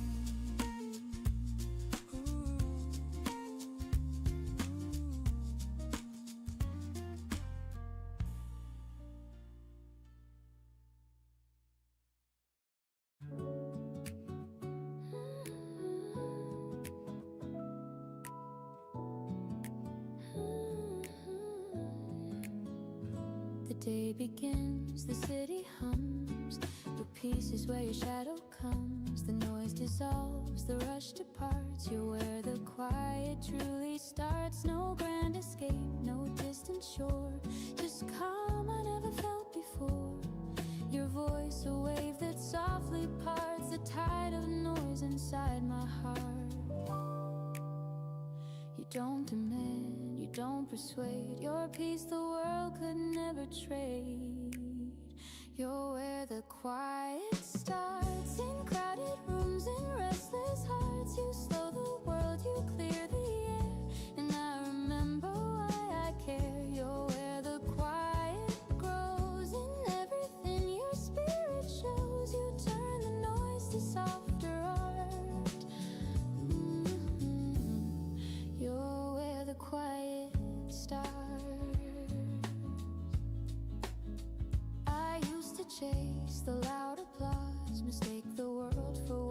The day begins, the city hums, your peace is where your shadow comes. The noise dissolves, the rush departs, you're where the quiet truly starts. No grand escape, no distant shore, just calm I never felt before. Your voice, a wave that softly parts the tide of noise inside my heart. You don't demand, you don't persuade, your peace the world could never trade. You're where the quiet starts, in crowded rooms and restless hearts. You slow the world, you clear the air, and I remember why I care. You're where the quiet grows, in everything your spirit shows. You turn the noise to softer art. You're where the quiet starts. I used to chase the loud applause, mistake the world for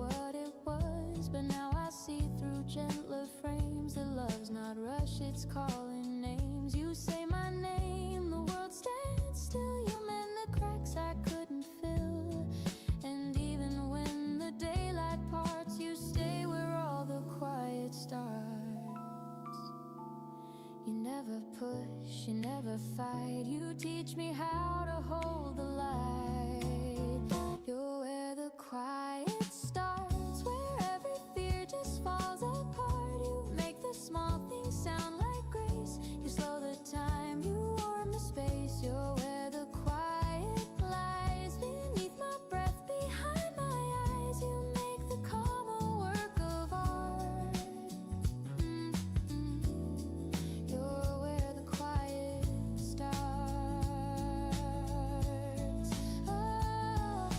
fight. You teach me how to hold the light. You're where the quiet starts, where every fear just falls apart. You make the small things sound like grace. You slow the time, you warm the space. You're where the quiet lies, beneath my breath, behind my eyes. You make the calm a work of art. You're where the quiet starts. Oh,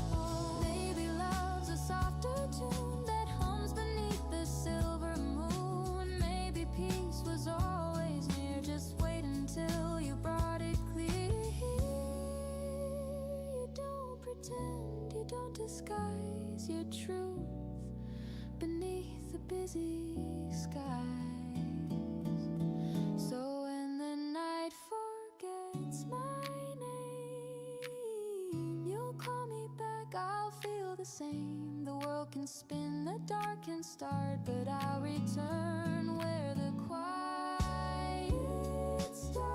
maybe love's a softer tune that hums beneath the silver moon. Maybe peace was always near, just wait until you brought it clear. You don't pretend, you don't disguise your truth beneath the busy skies. So when the night forgets my name, you'll call me back, I'll feel the same. The world can spin, the dark can start, but I'll return where the quiet starts.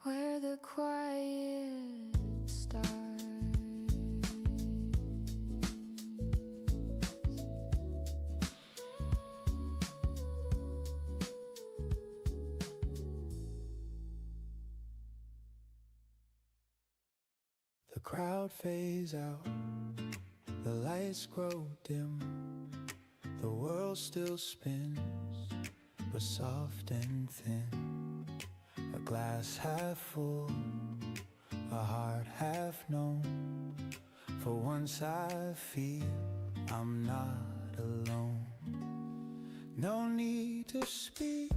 Where the quiet starts.
The crowd fades out, the lights grow dim. The world still spins, but soft and thin. A glass half full, a heart half known. For once I feel I'm not alone. No need to speak,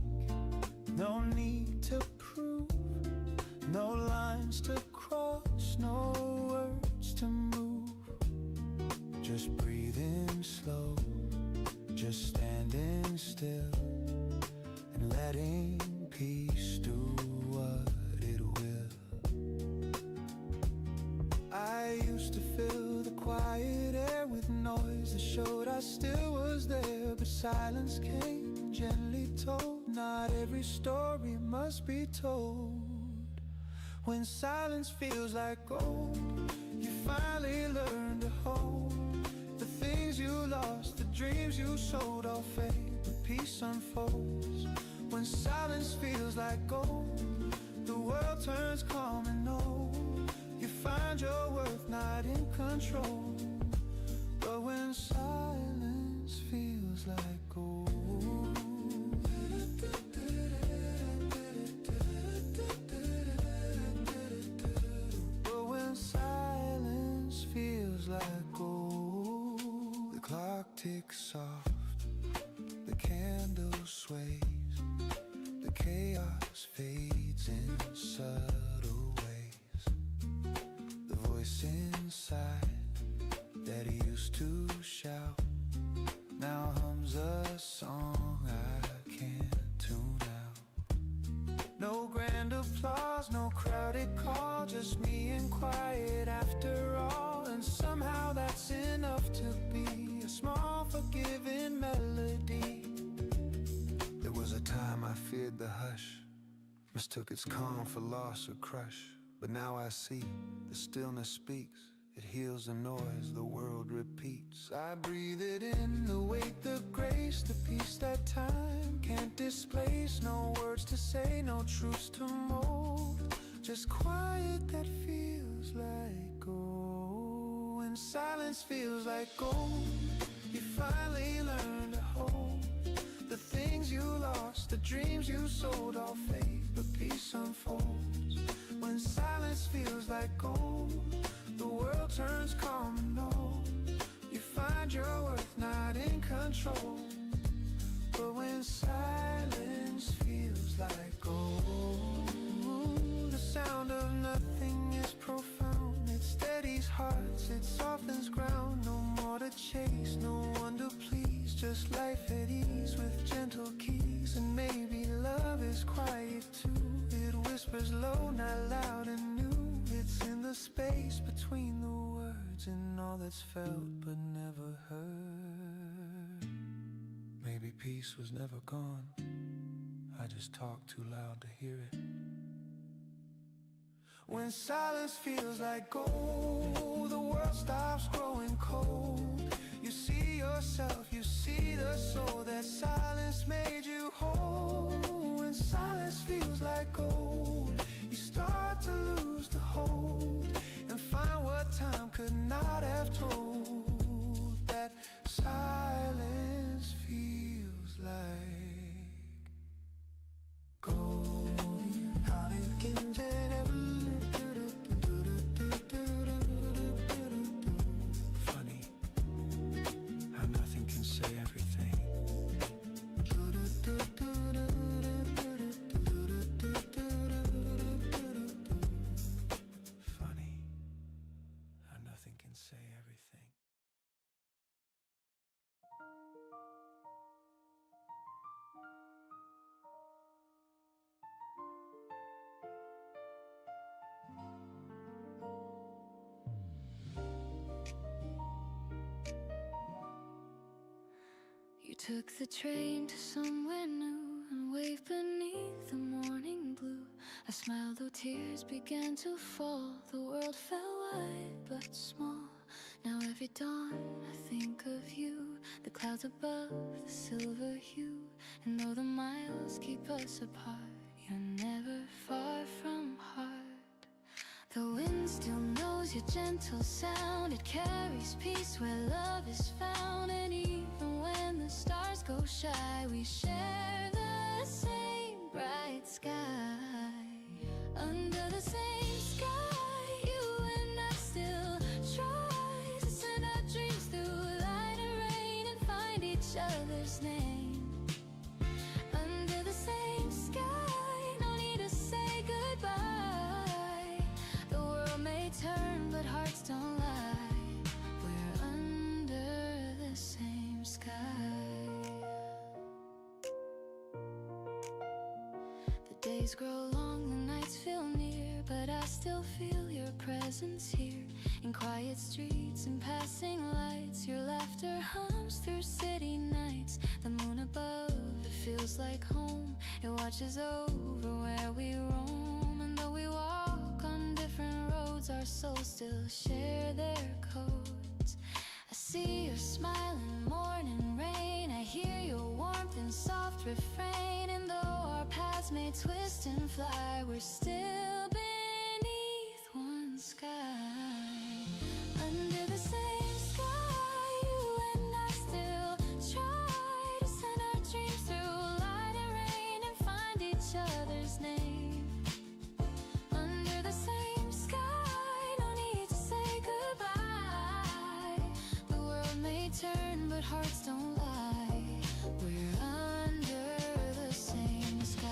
no need to prove, no lines to cross, no words to move. Just breathing slow, just standing still, and letting peace do what it will. I used to fill the quiet air with noise that showed I still was there, but silence came gently told. Not every story must be told. When silence feels like gold, you finally learn to hold the things you lost, the dreams you sold, all fade, but peace unfolds. When silence feels like gold, the world turns calm and old. You find your worth not in control. But when silence feels like gold, but when silence feels like gold, the clock ticks soft, the candle sways, the chaos fades in subtle ways. The voice inside that used to shout now hums a song I can't tune out. No grand applause, no crowded call, just me and quiet after all. And somehow that's enough to be a small forgiving melody. There was a time I feared the hush, mistook its calm for loss or crush. But now I see the stillness speaks, it heals the noise, the world repeats. I breathe it in, the weight, the grace, the peace that time can't displace. No words to say, no truths to mold, just quiet that feels like gold. When silence feels like gold, you finally learn to hold the things you lost, the dreams you sold, all fade, but peace unfolds. When silence feels like gold, the world turns calm and old. You find your worth not in control. But when silence feels like gold, the sound of nothing is profound. It steadies hearts, it softens ground. No more to chase, no one to please, just life at ease with gentle keys. And maybe love is quiet too. It whispers low, not loud and new. It's in the space between the words words in all that's felt but never heard. Maybe peace was never gone, I just talked too loud to hear it. When silence feels like gold, the world stops growing cold. You see yourself, you see the soul that silence made you whole. When silence feels like gold, you start to lose the hold and find what time could not have told. That silence feels like gold. Funny how nothing can say everything. Funny how nothing can say everything.
You took the train to somewhere new and waved beneath the morning blue. I smiled though tears began to fall. The world felt wide but small. Now every dawn I think of you, the clouds above, the silver hue. And though the miles keep us apart, you're never far from heart. The wind still knows your gentle sound. It carries peace where love is found. And even when the stars go shy, we share the same bright sky. Under the same sky, you and I still try to send our dreams through light and rain and find each other's name. Under the same sky, no need to say goodbye. The world may turn, but hearts don't lie. We're under the same sky. The days grow long, the nights feel near, but I still feel your presence here. In quiet streets and passing lights, your laughter hums through city nights. The moon above, it feels like home. It watches over where we roam. And though we walk on different roads, our souls still share their codes. I see your smile in morning rain. I hear your warmth in soft refrain. And though our paths may twist and fly, we're still beneath one sky. Under the same sky, you and I still try to send our dreams through light and rain and find each other's name. Under the same sky, no need to say goodbye. The world may turn, but hearts don't lie. We're under the same sky.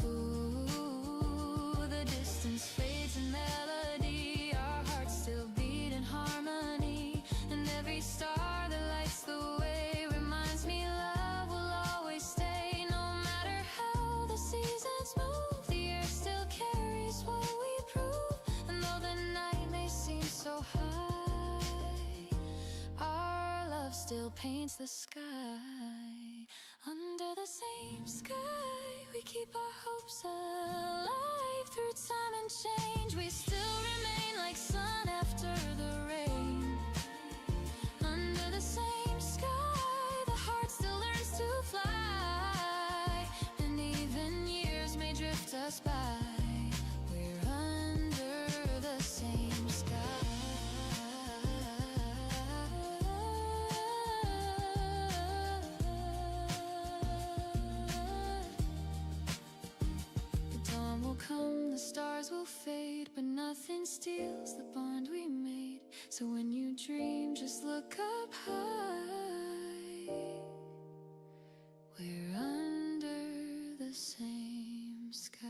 Ooh, the distance fades in melody. Our hearts still beat in harmony. And every star that lights the way reminds me love will always stay. No matter how the seasons move, the air still carries what we prove. And though the night may seem so high, our love still paints the sky. Under the same sky, we keep our hopes alive. Through time and change, we still remain like sun after the rain. Under the same sky, the heart still learns to fly. And even years may drift us by, we're under the same sky. The dawn will come, the stars will fade, but nothing steals the bond we made. So when you dream, just look up high. We're under the same sky.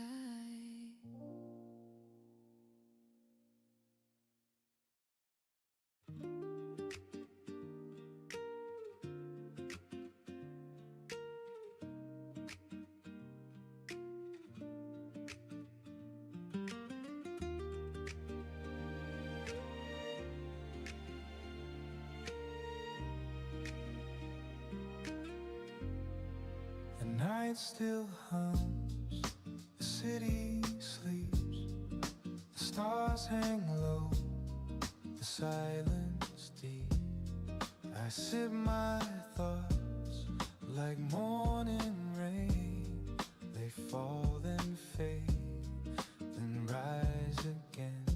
night still hums, the city sleeps, the stars hang low, the silence deep. I sip my thoughts like morning rain. They fall then fade, then rise again.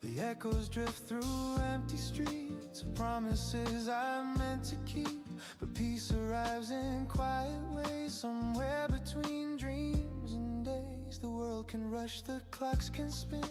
The echoes drift through empty streets, promises I meant to keep. But peace arrives in quiet ways, somewhere between dreams and days. The world can rush, the clocks can spin,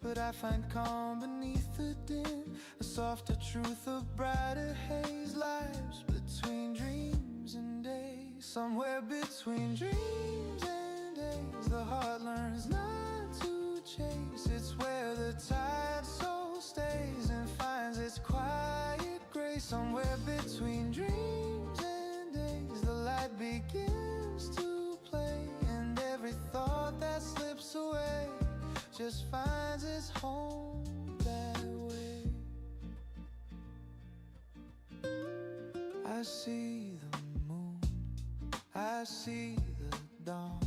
but I find calm beneath the din. A softer truth, a brighter haze, lives between dreams and days. Somewhere between dreams and days, the heart learns not to chase. It's where the tired soul stays and finds its quiet grace. Somewhere between dreams and days, the light begins to play, and every thought that slips away just finds its home that way. I see the moon, I see the dawn.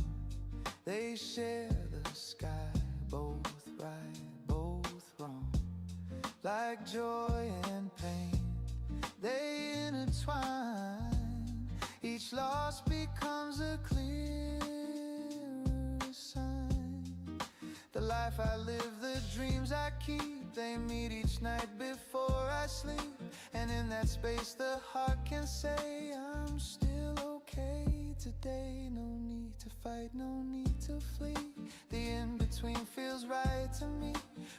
They share the sky, both right, both wrong. Like joy and pain, they intertwine. Each loss becomes a clearer sign. The life I live, the dreams I keep, they meet each night before I sleep. And in that space the heart can say, I'm still okay today. No need to fight, no need to flee. The in-between feels right to me,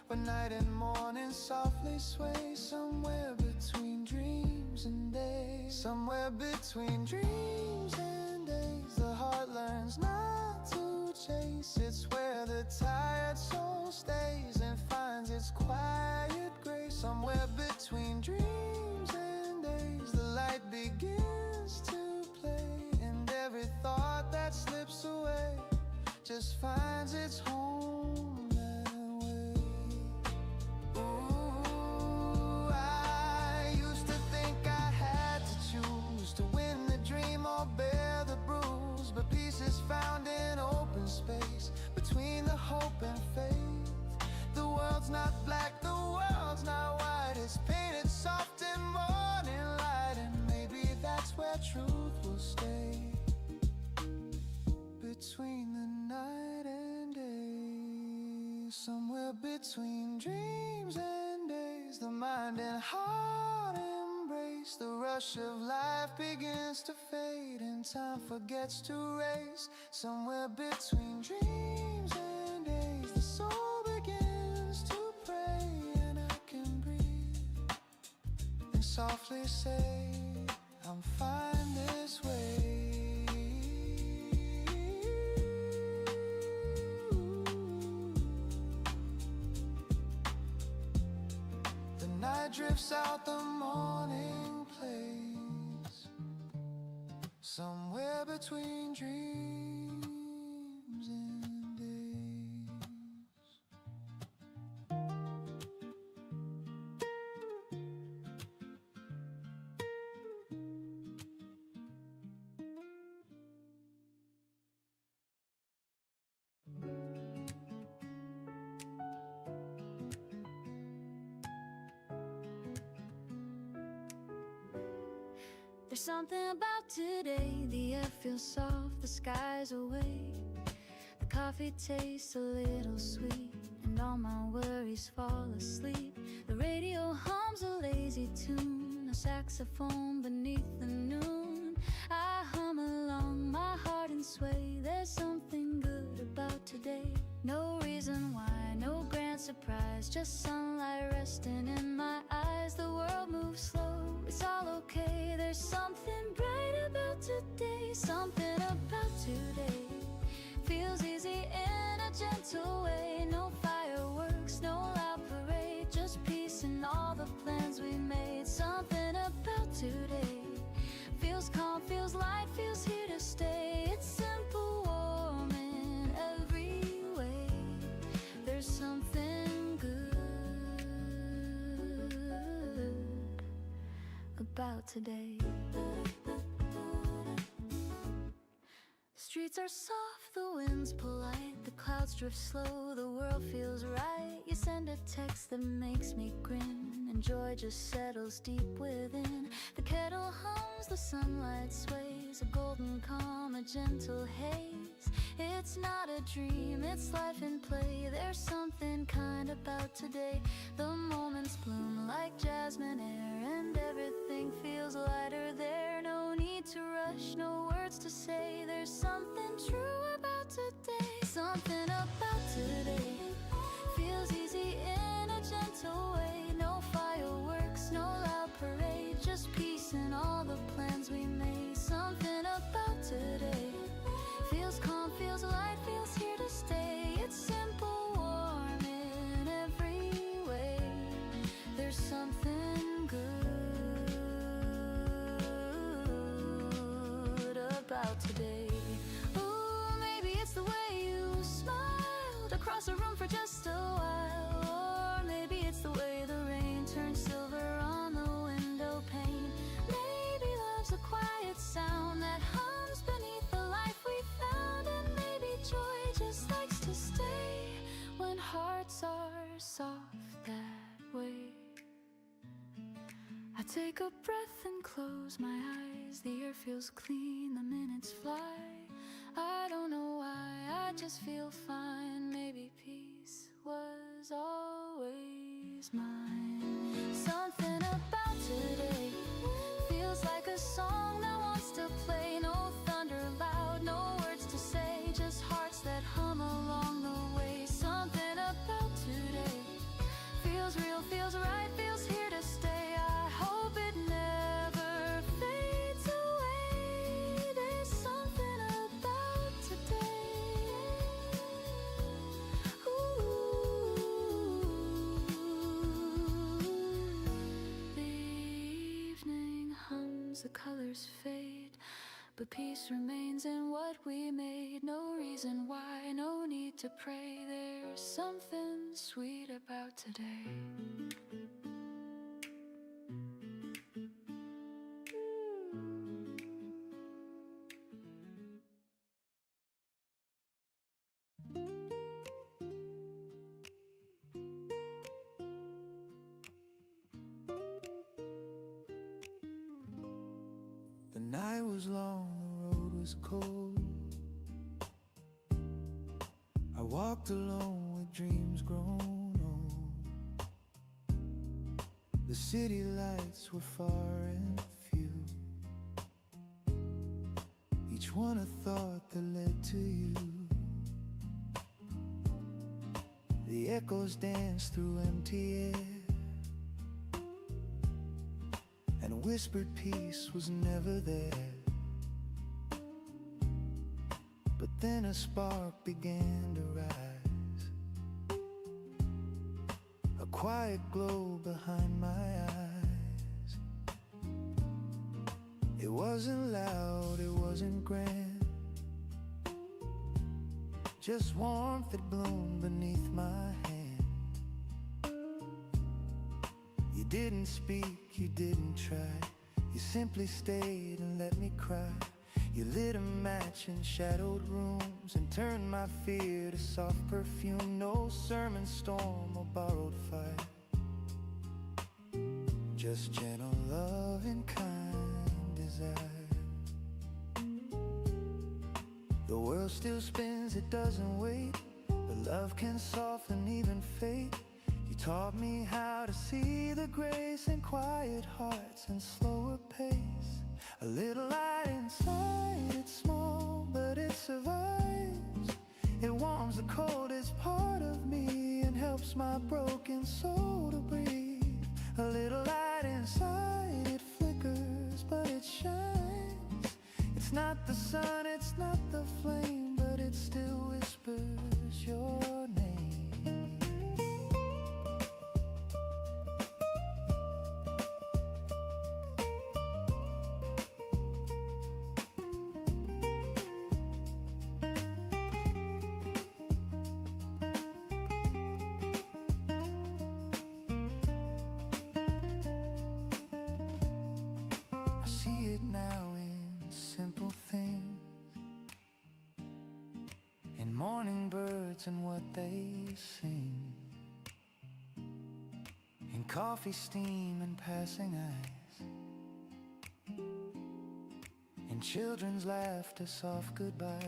when night and morning softly sway. Somewhere between dreams and days, somewhere between dreams and days, the heart learns not to chase. It's where the tired soul stays and finds its quiet grace. Somewhere between dreams and days, the light begins to play, and every thought that slips away just finds its home that way. Ooh, I used to think I had to choose to win the dream or bear the bruise, but peace is found in open space between the hope and faith. The world's not black, the world's not white, it's painted soft in morning light, and maybe that's where truth will stay. Between the night and day, somewhere between dreams and days, the mind and heart embrace. The rush of life begins to fade, and time forgets to race. Somewhere between dreams and days, the soul begins to pray, and I can breathe and softly say, I'm fine this way. The night drifts out, the morning plays, somewhere between dreams and days.
There's something about today, the air feels soft, the sky's awake. The coffee tastes a little sweet, and all my worries fall asleep. The radio hums a lazy tune, a saxophone beneath the noon. I hum along, my heart in sway. There's something good about today. No reason why, no grand surprise, just sunlight resting in my eyes. The world moves slow, it's all okay. There's something bright about today, something about today feels easy in a gentle way. No fireworks, no loud parade, just peace in all the plans we made. Something about today feels calm, feels light, feels here to stay. It's simple, warm in every way. There's something good about today. streets are soft, the wind's polite, the clouds drift slow, the world feels right. You send a text that makes me grin, and joy just settles deep within. The kettle hums, the sunlight sways, a golden calm, a gentle haze. It's not a dream, it's life in play. There's something kind about today. The moments bloom like jasmine air, and everything feels lighter there. No need to rush, no words to say. There's something true about today. Something about today feels easy in a gentle way. No fireworks, no loud parade, just peace in all the plans we made. Something about today feels calm, feels light, feels here to stay. It's simple, warm in every way. There's something good about today. Ooh, maybe it's the way you smiled across a room for just a while. Or maybe it's the way the rain turns silver on the window pane. Maybe love's a quiet sound that hums beneath the life we found. And maybe joy just likes to stay when hearts are soft that way. I take a breath and close my eyes. The air feels clean, the minutes fly. I don't know why, I just feel fine. Maybe peace was always mine. Something about today feels like a song that wants to play. No thunder loud, no words to say, just hearts that hum along the way. Something about today feels real, feels right, feels here to stay. I hope it never fades away. There's something about today. Ooh. The evening hums, the colors fade, but peace remains in what we made. No reason why, no need to pray. There's something sweet about today.
The night was long, the road was cold. I walked alone with dreams grown old. The city lights were far and few, each one a thought that led to you. The echoes danced through empty air, and whispered peace was never there. But then a spark began to rise, a quiet glow behind my eyes. It wasn't loud, it wasn't grand, just warmth that bloomed beneath my hand. You didn't speak, you didn't try, you simply stayed and let me cry. You lit a match in shadowed rooms and turned my fear to soft perfume. No sermon storm or borrowed fire, just gentle love and kind desire. The world still spins, it doesn't wait, but love can soften even fate. You taught me how to see the grace in quiet hearts and slower pace. A little light inside, it's small, but it survives. It warms the coldest part of me and helps my broken soul to breathe. A little light inside, it flickers, but it shines. It's not the sun, it's not the flame, but it still whispers your name. I see it now in simple things, words and what they sing, in coffee steam and passing eyes, in children's laughter, soft goodbyes.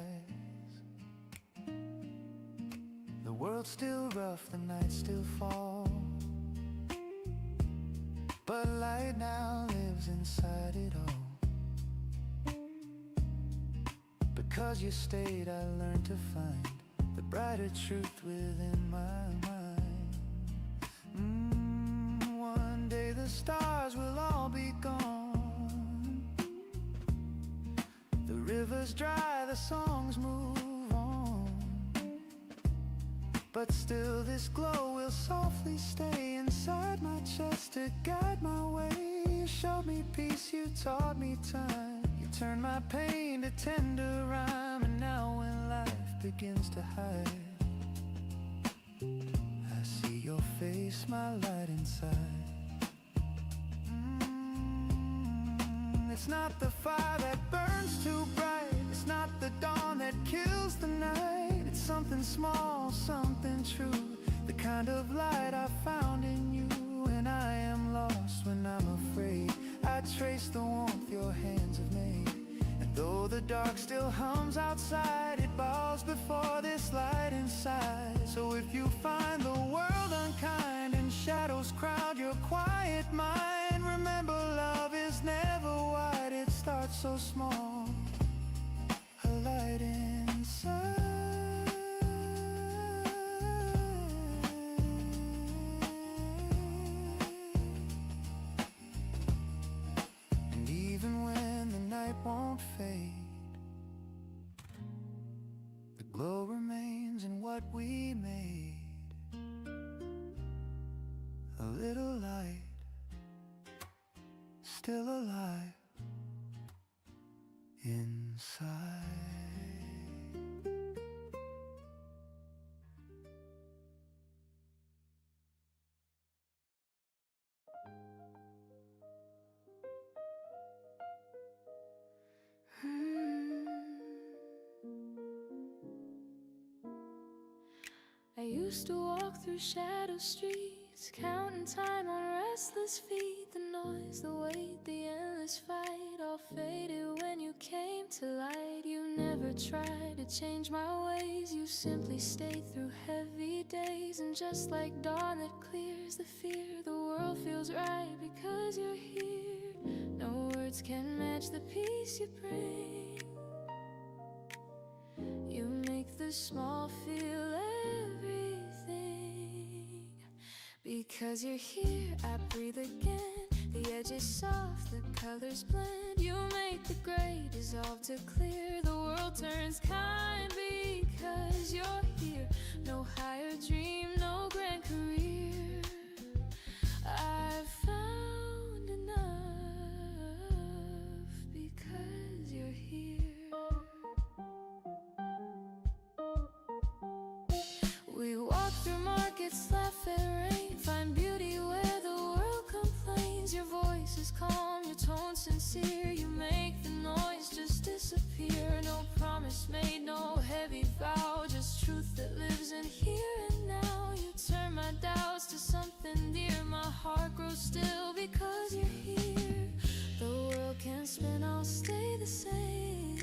The world's still rough, the nights still fall, but light now lives inside it all. Because you stayed, I learned to find the brighter truth within my mind. One day the stars will all be gone, the rivers dry, the songs move on, but still this glow will softly stay inside my chest to guide my way. You showed me peace, you taught me time, you turned my pain to tender rhyme. And now when life begins to hide, I see your face, my light inside. It's not the fire that burns too bright, it's not the dawn that kills the night. It's something small, something true, the kind of light I found in you. When I am lost, when I'm afraid, I trace the warmth your hands have made. And though the dark still hums outside, it bows before this light inside. So if you find the world unkind and shadows crowd your quiet mind, remember love is never wide, it starts so small, a light inside. And even when the night won't fade, the glow remains in what we made. A little light, still alive inside.
I used to walk through shadow streets, counting time on restless feet. The noise, the weight, the endless fight all faded when you came to light. You never tried to change my ways, you simply stayed through heavy days. And just like dawn that clears the fear, the world feels right because you're here. No words can match the peace you bring. You make the small feel everything. Because you're here, I breathe again. The edge is soft, the colors blend. You make the gray dissolve to clear. The world turns kind because you're here. No higher dream, no grand career. I've found enough because you're here. We walk through markets, laugh at rain, find beauty where the world complains. Your voice is calm, your tone sincere. You make the noise just disappear. No promise made, no heavy vow, just truth that lives in here and now. You turn my doubts to something dear. My heart grows still because you're here. The world can spin, I'll stay the same.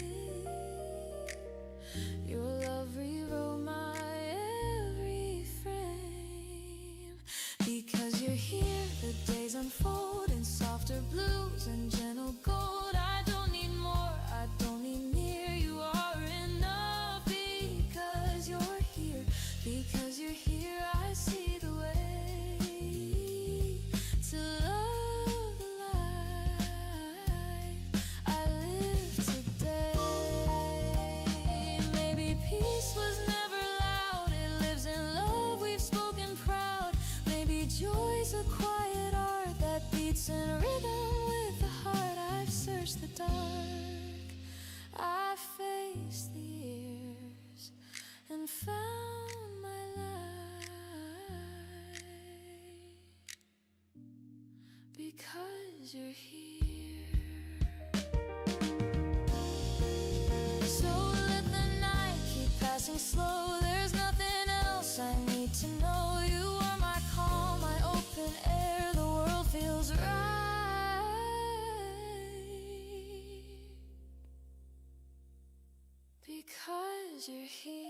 Your love rewrote my every frame. Because you're here, the days unfold in softer blues and gentle gold. I don't need more, I don't need near. You are enough because you're here. Because you're here, I see the way to love the life I live today. Maybe peace was never loud, it lives in love, we've spoken proud. Maybe joy's a quiet art that beats in rhythm with the heart. I've searched the dark, I've faced the years and found my light. Because you're here. So let the night keep passing slow. There's nothing 'cause you're here.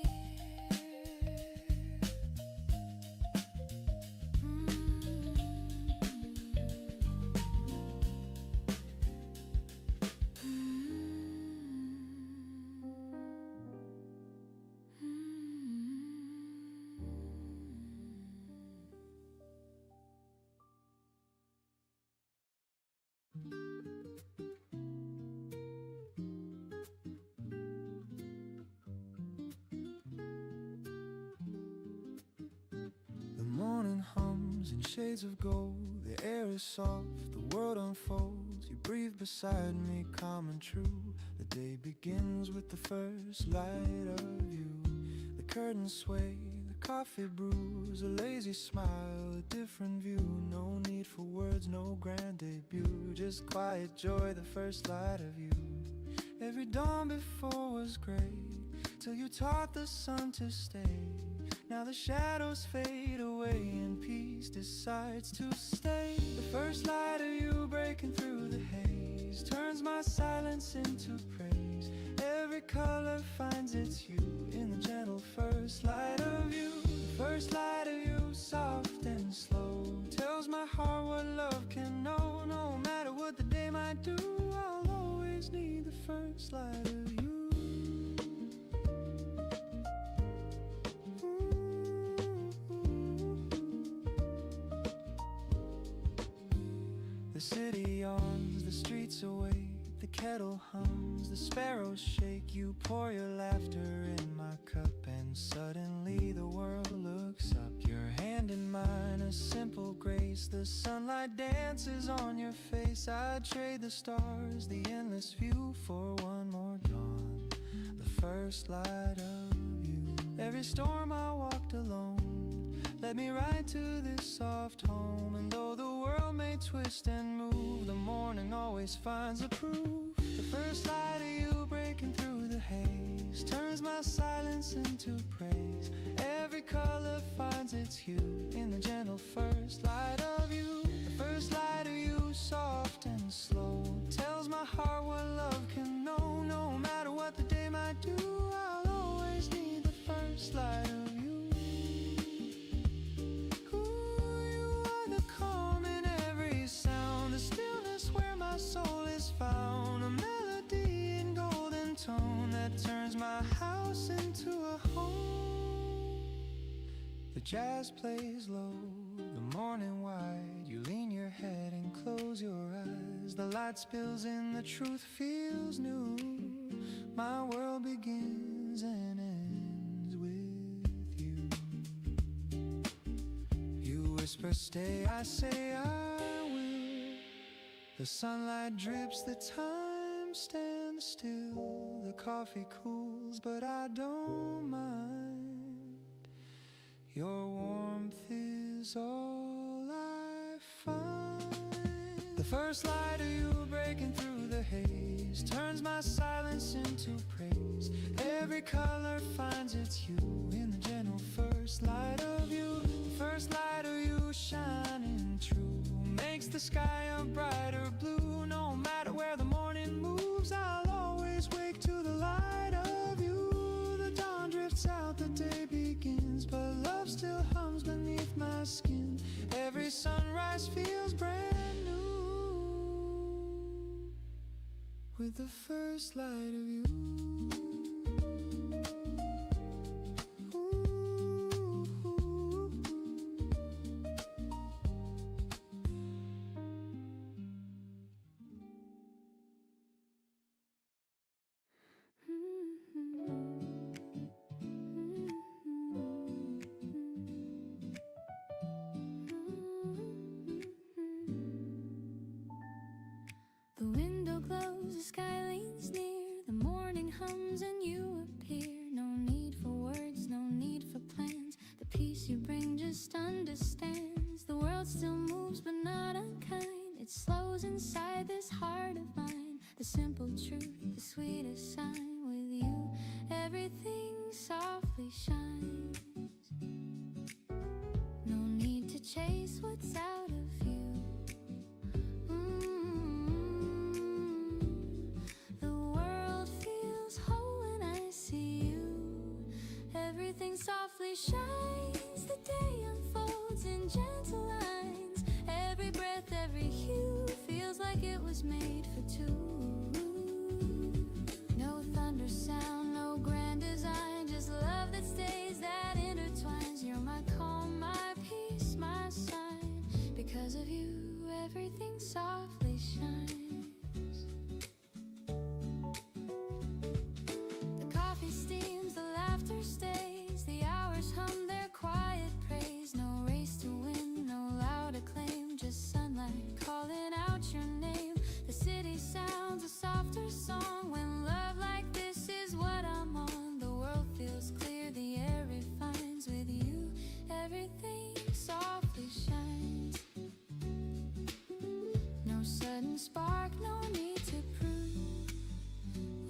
The morning hums in shades of gold. The air is soft, the world unfolds. You breathe beside me, calm and true. The day begins with the first light of you. The curtains sway, the coffee brews. A lazy smile, a different view. No need for words, no grand debut. Just quiet joy, the first light of you. Every dawn before was gray, till you taught the sun to stay. Now the shadows fade away and peace decides to stay. The first light of you breaking through the haze turns my silence into praise. Every color finds its hue in the gentle first light of you. The first light of you, soft and slow, tells my heart what love can know. No matter what the day might do, I'll always need the first light of you. The city yawns, the streets awake, the kettle hums, the sparrows shake. You pour your laughter in my cup and suddenly the world looks up. Your hand in mine, a simple grace. The sunlight dances on your face. I'd trade the stars, the endless view, for one more dawn, the first light of you. Every storm I walked alone led me right to this soft home. And though the world may twist and move, the morning always finds a proof. The first light of you breaking through the haze turns my silence into praise. Every color finds its hue in the gentle first light of you. The first light of you, soft and slow, tells my heart what love can know. No matter what the day might do, I'll always need the first light of you. Soul is found, a melody in golden tone that turns my house into a home. The jazz plays low, the morning wide. You lean your head and close your eyes. The light spills in, the truth feels new. My world begins and ends with you. You whisper, stay, I say, I will. The sunlight drips, the time stands still. The coffee cools, but I don't mind. Your warmth is all I find. The first light of you breaking through the haze turns my silence into praise. Every color finds its hue in the gentle first light of you. The first light of you shining true makes the sky a brighter blue. No matter where the morning moves, I'll always wake to the light of you. The dawn drifts out, the day begins, but love still hums beneath my skin. Every sunrise feels brand new with the first light of you.
The window glows, the sky leans near, the morning hums and you appear. No need for words, no need for plans. The peace you bring just understands. The world still moves but not unkind. It slows inside this heart of mine. The simple truth, the sweetest sign. With you, everything softly shines. No need to chase what's out of you. The world feels whole when I see you. was made for two. No thunder sound, no grand design, just love that stays, that intertwines. You're my calm, my peace, my sign. Because of you, everything softly shines. The coffee steams, the laughter stays, the hours hum their quiet praise. No race to win, no loud acclaim, just sunlight calling out your name. The city sounds a softer song when love like this is what I'm on. The world feels clear, the air refines. With you, everything softly shines. No sudden spark, no need to prove.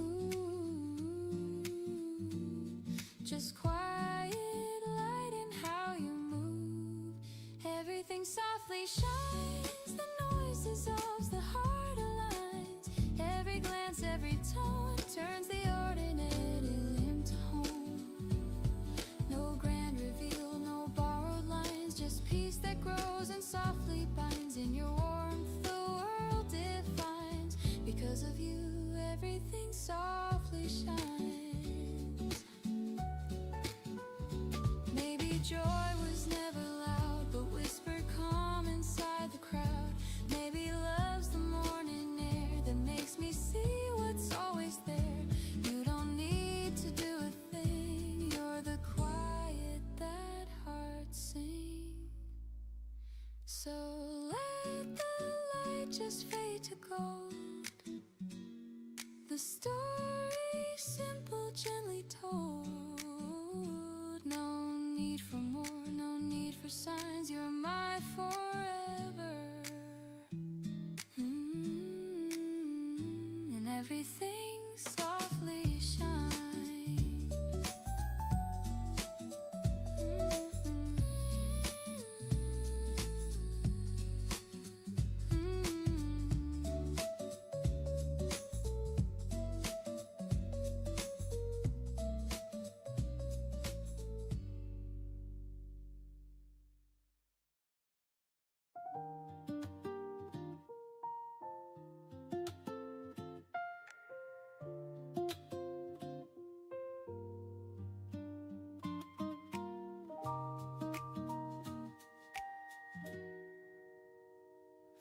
Ooh, just quiet light in how you move. Everything softly shines, the noise dissolves, the heart aligns. Every glance, every tone turns the ordinary into home. No grand reveal, no borrowed lines, just peace that grows and softly binds. In your warmth the world defines. Because of you, everything softly shines. Maybe joy was never loud, but whispered calm inside the crowd. Maybe love's the morning air that makes me see what's always there. You don't need to do a thing, you're the quiet that hearts sing. So let the light just fade to gold. The story simple, gently told. No need for more, no need for signs. You're my forever. And everything softly shines.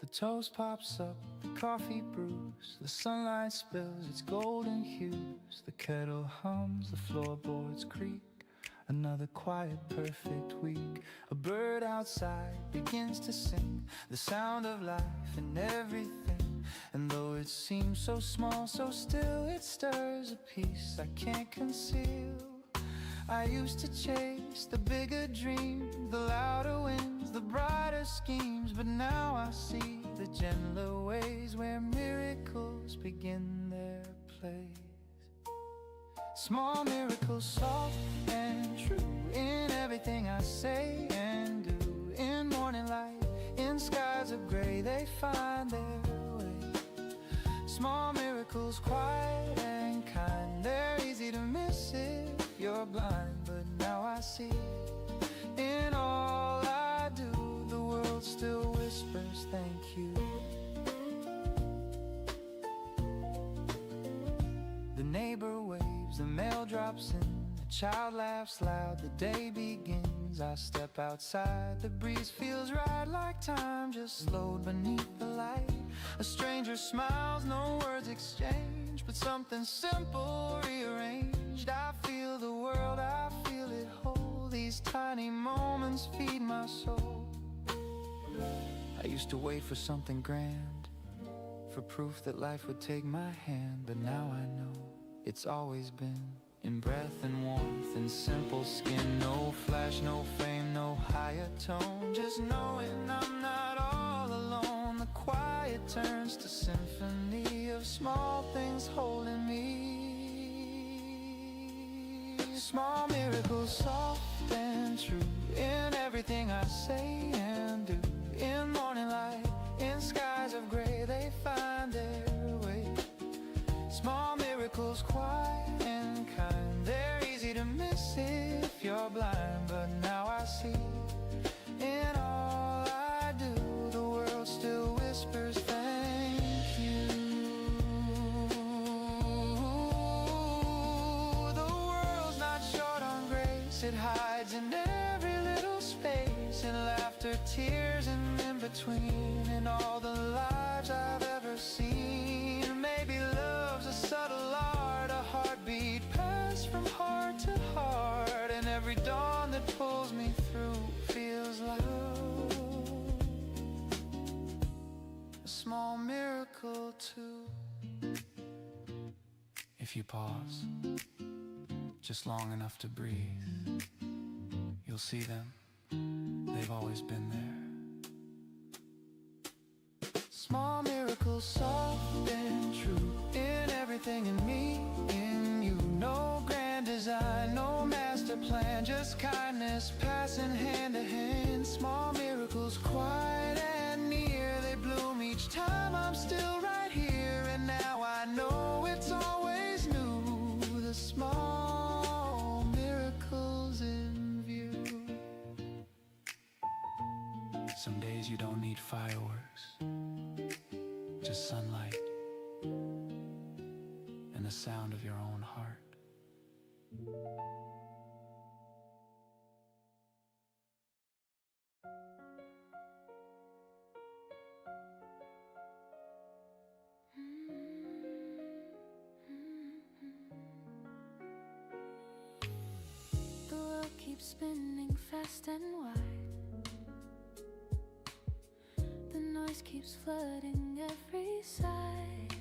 The toast pops up, the coffee brews, the sunlight spills its golden hues. The kettle hums, the floorboards creak. Another quiet, perfect week. A bird outside begins to sing the sound of life in everything. And though it seems so small, so still, it stirs a peace I can't conceal. I used to chase the bigger dream, the louder winds, the brighter schemes. But now I see the gentler ways where miracles begin their place. Small miracles, soft and true, in everything I say and do. In morning light, in skies of gray, they find their way. Small miracles, quiet and kind, they're easy to miss if you're blind. But now I see, in all I do, the world still whispers thank you. The neighbor waves, the mail drops in, the child laughs loud, the day begins. I step outside, the breeze feels right, like time just slowed beneath the light. A stranger smiles, no words exchanged, but something simple rearranged. I feel the world, I feel it whole. These tiny moments feed my soul. I used to wait for something grand, for proof that life would take my hand. But now I know it's always been in breath and warmth and simple skin. No flash, no fame, no higher tone, just knowing I'm not all alone. The quiet turns to symphony of small things holding me. Small miracles, soft and true, in everything I say and do. In morning light, in skies of gray, they find their way. Small miracles, quiet and kind, they're easy to miss if you're blind. But now I see, in all I do, the world still whispers thank you.
past, it hides in every little space, in laughter, tears, and in between, in all the lives I've ever seen. Maybe love's a subtle art, a heartbeat passed from heart to heart, and every dawn that pulls me through feels loud. A small miracle too. If you pause just long enough to breathe, you'll see them. They've always been there. Small miracles, soft and true, in everything in me, in you. No grand design, no master plan, just kindness passing hand to hand. Small miracles, quiet and near, they bloom each time I'm still right here. And now I know it's always new, the small miracles in view. Some days you don't need fireworks, just sunlight and the sound of your own heart.
The world keeps spinning fast and wide. The noise keeps flooding every side,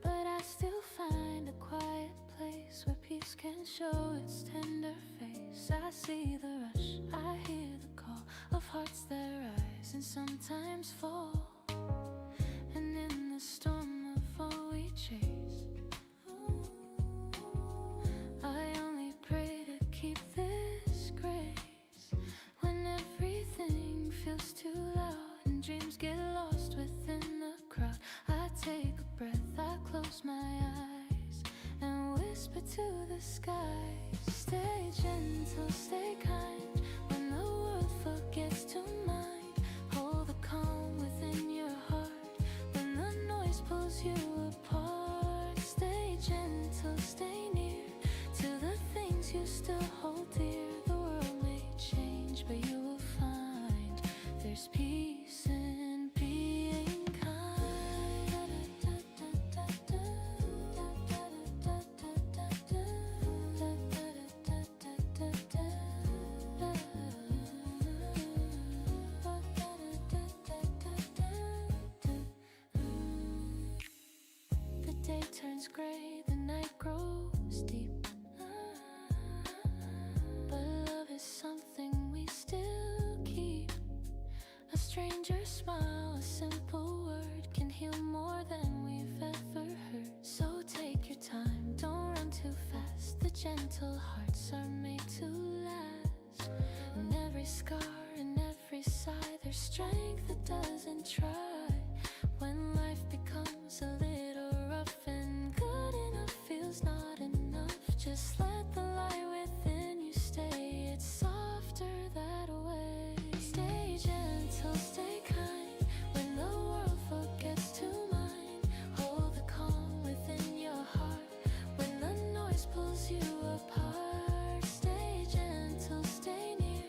but I still find a quiet place where peace can show its tender face. I see the rush, I hear the call of hearts that rise and sometimes fall, and in the storm of all we chase, I only pray to keep this grace. When everything feels too loud and dreams get lost within the crowd, I take a breath, I close my eyes and whisper to the skies. Stay gentle, stay kind, when the world forgets to mind. Hold the calm within your heart when the noise pulls you apart. Stay gentle, stay near to the things you still hold dear. The world may change, but you will find there's peace in being kind. The day turns gray, the night grows deep, but love is something we still keep. A stranger's smile, a simple word can heal more than we've ever heard. So take your time, don't run too fast. The gentle hearts are made to last. In every scar, in every sigh, there's strength that doesn't try. When life becomes a little rough and good enough feels not enough, just let the light within you stay. It's softer that way. Stay gentle, stay kind, when the world forgets to mind. Hold the calm within your heart when the noise pulls you apart. Stay gentle, stay near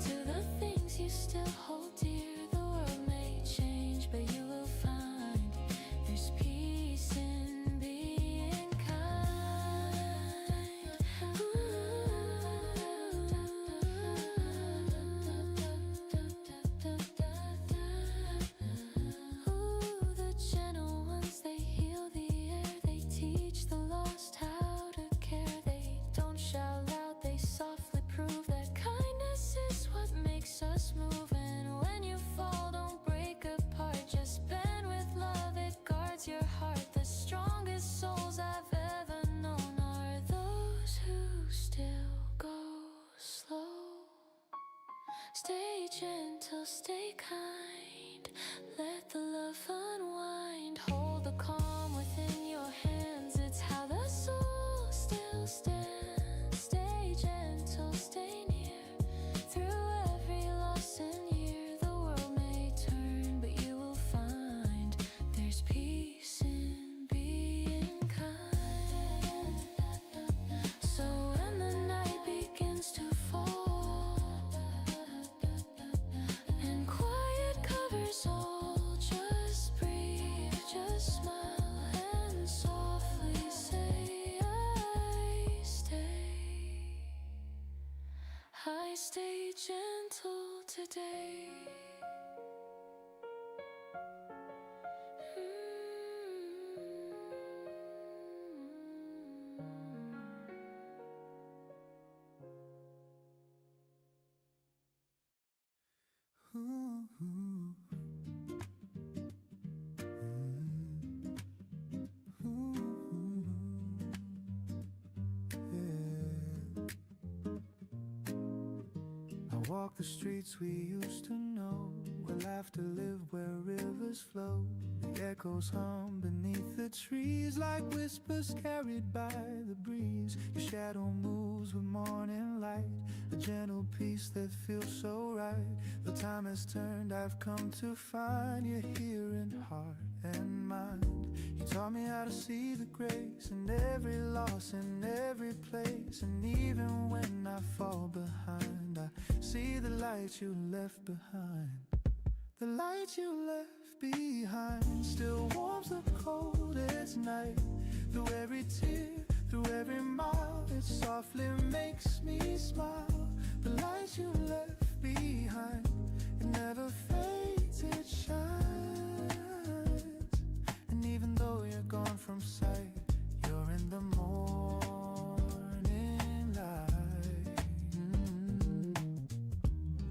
to the things you still hold dear. The world may change, but you will find there's peace in being kind. Ooh, the gentle ones, they heal the air, they teach the lost how to care. They don't shout loud, they softly prove that kindness is what makes us move. And when you fall, don't break apart, just bend with love, it guards your heart. The strongest souls I've ever known are those who still go slow. Stay gentle, stay kind, let the love unwind. Hold the calm within your hands, it's how the soul still stands. Stay gentle, stay near through every loss and year. The world may turn, but you will find there's peace in being kind. So when the night begins to day.
I walk the streets we used to know, where laughter lived, where rivers flow. The echoes hum beneath the trees like whispers carried by the breeze. Your shadow moves with morning light, a gentle peace that feels so right. The time has turned, I've come to find you here in heart and mind. You taught me how to see the grace in every loss, in every place. And even when I fall behind, I see the light you left behind. The light you left behind still warms the coldest night. Through every tear, through every mile, it softly makes me smile. The light you left behind, it never fades, it shines. And even though you're gone from sight, you're in the morning light.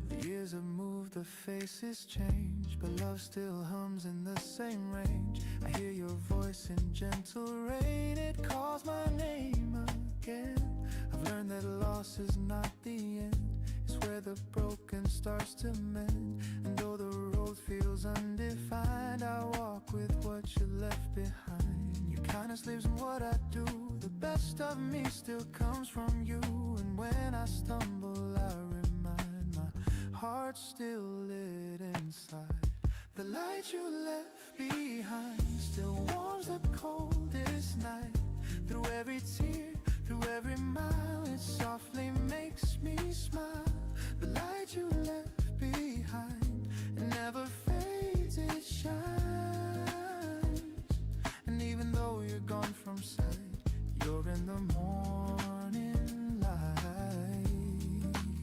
The years have moved, the faces change, but love still hums in the same range. I hear your voice in gentle rain, it calls my name again. I've learned that loss is not the end, it's where the broken starts to mend. And though the road feels undefined, I walk with what you left behind. Your kindness lives in what I do, the best of me still comes from you. And when I stumble, I remind my heart's still lit inside. The light you left behind still warms the coldest night. Through every tear, through every mile, it softly makes me smile. The light you left behind, it never fades, it shines. And even though you're gone from sight, you're in the morning light.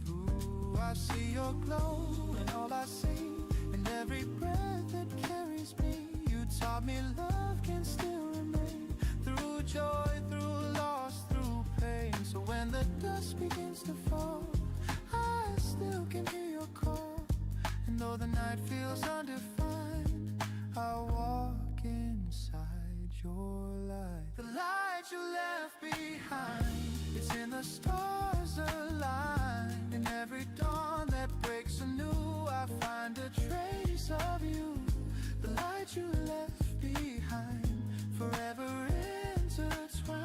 Ooh, I see your glow and all I see in every breath that carries me. You taught me love can still remain, through joy, through loss, through pain. So when the dust begins to fall, I still can hear your call. And though the night feels undefined, I walk inside your light. The light you left behind, it's in the stars aligned. In every dawn that breaks anew, I find a trace of you. The light you left behind, forever intertwined.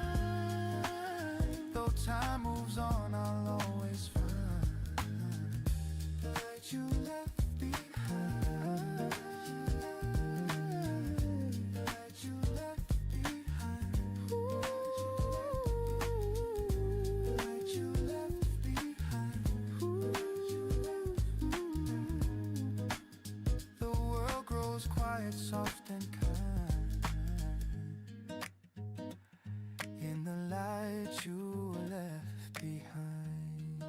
Though time moves on, I'll always find the light you left behind. The light you left behind. Ooh, the light you left behind. Ooh. The world grows quiet, soft and kind in the light you left behind.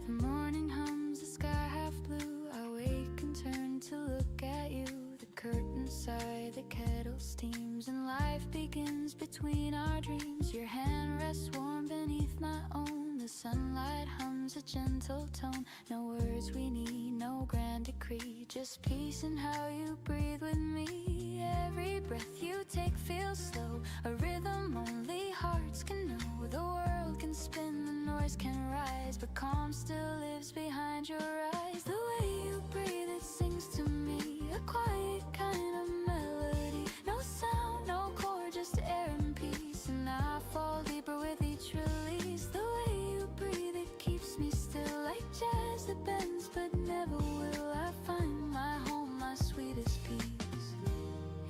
The morning hums, the sky half blue. I wake and turn to look at you. The curtains sigh, the kettle steams, and life begins between our dreams. Your hand rests warm beneath my own. The sunlight hums a gentle tone. No words we need, no grand decree, just peace in how you breathe with me. Every breath you take feels slow, a rhythm only hearts can know. The world can spin, the noise can rise, but calm still lives behind your eyes. The way you breathe, it sings to me, a quiet kind of melody. No sound, no chord, just air and peace. And I fall deeper with each release. The way you breathe, it keeps me still, like jazz that bends but never will. I find my home, my sweetest peace,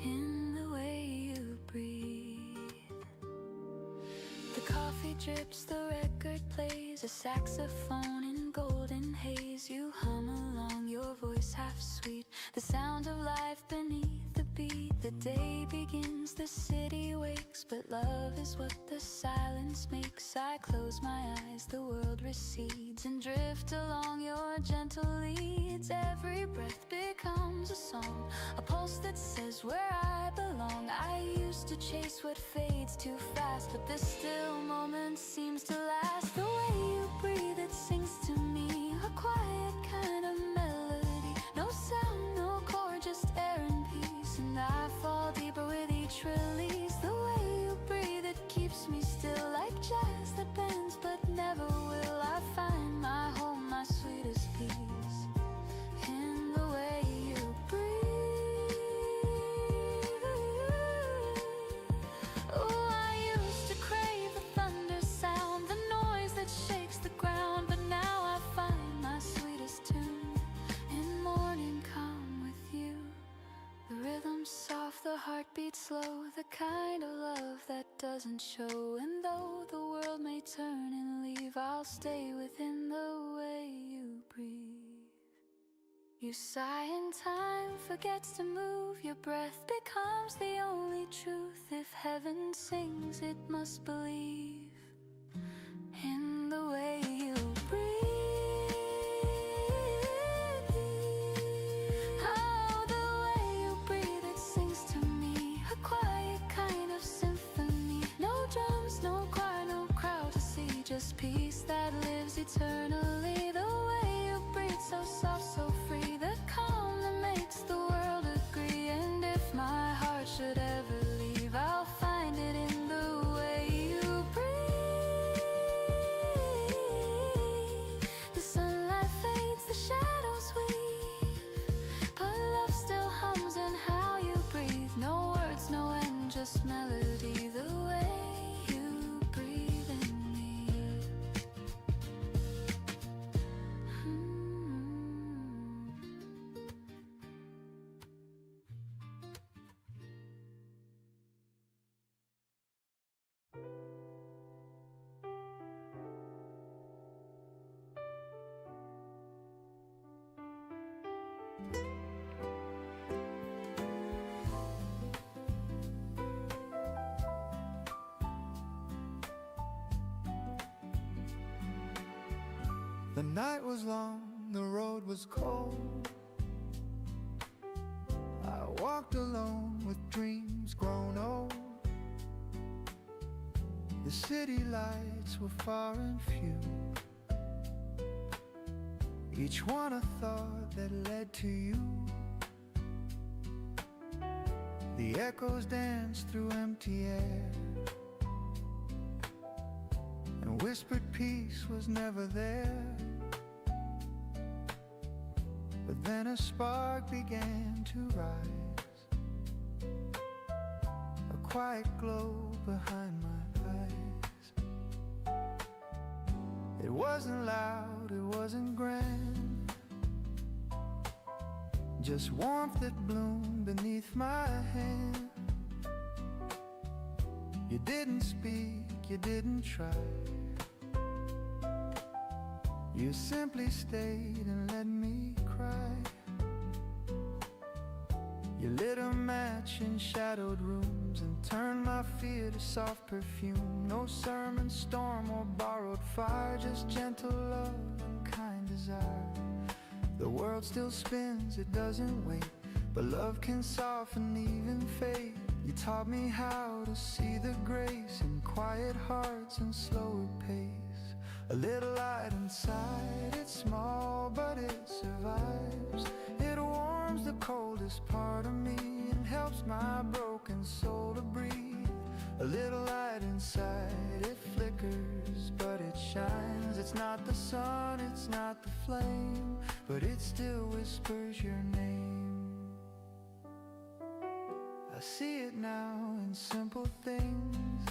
in the way you breathe. The coffee drips, the record plays, a saxophone in warm golden haze, you hum along, your voice half sweet, the sound of life beneath the beat. The day begins, the city wakes, but love is what the silence makes. I close my eyes, the world recedes, and drift along your gentle leads. Every breath becomes a song, a pulse that says where I belong. I used to chase what fades too fast, but this still moment seems to last. The way you breathe, it sings to me, a quiet kind of melody. No sound, no chord, just air and peace, and I fall deeper with each release. The way you breathe, it keeps me still, like jazz that bends but never will. I find my home, my sweetest peace, in the way you breathe. Oh, I used to crave the thunder sound, the noise that shakes the ground, but now I find my sweetest tune in morning calm with you. The rhythm soft, the heartbeat slow, the kind of love that doesn't show. And though the world may turn and leave, I'll stay within the way you breathe. You sigh and time forgets to move, your breath becomes the only truth. If heaven sings, it must believe in the way you breathe. Oh, the way you breathe, it sings to me, a quiet kind of symphony. No drums, no choir, no crowd to see, just peace that lives eternally. The way you breathe, so soft, so free, the calm that makes the world agree. And if my heart should ever leave, I'll find it in the way you breathe. The sunlight fades, the shadows weave, but love still hums in how you breathe. No words, no end, just melody. The way you breathe in me.
The night was long, the road was cold. I walked alone with dreams grown old. The city lights were far and few, each one a thought that led to you. The echoes danced through empty air, and whispered peace was never there. But then a spark began to rise, a quiet glow behind my eyes. It wasn't loud, it wasn't grand, just warmth that bloomed beneath my hand. You didn't speak, you didn't try, you simply stayed and let me cry. You lit a match in shadowed rooms and turned my fear to soft perfume. No sermon, storm, or borrowed fire, just gentle love and kind desire. The world still spins, it doesn't wait, but love can soften even fate. You taught me how to see the grace in quiet hearts and slower pace. A little light inside, it's small but it survives. It warms the coldest part of me and helps my broken soul to breathe. A little light inside, it flickers but it shines. It's not the sun, it's not the flame, but it still whispers your name. I see it now in simple things,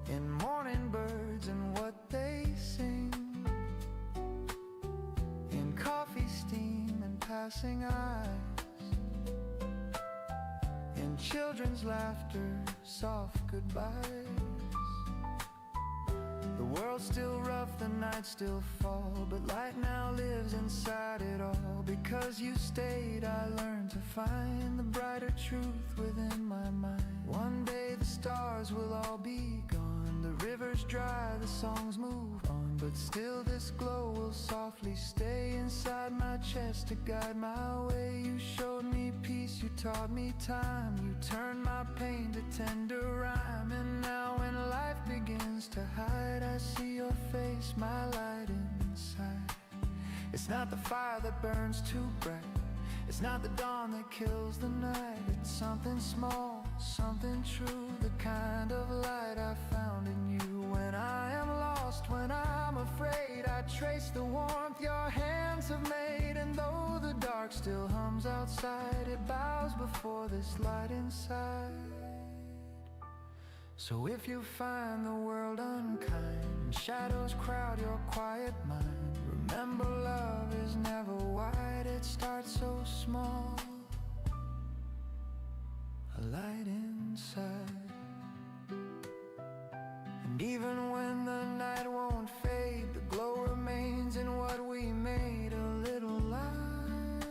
in morning birds and what they sing, in coffee steam and passing eyes, in children's laughter, soft goodbyes. The
world's still rough, the nights still fall, but light now lives inside it all. Because you stayed, I learned to find the brighter truth within my mind. One day the stars will all be gone, the river's dry, the songs move on, but still this glow will softly stay inside my chest to guide my way. You showed me peace, you taught me time, you turned my pain to tender rhyme. And now when life begins to hide, I see your face, my light inside. It's not the fire that burns too bright, it's not the dawn that kills the night. It's something small, something true, the kind of light I found in you. When I am lost, when I'm afraid, I trace the warmth your hands have made. And though the dark still hums outside, it bows before this light inside. So if you find the world unkind, shadows crowd your quiet mind, remember love is never wide, it starts so small. A light inside. And even when the night won't fade, the glow remains in what we made, a little light,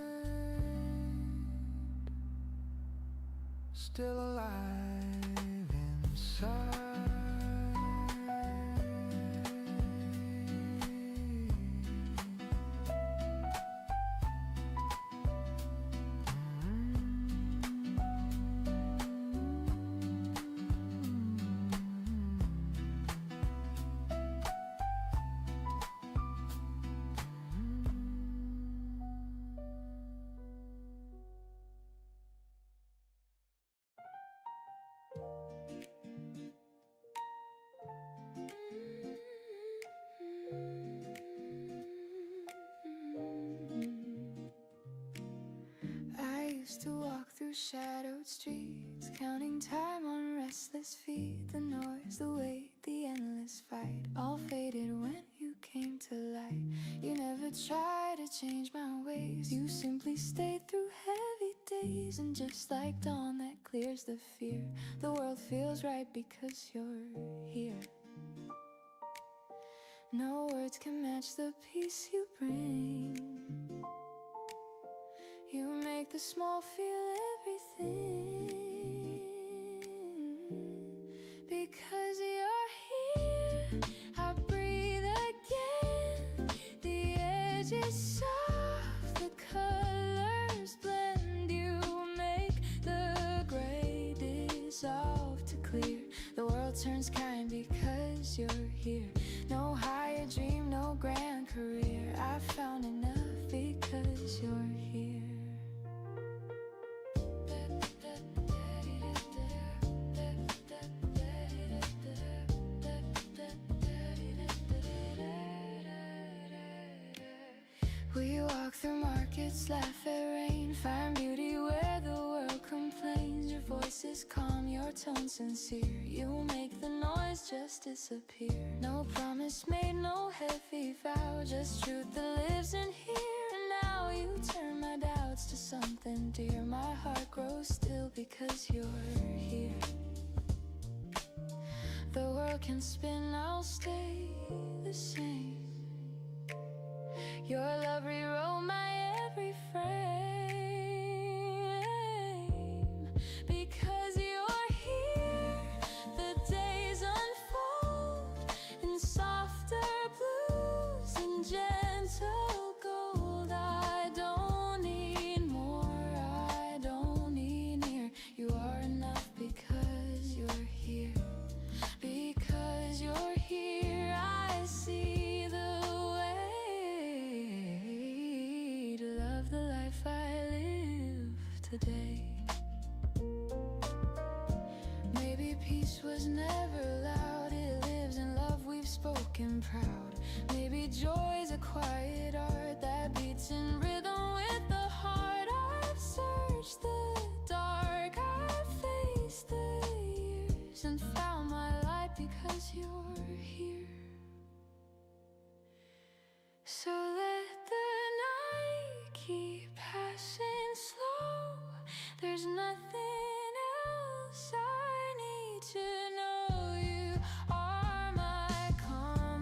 still alive inside.
To walk through shadowed streets, counting time on restless feet. The noise, the wait, the endless fight, all faded when you came to light. You never tried to change my ways, you simply stayed through heavy days. And just like dawn that clears the fear, the world feels right because you're here. No words can match the peace you bring. You make the small feel everything. Because you're here, I breathe again. The edge is soft, the colors blend. You make the gray dissolve to clear. The world turns kind because you're here. No higher dream, no grand career. I found enough because you're here. We walk through markets, laugh at rain, find beauty where the world complains. Your voice is calm, your tone sincere. You make the noise just disappear. No promise made, no heavy vow, just truth that lives in here. And now you turn my doubts to something dear. My heart grows still because you're here. The world can spin, I'll stay the same. Your love rewrote my every frame. Because you're here, the days unfold in softer blues and gentle gold. I don't need more, I don't need near. You are enough because you're here. Because you're here, I see the way to love the life I live today. Maybe peace was never loud, it lives in love we've spoken proud. Maybe joy's a quiet art that beats in rhythm with the heart. I've searched the dark, I've faced the years and found my light because you're here. So let the night keep passing slow. There's nothing else I need to know. You are my comfort.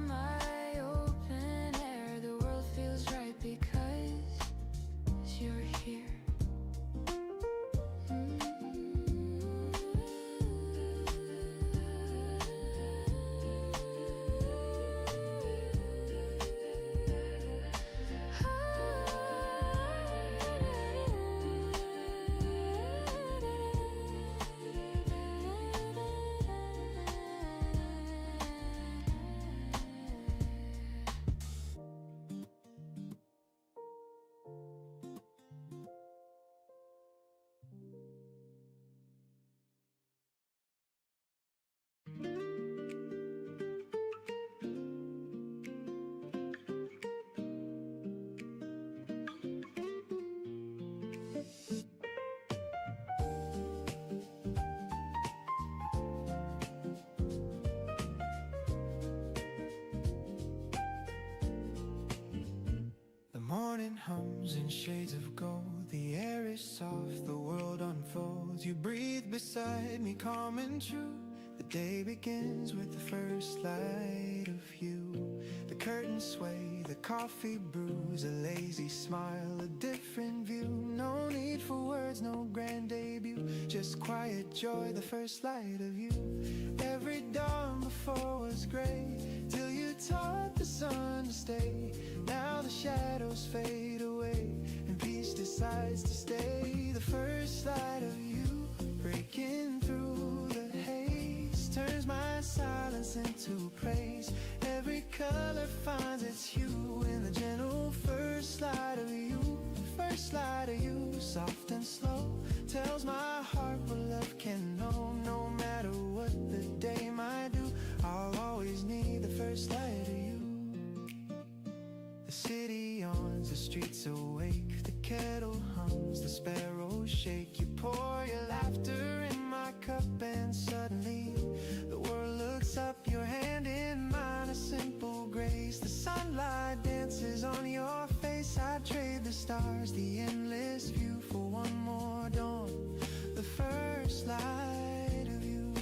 hums in shades of gold. The air is soft, the world unfolds. You breathe beside me, calm and true. The day begins with the first light of you. The curtains sway, the coffee brews, a lazy smile, a different view. No need for words, no grand debut, just quiet joy, the first light of you. Every dawn before was gray, till you taught the sun to stay. Now the shadows fade away, and peace decides to stay. The first light of you, breaking through the haze, turns my silence into praise. Every color finds its hue in the gentle first light of you. First light of you, soft and slow, tells my heart what love can know. No matter what the day might do, I'll always need the first light of you. The city yawns, the streets awake, the kettle hums, the sparrows shake. You pour your laughter in my cup and suddenly the world looks up, your hand in mine, a simple grace. The sunlight dances on your face, I trade the stars, the endless view for one more dawn, the first light of you.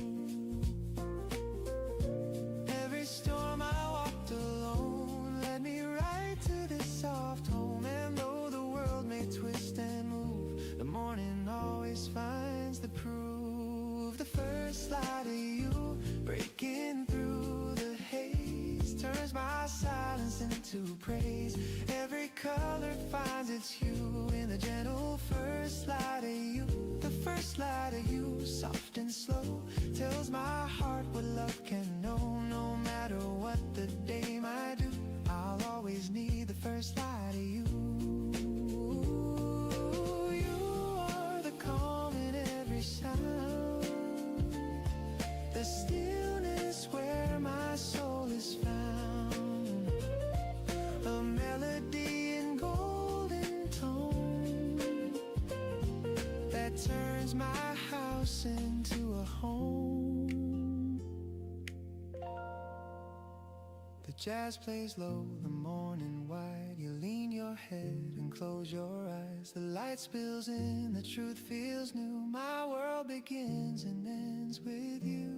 Every storm I walked alone led me right to this soft home. And though the world may twist and move, the morning always finds the proof. The first light of you, breaking through the haze, turns my silence into praise. Every color finds its hue in the gentle first light of you. The first light of you, soft and slow, tells my heart what love can know. No matter what the day might do, I'll always need the first light of you. You are the calm in every sound, the stillness where my soul is found, a melody in golden tone that turns my house into a home. The jazz plays low, the morning wide, you lean your head and close your eyes. The light spills in, the truth feels new. My world begins and ends with you.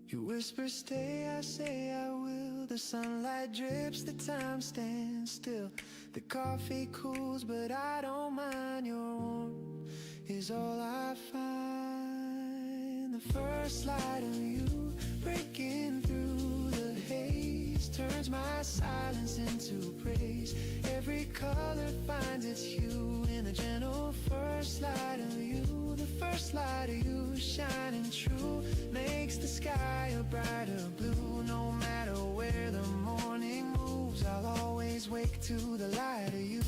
You whisper stay, I say I will. The sunlight drips, the time stands still. The coffee cools, but I don't mind. Your warmth is all I find. The first light of you, breaking through the haze, turns my silence into praise. Every color finds its hue in the gentle first light of you. The first light of you, shining true, makes the sky a brighter blue. No matter where the morning moves, I'll always wake to the light of you.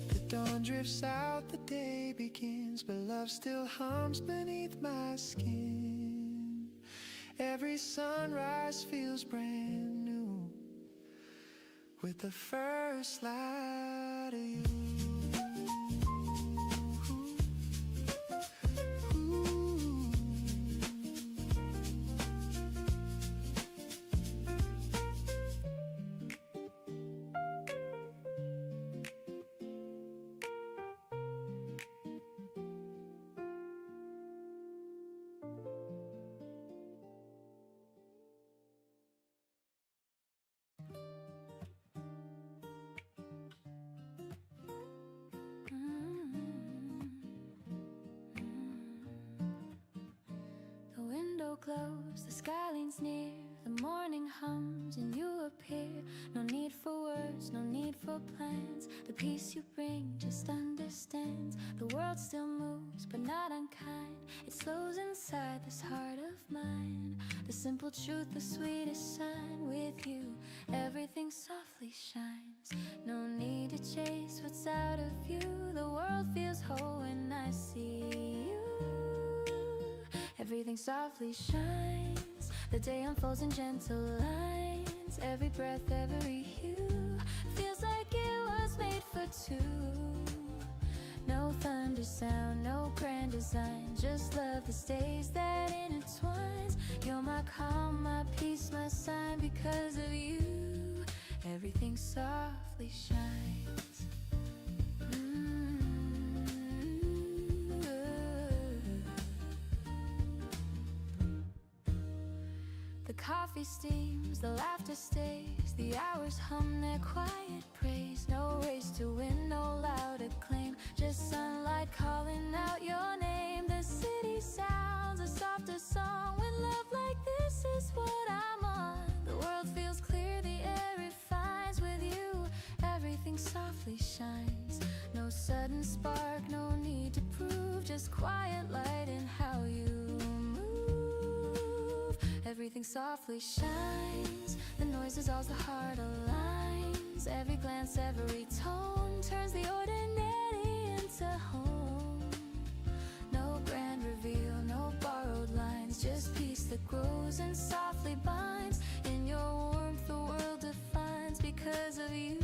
The dawn drifts out, the day begins, but love still hums beneath my skin. Every sunrise feels brand new with the first light of you.
Close, the sky leans near, the morning hums and you appear. No need for words, no need for plans. The peace you bring just understands. The world still moves, but not unkind. It slows inside this heart of mine. The simple truth, the sweetest sign. With you, everything softly shines. No need to chase what's out of view. The world feels whole when I see you. Everything softly shines. The day unfolds in gentle lines. Every breath, every hue feels like it was made for two. No thunder sound, no grand design, just love the days that intertwines. You're my calm, my peace, my sign. Because of you, everything softly shines. The coffee steams, the laughter stays, the hours hum their quiet praise. No race to win, no loud acclaim, just sunlight calling out your name. The city sounds a softer song when love like this is what I'm on. The world feels clear, the air refines. With you, everything softly shines. No sudden spark, no need to prove, just quiet light in how you move. Everything softly shines. The noise dissolves, the heart aligns. Every glance, every tone turns the ordinary into home. No grand reveal, no borrowed lines, just peace that grows and softly binds. In your warmth the world defines. Because of you,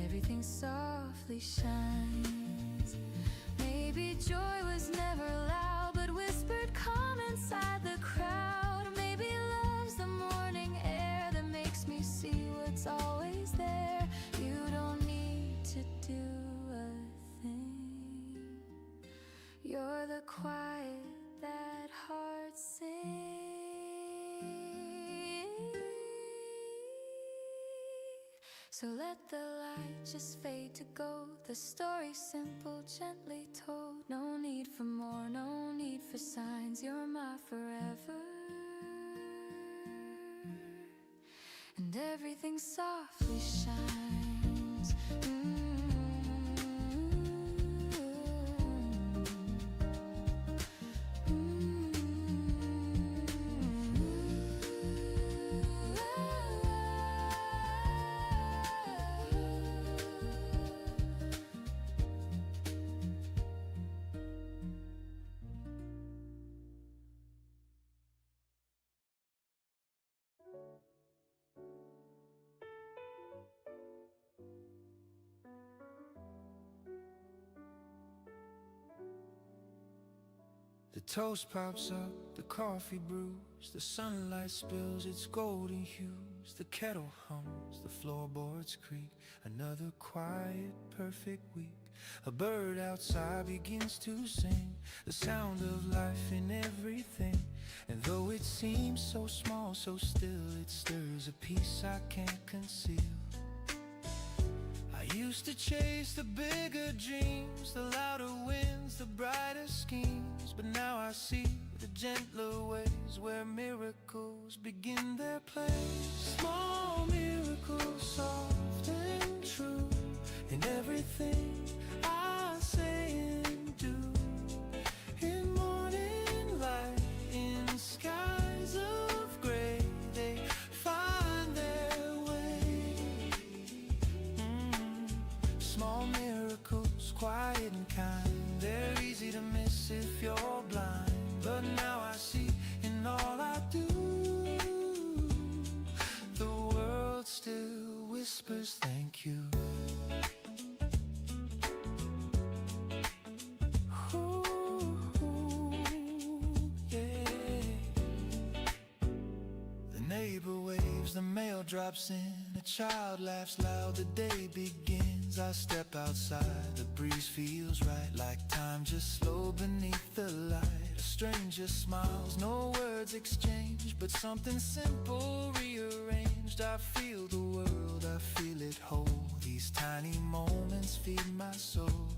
everything softly shines. Maybe joy was never loud, but whispered calm inside the crowd. Maybe love's the morning air that makes me see what's always there. You don't need to do a thing. You're the quiet that hearts sing. So let the light just fade to gold. The story simple, gently told. No need for more, no need for signs. You're my forever. And everything softly shines.
The toast pops up, the coffee brews, the sunlight spills its golden hues. The kettle hums, the floorboards creak. Another quiet, perfect week. A bird outside begins to sing, the sound of life in everything. And though it seems so small, so still, it stirs a peace I can't conceal. I used to chase the bigger dreams, the louder winds, the brighter schemes. But now I see the gentler ways where miracles begin their place. Small miracles, soft and true, in everything I say and do. In morning light, in skies of gray, they find their way. Small miracles, quiet and kind, they're easy to miss if you're blind. But now I see in all I do, the world still whispers thank you. Ooh, yeah. The neighbor waves, the mail drops in, a child laughs loud, the day begins. I step outside, the breeze feels right, like time just slowed beneath the light. A stranger smiles, no words exchanged, but something simple rearranged. I feel the world, I feel it whole. These tiny moments feed my soul.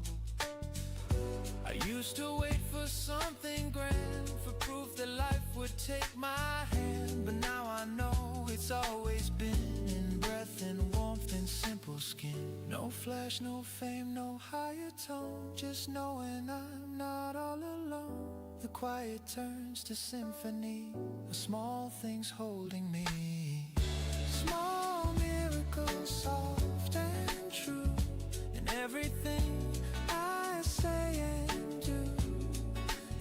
I used to wait for something grand, for proof that life would take my hand. But now I know it's always been in breath and warmth and simple skin. No flash, no fame, no higher tone, just knowing I'm not all alone. The quiet turns to symphony, the small things holding me. Small miracles, soft and true, in everything I say and do.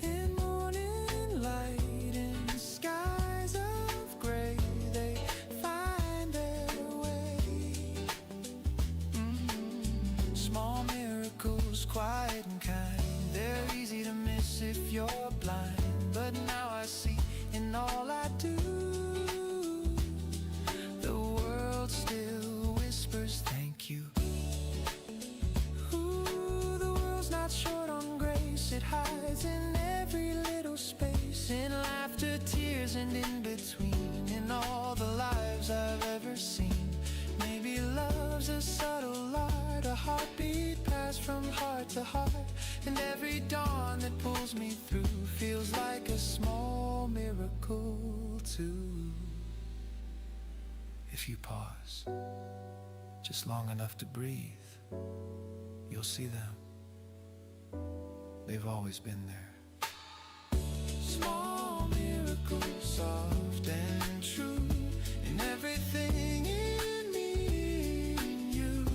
In morning light, in skies of gray, they find their way. Small miracles, quiet and kind, they're easy to miss
as if you're blind, but now I see in all I do, the world still whispers thank you. Ooh, the world's not short on grace, it hides in every little space, in laughter, tears, and in between, in all the lives I've ever seen. Maybe love's a subtle art, a heartbeat passed from heart to heart, and every dawn that pulls me through feels like a small miracle too. If you pause just long enough to breathe, you'll see them. They've always been there. Small miracles, soft and true, in everything in me and you.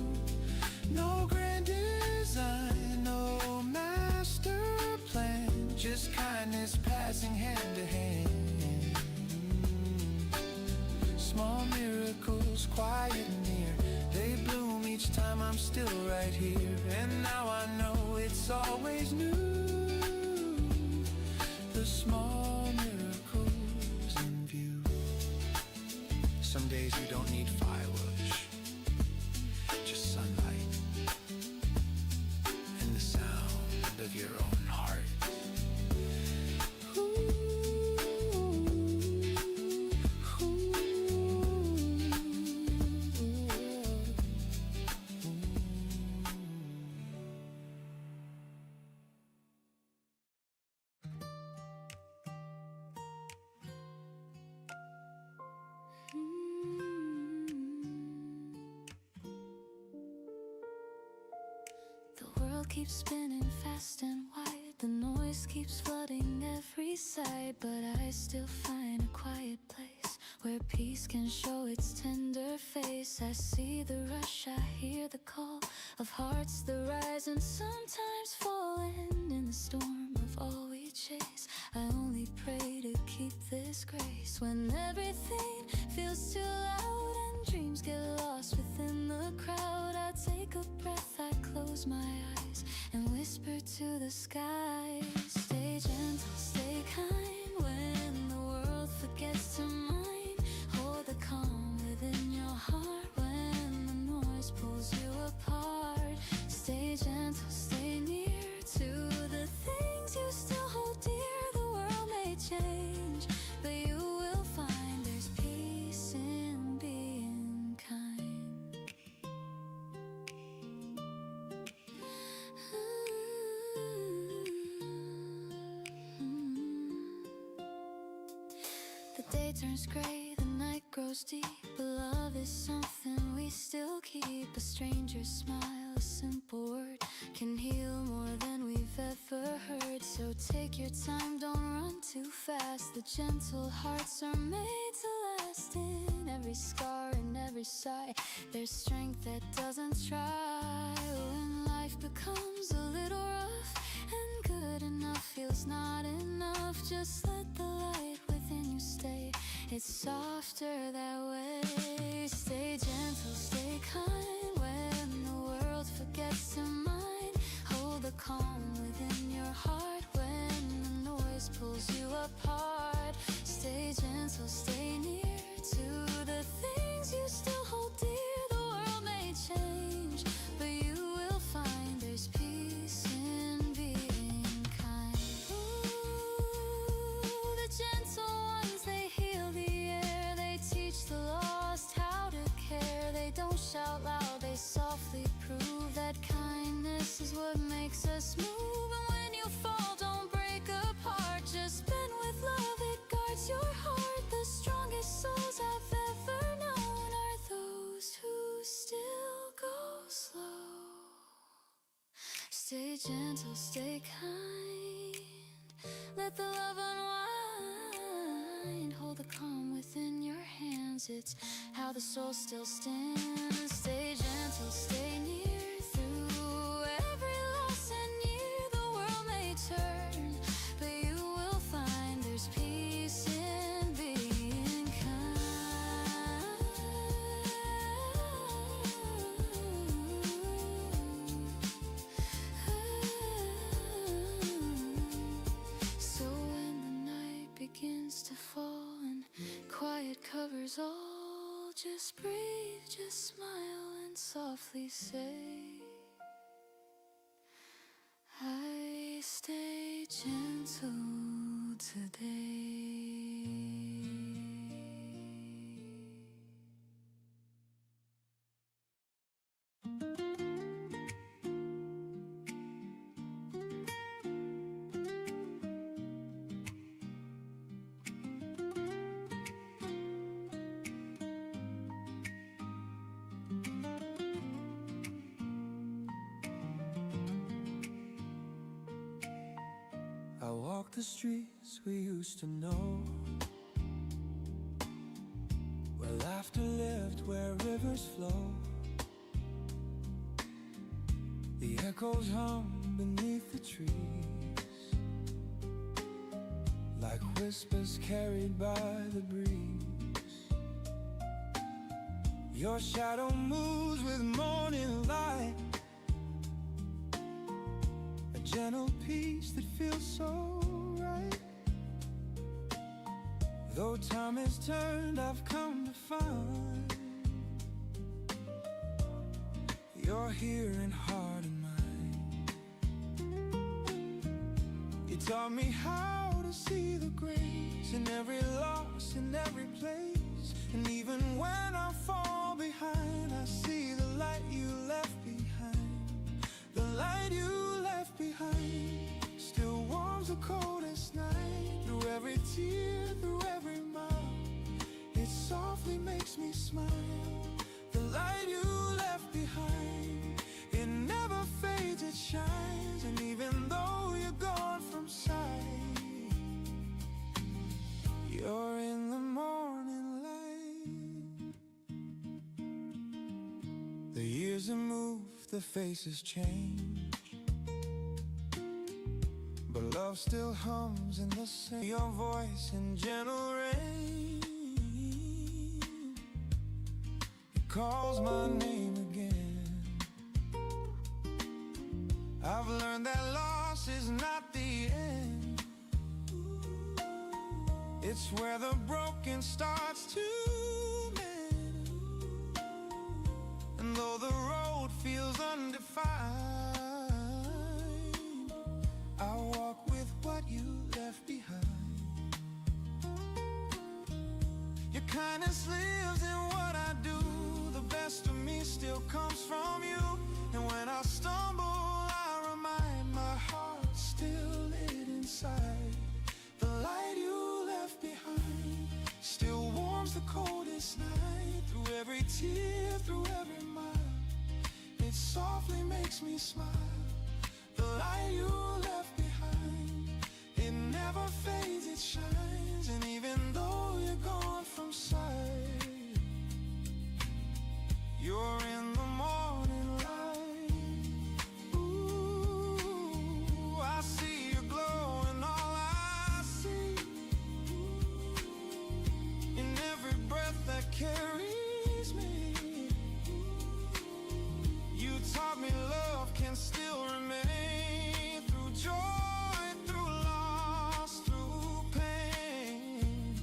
No grand design, no master plan, just kindness passing hand to hand. Small miracles, quiet and near, they bloom each time I'm still right here. And now I know it's always new, the small miracles in view. Some days you don't need fireworks, just sunlight and the sound of your own heart.
The world keeps spinning fast and wide, the noise keeps flooding every side, but I still find a quiet place where peace can show its tender face. I see the rush, I hear the call of hearts that rise and sometimes fall, and in the storm of all we chase, I only pray to keep this grace. When everything feels too loud and dreams get lost within the crowd, I take a breath, I close my eyes and whisper to the sky. Stay gentle, stay kind when the world forgets to mind. Hold the calm within your heart when the noise pulls you apart. Stay gentle, stay near to the things you still hold dear. The world may change, but you will find there's peace in being kind. The day turns gray, the night grows deep, but love is something we still keep. A stranger's smile, a simple word can heal more than we've ever heard. So take your time, don't run too fast. The gentle hearts are made to last. In every scar and every sigh, there's strength that doesn't try. When life becomes a little rough and good enough feels not enough, just let the light within you stay. It's softer that way. Stay gentle, stay kind when the world forgets to mind. Hold the calm within your heart when the noise pulls you apart. Stay gentle, stay near to the things you still hold dear. The world may change, but you will find there's peace in being kind. Ooh, the gentle ones, they heal the air, they teach the lost how to care. They don't shout loud, they softly prove that kindness is what makes us move. And when you fall, don't break apart, just bend with love, it guards your heart. The strongest souls I've ever known are those who still go slow. Stay gentle, stay kind, let the love unwind. Hold the calm within your hands, it's how the soul still stands. Stay gentle, stay near through every loss and year. The world may turn, but you will find there's peace in being kind. others all. Just breathe, just smile and softly say, I stay gentle today.
I walk the streets we used to know, where laughter lived, where rivers flow. The echoes hum beneath the trees, like whispers carried by the breeze. Your shadow moves with morning light, a gentle peace that feels so right. Though time has turned, I've come to find you're here in heart and mind. You taught me how to see the grace in every loss, in every place. And even when I fall behind, I see the light you left behind. The light you left behind still warms the coldest night. Through every tear, through every mile, it softly makes me smile. The light you left behind, it never fades, it shines. And even though you're gone from sight, you're in the morning light. The years have moved, the faces change, but love still hums in the same. Your voice in gentle rain, it calls my name again. I've learned that loss is not the end, it's where the broken starts to mend. And though the road feels undefined, I walk with what you left behind. Your kindness lives in what I do. The best of me still comes from you. And when I stumble, I remind my heart still lit inside. The light you left behind still warms the coldest night. Through every tear, through every mile, it softly makes me smile. The light you left behind, it never fades, it shines. And even though you're gone from sight, you're in the morning light. Ooh, I see you glow, and all I see in every breath that carries me. You taught me love can still remain, through joy, through loss, through pain.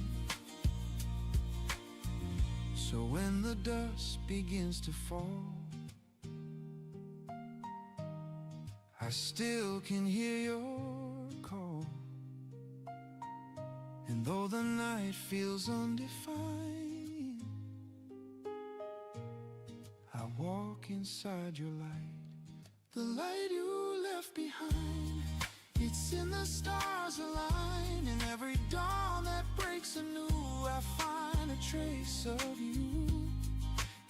So when the dust begins to fall, I still can hear your call. And though the night feels undefined, I walk inside your light. The light you left behind, it's in the stars align. In every dawn that breaks anew, I find a trace of you.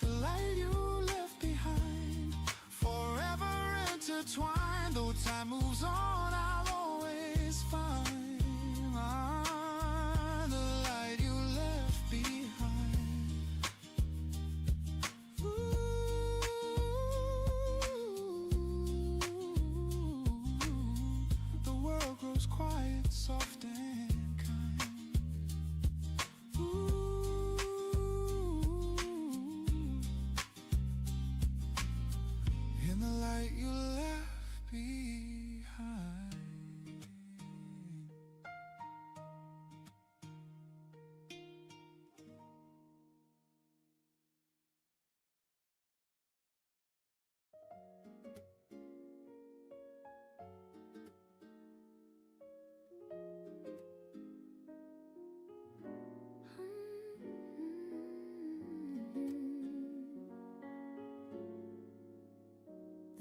The light you left behind, forever intertwined. Though time moves on, I'll always find the light you left behind. Ooh, the world grows quiet, soft and kind. Ooh, in the light you left behind.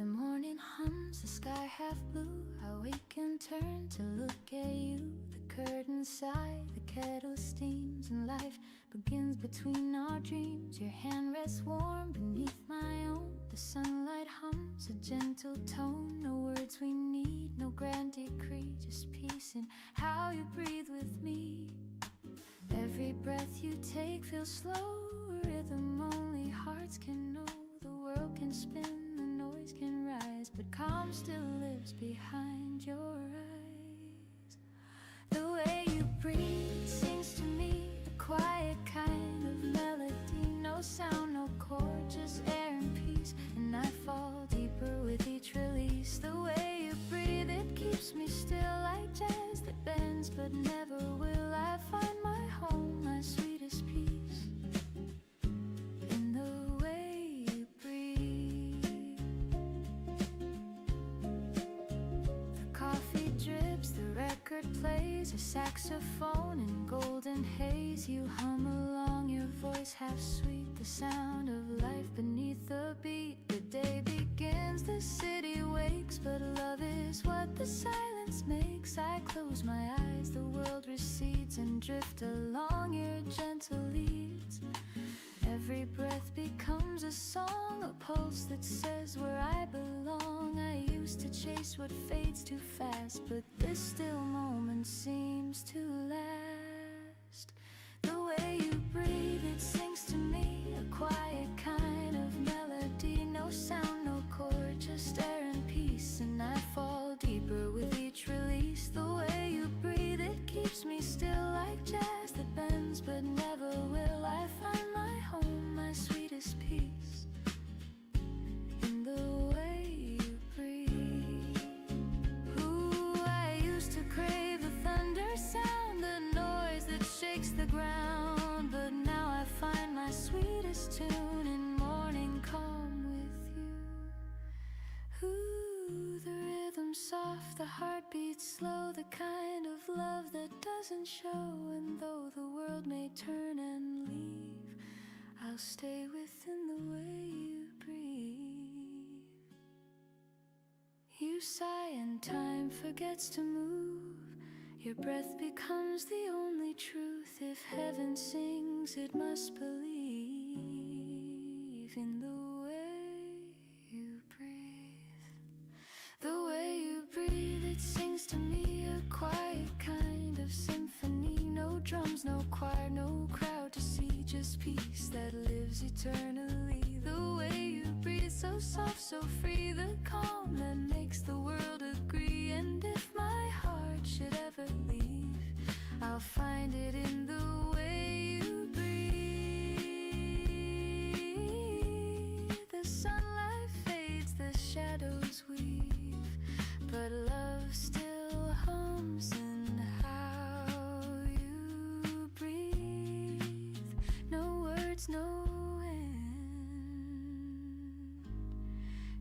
The morning hums, the sky half blue. I wake and turn to look at you. The curtains sigh, the kettle steams, and life begins between our dreams. Your hand rests warm beneath my own. The sunlight hums a gentle tone. No words we need, no grand decree, just peace in how you breathe with me. Every breath you take feels slow, a rhythm only hearts can know. The world can spin, the noise can rise, but calm still lives behind your eyes. The way you breathe sings to me, a quiet kind of melody. No sound, no chord, just air and peace. And I fall deeper with each release. The way you breathe, it keeps me still like jazz that bends but never will. I find my home, my sweetest peace, in the way you breathe. The coffee drips, the record plays, a saxophone in golden haze. You hum along, your voice half sweet, the sound of life beneath the beat. The day begins, the city wakes, but love is what the silence makes. I close my eyes, the world recedes, and drift along your gentle leads. Every breath becomes a song, a pulse that says where I belong. I used to chase what fades too fast, but this still moment seems to last. The way you breathe, it sings to me, a quiet kind of melody. No sound, no chord, just air and peace. And I fall deeper with each release. The way you breathe, it keeps me still like jazz that bends but never will. I find my home, my sweetest peace, in the way you breathe. Ooh, I used to crave the thunder sound, the noise that shakes the ground. But now I find my sweetest tune in morning calm with you. Ooh, the rhythm soft, the heartbeat slow, the kind of love that doesn't show. And though the world may turn and leave, I'll stay within the way you breathe. You sigh and time forgets to move. Your breath becomes the only truth. If heaven sings, it must believe in the way you breathe. The way you breathe, it sings to me, a quiet kind of symphony. No drums, no choir, no crowd to see, just peace that lives eternally. The way you breathe, so soft, so free, the calm that makes the world agree. And if my heart should ever leave, I'll find it in the way you breathe. The sunlight fades, the shadows weave, but love still hums in how you breathe. No words, no end,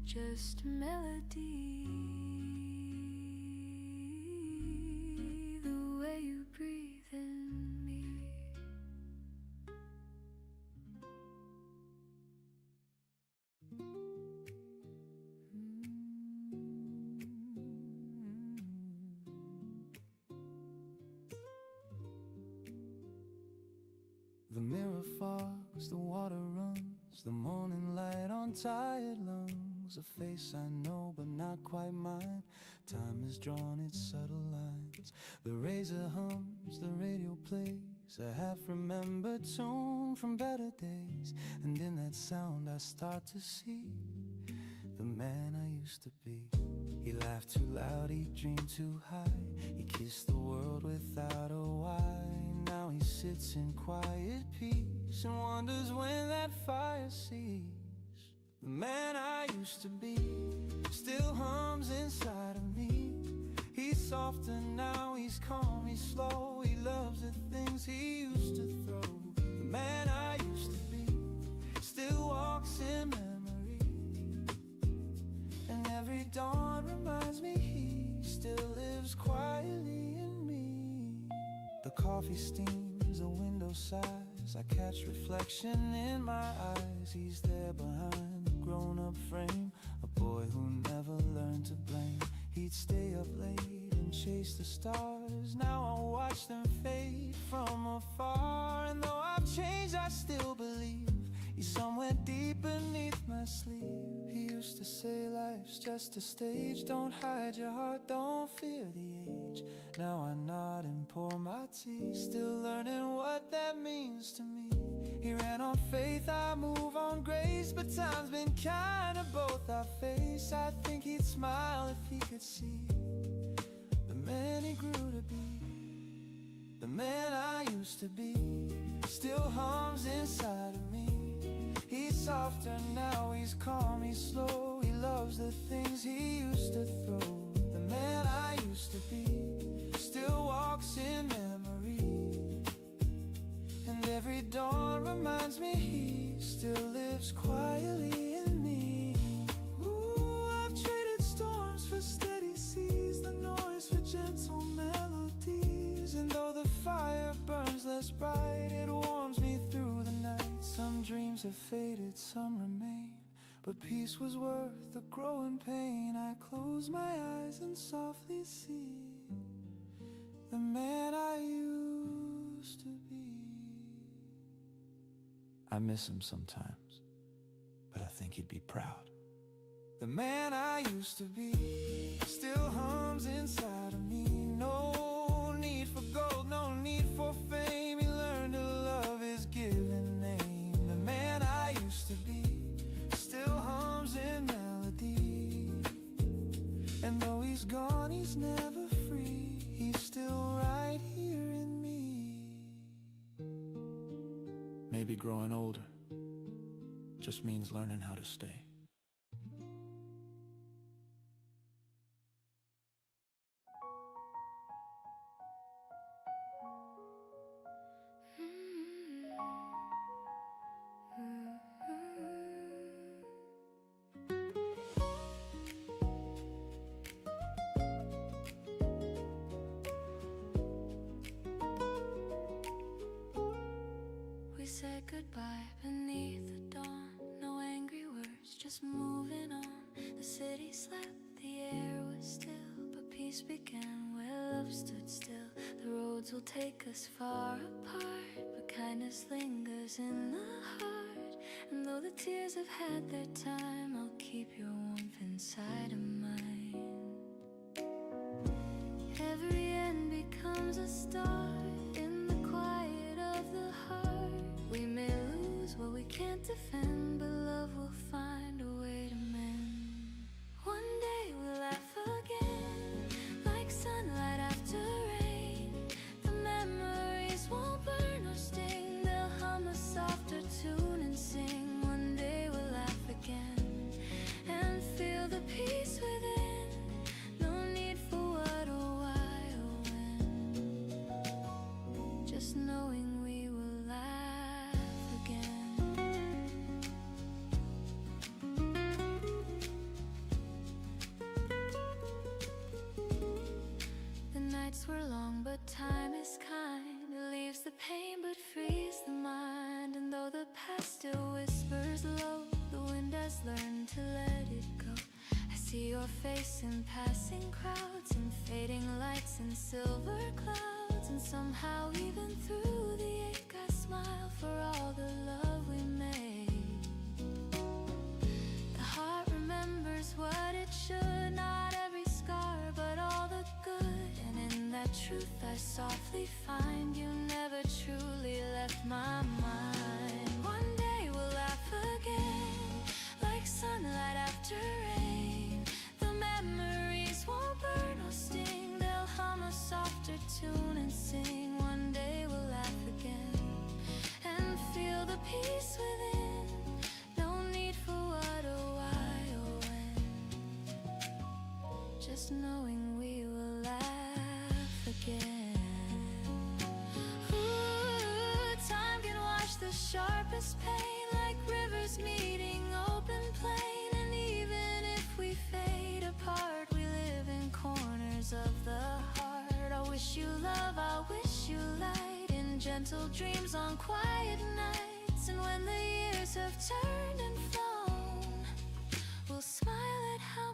just melody. The way you breathe in me.
The mirror fogs, the water runs, the morning light on tired lungs. A face I know but not quite mine. Time has drawn its subtle lines. The razor hums, the radio plays a half-remembered tune from better days. And in that sound I start to see the man I used to be. He laughed too loud, he dreamed too high. He kissed the world without a why. Now he sits in quiet peace and wonders when that fire sees. The man I used to be still hums inside of me. He's softer now, he's calm, he's slow. He loves the things he used to throw. The man I used to be still walks in memory, and every dawn reminds me he still lives quietly in me. The coffee steams, the window sighs. I catch reflection in my eyes. He's there behind the grown-up frame, a boy who never learned to blame. He'd stay up late and chase the stars. Now I watch them fade from afar. And though I've changed, I still believe he's somewhere deep beneath my sleeve. He used to say life's just a stage. Don't hide your heart, don't fear the age. Now I nod and pour my tea, still learning what that means to me. He ran on faith, I move on grace. But time's been kind to both our face. I think he'd smile if he could see the man he grew to be. The man I used to be still hums inside of me. He's softer now, he's calm, he's slow. He loves the things he used to throw. The man I used to be still walks in memory. And every dawn reminds me he still lives quietly in me. Ooh, I've traded storms for steady seas, the noise for gentle melodies. And though the fire burns less bright, it warms me through the night. Some dreams have faded, some remain, but peace was worth the growing pain. I close my eyes and softly see the man I used to be. I miss him sometimes, but I think he'd be proud. The man I used to be still hums inside of me. No need for gold, no need for fame. He learned to love his given name. The man I used to be still hums in melody. And though he's gone, he's never free. He's still right here in me. Maybe growing older just means learning how to stay.
We said goodbye beneath the dawn. No angry words, just moving on. The city slept, the air was still, but peace began where love stood still. The roads will take us far apart, but kindness lingers in the heart. And though the tears have had their time, I'll keep your warmth inside of mine. Every end becomes a start in the quiet of the heart. We may lose what we can't defend, but love will find a way to mend. One day we'll laugh again, like sunlight after rain. The memories won't burn or sting, they'll hum a softer tune and sing. One day we'll laugh again and feel the peace within. No need for what or why or when, just knowing we will laugh again. The nights were long, but time is kind. It leaves the pain but frees the mind. And though the past still whispers low, the wind has learned to let it go. I see your face in passing crowds, in fading lights and silver clouds. And somehow even through the ache I smile for all the love we made. The heart remembers what it should, not every scar but all the good. And in that truth I softly find you never truly left my mind. One day we'll laugh again, like sunlight after rain. The memories won't burn or sting, they'll hum a softer tune and sing. One day we'll laugh again and feel the peace within. No need for what or why or when, just knowing we will laugh again. Ooh, time can wash the sharpest pain, like rivers meeting open plain. And even if we fade apart, we live in corners of the heart. I wish you love, I wish you light, in gentle dreams on quiet nights. And when the years have turned and flown, we'll smile at how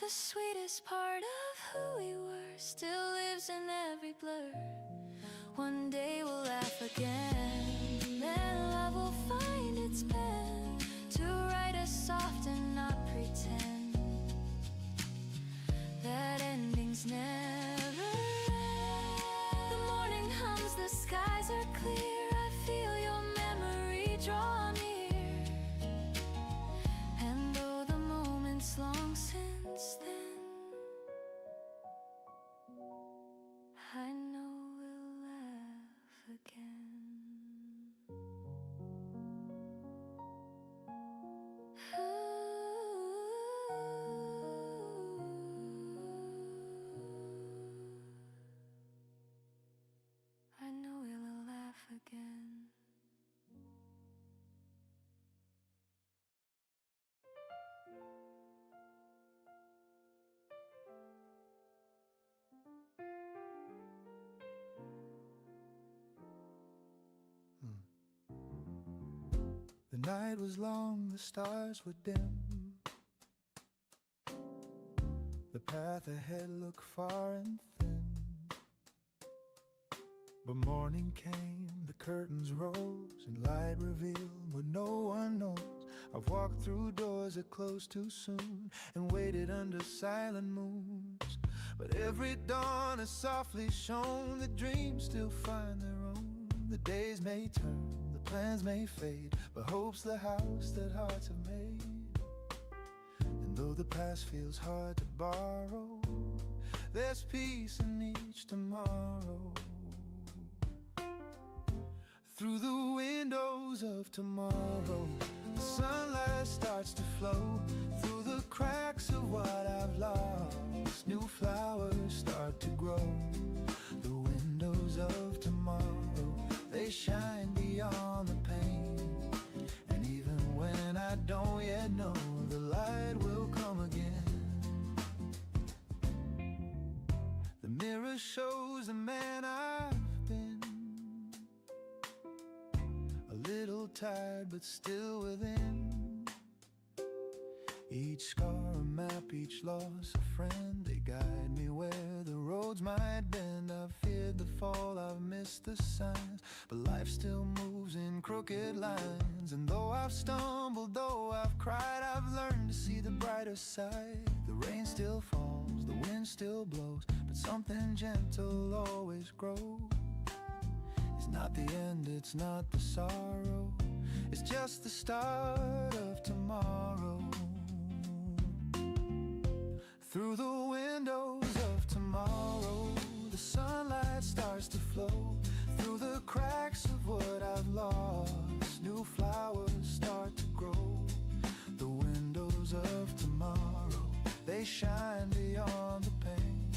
the sweetest part of who we were still lives in every blur. One day we'll laugh again, and love will find its pen to write us soft and not pretend that endings never end. The morning hums, the skies are clear. I feel your memory draw near, and though the moment's long since then, I know we'll laugh again. I know we'll laugh again.
The night was long, the stars were dim. The path ahead looked far and thin. But morning came, the curtains rose, and light revealed what no one knows. I've walked through doors that closed too soon, and waited under silent moons. But every dawn has softly shown that dreams still find their own. The days may turn, the plans may fade, but hope's the house that hearts have made. And though the past feels hard to borrow, there's peace in each tomorrow. Through the windows of tomorrow, the sunlight starts to flow. Through the cracks of what I've lost, new flowers start to grow. The windows of tomorrow, they shine beyond the pain. And even when I don't yet know, the light will come again. The mirror shows the man I've been, a little tired but still within. Each scar a map, each loss a friend. They guide me where the roads might bend. I've feared the fall, I've missed the signs, but life still moves in crooked lines. And though I've stumbled, though I've cried, I've learned to see the brighter side. The rain still falls, the wind still blows, but something gentle always grows. It's not the end, it's not the sorrow, it's just the start of tomorrow. Through the windows of tomorrow, the sunlight starts to flow. Through the cracks of what I've lost, new flowers start to grow. The windows of tomorrow, they shine beyond the pain.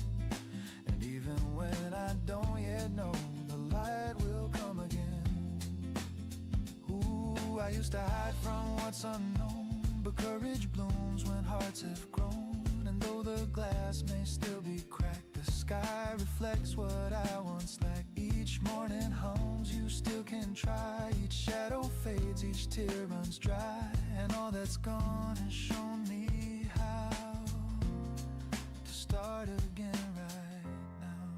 And even when I don't yet know, the light will come again. Ooh, I used to hide from what's unknown, but courage blooms when hearts have grown. And though the glass may still be cracked, the sky reflects what I once lacked. Each morning hums, you still can try. Each shadow fades, each tear runs dry. And all that's gone has shown me how to start again right now.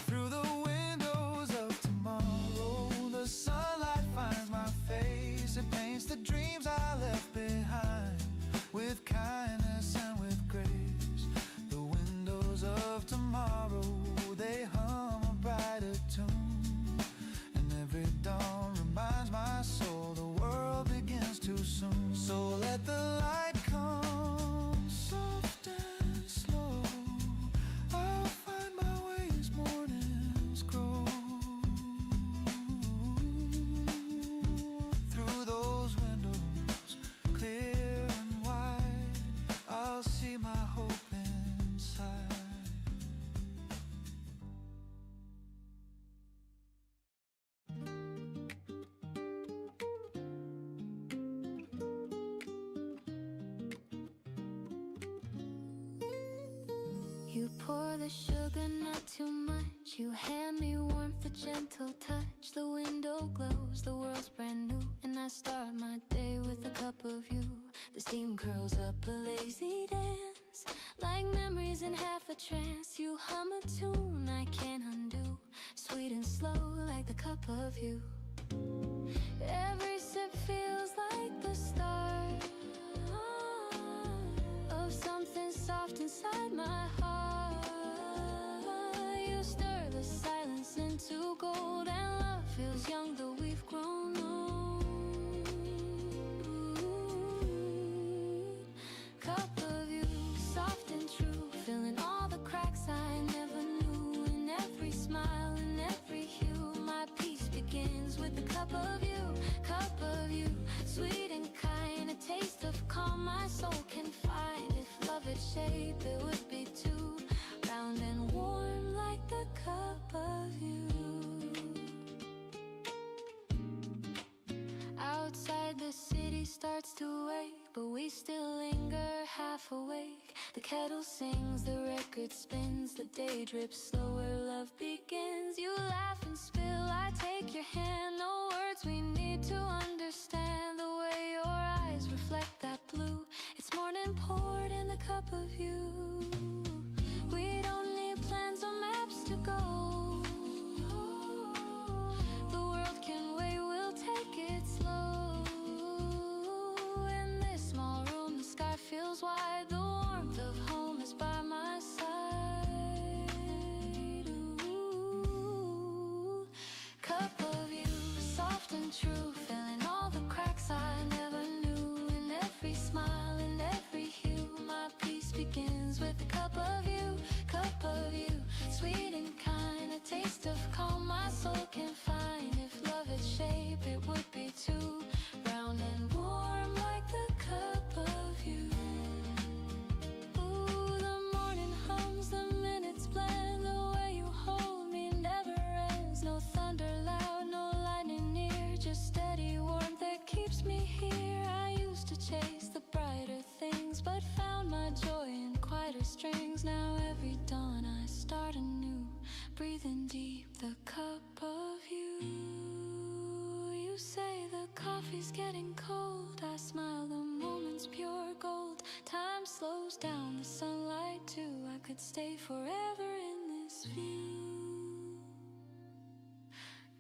Through the windows of tomorrow, the sunlight finds my face. It paints the dreams I left behind with kindness and with grace. The windows of tomorrow, they hum a brighter tune. And every dawn reminds my soul the world begins too soon. So let the light come soft and slow. I'll find my way as mornings grow. Through those windows, clear and wide, I'll see my hope inside.
You pour the sugar, not too much. You hand me warmth, a gentle touch. The window glows, the world's brand new, and I start my day with a cup of you. The steam curls up a lazy dance, like memories in half a trance. You hum a tune I can't undo, sweet and slow like the cup of you. Every sip feels like the start of something soft inside my heart. You stir the silence into gold, and love feels young though we've grown old. Cup of you, soft and true, filling all the cracks I never knew. In every smile, in every hue, my peace begins with the cup of you. Cup of you, sweet and kind, a taste of calm my soul can find. If love had shape, it would be too round and warm like the cup of you. Outside the city starts to wake, but we still linger half awake. The kettle sings, the record spins, the day drips slower, love begins. You laugh and spill, I take your hand, no words we need to understand. The way your eyes reflect that blue, it's morning poured in the cup of you. We don't need plans or maps to go, the world can wait, we'll take it slow. In this small room the sky feels wide, the warmth of home is by my side. Ooh. Cup of you, soft and true, filling all the cracks I never knew. In every smile, in every hue, my peace begins with the cup of you. Cup of you, sweet and kind, a taste of calm my soul can find. If love had shape, it would be too round and warm like the cup of you. Ooh, the morning hums, the minutes blend, the way you hold me never ends. No thunder loud, no lightning near, just steady warmth that keeps me here. I used to chase the brighter things, but found my joy in quieter strings. Now every dawn I start anew, breathing deep the cup of you. You say the coffee's getting cold, I smile, the moment's pure gold. Time slows down, the sunlight too, I could stay forever in this view.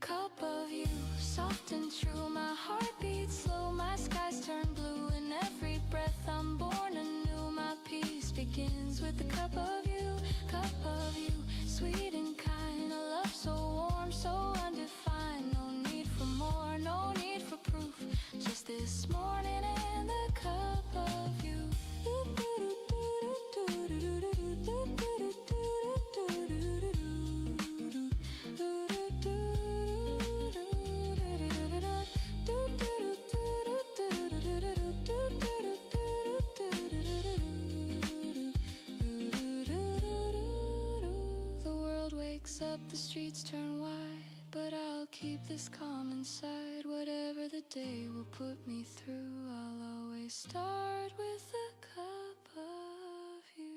Cup of you, soft and true, my heart beats slow, my skies turn blue. In every breath I'm born anew, my peace begins with the cup of you. Cup of you, sweet and kind, a love so warm, so undefined. No need for more, no need for proof, just this morning and the cup of you. The world wakes up, the streets turn wide, but I'll keep this calm inside. Whatever the day will put me through, I'll always start with the cup of you.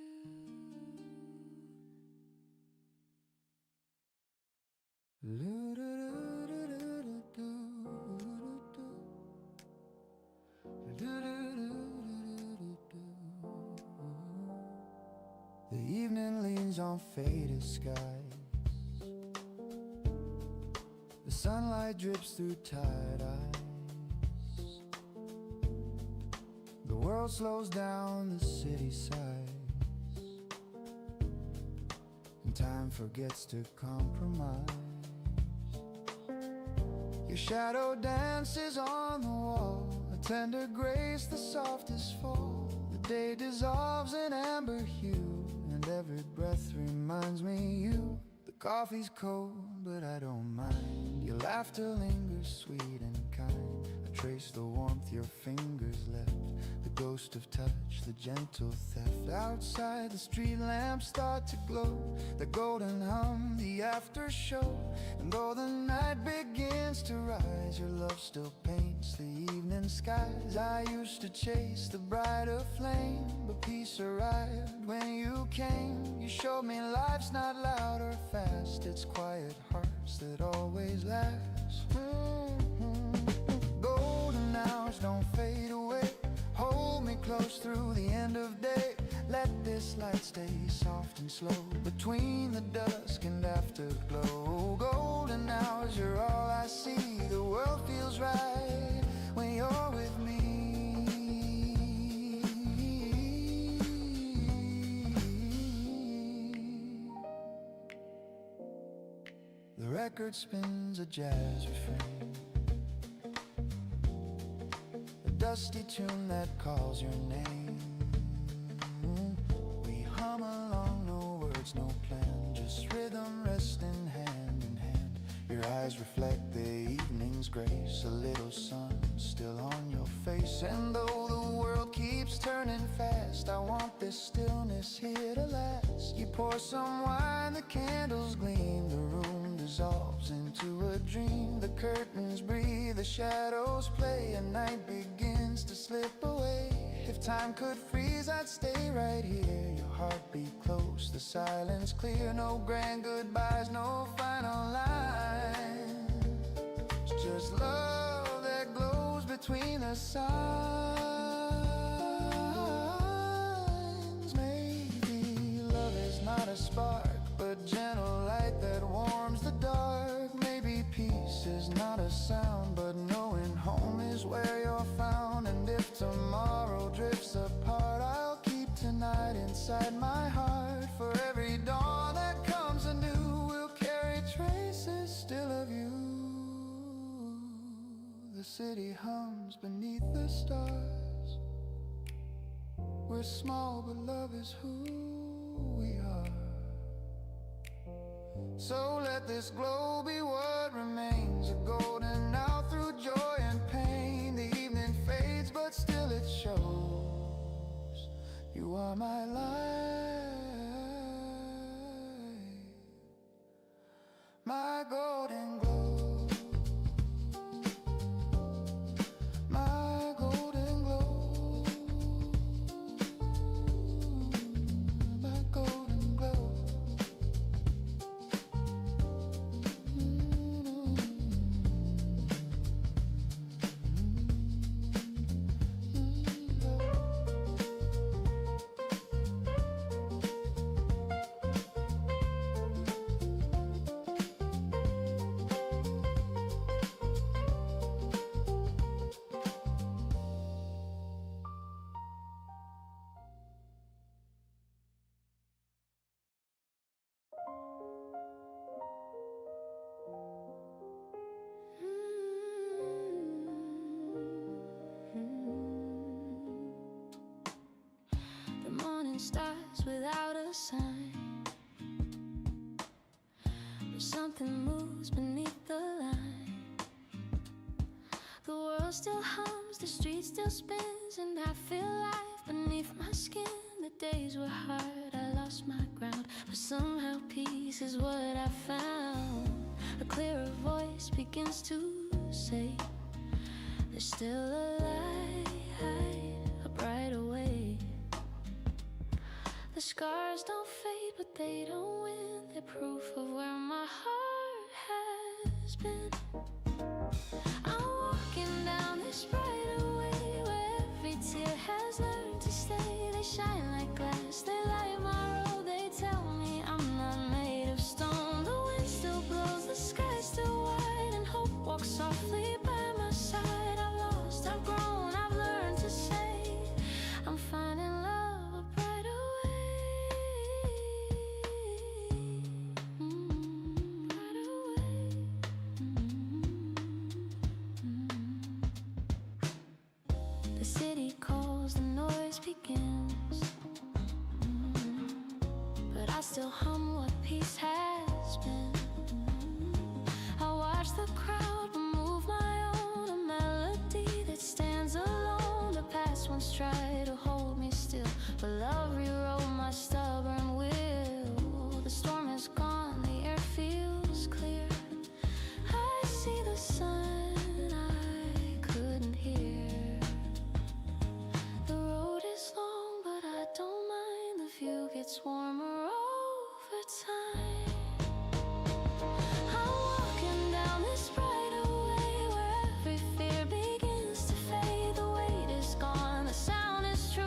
The evening leans on faded skies, the sunlight drips through tired eyes. The world slows down, the city sighs, and time forgets to compromise. Your shadow dances on the wall, a tender grace, the softest fall. The day dissolves in amber hue, and every breath reminds me you. The coffee's cold, but I don't mind. Your laughter lingers sweet and kind. I trace the warmth your fingers left, the ghost of touch, the gentle theft. Outside the street lamps start to glow, the golden hum, the after show. And though the night begins to rise, your love still paints the evening skies. I used to chase the brighter flame, but peace arrived when you came. You showed me life's not loud or fast, it's quiet hearts that always last. Golden hours don't fade away. Hold close through the end of day. Let this light stay soft and slow between the dusk and afterglow. Golden hours, you're all I see. The world feels right when you're with me. The record spins a jazz refrain, a dusty tune that calls your name. We hum along, no words, no plan, just rhythm resting hand in hand. Your eyes reflect the evening's grace, a little sun still on your face. And though the world keeps turning fast, I want this stillness here to last. You pour some wine, the candles gleam, the room dissolves into a dream. The curtains breathe, the shadows play, and night begins to slip away. If time could freeze, I'd stay right here. Your heartbeat close, the silence clear. No grand goodbyes, no final lines, just love that glows between the signs. Maybe love is not a spark, but gentle light that warms the dark. Maybe peace is not a sound, but knowing home is where you're found. And if tomorrow drifts apart, I'll keep tonight inside my heart. For every dawn that comes anew, we'll carry traces still of you. The city hums beneath the stars. We're small, but love is who we are. So let this glow be what remains, a golden hour through joy and pain. The evening fades, but still it shows you are my light, my golden glow, my golden glow, my golden glow.
The morning starts without a sign, but something moves beneath the line. The world still hums, the street still spins, and I feel life beneath my skin. The days were hard, I lost my ground, but somehow peace is what I found. A clearer voice begins to say, there's still a light, a brighter way. The scars don't fade, but they don't win. They're proof of where my heart has been. I'm walking down this brighter way, where every tear has learned to stay. They shine like glass, they light my road. They tell me I'm not made of stone. The wind still blows, the sky's still wide, and hope walks softly by my side. I've lost, I've grown, I've learned to say I'm finding love a brighter way. Brighter way. The city calls, the noise begins, but I still hum what peace has been. I watch the crowd remove my own, a melody that stands alone. The past once tried to hold me still, but love rewrote my stubborn will. The storm is gone, the air feels clear. I see the sun I couldn't hear. The road is long, but I don't mind. The view gets warmer over time. I'm walking down this brighter way, where every fear begins to fade. The weight is gone, the sound is true.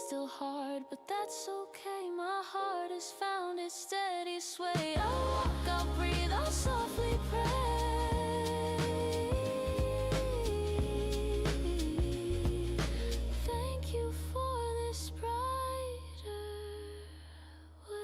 still hard, but that's okay. My heart has found its steady sway. I'll walk, I'll breathe, I'll softly pray. Thank you for this brighter way.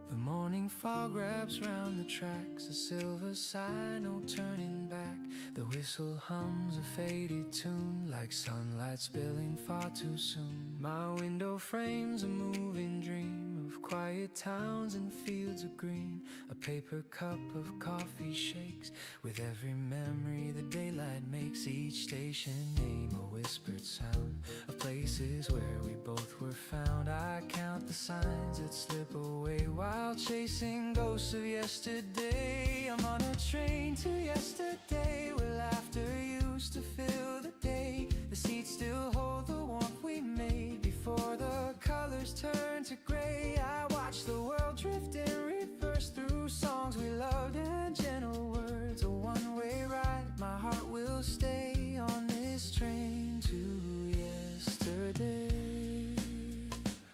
The morning fog wraps round the tracks, a silver sign, no turning back. The whistle hums a faded tune, like sunlight spilling far too soon. My window frames a moving dream of quiet towns and fields of green. A paper cup of coffee shakes with every memory the daylight makes. Each station name a whispered sound of places where we both were found. I count the signs that slip away while chasing ghosts of yesterday. I'm on a train to yesterday where laughter used to fill the day. The seats still hold the warmth we made before the colors turned to gray. I watch the world drift in reverse through songs we loved and gentle words. A one-way ride, my heart will stay on this train to yesterday.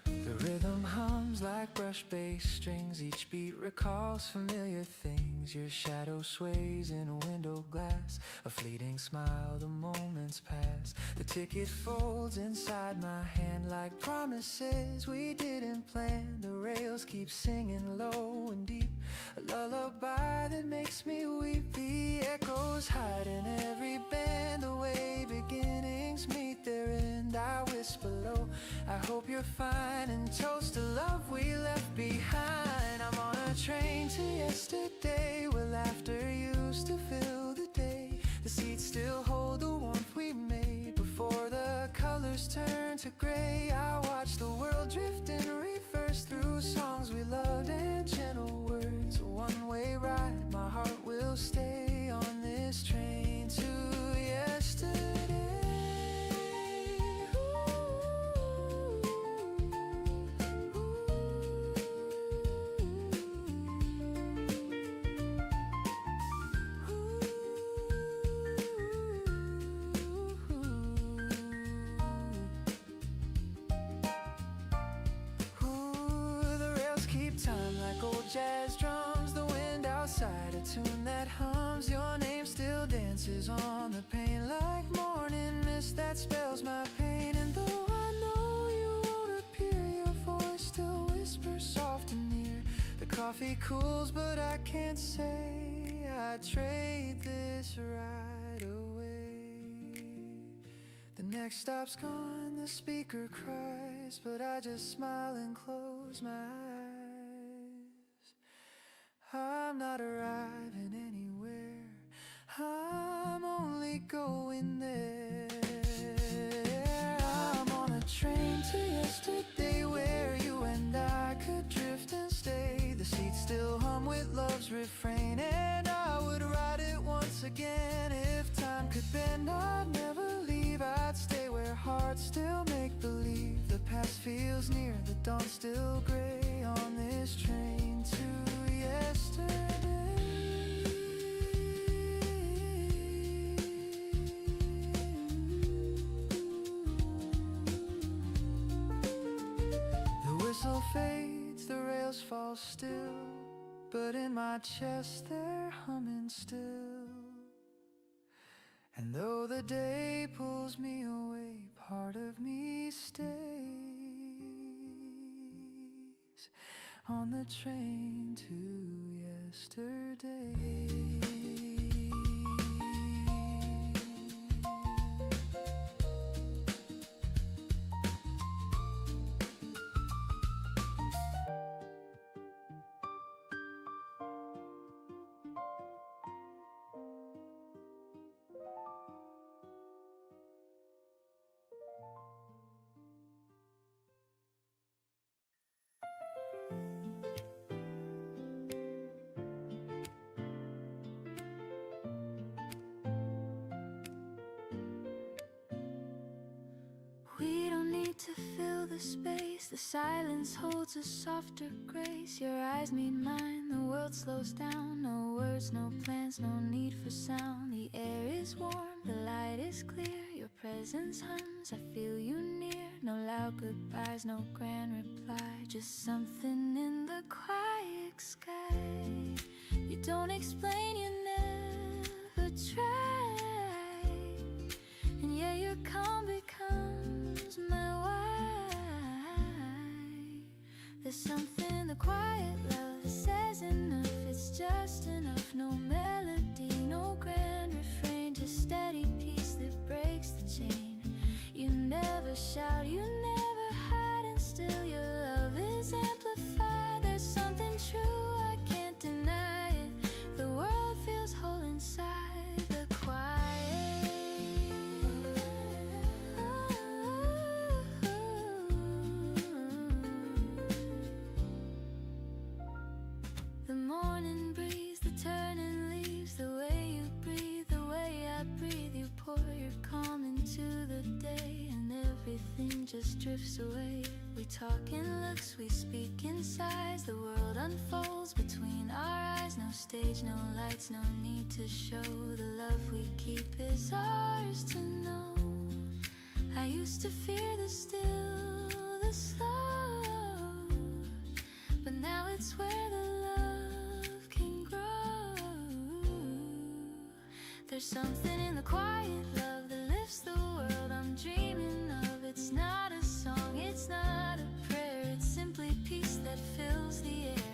The rhythm hums like brush bass strings. Each beat recalls familiar things. Your shadow sways in a window glass. A fleeting smile, the moments pass. The ticket folds inside my hand like promises we didn't plan. The rails keep singing low and deep, a lullaby that makes me weep. The echoes hide in every bend, the way beginnings meet their end. I whisper low, I hope you're fine, and toast to love we left behind. I'm on a train to yesterday where laughter used to fill the day. The seats still hold the warmth we made before the colors turn to gray. I watch the world drift in reverse through songs we loved and gentle words. A one-way ride, my heart will stay on this train to yesterday. Jazz drums, the wind outside, a tune that hums. Your name still dances on the pane like morning mist that spells my pain. And though I know you won't appear, your voice still whispers soft and near. The coffee cools, but I can't say I'd trade this right away. The next stop's gone, the speaker cries, but I just smile and close my eyes. I'm not arriving anywhere, I'm only going there. I'm on a train to yesterday where you and I could drift and stay. The seats still hum with love's refrain, and I would ride it once again. If time could bend, I'd never leave. I'd stay where hearts still make believe. The past feels near, the dawn's still gray on this train to yesterday. The whistle fades, the rails fall still, but in my chest they're humming still. And though the day pulls me away, part of me stays on the train to yesterday.
the space. The silence holds a softer grace. Your eyes meet mine, the world slows down. No words, no plans, no need for sound. The air is warm, the light is clear. Your presence hums, I feel you near. No loud goodbyes, no grand reply. Just something in the quiet sky. You don't explain, you never try. And yeah, your calm becomes my why. There's something in the quiet love that says enough. It's just enough. No melody, no grand refrain. Just steady peace that breaks the chain. You never shout, you never hide, and still your love is amplified. There's something true, I can't deny it. The world feels whole inside the quiet. The morning breeze, the turning leaves, the way you breathe, the way I breathe. You pour your calm into the day, and everything just drifts away. We talk in looks, we speak in sighs. The world unfolds between our eyes. No stage, no lights, no need to show. The love we keep is ours to know. I used to fear the still, the slow, but now it's where the love can grow. There's something in the quiet love that lifts the world I'm dreaming of. It's not a song, it's not a prayer. It's simply peace that fills the air.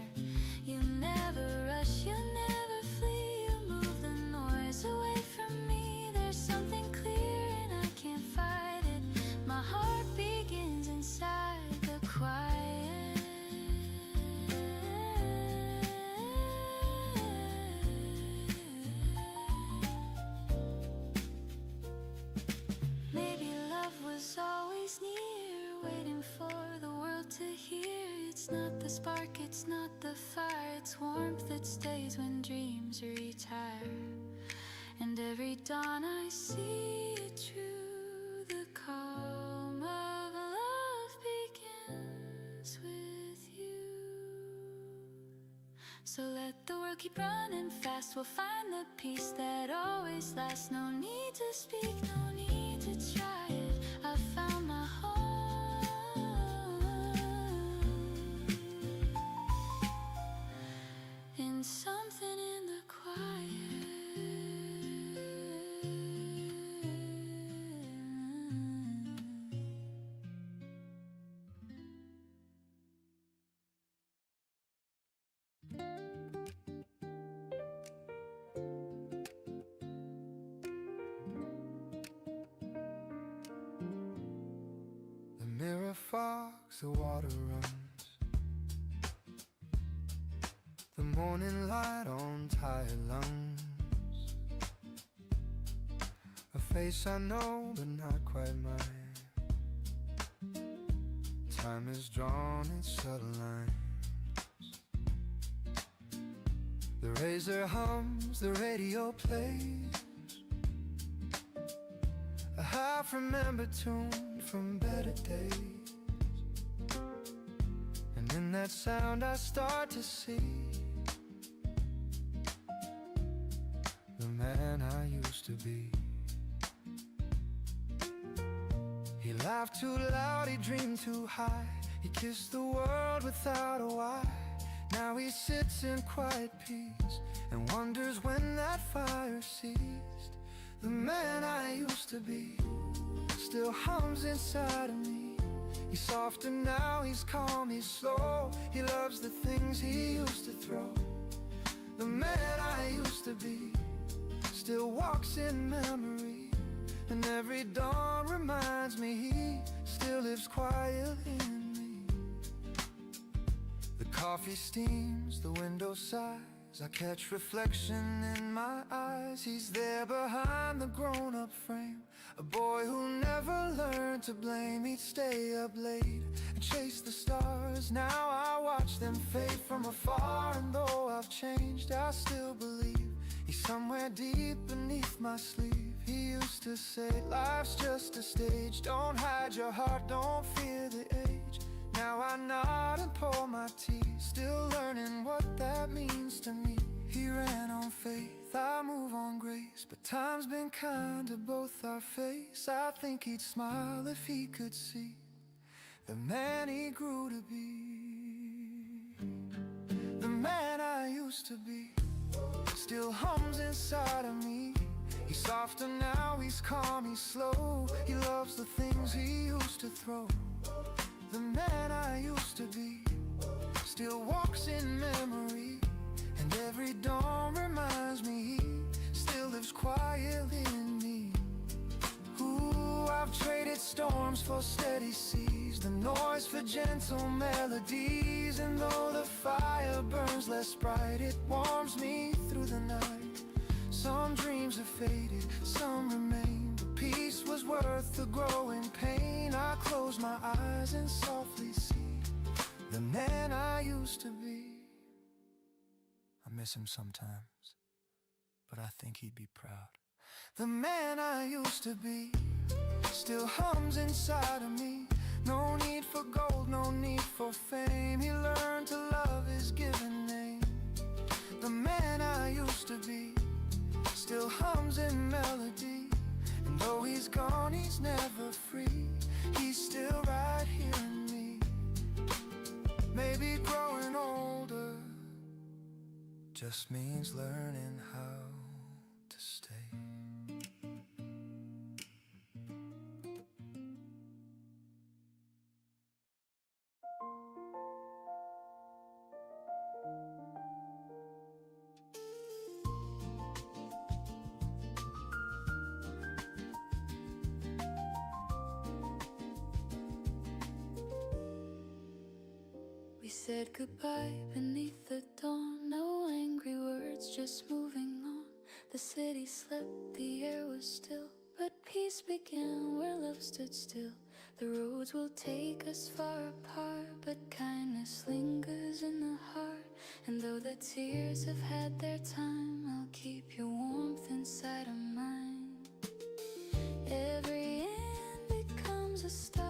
You never rush, you never flee. You move the noise away from me. There's something clear and I can't fight it. My heart begins inside the quiet. Maybe love was always near, waiting for the world to hear. It's not the spark, it's not the fire. It's warmth that stays when dreams retire. And every dawn I see it true. The calm of love begins with you. So let the world keep running fast. We'll find the peace that always lasts. No need to speak, no need to try it. I found my home in something in the quiet.
The mirror fogs, the water runs. The morning light on tired lungs. A face I know but not quite mine. Time has drawn its subtle lines. The razor hums, the radio plays a half-remembered tune from better days. And in that sound I start to see the man I used to be. He laughed too loud, he dreamed too high. He kissed the world without a why. Now he sits in quiet peace and wonders when that fire ceased. The man I used to be still hums inside of me. He's softer now, he's calm, he's slow. He loves the things he used to throw. The man I used to be still walks in memory, and every dawn reminds me he still lives quiet in me. The coffee steams, the window sighs. I catch reflection in my eyes. He's there behind the grown-up frame, a boy who never learned to blame. He'd stay up late and chase the stars. Now I watch them fade from afar, and though I've changed, I still believe he's somewhere deep beneath my sleeve. He used to say, life's just a stage. Don't hide your heart, don't fear the age. now I nod and pour my tea, still learning what that means to me. He ran on faith, I move on grace, but time's been kind to both our face. I think he'd smile if he could see the man he grew to be. The man I used to be still hums inside of me. He's softer now, he's calm, he's slow. He loves the things he used to throw. The man I used to be still walks in memory, and every dawn reminds me he still lives quietly in me. Ooh, I've traded storms for steady seas, the noise for gentle melodies. And though the fire burns less bright, it warms me through the night. Some dreams have faded, some remain, but peace was worth the growing pain. I close my eyes and softly see the man I used to be. I miss him sometimes, but I think he'd be proud. The man I used to be still hums inside of me. No need for gold, no need for fame. He learned to love his given name. The man I used to be still hums in melody, and though he's gone, he's never free. He's still right here in me. Maybe growing older just means learning how to stay.
We said goodbye beneath the dawn. No angry words, just moving on. The city slept, the air was still, but peace began where love stood still. The roads will take us far apart, but kindness lingers in the heart. And though the tears have had their time, I'll keep your warmth inside of mine. Every end becomes a start.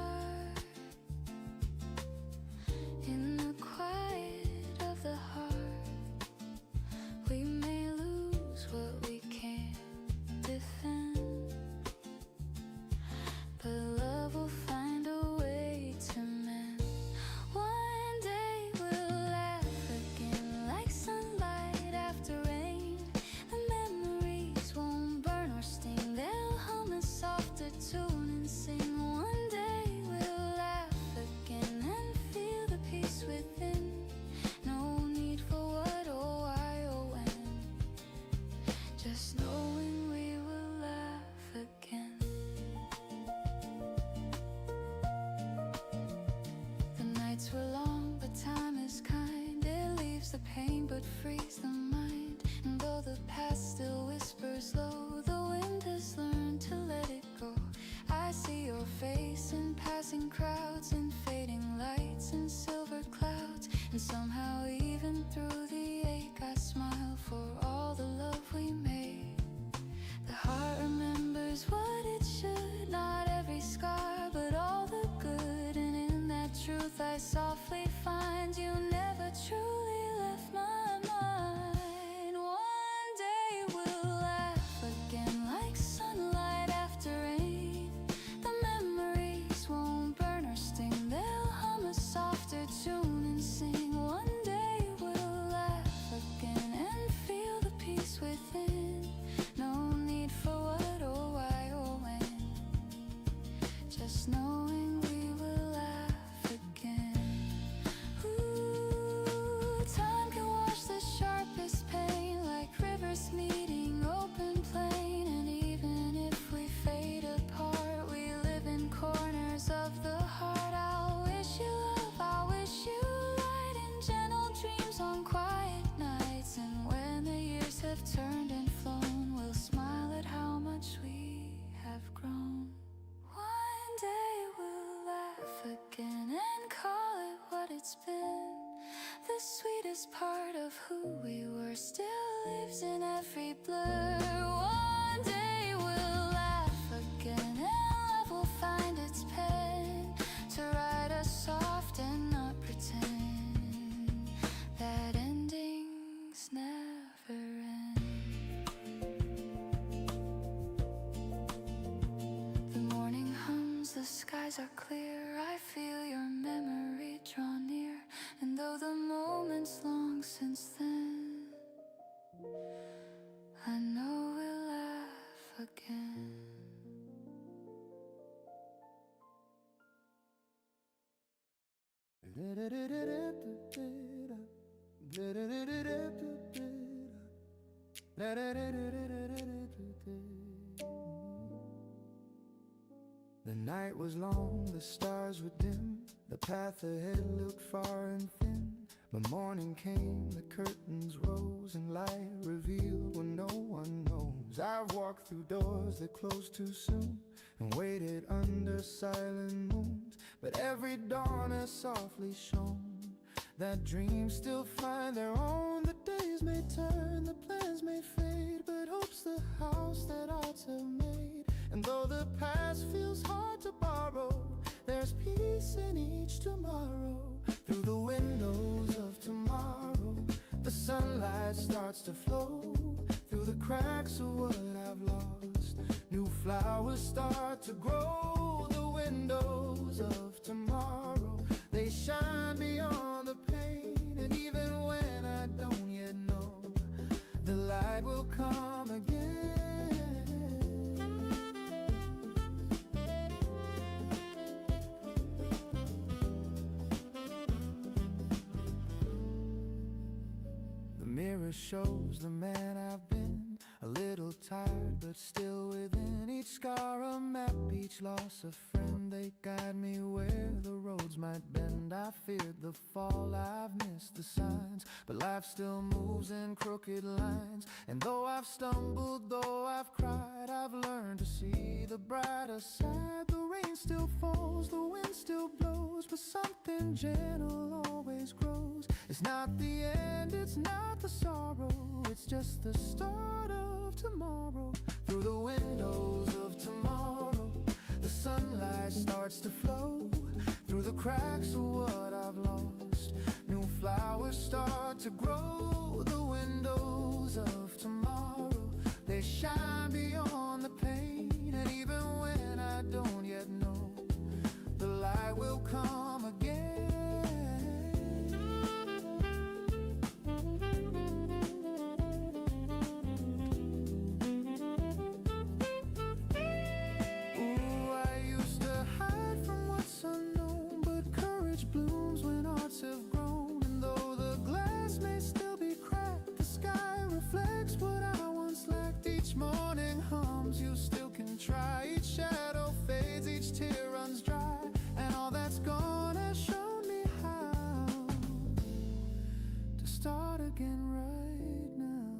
In the quiet of the heart, we may lose what we can't defend, but love will find a way to mend. One day we'll laugh again like sunlight after rain. The memories won't burn or sting, they'll hum a softer tune and sing. One day we'll laugh again and feel the peace within. No need for what or why or when, just knowing we will laugh again. The nights were long, but time is kind. It leaves the pain but frees the mind. And though the past still whispers low, the wind has learned to let it go. I see your face in passing crowds, and fading lights and silver clouds. And somehow even through the ache I smile for all the love we made. The heart remembers what it should, not every scar but all the good. And in that truth I softly find you never truly left my mind. One day we'll laugh again like sunlight after rain. The memories won't burn or sting, they'll hum a softer tune and sing. One day we'll laugh again and feel the peace within. No need for what or why or when, just knowing we will laugh again. Ooh, time can wash the sharpest pain like rivers meeting open plain. And even if we fade apart, we live in corners of the heart. I'll wish you love, I'll wish you light and gentle dreams on quiet nights. And when the years have turned and flown, we'll smile at how much we have grown. One day we'll laugh again and call it what it's been. The sweetest part of who we were still lives in every blur. One day we'll laugh again and love will find its pen to write a soft and skies are clear, I feel your memory draw near. And though the moment's long since then, I know we'll laugh again.
The night was long, the stars were dim, the path ahead looked far and thin. But morning came, the curtains rose, and light revealed what no one knows. I've walked through doors that closed too soon, and waited under silent moons. But every dawn has softly shone, that dreams still find their own. The days may turn, the plans may fade, but hope's the house that hearts have made. And though the past feels hard to borrow, there's peace in each tomorrow. Through the windows of tomorrow, the sunlight starts to flow. Through the cracks of what I've lost, new flowers start to grow. The windows of tomorrow, they shine beyond the pain. And even when I don't yet know, the light will come again. The mirror shows the man I've been, a little tired but still within. Each scar a map, each loss a friend. They guide me where the roads might bend. I feared the fall, I've missed the signs, but life still moves in crooked lines. And though I've stumbled, though I've cried, I've learned to see the brighter side. The rain still falls, the wind still blows, but something gentle always grows. It's not the end, it's not the sorrow, it's just the start of tomorrow. Through the windows of tomorrow, the sunlight starts to flow. Through the cracks of what I've lost, new flowers start to grow. The windows of tomorrow, they shine beyond the pain. And even when I don't yet know, the light will come again. Have grown, and though the glass may still be cracked, the sky reflects what I once lacked. Each morning hums, you still can try. Each shadow fades, each tear runs dry, and all that's gone has shown me how to start again right now.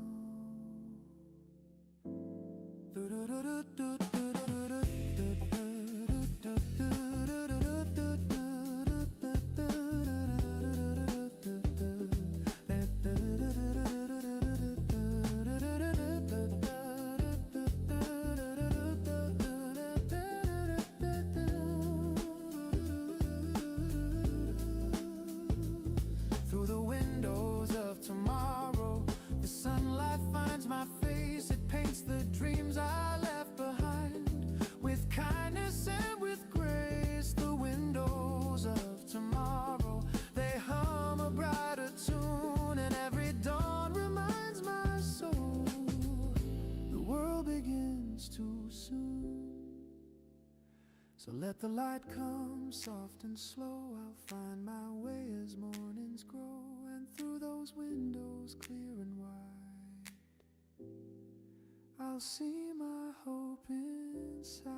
Through the windows of tomorrow, the sunlight finds my face. It paints the dreams I left behind with kindness and with grace. The windows of tomorrow, they hum a brighter tune, and every dawn reminds my soul the world begins too soon. So let the light come soft and slow. I'll find my way as mornings grow, and through those windows clear and wide, I'll see my hope inside.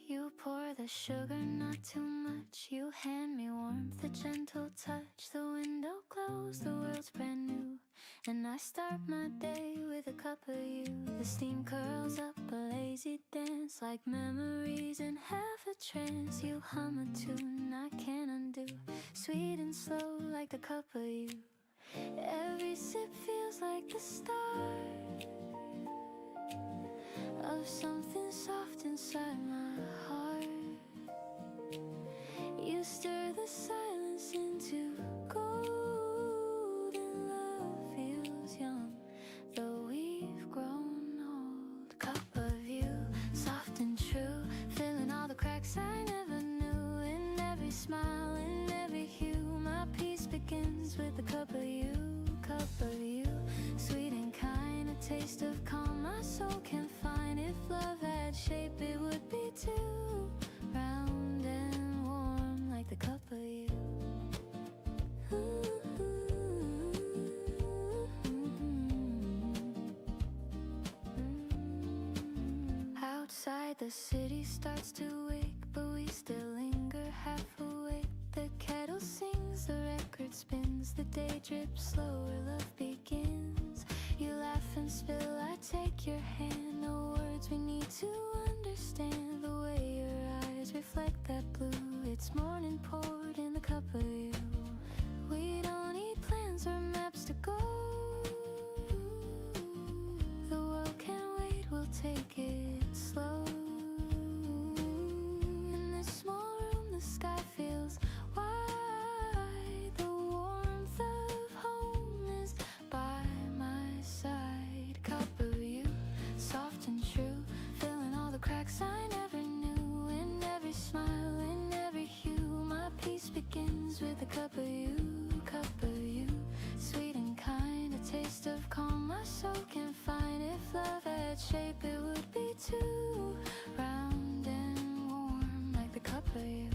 You pour the sugar, not too much. You hand me warmth, a gentle touch. The window closed, the world's brand new, and I start my day with a cup of you. The steam curls up, a lazy dance, like memories in half a trance. You hum a tune I can't undo, sweet and slow like the cup of you. Every sip feels like the start of something soft inside my heart. You stir the silence into gold, and love feels young, though we've grown old. Cup of you, soft and true, filling all the cracks I never knew. In every smile, in every hue, my peace begins with a cup of you. Cup of you, sweet and kind, a taste of calm my soul can find. If love had shape, it would be too round and warm, like the cup of you. Outside the city starts to wake, but we still linger half awake. The kettle sings, the record spins, the day drips slower, love begins. You laugh and spill, I take your hand. No words we need to understand. The way your eyes reflect that blue, it's morning poured in the cup of you. We don't need plans or maps to go. The world can't wait, we'll take it slow. In this small room, the sky feels wide. The warmth of home is by my side. Cup of you, soft and true, filling all the cracks I never knew. In every smile, in every hue, my peace begins with a cup of you. Cup of you, sweet and kind, a taste of calm my soul can find. If love had shape, it would be too round and warm, like the cup of you.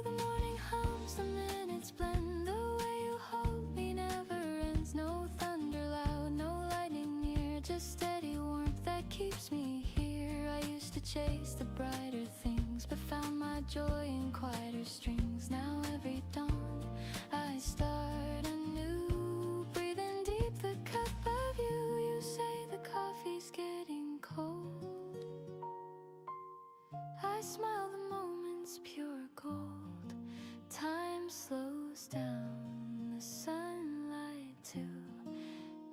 The morning hums, the minutes blend. The way you hold me never ends. No thunder loud, no lightning near, just steady warmth that keeps me here. I used to chase the brighter things, but found my joy in quieter strings. Now every dawn I start anew, breathing deep the cup of you. You say the coffee's getting cold. I smile, the moment's pure gold. Time slows down, the sunlight too.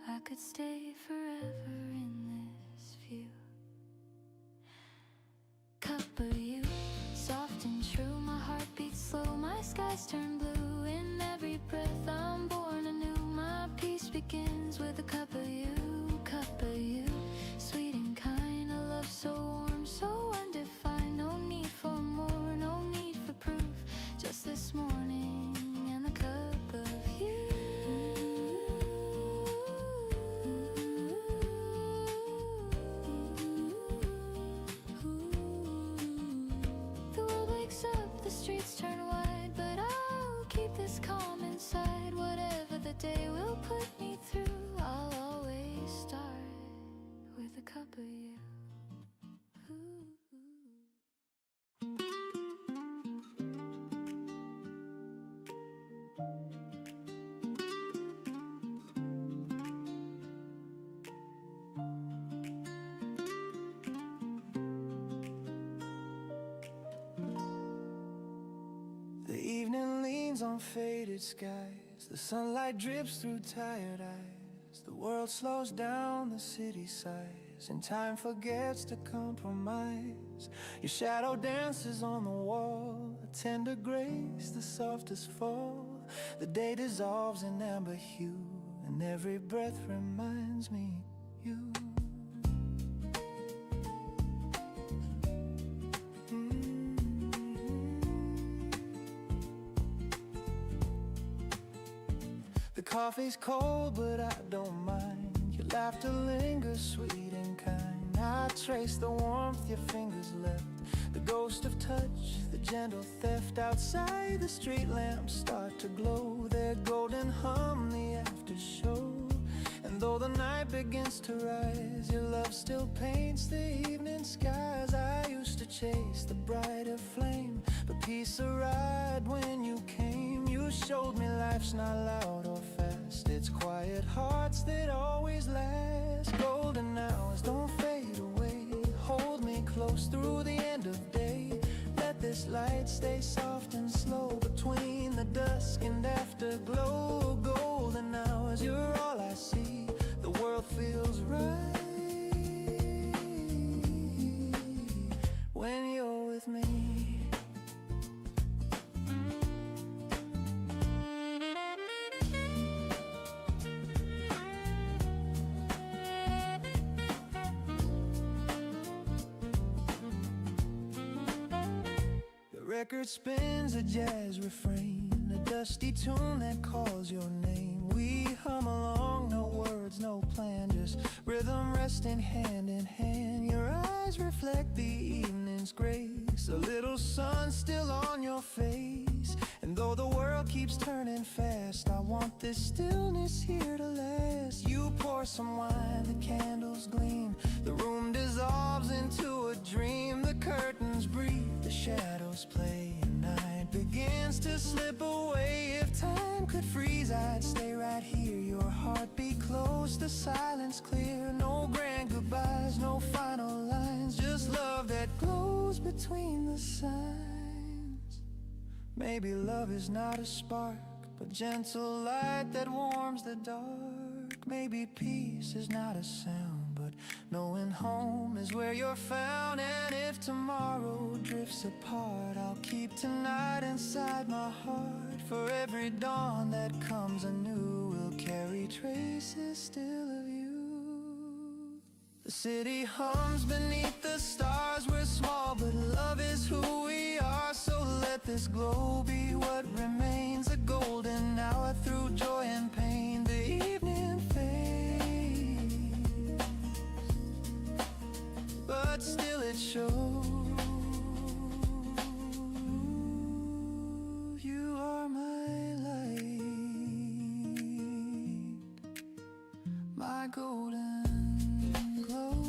I could stay forever in this view. Cup of you, soft and true, my heart beats slow, my skies turn blue. In every breath I'm born anew, my peace begins with a cup of you. Cup of you, sweet and kind, a love so warm, so undefined. No need for more, no need for proof, just this morning and the cup of you. The world wakes up, the streets turn wide, but I'll keep this calm inside. Whatever the day will put me through, I'll always start with a cup of you.
The evening leans on faded skies. The sunlight drips through tired eyes. The world slows down, the city sighs, and time forgets to compromise. Your shadow dances on the wall, a tender grace, the softest fall. The day dissolves in amber hue, and every breath reminds me you. The coffee's cold, but I don't mind. Your laughter lingers sweet and kind. I trace the warmth your fingers left, the ghost of touch, the gentle theft. Outside the street lamps start to glow, their golden hum the after show. And though the night begins to rise, your love still paints the evening skies. I used to chase the brighter flame, but peace arrived when you came. You showed me life's not loud or fast, it's quiet hearts that always last. Golden hours don't fade away, hold me close through the end of day. Let this light stay soft and slow between
to glow golden hours. You're all I see. The world feels right when you're with me. Record spins a jazz refrain, a dusty tune that calls your name. We hum along, no words, no plan, just rhythm resting hand in hand. Your eyes reflect the evening's grace, a little sun still on your face. And though the world keeps turning fast, I want this stillness here to last. You pour some wine, the candles gleam, the room dissolves into a dream. The curtains breathe, the shadows play, and night begins to slip away. If time could freeze, I'd stay right here. Your heartbeat close, the silence clear. No grand goodbyes, no final lines, just love that glows between the signs. Maybe love is not a spark, but gentle light that warms the dark. Maybe peace is not a sound, but knowing home is where you're found. And if tomorrow drifts apart, I'll keep tonight inside my heart. For every dawn that comes anew will carry traces still of you. The city hums beneath the stars. We're small, but love is who we are. So let this glow be what remains, a golden hour through joy and pain. The evening fades, but still it shows. You are my light, my golden glow.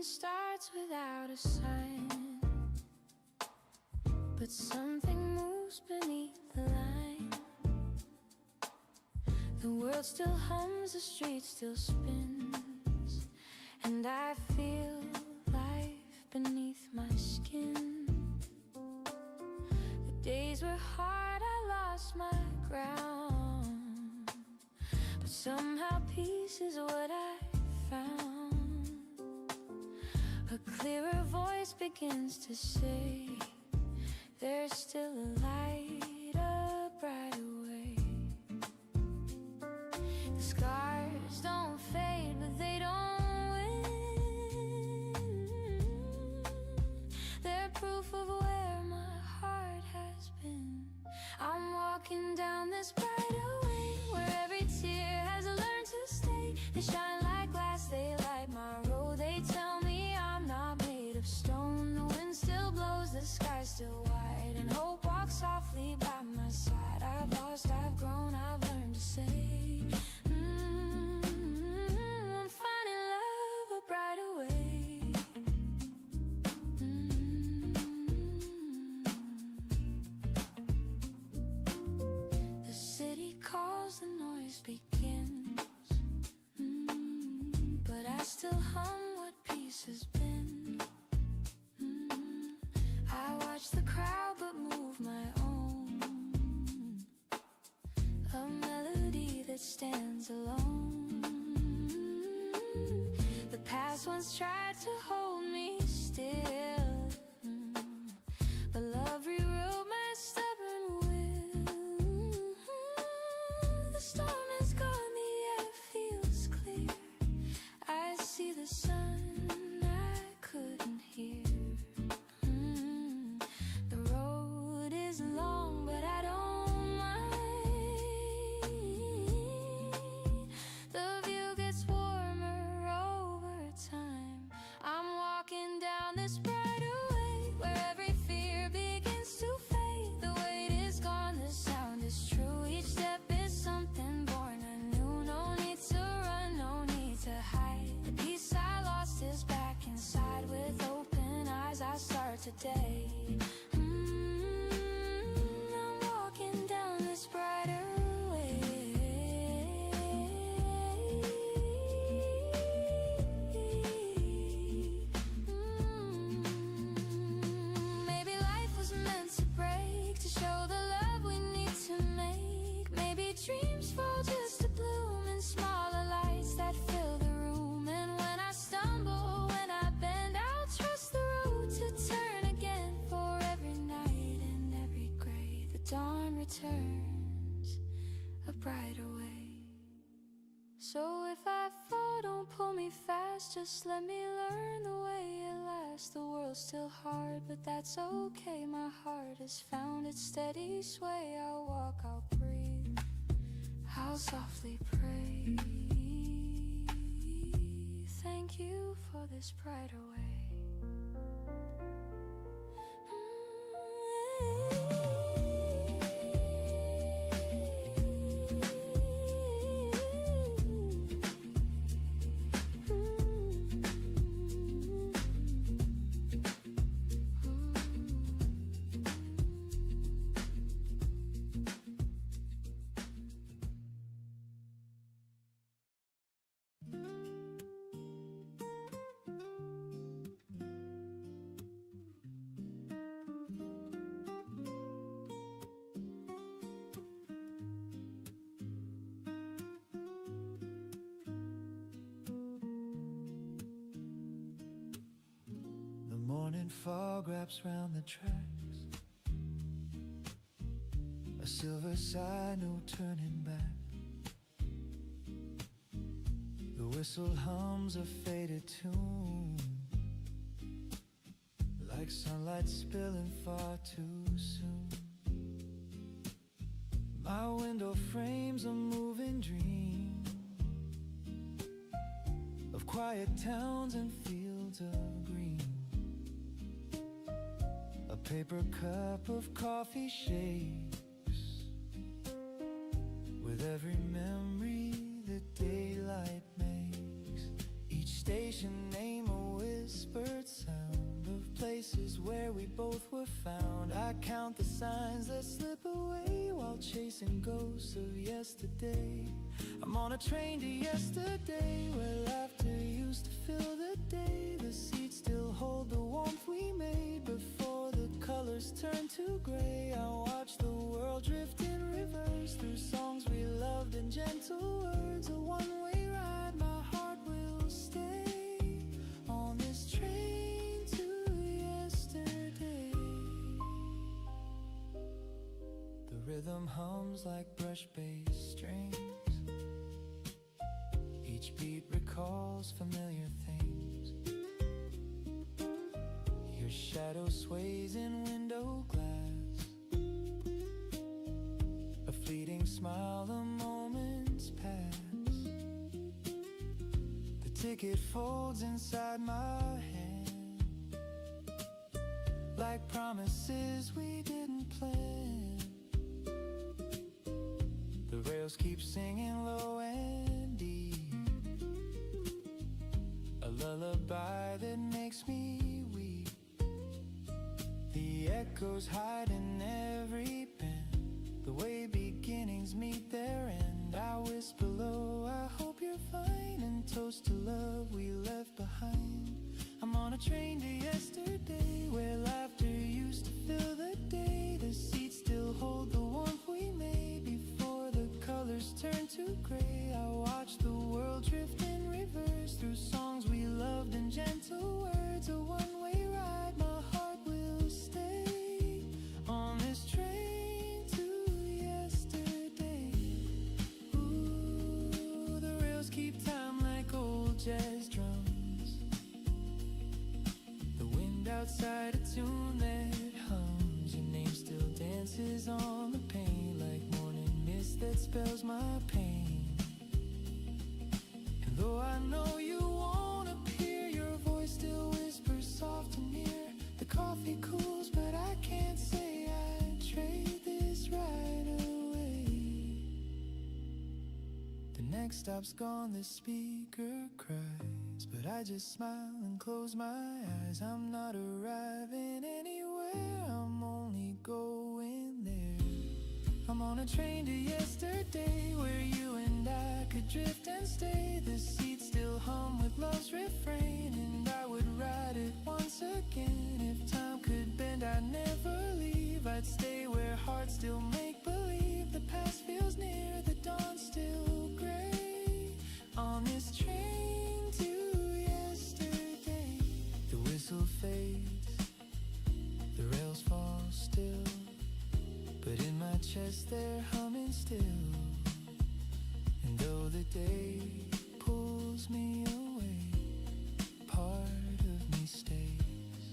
Starts without a sign, but something moves beneath the line. The world still hums, the street still spins, and I feel life beneath my skin. The days were hard, I lost my ground, but somehow peace is what I found. A clearer voice begins to say, there's still a light, a brighter way. The scars don't fade, but they don't win. They're proof of where my heart has been. I'm walking down this brighter way, where every tear has learned to stay. They shine like glass, they light my road. They tell me I'm not made of stone. The wind still blows, the sky's still wide, and hope walks softly by my side. I've lost, I've grown, I've learned to say, I'm finding love a brighter way. The city calls, the noise begins, but I still hum what peace has been. I watch the crowd but move my own, a melody that stands alone. The past once tried to hold me still, but love rewrote my stubborn will.
returns a brighter way. So if I fall, don't pull me fast, just let me learn the way it lasts. The world's still hard, but that's okay. My heart has found its steady sway. I'll walk, I'll breathe, I'll softly pray. Thank you for this brighter way.
Fog wraps round the tracks, a silver sign, no turning back. The whistle hums a faded tune, like sunlight spilling far too soon. My window frames a moving dream of quiet towns and fields of green. A paper cup of coffee shakes with every memory that daylight makes. Each station name a whispered sound of places where we both were found. I count the signs that slip away while chasing ghosts of yesterday. I'm on a train to yesterday, where laughter used to fill the day. The seats still hold the warmth we made before the colors turn to gray. I watch the world drift in reverse through songs we loved and gentle words. A one-way ride, my heart will stay on this train to yesterday. The rhythm hums like brush-based strings. Each beat recalls familiar things. Your shadow sways in window glass, a fleeting smile, the moments pass. The ticket folds inside my hand, like promises we didn't plan. The rails keep singing low and deep, a lullaby that makes me weep. The echoes hide in every bend, the way beginnings meet their end. I whisper low, I hope you're fine, and toast to love we left behind. I'm on a train to yesterday, where laughter used to fill the day. The seats still hold the warmth we made before the colors turn to gray. I watch the world drift in reverse through songs we loved and gentle words. A one-way ride, my heart will stay on this train to yesterday. Ooh, the rails keep time like old jazz drums. The wind outside a tune that hums. Your name still dances on the pane, like morning mist that spells my pain. And though I know you won't appear, your voice still whispers soft and near. The coffee cools, but I can't say I'd trade this right away. The next stop's gone, the speaker cries, but I just smile and close my eyes. I'm not arriving anywhere, I'm only going there. I'm on a train to yesterday, where you and I could drift and stay. The seats still hum with love's refrain, and I would ride it once again. If time could bend, I'd never leave. I'd stay where hearts still make believe. The past feels near, the dawn's still gray. On this train to yesterday, the whistle fades, the rails fall still, but in my chest still. And though the day pulls me away, part of me stays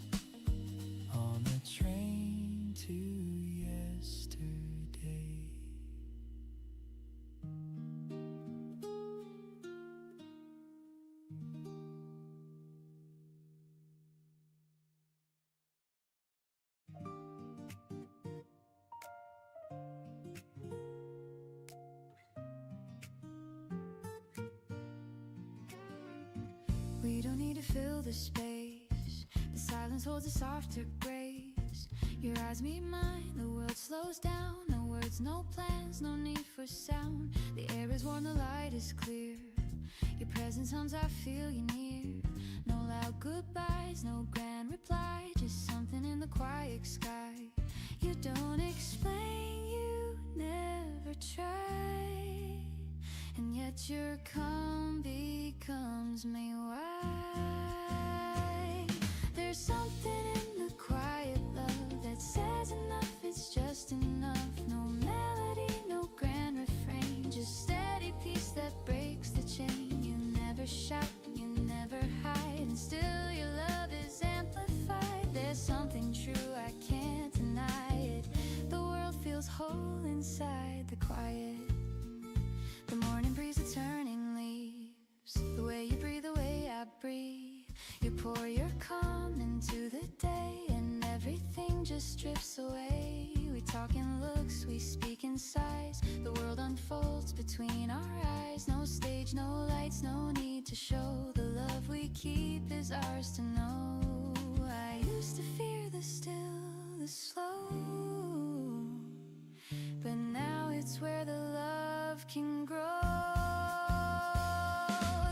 on the train to yesterday.
We don't need to fill the space. The silence holds a softer grace. Your eyes meet mine, the world slows down. No words, no plans, no need for sound. The air is warm, the light is clear. Your presence hums, I feel you near. No loud goodbyes, no grand reply, just something in the quiet sky. You don't explain, you never try, and yet your calm becomes me why. There's something in the quiet love that says enough, it's just enough. No melody, no grand refrain, just steady peace that breaks the chain. You never shout, you never hide, and still your love is amplified. There's something true, I can't deny it. The world feels whole inside the quiet. The morning breeze, the turning leaves, the way you breathe, the way I breathe. You pour your calm into the day, and everything just drifts away. We talk in looks, we speak in sighs. The world unfolds between our eyes. No stage, no lights, no need to show. The love we keep is ours to know. I used to fear the still, the slow, but now it's where the love can grow.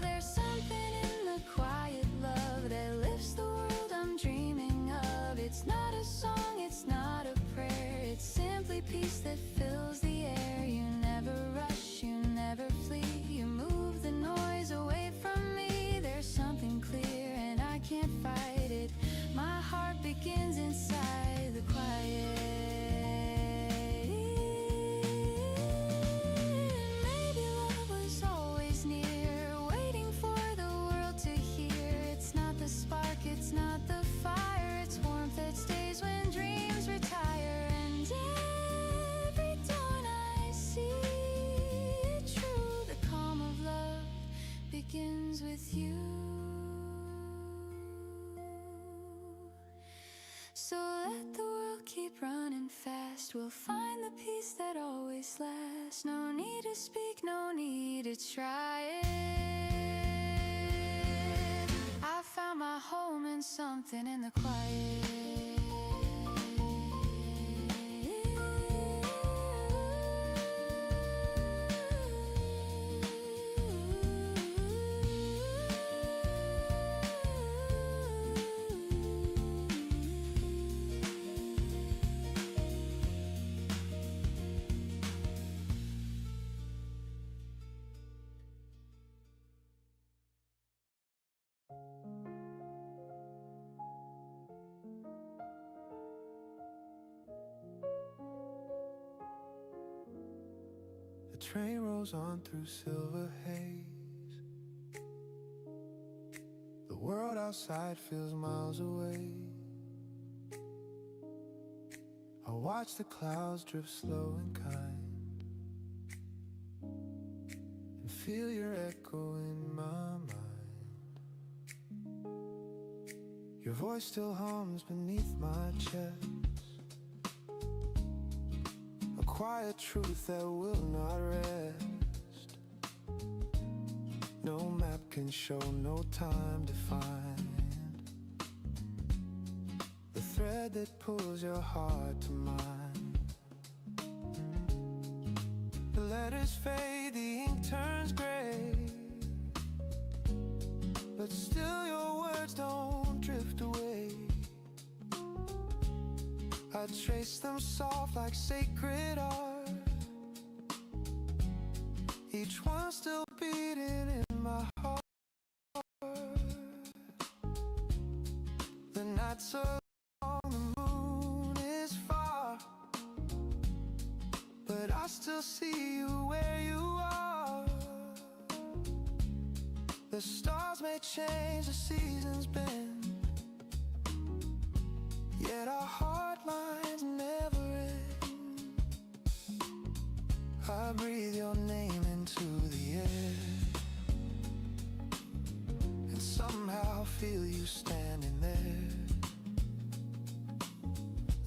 There's something in the quiet love that lifts the world I'm dreaming of. It's not a song, it's not a prayer, it's simply peace that fills the air. You never rush, you never flee, you move the noise away from me. There's something clear and I can't fight it. My heart begins inside the quiet. Maybe love was always near, waiting for the world to hear. It's not the spark, it's not the fire, it's warmth that stays when dreams retire. And every dawn I see it true, the calm of love begins with you. So let the world keep running fast, we'll find the peace that always lasts. No need to speak, no need to try it. I found my home in something in the quiet.
The train rolls on through silver haze. The world outside feels miles away. I watch the clouds drift slow and kind, and feel your echo in my mind. Your voice still hums beneath my chest, a quiet truth that will not rest. No map can show, no time to find the thread that pulls your heart to mine. The letters fade, the ink turns gray, but still your words don't drift away. I trace them soft like sacred art, each one still beating in my heart. The nights are long, the moon is far, but I still see you where you are. The stars may change, the seasons bend, yet our heart lines never end. I breathe your name into the air, and somehow feel you standing there.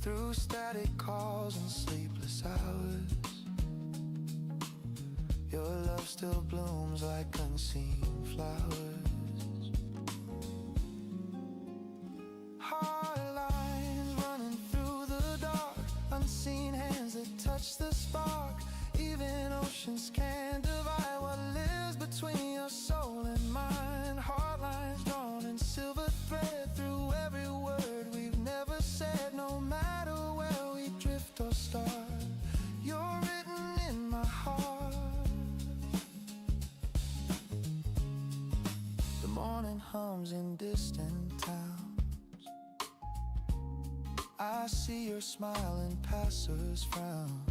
Through static calls and sleepless hours, your love still blooms like unseen flowers. Hard lines running through the dark, unseen hands that touch the spark. Even oceans can't divide what lives between your soul and mine. Hard lines drawn in silver thread through every word we've never said. No matter where we drift or start, you're written in my heart. The morning hums in distant towns. I see your smiling passers frowns.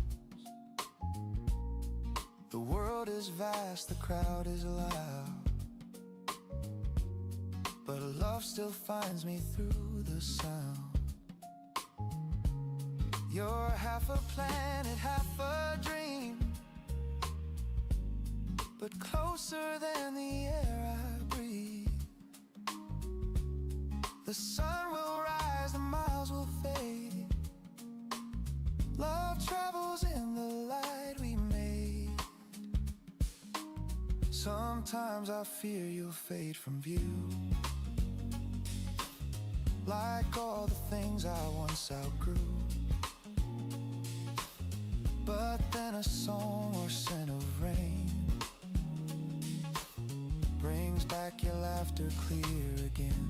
The world is vast, the crowd is loud, but love still finds me through the sound. You're half a planet, half a dream, but closer than the air I breathe. The sun will rise, the miles will fade. Love travels in the light we made. Sometimes I fear you'll fade from view, like all the things I once outgrew. But then a song or scent of rain brings back your laughter clear again.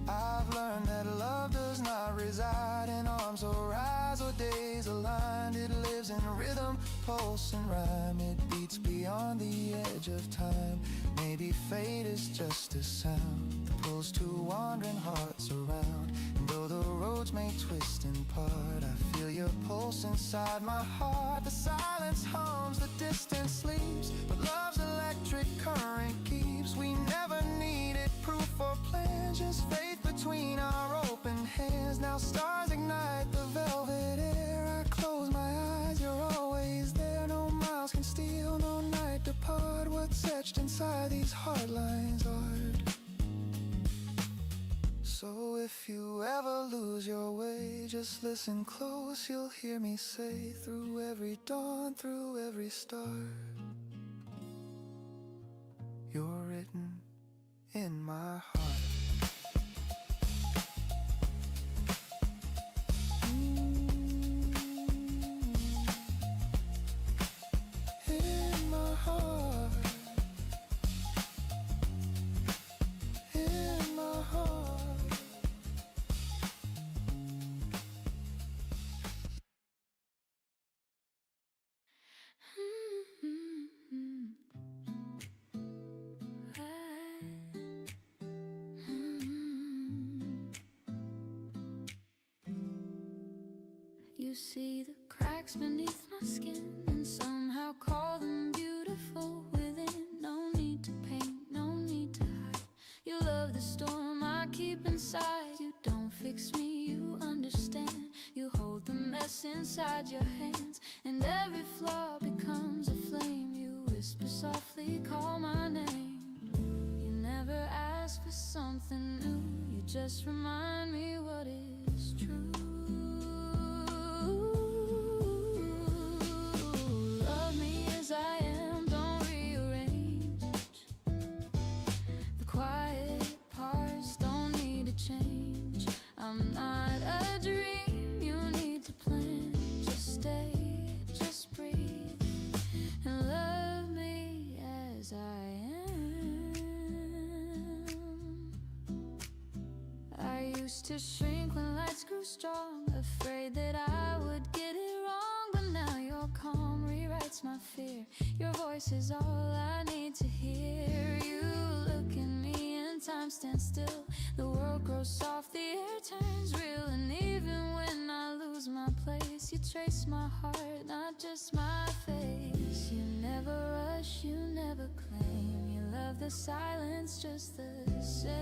I've learned that love does not reside in arms or eyes or days aligned. It lives in rhythm, pulse and rhyme. It beats beyond the edge of time. Maybe fate is just a sound that pulls two wandering hearts around. And though the roads may twist and part, I feel your pulse inside my heart. The silence hums, the distance sleeps, but love's electric current keeps. We never needed proof or plans, just faith between our open hands. Now stars ignite the velvet air. I close my eyes, you're always there. No miles can steal, no night depart. What's etched inside these hard lines art. So if you ever lose your way, just listen close, you'll hear me say, through every dawn, through every star, you're written in my heart. In my heart, in my heart.
You see the cracks beneath my skin and somehow call them beautiful within. No need to paint, no need to hide. You love the storm I keep inside. You don't fix me, you understand. You hold the mess inside your hands, and every flaw becomes a flame. You whisper softly, call my name. You never ask for something new, you just remind me what is true. Love me as I am, don't rearrange. The quiet parts don't need to change. I'm not a dream you need to plan. Just stay, just breathe, and love me as I am. I used to shrink when lights grew strong, afraid that I would get it wrong. But now your calm rewrites my fear. Your voice is all I need to hear. You look at me and time stands still. The world grows soft, the air turns real. And even when I lose my place, notice you trace my heart, not just my face. You never rush, you never claim. You love the silence just the same.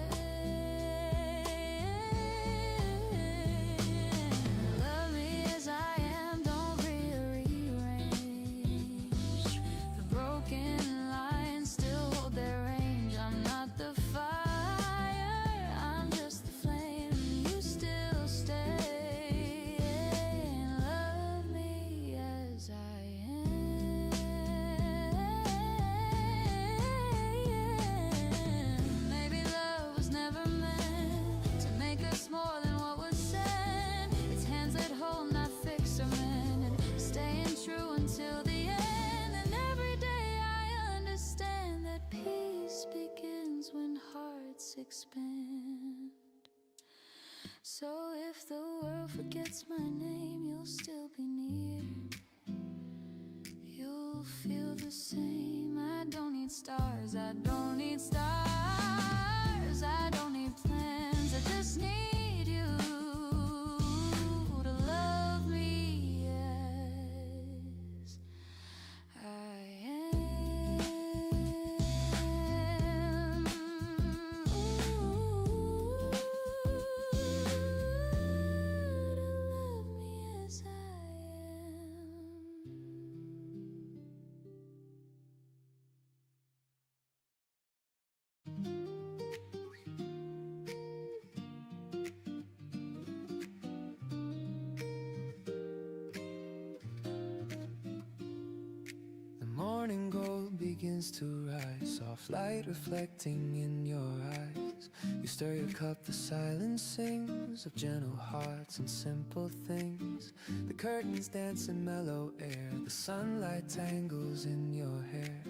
Love me as I am, don't rearrange. The broken lines still hold their range. I'm not the fire, I'm just the flame. You still stay. Love me as I am. Maybe love was never meant to make us more than what was said. It's hands that hold, not fix or mend, and staying true until the end. And every day I understand that peace begins when hearts expand. So if the world forgets my name, you'll still be near. You'll feel the same. I don't need stars, I don't need stars, I don't need plans, I just need you to love me as I am. Ooh, to love me as I am.
The morning gold begins to rise, soft light reflecting in your eyes. You stir your cup, the silence sings of gentle hearts and simple things. The curtains dance in mellow air, the sunlight tangles in your hair.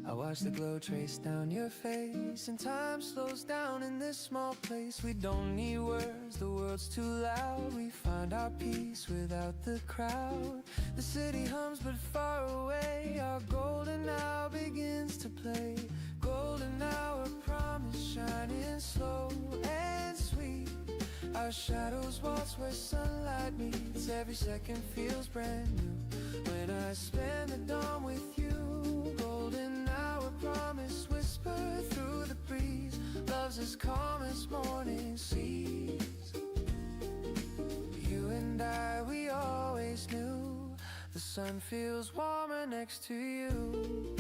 I watch the glow trace down your face, and time slows down in this small place. We don't need words, the world's too loud. We find our peace without the crowd. The city hums but far away. Our golden hour begins to play. Golden hour promise shining slow and sweet. Our shadows waltz where sunlight meets. Every second feels brand new when I spend the dawn with you. Golden hour promise whisper through the breeze. Love's as calm as morning seas. You and I, we always knew the sun feels warmer next to you.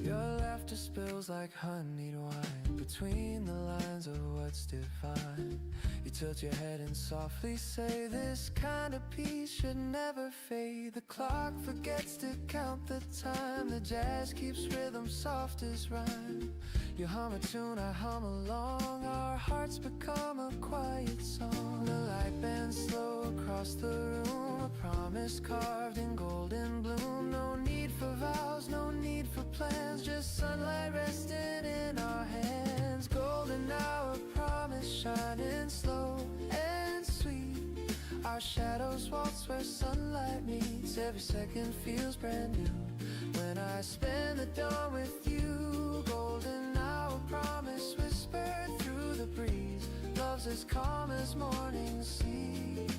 Your laughter spills like honeyed wine between the lines of what's divine. You tilt your head and softly say, this kind of peace should never fade. The clock forgets to count the time. The jazz keeps rhythm soft as rhyme. You hum a tune, I hum along. Our hearts become a quiet song. The light bends slow across the room, a promise carved in golden bloom. No need for vows, no need for plans, just sunlight resting in our hands. Golden hour promise shining slow and sweet. Our shadows waltz where sunlight meets. Every second feels brand new when I spend the dawn with you. Golden hour promise whispered through the breeze. Love's as calm as morning seas.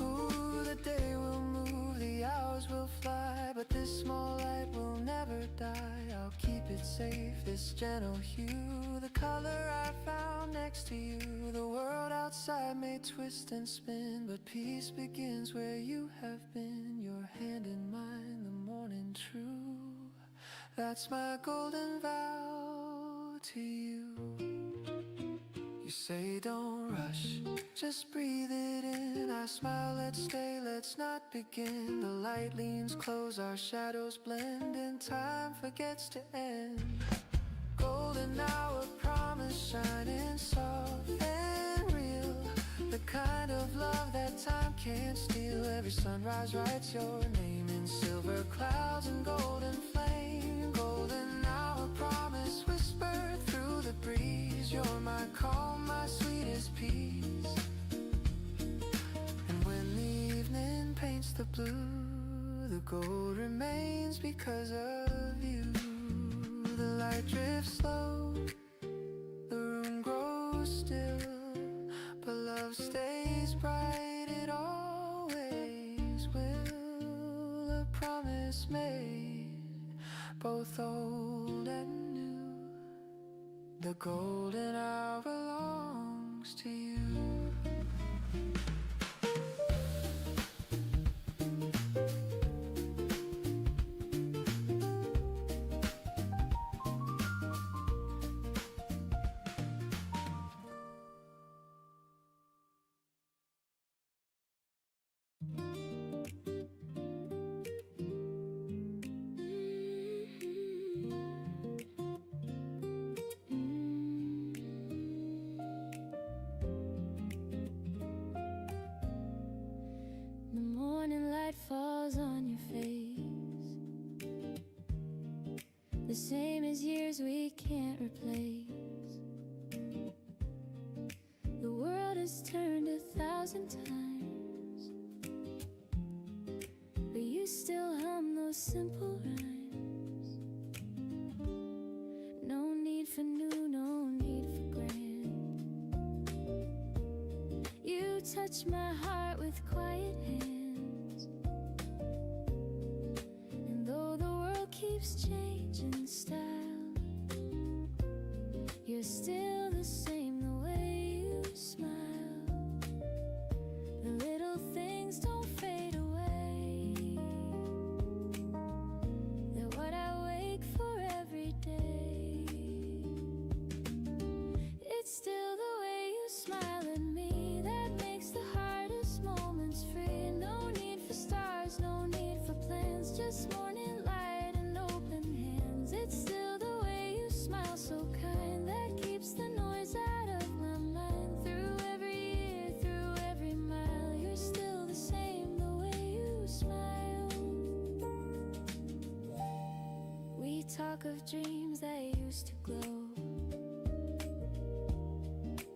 Ooh, the day will move, the hours will fly, but this small light will never die. I'll keep it safe, this gentle hue, the color I found next to you. The world outside may twist and spin, but peace begins where you have been. Your hand in mine, the morning true. That's my golden vow to you. You say don't rush, just breathe it in. I smile, let's stay, let's not begin. The light leans close, our shadows blend, and time forgets to end. Golden hour promise shining soft and real. The kind of love that time can't steal. Every sunrise writes your name in silver clouds and golden flame. Golden hour promise whispered through the breeze. You're my calm, my sweetest peace. And when the evening paints the blue, the gold remains because of you. The light drifts slow, the room grows still, but love stays bright, it all both old and new. The golden hour belongs to you.
Falls on your face, the same as years we can't replace. The world has turned 1,000 times, but you still hum those simple rhymes. No need for new, no need for grand. You touch my heart with quiet hands. Keeps changing style, you're still the same, the way you smile. The little things don't fade away, they're what I wake for every day. It's still the way you smile at me that makes the hardest moments free. No need for stars, no need for plans, just morning light. It's still the way you smile, so kind, that keeps the noise out of my mind. Through every year, through every mile, you're still the same, the way you smile. We talk of dreams that used to glow,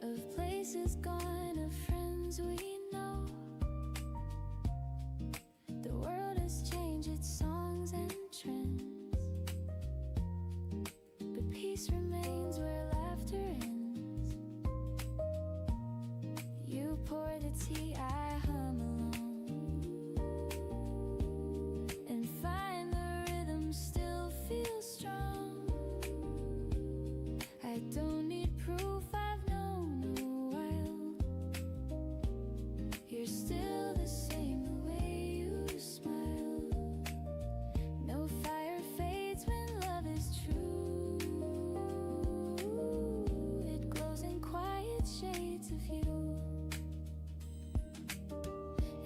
of places gone, of friends we know. The world has changed its songs and trends, peace remains where laughter ends. You pour the tea, I hum along, and find the rhythm still feels strong. I don't need proof, I've known a while. You're still the same, the way you smile. No fire fades when love is true. Shades of you.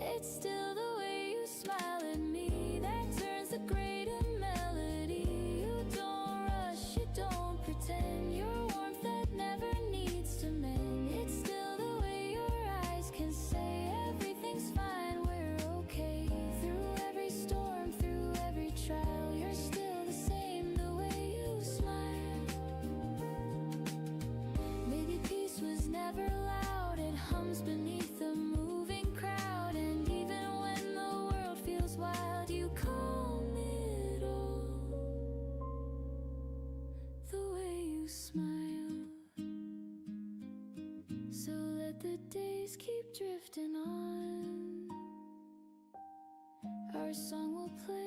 It's still the way you smile at me that turns the greater melody. You don't rush, you don't pretend, your warmth that never needs to mend. It's still the way your eyes can say everything's fine, we're okay. Through every storm, through every trial, you're still the same, the way you smile. Maybe peace was never loud, it hums beneath the moving crowd. And even when the world feels wild, you calm it all, the way you smile. So let the days keep drifting on, our song will play